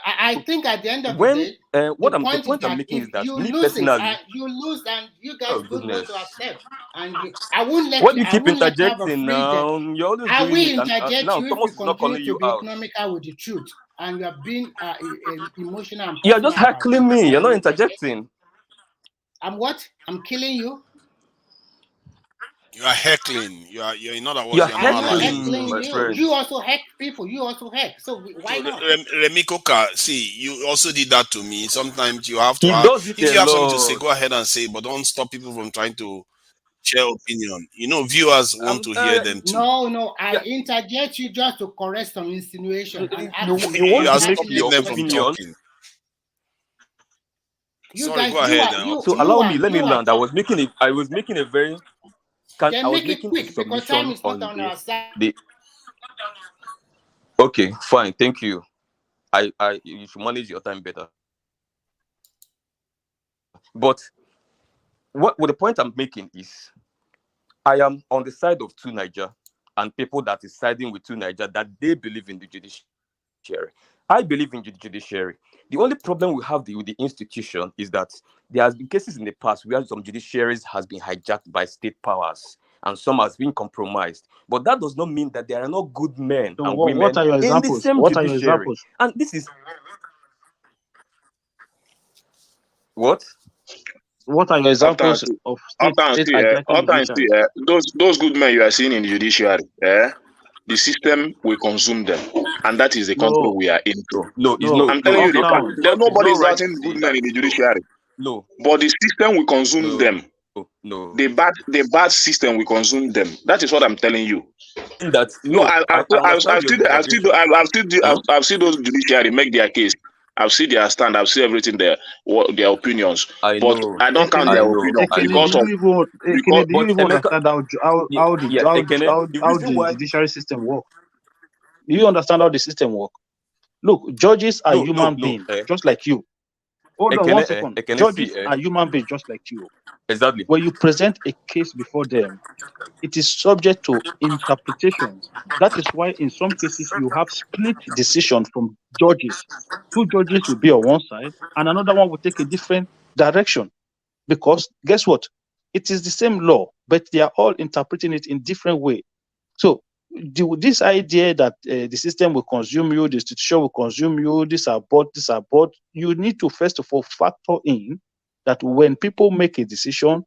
I think at the end of the day, the point I'm making is that you me lose personally, you lose, and you guys don't want to accept. And I won't let what you. you keep interjecting now? You're always I doing will it, interject now you Thomas if is you not calling continue you to be out. economical with the truth, and you are being emotional. And you're just heckling me. You're not interjecting. I'm what? I'm killing you. You are heckling. You're in other words, you're not heckling my friend. You also heck people. You also heck. So why not? Remi Koka, see, you also did that to me. Sometimes you have to. If you have something to say, go ahead and say, but don't stop people from trying to share opinion. Viewers want to hear them too. No. I interject you just to correct some insinuation. You are stopping them from talking. Sorry, go ahead. Let me land. I was making a very. Then make it quick because time is not on our side. Okay, fine. Thank you. You should manage your time better. But what the point I'm making is, I am on the side of 2Niger and people that is siding with 2Niger, that they believe in the judiciary. I believe in the judiciary. The only problem we have with the institution is that there has been cases in the past where some judiciaries has been hijacked by state powers and some has been compromised. But that does not mean that there are not good men and women what are your examples? in the same what judiciary. Are your examples? And this is what? What are your examples of state hijacking? Those good men you are seeing in the judiciary, the system will consume them, and that is the country we are into. No. I'm telling you, nobody is doubting good men in the judiciary. No, but the system will consume them. No, the bad system will consume them. That is what I'm telling you. I've seen those judiciary make their case. I've seen their stand. I've seen everything their opinions. I don't count their opinion because of. Do you even understand how the judiciary system works? Do you understand how the system works? Look, judges are human beings, just like you. Hold on 1 second. Judges are human beings, just like you. Exactly. When you present a case before them, it is subject to interpretations. That is why in some cases you have split decisions from judges. 2 judges will be on one side and another one will take a different direction. Because guess what? It is the same law, but they are all interpreting it in different ways. So this idea that the system will consume you, the institution will consume you, this are bought, you need to first of all factor in that when people make a decision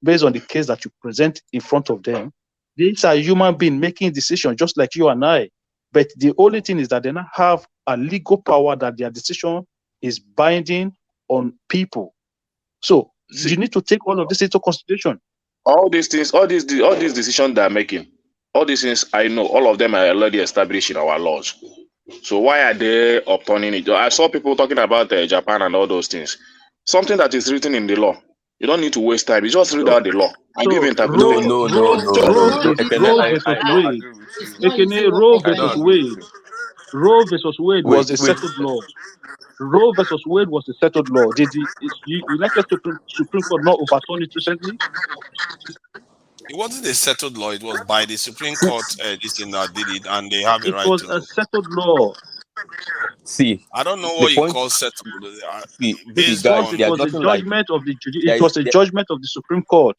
based on the case that you present in front of them, these are human beings making decisions just like you and I. But the only thing is that they now have a legal power that their decision is binding on people. So you need to take all of this into consideration. All these decisions they are making, all these things, I know all of them are already established in our laws. So why are they upturning it? I saw people talking about Japan and all those things. something that is written in the law. You don't need to waste time. You just read out the law and give interpretation. No. Roe versus Wade. Roe versus Wade. Roe versus Wade was a settled law. Roe versus Wade was a settled law. Did the United Supreme Court not overturn it recently? It wasn't a settled law. It was by the Supreme Court. This thing that did it, and they have a right to. It was a settled law. See, I don't know what you call settled. It was a judgment of the it was a judgment of the Supreme Court.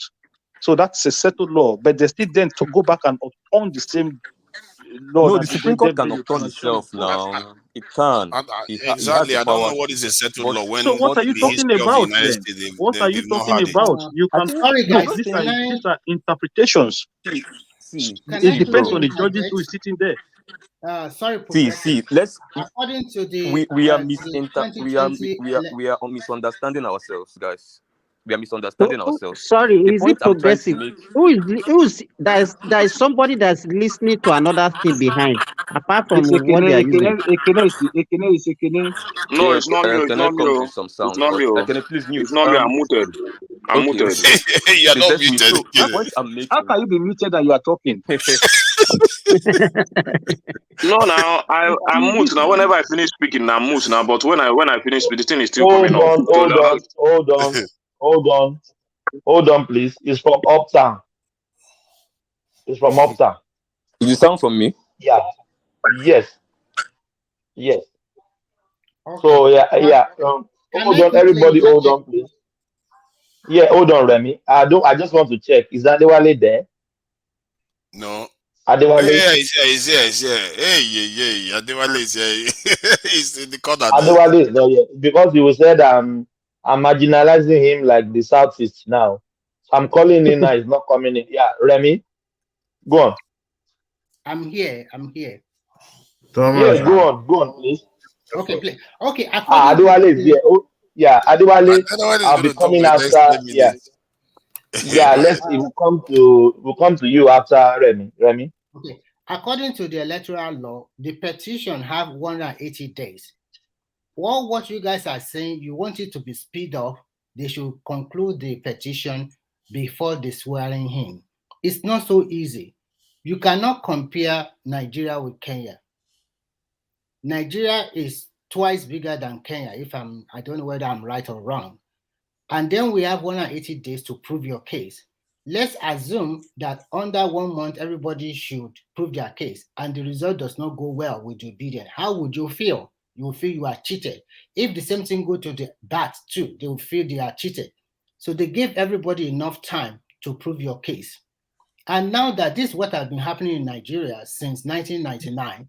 So that's a settled law. But they still then to go back and upturn the same law. No, the Supreme Court can upturn itself now. It can. Exactly. I don't know what is a settled law. So what are you talking about then? What are you talking about? You can. Sorry, guys. These are interpretations. It depends on the judges who is sitting there. Sorry, let's. According to the we are misunderstanding ourselves, guys. We are misunderstanding ourselves. Sorry, is it progressive? There is somebody that's listening to another thing behind, apart from what they are using. No, it's not me. It's not me. It's not me. Please mute. It's not me. I'm muted. I'm muted. You're not muted. How can you be muted and you are talking? No, now I'm mute now. Whenever I finish speaking, I'm mute now. But when I finish, the thing is still coming up. Hold on, please. It's from Uptown. It's from Uptown. Did you sound from me? Yeah. Yes. Okay. So yeah. Hold on, everybody. Hold on, please. Yeah, hold on, Remy. I just want to check. Is Adewale there? No. Adewale? Yeah, he's here. Hey, Adewale is here. He's in the corner. Adewale is not here because you said I'm marginalizing him like the Southeast now. So I'm calling in now. He's not coming in. Yeah, Remy, go on. I'm here. Yes, go on, please. Okay, please. Okay. Adewale is here. Oh, yeah, Adewale. I'll be coming after. Yeah. Yeah, let's see. We'll come to you after Remy. Okay. According to the electoral law, the petition have 180 days. What you guys are saying, you want it to be speed up, they should conclude the petition before the swearing in. It's not so easy. You cannot compare Nigeria with Kenya. Nigeria is twice bigger than Kenya, I don't know whether I'm right or wrong. And then we have 180 days to prove your case. Let's assume that under 1 month, everybody should prove their case and the result does not go well with the obedient. How would you feel? You will feel you are cheated. If the same thing go to the BAT too, they will feel they are cheated. So they give everybody enough time to prove your case. And now that this is what has been happening in Nigeria since 1999,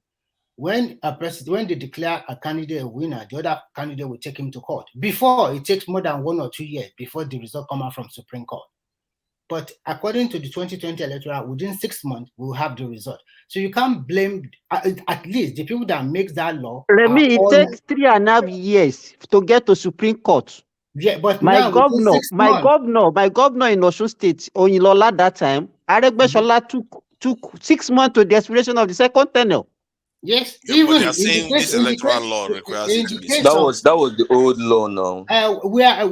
when they declare a candidate a winner, the other candidate will take him to court. Before, it takes more than 1 or 2 years before the result comes out from Supreme Court. But according to the 2020 electoral, within 6 months, we'll have the result. So you can't blame, at least the people that make that law. Remy, it takes 3.5 years to get to Supreme Court. Yeah, but my governor in Osun State, Oyinlola, that time, Aregbesola took 6 months to the expiration of the second tenure. Yes, yeah, even they are saying this electoral law requires it to be. That was the old law now. We are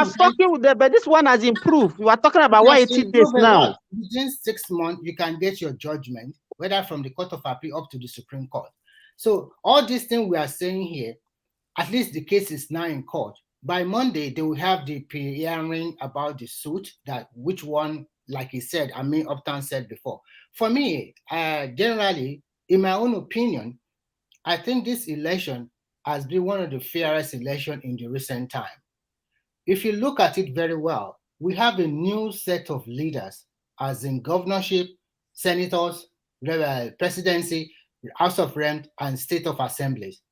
talking with them, but this one has improved. We are talking about 180 days now. Within 6 months, you can get your judgment, whether from the Court of Appeal up to the Supreme Court. So all these things we are saying here, at least the case is now in court. By Monday, they will have the hearing about the suit, that which one, like he said, Upton said before. For me, generally, in my own opinion, I think this election has been one of the fairest elections in the recent time. If you look at it very well, we have a new set of leaders, as in governorship, senators, presidency, House of Reps, and state of assemblies.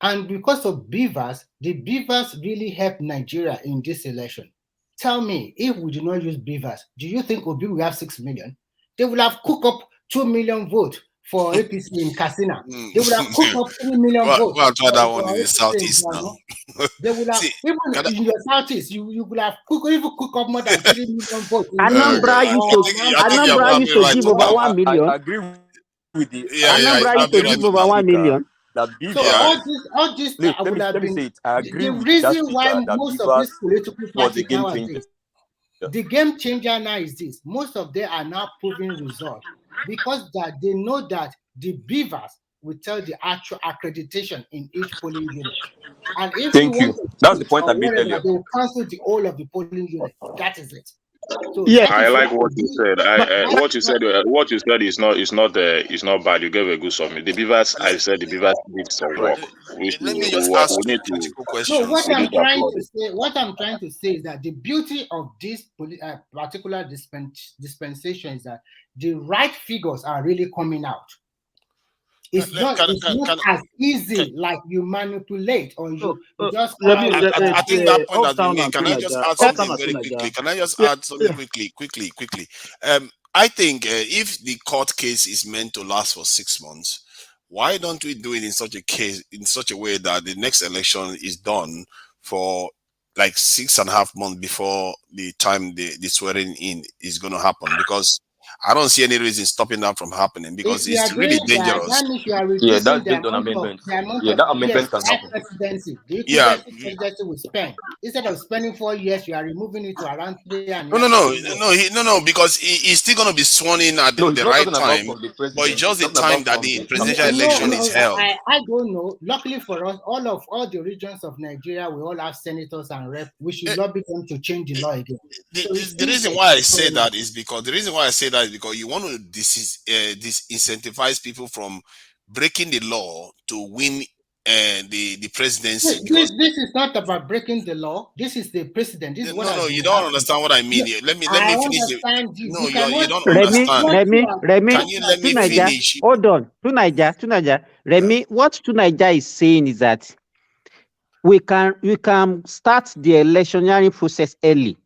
And because of beavers, the beavers really helped Nigeria in this election. Tell me, if we do not use beavers, do you think Obi will have 6 million? They will have cooked up 2 million votes for APC in Katsina. They would have cooked up 3 million votes. We'll try that one in the Southeast now. They would have, even in your Southeast, you would have cook up more than 3 million votes. Anambra used to give over 1 million. I agree with the Anambra used to give over 1 million. that So beavers. all this Look, would have let me been say it. I the agree with that reason why speaker that most of these beavers political was the parties game nowadays. changer. The game changer now is this: most of them are now proving results because that they know that the beavers will tell the actual accreditation in each polling unit. And if you Thank want you. to That's the change point or I made whatever, earlier. they will cancel the whole of the polling unit. That is it. So Yeah. that I is like why what you said. What you said. What you said is not bad. You gave a good summary. The beavers. I said the beavers need some work. Let me just ask two critical No, questions. what we I'm need to trying applaud to it. say, is that the beauty of this particular dispensation is that the right figures are really coming out. It's not as easy like you manipulate or you just come out with I think that point has been made. Can I just add something Uptown very and quickly? Can I just Yeah, add something quickly? I think if the court case is meant to last for 6 months, why don't we do it in such a way that the next election is done for like 6.5 months before the time the swearing in is going to happen? Because I don't see any reason stopping that from happening, because if you are it's really doing that, dangerous. that means you are Yeah, reducing that's based on amendments. Yeah, that years amendment can that happen. presidency. The Yeah. equivalent presidency will spend. Instead of spending 4 years, you are removing it to around 3 and No, because he's still going to be sworn in at No, the he's not right talking about time, from the but president. it's just the He's talking time about that from the the presidential campaign. election is held. I don't know. Luckily for us, all the regions of Nigeria, we all have senators and reps. We should lobby them to change the law again. The reason why I say that is because you want to disincentivize people from breaking the law to win the presidency. Because This is not about breaking the law. This is the precedent. This is what has no, been you don't happening. understand what I mean here. Let me I finish. understand you. No, You you don't cannot. understand. Remy, Can you let me Tunaja, finish? hold on, Tunaja. Remy, what Tunaja is saying is that we can start the electioneering process early.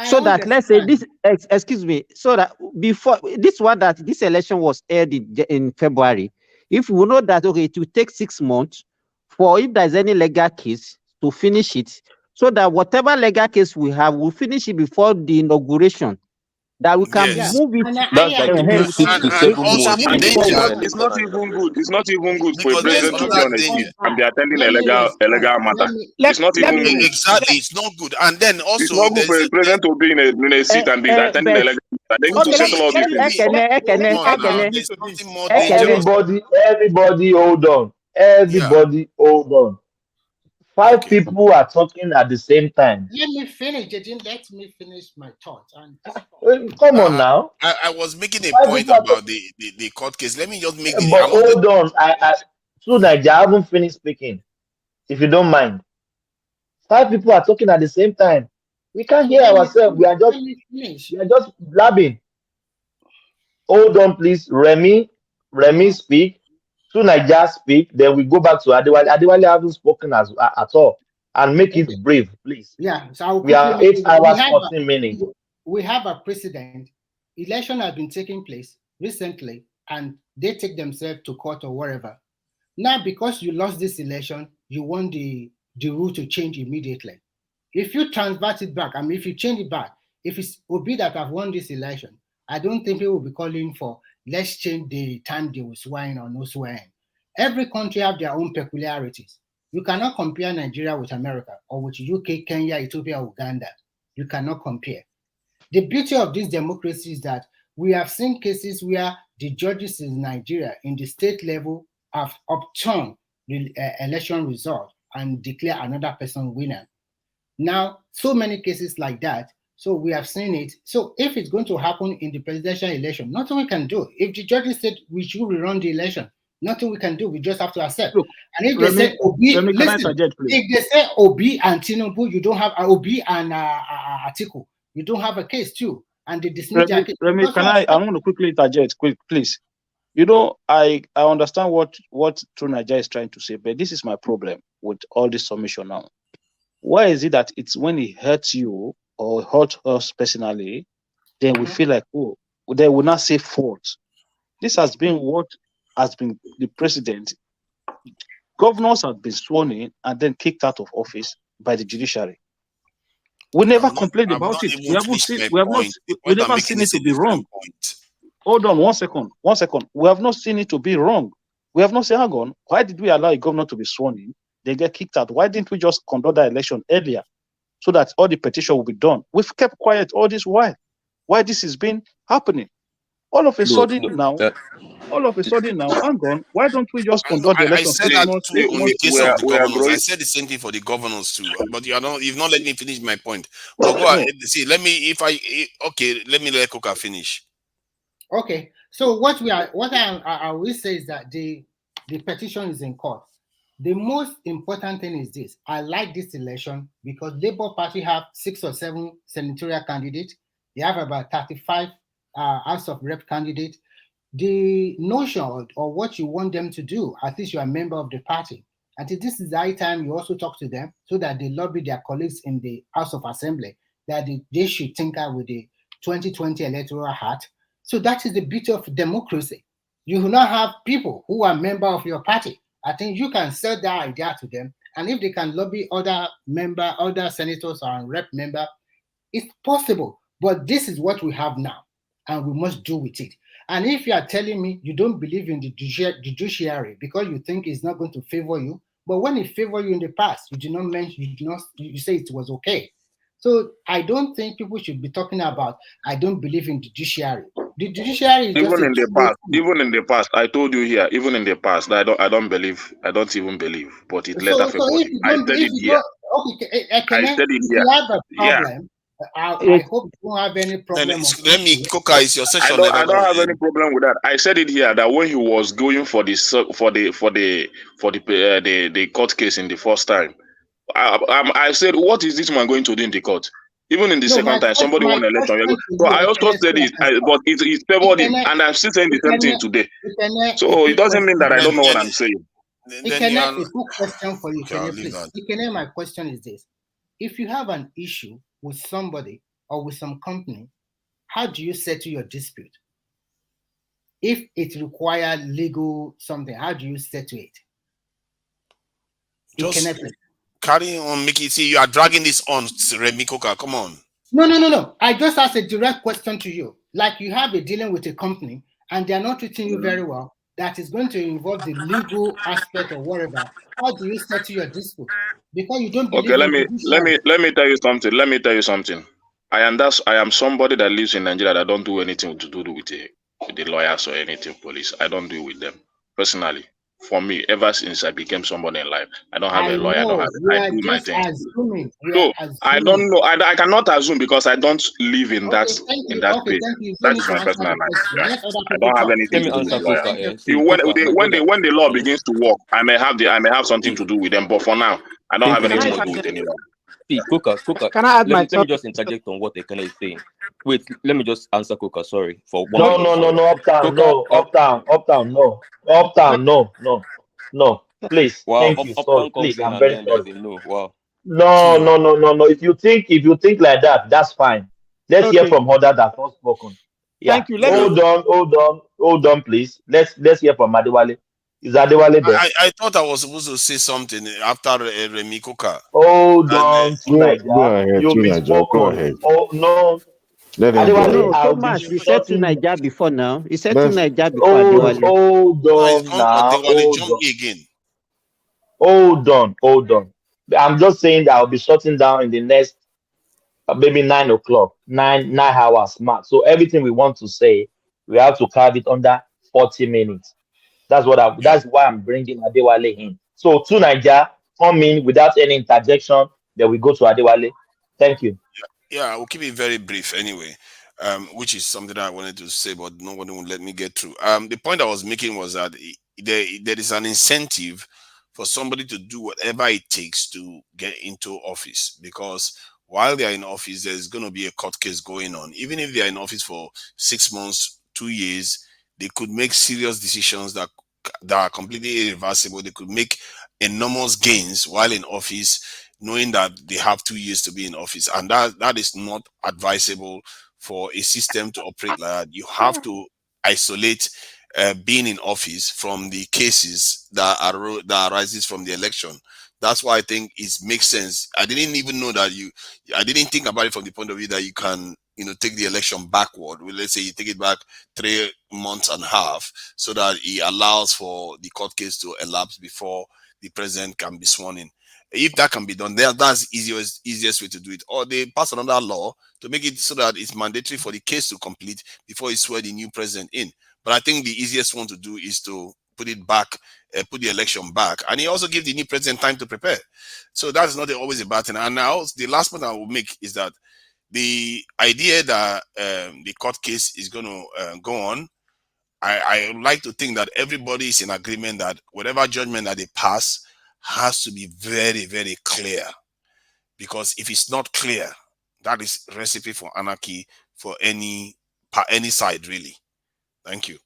So that let's say this, excuse me, so that before this election was held in February, if we know that okay, it will take 6 months for if there's any legal case to finish it, so that whatever legal case we have, we'll finish it before the inauguration. That we can move it. That's like the first 6 to 7 months. It's not even good. It's not even good for a president to be on a seat and be attending a legal matter. It's not even good. Exactly, it's not good. And then also, It's not good for a president to be in a seat and be attending a legal matter. They need to settle all these things. There's something more dangerous. Everybody, hold on. Everybody, hold on. 5 people are talking at the same time. Let me finish. They didn't let me finish my thought. Come on now. I was making a 5 point people are about the court case. Let me just make the. But hold on. I haven't finished speaking. If you don't mind. 5 people are talking at the same time. We can't hear ourselves. We are just blabbing. Hold on, please. Remy speak. Tunaja speak. Then we go back to Adewale. Adewale hasn't spoken at all. And make it brief, please. Yeah. So we are 8 hours, 14 minutes. We have a precedent. Election has been taking place recently, and they take themselves to court or wherever. Now, because you lost this election, you want the rule to change immediately. If you transvert it back, if you change it back, if it's Obi that have won this election, I don't think people will be calling for let's change the time they will swear in or no swear in. Every country have their own peculiarities. You cannot compare Nigeria with America or with UK, Kenya, Ethiopia, Uganda. You cannot compare. The beauty of this democracy is that we have seen cases where the judges in Nigeria in the state level have upturned the election result and declare another person winner. Now, so many cases like that. So we have seen it. So if it's going to happen in the presidential election, nothing we can do. If the judges said we should rerun the election, nothing we can do. We just have to accept. Look, and if they say Obi, if they say Obi and Tinubu, you don't have Obi and Atiku, you don't have a case too. And they dismiss their case. Remy, I want to quickly interject, please. You know, I understand what True Nigeria is trying to say, but this is my problem with all this submission now. Why is it that it's when it hurts you or hurt us personally, then we feel like, oh, they will not say fault. This has been what has been the precedent. Governors have been sworn in and then kicked out of office by the judiciary. We never complained about it. We never seen it to be wrong. Hold on 1 second. We have not seen it to be wrong. We have not said, hang on, why did we allow a governor to be sworn in? They get kicked out. Why didn't we just conduct that election earlier so that all the petition will be done? We've kept quiet all this while. Why this has been happening? All of a sudden now, hang on, why don't we just conduct the I election said 6 that months? too on the case of the we are governors. I growing. said the same thing for the governors too. But you've not let me finish my point. But go ahead. See, let me let Coca finish. Okay, so what I will say is that the petition is in court. The most important thing is this: I like this election because Labour Party have 6 or 7 senatorial candidates. They have about 35 House of Rep candidates. The notion or what you want them to do, at least you're a member of the party. And this is the high time you also talk to them so that they lobby their colleagues in the House of Assembly that they should tinker with the 2020 Electoral Act. So that is the beauty of democracy. You will not have people who are member of your party. I think you can sell that idea to them. And if they can lobby other senators or rep member, it's possible. But this is what we have now, and we must do with it. And if you are telling me you don't believe in the judiciary because you think it's not going to favor you, but when it favored you in the past, you say it was okay. So I don't think people should be talking about I don't believe in the judiciary. The judiciary is Even in the past, I told you here, even in the past, I don't even believe, but it let everybody. I said it here. I said it here. You have a problem. I hope you don't have any problem. Coca, is your session. I don't have any problem with that. I said it here that when he was going for the court case in the first time, I said, what is this man going to do in the court? Even in the second time, somebody won election. So I also said it, but it's favored him, and I'm still saying the same thing today. So it doesn't mean that I don't know what I'm saying. A quick question for you. Please? My question is this: if you have an issue with somebody or with some company, how do you settle your dispute? If it requires legal something, how do you settle it? Just carry on, Mickey. See, you are dragging this on, Remy Coca. Come on. No. I just asked a direct question to you. Like you have a dealing with a company and they are not treating you very well, that is going to involve the legal aspect or whatever. How do you settle your dispute? Because you don't believe. Okay, let me tell you something. Let me tell you something. I am somebody that lives in Nigeria that don't do anything to do with the lawyers or anything, police. I don't deal with them personally. For me, ever since I became somebody in life, I don't have a lawyer. I do my thing. So I don't know. I cannot assume because I don't live in that space. That is my personal life. I don't have anything to do with lawyer. When the law begins to work, I may have something to do with them. But for now, I don't have anything to do with anyone. See, Coca. Can I add let me just interject on what Ekene is saying. Wait, let me just answer Coca. Sorry for one. No, uptown, no. Please, wow, thank you. Sorry, please, I'm very sorry. No, wow. No. If you think like that, that's fine. Let's hear from others that have spoken. Yeah. Thank you. Hold on, please. Let's hear from Adewale. Is Adewale there? I thought I was supposed to say something after Remy Coca. Hold on, Nigeria. You've been spoken. Oh no. Adewale, Thomas, he said to Nigeria before now. He said to Nigeria before Adewale. Hold on now. Hold on. I'm just saying that I'll be shutting down in the next maybe 9 o'clock, 9 hours max. So everything we want to say, we have to carve it under 40 minutes. That's why I'm bringing Adewale in. So to Nigeria, come in without any interjection. Then we go to Adewale. Thank you. Yeah, we'll keep it very brief anyway, which is something that I wanted to say, but nobody will let me get through. The point I was making was that there is an incentive for somebody to do whatever it takes to get into office, because while they are in office, there's going to be a court case going on. Even if they are in office for 6 months, 2 years, they could make serious decisions that are completely irreversible. They could make enormous gains while in office, knowing that they have 2 years to be in office. And that is not advisable for a system to operate like that. You have to isolate being in office from the cases that arises from the election. That's why I think it makes sense. I didn't even know that I didn't think about it from the point of view that you can take the election backward. Well, let's say you take it back 3 months and a half, so that it allows for the court case to elapse before the president can be sworn in. If that can be done, that's easiest way to do it. Or they pass another law to make it so that it's mandatory for the case to complete before you swear the new president in. But I think the easiest one to do is to put it back, put the election back, and he also give the new president time to prepare. So that's not always a bad thing. And now the last point I will make is that the idea that the court case is going to go on, I would like to think that everybody is in agreement that whatever judgment that they pass has to be very, very clear. Because if it's not clear, that is recipe for anarchy for any side, really. Thank you.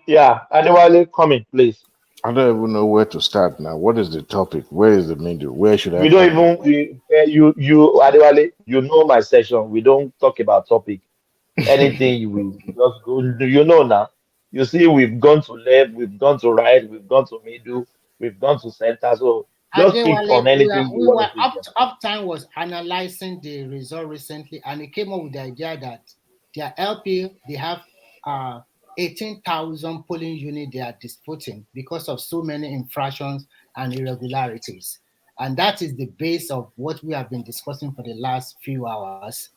Yeah, Adewale, come in, please. I don't even know where to start now. What is the topic? Where is the middle? Where should I We don't come? you Adewale, you know my session. We don't talk about topic. Anything we just go. You know now. You see, we've gone to left, we've gone to right, we've gone to middle, we've gone to center. So just pick on Adewale, anything you we want were to pick on. Uptime was analyzing the result recently, and it came up with the idea that their LP they have 18,000 polling units they are disputing because of so many infractions and irregularities, and that is the base of what we have been discussing for the last few hours.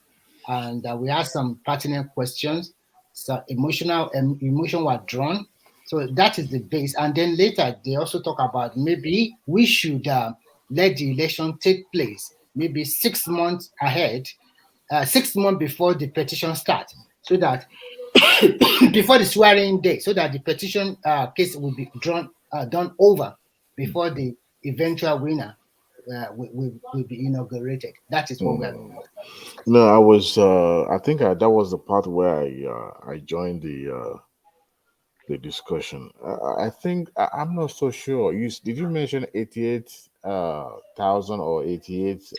And we asked some pertinent questions. So emotion were drawn. So that is the base. And then later they also talk about maybe we should let the election take place maybe 6 months ahead, 6 months before the petition starts, so that before the swearing day, so that the petition case will be done over before the eventual winner will be inaugurated. That is what we are. No, I was. I think that was the part where I joined the discussion. I think I'm not so sure. Did you mention 88,000 or 88?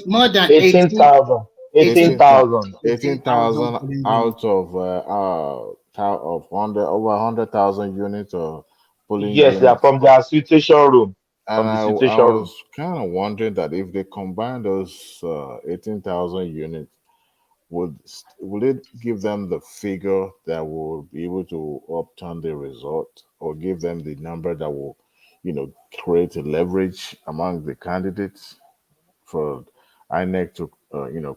More than 18,000. 18,000. 18,000 out of over 100,000 units of polling Yes, they are units. from their situation room. And I was kind of wondering that if they combine those 18,000 units, will it give them the figure that will be able to upturn the result, or give them the number that will, create a leverage among the candidates for INEC to,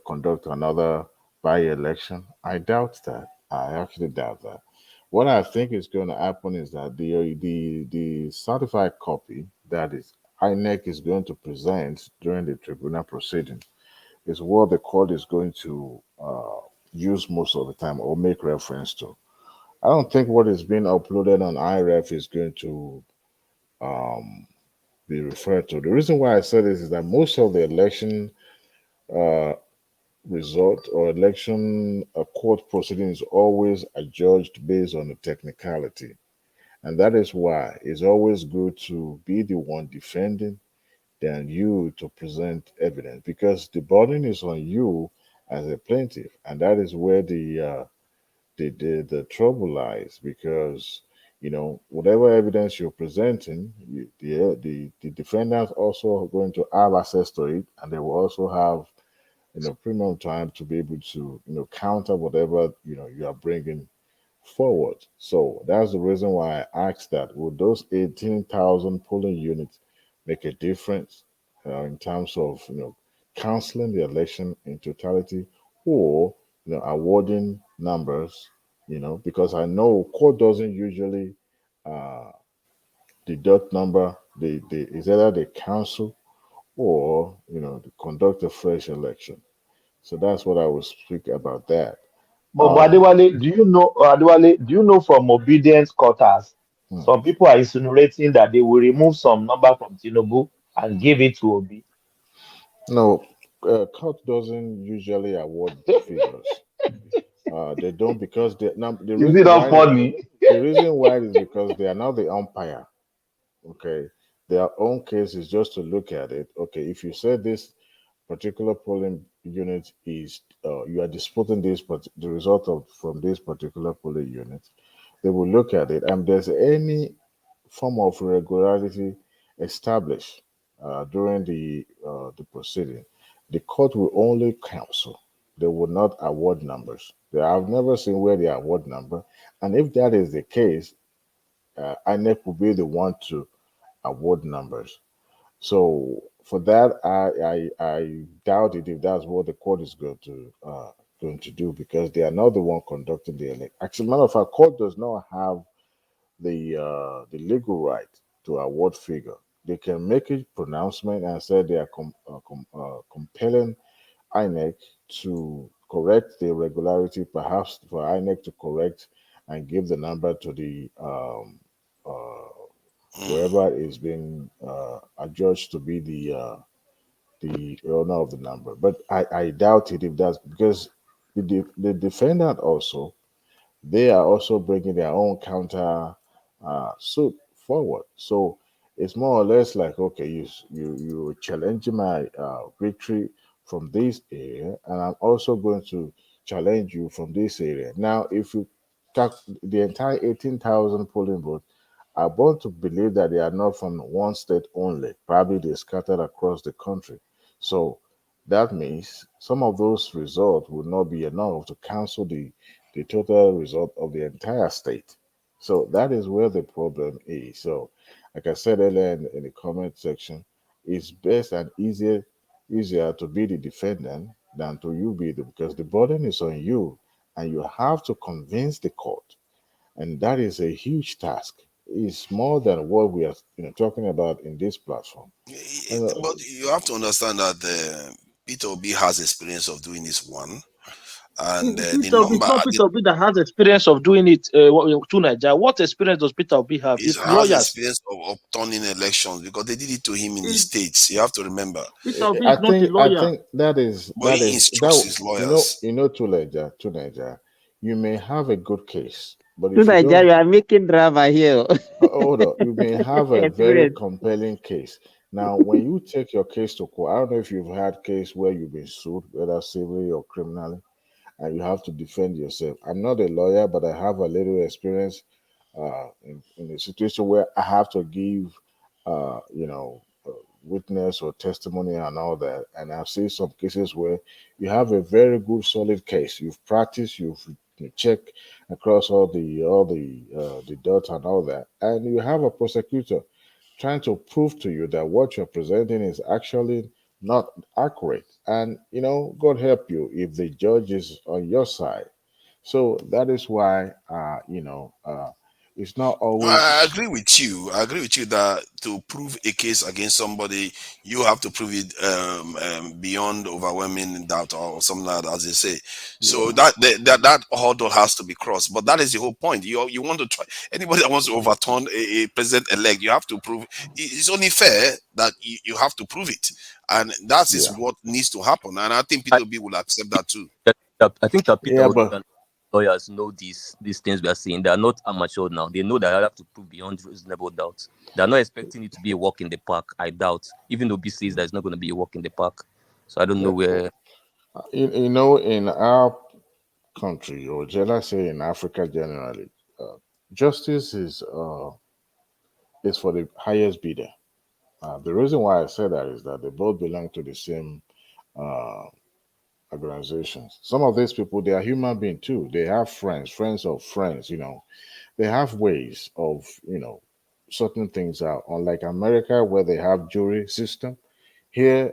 conduct another by-election? I doubt that. I actually doubt that. What I think is going to happen is that the certified copy that is INEC is going to present during the tribunal proceeding is what the court is going to use most of the time or make reference to. I don't think what is being uploaded on IREF is going to be referred to. The reason why I said this is that most of the election result or election court proceedings always adjudged based on the technicality. And that is why it's always good to be the one defending than you to present evidence, because the burden is on you as a plaintiff, and that is where the trouble lies. Because whatever evidence you're presenting, the defendants also are going to have access to it, and they will also have premium time to be able to counter whatever you are bringing forward. So that's the reason why I asked that. Would those 18,000 polling units make a difference in terms of canceling the election in totality, or awarding numbers? Because I know court doesn't usually deduct number. They is either they cancel or they conduct a fresh election. So that's what I will speak about that. But Adewale, do you know from obedience quarters, some people are insinuating that they will remove some number from Tinubu and give it to Obi. No, court doesn't usually award figures. They don't, because the Is it not funny? The reason why is because they are now the umpire. Okay, their own case is just to look at it. Okay, if you say this particular polling unit is you are disputing this, but the result from this particular polling unit, they will look at it, and if there's any form of irregularity established during the proceeding, the court will only counsel. They will not award numbers. I've never seen where they award number. And if that is the case, INEC will be the one to award numbers. So for that, I doubt it if that's what the court is going to do, because they are not the one conducting the election. Actually, matter of fact, court does not have the legal right to award figure. They can make a pronouncement and say they are compelling INEC to correct the irregularity, perhaps for INEC to correct and give the number to the whoever is being adjudged to be the owner of the number. But I doubt it if that's because the defendant also, they are also bringing their own counter suit forward. So it's more or less like, okay, you challenge my victory from this area, and I'm also going to challenge you from this area. Now, if you talk the entire 18,000 polling votes, I want to believe that they are not from one state only. Probably they're scattered across the country. So that means some of those results will not be enough to cancel the total result of the entire state. So that is where the problem is. So, like I said earlier in the comment section, it's best and easier to be the defendant than to you be the, because the burden is on you, and you have to convince the court, and that is a huge task. It's more than what we are talking about in this platform. But you have to understand that Peter Obi has experience of doing this one, and the Peter Obi, it's number not Peter Obi that has experience of doing it to Nigeria. What experience does Peter Obi have? It's has lawyers. experience of turning elections because they did it to him in the states. You have to remember. Peter Obi is not a I lawyer. think that is But he instructs his lawyers. to Nigeria, you may have a good case, but To if you don't, Nigeria, you are making drama here. hold on, you may have a very Experience. compelling case. Now, when you take your case to court, I don't know if you've had case where you've been sued, whether civilly or criminally, and you have to defend yourself. I'm not a lawyer, but I have a little experience in a situation where I have to give, witness or testimony and all that. And I've seen some cases where you have a very good, solid case. You've practiced, you've checked across all the dots and all that, and you have a prosecutor trying to prove to you that what you're presenting is actually not accurate. And God help you if the judge is on your side. So that is why it's not always. I agree with you. I agree with you that to prove a case against somebody, you have to prove it beyond overwhelming doubt or something like that, as they say. So that hurdle has to be crossed. But that is the whole point. You want to try anybody that wants to overturn a president elect, you have to prove. It's only fair that you have to prove it, and that is what needs to happen. And I think Peter B will accept that too. I think that Peter Yeah, Obi but and lawyers know these things we are saying. They are not amateur now. They know that I have to prove beyond reasonable doubt. They are not expecting it to be a walk in the park. I doubt. Even though B says that it's not going to be a walk in the park. So I don't know where. in our country, or shall I say in Africa generally, justice is for the highest bidder. The reason why I say that is that they both belong to the same uh, organizations. Some of these people, they are human beings too. They have friends of friends. They have ways of sorting things out. Unlike America, where they have jury system, here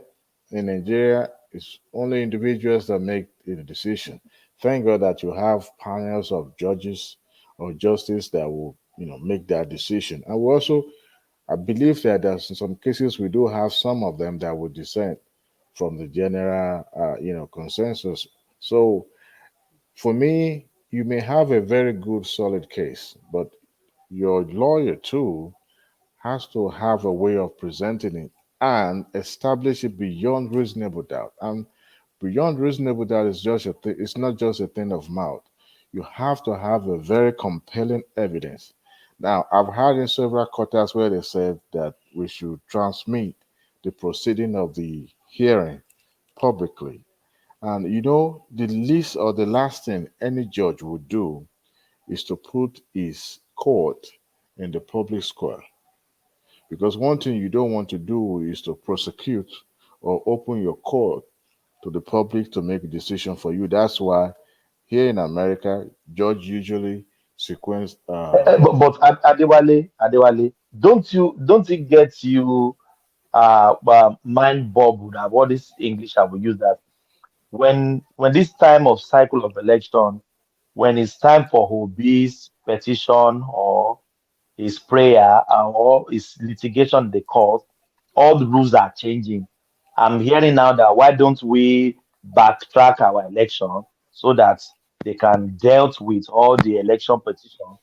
in Nigeria, it's only individuals that make the decision. Thank God that you have panels of judges or justice that will make that decision. And we also, I believe that there's in some cases we do have some of them that would dissent from the general consensus. So for me, you may have a very good solid case, but your lawyer too has to have a way of presenting it and establish it beyond reasonable doubt. And beyond reasonable doubt is just it's not just a thing of mouth. You have to have a very compelling evidence. Now, I've heard in several quarters where they said that we should transmit the proceeding of the hearing publicly. And the least or the last thing any judge would do is to put his court in the public square. Because one thing you don't want to do is to prosecute or open your court to the public to make a decision for you. That's why here in America, judge usually sequence. But Adewale, don't it get you mind boggled about what this English I will use that when this time of cycle of election, when it's time for Obi's petition or his prayer or his litigation in the court, all the rules are changing. I'm hearing now that why don't we backtrack our election so that they can dealt with all the election petitions.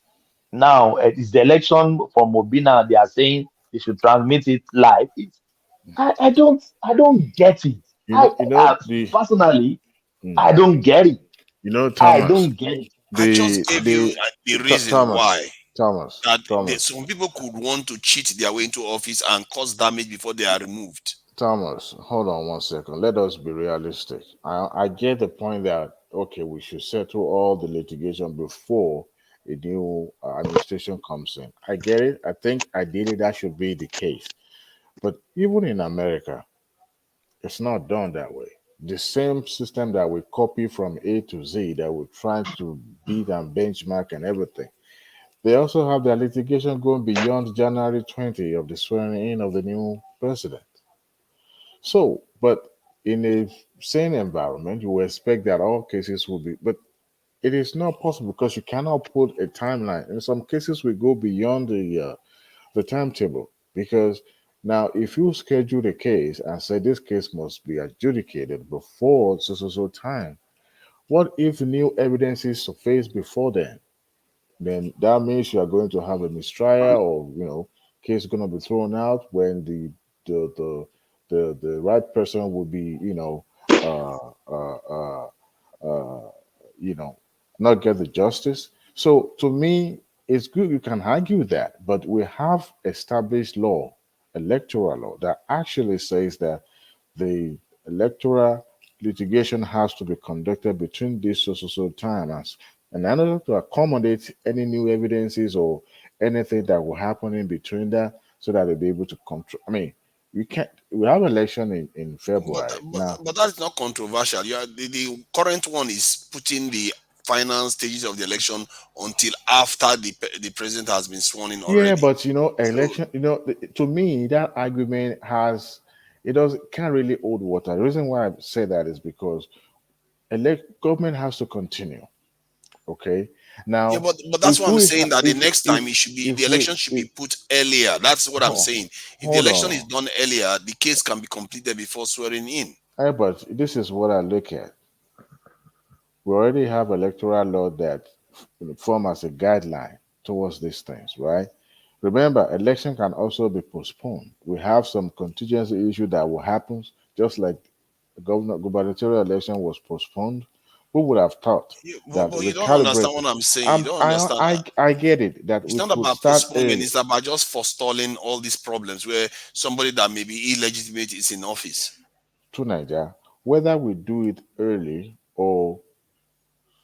Now it's the election from Mobina. They are saying they should transmit it live. I don't get it. Personally, I don't get it. I Thomas, don't get it. I just gave you the reason why. Thomas, Some people could want to cheat their way into office and cause damage before they are removed. Thomas, hold on 1 second. Let us be realistic. I get the point that, okay, we should settle all the litigation before a new administration comes in. I get it. I think ideally that should be the case. But even in America, it's not done that way. The same system that we copy from A to Z, that we try to beat and benchmark and everything, they also have their litigation going beyond January 20 of the swearing in of the new president. So, but in a sane environment, you will expect that all cases will be, but it is not possible because you cannot put a timeline. In some cases, we go beyond the timetable because now if you schedule the case and say this case must be adjudicated before so time, what if new evidence is surfaced before then? Then that means you are going to have a mistrial, or case going to be thrown out when the right person will be uh, uh, uh, not get the justice. So to me, it's good you can argue that, but we have established law, electoral law, that actually says that the electoral litigation has to be conducted between this so times. And in order to accommodate any new evidences or anything that will happen in between that, so that they'll be able to control. I mean, we have election in February now. But that's not controversial. The current one is putting the final stages of the election until after the president has been sworn in already. Yeah, but election, to me, that argument can't really hold water. The reason why I say that is because government has to continue. Okay. Now, yeah, but that's what I'm saying. That the next time the election should be put earlier. That's what I'm saying. If the election is done earlier, the case can be completed before swearing in. But this is what I look at. We already have electoral law that form as a guideline towards these things, right? Remember, election can also be postponed. We have some contingency issue that will happen, just like the gubernatorial election was postponed. Who would have thought that? But you don't understand what I'm saying. You don't understand. I get it. That it's not about postponement. It's about just forestalling all these problems where somebody that may be illegitimate is in office. To Nigeria, whether we do it early or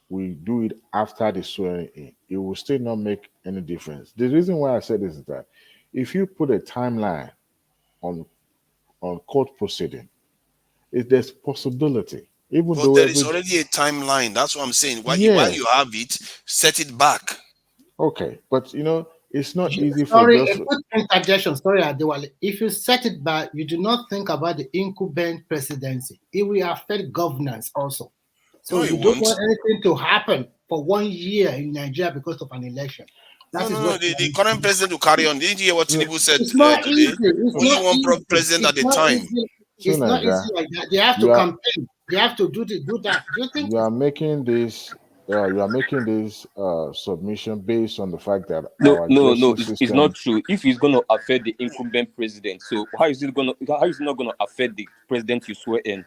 we do it after the swearing in, it will still not make any difference. The reason why I said this is that if you put a timeline on court proceeding, there's possibility. But there is already a timeline. That's what I'm saying. While you have it, set it back. Okay, but it's not easy for just. A quick interjection. Sorry, Adewale. If you set it back, you do not think about the incumbent presidency. It will affect governance also. So you don't want anything to happen for 1 year in Nigeria because of an election. No. The current president will carry on. Didn't you hear what Tinubu said it's not today? Easy. It's only not one easy. president at a time. It's not easy like that. They have to campaign. They have to do that. Do you think you are making this? You are making this submission based on the fact that no, it's not true. If it's going to affect the incumbent president, so how is it not going to affect the president you swear in?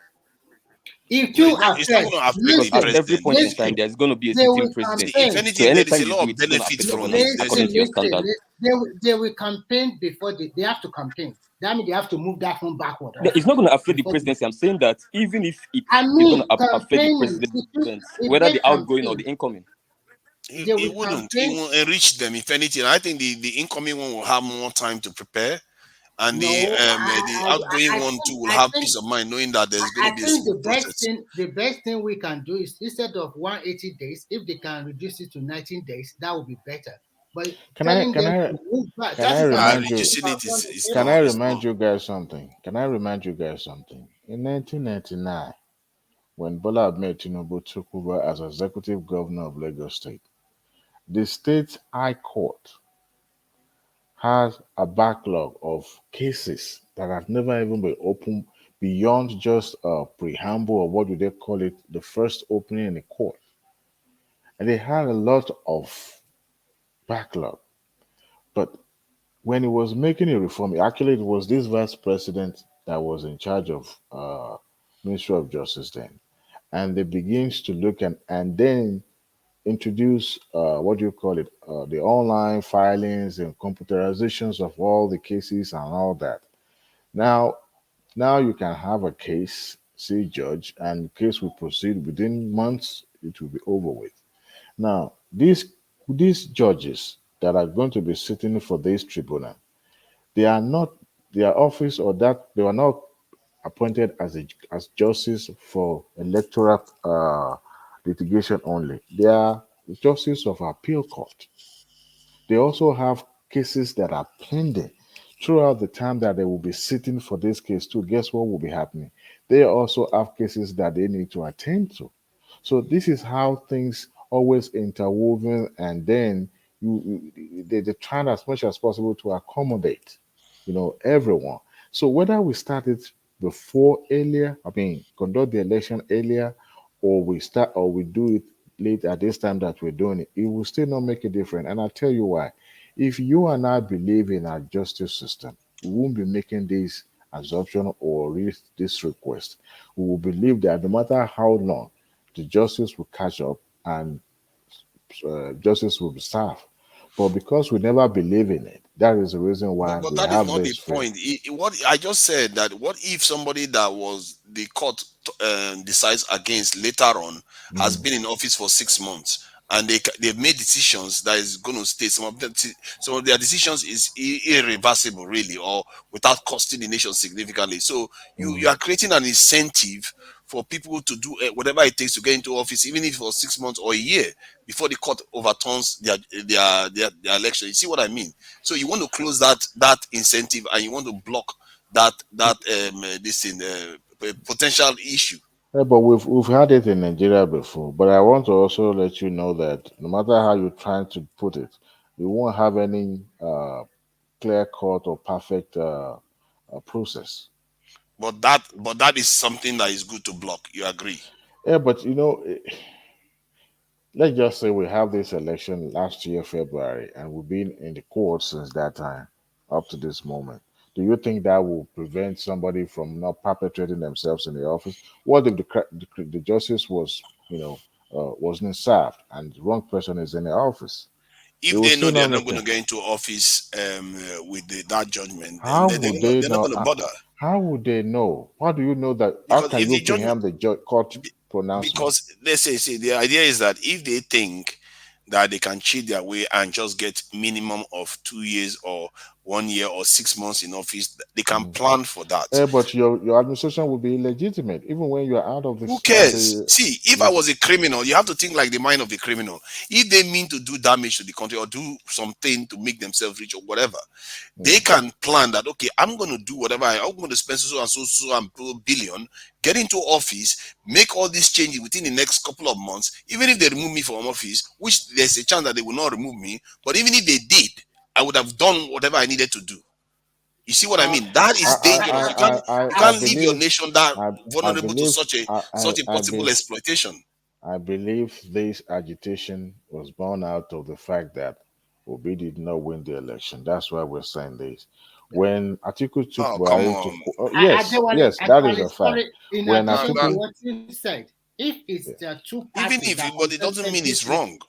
If you at every point in time, there's going to be a sitting president. If anything, there is a lot of benefit from it. According to your standard. They will campaign before they have to campaign. That means they have to move that one backward. It's not going to affect the presidency. I'm saying that even if it's going to affect the president, whether the outgoing or the incoming. It wouldn't. It will enrich them. If anything, I think the incoming one will have more time to prepare. and the outgoing one too will have peace of mind knowing that there's going to be a smooth process. The best thing we can do is instead of 180 days, if they can reduce it to 19 days, that would be better. But Can I remind you guys something? Can I remind you guys something? In 1999, when Bola Ahmed Tinubu took over as executive governor of Lagos State, the state high court has a backlog of cases that have never even been opened beyond just a preamble, or what do they call it, the first opening in the court. And they had a lot of backlog. But when he was making a reform, actually it was this vice president that was in charge of Ministry of Justice then. And they begins to look and then introduce what do you call it, the online filings and computerizations of all the cases and all that. Now you can have a case, see judge, and the case will proceed within months. It will be over with. Now these judges that are going to be sitting for this tribunal, they are not their office or that they were not appointed as justice for electoral litigation only. They are justice of appeal court. They also have cases that are pending throughout the time that they will be sitting for this case too. Guess what will be happening? They also have cases that they need to attend to. So this is how things always interwoven, and then they're trying as much as possible to accommodate, everyone. So whether we started conduct the election earlier, or we do it late at this time that we're doing it, it will still not make a difference. And I'll tell you why. If you and I believe in our justice system, we won't be making this assumption or this request. We will believe that no matter how long, the justice will catch up and justice will be served. But because we never believe in it, that is the reason why but we that have is not this the point. What I just said, that what if somebody that was the court decides against later on has been in office for 6 months, and they've made decisions that is going to stay. Some of their decisions is irreversible, really, or without costing the nation significantly. So you are creating an incentive for people to do whatever it takes to get into office, even if for 6 months or a year before the court overturns their election. You see what I mean? So you want to close that incentive, and you want to block that potential issue. Yeah, but we've had it in Nigeria before. But I want to also let you know that no matter how you're trying to put it, you won't have any clear cut or perfect process. But that is something that is good to block. You agree? Yeah, but let's just say we have this election last year, February, and we've been in the court since that time up to this moment. Do you think that will prevent somebody from not perpetrating themselves in the office? What if the justice wasn't served and the wrong person is in the office? If they know they're not going to get into office with that judgment, how then would they're not going to bother. How would they know? How do you know that? How can you preempt the court pronouncement? Because let's say the idea is that if they think that they can cheat their way and just get minimum of 2 years or 1 year or 6 months in office, they can plan for that. Yeah, but your administration will be illegitimate even when you are out of the. Who cares? See, if I was a criminal, you have to think like the mind of a criminal. If they mean to do damage to the country or do something to make themselves rich or whatever, they can plan that. Okay, I'm going to do whatever. I'm going to spend so and billion, get into office, make all these changes within the next couple of months. Even if they remove me from office, which there's a chance that they will not remove me, but even if they did, I would have done whatever I needed to do. You see what I mean? That is dangerous. You can't leave your nation that vulnerable to such a possible exploitation. I believe this agitation was born out of the fact that Obi did not win the election. That's why we're saying this. When Atiku took Buhari to yes, that is a fact. When Atiku, what you said, if it's two parties, but it doesn't mean it's wrong.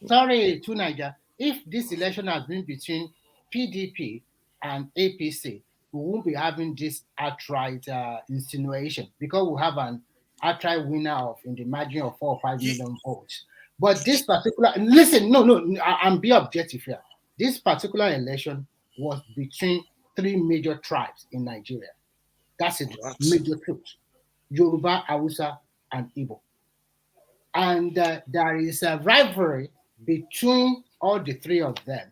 Sorry, to Niger. If this election has been between PDP and APC, we won't be having this outright insinuation, because we have an outright winner in the margin of 4 or 5 million votes. But this particular, listen, no, I'm being objective here. This particular election was between three major tribes in Nigeria. That's it, What? major truth. Yoruba, Hausa, and Igbo. And there is a rivalry between all the three of them.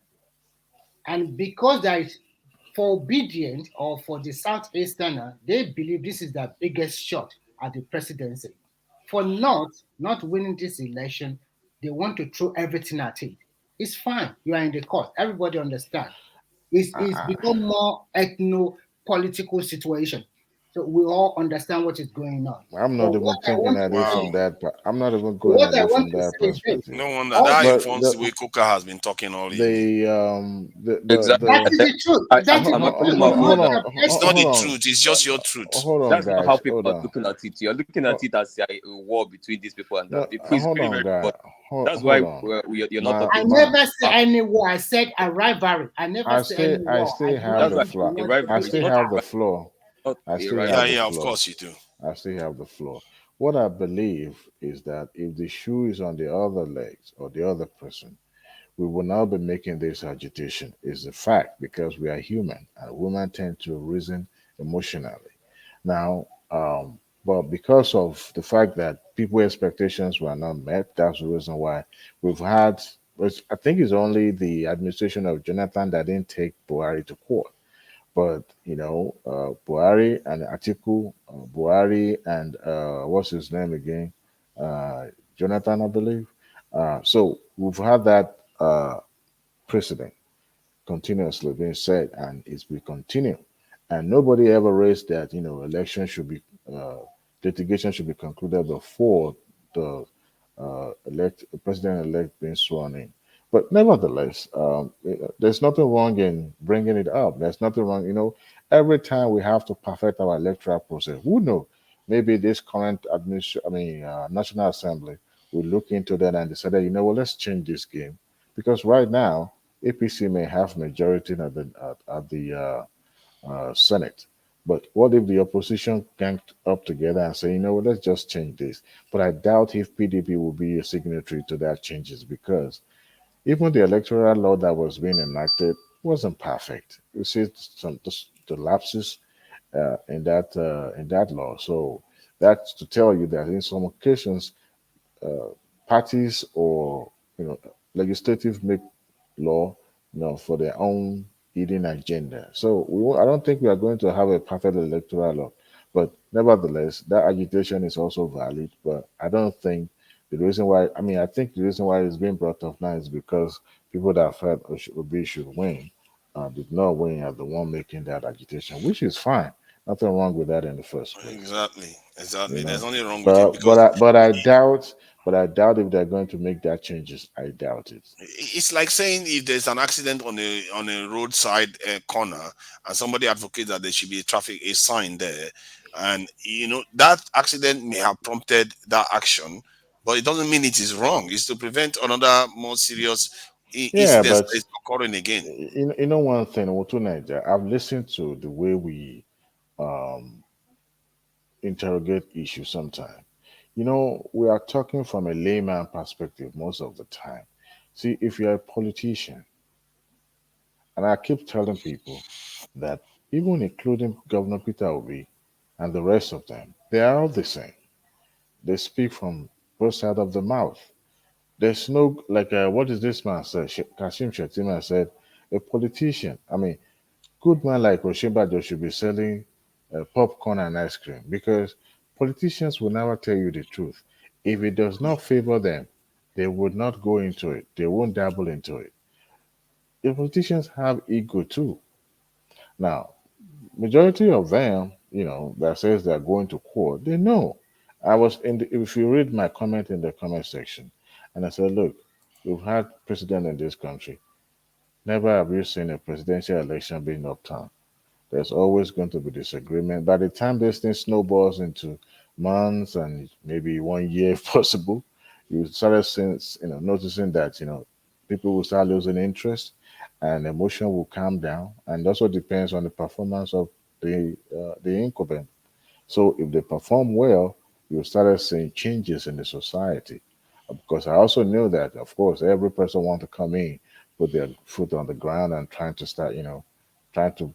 And because there is for obedient or for the Southeasterner, they believe this is the biggest shot at the presidency. For not winning this election, they want to throw everything at it. It's fine. You are in the court. Everybody understand. It's become more ethno-political situation. So we all understand what is going on. I'm not But even what I thinking want at to it say, from that. I'm not even going what at I it want from to that say is this. perspective. No wonder All that the, informs the way Kuka has been talking all evening. Exactly. that is the truth. That is I'm the actually truth. more Not afraid of. It's not the truth, it's just your truth. Hold on, That's not how guys. people Hold are on. looking at it. You're looking at it as a war between these people and No, that. It's hold very, on, very guys. important. That's why Hold on. you're not I talking never said about. any war. I said a rivalry. I never said any I war. still I have never the That's use the why floor. a word I rivalry is still not have a the floor. not I a still rivalry. have Yeah, the yeah, of floor. course you do. I still have the floor. What I believe is that if the shoe is on the other legs or the other person, we will not be making this agitation. Is a fact because we are human and women tend to reason emotionally. Now, but because of the fact that people expectations were not met, that's the reason why we've had. I think it's only the administration of Jonathan that didn't take Buhari to court. But Buhari and Atiku, Buhari and what's his name again, Jonathan, I believe. So we've had that precedent continuously being said, and it's will continue. And nobody ever raised that election should be litigation should be concluded before the president-elect being sworn in. But nevertheless, there's nothing wrong in bringing it up. There's nothing wrong. Every time we have to perfect our electoral process, who know? Maybe this current National Assembly will look into that and decide, well, let's change this game because right now APC may have majority at the Senate. But what if the opposition ganked up together and say, let's just change this? But I doubt if PDP will be a signatory to that changes because even the electoral law that was being enacted wasn't perfect. You see the lapses in that law. So that's to tell you that in some occasions, uh, parties or legislative make law, for their own hidden agenda. So I don't think we are going to have a perfect electoral law, but nevertheless, that agitation is also valid. But I don't think the reason why. I think the reason why it's being brought up now is because people that felt Obi should win did not win are the one making that agitation, which is fine. Nothing wrong with that in the first place. Exactly. You There's know, nothing wrong with it but because I doubt if they're going to make that changes. I doubt it. it's like saying if there's an accident on a roadside corner and somebody advocates that there should be a sign there, and that accident may have prompted that action, but it doesn't mean it is wrong. It's to prevent another more serious Yeah, incident but that is occurring again. you know one thing, Wotu Naija, I've listened to the way we um, interrogate issues sometimes. We are talking from a layman perspective most of the time. See, if you're a politician, and I keep telling people that even including Governor Peter Obi and the rest of them, they are all the same. They speak from both sides of the mouth. There's no, like, what is this man said? Kashim Shettima said, a politician, good man like Oshimbajo should be selling popcorn and ice cream because politicians will never tell you the truth. If it does not favor them, they would not go into it. They won't dabble into it. The politicians have ego too. Now, majority of them, that says they're going to court, they know. If you read my comment in the comment section, and I said, look, we've had president in this country. Never have you seen a presidential election being upturned. There's always going to be disagreement. By the time this thing snowballs into months and maybe 1 year if possible, you started seeing, noticing that people will start losing interest and emotion will calm down. And also depends on the performance of the incumbent. So if they perform well, you started seeing changes in the society. Because I also knew that, of course, every person want to come in, put their foot on the ground and trying to start, trying to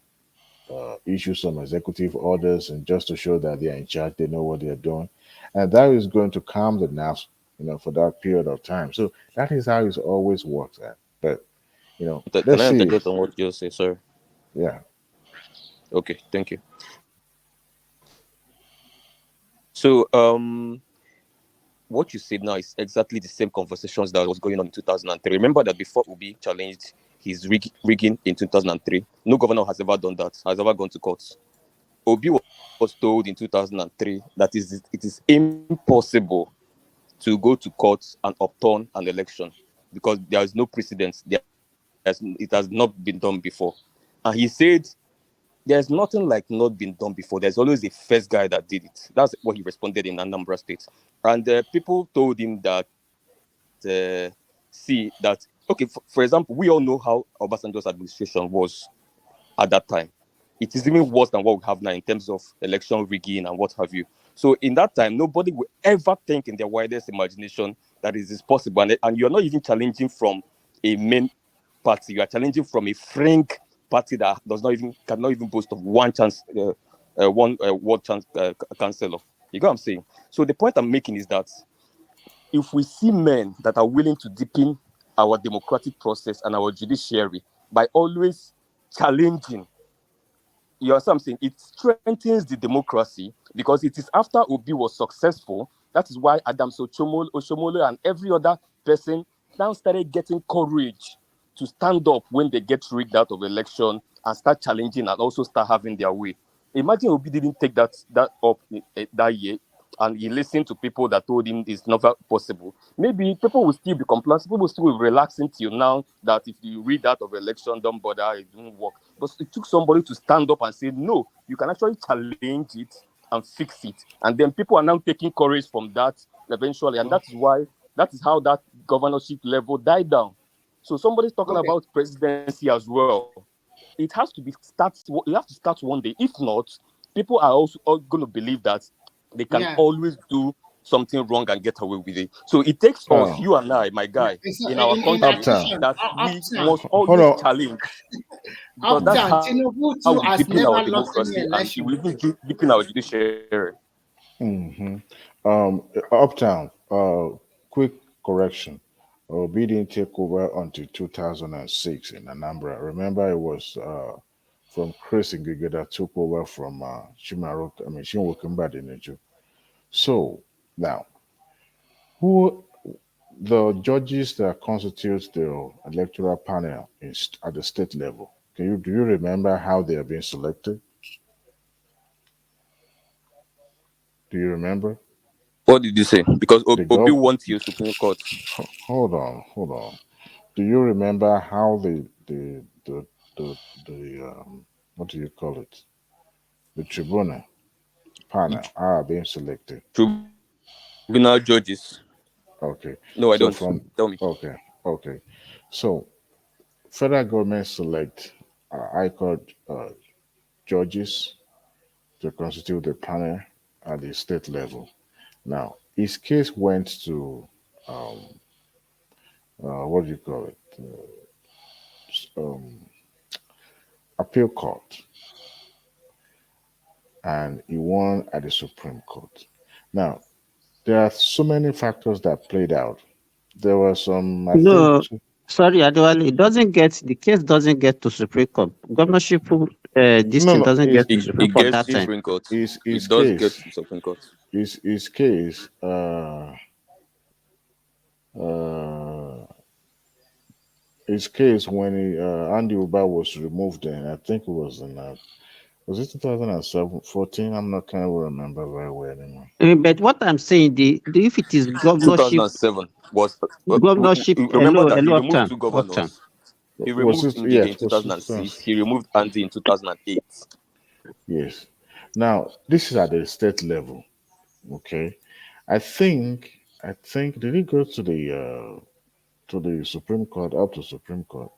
issue some executive orders and just to show that they are in charge, they know what they are doing, and that is going to calm the nerves, for that period of time. So that is how it always works. But Can let's I see. interject on what you say, sir? Yeah. Okay, thank you. So, what you said now is exactly the same conversations that was going on in 2003. Remember that before Obi challenged his rigging in 2003, no governor has ever done that, has ever gone to court. Obi was told in 2003 that it is impossible to go to court and upturn an election because there is no precedent. It has not been done before. And he said, there's nothing like not been done before. There's always a first guy that did it. That's what he responded in Anambra State. And people told him that, okay, for example, we all know how Obasanjo's administration was at that time. It is even worse than what we have now in terms of election rigging and what have you. So in that time, nobody would ever think in their widest imagination that it is possible. And you're not even challenging from a main party. You are challenging from a fringe party that cannot even boast of one ward councillor. You get what I'm saying? So the point I'm making is that if we see men that are willing to deepen our democratic process and our judiciary by always challenging, you understand what I'm saying? It strengthens the democracy because it is after Obi was successful. That is why Adams Oshomole and every other person now started getting courage to stand up when they get rigged out of election and start challenging and also start having their way. Imagine Obi didn't take that up that year and he listened to people that told him it's never possible. Maybe people will still be complacent. People will still be relaxing till now that if you read out of election, don't bother, it didn't work. But it took somebody to stand up and say, no, you can actually challenge it and fix it. And then people are now taking courage from that eventually. And that is how that governorship level died down. So somebody's talking about presidency as well. It has to you have to start one day. If not, people are also going to believe that they can always do something wrong and get away with it. So it takes us, you and I, my guy, in our country, that we must always challenge. Because that's how we deepen our democracy and we even deepen our judiciary. Uptown, quick correction. Obi didn't take over until 2006 in Anambra. Remember, it was from Chris Ngige that took over from Chinwokumba Dineju. So now, who the judges that constitute the electoral panel at the state level? Do you remember how they are being selected? Do you remember? What did you say? Because Obi wants your Supreme Court. Hold on. Do you remember how the what do you call it? The Tribunal panel are being selected. Tribunal judges. Okay. No, I don't. Tell me. Okay. So, federal government select High Court judges to constitute the panel at the state level. Now, his case went to what do you call it? Appeal court, and he won at the Supreme Court. Now, there are so many factors that played out. There were some. Sorry, Adewale, the case doesn't get to Supreme Court. Governorship, this thing doesn't get to Supreme Court that time. It does get to Supreme Court. His case. His case when Andy Uba was removed, and I think it was in was it 2014? I'm not kind of remember very well anymore. But what I'm saying, if it is governorship, 2007 was governorship. Remember that he hello, removed two governors. He removed Ngige in 2006. He removed Andy in 2008. Yes. Now this is at the state level. Okay, I think did he go to the Supreme Court, up to Supreme Court?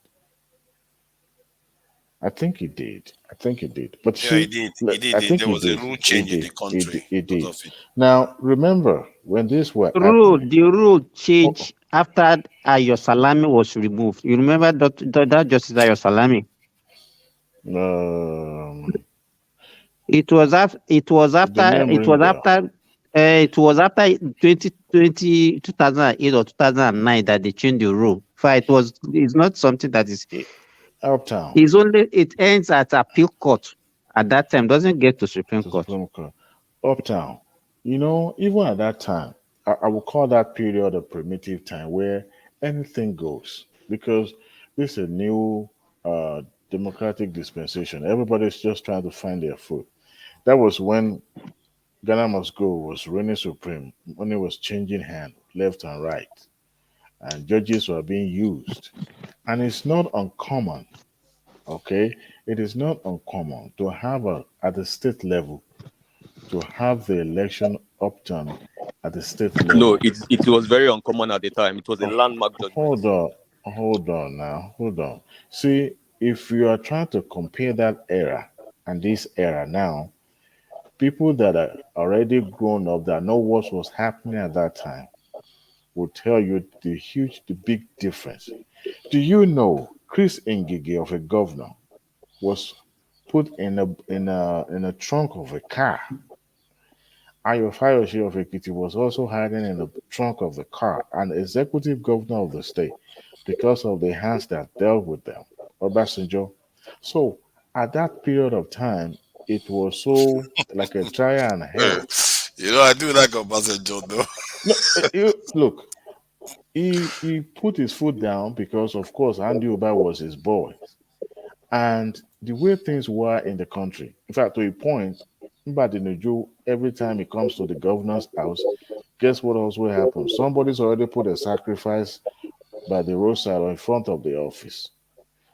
I think he did. But he did. I think there was a rule change in the country. He did. Now, remember, when this were the rule changed after Ayo Salami was removed. You remember that Justice Ayo Salami? It was after. It was after. name It ring was bell. after. It was after 2020, 2008 or 2009 that they changed the rule. It was. It's not something that is. Uptown. It's only. It ends at appeal court at that time. Doesn't get to Supreme Court. Uptown. You know, even at that time, I would call that period a primitive time where anything goes, because this is a new democratic dispensation. Everybody's just trying to find their foot. That was when Ghana Must Go was reigning supreme, when it was changing hand left and right, and judges were being used. And it's not uncommon, okay? It is not uncommon to have at the state level, to have the election upturned at the state level. No, it was very uncommon at the time. It was a landmark judgment. Hold on. See, if you are trying to compare that era and this era now, people that are already grown up that know what was happening at that time will tell you the big difference. Do you know Chris Ngige of a governor was put in a trunk of a car? Ayo Fayoshi of Ekiti was also hiding in the trunk of the car, an executive governor of the state, because of the hands that dealt with them, Obasanjo. So at that period of time, it was so like a trial and hell. You know, I do like Obasanjo though. Look, he put his foot down because, of course, Andy Oba was his boy. And the way things were in the country, in fact, to a point, every time he comes to the governor's house, guess what also happens? Somebody's already put a sacrifice by the roadside or in front of the office.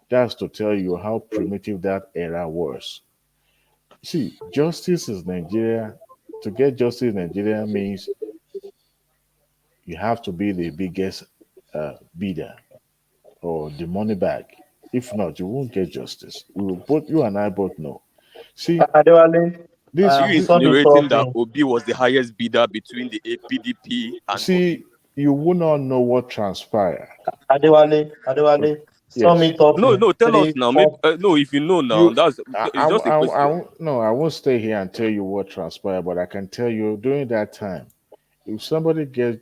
That's to tell you how primitive that era was. See, justice in Nigeria, to get justice in Nigeria means you have to be the biggest bidder or the money bag. If not, you won't get justice. You and I both know. See, Adewale, you insinuating that Obi was the highest bidder between the APDP and see, you will not know what transpired. Adewale, sum it up. No, tell us now. Maybe, no, if you know now, it's just a question. I won't stay here and tell you what transpired, but I can tell you during that time, if somebody gets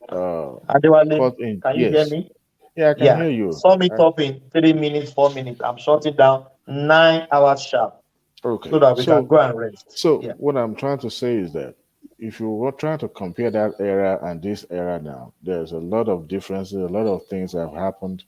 Adewale, can you hear me? Yeah, I can hear you. Sum it up in 3 minutes, 4 minutes. I'm shutting down 9 hours sharp. Okay. So that we can go and rest. So what I'm trying to say is that if you were trying to compare that era and this era now, there's a lot of differences, a lot of things that have happened.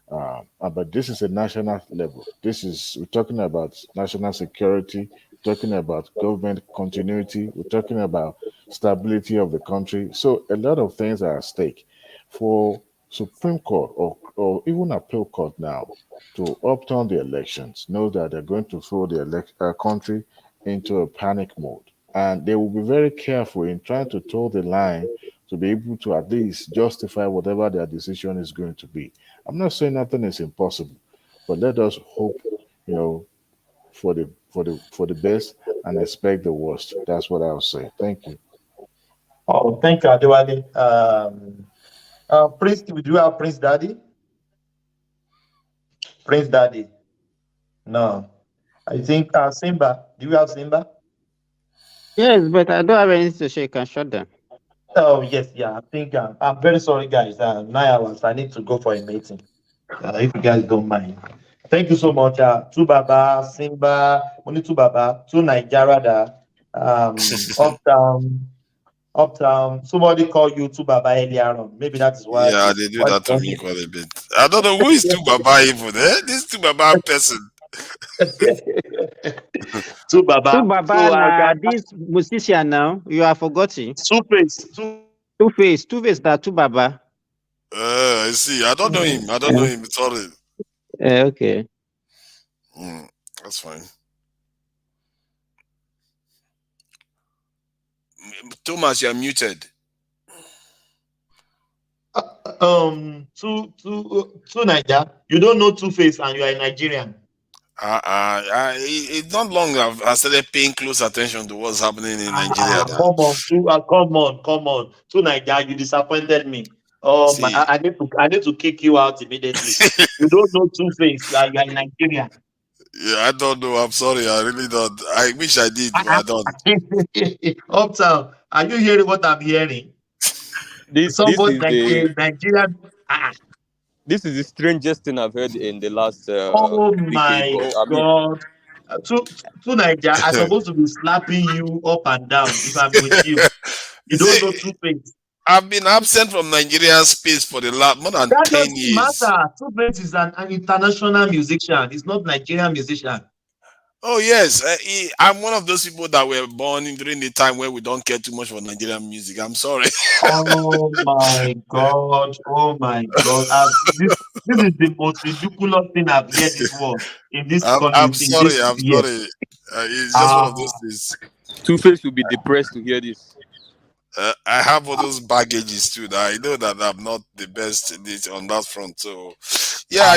But this is a national level. We're talking about national security, talking about government continuity, we're talking about stability of the country. So a lot of things are at stake. For Supreme Court or even appeal court now to upturn the elections, know that they're going to throw the country into a panic mode. And they will be very careful in trying to toe the line to be able to at least justify whatever their decision is going to be. I'm not saying nothing is impossible, but let us hope, for the best and expect the worst. That's what I'll say. Thank you. Oh, thank you, Adewale. Prince, do you have Prince Daddy? Prince Daddy? No. I think Simba. Do you have Simba? Yes, but I don't have anything to say. You can shut them. Oh, yes, I think I'm very sorry, guys. 9 hours. I need to go for a meeting. If you guys don't mind. Thank you so much. Tu Baba, Simba, only Tu Baba, Tu Nigeria, Uptown. Somebody called you Tu Baba earlier on. Maybe that is why. Yeah, they do that to me quite a bit. I don't know who is Tu Baba even. This Tu Baba person. Tu Baba. This musician now, you are forgotten. Two-Face, that Tu Baba. I see. I don't know him. Sorry. Okay. That's fine. Thomas, you're muted. To Niger. You don't know Two-Face and you are a Nigerian. It's not long I started paying close attention to what's happening in Nigeria. Come on. To Niger, you disappointed me. Oh my! I need to kick you out immediately. You don't know Two-Face. You are a Nigerian. Yeah, I don't know. I'm sorry. I really don't. I wish I did, but I don't. Uptown, are you hearing what I'm hearing? This Somebody is like the Nigerian. this is the strangest thing I've heard in the last Oh decade. my But I mean, God. To Nigeria, I'm supposed to be slapping you up and down if I'm with you. You don't know two things. I've been absent from Nigerian space for the last more than That 10 doesn't years. matter. Two Face is an international musician. He's not Nigerian musician. Oh, yes. I'm one of those people that were born during the time where we don't care too much for Nigerian music. I'm sorry. Oh my God. Oh my God. This is the most ridiculous thing I've heard this word in this I'm in this sorry. I'm year. sorry. It's just one of those things. Two-Face will be depressed to hear this. I have all those baggages too. That I know that I'm not the best on that front. So, yeah,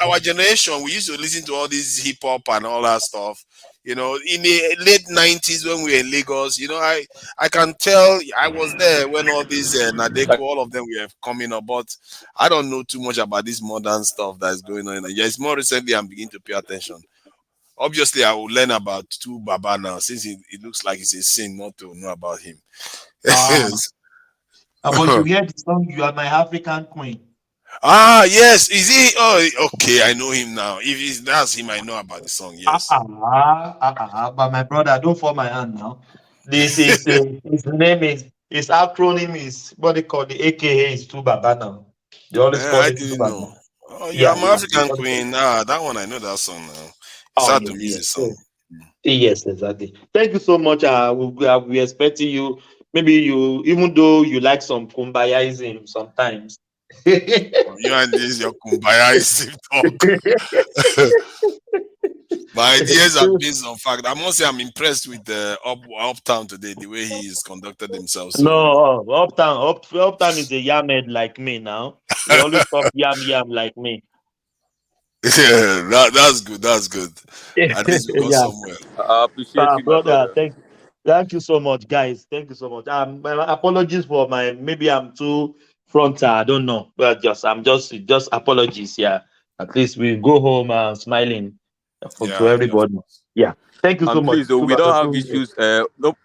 our generation, we used to listen to all this hip hop and all that stuff. In the late 90s when we were in Lagos, I can tell I was there when all these Nadeko, all of them were coming up. But I don't know too much about this modern stuff that's going on. Yeah, it's more recently I'm beginning to pay attention. Obviously, I will learn about Tu Baba now, since it looks like it's a sin not to know about him. But you hear the song, "You Are My African Queen." Yes. Is he? Oh, okay. I know him now. If that's him, I know about the song. Yes. But my brother, don't fall my hand now. This is his name is his acronym is what they call the AKA is Tu Baba now. They always call I it Tu didn't Baba. know. Oh, yeah, I'm African Queen. That one I know that song now. It's hard to miss the song. Yes, exactly. Thank you so much. We're expecting you. Maybe you, even though you like some kumbayaism sometimes. You and this your kumbayaism talk. My ideas are based on fact. I must say I'm impressed with the Uptown today, the way he's conducted himself. So. No, Uptown is a yammed like me now. He always talk yam like me. Yeah, that's good. That's good. At least we go somewhere. I appreciate you, my brother. Thank you so much, guys. Thank you so much. My apologies for maybe I'm too frontal. I don't know. But I'm just apologies. Yeah. At least we go home smiling to everybody. Yeah. Thank you so much. Please, we don't have issues.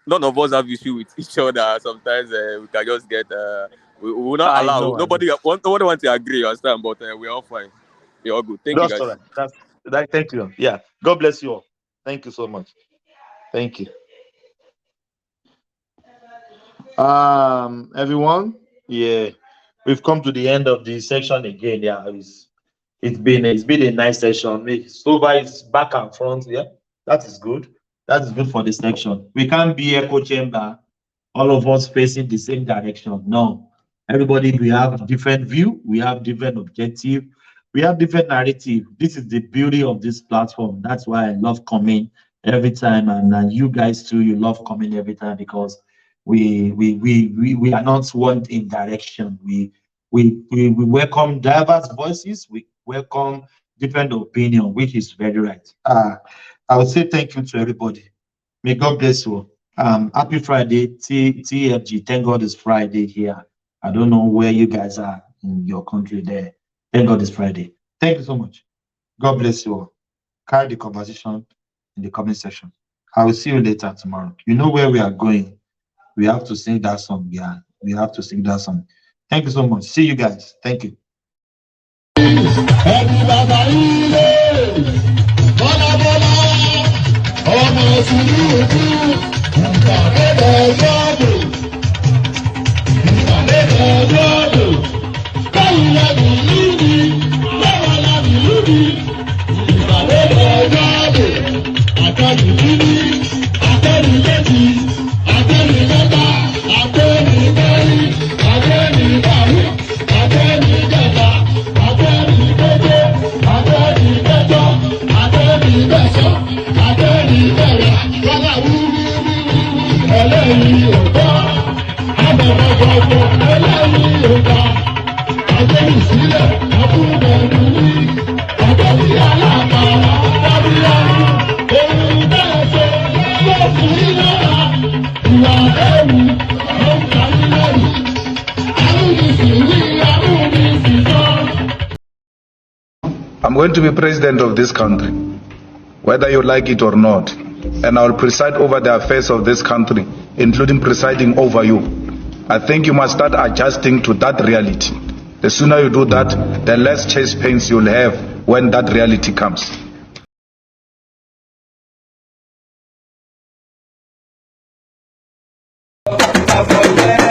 None of us have issues with each other. Sometimes we can just get. We will not allow. Nobody wants to agree, you understand? But we're all fine. We're all good. Thank you, guys. All right. Thank you. Yeah. God bless you all. Thank you so much. Thank you. Everyone. Yeah, we've come to the end of the section again. Yeah, it's been a nice session. Sova is back and front. Yeah, that is good. That is good for the section. We can't be echo chamber, all of us facing the same direction. No, everybody, we have different view. We have different objective. We have different narrative. This is the beauty of this platform. That's why I love coming every time, and you guys too. You love coming every time because we are not one in direction. We welcome diverse voices. We welcome different opinion, which is very right. I would say thank you to everybody. May God bless you. Happy Friday, TFG. Thank God it's Friday here. I don't know where you guys are in your country there. Thank God it's Friday. Thank you so much. God bless you all. Carry the conversation in the comment section. I will see you later tomorrow. You know where we are going. We have to sing that song. Yeah, we have to sing that song. Thank you so much. See you guys. Thank you. I'm going to be president of this country. whether you like it or not. And I will preside over the affairs of this country, including presiding over you. I think you must start adjusting to that reality. The sooner you do that, the less chest pains you'll have when that reality comes. Yeah.